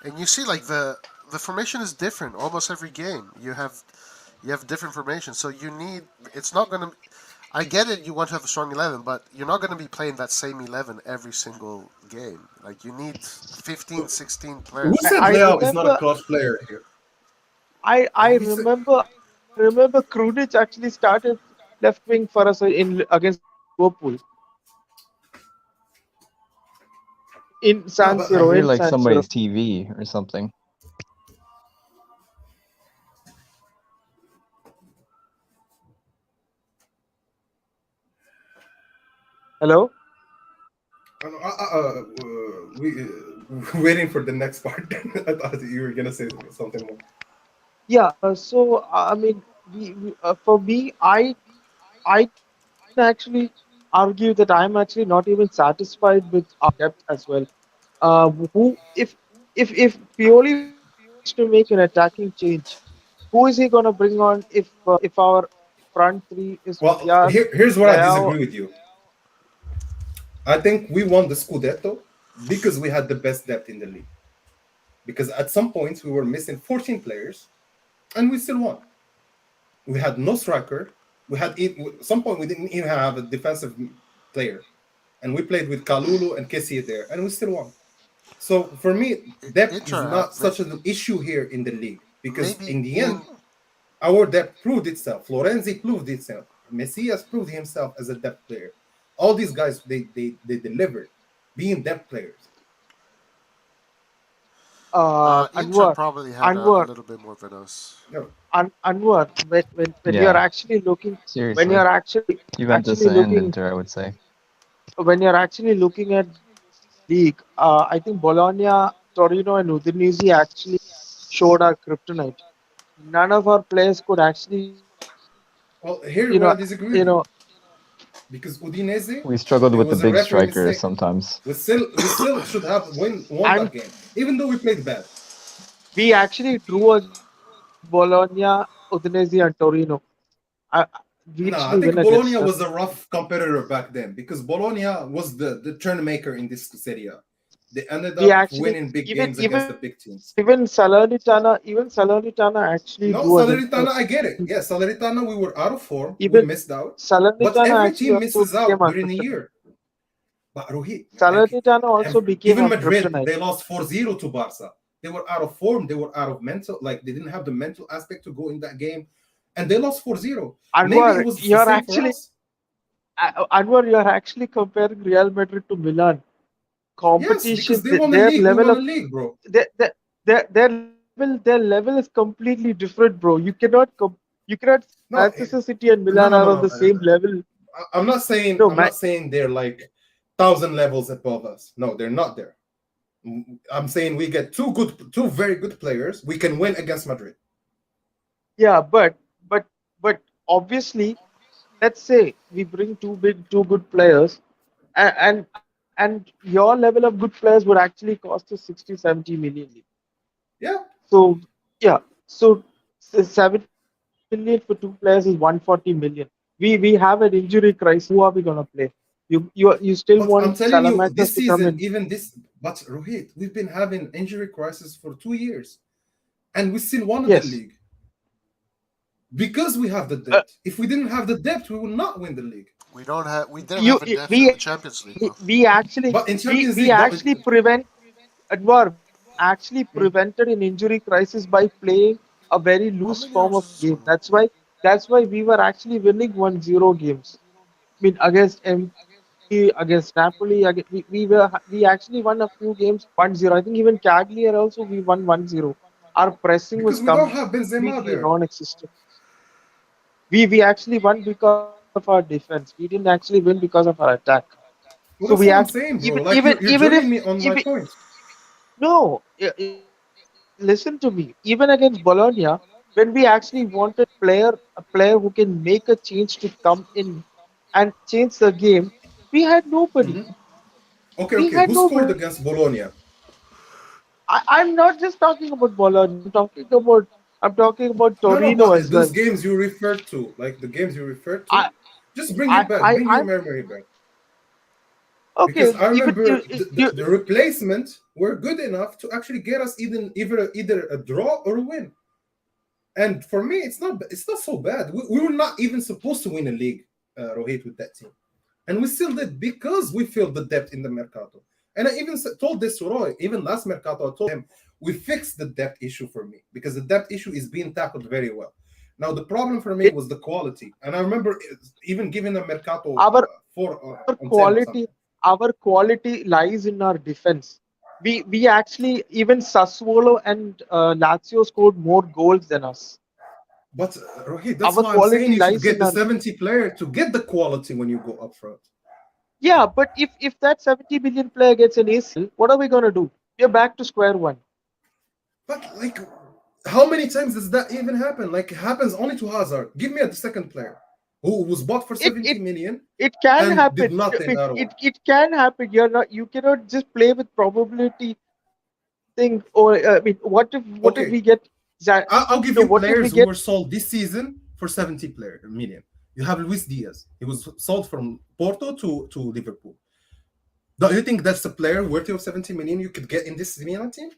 Speaker 10: and you see like the formation is different almost every game. You have different formation, so you need. It's not gonna. I get it. You want to have a strong 11, but you're not going to be playing that same 11 every single game. Like you need 15, 16
Speaker 12: Who
Speaker 10: players.
Speaker 12: said Leao is not a clutch player here?
Speaker 13: I remember Krunic actually started left wing for us against Liverpool in San
Speaker 11: I
Speaker 13: Siro.
Speaker 11: hear
Speaker 13: In
Speaker 11: like
Speaker 13: San Siro.
Speaker 11: somebody's TV or something.
Speaker 13: Hello.
Speaker 12: We waiting for the next part. I thought you were gonna say something more.
Speaker 13: Yeah. So I mean, for me, I actually argue that I'm actually not even satisfied with our depth as well. Who if Pioli wants to make an attacking change, who is he gonna bring on if our front three is
Speaker 12: Well,
Speaker 13: Diaz,
Speaker 12: here's where I
Speaker 13: Leao?
Speaker 12: disagree with you. I think we won the Scudetto because we had the best depth in the league. Because at some points we were missing 14 players, and we still won. We had no striker. We had at some point we didn't even have a defensive player, and we played with Kalulu and Kessie there, and we still won. So for me, depth is not such an issue here in the league because in the end, our depth proved itself. Florenzi proved itself. Messias proved himself as a depth player. All these guys, they delivered, being depth players.
Speaker 10: Inter probably had a little bit more than us.
Speaker 12: No.
Speaker 13: Anwar, when
Speaker 11: Yeah.
Speaker 13: you're actually looking,
Speaker 11: Seriously.
Speaker 13: when you're actually
Speaker 11: Juventus and
Speaker 13: looking,
Speaker 11: Inter, I would say.
Speaker 13: when you're actually looking at league, I think Bologna, Torino, and Udinese actually showed our kryptonite. None of our players could actually,
Speaker 12: Well, here's where I disagree with you. Because Udinese,
Speaker 11: We struggled
Speaker 12: it
Speaker 11: with the
Speaker 12: was a
Speaker 11: big
Speaker 12: referee
Speaker 11: strikers
Speaker 12: mistake.
Speaker 11: sometimes.
Speaker 12: We still should have won that game, even though we played bad.
Speaker 13: we actually drew against Bologna, Udinese, and Torino. We
Speaker 12: No, I
Speaker 13: actually
Speaker 12: think
Speaker 13: win
Speaker 12: Bologna
Speaker 13: against
Speaker 12: was a rough competitor back then because Bologna was the turn maker in this Serie A. They ended
Speaker 13: we
Speaker 12: up
Speaker 13: actually
Speaker 12: winning big games against the big teams.
Speaker 13: even Salernitana actually
Speaker 12: No,
Speaker 13: drew against
Speaker 12: Salernitana,
Speaker 13: us.
Speaker 12: I get it. Yeah, Salernitana, we were out of form. We
Speaker 13: Even
Speaker 12: missed out. But
Speaker 13: Salernitana
Speaker 12: every
Speaker 13: actually
Speaker 12: team
Speaker 13: also
Speaker 12: misses
Speaker 13: became
Speaker 12: out
Speaker 13: our
Speaker 12: during the
Speaker 13: kryptonite.
Speaker 12: year. But Rohit,
Speaker 13: Salernitana also became
Speaker 12: even
Speaker 13: our
Speaker 12: Madrid,
Speaker 13: kryptonite.
Speaker 12: they lost 4-0 to Barca. They were out of form. They were out of mental, like they didn't have the mental aspect to go in that game. And they lost 4-0. Maybe it was the
Speaker 13: you're
Speaker 12: same
Speaker 13: actually
Speaker 12: for us.
Speaker 13: Anwar, you're actually comparing Real Madrid to Milan.
Speaker 12: Yes, because
Speaker 13: Competition,
Speaker 12: they won a
Speaker 13: their
Speaker 12: league. We
Speaker 13: level
Speaker 12: won a
Speaker 13: of
Speaker 12: league, bro.
Speaker 13: their level is completely different, bro. You cannot Manchester City and Milan are on the same level.
Speaker 12: I'm not saying
Speaker 13: No,
Speaker 12: not saying they're like 1,000 levels above us. No, they're not there. I'm saying we get two very good players. We can win against Madrid.
Speaker 13: Yeah, but obviously, let's say we bring two good players, and your level of good players would actually cost us 60-70 million.
Speaker 8: Yeah.
Speaker 13: So yeah, so 70 million for two players is 140 million. We have an injury crisis. Who are we gonna play? You still
Speaker 8: But
Speaker 13: want
Speaker 8: I'm telling you,
Speaker 13: Salamakers
Speaker 8: this
Speaker 13: to come
Speaker 8: season,
Speaker 13: in?
Speaker 8: even this, but Rohit, we've been having injury crisis for 2 years, and we still won the
Speaker 13: Yes.
Speaker 8: league because we have the
Speaker 13: Uh,
Speaker 8: depth. If we didn't have the depth, we would not win the league.
Speaker 10: We didn't have a
Speaker 13: you
Speaker 10: depth in the Champions League, bro.
Speaker 13: we actually
Speaker 8: But in Champions
Speaker 13: we
Speaker 8: League,
Speaker 13: actually prevent Advar, we actually prevented an injury crisis by playing a very
Speaker 10: How
Speaker 13: loose
Speaker 10: many
Speaker 13: form of
Speaker 10: houses is
Speaker 13: game.
Speaker 10: one?
Speaker 13: That's why we were actually winning 1-0 games. I mean against Empoli, against Napoli, we actually won a few games 1-0. I think even Cagliari also we won 1-0. Our pressing was
Speaker 8: because we don't have Benzema
Speaker 13: completely
Speaker 8: there.
Speaker 13: non-existent. We actually won because of our defense. We didn't actually win because of our attack. So
Speaker 8: Well,
Speaker 13: we
Speaker 8: that's what
Speaker 13: act
Speaker 8: I'm saying, bro.
Speaker 13: even
Speaker 8: Like
Speaker 13: even
Speaker 8: you're
Speaker 13: even
Speaker 8: joining
Speaker 13: if
Speaker 8: me on my
Speaker 13: even
Speaker 8: point.
Speaker 13: no, listen to me. Even against Bologna, when we actually wanted a player who can make a change to come in and change the game, we had nobody.
Speaker 8: Okay,
Speaker 13: We
Speaker 8: okay.
Speaker 13: had
Speaker 8: Who scored
Speaker 13: nobody.
Speaker 8: against Bologna?
Speaker 13: I'm not just talking about Bologna. I'm talking about
Speaker 8: No, no.
Speaker 13: Torino
Speaker 8: But
Speaker 13: as
Speaker 8: those
Speaker 13: well.
Speaker 8: games you referred to, like the games you referred to,
Speaker 13: I
Speaker 8: just bring it back. Bring your
Speaker 13: I'm
Speaker 8: memory back.
Speaker 13: okay.
Speaker 8: Because I
Speaker 13: Even
Speaker 8: remember
Speaker 13: you
Speaker 8: the replacement were good enough to actually get us either a draw or a win. And for me, it's not so bad. We were not even supposed to win a league, Rohit, with that team, and we still did because we filled the depth in the mercato. And I even told this to Roy. Even last mercato, I told him we fixed the depth issue for me because the depth issue is being tackled very well. Now the problem for me
Speaker 13: it
Speaker 8: was the quality, and I remember even giving a mercato
Speaker 13: our
Speaker 8: 4 on 10 or
Speaker 13: quality
Speaker 8: something.
Speaker 13: our quality lies in our defense. We actually even Sassuolo and Lazio scored more goals than us.
Speaker 8: But Rohit, that's
Speaker 13: Our
Speaker 8: why I'm saying
Speaker 13: quality
Speaker 8: you should
Speaker 13: lies
Speaker 8: get
Speaker 13: in
Speaker 8: the
Speaker 13: our
Speaker 8: 70 player to get the quality when you go up front.
Speaker 13: yeah. But if that 70 million player gets an ACL, what are we gonna do? We're back to square one.
Speaker 8: But like, how many times does that even happen? Like, it happens only to Hazard. Give me a second player who was bought for
Speaker 13: It
Speaker 8: 70
Speaker 13: it
Speaker 8: million
Speaker 13: it can
Speaker 8: and did
Speaker 13: happen.
Speaker 8: nothing at all.
Speaker 13: It can happen. You cannot just play with probability thing. Or what if
Speaker 8: Okay,
Speaker 13: we get
Speaker 8: I'll give you
Speaker 13: what if we
Speaker 8: players who
Speaker 13: get
Speaker 8: were sold this season for 70 million. You have Luis Diaz. He was sold from Porto to Liverpool. Do you think that's a player worthy of 70 million you could get in this Milan team?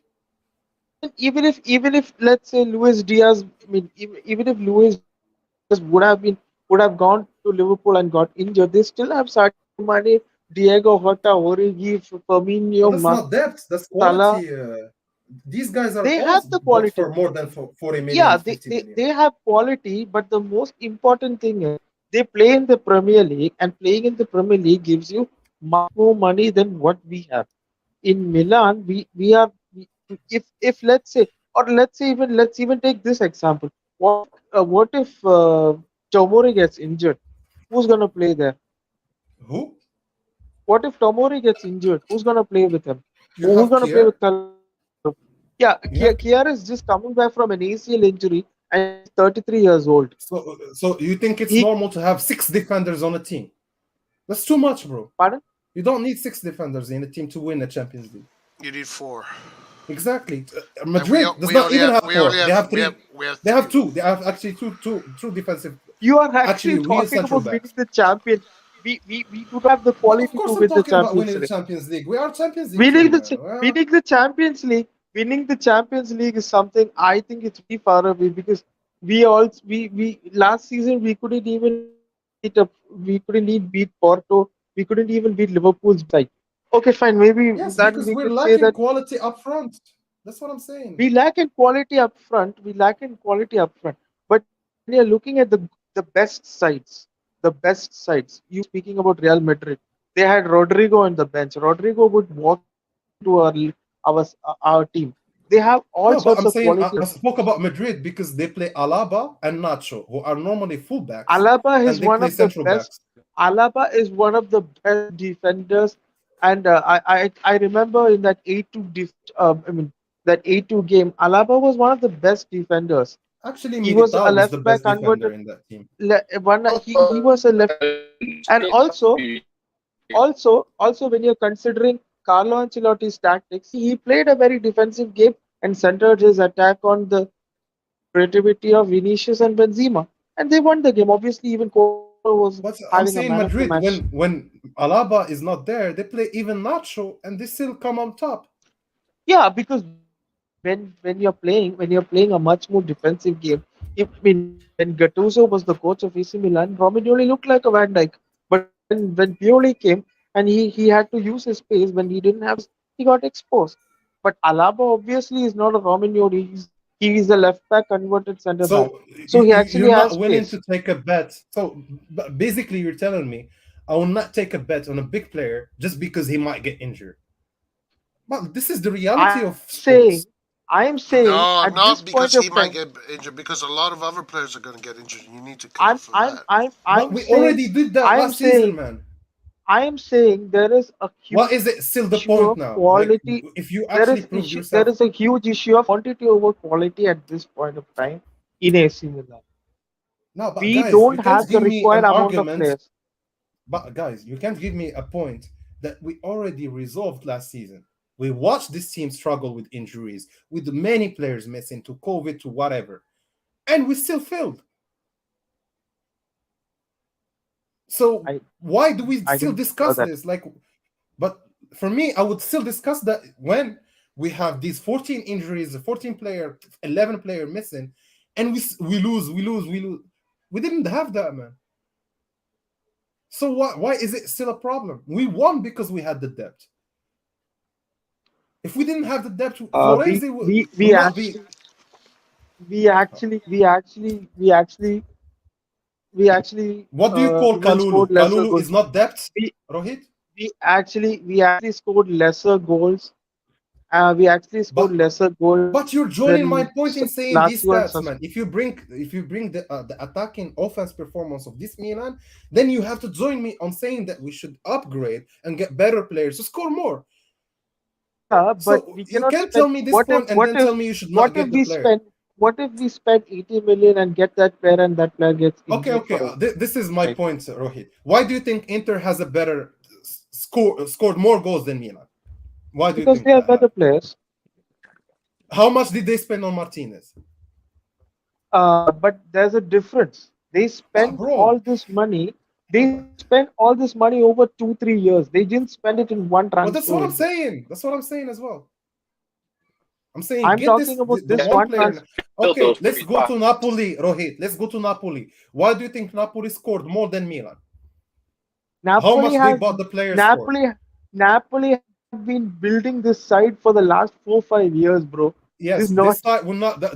Speaker 13: even if let's say Luis Diaz, I mean even if Luis Diaz would have gone to Liverpool and got injured, they still have Sadio Mane, Diego Jota, Origi,
Speaker 8: But
Speaker 13: Firmino,
Speaker 8: that's not depth. That's
Speaker 13: Salah.
Speaker 8: quality. These guys are
Speaker 13: They
Speaker 8: all
Speaker 13: have the
Speaker 8: bought
Speaker 13: quality.
Speaker 8: for more than 40
Speaker 13: Yeah,
Speaker 8: million,
Speaker 13: they,
Speaker 8: 50
Speaker 13: they,
Speaker 8: million.
Speaker 13: they have quality, but the most important thing is they play in the Premier League, and playing in the Premier League gives you much more money than what we have. In Milan, if let's say, or let's even take this example. What if Tomori gets injured? Who's gonna play there?
Speaker 8: Who?
Speaker 13: What if Tomori gets injured? Who's gonna play with him?
Speaker 8: You
Speaker 13: Who's
Speaker 8: have
Speaker 13: gonna play
Speaker 8: Kier.
Speaker 13: with Calero? Yeah,
Speaker 8: You have
Speaker 13: Kier is just coming back from an ACL injury and he's 33 years old.
Speaker 8: so you think it's
Speaker 13: He
Speaker 8: normal to have 6 defenders on a team? That's too much, bro.
Speaker 13: Pardon?
Speaker 8: You don't need 6 defenders in a team to win the Champions League.
Speaker 10: You need 4.
Speaker 8: Exactly.
Speaker 10: And
Speaker 8: Madrid does
Speaker 10: we
Speaker 8: not
Speaker 10: only
Speaker 8: even
Speaker 10: have
Speaker 8: have four. They have
Speaker 10: we
Speaker 8: three.
Speaker 10: have
Speaker 8: They have
Speaker 10: 3,
Speaker 8: two. They have actually two defensive,
Speaker 13: You are
Speaker 8: actually
Speaker 13: actually
Speaker 8: real
Speaker 13: talking
Speaker 8: central
Speaker 13: about winning
Speaker 8: backs.
Speaker 13: the champion. We do not have the
Speaker 8: But of
Speaker 13: quality to
Speaker 8: course, I'm
Speaker 13: win the
Speaker 8: talking about
Speaker 13: Champions
Speaker 8: winning the
Speaker 13: League.
Speaker 8: Champions League. We are Champions League
Speaker 13: Winning
Speaker 8: team,
Speaker 13: the
Speaker 8: man.
Speaker 13: ch- winning the Champions League, winning the Champions League is something I think it's very far away because we last season we couldn't even beat Porto, we couldn't even beat Liverpool's side. Okay, fine, maybe
Speaker 8: Yes,
Speaker 13: that
Speaker 8: because
Speaker 13: we
Speaker 8: we're
Speaker 13: could say
Speaker 8: lacking
Speaker 13: that
Speaker 8: quality up front. That's what I'm saying.
Speaker 13: we lack in quality up front. We lack in quality up front. But when you're looking at the best sides, you speaking about Real Madrid, they had Rodrigo on the bench. Rodrigo would walk into our team. They have all
Speaker 8: No, but
Speaker 13: sorts
Speaker 8: I'm
Speaker 13: of
Speaker 8: saying
Speaker 13: quality.
Speaker 8: I spoke about Madrid because they play Alaba and Nacho, who are normally fullbacks,
Speaker 13: Alaba
Speaker 8: and
Speaker 13: is
Speaker 8: they
Speaker 13: one
Speaker 8: play
Speaker 13: of the
Speaker 8: central
Speaker 13: best.
Speaker 8: backs.
Speaker 13: Alaba is one of the best defenders, and I remember in that 8-2 that 8-2 game, Alaba was one of the best defenders.
Speaker 8: Actually,
Speaker 13: He was a
Speaker 8: Militao was the
Speaker 13: left back
Speaker 8: best defender
Speaker 13: converted.
Speaker 8: in that team.
Speaker 13: He was a left, and also when you're considering Carlo Ancelotti's tactics, he played a very defensive game and centered his attack on the creativity of Vinicius and Benzema, and they won the game. Obviously, even Coutinho was
Speaker 12: But I'm
Speaker 13: having a
Speaker 12: saying
Speaker 13: man of the
Speaker 12: Madrid,
Speaker 13: match.
Speaker 12: when Alaba is not there, they play even Nacho, and they still come on top.
Speaker 13: Yeah, because when you're playing a much more defensive game, I mean when Gattuso was the coach of AC Milan, Romagnoli looked like a Van Dijk. But when Pioli came and he had to use his pace when he didn't have space, he got exposed. But Alaba obviously is not a Romagnoli. He is a left back converted center back.
Speaker 12: So
Speaker 13: So he actually
Speaker 12: you're
Speaker 13: has
Speaker 12: not willing
Speaker 13: pace.
Speaker 12: to take a bet. So basically, you're telling me I will not take a bet on a big player just because he might get injured. But this is the reality
Speaker 13: I'm
Speaker 12: of
Speaker 13: saying,
Speaker 12: sports.
Speaker 13: I'm saying
Speaker 10: No,
Speaker 13: at this
Speaker 10: not
Speaker 13: point
Speaker 10: because he
Speaker 13: of
Speaker 10: might
Speaker 13: time,
Speaker 10: get injured, because a lot of other players are going to get injured. You need to cover for that.
Speaker 12: But
Speaker 13: I'm
Speaker 12: we
Speaker 13: saying,
Speaker 12: already did that
Speaker 13: I'm
Speaker 12: last season,
Speaker 13: saying,
Speaker 12: man.
Speaker 13: I'm saying there is a
Speaker 12: What
Speaker 13: huge
Speaker 12: is it still the
Speaker 13: issue
Speaker 12: point
Speaker 13: of
Speaker 12: now? Like,
Speaker 13: quality.
Speaker 12: if you actually proved
Speaker 13: There
Speaker 12: yourself.
Speaker 13: is a huge issue of quantity over quality at this point of time in AC Milan.
Speaker 12: No, but
Speaker 13: We
Speaker 12: guys, you
Speaker 13: don't
Speaker 12: can't
Speaker 13: have the
Speaker 12: give me
Speaker 13: required
Speaker 12: an
Speaker 13: amount of
Speaker 12: argument.
Speaker 13: players.
Speaker 12: But guys, you can't give me a point that we already resolved last season. We watched this team struggle with injuries, with many players missing to COVID to whatever, and we still failed. So why do we
Speaker 13: I
Speaker 12: still
Speaker 13: don't hear
Speaker 12: discuss
Speaker 13: that.
Speaker 12: this? Like, but for me, I would still discuss that when we have these 14 injuries, 14 player, 11 player missing, and we lose. We didn't have that, man. So why is it still a problem? We won because we had the depth. If we didn't have the depth, Florence will
Speaker 13: We
Speaker 12: not be.
Speaker 13: actually we actually we actually we actually we actually
Speaker 12: What do you call
Speaker 13: even scored
Speaker 12: Kalulu?
Speaker 13: lesser
Speaker 12: Kalulu
Speaker 13: goals.
Speaker 12: is not depth,
Speaker 13: We
Speaker 12: Rohit.
Speaker 13: we actually scored lesser goals. We actually scored
Speaker 12: But
Speaker 13: lesser goals
Speaker 12: but you're joining my
Speaker 13: than
Speaker 12: point in saying these
Speaker 13: Lazio and
Speaker 12: stats,
Speaker 13: Sassuolo.
Speaker 12: man. If you bring the attacking offense performance of this Milan, then you have to join me on saying that we should upgrade and get better players to score more.
Speaker 13: Yeah, but
Speaker 12: So
Speaker 13: we
Speaker 12: you
Speaker 13: cannot
Speaker 12: can't
Speaker 13: spend.
Speaker 12: tell me this point and then tell me you should not get the player.
Speaker 13: What if we spend 80 million and get that player and that player gets injured
Speaker 12: Okay.
Speaker 13: for a
Speaker 12: This is my
Speaker 13: right?
Speaker 12: point, Rohit. Why do you think Inter has a better scored more goals than Milan? Why do you
Speaker 13: Because
Speaker 12: think
Speaker 13: they are
Speaker 12: that
Speaker 13: better
Speaker 12: happened?
Speaker 13: players.
Speaker 12: How much did they spend on Martinez?
Speaker 13: But there's a difference. They
Speaker 12: But
Speaker 13: spent all
Speaker 12: bro,
Speaker 13: this money. They spent all this money over 2-3 years. They didn't spend it in one
Speaker 12: but that's
Speaker 13: transfer
Speaker 12: what I'm
Speaker 13: window.
Speaker 12: saying. That's what I'm saying as well. I'm saying
Speaker 13: I'm
Speaker 12: get this
Speaker 13: talking about
Speaker 12: the
Speaker 13: this
Speaker 12: one
Speaker 13: one
Speaker 12: player.
Speaker 13: transfer.
Speaker 2: Built those
Speaker 12: Okay, let's
Speaker 2: three
Speaker 12: go to
Speaker 2: spots.
Speaker 12: Napoli, Rohit. Let's go to Napoli. Why do you think Napoli scored more than Milan? How
Speaker 13: Napoli
Speaker 12: much they
Speaker 13: has
Speaker 12: bought the players for?
Speaker 13: Napoli Napoli have been building this side for the last 4-5 years, bro.
Speaker 12: Yes,
Speaker 13: This is not.
Speaker 12: this side will not the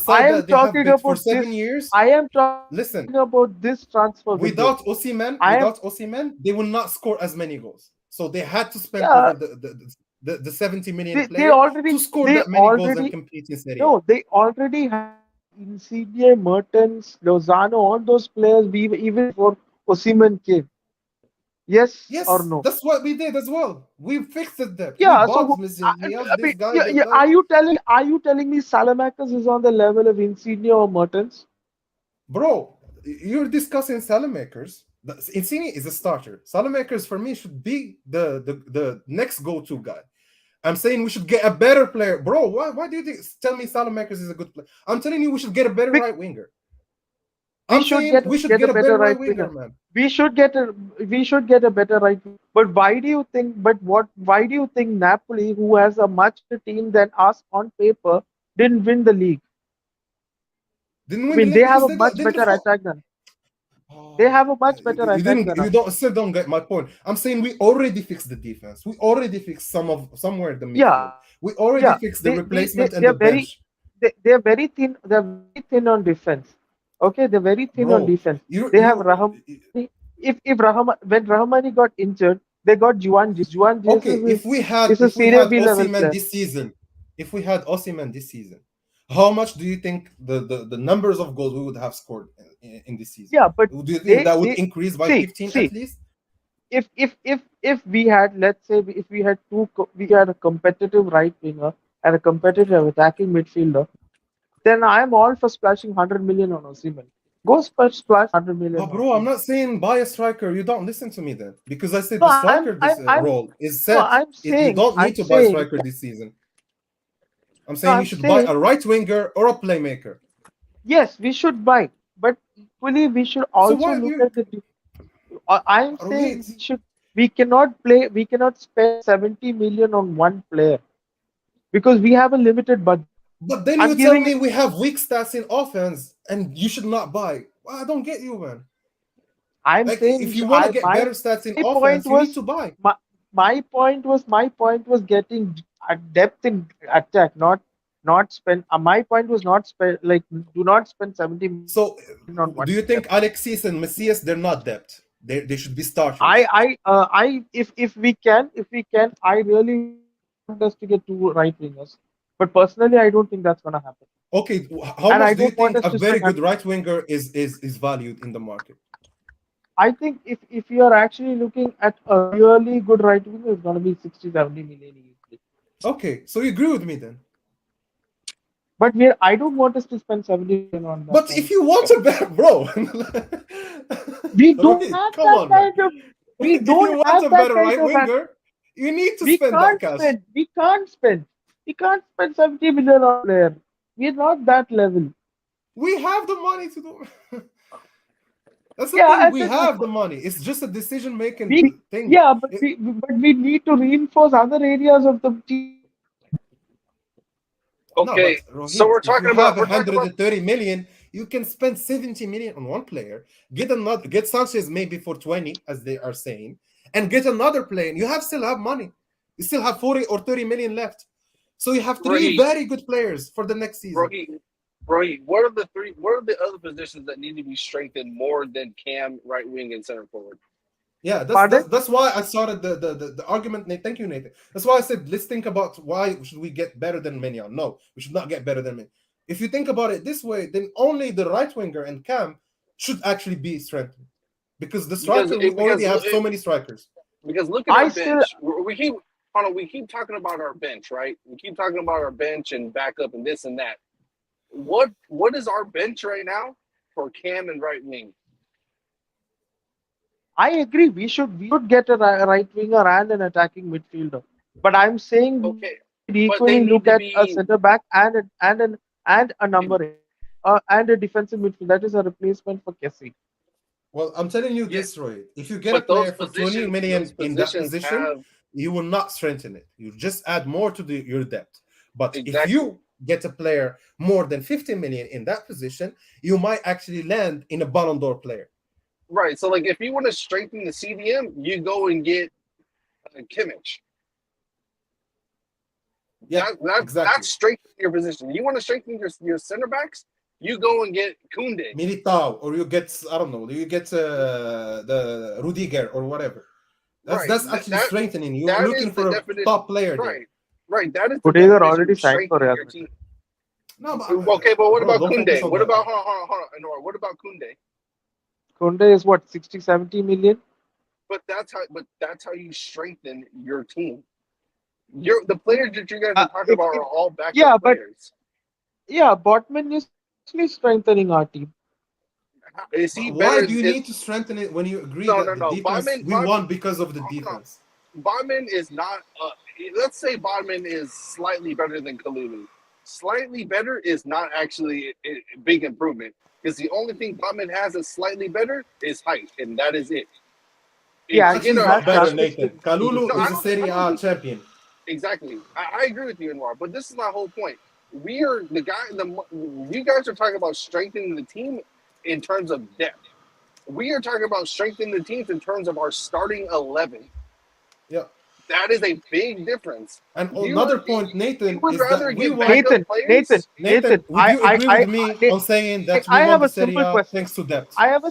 Speaker 13: I
Speaker 12: side
Speaker 13: am
Speaker 12: that they have
Speaker 13: talking
Speaker 12: built for
Speaker 13: about
Speaker 12: 7 years.
Speaker 13: I am talking
Speaker 12: Listen,
Speaker 13: about this transfer window.
Speaker 12: without Osimhen,
Speaker 13: I am
Speaker 12: they will not score as many goals. So they had to spend
Speaker 13: yeah.
Speaker 12: over the 70 million
Speaker 13: They
Speaker 12: player
Speaker 13: already
Speaker 12: to score
Speaker 13: they
Speaker 12: that many goals and
Speaker 13: already
Speaker 12: compete in Serie A.
Speaker 13: no they already have Insigne, Mertens, Lozano, all those players even before Osimhen came. Yes or
Speaker 12: Yes,
Speaker 13: no?
Speaker 12: that's what we did as well. We fixed the depth. We
Speaker 13: Yeah.
Speaker 12: bought
Speaker 13: So
Speaker 12: Mizilnias,
Speaker 13: I
Speaker 12: this
Speaker 13: mean,
Speaker 12: guy,
Speaker 13: yeah,
Speaker 12: that
Speaker 13: yeah.
Speaker 12: guy.
Speaker 13: Are you telling me Salamakers is on the level of Insigne or Mertens?
Speaker 12: Bro, you're discussing Salamakers. Insigne is a starter. Salamakers for me should be the next go-to guy. I'm saying we should get a better player. Bro, why do you tell me Salamakers is a good player? I'm telling you we should get a better right winger.
Speaker 13: We
Speaker 12: I'm
Speaker 13: should
Speaker 12: saying we should
Speaker 13: get a
Speaker 12: get a
Speaker 13: better
Speaker 12: better
Speaker 13: right
Speaker 12: right winger,
Speaker 13: winger.
Speaker 12: man.
Speaker 13: We should get a better right winger. But why do you think? Why do you think Napoli, who has a much better team than us on paper, didn't win the league?
Speaker 12: Didn't
Speaker 13: I
Speaker 12: win the
Speaker 13: mean, they
Speaker 12: league
Speaker 13: have
Speaker 12: because
Speaker 13: a
Speaker 12: they got
Speaker 13: much
Speaker 12: didn't
Speaker 13: better
Speaker 12: fall.
Speaker 13: attack than they have a much better attack than
Speaker 12: You
Speaker 13: us.
Speaker 12: don't still don't get my point. I'm saying we already fixed the defense. We already fixed somewhere the midfield.
Speaker 13: Yeah,
Speaker 12: We already
Speaker 13: yeah.
Speaker 12: fixed the
Speaker 13: They
Speaker 12: replacement and the
Speaker 13: they're very
Speaker 12: bench.
Speaker 13: they're very thin. They're very thin on defense. Okay, they're very thin on
Speaker 12: Bro,
Speaker 13: defense.
Speaker 12: you
Speaker 13: They have
Speaker 12: you
Speaker 13: Rahmani. If when Rahmani got injured, they got Juan Jesus. Juan
Speaker 12: okay,
Speaker 13: Jesus is a
Speaker 12: if we
Speaker 13: Serie
Speaker 12: had
Speaker 13: B level
Speaker 12: Osimhen
Speaker 13: player.
Speaker 12: this season, if we had Osimhen this season, how much do you think the numbers of goals we would have scored in this season?
Speaker 13: Yeah, but
Speaker 12: Do you think
Speaker 13: they
Speaker 12: that would
Speaker 13: they
Speaker 12: increase by
Speaker 13: see
Speaker 12: 15 at
Speaker 13: see
Speaker 12: least?
Speaker 13: if we had, let's say, if we had we had a competitive right winger and a competitive attacking midfielder, then I am all for splashing 100 million on Osimhen. Go splash 100 million
Speaker 12: But
Speaker 13: on
Speaker 12: bro, I'm
Speaker 13: Osimhen.
Speaker 12: not saying buy a striker. You don't listen to me then, because I said
Speaker 13: No,
Speaker 12: the striker this
Speaker 13: I'm
Speaker 12: role is
Speaker 13: no,
Speaker 12: set. You don't need
Speaker 13: I'm
Speaker 12: to buy a
Speaker 13: saying
Speaker 12: striker this season. I'm
Speaker 13: No,
Speaker 12: saying you
Speaker 13: I'm
Speaker 12: should buy
Speaker 13: saying
Speaker 12: a right winger or a playmaker.
Speaker 13: yes, we should buy, but equally we should
Speaker 12: So
Speaker 13: also
Speaker 12: why do
Speaker 13: look
Speaker 12: you,
Speaker 13: at the. I'm saying
Speaker 12: Rohit?
Speaker 13: we cannot play. We cannot spend 70 million on one player because we have a limited budget.
Speaker 12: But then
Speaker 13: I'm
Speaker 12: you tell
Speaker 13: giving it.
Speaker 12: me we have weak stats in offense and you should not buy. Well, I don't get you, man.
Speaker 13: I'm
Speaker 12: Like,
Speaker 13: saying
Speaker 12: if you want to get better stats in
Speaker 13: my point
Speaker 12: offense, you need
Speaker 13: was
Speaker 12: to buy.
Speaker 13: my point was getting depth in attack, not spend. My point was not spend like do not spend 70 million
Speaker 12: So,
Speaker 13: on one
Speaker 12: do you
Speaker 13: player.
Speaker 12: think Alexis and Messias, they're not depth? They should be starters.
Speaker 13: If we can, I really want us to get two right wingers, but personally, I don't think that's gonna happen,
Speaker 12: Okay, how
Speaker 13: and I
Speaker 12: much do you
Speaker 13: don't want
Speaker 12: think
Speaker 13: us
Speaker 12: a
Speaker 13: to
Speaker 12: very
Speaker 13: spend.
Speaker 12: good right winger is valued in the market?
Speaker 13: I think if you are actually looking at a really good right winger, it's gonna be 60-70 million easily.
Speaker 12: Okay, so you agree with me then.
Speaker 13: But I don't want us to spend 70 million on that
Speaker 12: But
Speaker 13: kind
Speaker 12: if
Speaker 13: of
Speaker 12: you want
Speaker 13: player.
Speaker 12: a better bro,
Speaker 13: We don't
Speaker 12: Rohit,
Speaker 13: have
Speaker 12: come
Speaker 13: that
Speaker 12: on, man.
Speaker 13: kind of. We
Speaker 12: If you
Speaker 13: don't
Speaker 12: want
Speaker 13: have
Speaker 12: a
Speaker 13: that
Speaker 12: better
Speaker 13: kind
Speaker 12: right
Speaker 13: of.
Speaker 12: winger, you need to
Speaker 13: We
Speaker 12: spend that
Speaker 13: can't
Speaker 12: cash.
Speaker 13: spend. We can't spend. We can't spend 70 million on a player. We're not that level.
Speaker 12: We have the money to do. That's the
Speaker 13: Yeah,
Speaker 12: thing.
Speaker 13: I
Speaker 12: We
Speaker 13: said
Speaker 12: have the money. It's just a decision
Speaker 13: we.
Speaker 12: making thing.
Speaker 13: Yeah, but we need to reinforce other areas of the team.
Speaker 12: No, but
Speaker 2: Okay, so
Speaker 12: Rohit, if you have 130 million, you can spend 70 million on one player, get Sanchez maybe for 20, as they are saying, and get another player. You still have money. You still have 40 or 30 million left. So you have three
Speaker 2: Rohit,
Speaker 12: very good players for the next season.
Speaker 2: Rohit, what are the other positions that need to be strengthened more than Cam, right wing, and center forward?
Speaker 12: Yeah,
Speaker 13: Pardon?
Speaker 12: that's why I started the argument. Thank you, Nathan. That's why I said let's think about why should we get better than Mignon. No, we should not get better than Mignon. If you think about it this way, then only the right winger and Cam should actually be strengthened because the striker we already have so many strikers.
Speaker 2: Because look at our bench. We keep talking about our bench, right? We keep talking about our bench and backup and this and that. What is our bench right now for Cam and right wing?
Speaker 13: I agree. We should get a right winger and an attacking midfielder. But I'm saying we equally look at a center back and a number 8 and a defensive midfield. That is a replacement for Kessie.
Speaker 12: Well, I'm telling you this, Roy. If you get a player for 20 million in that position, you will not strengthen it. You just add more to your depth. But if you get a player more than 50 million in that position, you might actually land in a Ballon d'Or player.
Speaker 2: Right. So, like, if you want to strengthen the CDM, you go and get Kimmich.
Speaker 12: Yeah, exactly.
Speaker 2: That's strengthening your position. You want to strengthen your center backs, you go and get Koundé.
Speaker 12: Militao, or you get, I don't know, you get the Rudiger or whatever. That's actually strengthening. You're looking for a top player there.
Speaker 2: Right. That is the
Speaker 13: Rudiger already signed for Real
Speaker 2: Madrid.
Speaker 12: No, but,
Speaker 2: okay, but what about Koundé? What about hold on, what about Koundé?
Speaker 13: Koundé is what, 60-70 million?
Speaker 2: But that's how you strengthen your team. The players that you guys are talking about are all backup players.
Speaker 13: Yeah, Botman is strengthening our team.
Speaker 2: Is he
Speaker 12: Why do you need to strengthen it when you agree that the defense we won because of the defense?
Speaker 2: Botman is not. Let's say Botman is slightly better than Kalulu. Slightly better is not actually a big improvement because the only thing Botman has that's slightly better is height, and that is it.
Speaker 12: Yeah, he's not better, Nathan. Kalulu is a Serie A champion.
Speaker 2: Exactly. I agree with you, Anwar, but this is my whole point. You guys are talking about strengthening the team in terms of depth. We are talking about strengthening the teams in terms of our starting 11.
Speaker 12: Yeah.
Speaker 2: That is a big difference.
Speaker 12: And another point, Nathan, is that we want
Speaker 13: Nathan,
Speaker 12: would you agree with me on saying that we won the Serie A thanks to depth?
Speaker 13: I have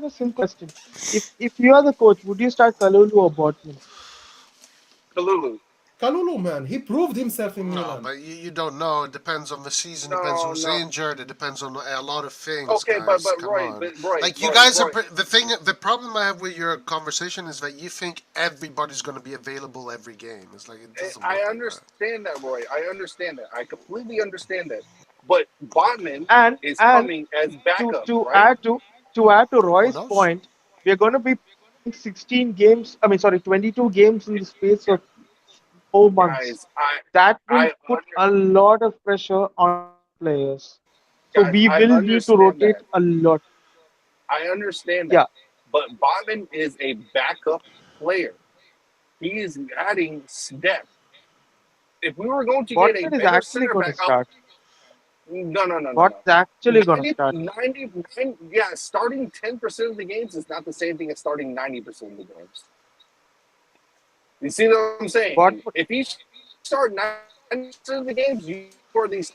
Speaker 13: a simple question. If you are the coach, would you start Kalulu or Botman?
Speaker 2: Kalulu,
Speaker 12: man, he proved himself in Milan.
Speaker 10: No, but you don't know. It depends on the season. It depends who's injured. It depends on a lot of things.
Speaker 2: Okay,
Speaker 10: guys.
Speaker 2: but
Speaker 10: Come
Speaker 2: Roy,
Speaker 10: on.
Speaker 2: Like
Speaker 10: you guys are the problem I have with your conversation is that you think everybody's going to be available every game. It's like it doesn't.
Speaker 2: I understand that, Roy. I understand that. I completely understand that. But Botman is coming as backup.
Speaker 13: To
Speaker 2: right?
Speaker 13: add to Roy's point, we are going to be playing 16 games. 22 games in the space of 4 months.
Speaker 2: Guys, I
Speaker 13: That will
Speaker 2: I
Speaker 13: put
Speaker 2: under,
Speaker 13: a lot of pressure on players. So
Speaker 2: guys,
Speaker 13: we
Speaker 2: I
Speaker 13: will need to
Speaker 2: understand
Speaker 13: rotate
Speaker 2: that.
Speaker 13: a lot.
Speaker 2: I understand
Speaker 13: Yeah,
Speaker 2: that. But Bobin is a backup player. He is adding depth. If we were going to get a
Speaker 13: Botman is
Speaker 2: better
Speaker 13: actually
Speaker 2: center
Speaker 13: going to
Speaker 2: back,
Speaker 13: start.
Speaker 2: no, no, no, no,
Speaker 13: Bot
Speaker 2: no.
Speaker 13: is actually going to
Speaker 2: 90,
Speaker 13: start.
Speaker 2: 99, yeah, starting 10% of the games is not the same thing as starting 90% of the games. You see what I'm saying?
Speaker 13: Bot,
Speaker 2: If he start 90% of the games, you are these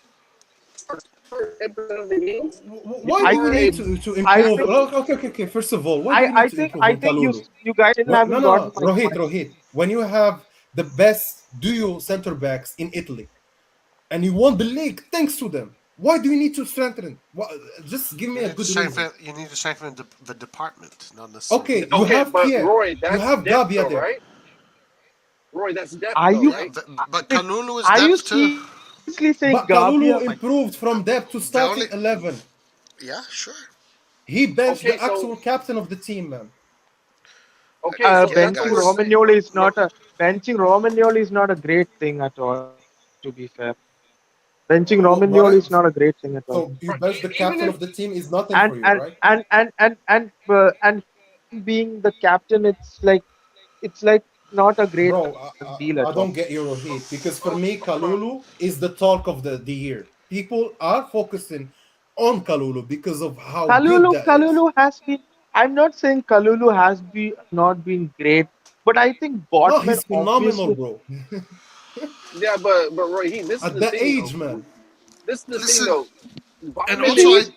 Speaker 2: start 10% of the games, you
Speaker 8: Why do we
Speaker 2: are
Speaker 8: need
Speaker 2: a
Speaker 8: to
Speaker 13: I
Speaker 8: improve?
Speaker 13: think
Speaker 8: Okay. First of all, why do we need to improve
Speaker 13: I
Speaker 8: on
Speaker 13: think
Speaker 8: Kalulu?
Speaker 13: you guys still haven't
Speaker 8: No,
Speaker 13: gotten my point.
Speaker 8: Rohit. When you have the best duo center backs in Italy and you won the league thanks to them, why do you need to strengthen? Just give me
Speaker 10: You
Speaker 8: a
Speaker 10: need to
Speaker 8: good reason.
Speaker 10: strengthen. You need to strengthen the department, not necessarily.
Speaker 8: Okay, you
Speaker 2: okay,
Speaker 8: have
Speaker 2: but
Speaker 8: Pierre,
Speaker 2: Roy,
Speaker 8: you
Speaker 2: that's
Speaker 8: have
Speaker 2: depth
Speaker 8: Gabia
Speaker 2: though,
Speaker 8: there.
Speaker 2: right? Roy, that's depth
Speaker 13: Are
Speaker 2: though,
Speaker 13: you
Speaker 10: Yeah,
Speaker 2: right?
Speaker 10: but
Speaker 13: wait,
Speaker 10: Kalulu is
Speaker 13: are you
Speaker 10: depth too.
Speaker 13: seriously saying
Speaker 8: But
Speaker 13: Gabia?
Speaker 8: Kalulu
Speaker 13: My
Speaker 8: improved from depth to
Speaker 10: The only
Speaker 8: starting 11.
Speaker 10: yeah, sure.
Speaker 8: He benched
Speaker 2: Okay,
Speaker 8: the
Speaker 2: so
Speaker 8: actual captain of the team, man.
Speaker 2: so
Speaker 10: Okay,
Speaker 2: that's what
Speaker 13: benching
Speaker 2: we're
Speaker 10: guys.
Speaker 2: saying.
Speaker 13: Romagnoli is
Speaker 2: No,
Speaker 13: not a benching Romagnoli is not a great thing at all. To be fair, benching
Speaker 8: What
Speaker 13: Romagnoli
Speaker 8: I
Speaker 13: is not a great thing at all.
Speaker 8: so you bench the
Speaker 2: even
Speaker 8: captain
Speaker 2: if
Speaker 8: of the team is nothing
Speaker 13: And
Speaker 8: for you,
Speaker 13: and
Speaker 8: right?
Speaker 13: and and and and and him being the captain, it's like not a great
Speaker 8: Bro,
Speaker 13: deal
Speaker 8: I
Speaker 13: at all.
Speaker 8: don't get your hate because for me, Kalulu is the talk of the year. People are focusing on Kalulu because of how good that is.
Speaker 13: Kalulu has been. I'm not saying Kalulu has been not been great, but I think
Speaker 8: No,
Speaker 13: Botman
Speaker 8: he's phenomenal,
Speaker 13: obviously.
Speaker 8: bro.
Speaker 2: yeah, but Roy, this is
Speaker 8: At
Speaker 2: the
Speaker 8: that
Speaker 2: thing
Speaker 8: age,
Speaker 2: though.
Speaker 8: man.
Speaker 2: This is the thing
Speaker 10: Listen,
Speaker 2: though.
Speaker 10: and
Speaker 2: Bobman
Speaker 10: also
Speaker 2: is
Speaker 10: I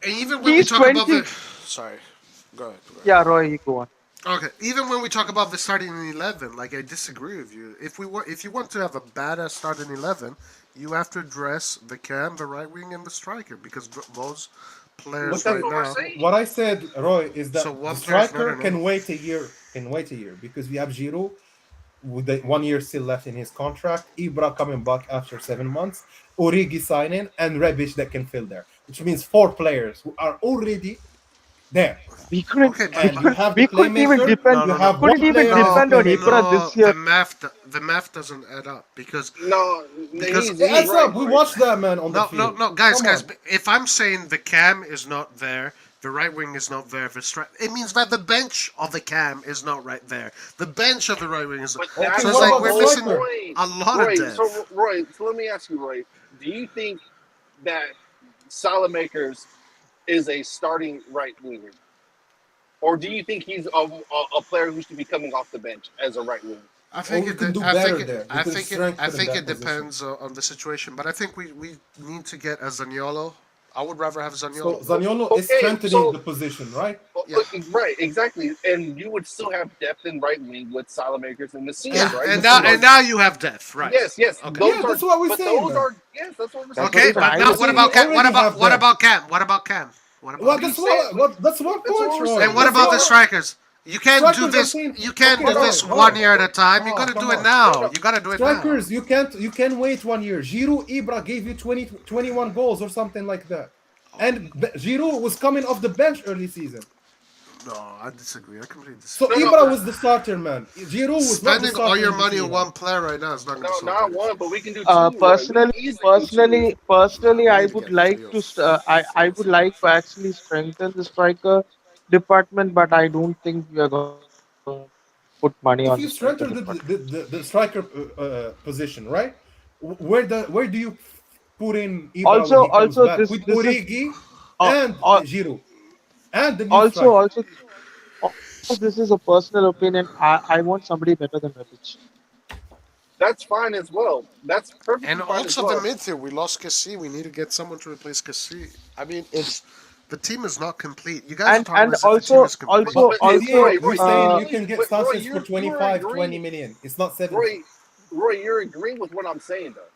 Speaker 13: He's
Speaker 10: and even when we
Speaker 13: he's
Speaker 10: talk about
Speaker 13: 20.
Speaker 10: the sorry, go ahead.
Speaker 13: Yeah, Roy, you go on.
Speaker 10: Okay, even when we talk about the starting in 11, like I disagree with you. If you want to have a badass starting 11, you have to address the cam, the right wing, and the striker because those
Speaker 8: What
Speaker 10: players
Speaker 2: that's
Speaker 8: I
Speaker 10: right
Speaker 2: what we're
Speaker 10: now.
Speaker 2: saying.
Speaker 8: what I said, Roy, is
Speaker 10: So
Speaker 8: that the
Speaker 10: one player is not
Speaker 8: striker
Speaker 10: enough.
Speaker 8: can wait a year. Can wait a year because we have Giroud with the 1 year still left in his contract. Ibra coming back after 7 months. Origi signing and Rebic that can fill there, which means four players who are already there.
Speaker 13: We couldn't
Speaker 10: Okay,
Speaker 8: And you have the
Speaker 13: we couldn't even
Speaker 8: playmaker.
Speaker 13: depend
Speaker 10: no,
Speaker 8: You
Speaker 10: no, no,
Speaker 8: have
Speaker 13: couldn't
Speaker 8: one
Speaker 13: even
Speaker 8: player that is a
Speaker 10: no,
Speaker 13: depend on
Speaker 8: playmaker.
Speaker 13: Ibra
Speaker 10: no.
Speaker 13: this year.
Speaker 10: The math doesn't add up
Speaker 2: No,
Speaker 10: because
Speaker 8: It
Speaker 2: he's
Speaker 8: adds
Speaker 2: right,
Speaker 8: up. We
Speaker 2: Roy.
Speaker 8: watched that man on the
Speaker 10: no,
Speaker 8: field.
Speaker 10: no, guys,
Speaker 8: Come
Speaker 10: guys.
Speaker 8: on.
Speaker 10: If I'm saying the cam is not there, the right wing is not there, it means that the bench of the cam is not right there. The bench of the right wing is.
Speaker 2: But
Speaker 8: Okay,
Speaker 10: So
Speaker 2: that's
Speaker 10: it's
Speaker 8: what
Speaker 2: the
Speaker 10: like
Speaker 8: about the
Speaker 10: we're
Speaker 2: whole
Speaker 10: missing
Speaker 8: striker?
Speaker 2: point,
Speaker 10: a lot of
Speaker 2: Roy.
Speaker 10: depth.
Speaker 2: So Roy, so let me ask you, Roy. Do you think that Salamakers is a starting right winger, or do you think he's a player who should be coming off the bench as a right winger?
Speaker 8: Or we can do better there. We can
Speaker 10: I
Speaker 8: strengthen in
Speaker 10: think
Speaker 8: that
Speaker 10: it
Speaker 8: position.
Speaker 10: depends on the situation. But I think we need to get a Zaniolo. I would rather have
Speaker 8: So
Speaker 10: Zaniolo.
Speaker 8: Zaniolo is
Speaker 2: Okay,
Speaker 8: strengthening the position, right?
Speaker 10: Yeah,
Speaker 2: right, exactly, and you would still have depth in right wing with Salamakers and
Speaker 10: yeah,
Speaker 2: Messina,
Speaker 8: And
Speaker 2: right?
Speaker 8: the
Speaker 2: Those
Speaker 10: and
Speaker 2: are
Speaker 8: Sinas.
Speaker 10: now you have depth, right?
Speaker 2: yes,
Speaker 10: Okay.
Speaker 8: Yeah,
Speaker 2: those are,
Speaker 8: that's what we're
Speaker 2: but
Speaker 8: saying,
Speaker 2: those
Speaker 8: man.
Speaker 2: are yes, that's what we're saying.
Speaker 13: That's what
Speaker 10: Okay,
Speaker 13: even
Speaker 2: But
Speaker 10: but
Speaker 13: I
Speaker 10: now
Speaker 13: was
Speaker 8: So
Speaker 10: what
Speaker 8: we
Speaker 13: saying.
Speaker 10: about Cam?
Speaker 8: already have
Speaker 10: What
Speaker 8: depth.
Speaker 10: about Cam? What about Cam? What about
Speaker 8: Well,
Speaker 10: Cam?
Speaker 2: we said
Speaker 8: that's one
Speaker 2: that's what
Speaker 8: point,
Speaker 2: we're
Speaker 8: Roy.
Speaker 10: And what
Speaker 2: saying.
Speaker 8: That's
Speaker 10: about the
Speaker 8: all.
Speaker 10: strikers? You can't do
Speaker 8: Strikers, I'm
Speaker 10: this.
Speaker 8: saying.
Speaker 10: You can't
Speaker 8: Okay,
Speaker 10: do
Speaker 2: No, no,
Speaker 10: this
Speaker 8: Roy,
Speaker 10: one
Speaker 8: Roy.
Speaker 10: year at a time. You got
Speaker 8: Oh,
Speaker 10: to
Speaker 8: come
Speaker 10: do it
Speaker 8: on.
Speaker 10: now.
Speaker 2: no.
Speaker 10: You got to do it now.
Speaker 8: Strikers, you can wait 1 year. Giroud Ibra gave you 21 goals or something like that. And Giroud was coming off the bench early season.
Speaker 10: No, I disagree. I completely
Speaker 8: So
Speaker 10: disagree.
Speaker 2: No,
Speaker 8: Ibra was the starter, man. Giroud was not the
Speaker 10: Spending all
Speaker 8: starter
Speaker 10: your
Speaker 8: in this
Speaker 10: money on
Speaker 8: Milan.
Speaker 10: one player right now is not going to
Speaker 2: no,
Speaker 10: solve
Speaker 2: not
Speaker 10: anything.
Speaker 2: one, but we can do two, Roy. We can easily do two.
Speaker 10: Nah,
Speaker 13: Personally,
Speaker 10: we
Speaker 13: I
Speaker 10: need to
Speaker 13: would
Speaker 10: get
Speaker 13: like
Speaker 10: three or
Speaker 13: to
Speaker 10: four
Speaker 13: I
Speaker 10: or
Speaker 13: would
Speaker 10: five.
Speaker 13: like to actually strengthen the striker department, but I don't think we are going to put money on the
Speaker 8: If
Speaker 13: striker
Speaker 8: you strengthen
Speaker 13: department.
Speaker 8: the striker position, right? Where do you put in Ibra when
Speaker 13: Also,
Speaker 8: he comes back
Speaker 13: this
Speaker 8: with
Speaker 13: this is
Speaker 8: Origi
Speaker 13: uh,
Speaker 8: and
Speaker 13: uh,
Speaker 8: Giroud and the new
Speaker 13: also
Speaker 8: striker?
Speaker 13: also also this is a personal opinion. I want somebody better than Rebic.
Speaker 2: That's fine as well. That's
Speaker 10: And
Speaker 2: perfectly fine as
Speaker 10: also the
Speaker 2: well.
Speaker 10: midfield. We lost Kessie. We need to get someone to replace Kessie. I mean, it's the team is not complete. You guys are talking
Speaker 13: And
Speaker 10: as if the team is complete.
Speaker 8: But
Speaker 2: But
Speaker 8: Kessie,
Speaker 2: Roy,
Speaker 8: we're
Speaker 2: you
Speaker 8: saying you
Speaker 2: really,
Speaker 8: can get
Speaker 2: but Roy,
Speaker 8: Sanchez for
Speaker 2: you are
Speaker 8: 25, 20
Speaker 2: agreeing,
Speaker 8: million. It's not 70.
Speaker 2: Roy, you're agreeing with what I'm saying though.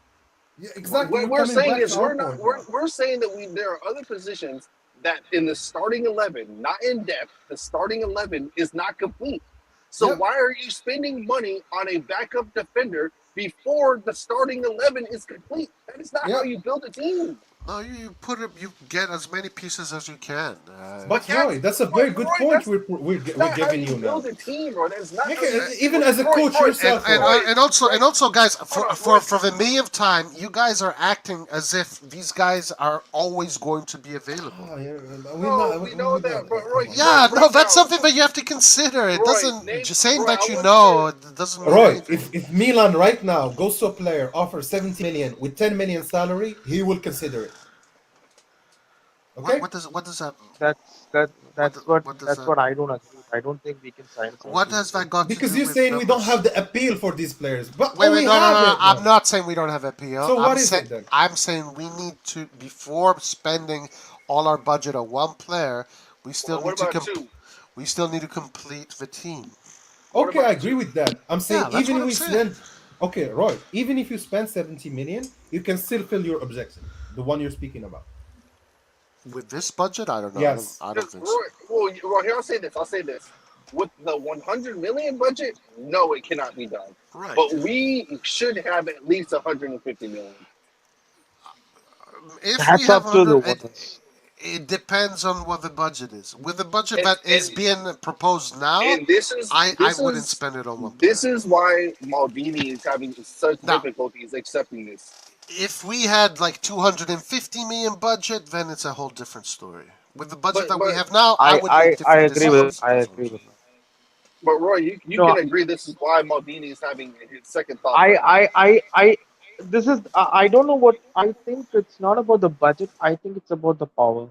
Speaker 8: Yeah, exactly.
Speaker 2: What
Speaker 8: You're
Speaker 2: we're
Speaker 8: coming
Speaker 2: saying
Speaker 8: back
Speaker 2: is
Speaker 8: to our point now.
Speaker 2: we're saying that there are other positions that in the starting 11, not in depth, the starting 11 is not complete. So
Speaker 8: Yeah.
Speaker 2: why are you spending money on a backup defender before the starting 11 is complete? That is not
Speaker 8: Yeah.
Speaker 2: how you build a team.
Speaker 10: No, you put it. You get as many pieces as you can.
Speaker 12: But Roy, that's a very good
Speaker 2: Roy,
Speaker 12: point
Speaker 2: that's
Speaker 12: we're
Speaker 2: not how
Speaker 12: giving
Speaker 2: you
Speaker 12: you now.
Speaker 2: build a team, Roy. That's not how you.
Speaker 12: Even as a
Speaker 2: Roy,
Speaker 12: coach
Speaker 2: Roy,
Speaker 12: yourself,
Speaker 10: and,
Speaker 12: Roy.
Speaker 10: and also, guys,
Speaker 2: Hold on,
Speaker 10: for the millionth time, you guys are acting as if these guys are always going to be available.
Speaker 12: Oh, yeah,
Speaker 2: we know that, but Roy,
Speaker 10: Yeah,
Speaker 2: right
Speaker 10: no, that's
Speaker 2: now,
Speaker 10: something that you have to consider. It
Speaker 2: Roy,
Speaker 10: doesn't just saying
Speaker 2: Roy,
Speaker 10: that
Speaker 2: I
Speaker 10: you
Speaker 2: want
Speaker 10: know
Speaker 2: you
Speaker 10: it doesn't mean
Speaker 12: Roy,
Speaker 10: anything.
Speaker 12: if Milan right now goes to a player, offers 70 million with 10 million salary, he will consider it. Okay?
Speaker 10: What does that
Speaker 13: That's
Speaker 10: does that
Speaker 13: what I don't agree with. I don't think we can sign
Speaker 10: what
Speaker 13: 70
Speaker 10: has that
Speaker 13: million.
Speaker 10: got to
Speaker 12: Because
Speaker 10: do
Speaker 12: you're
Speaker 10: with
Speaker 12: saying we don't
Speaker 10: numbers?
Speaker 12: have the appeal for these players, but
Speaker 10: Wait,
Speaker 12: we
Speaker 10: no, no,
Speaker 12: have
Speaker 10: no, no.
Speaker 12: it
Speaker 10: I'm
Speaker 12: now.
Speaker 10: not saying we don't have appeal.
Speaker 12: So what is it then?
Speaker 10: I'm saying we need to, before spending all our budget on one player, we still
Speaker 2: What
Speaker 10: need to
Speaker 2: about two?
Speaker 10: we still need to complete the team.
Speaker 2: What
Speaker 12: Okay, I
Speaker 2: about
Speaker 12: agree
Speaker 2: two?
Speaker 12: with that. I'm saying
Speaker 10: Yeah, that's
Speaker 12: even
Speaker 10: what
Speaker 12: if
Speaker 10: I'm
Speaker 12: we
Speaker 10: saying.
Speaker 12: spend, okay, Roy, even if you spend 70 million, you can still fill your objective, the one you're speaking about.
Speaker 10: With this budget, I don't know.
Speaker 12: Yes.
Speaker 10: I don't think so.
Speaker 2: Roy, well, here I'll say this. With the 100 million budget, no, it cannot be done.
Speaker 10: Right.
Speaker 2: But we should have at least 150 million.
Speaker 10: If we
Speaker 13: That's
Speaker 10: have
Speaker 13: up to the
Speaker 10: 100,
Speaker 13: owners.
Speaker 10: it depends on what the budget is. With the budget
Speaker 2: And
Speaker 10: that is being proposed now,
Speaker 2: and this is
Speaker 10: I
Speaker 2: this
Speaker 10: wouldn't
Speaker 2: is
Speaker 10: spend it on one player.
Speaker 2: this is why Maldini is having such
Speaker 10: Now,
Speaker 2: difficulties accepting this.
Speaker 10: if we had like 250 million budget, then it's a whole different story. With the budget
Speaker 2: But
Speaker 10: that we
Speaker 2: but
Speaker 10: have now, I would make
Speaker 13: I
Speaker 10: different
Speaker 13: agree with
Speaker 10: decisions.
Speaker 13: I agree with that.
Speaker 2: but Roy, you
Speaker 13: No,
Speaker 2: can agree this is why Maldini is having his second thoughts
Speaker 13: I
Speaker 2: right now.
Speaker 13: I I I this is I don't know what I think. It's not about the budget. I think it's about the power.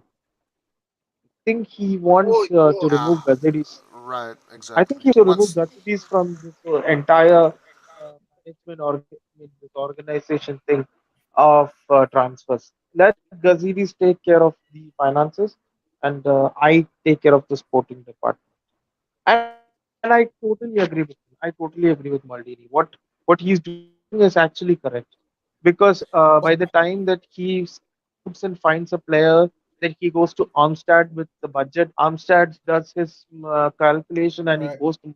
Speaker 13: Think he wants to
Speaker 10: Ah,
Speaker 13: remove Gazidis.
Speaker 10: right,
Speaker 13: I
Speaker 10: exactly.
Speaker 13: think he to remove
Speaker 10: What's
Speaker 13: Gazidis from this entire management or this organization thing of transfers. Let Gazidis take care of the finances, and I take care of the sporting department. And I totally agree with him. I totally agree with Maldini. What he's doing is actually correct because by the time that he scouts and finds a player, then he goes to Armstead with the budget. Armstead does his calculation and he
Speaker 12: Right.
Speaker 13: goes to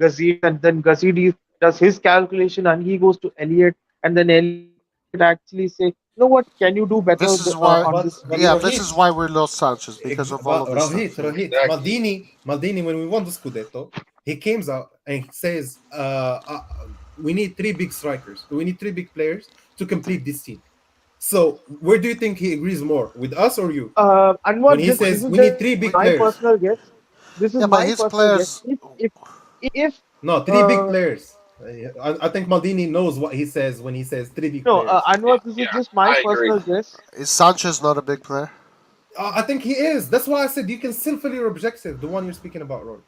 Speaker 13: Gazidis, and then Gazidis does his calculation and he goes to Elliot, and then Elliot actually say, you know what, can you do better
Speaker 10: this is
Speaker 13: on
Speaker 10: why?
Speaker 13: this
Speaker 12: But
Speaker 13: deal?
Speaker 10: Yeah, this is
Speaker 12: Rohit,
Speaker 10: why we lost Sanchez because of all
Speaker 12: but
Speaker 10: of this stuff. Yeah.
Speaker 12: Rohit,
Speaker 2: Exactly.
Speaker 12: Maldini, when we won the Scudetto, he came out and he says, we need three big strikers. We need three big players to complete this team. So where do you think he agrees more, with us or you? When
Speaker 13: Anwar,
Speaker 12: he
Speaker 13: this
Speaker 12: says
Speaker 13: is
Speaker 12: we need
Speaker 13: just
Speaker 12: three
Speaker 13: my
Speaker 12: big players.
Speaker 13: personal guess. This is
Speaker 10: Yeah, but
Speaker 13: my
Speaker 10: his
Speaker 13: personal guess.
Speaker 10: players.
Speaker 13: If
Speaker 12: No, three big
Speaker 13: uh,
Speaker 12: players. I think Maldini knows what he says when he says three big
Speaker 13: no,
Speaker 12: players.
Speaker 13: Anwar, this is
Speaker 2: Yeah,
Speaker 13: just my
Speaker 2: I agree.
Speaker 13: personal guess.
Speaker 10: Is Sanchez not a big player?
Speaker 12: I think he is. That's why I said you can still fill your objective, the one you're speaking about, Roy.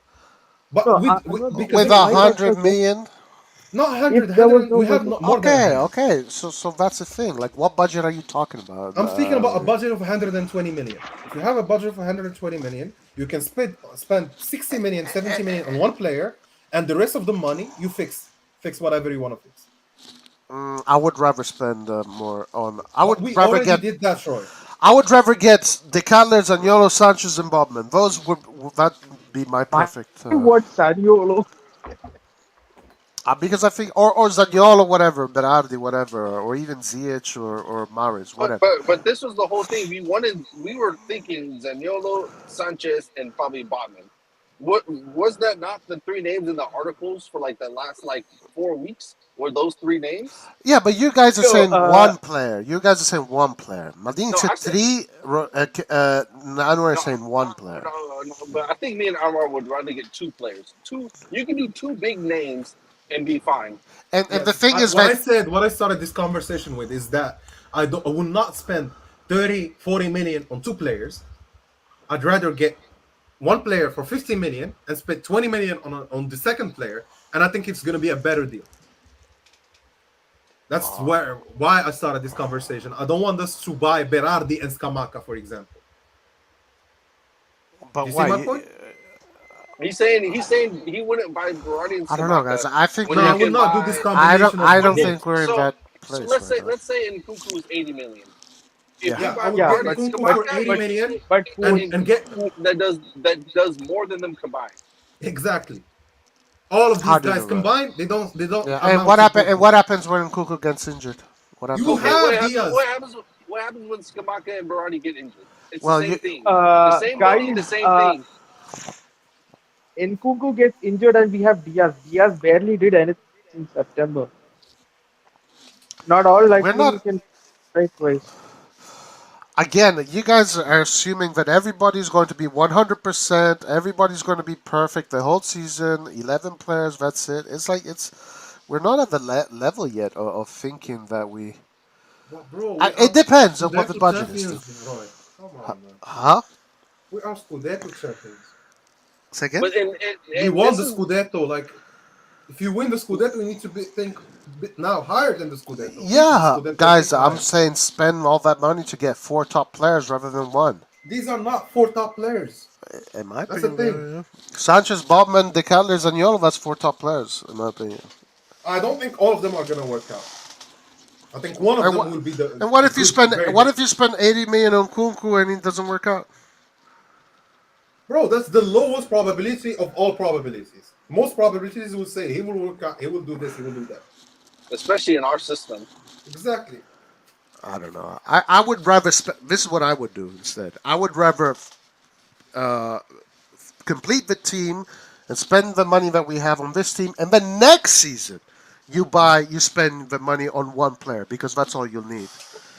Speaker 12: But
Speaker 13: No,
Speaker 12: with
Speaker 13: Anwar, this
Speaker 12: because
Speaker 13: is
Speaker 10: With
Speaker 13: just my personal
Speaker 10: 100
Speaker 13: guess.
Speaker 10: million?
Speaker 12: not
Speaker 13: If
Speaker 12: 100,
Speaker 13: there was no
Speaker 12: we have
Speaker 13: budget,
Speaker 12: more than
Speaker 10: Okay,
Speaker 12: 100.
Speaker 10: okay. So that's the thing. Like, what budget are you talking about?
Speaker 12: I'm speaking about a budget of 120 million. If you have a budget of 120 million, you can spend 60 million, 70 million on one player, and the rest of the money you fix whatever you want to fix.
Speaker 10: I would rather spend more on. I
Speaker 12: But
Speaker 10: would
Speaker 12: we
Speaker 10: rather
Speaker 12: already
Speaker 10: get.
Speaker 12: did that, Troy.
Speaker 10: I would rather get De Candlers and Yolo Sanchez and Bobman. Those would that be my
Speaker 13: my
Speaker 10: perfect.
Speaker 13: what Saniolo.
Speaker 10: Because I think, or Zaniolo, whatever, Berardi, whatever, or even Ziyech or Maris, whatever.
Speaker 2: But this was the whole thing. We were thinking Zaniolo, Sanchez, and probably Botman. What was that not the three names in the articles for like the last 4 weeks? Were those three names?
Speaker 10: Yeah, but you guys are
Speaker 13: So,
Speaker 10: saying one player. You guys are saying one player. Maldini
Speaker 2: No,
Speaker 10: said
Speaker 2: I said
Speaker 10: three. Anwar is
Speaker 2: no,
Speaker 10: saying one player.
Speaker 2: no. But I think me and Anwar would rather get two players. You can do two big names and be fine.
Speaker 10: And the
Speaker 12: Yes.
Speaker 10: thing is
Speaker 12: What
Speaker 10: that
Speaker 12: I said, what I started this conversation with is that I will not spend 30, 40 million on two players. I'd rather get one player for 50 million and spend 20 million on the second player, and I think it's going to be a better deal. That's why I started this conversation. I don't want us to buy Berardi and Scamacca, for example.
Speaker 10: but
Speaker 12: Do you see
Speaker 10: why?
Speaker 12: my point?
Speaker 2: He's saying he wouldn't buy Berardi and
Speaker 10: I don't know, guys.
Speaker 2: Scamacca
Speaker 10: I think
Speaker 2: when
Speaker 12: No,
Speaker 10: we
Speaker 2: he
Speaker 12: I
Speaker 10: have.
Speaker 12: will
Speaker 2: can
Speaker 12: not do
Speaker 2: buy.
Speaker 12: this combination of
Speaker 10: I don't
Speaker 12: both.
Speaker 10: think we're in
Speaker 2: So
Speaker 10: that
Speaker 2: so
Speaker 10: place right now.
Speaker 2: let's say Nkunku is 80 million. If
Speaker 10: Yeah.
Speaker 2: you
Speaker 12: Yeah, I
Speaker 2: buy
Speaker 12: would
Speaker 13: Yeah,
Speaker 12: get
Speaker 2: Berardi and
Speaker 12: Nkunku for
Speaker 2: Scamacca,
Speaker 12: 80 million
Speaker 13: but
Speaker 12: and get
Speaker 2: that does more than them combined.
Speaker 12: exactly. All of
Speaker 10: How
Speaker 12: these
Speaker 10: do you
Speaker 12: guys
Speaker 10: know that?
Speaker 12: combined, they don't
Speaker 10: Yeah. And
Speaker 12: amount to
Speaker 10: what
Speaker 12: 50.
Speaker 10: happens when Nkunku gets injured? What
Speaker 12: You
Speaker 10: happens?
Speaker 2: Okay,
Speaker 12: have Diaz.
Speaker 2: What happens when Skamaka and Barati get injured? It's the
Speaker 10: Well,
Speaker 2: same
Speaker 10: you
Speaker 2: thing. The same money, the
Speaker 13: Guys,
Speaker 2: same thing.
Speaker 13: Nkunku gets injured and we have Diaz. Diaz barely did anything since September. Not all
Speaker 10: we're
Speaker 13: lightning
Speaker 10: not.
Speaker 13: can strike twice.
Speaker 10: Again, you guys are assuming that everybody's going to be 100%. Everybody's going to be perfect the whole season. 11 players. That's it. It's like it's. We're not at the level yet of thinking that we.
Speaker 12: But bro, we
Speaker 10: It
Speaker 12: are
Speaker 10: depends on what the
Speaker 12: Scudetto
Speaker 10: budget is.
Speaker 12: champions, Roy. Come on, man.
Speaker 10: Huh?
Speaker 12: We are Scudetto champions.
Speaker 10: Say again?
Speaker 2: But
Speaker 12: We
Speaker 2: and
Speaker 12: won
Speaker 2: this
Speaker 12: the
Speaker 2: is
Speaker 12: Scudetto. Like, if you win the Scudetto, you need to think now higher than the Scudetto. Think
Speaker 10: Yeah,
Speaker 12: the Scudetto,
Speaker 10: guys,
Speaker 12: think
Speaker 10: I'm
Speaker 12: higher.
Speaker 10: saying spend all that money to get 4 top players rather than 1.
Speaker 12: These are not 4 top players.
Speaker 10: In my
Speaker 12: That's the
Speaker 10: opinion,
Speaker 12: thing.
Speaker 10: Sanchez, Bobman, De Ketelaere, Zaniolo, that's 4 top players, in my opinion.
Speaker 12: I don't think all of them are gonna work out. I think one of
Speaker 10: And
Speaker 12: them will be the.
Speaker 10: what if you
Speaker 12: good,
Speaker 10: spend
Speaker 12: very
Speaker 10: what
Speaker 12: good.
Speaker 10: if you spend 80 million on Kunku and it doesn't work out?
Speaker 12: Bro, that's the lowest probability of all probabilities. Most probabilities will say he will work out, he will do this, he will do that.
Speaker 2: especially in our system.
Speaker 12: Exactly.
Speaker 10: I don't know. I would rather this is what I would do instead. I would rather complete the team and spend the money that we have on this team, and then next season you spend the money on one player because that's all you'll need.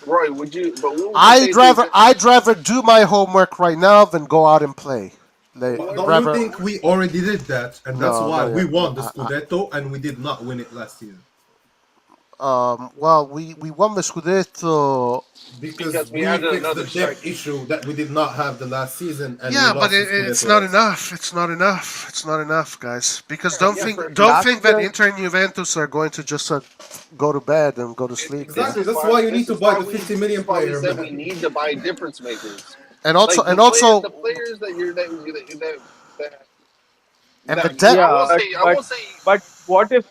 Speaker 2: Roy, would you? But what would you say
Speaker 10: I'd rather do my homework right now than go out and play.
Speaker 12: But don't you think we already did that, and that's why we won the Scudetto and we did not win it last season?
Speaker 10: Well, we won the Scudetto
Speaker 12: because we fixed the depth issue that we did not have the last season. And
Speaker 10: yeah,
Speaker 12: we
Speaker 10: but
Speaker 12: lost the
Speaker 10: it's
Speaker 12: Scudetto
Speaker 10: not
Speaker 12: last
Speaker 10: enough. It's not enough. It's not enough, guys. Because don't think
Speaker 13: last
Speaker 10: that
Speaker 13: year-
Speaker 10: Inter and Juventus are going to just go to bed and go to sleep.
Speaker 12: Exactly. That's why you need to buy the 50 million
Speaker 2: why we
Speaker 12: player.
Speaker 2: said
Speaker 12: man.
Speaker 2: we need to buy difference makers.
Speaker 10: And also,
Speaker 2: Like,
Speaker 10: and also,
Speaker 2: the players that you're that
Speaker 10: and the
Speaker 2: that-
Speaker 10: depth.
Speaker 2: I will say,
Speaker 13: but what if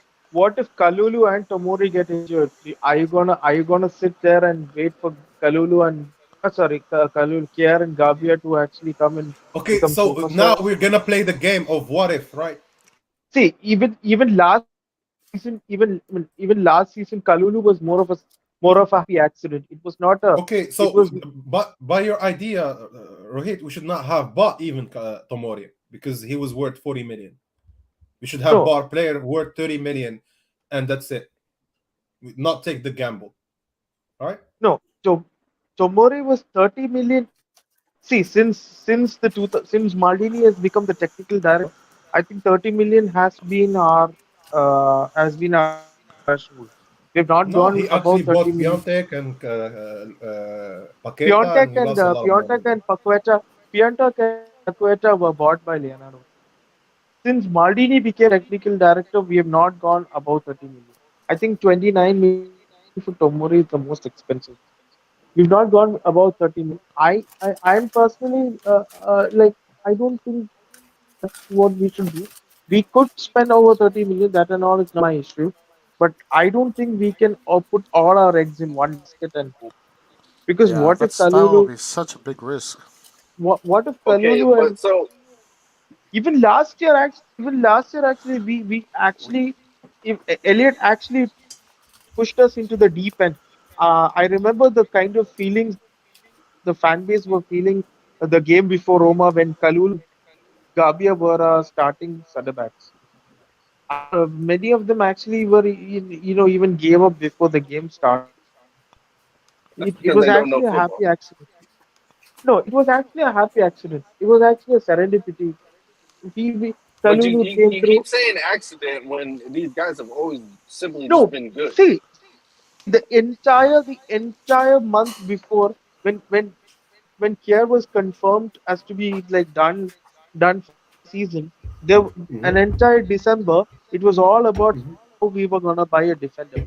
Speaker 13: Kalulu and Tomori get injured? Are you gonna sit there and wait for Kalulu and Kalulu, Kier and Gabia to actually come and
Speaker 12: Okay,
Speaker 13: become
Speaker 12: so now
Speaker 13: superstars?
Speaker 12: we're gonna play the game of what if, right?
Speaker 13: See, even last season, even last season, Kalulu was more of a happy accident. It was not a.
Speaker 12: Okay, so
Speaker 13: it was
Speaker 12: but by your idea, Rohit, we should not have bought even Tomori because he was worth 40 million. We should have
Speaker 13: No.
Speaker 12: bought a player worth 30 million, and that's it. Not take the gamble. All right?
Speaker 13: No, Tomori was 30 million. See, since Maldini has become the technical director, I think 30 million has been our threshold. We've not
Speaker 12: No,
Speaker 13: gone
Speaker 12: he actually
Speaker 13: above 30
Speaker 12: bought
Speaker 13: million.
Speaker 12: Piontek and Paqueta, and he lost a lot of money.
Speaker 13: Piontek and Paqueta were bought by Leonardo. Since Maldini became technical director, we have not gone above 30 million. I think 29 million for Tomori is the most expensive. We've not gone above 30 million. I'm personally like, I don't think that's what we should do. We could spend over 30 million, that and all is not my issue. But I don't think we can put all our eggs in one basket and hope. Because
Speaker 10: Yeah,
Speaker 13: what if
Speaker 10: that will
Speaker 13: Kalulu,
Speaker 10: be such a big risk.
Speaker 13: what if
Speaker 2: okay,
Speaker 13: Kalulu
Speaker 2: but
Speaker 13: and
Speaker 2: so
Speaker 13: even last year actually we actually, if Elliot actually pushed us into the deep end. I remember the kind of feelings the fan base were feeling the game before Roma when Kalul, Gabia were starting center backs. Many of them actually were, even gave up before the game started.
Speaker 2: that's
Speaker 13: It
Speaker 2: because
Speaker 13: was
Speaker 2: they don't know
Speaker 13: actually a
Speaker 2: football.
Speaker 13: happy accident. No, it was actually a happy accident. It was actually a serendipity.
Speaker 2: But
Speaker 13: Kalulu came
Speaker 2: you
Speaker 13: through.
Speaker 2: keep saying accident when these guys have always simply just
Speaker 13: No,
Speaker 2: been good.
Speaker 13: see, the entire month before, when Kier was confirmed as to be like done for the season, there an entire December it was all about how we were gonna buy a defender.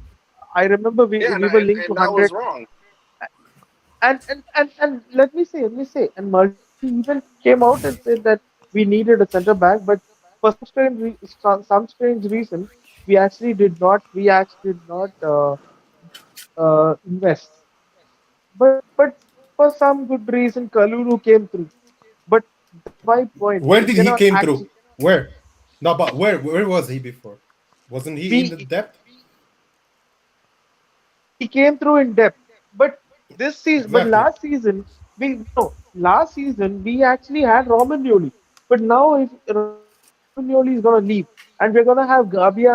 Speaker 13: I remember
Speaker 2: Yeah,
Speaker 13: we were linked to
Speaker 2: and I was
Speaker 13: 100,
Speaker 2: wrong.
Speaker 13: and let me say, and Maldini even came out and said that we needed a center back, but for some strange reason we actually did not invest. But for some good reason, Kalulu came through. But that's my point.
Speaker 12: Where
Speaker 13: We
Speaker 12: did he
Speaker 13: cannot
Speaker 12: came through?
Speaker 13: actually.
Speaker 12: Where? No, but where was he before? Wasn't he in the
Speaker 13: We
Speaker 12: depth?
Speaker 13: he came through in depth, but this season, but
Speaker 8: Exactly.
Speaker 13: last season last season we actually had Romagnoli, but now if Romagnoli is gonna leave and we're gonna have Gabia and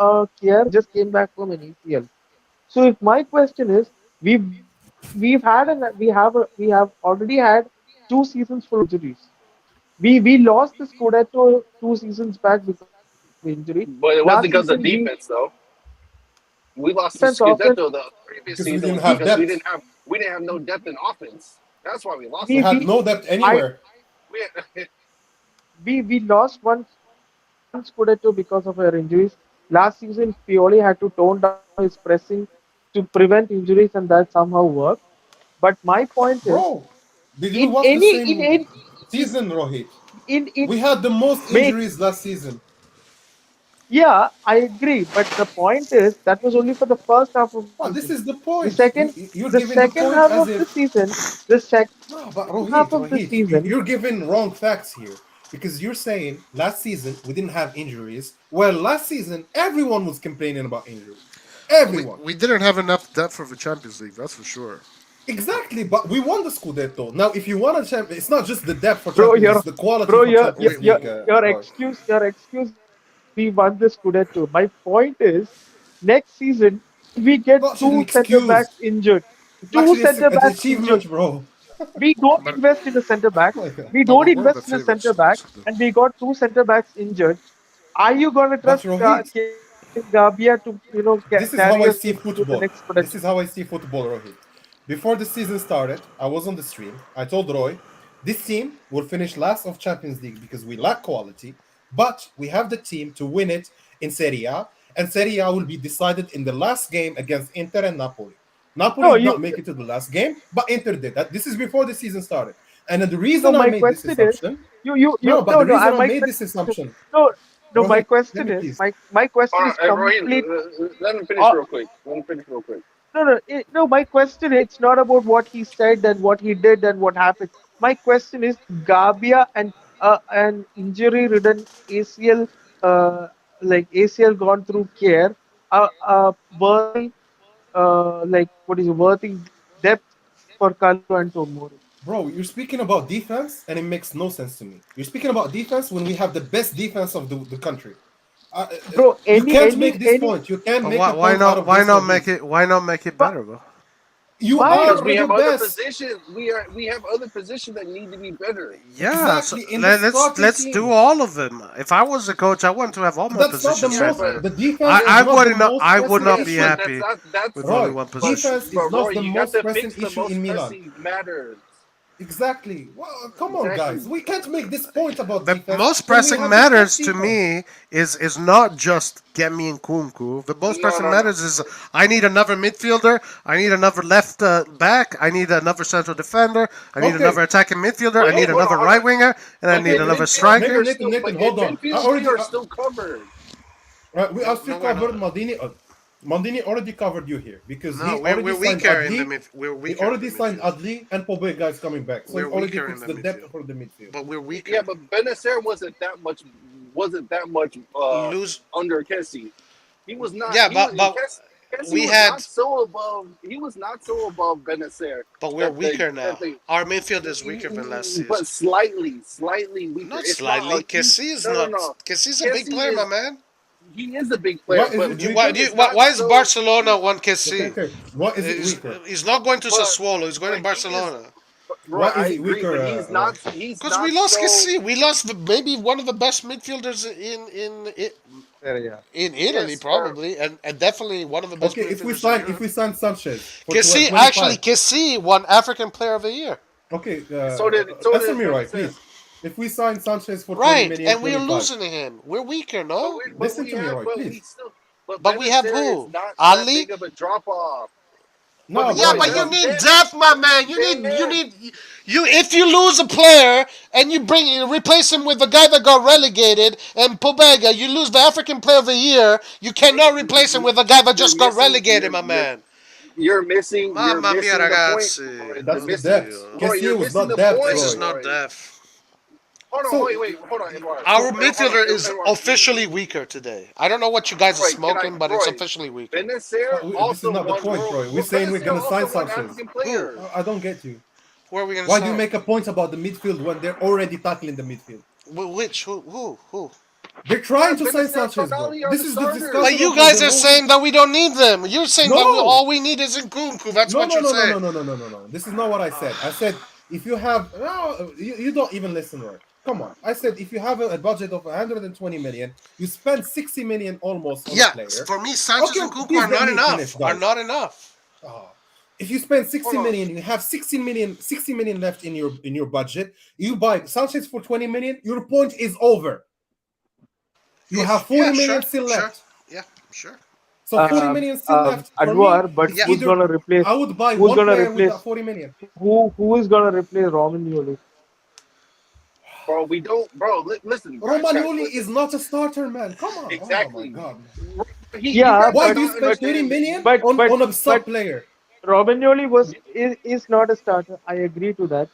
Speaker 13: Kier just came back from an ACL. So if my question is, we have already had 2 seasons full of injuries. We lost the Scudetto 2 seasons back because of injury.
Speaker 2: But it
Speaker 13: Last
Speaker 2: wasn't because
Speaker 13: season
Speaker 2: of defense though. We lost to
Speaker 13: defense offense
Speaker 2: Scudetto the previous
Speaker 8: Because we
Speaker 2: season
Speaker 8: didn't
Speaker 2: was
Speaker 8: have
Speaker 2: because
Speaker 8: depth.
Speaker 2: we didn't have no depth in offense. That's why we lost
Speaker 8: We
Speaker 2: it.
Speaker 8: had
Speaker 13: we
Speaker 8: no depth
Speaker 13: I
Speaker 8: anywhere.
Speaker 2: We,
Speaker 13: we lost one Scudetto because of our injuries. Last season, Pioli had to tone down his pressing to prevent injuries, and that somehow worked. But my point is,
Speaker 8: Bro, did we watch the
Speaker 13: in
Speaker 8: same
Speaker 13: any
Speaker 8: season, Rohit?
Speaker 13: in
Speaker 8: We had the most
Speaker 13: mate,
Speaker 8: injuries last season.
Speaker 13: yeah, I agree. But the point is that was only for the first half of the
Speaker 8: Oh, this
Speaker 13: season.
Speaker 8: is the
Speaker 13: The
Speaker 8: point.
Speaker 13: second
Speaker 8: You're
Speaker 13: the
Speaker 8: giving the
Speaker 13: second
Speaker 8: point
Speaker 13: half
Speaker 8: as
Speaker 13: of the
Speaker 8: if
Speaker 13: season, the second
Speaker 8: no, but
Speaker 13: half
Speaker 8: Rohit,
Speaker 13: of the
Speaker 8: Rohit,
Speaker 13: season.
Speaker 8: you're giving wrong facts here because you're saying last season we didn't have injuries. Well, last season everyone was complaining about injuries. Everyone.
Speaker 10: We didn't have enough depth for the Champions League, that's for sure.
Speaker 8: Exactly, but we won the Scudetto. Now, if you want a champ, it's not just the depth for
Speaker 13: Bro,
Speaker 8: Champions League; it's the quality for Champions League.
Speaker 13: your excuse is we won the Scudetto. My point is, next season, if we
Speaker 8: It's
Speaker 13: get
Speaker 8: not an
Speaker 13: two center
Speaker 8: excuse.
Speaker 13: backs injured,
Speaker 8: It's
Speaker 13: two
Speaker 8: actually
Speaker 13: center
Speaker 8: an
Speaker 13: backs injured,
Speaker 8: achievement, bro.
Speaker 13: we don't
Speaker 10: But
Speaker 13: invest in a center back.
Speaker 8: Oh my God.
Speaker 13: We
Speaker 10: but
Speaker 13: don't
Speaker 10: we're one of the
Speaker 13: invest in a center
Speaker 10: favorites.
Speaker 13: back, and we got two center backs injured. Are you going to
Speaker 8: But
Speaker 13: trust
Speaker 8: Rohit,
Speaker 13: Gabia to
Speaker 8: this is
Speaker 13: carry
Speaker 8: how
Speaker 13: us
Speaker 8: I
Speaker 13: to
Speaker 8: see
Speaker 13: the
Speaker 8: football.
Speaker 13: next Scudetto?
Speaker 8: This is how I see football, Rohit. Before the season started, I was on the stream. I told Roy, this team will finish last of Champions League because we lack quality, but we have the team to win it in Serie A, and Serie A will be decided in the last game against Inter and Napoli. Napoli
Speaker 13: No,
Speaker 8: did not make it to the last game, but Inter did. This is before the season started. And then the
Speaker 13: no.
Speaker 8: reason I
Speaker 13: My
Speaker 8: made this
Speaker 13: question is,
Speaker 8: assumption,
Speaker 13: you.
Speaker 8: no, but
Speaker 13: No,
Speaker 8: the
Speaker 13: no.
Speaker 8: reason I
Speaker 13: My
Speaker 8: made
Speaker 13: question
Speaker 8: this assumption,
Speaker 13: no, no. My
Speaker 8: Rohit, let
Speaker 13: question
Speaker 8: me
Speaker 13: is,
Speaker 8: please.
Speaker 13: my question
Speaker 2: hold
Speaker 13: is
Speaker 2: on, Rohit,
Speaker 13: complete.
Speaker 2: let him finish
Speaker 13: Uh,
Speaker 2: real quick. Let him finish real quick.
Speaker 13: no. My question is, it's not about what he said and what he did and what happened. My question is, Gabia and an injury-ridden ACL, like ACL gone through care, worthy, like what is it, worthy depth for Kalu and Tomori.
Speaker 8: Bro, you're speaking about defense, and it makes no sense to me. You're speaking about defense when we have the best defense of the country.
Speaker 13: Bro,
Speaker 8: You can't make this point. You can't
Speaker 10: But
Speaker 8: make a
Speaker 10: why
Speaker 8: point out
Speaker 10: not
Speaker 8: of this or
Speaker 10: make
Speaker 8: this.
Speaker 10: it better, bro?
Speaker 8: You
Speaker 13: Why?
Speaker 2: Because
Speaker 8: are
Speaker 2: we
Speaker 8: the
Speaker 2: have other
Speaker 8: best.
Speaker 2: positions. We have other positions that need to be better.
Speaker 10: Yeah, so
Speaker 8: Exactly. In the starting
Speaker 10: let's do
Speaker 8: team.
Speaker 10: all of them. If I was a coach, I want to have all my
Speaker 8: That's not the
Speaker 10: positions
Speaker 2: Yeah,
Speaker 10: so
Speaker 8: most.
Speaker 2: but
Speaker 10: better.
Speaker 8: The defense is not the most
Speaker 10: I would
Speaker 8: pressing
Speaker 10: not
Speaker 2: yes,
Speaker 10: be
Speaker 8: issue.
Speaker 2: but that's
Speaker 10: happy
Speaker 2: not that's
Speaker 10: with only
Speaker 8: Roy,
Speaker 10: one
Speaker 2: but
Speaker 10: position.
Speaker 8: defense is
Speaker 2: but
Speaker 8: not
Speaker 2: Roy,
Speaker 8: the
Speaker 2: you got
Speaker 8: most
Speaker 2: to
Speaker 8: pressing
Speaker 2: fix the
Speaker 8: issue
Speaker 2: most
Speaker 8: in Milan.
Speaker 2: pressing matters.
Speaker 8: Exactly. Well, come on,
Speaker 2: Exactly.
Speaker 8: guys. We can't make this point about
Speaker 10: The
Speaker 8: defense
Speaker 10: most
Speaker 8: when we
Speaker 10: pressing
Speaker 8: have the best
Speaker 10: matters to
Speaker 8: defense.
Speaker 10: me is not just get me in Kunku. The most
Speaker 2: No,
Speaker 10: pressing
Speaker 2: no, no.
Speaker 10: matters is I need another midfielder. I need another left back. I need another central defender. I need
Speaker 8: Okay.
Speaker 10: another attacking midfielder. I
Speaker 2: But
Speaker 10: need
Speaker 2: hold on,
Speaker 10: another
Speaker 2: hold
Speaker 10: right
Speaker 2: on.
Speaker 10: winger, and I
Speaker 2: But
Speaker 10: need
Speaker 8: Okay,
Speaker 10: another
Speaker 8: Nathan,
Speaker 10: striker.
Speaker 2: but
Speaker 8: Nathan,
Speaker 2: in
Speaker 8: hold on.
Speaker 2: midfield we are still covered.
Speaker 8: Right, we are still
Speaker 10: No, we're
Speaker 8: covered
Speaker 10: not.
Speaker 8: Maldini. Maldini already covered you here because
Speaker 10: No,
Speaker 8: he already
Speaker 10: we're
Speaker 8: signed
Speaker 10: weaker in the
Speaker 8: Adli.
Speaker 10: mid. We're
Speaker 8: He
Speaker 10: weaker in the
Speaker 8: already signed
Speaker 10: midfield.
Speaker 8: Adli and Pobega is coming back, so he
Speaker 10: We're
Speaker 8: already
Speaker 10: weaker in
Speaker 8: fixed
Speaker 10: the
Speaker 8: the depth
Speaker 10: midfield,
Speaker 8: for the midfield.
Speaker 10: but we're
Speaker 2: Yeah,
Speaker 10: weaker.
Speaker 2: but Benacer wasn't that much
Speaker 10: Lose.
Speaker 2: under Kessie. He was not.
Speaker 10: Yeah,
Speaker 2: He was
Speaker 10: but
Speaker 2: Kessie
Speaker 10: we
Speaker 2: was
Speaker 10: had.
Speaker 2: not so above. He was not so above Benacer
Speaker 10: But we're
Speaker 2: that
Speaker 10: weaker
Speaker 2: that
Speaker 10: now.
Speaker 2: they.
Speaker 10: Our midfield is weaker than last
Speaker 2: But
Speaker 10: season.
Speaker 2: slightly weaker.
Speaker 10: Not
Speaker 2: It's not
Speaker 10: slightly.
Speaker 2: a huge.
Speaker 10: Kessie is
Speaker 2: No, no,
Speaker 10: not.
Speaker 2: no.
Speaker 10: Kessie's a big
Speaker 2: Kessie
Speaker 10: player, my
Speaker 2: is.
Speaker 10: man.
Speaker 2: He is a big
Speaker 8: Why
Speaker 2: player,
Speaker 8: is it
Speaker 2: but
Speaker 8: weaker?
Speaker 2: he is not
Speaker 10: Why is
Speaker 2: so.
Speaker 10: Barcelona one
Speaker 8: Okay,
Speaker 10: Kessie?
Speaker 8: okay. Why is it weaker?
Speaker 10: He's not going to
Speaker 2: But
Speaker 10: Sassuolo. He's going to
Speaker 2: but he is.
Speaker 10: Barcelona.
Speaker 2: Roy,
Speaker 8: Why
Speaker 2: I
Speaker 8: is it
Speaker 2: agree,
Speaker 8: weaker,
Speaker 2: but he's
Speaker 8: Roy?
Speaker 2: not. He's
Speaker 10: Because we
Speaker 2: not
Speaker 10: lost
Speaker 2: so.
Speaker 10: Kessie. We lost maybe one of the best midfielders
Speaker 11: Yeah.
Speaker 10: in Italy,
Speaker 2: Yes,
Speaker 10: probably, and definitely one of the best
Speaker 8: Okay,
Speaker 10: midfielders in
Speaker 8: if
Speaker 10: Europe.
Speaker 8: we sign Sanchez for
Speaker 10: Kessie,
Speaker 8: 25.
Speaker 10: Kessie won African Player of the Year.
Speaker 8: Okay,
Speaker 2: so
Speaker 8: answer
Speaker 2: did
Speaker 8: me right,
Speaker 2: Benacer.
Speaker 8: please. If we sign Sanchez for 20
Speaker 10: Right,
Speaker 8: million,
Speaker 10: and we're
Speaker 8: 25,
Speaker 10: losing him. We're weaker,
Speaker 2: But
Speaker 10: no?
Speaker 8: listen to me, Roy,
Speaker 2: but we
Speaker 8: please.
Speaker 2: still. But
Speaker 10: But we have
Speaker 2: Benacer is
Speaker 10: who?
Speaker 2: not that
Speaker 10: Ali?
Speaker 2: big of a drop off. But
Speaker 8: No,
Speaker 10: Yeah,
Speaker 8: Roy,
Speaker 10: but
Speaker 2: then
Speaker 10: you
Speaker 8: but
Speaker 10: need
Speaker 2: then
Speaker 10: depth, my man. You
Speaker 2: then
Speaker 10: need if you lose a player and you replace him with the guy that got relegated and Pobega, you lose the African Player of the Year. You cannot replace him with a guy that
Speaker 2: you're
Speaker 10: just got
Speaker 2: missing
Speaker 10: relegated, my man.
Speaker 2: you're
Speaker 10: Mamma mia,
Speaker 2: missing the point,
Speaker 10: ragazzi.
Speaker 2: Roy.
Speaker 8: that's the depth.
Speaker 2: Roy,
Speaker 8: Kessie
Speaker 2: you're
Speaker 8: was
Speaker 2: missing
Speaker 8: not
Speaker 2: the
Speaker 8: depth,
Speaker 10: This
Speaker 2: point,
Speaker 10: is
Speaker 8: Roy.
Speaker 10: not
Speaker 2: Roy.
Speaker 10: depth.
Speaker 2: Hold on,
Speaker 9: So
Speaker 2: hold on, Eduardo.
Speaker 10: Our
Speaker 2: Hold on,
Speaker 10: midfielder is
Speaker 2: Eduardo.
Speaker 10: officially weaker today. I don't know what you guys are
Speaker 2: Roy, can I,
Speaker 10: smoking, but it's
Speaker 2: Roy,
Speaker 10: officially weaker.
Speaker 2: Benacer
Speaker 9: this is
Speaker 2: also
Speaker 9: not the
Speaker 2: won
Speaker 9: point,
Speaker 2: world.
Speaker 9: Roy. We're saying we're
Speaker 2: Benacer
Speaker 9: gonna sign
Speaker 2: also won
Speaker 9: Sanchez.
Speaker 2: African player.
Speaker 9: I don't get you.
Speaker 10: Who are we gonna
Speaker 9: Why do you
Speaker 10: sign?
Speaker 9: make a point about the midfield when they're already tackling the midfield?
Speaker 10: Which? Who?
Speaker 9: They're trying to sign
Speaker 2: Benacer and
Speaker 9: Sanchez, bro.
Speaker 2: Tonali are
Speaker 9: This
Speaker 2: the
Speaker 9: is the
Speaker 2: starters.
Speaker 10: But
Speaker 9: discussion
Speaker 10: you
Speaker 9: of like
Speaker 10: guys
Speaker 9: the
Speaker 10: are
Speaker 9: whole week.
Speaker 10: saying that we don't need them. You're saying that
Speaker 9: No,
Speaker 10: all we need is Nkunku. That's
Speaker 9: no,
Speaker 10: what
Speaker 9: no,
Speaker 10: you
Speaker 9: no, no,
Speaker 10: say.
Speaker 9: no, no, no, no, no, no. This is not what I said. I said if you have no, you don't even listen, Roy. Come on. I said if you have a budget of 120 million, you spend 60 million almost on a
Speaker 10: Yeah,
Speaker 9: player.
Speaker 10: for me, Sanchez
Speaker 9: Okay,
Speaker 10: and Nkunku
Speaker 9: please
Speaker 10: are
Speaker 9: let
Speaker 10: not
Speaker 9: me
Speaker 10: enough.
Speaker 9: finish,
Speaker 10: Are
Speaker 9: guys.
Speaker 10: not enough.
Speaker 9: If you spend 60
Speaker 2: Hold on.
Speaker 9: million, you have 60 million left in your budget. You buy Sanchez for 20 million. Your point is over. You have 40 million still left.
Speaker 10: Yeah, sure.
Speaker 9: So 40 million still left. For
Speaker 13: Anwar,
Speaker 9: me,
Speaker 13: but
Speaker 9: it's
Speaker 13: who's
Speaker 9: either
Speaker 13: gonna replace?
Speaker 9: I would buy
Speaker 13: Who's
Speaker 9: one
Speaker 13: gonna
Speaker 9: player with
Speaker 13: replace?
Speaker 9: that 40 million.
Speaker 13: Who is gonna replace Romagnoli?
Speaker 2: Bro, we don't. Bro, listen, guys,
Speaker 9: Romagnoli
Speaker 2: listen.
Speaker 9: is not a starter, man. Come on.
Speaker 2: Exactly.
Speaker 9: Oh my god.
Speaker 13: Yeah,
Speaker 9: Why
Speaker 13: but
Speaker 9: do you spend 30 million
Speaker 13: but
Speaker 9: on a sub player?
Speaker 13: Romagnoli is not a starter. I agree to that.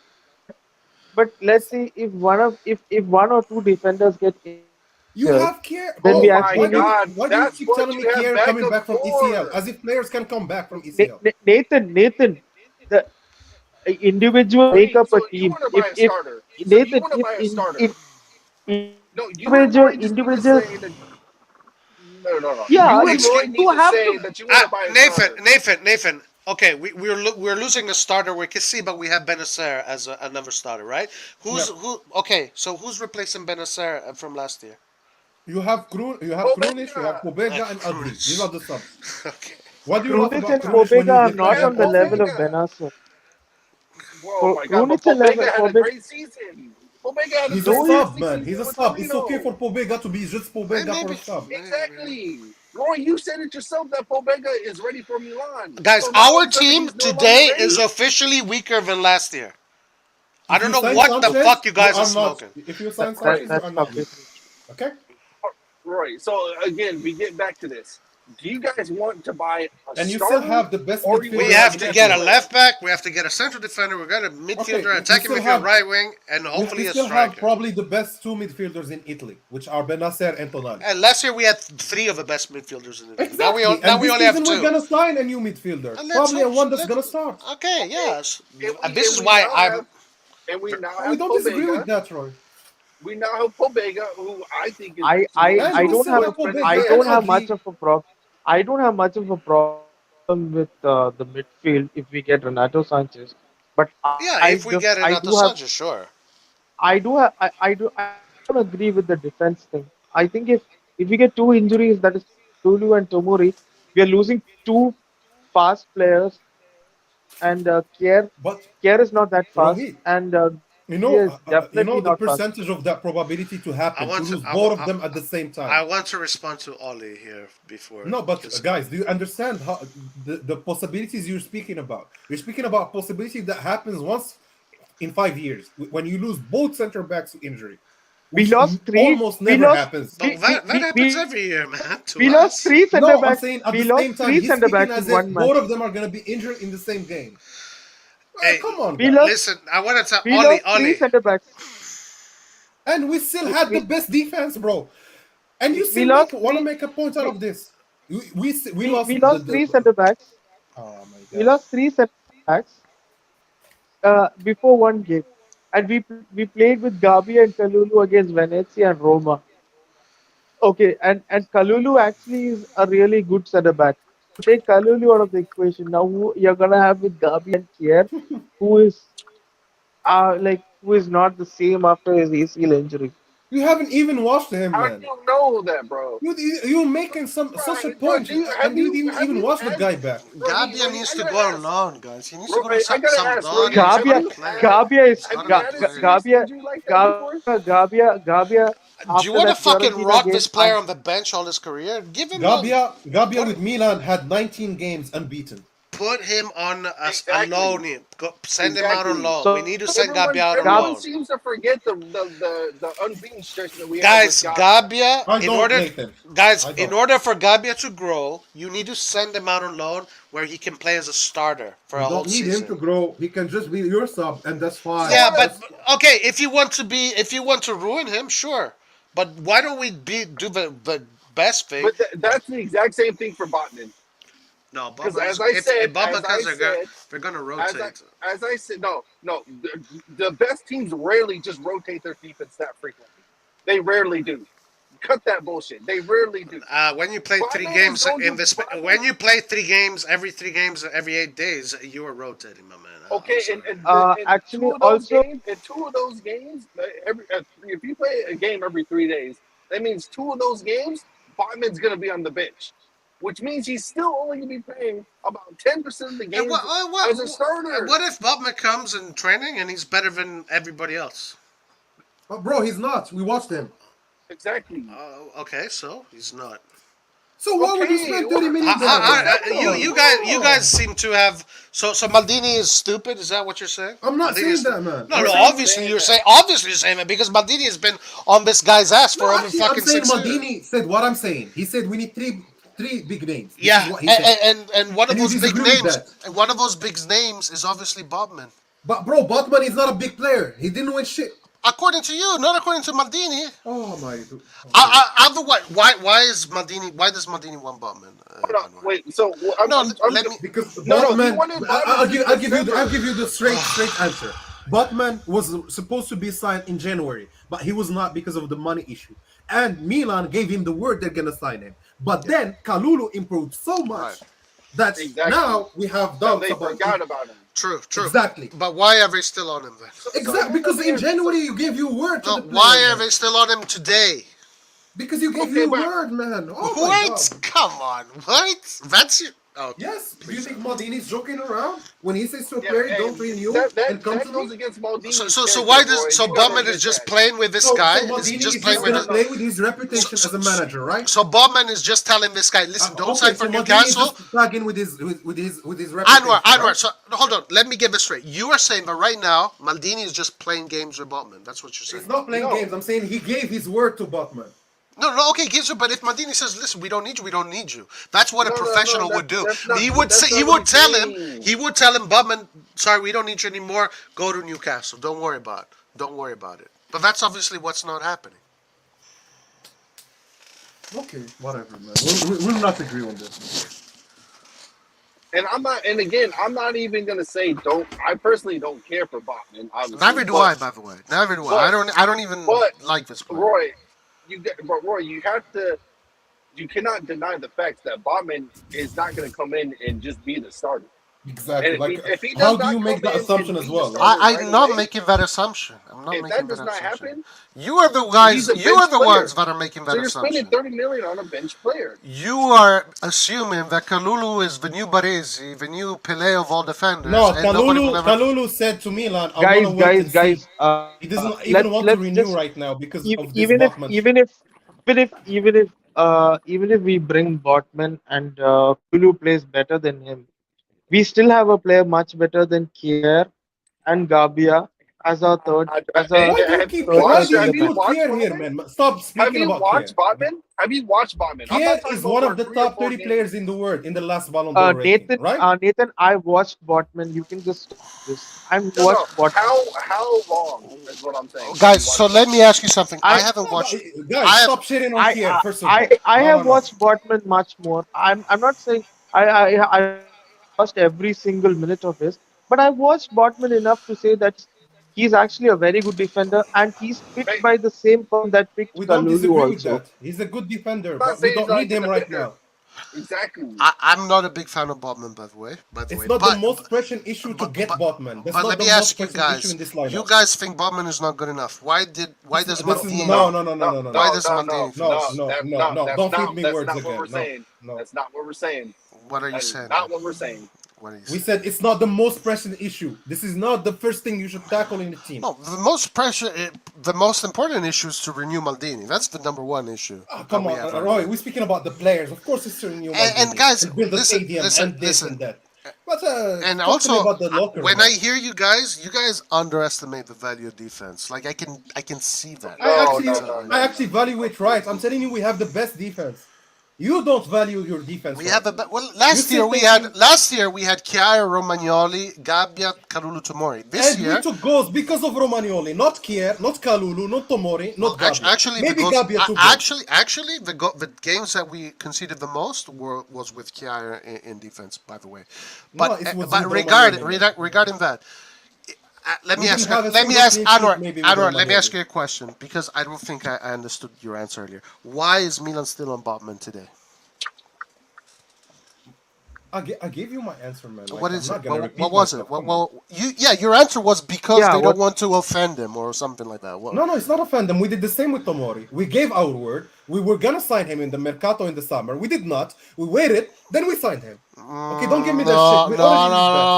Speaker 13: But let's see if if one or two defenders get
Speaker 9: You
Speaker 13: injured,
Speaker 9: have Kier.
Speaker 13: then
Speaker 2: Oh
Speaker 13: we
Speaker 9: Bro,
Speaker 2: my
Speaker 13: actually need
Speaker 2: God,
Speaker 9: why do you
Speaker 2: that's
Speaker 9: keep
Speaker 2: what
Speaker 9: telling me
Speaker 2: you have
Speaker 9: Kier coming
Speaker 2: backup
Speaker 9: back from ECL?
Speaker 2: for.
Speaker 9: As if players can come back from ECL.
Speaker 13: Nathan. The individual make up
Speaker 2: So
Speaker 13: a
Speaker 2: you
Speaker 13: team.
Speaker 2: want to buy a
Speaker 13: If
Speaker 2: starter? So you
Speaker 13: Nathan,
Speaker 2: want to buy a starter?
Speaker 13: if
Speaker 2: No, you and Roy just need to
Speaker 13: individual,
Speaker 2: say that. No.
Speaker 13: yeah,
Speaker 2: You and Roy need
Speaker 13: you
Speaker 2: to
Speaker 13: have
Speaker 2: say
Speaker 13: to.
Speaker 2: that you want to buy a starter.
Speaker 10: Nathan. Okay, we're losing a starter with Kessie, but we have Benacer as another starter, right? Okay, so who's replacing Benacer from last year?
Speaker 9: You have Krunic, you have Pobega, and Ugly. These are the subs.
Speaker 10: Okay.
Speaker 9: What do you love
Speaker 13: Krunic
Speaker 9: about
Speaker 13: and
Speaker 9: Krunic when
Speaker 13: Pobega
Speaker 9: you
Speaker 13: are
Speaker 9: depend
Speaker 13: not
Speaker 2: have
Speaker 13: on
Speaker 9: on
Speaker 13: the
Speaker 9: Osimhen?
Speaker 13: level of
Speaker 2: Pobega.
Speaker 13: Benacer.
Speaker 2: Oh my God, but
Speaker 13: Krunic level,
Speaker 2: Pobega had a
Speaker 13: Pobega.
Speaker 2: great season. Pobega had a
Speaker 9: He's a
Speaker 2: great
Speaker 13: No,
Speaker 9: sub,
Speaker 2: season
Speaker 9: man. He's a
Speaker 2: with
Speaker 9: sub. It's okay
Speaker 2: Torino.
Speaker 9: for Pobega to be just Pobega for a sub.
Speaker 2: Exactly. Roy, you said it yourself that Pobega is ready for Milan.
Speaker 10: Guys,
Speaker 2: So now all
Speaker 10: our
Speaker 2: of a sudden
Speaker 10: team
Speaker 2: he's no longer
Speaker 10: today
Speaker 2: ready?
Speaker 10: is officially weaker than last year. I
Speaker 9: If
Speaker 10: don't
Speaker 9: you
Speaker 10: know
Speaker 9: sign
Speaker 10: what the
Speaker 9: Sanchez,
Speaker 10: fuck you
Speaker 9: you
Speaker 10: guys are
Speaker 9: are not.
Speaker 10: smoking.
Speaker 9: If you sign
Speaker 2: Right.
Speaker 9: Sanchez, you
Speaker 13: that's
Speaker 9: are not weak.
Speaker 13: completely
Speaker 9: Okay?
Speaker 2: Roy, so again, we get back to this. Do you guys want to buy a
Speaker 9: And you still
Speaker 2: starter
Speaker 9: have the best
Speaker 2: or you
Speaker 10: We
Speaker 2: want to
Speaker 9: midfielder
Speaker 2: buy
Speaker 10: have
Speaker 9: in
Speaker 10: to
Speaker 2: depth
Speaker 10: get a
Speaker 9: Italy.
Speaker 2: player?
Speaker 10: left back. We have to get a central defender. We got a midfielder,
Speaker 9: Okay, we
Speaker 10: attacking
Speaker 9: still
Speaker 10: midfield,
Speaker 9: have
Speaker 10: right wing, and
Speaker 9: we
Speaker 10: hopefully a
Speaker 9: still have
Speaker 10: striker.
Speaker 9: probably the best two midfielders in Italy, which are Benacer and Tonali.
Speaker 10: And last year we had three of the best midfielders in the league.
Speaker 9: Exactly.
Speaker 10: Now
Speaker 9: And
Speaker 10: we
Speaker 9: this
Speaker 10: only have
Speaker 9: season we're
Speaker 10: two.
Speaker 9: gonna sign a new midfielder.
Speaker 10: And let's
Speaker 9: Probably
Speaker 10: hope.
Speaker 9: one that's gonna start.
Speaker 10: Okay, yes.
Speaker 2: And
Speaker 10: This is
Speaker 2: we
Speaker 10: why
Speaker 2: now
Speaker 10: I'm.
Speaker 2: have, and we now
Speaker 9: We
Speaker 2: have
Speaker 9: don't disagree
Speaker 2: Pobega.
Speaker 9: with that, Roy.
Speaker 2: We now have Pobega, who I think is
Speaker 13: I
Speaker 2: to me
Speaker 13: I
Speaker 2: is
Speaker 9: And
Speaker 13: I
Speaker 9: we
Speaker 13: don't
Speaker 9: still
Speaker 13: have
Speaker 9: have
Speaker 13: I
Speaker 9: Pobega and
Speaker 13: don't have much
Speaker 9: Ugly.
Speaker 13: of a problem. I don't have much of a problem with the midfield if we get Renato Sanchez, but
Speaker 10: Yeah, if we get Renato Sanchez, sure.
Speaker 13: I don't agree with the defense thing. I think if we get two injuries, that is Lulu and Tomori, we are losing two fast players, and
Speaker 9: But
Speaker 13: Kier is not that fast,
Speaker 9: Rohit,
Speaker 13: and Gabriel is
Speaker 9: you know
Speaker 13: definitely
Speaker 9: the
Speaker 13: not fast.
Speaker 9: percentage of that probability to
Speaker 10: I
Speaker 9: happen to
Speaker 10: want to.
Speaker 9: lose both of them at the same
Speaker 10: I
Speaker 9: time.
Speaker 10: want to respond to Ollie here before.
Speaker 9: No, but guys, do you understand how the possibilities you're speaking about? You're speaking about a possibility that happens once in 5 years when you lose both center backs to injury,
Speaker 13: We
Speaker 9: which
Speaker 13: lost three.
Speaker 9: almost
Speaker 13: We
Speaker 9: never
Speaker 13: lost.
Speaker 9: happens.
Speaker 10: But that happens every year, man. To
Speaker 13: We lost
Speaker 10: us.
Speaker 13: three center
Speaker 9: No, I'm
Speaker 13: backs.
Speaker 9: saying at
Speaker 13: We
Speaker 9: the
Speaker 13: lost
Speaker 9: same time,
Speaker 13: three
Speaker 9: he's
Speaker 13: center
Speaker 9: speaking
Speaker 13: backs
Speaker 9: as
Speaker 13: in
Speaker 9: if
Speaker 13: 1 month.
Speaker 9: both of them are going to be injured in the same game.
Speaker 10: Hey,
Speaker 9: Come on,
Speaker 13: We
Speaker 9: guys.
Speaker 13: lost.
Speaker 10: listen, I want to tell
Speaker 13: We lost three
Speaker 10: Ollie.
Speaker 13: center backs.
Speaker 9: And we still had the
Speaker 13: We
Speaker 9: best defense, bro. And you
Speaker 13: we
Speaker 9: still
Speaker 13: lost
Speaker 9: want to
Speaker 13: three.
Speaker 9: make a point out
Speaker 13: We
Speaker 9: of this. We
Speaker 13: we
Speaker 9: lost
Speaker 13: lost three center backs.
Speaker 9: oh my
Speaker 13: We
Speaker 9: god.
Speaker 13: lost three center backs before one game, and we played with Gabi and Kalulu against Venezia and Roma. Okay, and Kalulu actually is a really good center back. Take Kalulu out of the equation. Now who you're gonna have with Gabi and Kier, who is who is not the same after his ACL injury.
Speaker 9: You haven't even watched him,
Speaker 2: How do
Speaker 9: man.
Speaker 2: you know that, bro?
Speaker 9: You're making such a
Speaker 2: Bro,
Speaker 9: point, and you didn't
Speaker 2: have
Speaker 9: even
Speaker 2: you
Speaker 9: watch the
Speaker 2: asked
Speaker 9: guy back.
Speaker 10: Gabia needs to go alone, guys. He needs to go to
Speaker 2: I gotta ask, Rohit,
Speaker 10: Sampdoria. He's not a
Speaker 13: Gabia,
Speaker 10: player.
Speaker 13: Gabia is
Speaker 10: He's not a
Speaker 13: Ga,
Speaker 10: good
Speaker 2: had a
Speaker 13: Ga-
Speaker 10: player.
Speaker 2: serious
Speaker 13: Gabia,
Speaker 2: injury like that before?
Speaker 13: Gabia.
Speaker 10: Do you
Speaker 13: After
Speaker 10: want to
Speaker 13: that
Speaker 10: fucking
Speaker 13: Fiorentina
Speaker 10: rot
Speaker 13: game,
Speaker 10: this player on the bench all his career? Give him a.
Speaker 9: Gabia with Milan had 19 games unbeaten.
Speaker 10: Put him on a
Speaker 2: Exactly.
Speaker 10: loan. Send him out on
Speaker 2: Exactly.
Speaker 10: loan.
Speaker 13: So
Speaker 10: We need to send Gabbia out on
Speaker 2: Everyone
Speaker 10: loan.
Speaker 2: seems to forget the unbeaten stretch that we
Speaker 10: Guys,
Speaker 2: have with
Speaker 10: Gabbia,
Speaker 12: I don't, Nathan. I
Speaker 10: in
Speaker 12: don't.
Speaker 10: order for Gabbia to grow, you need to send him out on loan where he can play as a starter for
Speaker 12: You
Speaker 10: a whole
Speaker 12: don't need
Speaker 10: season.
Speaker 12: him to grow. He can just be your sub, and that's fine.
Speaker 10: Yeah, but okay, if you want to ruin him, sure. But why don't we do the best thing?
Speaker 2: But that's the exact same thing for Botman.
Speaker 10: No,
Speaker 2: Because
Speaker 10: Bubba,
Speaker 2: as I said,
Speaker 10: they're gonna rotate.
Speaker 2: as I said, no, the best teams rarely just rotate their defense that frequently. They rarely do. Cut that bullshit. They rarely do.
Speaker 10: When you play three
Speaker 2: Botman
Speaker 10: games
Speaker 2: is going
Speaker 10: in
Speaker 2: to-
Speaker 10: this,
Speaker 2: Botman-
Speaker 10: when you play 3 games every 8 days, you are rotating, my man.
Speaker 2: Okay,
Speaker 10: I'm
Speaker 2: and
Speaker 10: sorry.
Speaker 13: actually,
Speaker 2: two of those
Speaker 13: also,
Speaker 2: games, in 2 of those games, if you play a game every 3 days, that means 2 of those games, Botman's going to be on the bench, which means he's still only going to be playing about 10% of the games as a starter.
Speaker 10: What if Bubman comes in training and he's better than everybody else?
Speaker 12: But bro, he's not. We watched him.
Speaker 2: Exactly.
Speaker 10: Okay, so he's not.
Speaker 12: So why would you spend 30 minutes?
Speaker 10: You guys seem to have so Maldini is stupid. Is that what you're saying?
Speaker 12: I'm not
Speaker 10: Maldini
Speaker 12: saying
Speaker 10: is-
Speaker 12: that, man.
Speaker 10: No, obviously you're saying that because Maldini has been on this guy's ass for
Speaker 12: No,
Speaker 10: over
Speaker 12: actually, I'm
Speaker 10: fucking
Speaker 12: saying
Speaker 10: 6 years.
Speaker 12: Maldini said what I'm saying. He said we need three big names. This
Speaker 10: Yeah,
Speaker 12: is what he said.
Speaker 10: and one of
Speaker 12: And you
Speaker 10: those big
Speaker 12: disagree with
Speaker 10: names,
Speaker 12: that.
Speaker 10: and one of those big names is obviously Bobman.
Speaker 12: But bro, Botman is not a big player. He didn't win shit.
Speaker 10: According to you, not according to Maldini.
Speaker 12: Oh my.
Speaker 10: Otherwise, why does Maldini want Botman?
Speaker 2: Wait, so
Speaker 12: because
Speaker 2: No, he
Speaker 12: Botman.
Speaker 2: wanted
Speaker 12: I'll
Speaker 2: Botman
Speaker 12: give you the straight answer. Botman was supposed to be signed in January, but he was not because of the money issue. And Milan gave him the word they're gonna sign him. But then Kalulu improved so much that now we have doubts
Speaker 2: they
Speaker 12: about
Speaker 2: forgot
Speaker 12: him.
Speaker 2: about him.
Speaker 10: True.
Speaker 12: Exactly.
Speaker 10: But why are they still on him then?
Speaker 12: Exactly, because in January you gave your word to the player.
Speaker 10: Why are they still on him today?
Speaker 12: Because you gave your word, man. Oh my
Speaker 10: Wait,
Speaker 12: God.
Speaker 10: come on, what? That's your. Oh,
Speaker 12: yes. Do you think Maldini's joking around when he says to a
Speaker 2: Yeah,
Speaker 12: player,
Speaker 2: and
Speaker 12: "Don't renew"?
Speaker 2: that
Speaker 12: comes
Speaker 2: goes against Maldini.
Speaker 10: So why does Bobman is just playing with this guy?
Speaker 12: So
Speaker 10: Is
Speaker 12: Maldini
Speaker 10: just
Speaker 12: is
Speaker 10: playing
Speaker 12: just
Speaker 10: with
Speaker 12: gonna
Speaker 10: his,
Speaker 12: play with his reputation as a manager, right?
Speaker 10: So Bobman is just telling this guy, listen, don't sign for
Speaker 12: Maldini is
Speaker 10: Newcastle.
Speaker 12: just tagging with his reputation.
Speaker 10: Anwar,
Speaker 12: right?
Speaker 10: so hold on, let me get this straight. You are saying that right now Maldini is just playing games with Botman. That's what you're saying.
Speaker 12: He's not playing games. I'm saying he gave his word to Botman.
Speaker 10: No, okay, gives you. But if Maldini says, "Listen, we don't need you. We don't need you," that's what a professional would do. He would tell him, Bubman, sorry, we don't need you anymore. Go to Newcastle. Don't worry about it. But that's obviously what's not happening.
Speaker 12: Okay, whatever, man. We'll not agree on this.
Speaker 2: And I'm not even gonna say don't. I personally don't care for Botman.
Speaker 10: Neither do I, by the way. Neither do I. I don't even like this player.
Speaker 2: Roy, you cannot deny the fact that Botman is not going to come in and just be the starter.
Speaker 12: Exactly.
Speaker 2: And if he does
Speaker 12: how do
Speaker 2: not
Speaker 12: you make
Speaker 2: come
Speaker 12: that
Speaker 2: in
Speaker 12: assumption
Speaker 2: and
Speaker 12: as
Speaker 2: be
Speaker 12: well?
Speaker 2: the starter
Speaker 10: I'm not
Speaker 2: away,
Speaker 10: making that assumption. I'm not
Speaker 2: if
Speaker 10: making
Speaker 2: that does
Speaker 10: that
Speaker 2: not
Speaker 10: assumption.
Speaker 2: happen,
Speaker 10: You are the guys.
Speaker 2: he's a
Speaker 10: You are
Speaker 2: bench
Speaker 10: the
Speaker 2: player.
Speaker 10: ones that are making that
Speaker 2: So you're
Speaker 10: assumption.
Speaker 2: spending $30 million on a bench player.
Speaker 10: You are assuming that Kalulu is the new Baresi, the new Pele of all defenders.
Speaker 12: No,
Speaker 10: and nobody will ever...
Speaker 12: Kalulu said to Milan, "I want to wait and see." He doesn't even want to renew right now because of this Botman.
Speaker 13: Even if we bring Botman and Kulu plays better than him, we still have a player much better than Kier and Gabia as our third.
Speaker 12: Why do you put Kier here, man? Stop speaking about Kier.
Speaker 2: Have you watched Botman?
Speaker 12: Kier is one of the top 30 players in the world in the last Ballon d'Or rating, right?
Speaker 13: Nathan, I watched Botman. You can just stop this. Watched Botman.
Speaker 2: How long is what I'm saying?
Speaker 10: Guys, so let me ask you something. I haven't watched.
Speaker 12: Guys, stop shitting on Kier. First of all,
Speaker 13: I have watched Botman much more. I'm not saying I watched every single minute of his, but I watched Botman enough to say that he's actually a very good defender, and he's picked by the same firm that picked
Speaker 12: we don't
Speaker 13: Kalulu
Speaker 12: disagree with
Speaker 13: also.
Speaker 12: that. He's a good defender, but we don't need him right now.
Speaker 2: Exactly.
Speaker 10: I'm not a big fan of Botman, by the way.
Speaker 12: It's not the most pressing issue to get Botman. That's
Speaker 10: But
Speaker 12: not
Speaker 10: let
Speaker 12: the
Speaker 10: me
Speaker 12: most
Speaker 10: ask you
Speaker 12: pressing issue
Speaker 10: guys.
Speaker 12: in this lineup.
Speaker 10: You guys think Botman is not good enough? Why does Maldini?
Speaker 12: No.
Speaker 10: Why does Maldini?
Speaker 12: No. Don't feed me words again. No.
Speaker 2: That's not what we're saying.
Speaker 10: What are you saying?
Speaker 2: Not what we're saying.
Speaker 12: We said it's not the most pressing issue. This is not the first thing you should tackle in the team.
Speaker 10: No, the most important issue is to renew Maldini. That's the number one issue.
Speaker 12: Come on, Roy. We're speaking about the players. Of course, it's to renew Maldini.
Speaker 10: And guys,
Speaker 12: build a stadium
Speaker 10: listen,
Speaker 12: and this and that. But
Speaker 10: And
Speaker 12: talk to me
Speaker 10: also,
Speaker 12: about the locker
Speaker 10: when
Speaker 12: room.
Speaker 10: I hear you guys underestimate the value of defense. Like I can see that.
Speaker 12: I actually value it right. I'm telling you, we have the best defense. You don't value your defense.
Speaker 10: We
Speaker 12: right.
Speaker 10: have last year we had Chiara, Romagnoli, Gabbia, Kalulu, Tomori. This
Speaker 12: And
Speaker 10: year
Speaker 12: we took goals because of Romagnoli, not Kier, not Kalulu, not Tomori, not Gabbia.
Speaker 10: actually
Speaker 12: Maybe
Speaker 10: the goals,
Speaker 12: Gabbia took goals.
Speaker 10: actually the games that we conceded the most was with Chiara in defense, by the way. But
Speaker 12: No, it was
Speaker 10: but
Speaker 12: with
Speaker 10: regarding
Speaker 12: Romagnoli.
Speaker 10: regarding that, let
Speaker 12: We
Speaker 10: me
Speaker 12: didn't
Speaker 10: ask
Speaker 12: have a
Speaker 10: let me
Speaker 12: single
Speaker 10: ask
Speaker 12: clean sheet
Speaker 10: Anwar
Speaker 12: maybe with
Speaker 10: Anwar let me ask
Speaker 12: Romagnoli.
Speaker 10: you a question because I don't think I understood your answer earlier. Why is Milan still on Botman today?
Speaker 12: I gave you my answer, man. Like,
Speaker 10: What
Speaker 12: I'm
Speaker 10: is
Speaker 12: not
Speaker 10: it?
Speaker 12: gonna
Speaker 10: What
Speaker 12: repeat
Speaker 10: was
Speaker 12: myself.
Speaker 10: it?
Speaker 12: Come on.
Speaker 10: Your answer was because
Speaker 13: Yeah,
Speaker 10: they don't
Speaker 13: what
Speaker 10: want to offend him or something like that.
Speaker 12: No, it's not a fandom. We did the same with Tomori. We gave our word. We were gonna sign him in the Mercato in the summer. We did not. We waited. Then we signed him. Okay, don't give me that shit. We already did that.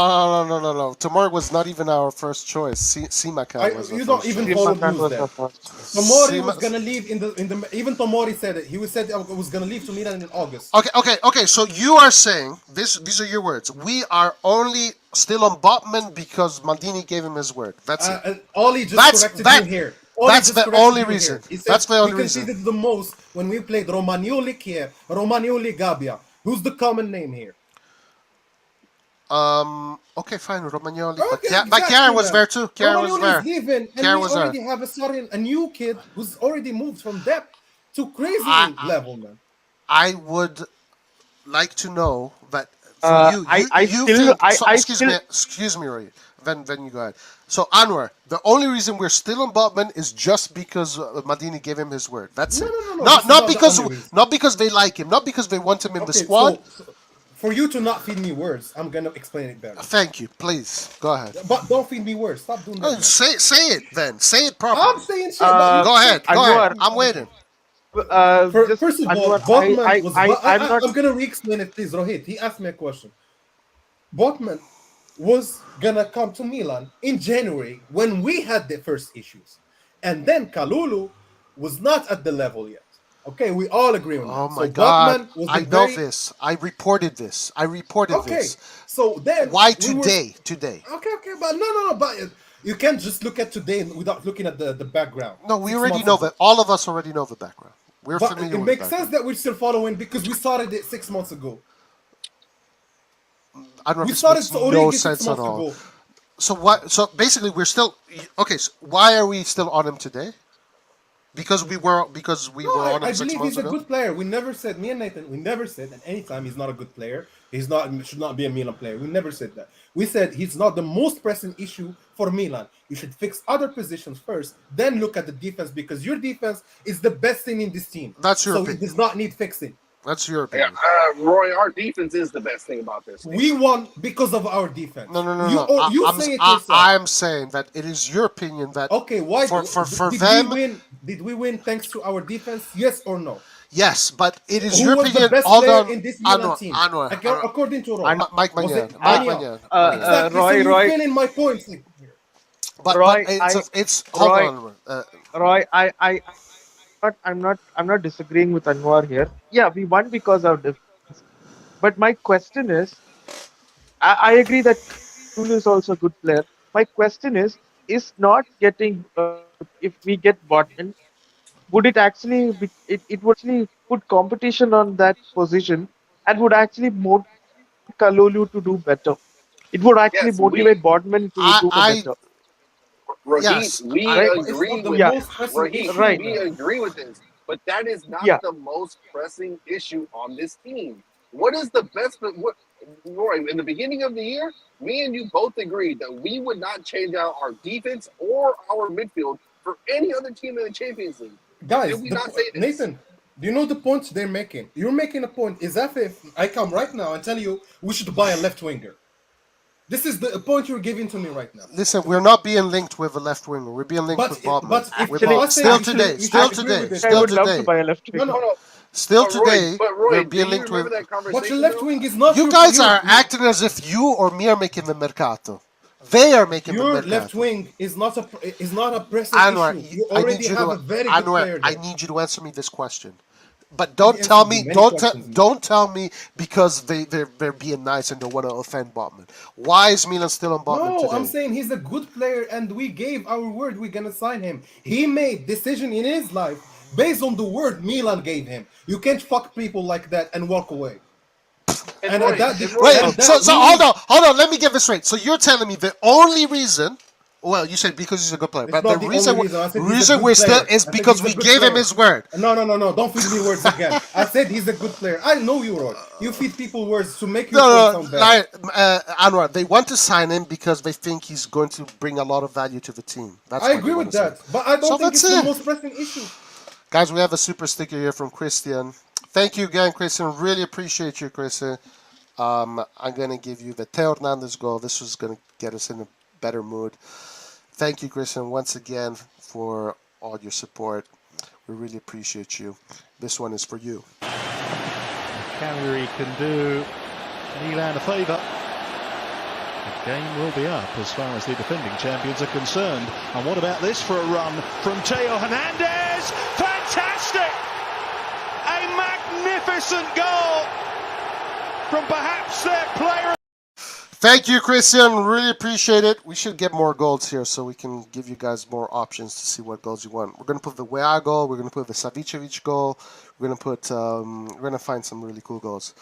Speaker 10: No. Tomori was not even our first choice. Simakan was the
Speaker 12: You
Speaker 10: first
Speaker 12: don't even
Speaker 10: choice.
Speaker 12: follow
Speaker 13: Makan
Speaker 12: news
Speaker 13: was
Speaker 12: then.
Speaker 13: the first.
Speaker 12: Tomori was gonna leave in the. Even Tomori said it. He said I was gonna leave to Milan in August.
Speaker 10: Okay. So you are saying this? These are your words. We are only still on Botman because Maldini gave him his word. That's it.
Speaker 12: And Oli just corrected you here. Oli
Speaker 10: That's
Speaker 12: just
Speaker 10: the
Speaker 12: corrected
Speaker 10: only
Speaker 12: you
Speaker 10: reason.
Speaker 12: here. He said
Speaker 10: That's the only
Speaker 12: we
Speaker 10: reason.
Speaker 12: conceded the most when we played Romagnoli Kier, Romagnoli Gabbia. Who's the common name here?
Speaker 10: Okay, fine. Romagnoli,
Speaker 12: Okay,
Speaker 10: but Chiara
Speaker 12: exactly,
Speaker 10: was
Speaker 12: man.
Speaker 10: there too. Chiara was
Speaker 12: Romagnoli is
Speaker 10: there.
Speaker 12: leaving, and
Speaker 10: Chiara
Speaker 12: we
Speaker 10: was there.
Speaker 12: already have a new kid who's already moved from depth to crazy level, man.
Speaker 10: I would like to know that for you think. So, excuse me, Roy. Then you go ahead. So Anwar, the only reason we're still on Botman is just because Maldini gave him his word. That's it.
Speaker 12: No. This is not the only reason.
Speaker 10: Not because they like him, not because they want him in the
Speaker 12: Okay,
Speaker 10: squad.
Speaker 12: so for you to not feed me words, I'm gonna explain it better.
Speaker 10: Thank you. Please go ahead.
Speaker 12: But don't feed me words. Stop doing that. Man.
Speaker 10: Say it then. Say it properly.
Speaker 12: I'm saying shit. But
Speaker 10: Go ahead.
Speaker 13: Anwar,
Speaker 10: I'm waiting.
Speaker 12: First of all,
Speaker 13: Anwar,
Speaker 12: Botman was.
Speaker 13: I'm not.
Speaker 12: I'm gonna re-explain it, please, Rohit. He asked me a question. Botman was gonna come to Milan in January when we had the first issues, and then Kalulu was not at the level yet. Okay, we all agree on that.
Speaker 10: Oh my
Speaker 12: so
Speaker 10: God!
Speaker 12: Botman was
Speaker 10: I know this. I reported this.
Speaker 12: Okay, so then
Speaker 10: why
Speaker 12: we
Speaker 10: today?
Speaker 12: Okay, but no, but you can't just look at today without looking at the background.
Speaker 10: No, we already know that. All of us already know the background. We're
Speaker 12: but
Speaker 10: familiar
Speaker 12: it
Speaker 10: with
Speaker 12: makes
Speaker 10: the
Speaker 12: sense that we're still following because we started it 6 months ago.
Speaker 10: I don't know
Speaker 12: We
Speaker 10: if
Speaker 12: started
Speaker 10: it
Speaker 12: to
Speaker 10: makes no
Speaker 12: Origi 6
Speaker 10: sense at
Speaker 12: months
Speaker 10: all.
Speaker 12: ago.
Speaker 10: So what? So basically, we're still okay. So why are we still on him today? Because we were on him
Speaker 12: I
Speaker 10: 6
Speaker 12: believe
Speaker 10: months
Speaker 12: he's
Speaker 10: ago.
Speaker 12: a good player. We never said, me and Nathan, we never said at any time he's not a good player. Should not be a Milan player. We never said that. We said he's not the most pressing issue for Milan. You should fix other positions first, then look at the defense because your defense is the best thing in this team.
Speaker 10: That's your
Speaker 12: so
Speaker 10: opinion.
Speaker 12: it does not need fixing.
Speaker 10: That's your opinion.
Speaker 2: Roy, our defense is the best thing about this team.
Speaker 12: We won because of our defense.
Speaker 10: No.
Speaker 12: You say it yourself.
Speaker 10: I'm saying that it is your opinion that.
Speaker 12: Okay, why
Speaker 10: for
Speaker 12: did
Speaker 10: them?
Speaker 12: we win? Did we win thanks to our defense? Yes or no?
Speaker 10: Yes, but it is
Speaker 12: Who
Speaker 10: your
Speaker 12: was
Speaker 10: opinion.
Speaker 12: the best
Speaker 10: Hold
Speaker 12: player
Speaker 10: on,
Speaker 12: in this Milan team?
Speaker 10: Anwar.
Speaker 12: According to Roy,
Speaker 10: Mike
Speaker 12: was
Speaker 10: Magnan.
Speaker 12: it Ania? Exactly.
Speaker 13: Roy,
Speaker 12: so you're
Speaker 13: Roy,
Speaker 12: failing my points.
Speaker 10: But
Speaker 13: Roy,
Speaker 10: it's hold
Speaker 13: Roy,
Speaker 10: on.
Speaker 13: Roy, I'm not disagreeing with Anwar here. Yeah, we won because of defense. But my question is, I agree that Kulu is also a good player. My question is not getting if we get Botman, would it actually be it would actually put competition on that position and would actually motivate Kalulu to do better. It would actually
Speaker 2: Yes, we
Speaker 13: motivate Bodman to do better.
Speaker 2: Rahit,
Speaker 10: Yes,
Speaker 2: we
Speaker 13: Right?
Speaker 12: But it's
Speaker 2: agree
Speaker 12: not the
Speaker 2: with
Speaker 13: Yeah.
Speaker 12: most
Speaker 2: this.
Speaker 12: pressing
Speaker 2: Rahit,
Speaker 12: issue,
Speaker 13: Right.
Speaker 2: we
Speaker 12: man.
Speaker 2: agree with this. But that is not
Speaker 13: Yeah.
Speaker 2: the most pressing issue on this team. What is the best? What, Roy, in the beginning of the year, me and you both agreed that we would not change out our defense or our midfield for any other team in the Champions League.
Speaker 12: Guys,
Speaker 2: Did we not say this?
Speaker 12: Nathan, do you know the points they're making? You're making a point. Is that if I come right now and tell you we should buy a left winger? This is the point you're giving to me right now.
Speaker 10: Listen, we're not being linked with a left winger. We're being linked with Bobman.
Speaker 12: But if
Speaker 10: With
Speaker 12: I
Speaker 10: Bob.
Speaker 12: say
Speaker 10: Still
Speaker 12: you should-
Speaker 10: today.
Speaker 12: you should
Speaker 10: Still
Speaker 12: agree
Speaker 10: today.
Speaker 12: with this.
Speaker 13: I
Speaker 10: Still
Speaker 13: would love to
Speaker 10: today.
Speaker 13: buy a left
Speaker 12: No,
Speaker 13: winger.
Speaker 12: no.
Speaker 10: Still
Speaker 2: But Roy,
Speaker 10: today.
Speaker 2: but Roy,
Speaker 10: We're
Speaker 2: do
Speaker 10: being
Speaker 2: you
Speaker 10: linked
Speaker 2: remember
Speaker 10: with.
Speaker 2: that conversation?
Speaker 12: But your left
Speaker 2: though?
Speaker 12: wing is not
Speaker 10: You
Speaker 12: your,
Speaker 10: guys
Speaker 12: your-
Speaker 10: are acting as if you or me are making the mercato. They are making the
Speaker 12: Your
Speaker 10: mercato.
Speaker 12: left wing is not a pressing
Speaker 10: Anwar,
Speaker 12: issue. You already have a very good player
Speaker 10: I
Speaker 12: there.
Speaker 10: need you to answer me this question. But don't
Speaker 12: He
Speaker 10: tell
Speaker 12: answered
Speaker 10: me,
Speaker 12: many questions.
Speaker 10: don't tell me because they're being nice and don't want to offend Botman. Why is Milan still on Botman
Speaker 12: No,
Speaker 10: today?
Speaker 12: I'm saying he's a good player, and we gave our word we're gonna sign him. He made decision in his life based on the word Milan gave him. You can't fuck people like that and walk away.
Speaker 2: And
Speaker 12: And
Speaker 2: Roy,
Speaker 12: that
Speaker 2: and Roy,
Speaker 10: Wait,
Speaker 12: and
Speaker 10: so
Speaker 12: that
Speaker 10: hold on. Let me get this straight. So you're telling me the only reason? Well, you said because he's a good player,
Speaker 12: it's
Speaker 10: but
Speaker 12: not
Speaker 10: the
Speaker 12: the only reason. I said he's a good
Speaker 10: we're still
Speaker 12: player.
Speaker 10: is
Speaker 12: I said
Speaker 10: because
Speaker 12: he's a
Speaker 10: we
Speaker 12: good
Speaker 10: gave him
Speaker 12: player.
Speaker 10: his word.
Speaker 12: No. Don't feed me words again. I said he's a good player. I know you, Roy. You feed people words to make your point sound better.
Speaker 10: Like Anwar, they want to sign him because they think he's going to bring a lot of value to the team. That's
Speaker 12: I
Speaker 10: what
Speaker 12: agree
Speaker 10: they
Speaker 12: with
Speaker 10: want to
Speaker 12: that,
Speaker 10: say.
Speaker 12: but I don't
Speaker 10: So
Speaker 12: think
Speaker 10: that's
Speaker 12: it's the
Speaker 10: it.
Speaker 12: most pressing issue.
Speaker 10: Guys, we have a super sticker here from Christian. Thank you again, Christian. Really appreciate you, Christian. I'm gonna give you the Teo Hernandez goal. This was gonna get us in a better mood. Thank you, Christian, once again for all your support. We really appreciate you. This one is for you.
Speaker 14: Cagliari can do Milan a favour. The game will be up as far as the defending champions are concerned. And what about this for a run from Teo Hernandez? Fantastic! A magnificent goal from perhaps their player.
Speaker 10: Thank you, Christian. Really appreciate it. We should get more goals here so we can give you guys more options to see what goals you want. We're gonna put the Weah goal. We're gonna put the Savicevic goal. We're gonna put. We're gonna find some really cool goals.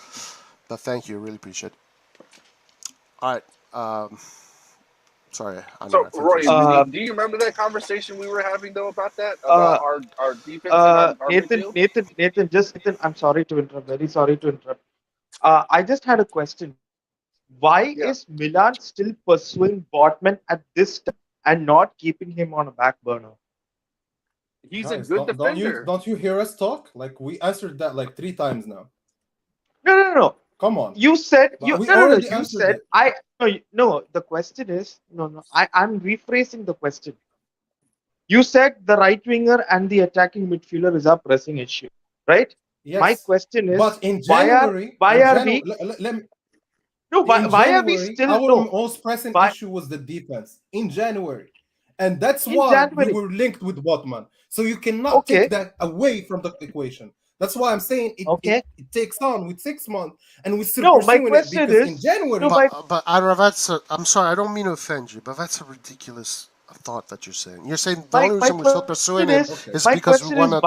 Speaker 10: But thank you. Really appreciate it. All right. Sorry.
Speaker 2: So, Roy,
Speaker 13: Uh,
Speaker 2: do you remember that conversation we were having though about that, about our defense and our midfield?
Speaker 13: Nathan, I'm sorry to interrupt. Very sorry to interrupt. I just had a question. Why
Speaker 2: Yeah,
Speaker 13: is Milan still pursuing Botman at this time and not keeping him on a back burner?
Speaker 2: he's a
Speaker 12: Guys,
Speaker 2: good defender.
Speaker 12: don't you hear us talk? Like we answered that like 3 times now.
Speaker 13: No.
Speaker 12: Come on.
Speaker 13: You said
Speaker 12: But we
Speaker 13: no.
Speaker 12: already
Speaker 13: You
Speaker 12: answered
Speaker 13: said
Speaker 12: it.
Speaker 13: no. The question is no. I'm rephrasing the question. You said the right winger and the attacking midfielder is our pressing issue, right? My
Speaker 12: Yes.
Speaker 13: question is
Speaker 12: But in
Speaker 13: why
Speaker 12: January,
Speaker 13: are we no
Speaker 12: in
Speaker 13: why are we
Speaker 12: January,
Speaker 13: still
Speaker 12: our
Speaker 13: no
Speaker 12: most pressing
Speaker 13: why
Speaker 12: issue was the defense in January. And that's
Speaker 13: in
Speaker 12: why we
Speaker 13: January?
Speaker 12: were linked with Botman. So you cannot take
Speaker 13: Okay,
Speaker 12: that away from the equation. That's why I'm saying
Speaker 13: okay.
Speaker 12: it takes on with 6 months and we're still
Speaker 13: No, my
Speaker 12: pursuing it
Speaker 13: question
Speaker 12: because in
Speaker 13: is no.
Speaker 12: January,
Speaker 13: My
Speaker 10: But Anwar, I'm sorry. I don't mean to offend you, but that's a ridiculous thought that you're saying. You're saying the only reason we're still pursuing him
Speaker 12: okay.
Speaker 10: is
Speaker 13: my
Speaker 10: because we
Speaker 13: question
Speaker 10: want
Speaker 13: is
Speaker 10: to.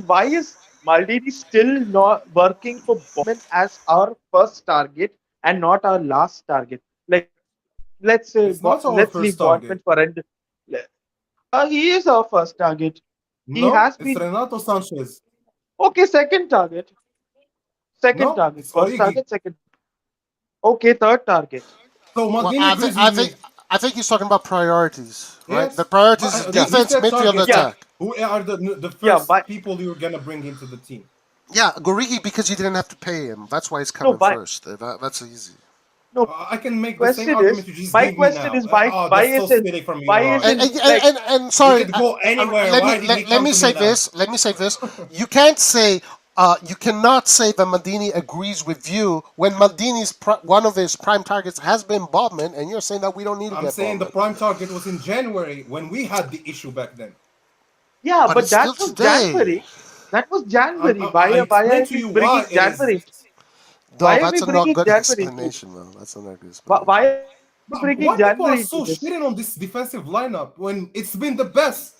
Speaker 13: why is Maldini still not working for Bowman as our first target and not our last target? Like, let's say,
Speaker 12: It's not our
Speaker 13: let's leave
Speaker 12: first
Speaker 13: Botman
Speaker 12: target.
Speaker 13: for end. He is our first target. He
Speaker 12: No,
Speaker 13: has
Speaker 12: it's
Speaker 13: been
Speaker 12: Renato Sanchez.
Speaker 13: okay. Second target. Second
Speaker 12: No,
Speaker 13: target.
Speaker 12: it's
Speaker 13: First
Speaker 12: Origi.
Speaker 13: target. Second. Okay, third target.
Speaker 12: So
Speaker 10: Well,
Speaker 12: Maldini agrees with me.
Speaker 10: I think he's talking about priorities, right? The
Speaker 12: Yes,
Speaker 10: priorities
Speaker 12: but
Speaker 10: is
Speaker 12: he
Speaker 10: defense,
Speaker 12: said
Speaker 10: midfield,
Speaker 12: targets.
Speaker 13: Yeah,
Speaker 10: attack.
Speaker 12: Who are the
Speaker 13: yeah.
Speaker 12: first
Speaker 13: But
Speaker 12: people you're gonna bring into the team?
Speaker 10: Yeah, Gorigi because you didn't have to pay him. That's why he's
Speaker 13: no.
Speaker 10: coming
Speaker 13: But
Speaker 10: first. That's easy.
Speaker 13: no.
Speaker 12: I can make the same
Speaker 13: Question is
Speaker 12: argument you just
Speaker 13: my
Speaker 12: gave me
Speaker 13: question
Speaker 12: now.
Speaker 13: is why
Speaker 12: Oh,
Speaker 13: why
Speaker 12: that's so
Speaker 13: isn't
Speaker 12: silly from you,
Speaker 13: why
Speaker 12: Roy.
Speaker 13: isn't like
Speaker 10: And
Speaker 12: He
Speaker 10: sorry,
Speaker 12: could go anywhere. Why did he
Speaker 10: let
Speaker 12: come
Speaker 10: me
Speaker 12: to
Speaker 10: say
Speaker 12: Milan?
Speaker 10: this. Let me say this. You can't say. You cannot say that Maldini agrees with you when Maldini's one of his prime targets has been Bobman, and you're saying that we don't need to
Speaker 12: I'm
Speaker 10: get
Speaker 12: saying the
Speaker 10: Bobman.
Speaker 12: prime target was in January when we had the issue back then.
Speaker 13: yeah,
Speaker 10: But
Speaker 13: but
Speaker 10: it's still
Speaker 13: that was
Speaker 10: today.
Speaker 13: January. That was January.
Speaker 12: I
Speaker 13: Why
Speaker 12: explained
Speaker 13: are
Speaker 12: to
Speaker 13: we
Speaker 12: you why
Speaker 13: bringing
Speaker 12: it is.
Speaker 13: January?
Speaker 10: No,
Speaker 13: Why are we
Speaker 10: that's a not
Speaker 13: bringing
Speaker 10: good
Speaker 13: January into
Speaker 10: explanation, man. That's a not good
Speaker 13: why
Speaker 10: explanation.
Speaker 13: are we
Speaker 12: But
Speaker 13: bringing
Speaker 12: why people are
Speaker 13: January into
Speaker 12: so
Speaker 13: this?
Speaker 12: shitting on this defensive lineup when it's been the best?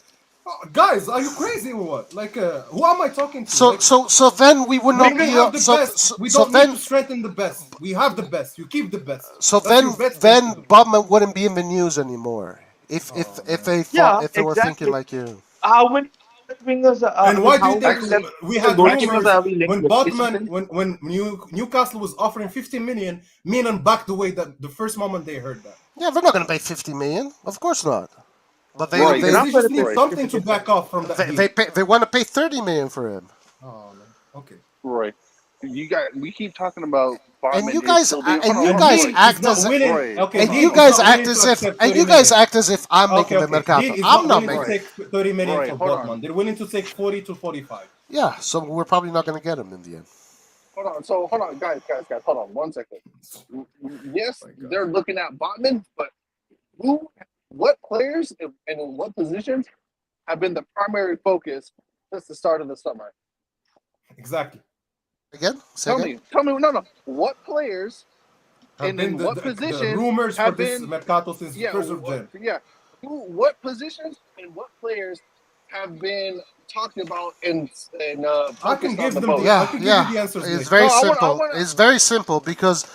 Speaker 12: Guys, are you crazy or what? Like, who am I talking to? Like,
Speaker 10: So then we would not
Speaker 12: we
Speaker 10: be
Speaker 12: have the best. We
Speaker 10: so
Speaker 12: don't need to
Speaker 10: then
Speaker 12: strengthen the best. We have the best. You keep the best.
Speaker 10: so
Speaker 12: That's your
Speaker 10: then
Speaker 12: best thing to
Speaker 10: then
Speaker 12: do.
Speaker 10: Bobman wouldn't be in the news anymore
Speaker 12: Oh
Speaker 10: if
Speaker 12: man.
Speaker 10: they thought
Speaker 13: Yeah,
Speaker 10: if they were thinking
Speaker 13: exactly.
Speaker 10: like you.
Speaker 13: How many left wingers?
Speaker 12: And
Speaker 13: I mean,
Speaker 12: why do you
Speaker 13: how
Speaker 12: think
Speaker 13: many left
Speaker 12: we
Speaker 13: winger
Speaker 12: had
Speaker 13: goalkeepers
Speaker 12: rumors
Speaker 13: are we linked
Speaker 12: when
Speaker 13: with?
Speaker 12: Botman,
Speaker 13: Basically,
Speaker 12: when Newcastle was offering 50 million, Milan backed away that the first moment they heard that.
Speaker 10: Yeah, they're not going to pay 50 million. Of course not. But
Speaker 12: Yeah,
Speaker 2: Roy,
Speaker 13: they're
Speaker 12: because
Speaker 2: this
Speaker 12: they
Speaker 13: not going
Speaker 12: just
Speaker 13: to pay
Speaker 12: need
Speaker 2: Roy,
Speaker 13: 50
Speaker 12: something to
Speaker 13: million.
Speaker 12: back off from that deal.
Speaker 10: they want to pay 30 million for him.
Speaker 12: Oh man. Okay.
Speaker 2: Roy. We keep talking about Botman is still being. Hold
Speaker 10: And
Speaker 2: on,
Speaker 10: you
Speaker 2: hold
Speaker 12: And
Speaker 2: on,
Speaker 10: guys
Speaker 2: Roy.
Speaker 12: Dean is
Speaker 10: act
Speaker 12: not
Speaker 10: as
Speaker 12: willing.
Speaker 2: Roy,
Speaker 12: Okay,
Speaker 2: hold
Speaker 10: and
Speaker 2: on,
Speaker 10: you
Speaker 12: Dean is
Speaker 2: hold
Speaker 10: guys
Speaker 2: on.
Speaker 12: not willing
Speaker 10: act
Speaker 12: to
Speaker 10: as if
Speaker 12: accept 30 million.
Speaker 10: I'm
Speaker 12: Okay,
Speaker 10: making the
Speaker 12: okay. Dean
Speaker 10: mercato.
Speaker 12: is
Speaker 10: I'm
Speaker 12: not
Speaker 10: not
Speaker 12: willing to
Speaker 10: making.
Speaker 2: Roy,
Speaker 12: take 30 million
Speaker 2: Roy,
Speaker 12: for
Speaker 2: hold on.
Speaker 12: Botman. They're willing to take 40 to 45.
Speaker 10: Yeah, so we're probably not going to get him in the end.
Speaker 2: Hold on. So hold on, guys. Hold on 1 second. Yes,
Speaker 12: Oh my God.
Speaker 2: they're looking at Botman, but what players and in what positions have been the primary focus since the start of the summer.
Speaker 12: Exactly.
Speaker 10: Again?
Speaker 2: Tell me, no. What players
Speaker 12: Have
Speaker 2: and
Speaker 12: been
Speaker 2: in
Speaker 12: the,
Speaker 2: what
Speaker 12: the
Speaker 2: positions
Speaker 12: rumors for
Speaker 2: have
Speaker 12: this
Speaker 2: been
Speaker 12: mercato since
Speaker 2: yeah,
Speaker 12: 1st of Jan.
Speaker 2: what positions and what players have been talked about and
Speaker 12: I can
Speaker 2: focused on
Speaker 12: give
Speaker 2: the
Speaker 12: them the
Speaker 2: most?
Speaker 12: I can give you the answers,
Speaker 10: It's
Speaker 12: Nick.
Speaker 10: very
Speaker 2: No, I
Speaker 10: simple.
Speaker 2: wanna-
Speaker 10: It's very simple because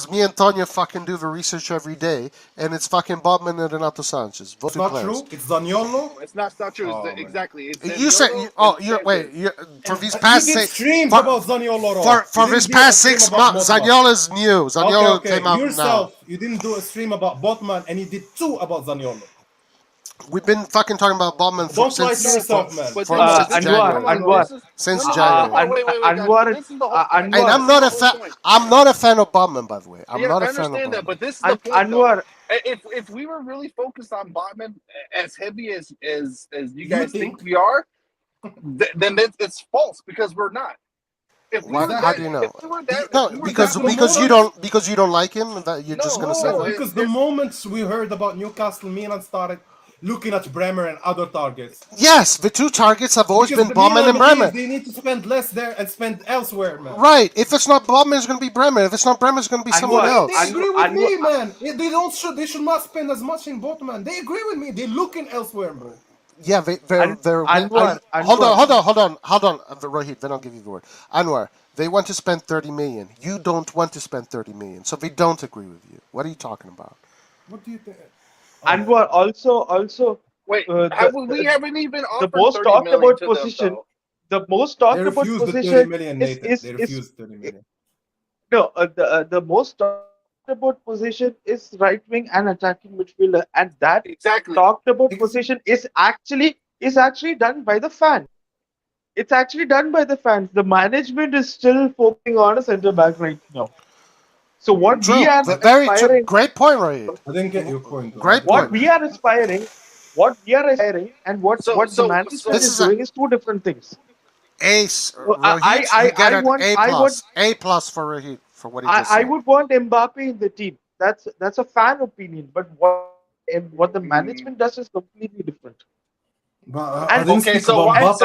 Speaker 10: me and Tonya fucking do the research every day, and it's fucking Bobman and Renato Sanchez.
Speaker 12: It's
Speaker 10: Voted
Speaker 12: not
Speaker 10: players.
Speaker 12: true. It's Zaniolo.
Speaker 2: No, it's not true.
Speaker 12: Oh,
Speaker 2: It's
Speaker 12: man.
Speaker 2: exactly. It's
Speaker 10: You said
Speaker 2: Zaniolo and
Speaker 10: you're wait
Speaker 2: Sanchez.
Speaker 10: you're, for these
Speaker 12: You
Speaker 10: past
Speaker 12: did
Speaker 10: six
Speaker 12: streams
Speaker 10: for,
Speaker 12: about Zaniolo.
Speaker 10: for
Speaker 12: You
Speaker 10: this
Speaker 12: didn't do a
Speaker 10: past
Speaker 12: stream
Speaker 10: 6
Speaker 12: about
Speaker 10: months.
Speaker 12: Botman.
Speaker 10: Zaniolo's new. Zaniolo
Speaker 12: Okay.
Speaker 10: came out
Speaker 12: Yourself,
Speaker 10: now.
Speaker 12: you didn't do a stream about Botman, and you did 2 about Zaniolo.
Speaker 10: We've been fucking talking about Bobman
Speaker 12: Don't lie to yourself, man.
Speaker 10: since
Speaker 2: Anwar,
Speaker 10: January. Since January.
Speaker 2: wait, guys.
Speaker 13: Anwar,
Speaker 2: This is the whole point.
Speaker 10: And I'm not a fan. I'm not a fan of Bobman, by the way. I'm not
Speaker 2: I
Speaker 10: a fan of
Speaker 2: understand that,
Speaker 10: Bobman.
Speaker 2: but this is the point,
Speaker 13: Anwar,
Speaker 2: though. If we were really focused on Botman as heavy as you guys think we are, then it's false because we're not. If we were
Speaker 10: How do you know?
Speaker 2: if we were that,
Speaker 10: No,
Speaker 2: if we were
Speaker 10: because you don't like him. That you're just gonna say that.
Speaker 12: Because the moment we heard about Newcastle, Milan started looking at Bremer and other targets.
Speaker 10: Yes, the 2 targets have always
Speaker 12: Because
Speaker 10: been
Speaker 12: the
Speaker 10: Bobman
Speaker 12: Milan
Speaker 10: and Bremer.
Speaker 12: They need to spend less there and spend elsewhere, man.
Speaker 10: Right. If it's not Bobman, it's gonna be Bremer. If it's not Bremer, it's gonna be someone else.
Speaker 12: They agree with me, man. They should not spend as much in Botman. They agree with me. They're looking elsewhere, bro.
Speaker 10: Yeah, they're
Speaker 13: Anwar,
Speaker 10: hold on, Rohit. Then I'll give you the word. Anwar, they want to spend 30 million. You don't want to spend 30 million, so they don't agree with you. What are you talking about?
Speaker 12: What do you think?
Speaker 13: Anwar, also.
Speaker 2: Wait, we haven't even offered
Speaker 13: the most
Speaker 2: 30
Speaker 13: talked
Speaker 2: million
Speaker 13: about
Speaker 2: to them,
Speaker 13: position.
Speaker 2: though.
Speaker 13: The most talked
Speaker 12: They
Speaker 13: about
Speaker 12: refused the 30
Speaker 13: position
Speaker 12: million,
Speaker 13: is
Speaker 12: Nathan. They refused 30 million.
Speaker 13: No, the most talked about position is right wing and attacking midfielder, and that talked about position is actually done by the fan. It's actually done by the fans. The management is still focusing on a centre back right now. So what we are aspiring,
Speaker 10: great point, Rohit.
Speaker 12: I didn't get your point.
Speaker 10: Great
Speaker 13: what
Speaker 10: point.
Speaker 13: we are aspiring, and what the management is doing is 2 different things.
Speaker 10: Ace,
Speaker 13: So,
Speaker 10: Rohit, you get an A plus.
Speaker 13: I
Speaker 10: A plus for Rohit for what he just said.
Speaker 13: I would want Mbappe in the team. That's a fan opinion, but what the management does is completely different.
Speaker 12: But I didn't speak about Mbappe.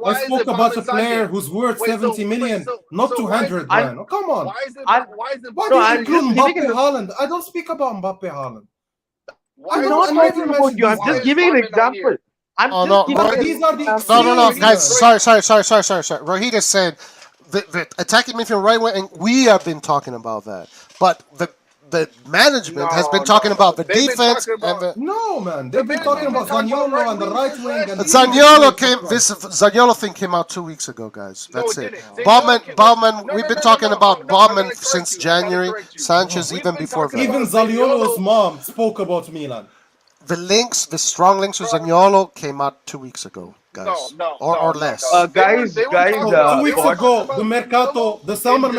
Speaker 12: I spoke about a player who's worth 70 million, not 200, man. Oh, come on. Why do you include Mbappe Haaland? I don't speak about Mbappe Haaland.
Speaker 13: I'm not talking about you. I'm just giving an example.
Speaker 12: These are the
Speaker 10: No, guys. Sorry. Rohit has said the attacking midfield right wing, and we have been talking about that. But the management has been talking about the defense and the.
Speaker 12: No, man. They've been talking about Zaniolo and the right wing. And
Speaker 10: Zaniolo thing came out 2 weeks ago, guys. That's it. Bauman. We've been talking about Bauman since January. Sanchez even before that.
Speaker 12: Even Zaniolo's mom spoke about Milan.
Speaker 10: The strong links with Zaniolo came out 2 weeks ago, guys, or less.
Speaker 13: Guys,
Speaker 12: 2 weeks ago, the mercato, the summer.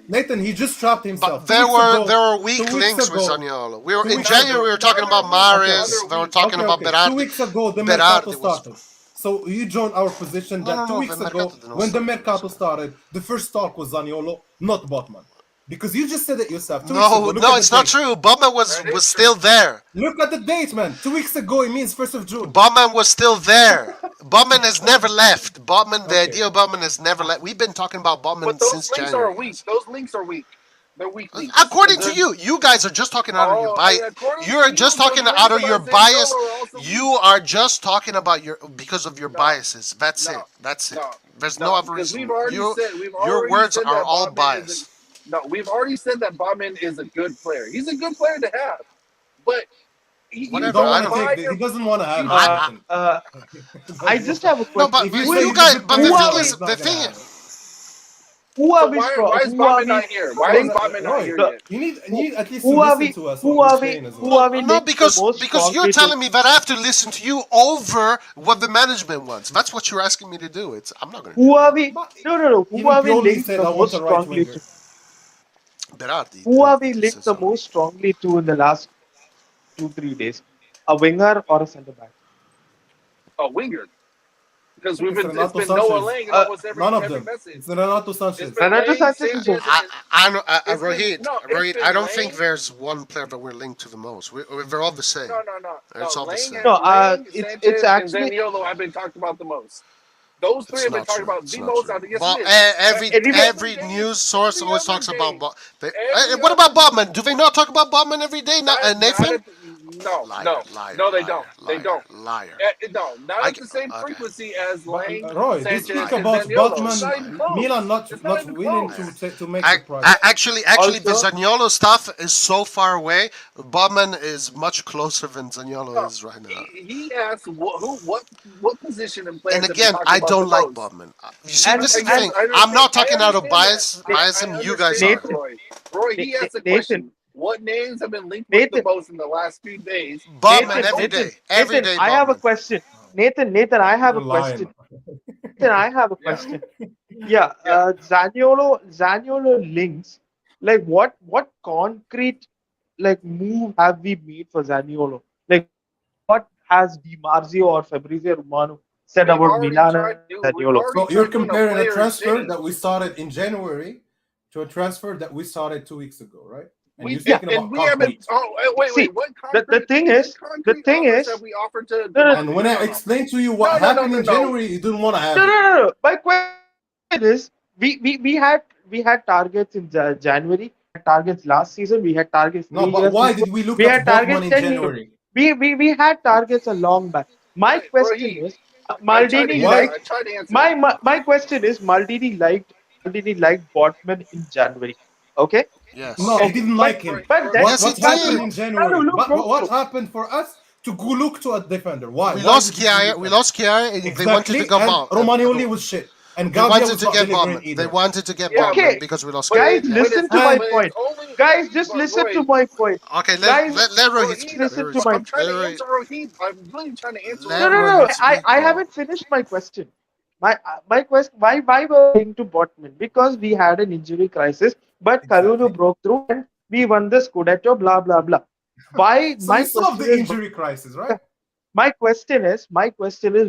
Speaker 12: Nathan, he just trapped himself.
Speaker 10: There were weak links with Zaniolo. In January. We were talking about Mahrez. We were talking about Berardi.
Speaker 12: 2 weeks ago, the mercato started. So you joined our position that 2 weeks ago, when the mercato started, the first talk was Zaniolo, not Botman. Because you just said it yourself.
Speaker 10: No, it's not true. Botman was still there.
Speaker 12: Look at the date, man. 2 weeks ago, it means 1st of June.
Speaker 10: Botman was still there. Botman has never left. The idea of Botman has never left. We've been talking about Botman since January.
Speaker 2: Those links are weak. They're weak links.
Speaker 10: According to you guys are just talking out of your bias. You're just talking out of your bias. You are just talking about because of your biases. That's it. There's no other reason. Your words are all biased.
Speaker 2: No, we've already said that Bauman is a good player. He's a good player to have, but he
Speaker 12: doesn't want to have.
Speaker 13: I just have a question.
Speaker 10: No, but you guys. But the thing is.
Speaker 13: Who are we?
Speaker 2: Why is Bauman not here? Why is Bauman not here yet?
Speaker 12: You need at least to listen to us.
Speaker 13: Who are we?
Speaker 10: No, because you're telling me that I have to listen to you over what the management wants. That's what you're asking me to do. I'm not going to.
Speaker 13: Who are we? No. Who are we linked the most strongly to?
Speaker 10: Berardi.
Speaker 13: Who are we linked the most strongly to in the last 2-3 days? A winger or a centre back?
Speaker 2: A winger. Because
Speaker 12: It's
Speaker 2: it's
Speaker 12: Renato
Speaker 2: been Noah
Speaker 12: Sanchez.
Speaker 2: Lang in almost every
Speaker 12: None of them.
Speaker 2: message.
Speaker 12: It's Renato
Speaker 2: It's
Speaker 12: Sanchez.
Speaker 2: been
Speaker 13: Renato
Speaker 2: Lang,
Speaker 13: Sanchez is
Speaker 2: Sanchez,
Speaker 13: over.
Speaker 10: Rohit,
Speaker 2: been
Speaker 10: I don't
Speaker 2: Lang.
Speaker 10: think there's one player that we're linked to the most. We're all the same.
Speaker 2: No.
Speaker 10: It's all the
Speaker 2: Lang,
Speaker 10: same.
Speaker 13: No,
Speaker 2: Lang,
Speaker 13: it's
Speaker 2: Sanchez, and
Speaker 13: actually
Speaker 2: Zaniolo have been talked about the most. Those three
Speaker 10: It's
Speaker 2: have been
Speaker 10: not
Speaker 2: talked
Speaker 10: true.
Speaker 2: about
Speaker 10: It's
Speaker 2: the
Speaker 10: not
Speaker 2: most.
Speaker 10: true.
Speaker 2: Yes,
Speaker 10: But
Speaker 2: it is.
Speaker 10: every news source
Speaker 2: every
Speaker 10: always
Speaker 2: other
Speaker 10: talks about.
Speaker 2: day. Every
Speaker 10: What about
Speaker 2: other
Speaker 10: Bobman? Do they not talk about Bobman every day? Not Nathan?
Speaker 2: No, they don't. They don't.
Speaker 10: Liar.
Speaker 2: No, not at the same frequency as
Speaker 12: But
Speaker 2: Lang,
Speaker 12: Roy, they
Speaker 2: Sanchez,
Speaker 12: speak
Speaker 2: and
Speaker 12: about
Speaker 2: Zaniolo. It's not
Speaker 12: Botman,
Speaker 2: even close.
Speaker 12: Milan not
Speaker 2: It's not even
Speaker 12: willing
Speaker 2: close.
Speaker 12: to make the price.
Speaker 10: Actually, the
Speaker 13: Also-
Speaker 10: Zaniolo stuff is so far away. Bobman is much closer than Zaniolo
Speaker 2: No,
Speaker 10: is right now.
Speaker 2: he asked what position and players
Speaker 10: And
Speaker 2: have been
Speaker 10: again,
Speaker 2: talked
Speaker 10: I
Speaker 2: about
Speaker 10: don't
Speaker 2: the
Speaker 10: like
Speaker 2: most.
Speaker 10: Bobman. You see, this is the
Speaker 2: Yes,
Speaker 10: thing.
Speaker 2: I
Speaker 10: I'm not
Speaker 2: understand.
Speaker 10: talking out of
Speaker 2: I understand
Speaker 10: biasm. You guys
Speaker 2: that,
Speaker 10: are.
Speaker 13: Nathan,
Speaker 2: Roy, he asked a
Speaker 13: Nathan,
Speaker 2: question. What names have been linked with the most in the last few days?
Speaker 10: Bobman
Speaker 2: I
Speaker 10: every
Speaker 2: told you.
Speaker 10: day. Every
Speaker 13: Nathan,
Speaker 10: day,
Speaker 13: I have a
Speaker 10: Bobman.
Speaker 13: question. Nathan, I have a
Speaker 12: You're
Speaker 13: question.
Speaker 12: lying.
Speaker 13: Nathan, I have a
Speaker 2: Yeah.
Speaker 13: question. Yeah, Zaniolo links. Like, what concrete like move have we made for Zaniolo? Like, what has Di Marzio or Fabrizio Romano said
Speaker 2: We've
Speaker 13: about
Speaker 2: already
Speaker 13: Milan
Speaker 2: tried
Speaker 13: and
Speaker 2: to. We've
Speaker 13: Zaniolo?
Speaker 2: already
Speaker 12: So you're
Speaker 2: tried doing a
Speaker 12: comparing a
Speaker 2: player
Speaker 12: transfer
Speaker 2: exchange.
Speaker 12: that we started in January to a transfer that we started 2 weeks ago, right? And you're
Speaker 2: Yeah,
Speaker 12: speaking
Speaker 2: and
Speaker 12: about
Speaker 2: we haven't.
Speaker 12: concrete.
Speaker 2: Oh, wait.
Speaker 13: See,
Speaker 2: What
Speaker 13: the
Speaker 2: concrete?
Speaker 13: thing
Speaker 2: What
Speaker 13: is,
Speaker 2: concrete offers have we offered to
Speaker 13: no, no,
Speaker 12: And when I explained to you what
Speaker 2: No.
Speaker 12: happened in January, you didn't want to have it.
Speaker 13: no. My question is, we had targets in January, targets last season, we had targets
Speaker 12: No,
Speaker 13: 3
Speaker 12: but
Speaker 13: years
Speaker 12: why
Speaker 13: before,
Speaker 12: did we look
Speaker 13: we
Speaker 12: at
Speaker 13: had targets
Speaker 12: Botman in
Speaker 13: 10 years.
Speaker 12: January?
Speaker 13: We had targets a long back. My question is,
Speaker 2: I tried to
Speaker 13: Maldini
Speaker 2: answer.
Speaker 13: liked
Speaker 2: I tried to answer.
Speaker 13: my question is, Maldini liked Botman in January. Okay?
Speaker 10: Yes.
Speaker 12: No, he
Speaker 13: Okay.
Speaker 12: didn't like him.
Speaker 13: But then
Speaker 10: Yes, he
Speaker 12: What happened
Speaker 10: did.
Speaker 12: in January?
Speaker 13: look,
Speaker 12: But
Speaker 13: bro,
Speaker 12: what happened for us to go look to a defender? Why?
Speaker 10: We
Speaker 12: Why
Speaker 10: lost
Speaker 12: did we
Speaker 10: Chiara.
Speaker 12: look
Speaker 10: We
Speaker 12: at
Speaker 10: lost Chiara, and they wanted to
Speaker 12: Exactly,
Speaker 10: go
Speaker 12: and
Speaker 10: Bob.
Speaker 12: Romagnoli was shit. And
Speaker 10: They
Speaker 12: Gavia
Speaker 10: wanted
Speaker 12: was
Speaker 10: to
Speaker 12: not
Speaker 10: get
Speaker 12: delivering
Speaker 10: Bobman.
Speaker 12: either.
Speaker 10: They wanted to get
Speaker 2: Yeah,
Speaker 10: Bobman
Speaker 13: okay,
Speaker 10: because we lost
Speaker 13: guys,
Speaker 10: Chiara.
Speaker 13: listen to my
Speaker 2: but it's
Speaker 13: point.
Speaker 2: only.
Speaker 13: Guys, just
Speaker 2: But
Speaker 13: listen
Speaker 2: Roy,
Speaker 13: to my point.
Speaker 10: Okay,
Speaker 13: Guys,
Speaker 10: let Rohit
Speaker 2: Rohit,
Speaker 10: speak.
Speaker 13: listen to my
Speaker 2: I'm trying to answer Rohit. I'm really trying to answer
Speaker 10: Let
Speaker 2: Rohit.
Speaker 10: Rohit speak,
Speaker 13: I
Speaker 10: bro.
Speaker 13: haven't finished my question. My question, why were we into Botman? Because we had an injury crisis, but Kalulu broke through and we won the Scudetto, blah blah blah. Why?
Speaker 12: So
Speaker 13: My
Speaker 12: you solved
Speaker 13: question
Speaker 12: the
Speaker 13: is,
Speaker 12: injury crisis, right?
Speaker 13: my question is,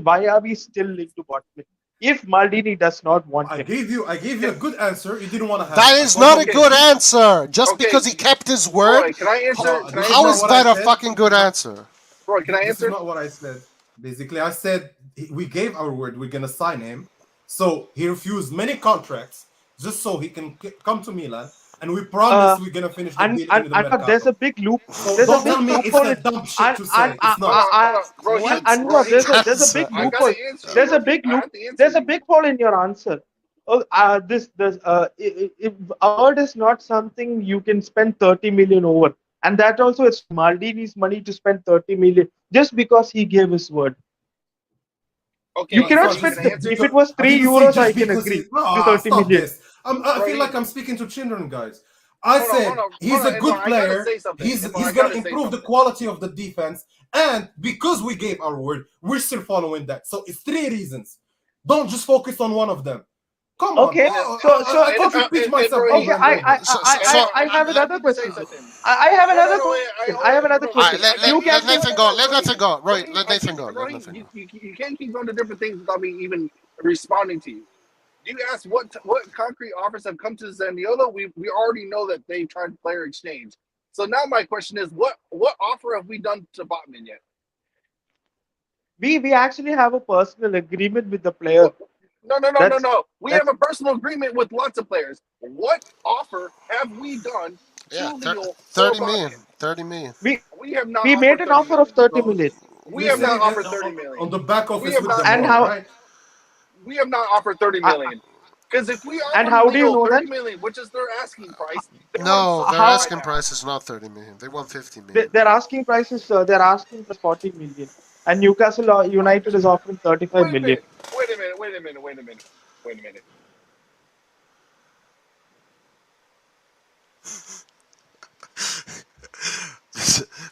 Speaker 13: why are we still linked to Botman? If Maldini does not want
Speaker 12: I
Speaker 13: him,
Speaker 12: gave you a good answer. You didn't want to have
Speaker 10: That
Speaker 12: it.
Speaker 10: is not a good answer. Just
Speaker 2: Okay.
Speaker 10: because he kept his word,
Speaker 2: Roy, can I answer?
Speaker 12: This
Speaker 10: how
Speaker 12: not
Speaker 10: is
Speaker 12: what
Speaker 10: that
Speaker 12: I
Speaker 10: a
Speaker 12: said.
Speaker 10: fucking good answer?
Speaker 2: Roy, can I
Speaker 12: This
Speaker 2: answer?
Speaker 12: is not what I said. Basically, I said we gave our word. We're gonna sign him. So he refused many contracts just so he can come to Milan. And we promised we're gonna finish the deal in the mercato.
Speaker 13: there's a big loop.
Speaker 12: So
Speaker 13: There's a
Speaker 12: don't
Speaker 13: big
Speaker 12: tell me it's
Speaker 13: loophole.
Speaker 12: a dumb shit to say. It's
Speaker 2: Hold
Speaker 12: not.
Speaker 2: on. Rohit, Rohit,
Speaker 13: There's a big
Speaker 2: I
Speaker 13: loophole.
Speaker 2: gotta answer you.
Speaker 13: There's a big
Speaker 2: I
Speaker 13: loop.
Speaker 2: have to answer
Speaker 13: There's a
Speaker 2: you.
Speaker 13: big hole in your answer. Oh, if a word is not something you can spend 30 million over, and that also it's Maldini's money to spend 30 million just because he gave his word.
Speaker 2: Okay,
Speaker 13: You cannot
Speaker 2: Rohit,
Speaker 13: spend.
Speaker 2: can I answer
Speaker 13: If
Speaker 2: you?
Speaker 13: it was
Speaker 12: Did you say
Speaker 13: €3,
Speaker 12: just
Speaker 13: I can
Speaker 12: because
Speaker 13: agree.
Speaker 12: No,
Speaker 13: 30
Speaker 12: stop
Speaker 13: million.
Speaker 12: this. I feel like I'm speaking to children, guys. I
Speaker 2: Hold on,
Speaker 12: said
Speaker 2: hold on,
Speaker 12: he's
Speaker 2: hold on,
Speaker 12: a good
Speaker 2: Edmar, I gotta
Speaker 12: player.
Speaker 2: say something.
Speaker 12: He's
Speaker 2: Edmar, I
Speaker 12: going
Speaker 2: gotta
Speaker 12: to
Speaker 2: say
Speaker 12: improve the
Speaker 2: something.
Speaker 12: quality of the defense, and because we gave our word, we're still following that. So it's 3 reasons. Don't just focus on one of them. Come on.
Speaker 13: Okay,
Speaker 12: I can't repeat myself
Speaker 2: Rohit,
Speaker 12: over and over.
Speaker 13: I have another
Speaker 2: let me say
Speaker 13: question.
Speaker 2: something.
Speaker 13: I have
Speaker 2: No,
Speaker 13: another
Speaker 2: no,
Speaker 13: question. I have another
Speaker 10: All
Speaker 13: question.
Speaker 10: right, let
Speaker 13: You can
Speaker 10: Nathan go. Let Nathan go. Roy, let Nathan go. Let
Speaker 2: Rohit,
Speaker 10: Nathan go.
Speaker 2: you can't keep going to different things without me even responding to you. You asked what concrete offers have come to Zaniolo. We already know that they tried player exchange. So now my question is, what offer have we done to Botman yet?
Speaker 13: we actually have a personal agreement with the player.
Speaker 2: No. We have a personal agreement with lots of players. What offer have we done to Lille for
Speaker 10: 30
Speaker 2: Botman?
Speaker 10: million. 30 million.
Speaker 2: We have not.
Speaker 13: We made an offer of 30 million.
Speaker 2: We have not offered 30 million.
Speaker 12: On the back office
Speaker 2: We have
Speaker 12: with
Speaker 2: not.
Speaker 12: them,
Speaker 13: And how?
Speaker 12: right?
Speaker 2: We have not offered 30 million. Because if we
Speaker 13: And
Speaker 2: offer
Speaker 13: how do you
Speaker 2: Lille
Speaker 13: know
Speaker 2: 30
Speaker 13: that?
Speaker 2: million, which is their asking price, they
Speaker 10: No,
Speaker 2: want
Speaker 10: their
Speaker 2: something
Speaker 10: asking
Speaker 2: right
Speaker 10: price is not 30 million. They want 50 million.
Speaker 13: Their asking price is 40 million, and Newcastle United is offering 35 million.
Speaker 2: Wait a minute.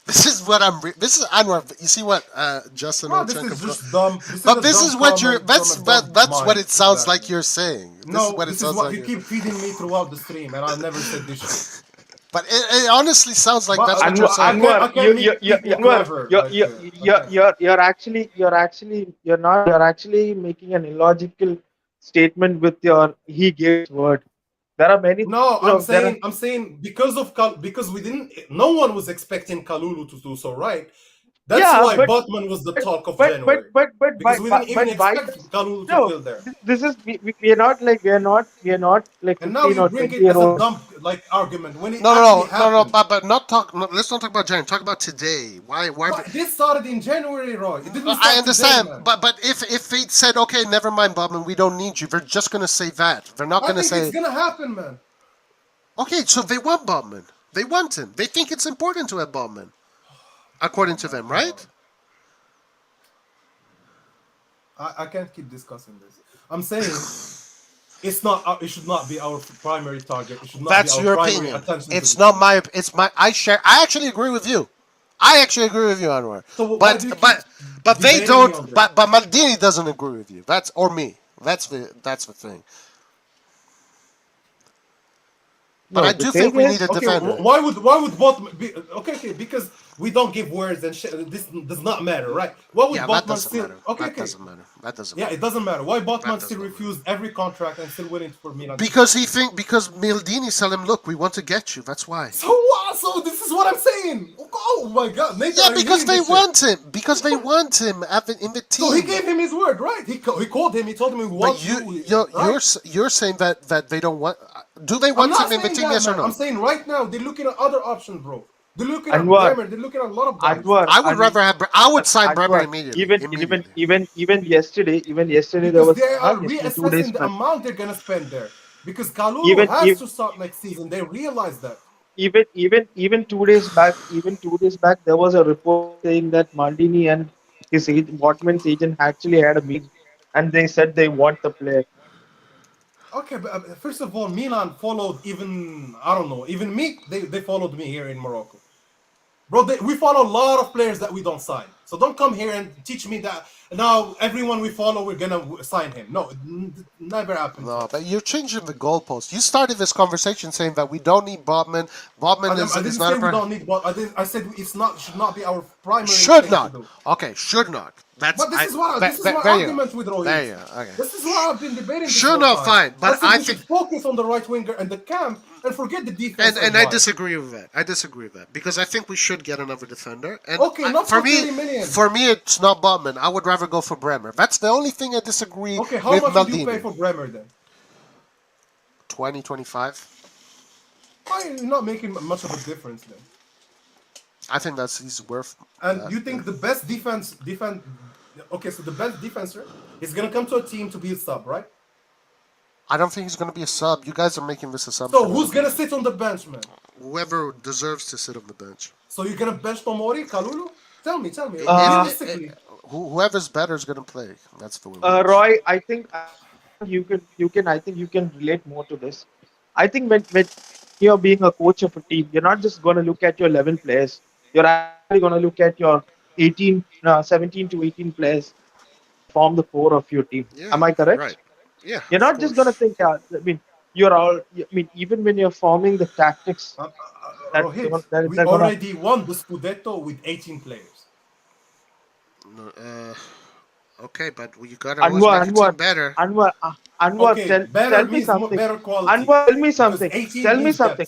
Speaker 10: This is what I'm. This is Anwar. You see what Justin?
Speaker 12: No, this is just dumb.
Speaker 10: This is what you're. That's what it sounds like you're saying.
Speaker 12: No, this is what you keep feeding me throughout the stream, and I never said this shit.
Speaker 10: But it honestly sounds like
Speaker 8: But
Speaker 10: that's what
Speaker 13: Anwar,
Speaker 10: you're saying.
Speaker 8: I
Speaker 13: Anwar,
Speaker 8: can't make people
Speaker 13: Anwar,
Speaker 8: clever. Like,
Speaker 13: you're actually making an illogical statement with your he gives word. There are many,
Speaker 8: No,
Speaker 13: there are,
Speaker 8: I'm saying because we didn't. No one was expecting Kalulu to do so, right? That's
Speaker 13: yeah,
Speaker 8: why Botman was the talk of January because we didn't even
Speaker 13: why
Speaker 8: expect Kalulu to
Speaker 13: no,
Speaker 8: fill there.
Speaker 13: this is we are not like like
Speaker 8: And now
Speaker 13: 15
Speaker 8: you
Speaker 13: or
Speaker 8: bring
Speaker 13: 20
Speaker 8: it
Speaker 13: year
Speaker 8: as a
Speaker 13: old.
Speaker 8: dump like argument when it
Speaker 10: No,
Speaker 8: actually
Speaker 10: no, no, no,
Speaker 8: happened.
Speaker 10: but not talk. No, let's not talk about January. Talk about today. Why?
Speaker 8: But this started in January, Roy. It didn't
Speaker 10: I
Speaker 8: start today,
Speaker 10: understand,
Speaker 8: man.
Speaker 10: but if he said, okay, never mind, Bobman, we don't need you. They're just gonna say that. They're not
Speaker 8: I
Speaker 10: gonna
Speaker 8: think it's
Speaker 10: say,
Speaker 8: gonna happen, man.
Speaker 10: okay, so they want Bobman. They want him. They think it's important to have Bobman, according to them, right?
Speaker 8: I can't keep discussing this. I'm saying it's not. It should not be our primary target. It should not be
Speaker 10: That's
Speaker 8: our
Speaker 10: your
Speaker 8: primary
Speaker 10: opinion.
Speaker 8: attention.
Speaker 10: It's not my. It's my. I share. I actually agree with you. I actually agree with you, Anwar.
Speaker 8: So why do you keep
Speaker 10: But they
Speaker 8: debating me on
Speaker 10: don't.
Speaker 8: this?
Speaker 10: But Maldini doesn't agree with you. That's or me. That's the thing. But
Speaker 13: No,
Speaker 10: I
Speaker 13: the
Speaker 10: do think
Speaker 13: thing
Speaker 10: we need a
Speaker 13: is,
Speaker 8: Okay,
Speaker 10: defender.
Speaker 8: why would Botman be okay? Because we don't give words and shit. This does not matter, right? Why would
Speaker 10: Yeah, that
Speaker 8: Botman
Speaker 10: doesn't
Speaker 8: still?
Speaker 10: matter.
Speaker 8: Okay,
Speaker 10: That
Speaker 8: okay.
Speaker 10: doesn't matter. That doesn't
Speaker 8: Yeah,
Speaker 10: matter.
Speaker 8: it doesn't matter. Why
Speaker 10: That
Speaker 8: Botman
Speaker 10: does
Speaker 8: still
Speaker 10: not matter.
Speaker 8: refused every contract and still waiting for Milan?
Speaker 10: Because because Maldini tell him, look, we want to get you. That's why.
Speaker 8: So what? So this is what I'm saying. Oh my God, Nathan,
Speaker 10: Yeah,
Speaker 8: are you
Speaker 10: because
Speaker 8: hearing
Speaker 10: they
Speaker 8: this shit?
Speaker 10: want him. Because they want him in the
Speaker 8: So he
Speaker 10: team.
Speaker 8: gave him his word, right? He called him. He told him we want
Speaker 10: But
Speaker 8: you.
Speaker 10: you're
Speaker 8: Right?
Speaker 10: you're saying that they don't want. Do they
Speaker 8: I'm
Speaker 10: want
Speaker 8: not
Speaker 10: him in the
Speaker 8: saying
Speaker 10: team?
Speaker 8: that,
Speaker 10: Yes or
Speaker 8: man. I'm
Speaker 10: no?
Speaker 8: saying right now they're looking at other options, bro. They're looking at
Speaker 13: Anwar,
Speaker 8: Bremer. They're looking at a lot of guys.
Speaker 13: Anwar,
Speaker 10: I would rather have. I would sign Bremer
Speaker 13: Anwar,
Speaker 10: immediately. Immediately.
Speaker 13: even yesterday there
Speaker 8: Because
Speaker 13: was
Speaker 8: they are
Speaker 13: yesterday 2 days
Speaker 8: reassessing the
Speaker 13: back.
Speaker 8: amount they're gonna spend there. Because Kalulu
Speaker 13: Even
Speaker 8: has
Speaker 13: if
Speaker 8: to start next season. They realize that.
Speaker 13: even 2 days back, there was a report saying that Maldini and his agent, Botman's agent, actually had a meeting, and they said they want the player.
Speaker 8: Okay, but first of all, Milan followed even I don't know, even me. They followed me here in Morocco. Bro, we follow a lot of players that we don't sign. So don't come here and teach me that now everyone we follow, we're going to sign him. No, it never happened to
Speaker 10: No,
Speaker 8: us.
Speaker 10: but you're changing the goalpost. You started this conversation saying that we don't need Bobman. Bobman
Speaker 8: I
Speaker 10: is
Speaker 8: didn't
Speaker 10: not
Speaker 8: say
Speaker 10: a.
Speaker 8: we don't need, but I said should not be our primary
Speaker 10: Should
Speaker 8: thing to
Speaker 10: not.
Speaker 8: do.
Speaker 10: Okay, should not. That's
Speaker 8: But this is what
Speaker 10: there,
Speaker 8: this is my
Speaker 10: there you go.
Speaker 8: argument with Roy.
Speaker 10: There you go. Okay.
Speaker 8: This is what I've been debating this
Speaker 10: Should
Speaker 8: whole
Speaker 10: not,
Speaker 8: time.
Speaker 10: fine.
Speaker 8: I
Speaker 10: But
Speaker 8: said
Speaker 10: I
Speaker 8: we should
Speaker 10: think,
Speaker 8: focus on the right winger and the camp and forget the defense.
Speaker 10: and I disagree with that. I disagree with that because I think we should get another defender. And
Speaker 8: Okay, not for 30 million.
Speaker 10: for me, it's not Botman. I would rather go for Bremer. That's the only thing I disagree
Speaker 8: Okay, how
Speaker 10: with
Speaker 8: much would you pay
Speaker 10: Maldini.
Speaker 8: for Bremer then?
Speaker 10: 20, 25.
Speaker 8: Why are you not making much of a difference then?
Speaker 10: I think he's worth.
Speaker 8: And you think the best defense? Okay, so the best defender is gonna come to a team to be a sub, right?
Speaker 10: I don't think he's going to be a sub. You guys are making this assumption.
Speaker 8: So who's gonna sit on the bench, man?
Speaker 10: Whoever deserves to sit on the bench.
Speaker 8: So you're gonna bench Tomori, Kalulu? Tell me. Realistically.
Speaker 10: Whoever's better is going to play. That's the way.
Speaker 13: Roy, I think you can I think you can relate more to this. I think when you're being a coach of a team, you're not just going to look at your 11 players. You're actually going to look at your 17 to 18 players that form the core of your team.
Speaker 10: Yeah,
Speaker 13: Am I correct?
Speaker 10: right. Yeah.
Speaker 13: You're not just going to think. I mean, you're all. I mean, even when you're forming the tactics,
Speaker 8: Rohit, we already won the Scudetto with 18 players.
Speaker 10: No, okay, but you gotta always make your team better.
Speaker 13: Anwar,
Speaker 8: Okay,
Speaker 13: tell me something.
Speaker 8: better quality.
Speaker 13: Anwar, tell me something. Tell me something.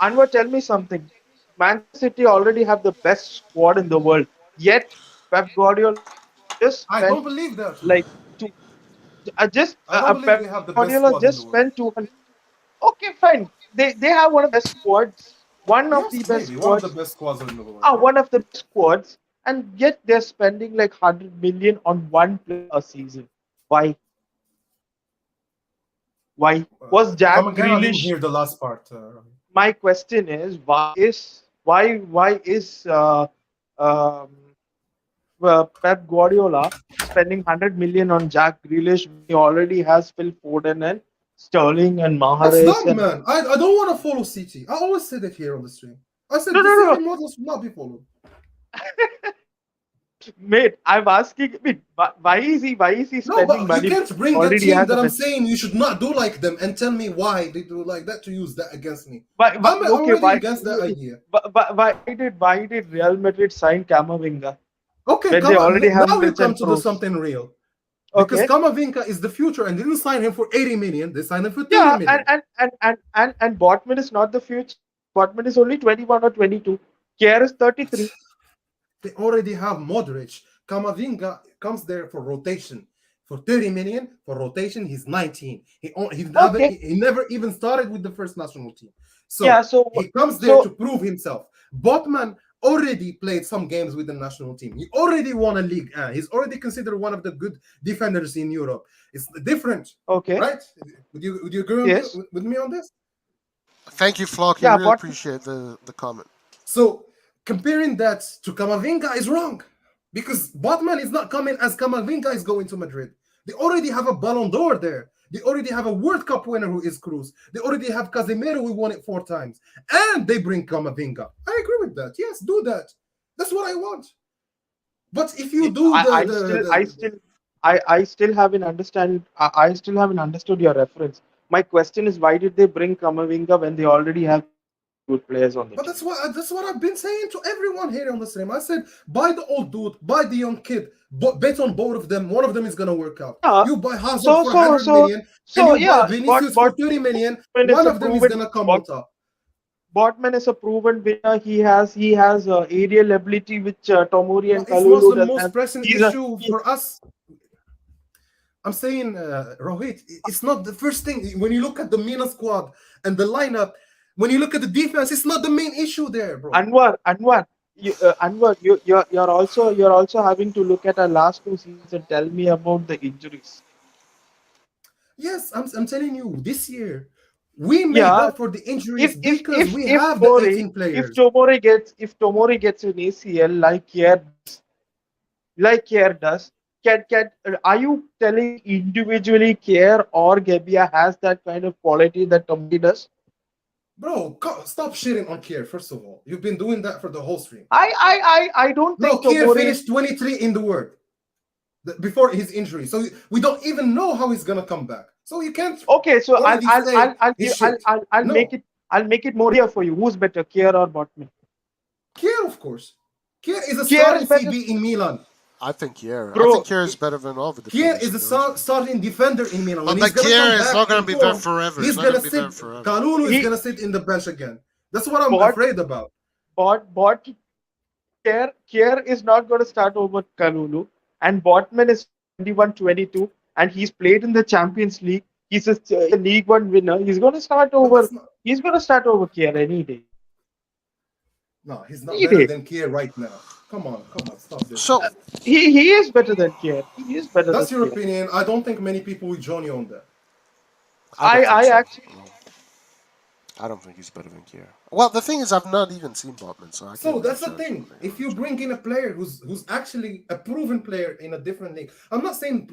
Speaker 13: Anwar, tell me something. Manchester City already have the best squad in the world. Yet Pep Guardiola just
Speaker 8: I don't believe that.
Speaker 13: like
Speaker 8: I don't believe we have the best
Speaker 13: Guardiola
Speaker 8: squad
Speaker 13: just
Speaker 8: in the world.
Speaker 13: spent 200. Okay, fine. They have one of the best squads. One of the best
Speaker 8: Maybe
Speaker 13: squads.
Speaker 8: one of the best squads in the world.
Speaker 13: One of the best squads, and yet they're spending like 100 million on one player a season. Why? Why was Jack
Speaker 8: Come again, I didn't
Speaker 13: Grealish?
Speaker 8: hear the last part.
Speaker 13: My question is why is Pep Guardiola spending 100 million on Jack Grealish when he already has Phil Foden and Sterling and
Speaker 8: That's
Speaker 13: Mahrez?
Speaker 8: dumb, man. I don't want to follow City. I always said it here on the stream. I said
Speaker 13: No,
Speaker 8: the
Speaker 13: no,
Speaker 8: City model should not be followed.
Speaker 13: Mate, I'm asking. Mate, why is he
Speaker 8: No,
Speaker 13: spending
Speaker 8: but you
Speaker 13: money?
Speaker 8: can't bring a
Speaker 13: Already
Speaker 8: team
Speaker 13: has a
Speaker 8: that I'm
Speaker 13: best.
Speaker 8: saying you should not do like them and tell me why they do like that to use that against me.
Speaker 13: Why,
Speaker 8: I'm
Speaker 13: okay,
Speaker 8: already against that idea.
Speaker 13: why did Real Madrid sign Camavinga
Speaker 8: Okay,
Speaker 13: when they
Speaker 8: come on.
Speaker 13: already have
Speaker 8: Now you
Speaker 13: Rich
Speaker 8: come
Speaker 13: and
Speaker 8: to do
Speaker 13: Kroos?
Speaker 8: something real. Because
Speaker 13: Okay.
Speaker 8: Kamavinga is the future and they didn't sign him for 80 million. They signed him for 30
Speaker 13: Yeah,
Speaker 8: million.
Speaker 13: and Botman is not the future. Botman is only 21 or 22. Kier is 33.
Speaker 8: They already have Modric. Kamavinga comes there for rotation. For 30 million, for rotation, he's 19.
Speaker 13: Okay.
Speaker 8: He never even started with the first national team.
Speaker 13: Yeah.
Speaker 8: So he comes there to prove himself. Botman already played some games with the national team. He already won a league. He's already considered one of the good defenders in Europe. It's different.
Speaker 13: Okay.
Speaker 8: Right? Would you agree
Speaker 13: Yes.
Speaker 8: with me on this?
Speaker 10: Thank you, Flocky.
Speaker 13: Yeah,
Speaker 10: Really appreciate the comment.
Speaker 8: So comparing that to Camavinga is wrong. Because Botman is not coming as Camavinga is going to Madrid. They already have a Ballon d'Or there. They already have a World Cup winner who is Cruz. They already have Casemiro who won it 4 times. And they bring Camavinga. I agree with that. Yes, do that. That's what I want. But if you do
Speaker 13: I still haven't understood your reference. My question is, why did they bring Camavinga when they already have very good players on the
Speaker 8: But
Speaker 13: team?
Speaker 8: that's what I've been saying to everyone here on the stream. I said, buy the old dude, buy the young kid, bet on both of them. One of them is gonna work out. You buy Hazard for 100 million, and you buy Vinicius for 30 million. One of them is gonna come on top.
Speaker 13: Botman is a proven winner. He has aerial ability which Tomori and
Speaker 8: It's not
Speaker 13: Kalulu
Speaker 8: the
Speaker 13: does
Speaker 8: most
Speaker 13: have.
Speaker 8: pressing issue for us. I'm saying, Rohit, it's not the first thing. When you look at the Milan squad and the lineup, when you look at the defense, it's not the main issue there, bro.
Speaker 13: Anwar, you're also having to look at our last 2 seasons and tell me about the injuries.
Speaker 8: Yes, I'm telling you, this year we made up for the injuries because we have the 18 players.
Speaker 13: If Tomori gets an ACL like Kier does, are you telling me individually Kier or Gebbia has that kind of quality that Tomori does?
Speaker 8: Bro, stop shitting on Kier, first of all. You've been doing that for the whole stream.
Speaker 13: I don't think
Speaker 8: Kier
Speaker 13: Tomori
Speaker 8: finished 23 in the world before his injury. So we don't even know how he's gonna come back. So you can't.
Speaker 13: Okay, so I'll make it more clear for you. Who's better, Kier or Botman?
Speaker 8: Kier, of course. Kier is a starting CB in Milan.
Speaker 10: I think Kier. I think Kier is better than all the defenders.
Speaker 8: Kier is a starting defender in Milan.
Speaker 10: But Kier is not going to be there forever.
Speaker 8: He's going to sit. Kalulu is going to sit in the bench again. That's what I'm afraid about.
Speaker 13: Kier is not going to start over Kalulu, and Botman is 21-22, and he's played in the Champions League. He's a League One winner. He's going to start over. He's going to start over Kier any day.
Speaker 8: No, he's not better than Kier right now. Come on, stop this.
Speaker 10: So
Speaker 13: he is better than Kier. He is better.
Speaker 8: That's your opinion. I don't think many people will join you on that.
Speaker 10: I don't think he's better than Kier. Well, the thing is, I've not even seen Botman, so
Speaker 8: that's the thing. If you bring in a player who's actually a proven player in a different league, I'm not saying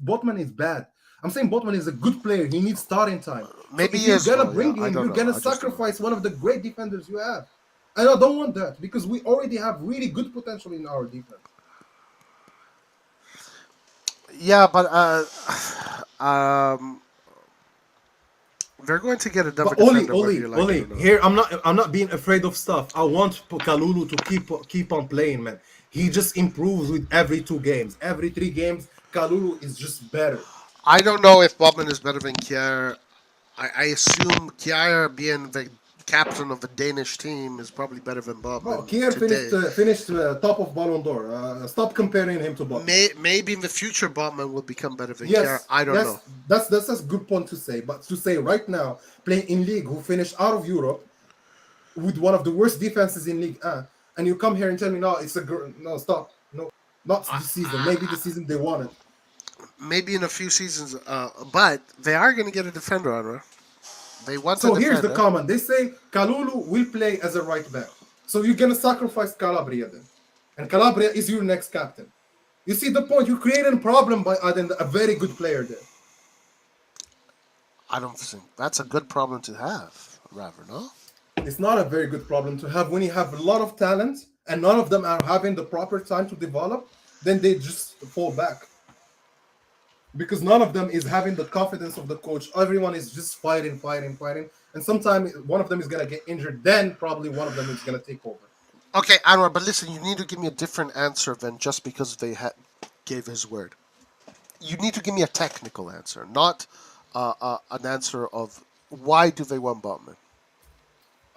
Speaker 8: Botman is bad. I'm saying Botman is a good player. He needs starting time.
Speaker 10: Maybe
Speaker 8: so if you're gonna bring him, you're gonna sacrifice one of the great defenders you have. And I don't want that because we already have really good potential in our defense.
Speaker 10: Yeah, but they're going to get a double defender.
Speaker 8: Oli, here I'm not being afraid of stuff. I want Kalulu to keep on playing, man. He just improves with every 2 games. Every 3 games, Kalulu is just better.
Speaker 10: I don't know if Botman is better than Kier. I assume Kier being the captain of the Danish team is probably better than Botman.
Speaker 8: Kier finished top of Ballon d'Or. Stop comparing him to Botman.
Speaker 10: Maybe in the future Botman will become better than Kier. I don't know.
Speaker 8: That's a good point to say. But to say right now, playing in League, who finished out of Europe with one of the worst defenses in League, and you come here and tell me, no, stop. No, not this season. Maybe the season they wanted.
Speaker 10: Maybe in a few seasons, but they are going to get a defender on her. They want
Speaker 8: so here's the comment. They say Kalulu will play as a right back. So you're going to sacrifice Calabria then. And Calabria is your next captain. You see the point? You created a problem by adding a very good player there.
Speaker 10: I don't think that's a good problem to have, rather, no?
Speaker 8: It's not a very good problem to have when you have a lot of talent
Speaker 12: and none of them are having the proper time to develop, then they just fall back. Because none of them is having the confidence of the coach. Everyone is just fighting. And sometimes one of them is going to get injured. Then probably one of them is going to take over.
Speaker 10: Okay, Anwar, but listen, you need to give me a different answer than just because they gave his word. You need to give me a technical answer, not an answer of why do they want Botman.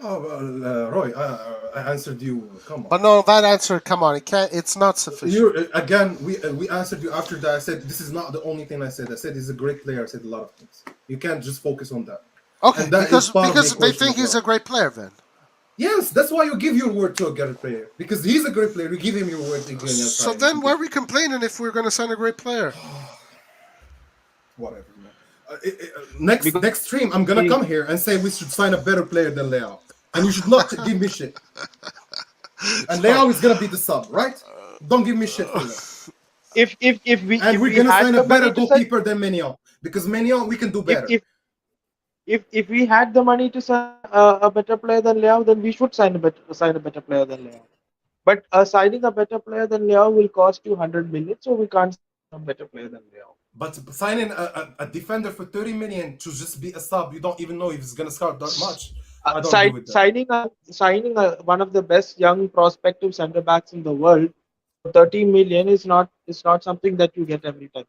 Speaker 12: Oh, well, Roy, I answered you. Come on.
Speaker 10: But no, that answer, come on, it's not sufficient.
Speaker 12: Again, we answered you after that. I said this is not the only thing I said. I said he's a great player. I said a lot of things. You can't just focus on that.
Speaker 10: Okay, because they think he's a great player then.
Speaker 12: Yes, that's why you give your word to a great player. Because he's a great player, you give him your word again.
Speaker 10: So then why are we complaining if we're going to sign a great player?
Speaker 12: Whatever, man. Next stream, I'm going to come here and say we should sign a better player than Leao. And you should not give me shit. And Leao is going to be the sub, right? Don't give me shit for that.
Speaker 13: If
Speaker 12: we're going to sign a better goalkeeper than Maignan. Because Maignan, we can do better.
Speaker 13: If we had the money to sign a better player than Leao, then we should sign a better player than Leao. But signing a better player than Leao will cost you 100 million, so we can't sign a better player than Leao.
Speaker 12: But signing a defender for 30 million to just be a sub, you don't even know if he's going to start that much. I don't agree with that.
Speaker 13: Signing one of the best young prospective centre backs in the world for 30 million is not something that you get every time.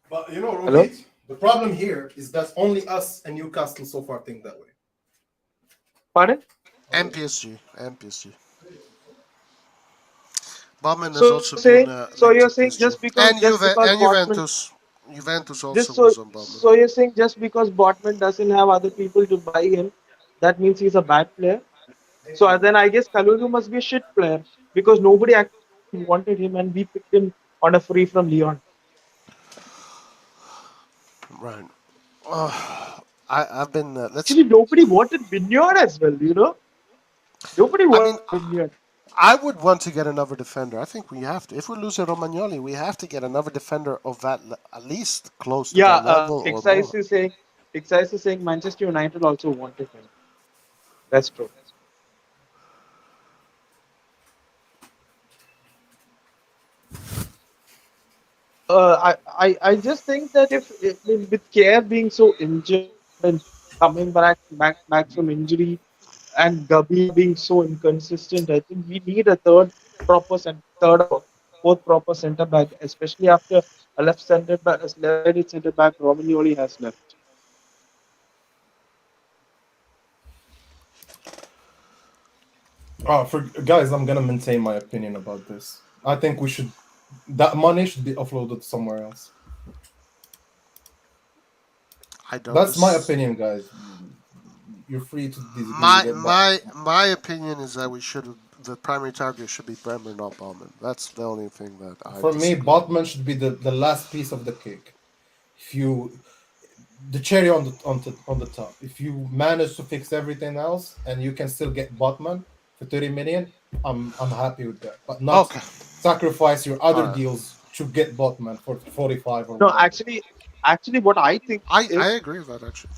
Speaker 12: But you know, Rohit, the problem here is that only us and Newcastle so far think that way.
Speaker 13: Pardon?
Speaker 10: And PSG. Botman has also been.
Speaker 13: So you're saying just because
Speaker 10: Juventus also was on Botman.
Speaker 13: So you're saying just because Botman doesn't have other people to buy him, that means he's a bad player? So then I guess Kalulu must be a shit player because nobody actually wanted him and we picked him on a free from Lyon.
Speaker 10: Right. I've been.
Speaker 13: Actually, nobody wanted Vigneault as well, you know? Nobody wanted Vigneault.
Speaker 10: I would want to get another defender. I think we have to. If we lose a Romagnoli, we have to get another defender of that, at least close to that level.
Speaker 13: Excise is saying Manchester United also wanted him. That's true. I just think that if with Care being so injured and coming back from injury, and Gabi being so inconsistent, I think we need a fourth proper centre back, especially after a left-sided centre back Romagnoli has left.
Speaker 12: Guys, I'm gonna maintain my opinion about this. I think that money should be offloaded somewhere else. That's my opinion, guys. You're free to disagree.
Speaker 10: My opinion is that the primary target should be Bremer, not Botman. That's the only thing that
Speaker 12: For me, Botman should be the last piece of the cake. The cherry on the top. If you manage to fix everything else and you can still get Botman for 30 million, I'm happy with that. But not sacrifice your other deals to get Botman for 45 or
Speaker 13: no. Whatever. Actually, what I think
Speaker 10: I agree with that. Actually,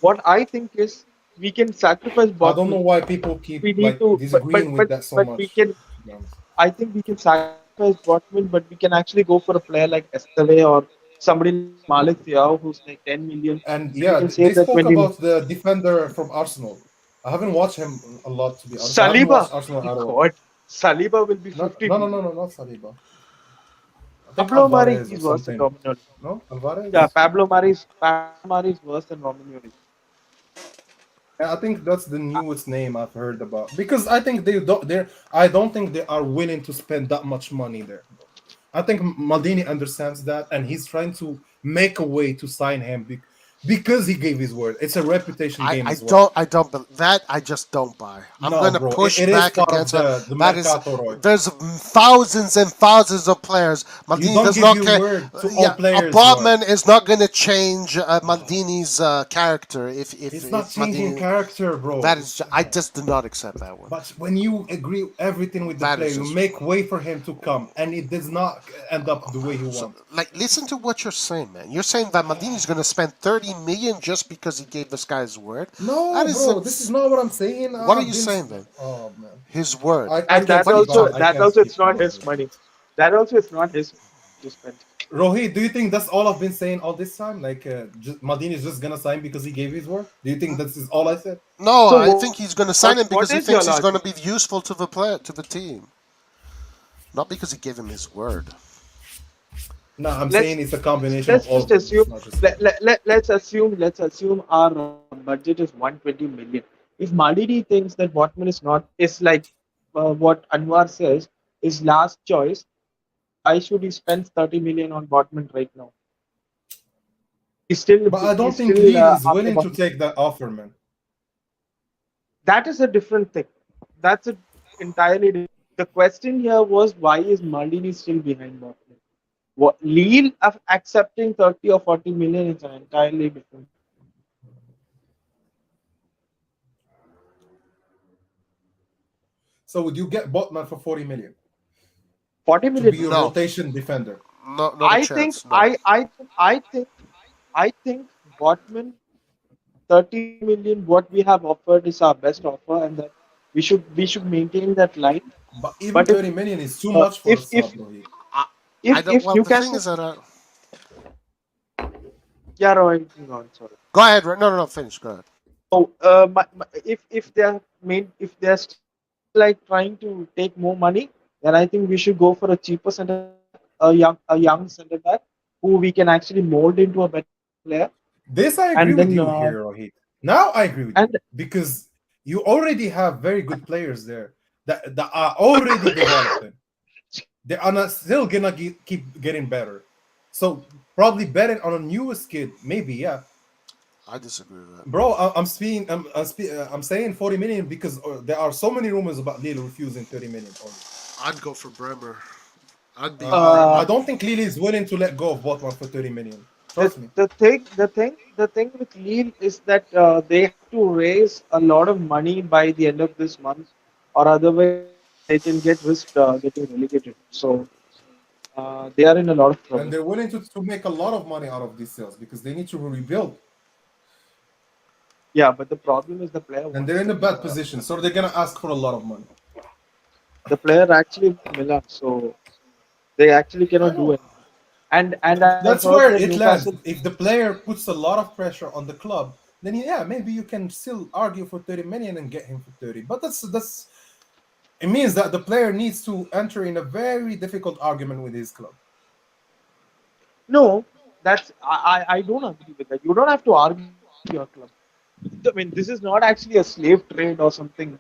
Speaker 13: what I think is we can sacrifice Botman.
Speaker 12: I don't know why people keep disagreeing with that so much.
Speaker 13: I think we can sacrifice Botman, but we can actually go for a player like Esteve or somebody like Malik Thiaw who's like 10 million.
Speaker 12: And yeah, they spoke about the defender from Arsenal. I haven't watched him a lot, to be honest.
Speaker 13: Saliba.
Speaker 12: God.
Speaker 13: Saliba will be 50.
Speaker 12: No, not Saliba.
Speaker 13: Pablo Mari is worse than Romagnoli.
Speaker 12: No, Alvarez.
Speaker 13: Yeah, Pablo Mari is worse than Romagnoli.
Speaker 12: I think that's the newest name I've heard about because I think I don't think they are willing to spend that much money there. I think Maldini understands that, and he's trying to make a way to sign him because he gave his word. It's a reputation game. I
Speaker 10: just don't buy. I'm
Speaker 12: No,
Speaker 10: going to
Speaker 12: bro,
Speaker 10: push
Speaker 12: it is
Speaker 10: back
Speaker 12: part of
Speaker 10: against
Speaker 12: the
Speaker 10: that.
Speaker 12: mercato, Roy.
Speaker 10: There's thousands and thousands of players. Maldini
Speaker 12: don't
Speaker 10: does
Speaker 12: give
Speaker 10: not
Speaker 12: your
Speaker 10: care.
Speaker 12: word to all players,
Speaker 10: Botman is not going to change Maldini's character.
Speaker 12: It's not changing character, bro.
Speaker 10: I just do not accept that one.
Speaker 12: But when you agree everything with the player, you make way for him to come, and it does not end up the way you want.
Speaker 10: Listen to what you're saying, man. You're saying that Maldini is going to spend 30 15 million just because he gave this guy his word?
Speaker 12: No,
Speaker 10: That
Speaker 12: bro, this is not what I'm saying.
Speaker 10: What are you saying then?
Speaker 12: Oh man,
Speaker 10: His word.
Speaker 12: I
Speaker 13: And
Speaker 12: can't
Speaker 13: that
Speaker 10: What are you
Speaker 12: speak
Speaker 13: also
Speaker 12: on.
Speaker 10: talking?
Speaker 12: I
Speaker 13: that
Speaker 12: can't
Speaker 13: also
Speaker 12: speak
Speaker 13: it's
Speaker 12: on
Speaker 13: not
Speaker 12: that.
Speaker 13: his money. That also it's not his to spend.
Speaker 12: Rohit, do you think that's all I've been saying all this time? Like, Maldini is just gonna sign because he gave his word? Do you think this is all I said?
Speaker 10: No,
Speaker 13: So
Speaker 10: I think he's going to sign him
Speaker 13: what
Speaker 10: because he
Speaker 13: is your
Speaker 10: thinks he's going
Speaker 13: logic?
Speaker 10: to be useful to the player, to the team, not because he gave him his word.
Speaker 12: No, I'm
Speaker 13: let's
Speaker 12: saying it's a combination of
Speaker 13: let's
Speaker 12: all
Speaker 13: just
Speaker 12: of them.
Speaker 13: assume
Speaker 12: It's not just one.
Speaker 13: let's assume our budget is 120 million. If Maldini thinks that Botman is like what Anwar says is last choice, then why should he spend 30 million on Botman right now?
Speaker 12: But I don't
Speaker 13: He's
Speaker 12: think
Speaker 13: still
Speaker 12: Lille is
Speaker 13: after
Speaker 12: willing to
Speaker 13: Botman.
Speaker 12: take that offer, man.
Speaker 13: That is a different thing. That's a entirely different. The question here was why is Maldini still behind Botman? What Lille of accepting 30 or 40 million is an entirely different.
Speaker 12: So would you get Botman for 40 million
Speaker 13: 40
Speaker 12: to
Speaker 13: million?
Speaker 12: be your
Speaker 10: No,
Speaker 12: rotation defender?
Speaker 10: not a
Speaker 13: I think
Speaker 10: chance. No.
Speaker 13: I think Botman 30 million what we have offered is our best offer and that we should maintain that line.
Speaker 12: But even
Speaker 13: But
Speaker 12: 30 million is too much for a
Speaker 13: if
Speaker 12: sub, Rohit.
Speaker 10: I don't.
Speaker 13: if
Speaker 10: Well, the thing
Speaker 13: Newcastle
Speaker 10: is that.
Speaker 13: yeah right, on sorry.
Speaker 10: Go ahead. No. Finish. Go ahead.
Speaker 13: Oh, if they're still like trying to take more money, then I think we should go for a cheaper center back, a young center back who we can actually mold into a better player.
Speaker 12: This I agree
Speaker 13: And
Speaker 12: with
Speaker 13: then
Speaker 12: you here, Rohit. Now I agree with you
Speaker 13: and
Speaker 12: because you already have very good players there that are already developing. They are not still gonna keep getting better. So probably betting on a newest kid, maybe, yeah.
Speaker 10: I disagree with that.
Speaker 12: Bro, I'm saying 40 million because there are so many rumors about Lille refusing 30 million only.
Speaker 10: I'd go for Bremer. I'd be
Speaker 12: I
Speaker 10: Bremer.
Speaker 12: don't think Lille is willing to let go of Botman for 30 million.
Speaker 13: the
Speaker 12: Trust me.
Speaker 13: the thing with Lille is that they have to raise a lot of money by the end of this month, or otherwise they can get risked getting relegated. So they are in a lot of
Speaker 12: And
Speaker 13: trouble.
Speaker 12: they're willing to make a lot of money out of these sales because they need to rebuild.
Speaker 13: Yeah, but the problem is the player
Speaker 12: And
Speaker 13: wants
Speaker 12: they're in a bad position, so they're gonna ask for a lot of money.
Speaker 13: the player actually wants Milan, so they actually
Speaker 12: I
Speaker 13: cannot do
Speaker 12: know.
Speaker 13: anything. And I've
Speaker 12: That's
Speaker 13: heard
Speaker 12: where
Speaker 13: that
Speaker 12: it lands.
Speaker 13: Newcastle.
Speaker 12: If the player puts a lot of pressure on the club, then yeah, maybe you can still argue for 30 million and get him for 30. But that's it means that the player needs to enter in a very difficult argument with his club.
Speaker 13: No, I don't agree with that. You don't have to argue with your club. I mean, this is not actually a slave trade or something.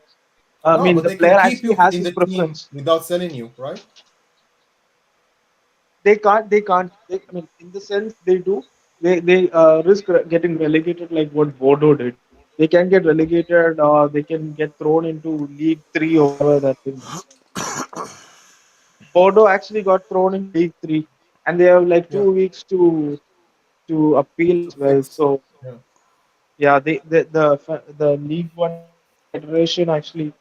Speaker 13: I
Speaker 12: No,
Speaker 13: mean,
Speaker 12: but
Speaker 13: the
Speaker 12: they can
Speaker 13: player
Speaker 12: keep
Speaker 13: actually
Speaker 12: you
Speaker 13: has
Speaker 12: in
Speaker 13: his
Speaker 12: the team
Speaker 13: preference.
Speaker 12: without selling you, right?
Speaker 13: They can't. I mean, in the sense they do. They risk getting relegated like what Bordeaux did. They can get relegated or they can get thrown into League Three or whatever that thing is. Bordeaux actually got thrown in League Three, and they have like
Speaker 12: Yeah,
Speaker 13: 2 weeks to appeal
Speaker 12: to
Speaker 13: as well.
Speaker 12: fix.
Speaker 13: So
Speaker 12: Yeah.
Speaker 13: yeah, the League One federation actually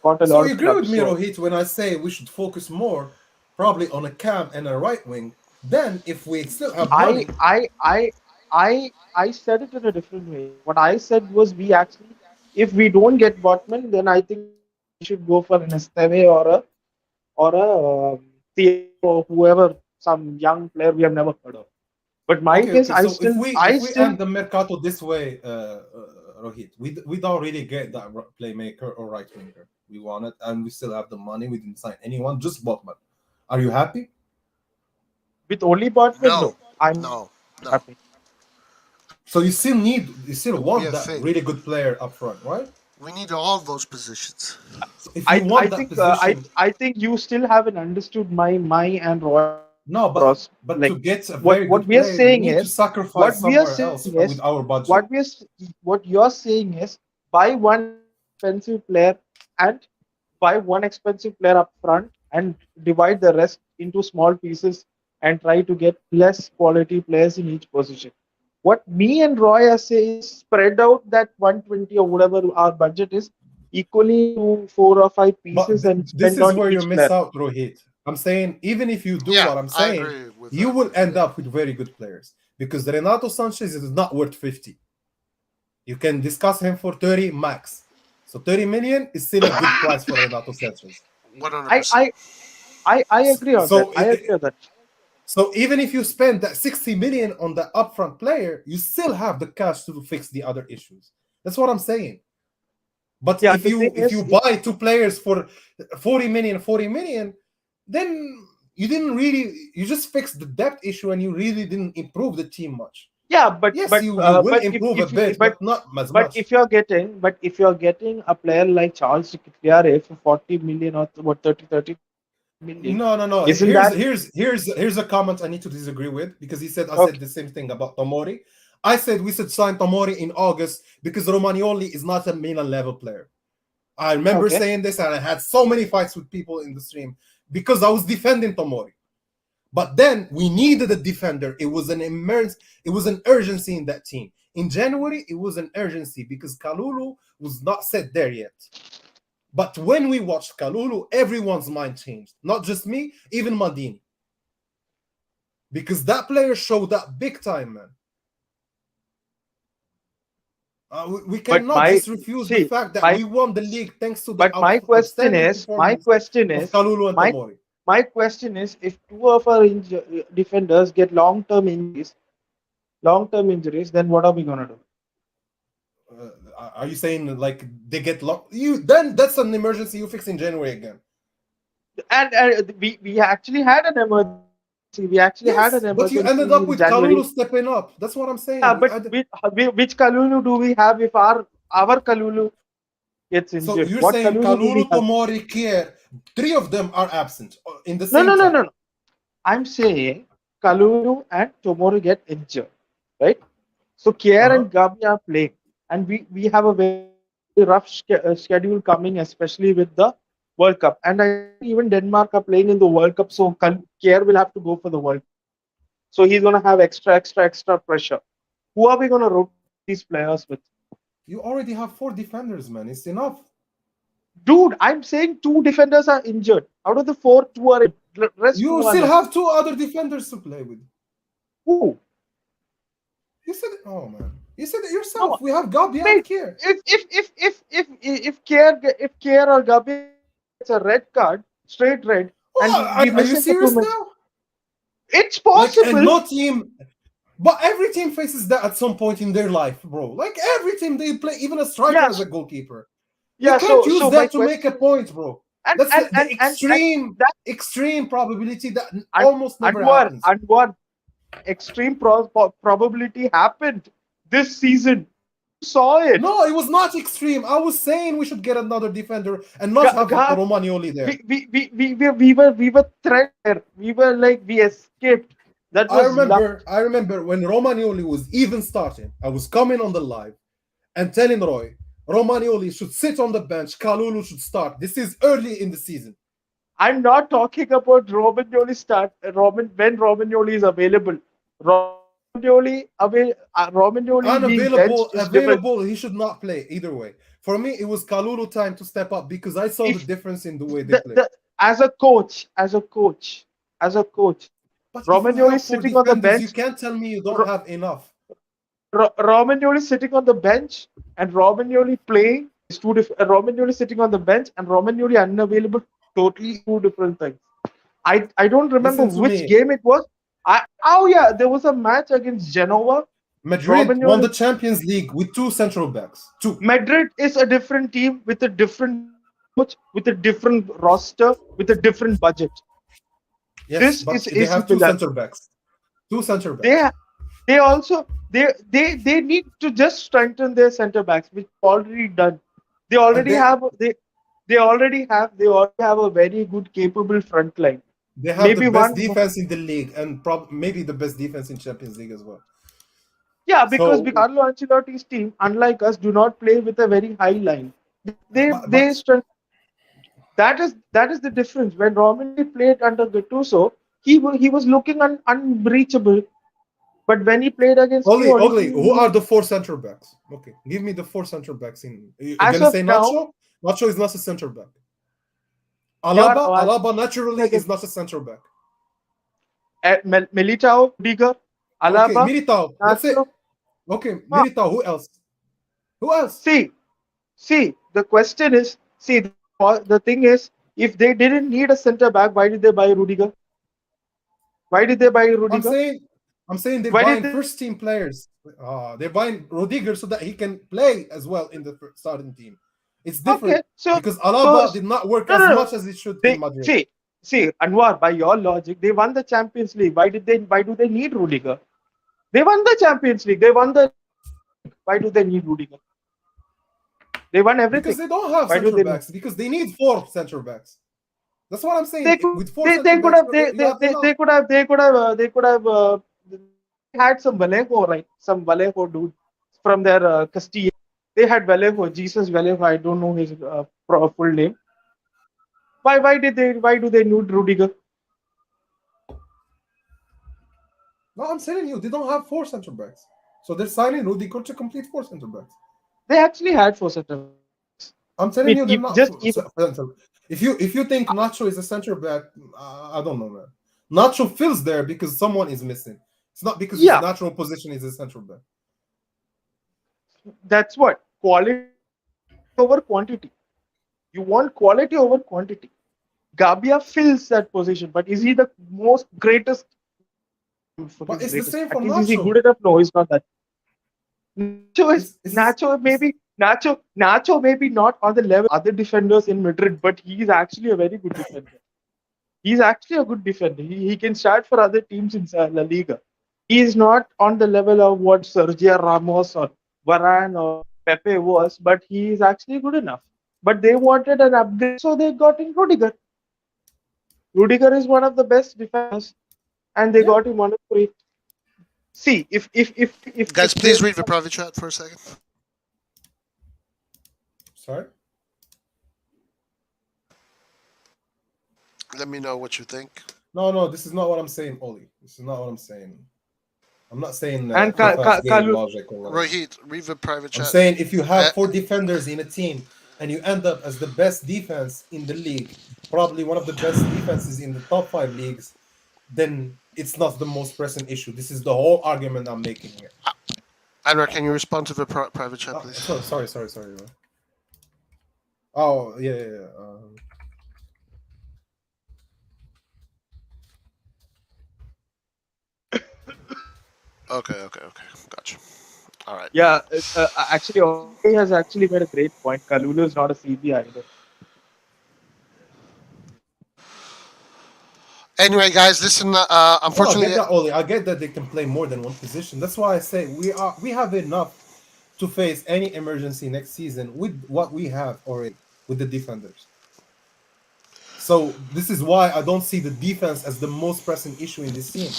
Speaker 13: caught a
Speaker 12: So
Speaker 13: lot
Speaker 12: you
Speaker 13: of
Speaker 12: agree
Speaker 13: clubs.
Speaker 12: with me,
Speaker 13: So
Speaker 12: Rohit, when I say we should focus more probably on a cam and a right wing. Then if we still have
Speaker 13: I
Speaker 12: money,
Speaker 13: I I I said it in a different way. What I said was we actually, if we don't get Botman, then I think we should go for an Esteve or a Thiago or whoever, some young player we have never heard of. But my case,
Speaker 12: okay.
Speaker 13: I
Speaker 12: So if
Speaker 13: still
Speaker 12: we
Speaker 13: I
Speaker 12: if we
Speaker 13: still
Speaker 12: end the mercato this way, Rohit, we don't really get that playmaker or right winger we wanted, and we still have the money. We didn't sign anyone, just Botman. Are you happy?
Speaker 13: with only Botman,
Speaker 10: No,
Speaker 13: no, I'm not
Speaker 10: no, no.
Speaker 13: happy.
Speaker 12: So you still
Speaker 10: It would be
Speaker 12: want
Speaker 10: a
Speaker 12: that
Speaker 10: thing.
Speaker 12: really good player up front, right?
Speaker 10: We need all those positions.
Speaker 12: So if you
Speaker 13: I
Speaker 12: want that
Speaker 13: think
Speaker 12: position,
Speaker 13: I think you still haven't understood my and Roy's
Speaker 12: no,
Speaker 13: cross.
Speaker 12: but to
Speaker 13: Like
Speaker 12: get a
Speaker 13: what
Speaker 12: very
Speaker 13: what
Speaker 12: good
Speaker 13: we are
Speaker 12: player, we
Speaker 13: saying
Speaker 12: need to
Speaker 13: is what
Speaker 12: sacrifice
Speaker 13: we are
Speaker 12: somewhere
Speaker 13: saying
Speaker 12: else
Speaker 13: is
Speaker 12: with our budget.
Speaker 13: what we are what you are saying is buy one expensive player and buy one expensive player up front and divide the rest into small pieces and try to get less quality players in each position. What me and Roy are saying is spread out that 120 or whatever our budget is equally into 4 or 5
Speaker 12: But
Speaker 13: pieces and
Speaker 12: this
Speaker 13: spend
Speaker 12: is
Speaker 13: on
Speaker 12: where you
Speaker 13: each
Speaker 12: miss
Speaker 13: player.
Speaker 12: out, Rohit. I'm saying even if you do
Speaker 10: Yeah,
Speaker 12: what I'm
Speaker 10: I
Speaker 12: saying,
Speaker 10: agree with
Speaker 12: you
Speaker 10: that.
Speaker 12: will end up with very good players. because Renato Sanchez is not worth 50. You can discuss him for 30 max. So 30 million is still a good price for Renato Sanchez.
Speaker 10: 100%.
Speaker 13: I agree on
Speaker 12: So
Speaker 13: that. I agree on that.
Speaker 12: So even if you spend that 60 million on the upfront player, you still have the cash to fix the other issues. That's what I'm saying. But
Speaker 13: Yeah,
Speaker 12: if
Speaker 13: the
Speaker 12: you
Speaker 13: thing
Speaker 12: if
Speaker 13: is,
Speaker 12: you buy two players for 40 million, then you just fixed the depth issue and you really didn't improve the team much.
Speaker 13: yeah, but
Speaker 12: Yes, you will
Speaker 13: but
Speaker 12: improve a
Speaker 13: if
Speaker 12: bit, but not as
Speaker 13: but
Speaker 12: much.
Speaker 13: if you're getting a player like Charles Kitiare for 40 million or what 30 million,
Speaker 12: No.
Speaker 13: isn't that
Speaker 12: Here's a comment I need to disagree with, because he said I
Speaker 13: okay?
Speaker 12: said the same thing about Tomori. I said we should sign Tomori in August because Romagnoli is not a Milan level player. I remember
Speaker 13: Okay.
Speaker 12: saying this, and I had so many fights with people in the stream because I was defending Tomori. But then we needed a defender. It was an urgency in that team. In January, it was an urgency because Kalulu was not set there yet. But when we watched Kalulu, everyone's mind changed. Not just me, even Maldini. Because that player showed up big time, man. We cannot just refuse the fact that we won the league thanks to the outstanding performance of Kalulu and Tomori.
Speaker 13: My question is, if two of our defenders get long-term injuries, then what are we gonna do?
Speaker 12: Are you saying like they get locked? Then that's an emergency you fix in January again.
Speaker 13: And we actually had an emergency.
Speaker 12: But you ended up with Kalulu stepping up. That's what I'm saying.
Speaker 13: Yeah, but which Kalulu do we have if our Kalulu gets injured?
Speaker 12: So you're saying Kalulu, Tomori, Kier, three of them are absent in the same time.
Speaker 13: No. I'm saying Kalulu and Tomori get injured, right? So Kier and Gabi are playing, and we have a very rough schedule coming, especially with the World Cup. And I think even Denmark are playing in the World Cup, so Kier will have to go for the World Cup. So he's going to have extra pressure. Who are we going to rotate these players with?
Speaker 12: You already have 4 defenders, man. It's enough.
Speaker 13: Dude, I'm saying 2 defenders are injured. Out of the 4, 2 are injured.
Speaker 12: You still have 2 other defenders to play with.
Speaker 13: Who?
Speaker 12: You said it. Oh man, you said it yourself. No, we have Gabi and Kier.
Speaker 13: If Kier or Gabi gets a red card, straight red,
Speaker 12: are you serious now?
Speaker 13: It's possible.
Speaker 12: And no team, but every team faces that at some point in their life, bro. Like every team, they play even a striker as a goalkeeper. You can't use that to make a point, bro. That's the extreme probability that almost never happens.
Speaker 13: And what extreme probability happened this season? Saw it.
Speaker 12: No, it was not extreme. I was saying we should get another defender and not have Romagnoli there.
Speaker 13: We were threatened. We escaped. That was
Speaker 12: I remember when Romagnoli was even starting. I was coming on the live and telling Roy, Romagnoli should sit on the bench. Kalulu should start. This is early in the season.
Speaker 13: I'm not talking about Romagnoli start. When Romagnoli is available. Romagnoli
Speaker 12: available. He should not play either way. For me, it was Kalulu time to step up because I saw the difference in the way they play.
Speaker 13: As a coach. But Romagnoli sitting on the bench.
Speaker 12: You can't tell me you don't have enough.
Speaker 13: Romagnoli sitting on the bench and Romagnoli playing is 2 different. Romagnoli sitting on the bench and Romagnoli unavailable, totally 2 different things. I don't remember which game it was. There was a match against Genoa.
Speaker 12: Madrid won the Champions League with 2 central backs. 2.
Speaker 13: Madrid is a different team with a different coach, with a different roster, with a different budget.
Speaker 12: Yes, they have 2 center backs. 2 center backs.
Speaker 13: They need to just strengthen their center backs, which already done. They already have a very good, capable front line.
Speaker 12: They have the best defense in the league and maybe the best defense in Champions League as well.
Speaker 13: Yeah, because Carlo Ancelotti's team, unlike us, do not play with a very high line. That is the difference. When Romagnoli played under Gattuso, he was looking unbreachable. But when he played against
Speaker 12: Ugly, who are the 4 center backs? Okay, give me the 4 center backs. You're gonna say Nacho? Nacho is not a center back. Alaba naturally is not a center back.
Speaker 13: Militao, Rudiger.
Speaker 12: Okay,
Speaker 13: Alaba,
Speaker 12: Militao. That's it.
Speaker 13: Nacho.
Speaker 12: Okay,
Speaker 13: Ah,
Speaker 12: Militao. Who else? Who else?
Speaker 13: see. The question is, see, the thing is, if they didn't need a center back, why did they buy Rudiger? Why did they buy
Speaker 12: I'm
Speaker 13: Rudiger?
Speaker 12: saying, I'm saying they're
Speaker 13: Why did
Speaker 12: buying
Speaker 13: they?
Speaker 12: first team players. They're buying Rudiger so that he can play as well in the starting team. It's different
Speaker 13: Okay, so
Speaker 12: because
Speaker 13: so
Speaker 12: Alaba did not work
Speaker 13: no,
Speaker 12: as
Speaker 13: no,
Speaker 12: much
Speaker 13: no.
Speaker 12: as it should in
Speaker 13: They
Speaker 12: Madrid.
Speaker 13: see Anwar. By your logic, they won the Champions League. Why did they? Why do they need Rudiger? They won the Champions League. They won the. Why do they need Rudiger? They won
Speaker 12: Because
Speaker 13: everything.
Speaker 12: they don't have
Speaker 13: Why do
Speaker 12: center
Speaker 13: they need?
Speaker 12: backs. Because they need 4 center backs. That's what I'm saying.
Speaker 13: They could.
Speaker 12: With four
Speaker 13: They
Speaker 12: center
Speaker 13: could
Speaker 12: backs,
Speaker 13: have.
Speaker 12: you have enough.
Speaker 13: They could have. They could have. They could have. They had some Vallejo, right? Some Vallejo dude from their Castilla. They had Vallejo, Jesus Vallejo. I don't know his full name. Why did they? Why do they need Rudiger?
Speaker 12: No, I'm telling you, they don't have 4 center backs. So they're signing Rudiger to complete 4 center backs.
Speaker 13: They actually had four center.
Speaker 12: I'm
Speaker 13: I
Speaker 12: telling
Speaker 13: mean,
Speaker 12: you, they're not.
Speaker 13: just even
Speaker 12: If you think Nacho is a center back, I don't know, man. Nacho fills there because someone is missing. It's not because his
Speaker 13: yeah,
Speaker 12: natural position is a center back.
Speaker 13: that's what quality over quantity. You want quality over quantity. Gabia fills that position, but is he the most greatest?
Speaker 12: But
Speaker 13: Fucking
Speaker 12: it's the
Speaker 13: greatest.
Speaker 12: same
Speaker 13: At
Speaker 12: for
Speaker 13: least is he
Speaker 12: Nacho.
Speaker 13: good enough? No, he's not that. Nacho maybe not on the level of other defenders in Madrid, but he's actually a very good defender. He's actually a good defender. He can start for other teams in La Liga. He is not on the level of what Sergio Ramos or Varane or Pepe was, but he is actually good enough. But they wanted an upgrade, so they got in Rudiger. Rudiger is one of the best defenders, and they got him on a free. See,
Speaker 10: Guys,
Speaker 13: if
Speaker 10: please
Speaker 13: they
Speaker 10: read the private chat for a second.
Speaker 12: Sorry?
Speaker 10: Let me know what you think.
Speaker 12: No, this is not what I'm saying, Oli. This is not what I'm saying. I'm not saying
Speaker 13: and
Speaker 12: FIFA's game logic or whatever.
Speaker 10: Rohit, read the private
Speaker 12: I'm
Speaker 10: chat.
Speaker 12: saying if you have 4 defenders in a team and you end up as the best defense in the league, probably one of the best defenses in the top 5 leagues, then it's not the most pressing issue. This is the whole argument I'm making here.
Speaker 10: Anwar, can you respond to the private chat, please?
Speaker 12: Sorry. Oh, yeah.
Speaker 10: Okay. Gotcha. All right.
Speaker 13: Yeah, actually, he has actually made a great point. Kalulu is not a CB either.
Speaker 10: Anyway, guys, listen. Unfortunately,
Speaker 12: I get that, Oli. I get that they can play more than one position. That's why I say we have enough to face any emergency next season with what we have already with the defenders. So this is why I don't see the defense as the most pressing issue in this team.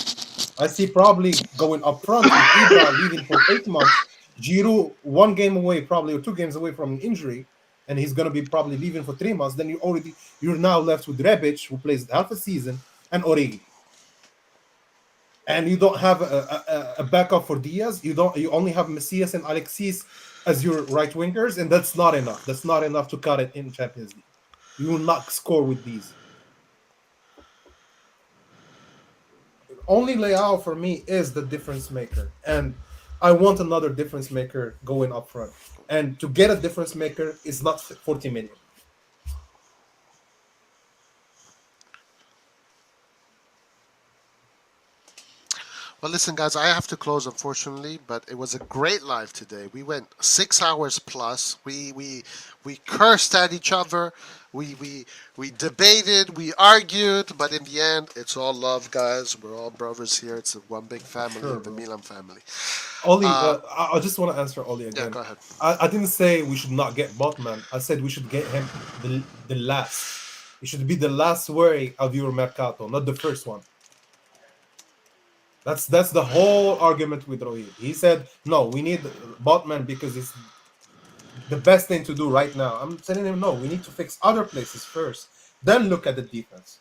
Speaker 12: I see probably going up front with Ibra leaving for 8 months, Giroud 1 game away, probably, or 2 games away from an injury, and he's gonna be probably leaving for 3 months. Then you're now left with Rebic, who plays half a season, and Origi. And you don't have a backup for Diaz. You only have Messias and Alexis as your right wingers, and that's not enough. That's not enough to cut it in Champions League. You will not score with these. Only Leao for me is the difference maker, and I want another difference maker going up front. And to get a difference maker is not 40 million.
Speaker 10: well, listen, guys, I have to close, unfortunately, but it was a great live today. We went 6 hours plus. We cursed at each other. We debated. We argued, but in the end, it's all love, guys. We're all brothers here. It's one big family,
Speaker 12: Sure,
Speaker 10: the
Speaker 12: bro.
Speaker 10: Milan family.
Speaker 12: Oli, I just want to answer Oli again.
Speaker 10: Yeah, go ahead.
Speaker 12: I didn't say we should not get Botman. I said we should get him the last. It should be the last worry of your mercato, not the first one. That's the whole argument with Rohit. He said, no, we need Botman because it's the best thing to do right now. I'm telling him, no, we need to fix other places first, then look at the defense.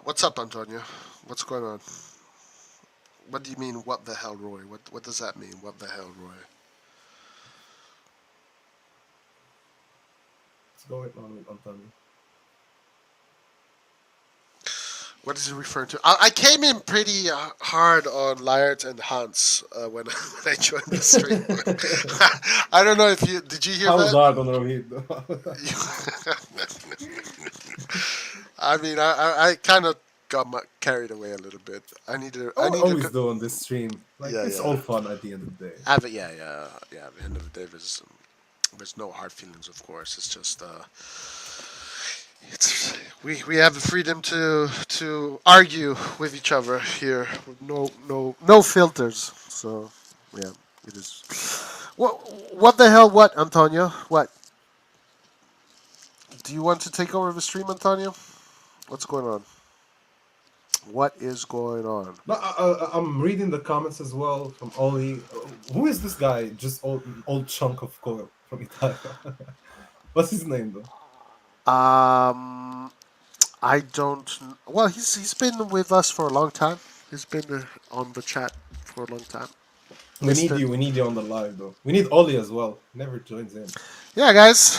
Speaker 10: What's up, Antonio? What's going on? What do you mean, what the hell, Roy? What does that mean, what the hell, Roy?
Speaker 12: What's going on with Antonio?
Speaker 10: What is he referring to? I came in pretty hard on Laird and Hans when when I joined the stream. I don't know if you did you hear
Speaker 12: How was
Speaker 10: that?
Speaker 12: hard on Rohit?
Speaker 10: I mean, I kind of got carried away a little bit. I need to.
Speaker 12: Always do on this stream. Like
Speaker 10: Yeah,
Speaker 12: it's
Speaker 10: yeah.
Speaker 12: all fun at the end of the day.
Speaker 10: Yeah, yeah, yeah. At the end of the day, there's no hard feelings, of course. It's just it's we have the freedom to argue with each other here with no filters. So yeah, it is. What the hell? What, Antonio? What? Do you want to take over the stream, Antonio? What's going on? What is going on?
Speaker 12: No, I'm reading the comments as well from Oli. Who is this guy? Just old chunk of coil from Italia. What's his name though?
Speaker 10: I don't. Well, he's been with us for a long time. He's been on the chat for a long time.
Speaker 12: We need you on the live though. We need Oli as well. Never joins in.
Speaker 10: Yeah, guys,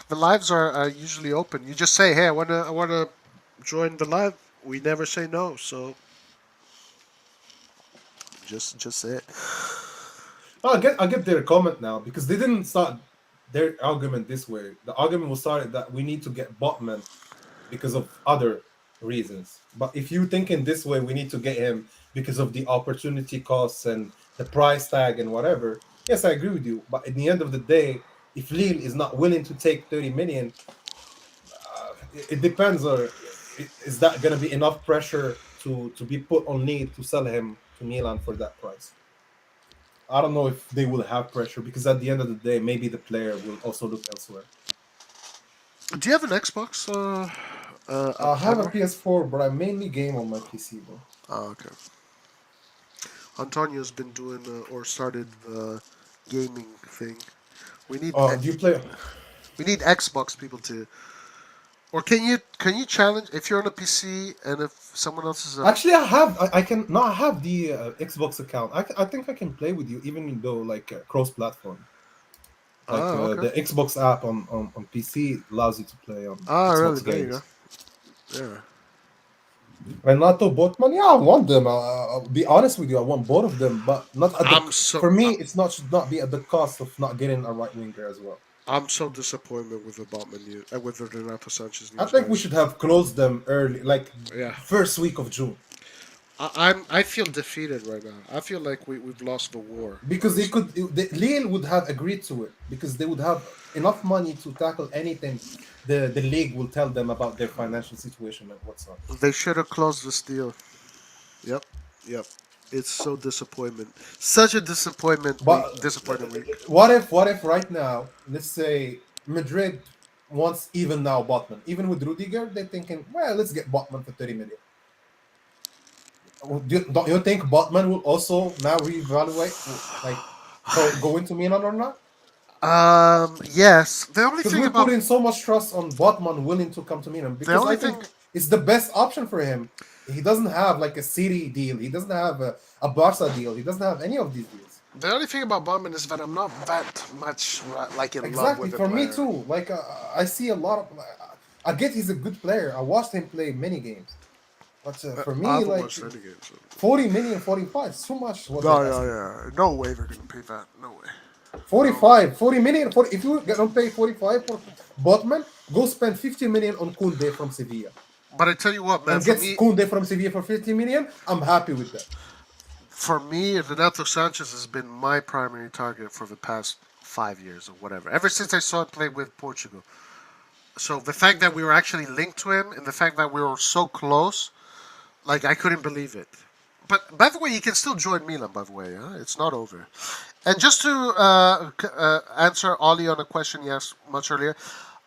Speaker 10: the lives are usually open. You just say, "Hey, I wanna join the live." We never say no, so just say it.
Speaker 12: Oh, I get their comment now because they didn't start their argument this way. The argument was started that we need to get Botman because of other reasons. But if you think in this way, we need to get him because of the opportunity costs and the price tag and whatever. Yes, I agree with you. But at the end of the day, if Lille is not willing to take 30 million, it depends. Or is that going to be enough pressure to be put on Lille to sell him to Milan for that price? I don't know if they will have pressure because at the end of the day, maybe the player will also look elsewhere.
Speaker 10: Do you have an Xbox?
Speaker 12: I have a PS4, but I mainly game on my PC though.
Speaker 10: Oh, okay. Antonio's been doing or started the gaming thing. We need.
Speaker 12: Do you play?
Speaker 10: We need Xbox people to. Or can you challenge if you're on a PC and if someone else is
Speaker 12: Actually, I have the Xbox account. I think I can play with you even though like cross-platform. Like the Xbox app on PC allows you to play on Xbox
Speaker 10: really?
Speaker 12: games.
Speaker 10: There you go. Yeah.
Speaker 12: Renato Botman, yeah, I want them. I'll be honest with you, I want both of them, but not at the, for me. It's not should not be at the cost of not getting a right winger as well.
Speaker 10: I'm so disappointed with the Botman news, with the Renato Sanchez news.
Speaker 12: I think we should have closed them early, like first week of June.
Speaker 10: I feel defeated right now. I feel like we've lost the war.
Speaker 12: Because Lille would have agreed to it because they would have enough money to tackle anything the league will tell them about their financial situation and what's up.
Speaker 10: They should have closed this deal. Yep. It's so disappointment. Such a disappointment. Disappointing week.
Speaker 12: What if right now, let's say Madrid wants even now Botman. Even with Rudiger, they're thinking, well, let's get Botman for 30 million. Don't you think Botman will also now reevaluate, like go into Milan or not?
Speaker 10: Yes. The only thing
Speaker 12: we're putting so much trust on Botman willing to come to Milan because I think it's the best option for him. He doesn't have like a City deal. He doesn't have a Barca deal. He doesn't have any of these deals.
Speaker 10: The only thing about Botman is that I'm not that much like in love with the
Speaker 12: for
Speaker 10: player.
Speaker 12: Me too. Like I see a lot of. I get he's a good player. I watched him play many games. But for me, like 40 million, 45, it's too much.
Speaker 10: No way they're gonna pay that. No way.
Speaker 12: 40 million. If you don't pay 45 for Botman, go spend 50 million on Koundé from Sevilla.
Speaker 10: But I tell you what, man.
Speaker 12: And get Koundé from Sevilla for 50 million. I'm happy with that.
Speaker 10: For me, Renato Sanchez has been my primary target for the past 5 years or whatever. Ever since I saw him play with Portugal. So the fact that we were actually linked to him and the fact that we were so close. Like, I couldn't believe it. But, by the way, he can still join Milan, by the way. Huh? It's not over. And just to answer Ollie on a question he asked much earlier,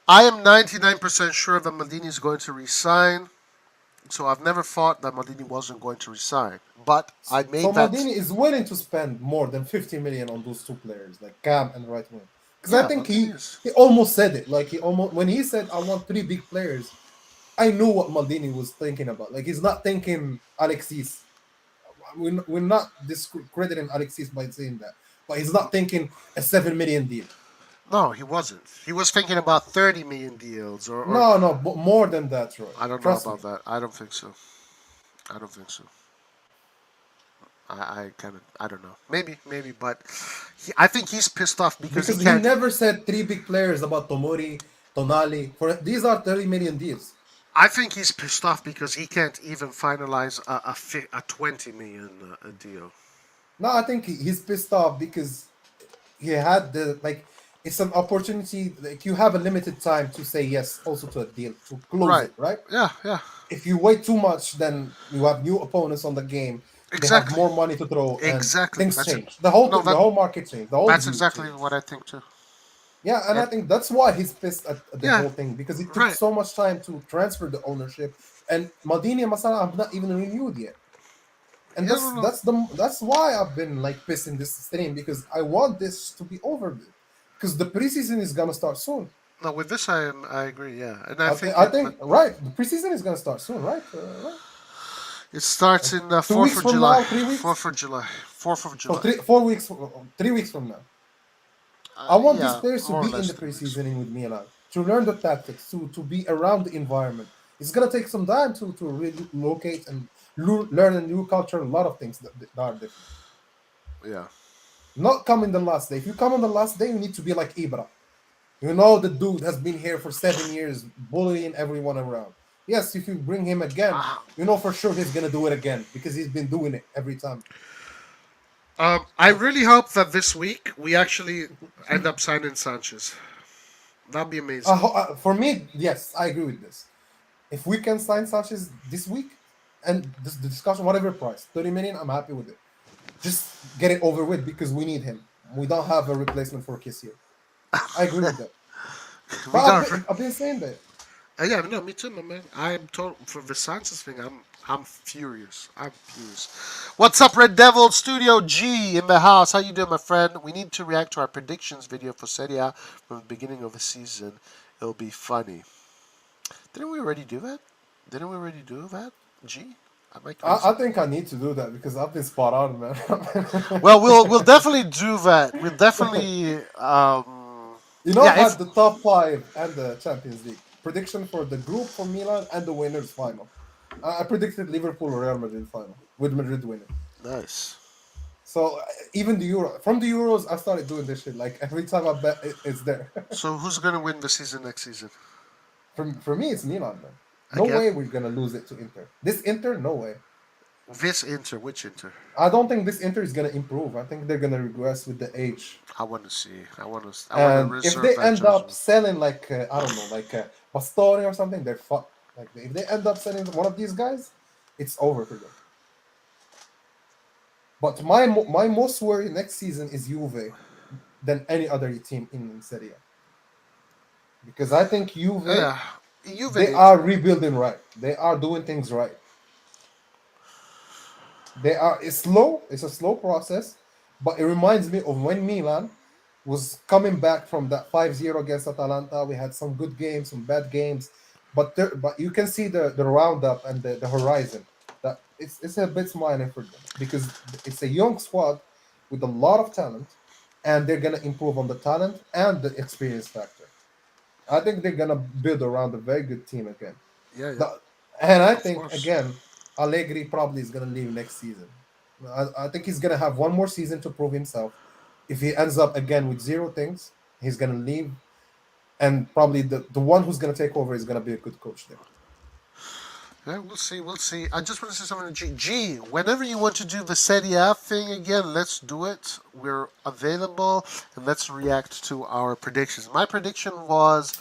Speaker 10: I am 99% sure that Maldini is going to resign. So I've never thought that Maldini wasn't going to resign. But I made that...
Speaker 12: Maldini is willing to spend more than 50 million on those two players, like Cam and right wing. Because I think he almost said it. Like, when he said, I want 3 big players, I knew what Maldini was thinking about. Like, he's not thinking Alexis. We're not discrediting Alexis by saying that. But he's not thinking a 7 million deal.
Speaker 10: No, he wasn't. He was thinking about 30 million deals.
Speaker 12: No, but more than that, Roy.
Speaker 10: I don't know about that. I don't think so. I don't think so. I kind of I don't know. Maybe, but I think he's pissed off because he
Speaker 12: Because he
Speaker 10: can't.
Speaker 12: never said three big players about Tomori, Tonali. For these are 30 million deals.
Speaker 10: I think he's pissed off because he can't even finalize a 20 million deal.
Speaker 12: No, I think he's pissed off because he had the like. It's an opportunity. Like you have a limited time to say yes, also to a deal to close
Speaker 10: Right.
Speaker 12: it, right?
Speaker 10: Yeah.
Speaker 12: If you wait too much, then you have new opponents on the game. They have
Speaker 10: Exactly.
Speaker 12: more money to throw, and
Speaker 10: Exactly.
Speaker 12: things
Speaker 10: That's it.
Speaker 12: change. The whole
Speaker 10: No,
Speaker 12: the whole market changed. The whole
Speaker 10: that's
Speaker 12: view
Speaker 10: exactly
Speaker 12: changed.
Speaker 10: what I think too.
Speaker 12: Yeah, and I
Speaker 10: And
Speaker 12: think that's why he's pissed at the
Speaker 10: yeah,
Speaker 12: whole thing because it took
Speaker 10: right.
Speaker 12: so much time to transfer the ownership, and Maldini and Massara have not even renewed yet. And
Speaker 10: Yeah, no, no.
Speaker 12: that's why I've been like pissed in this stream because I want this to be over with because the preseason is gonna start soon.
Speaker 10: No, with this I agree. Yeah, and I think
Speaker 12: I
Speaker 10: it
Speaker 12: think right, the preseason is gonna start soon, right? Right.
Speaker 10: it starts in
Speaker 12: Two
Speaker 10: 4th
Speaker 12: weeks
Speaker 10: of
Speaker 12: from
Speaker 10: July.
Speaker 12: now, 3 weeks.
Speaker 10: 4th of July. 4th of
Speaker 12: So
Speaker 10: July.
Speaker 12: 4 weeks, 3 weeks from now. I want these
Speaker 10: Yeah,
Speaker 12: players to
Speaker 10: more or
Speaker 12: be in
Speaker 10: less
Speaker 12: the
Speaker 10: 3 weeks.
Speaker 12: preseason with Milan, to learn the tactics, to be around the environment. It's gonna take some time to relocate and learn a new culture. A lot of things that are different.
Speaker 10: Yeah.
Speaker 12: Not come in the last day. If you come on the last day, you need to be like Ibra. You know the dude has been here for 7 years, bullying everyone around. Yes, if you bring him again, you know for sure he's gonna do it again because he's been doing it every time.
Speaker 10: I really hope that this week we actually end up signing Sanchez. That'd be amazing.
Speaker 12: For me, yes, I agree with this. If we can sign Sanchez this week and the discussion, whatever price, 30 million, I'm happy with it. Just get it over with because we need him. We don't have a replacement for Kessie. I agree with that.
Speaker 10: We
Speaker 12: But
Speaker 10: got.
Speaker 12: I've been saying that.
Speaker 10: Yeah, no, me too, my man. I am total for the Sanchez thing. I'm furious. I'm furious. What's up, Red Devil Studio G in the house? How you doing, my friend? We need to react to our predictions video for Serie A from the beginning of the season. It'll be funny. Didn't we already do that? Didn't we already do that? G? Am I crazy?
Speaker 12: I think I need to do that because I've been spot on, man.
Speaker 10: Well, we'll definitely do that. We'll definitely.
Speaker 12: You know,
Speaker 10: Yeah,
Speaker 12: I had the top five and the Champions League prediction for the group for Milan and the winners final. I predicted Liverpool or Real Madrid final with Madrid winning.
Speaker 10: Nice.
Speaker 12: So even the from the Euros, I started doing this shit. Like every time I bet, it's there.
Speaker 10: So who's gonna win the season next season?
Speaker 12: For me, it's Milan, man. No
Speaker 10: Again?
Speaker 12: way we're gonna lose it to Inter. This Inter, no way.
Speaker 10: This Inter, which Inter?
Speaker 12: I don't think this Inter is gonna improve. I think they're gonna regress with the age.
Speaker 10: I want to see. I want to
Speaker 12: And if
Speaker 10: reserve
Speaker 12: they
Speaker 10: that
Speaker 12: end up
Speaker 10: judgment.
Speaker 12: selling like I don't know, like Bastoni or something, they're fucked. Like if they end up selling one of these guys, it's over for them. But my most worry next season is Juve than any other team in Serie A. Because I think Juve,
Speaker 10: Juve
Speaker 12: they are rebuilding right. They are doing things right. It's slow. It's a slow process, but it reminds me of when Milan was coming back from that 5-0 against Atalanta. We had some good games, some bad games, but you can see the roundup and the horizon. That it's a bit smiling for them because it's a young squad with a lot of talent, and they're gonna improve on the talent and the experience factor. I think they're gonna build around a very good team again.
Speaker 10: Yeah.
Speaker 12: And I
Speaker 10: Of
Speaker 12: think
Speaker 10: course.
Speaker 12: again, Allegri probably is gonna leave next season. I think he's gonna have one more season to prove himself. If he ends up again with zero things, he's gonna leave, and probably the one who's gonna take over is gonna be a good coach there.
Speaker 10: Yeah, we'll see. We'll see. I just want to say something to G. G, whenever you want to do the Serie A thing again, let's do it. We're available, and let's react to our predictions. My prediction was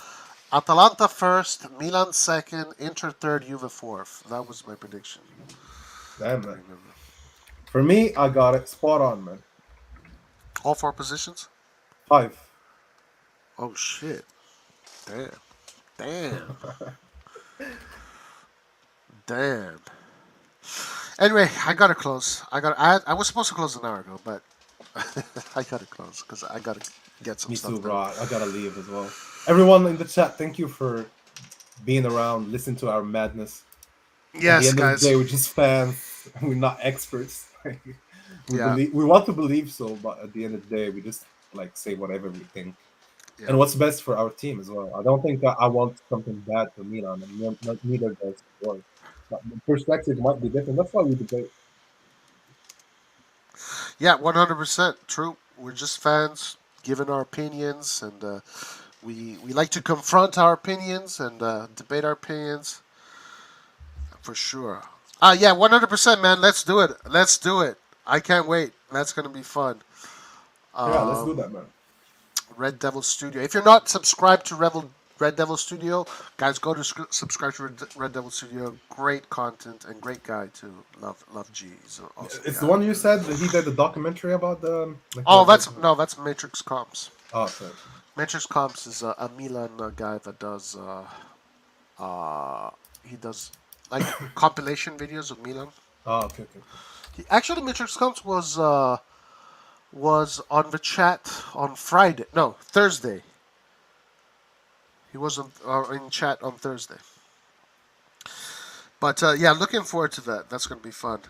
Speaker 10: Atalanta first, Milan second, Inter third, Juve fourth. That was my prediction.
Speaker 12: Damn, man. For me, I got it spot on, man.
Speaker 10: All four positions?
Speaker 12: 5.
Speaker 10: Oh shit! Damn. Damn. Anyway, I gotta close. I was supposed to close an hour ago, but I gotta close because I gotta get some
Speaker 12: Me
Speaker 10: stuff
Speaker 12: too,
Speaker 10: done.
Speaker 12: bro. I gotta leave as well. Everyone in the chat, thank you for being around, listen to our madness.
Speaker 10: Yes,
Speaker 12: at the end
Speaker 10: guys.
Speaker 12: of the day, we're just fans. We're not experts.
Speaker 10: Yeah.
Speaker 12: We want to believe so, but at the end of the day, we just like say whatever we think.
Speaker 10: Yeah.
Speaker 12: And what's best for our team as well. I don't think that I want something bad for Milan, and neither does Sport. But the perspective might be different. That's why we debate.
Speaker 10: Yeah, 100% true. We're just fans giving our opinions, and we like to confront our opinions and debate our opinions for sure. Yeah, 100%, man. Let's do it. Let's do it. I can't wait. That's gonna be fun.
Speaker 12: Yeah, let's do
Speaker 10: Um,
Speaker 12: that, man.
Speaker 10: Red Devil Studio. If you're not subscribed to Red Devil Studio, guys, go to subscribe to Red Devil Studio. Great content and great guy too. Love G. He's an awesome
Speaker 12: It's
Speaker 10: guy.
Speaker 12: the one you said that he did the documentary about the. Like
Speaker 10: Oh,
Speaker 12: the
Speaker 10: that's Matrix Comps.
Speaker 12: oh, okay.
Speaker 10: Matrix Comps is a Milan guy that does he does like compilation videos of Milan.
Speaker 12: Oh, okay.
Speaker 10: Actually, Matrix Comps was on the chat on Friday. No, Thursday. He was in chat on Thursday. But yeah, looking forward to that. That's going to be fun.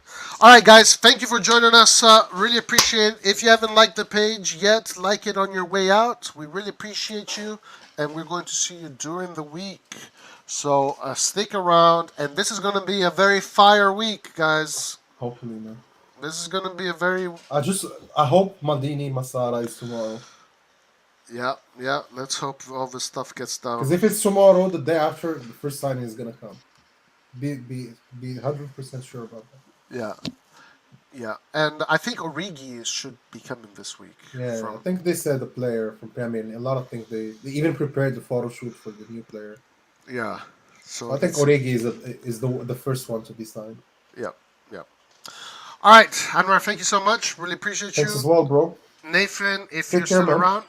Speaker 10: All right, guys. Thank you for joining us. Really appreciate it. If you haven't liked the page yet, like it on your way out. We really appreciate you. And we're going to see you during the week. So stick around. And this is going to be a very fire week, guys.
Speaker 12: Hopefully, man.
Speaker 10: This is going to be a very...
Speaker 12: I hope Maldini Massara is tomorrow.
Speaker 10: Yeah. Let's hope all this stuff gets done.
Speaker 12: Because if it's tomorrow, the day after, the first signing is going to come. Be 100% sure about that.
Speaker 10: Yeah, and I think Origi should be coming this week.
Speaker 12: Yeah, I think they said the player from Premier League. A lot of things they even prepared the photo shoot for the new player.
Speaker 10: Yeah, so
Speaker 12: I think Origi is the first one to be signed.
Speaker 10: Yeah. All right, Anwar, thank you so much. Really appreciate you.
Speaker 12: Thanks as well, bro.
Speaker 10: Nathan, if
Speaker 12: Take
Speaker 10: you're
Speaker 12: care,
Speaker 10: still
Speaker 12: man.
Speaker 10: around,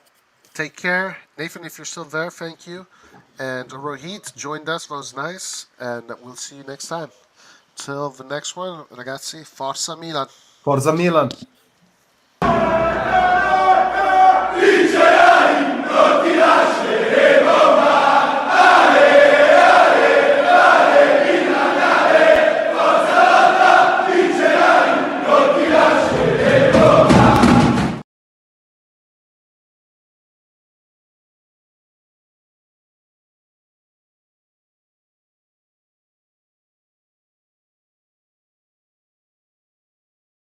Speaker 10: take care. Nathan, if you're still there, thank you. And Rohit joined us. That was nice. And we'll see you next time. Till the next one, ragazzi, Forza Milan.
Speaker 12: Forza Milan.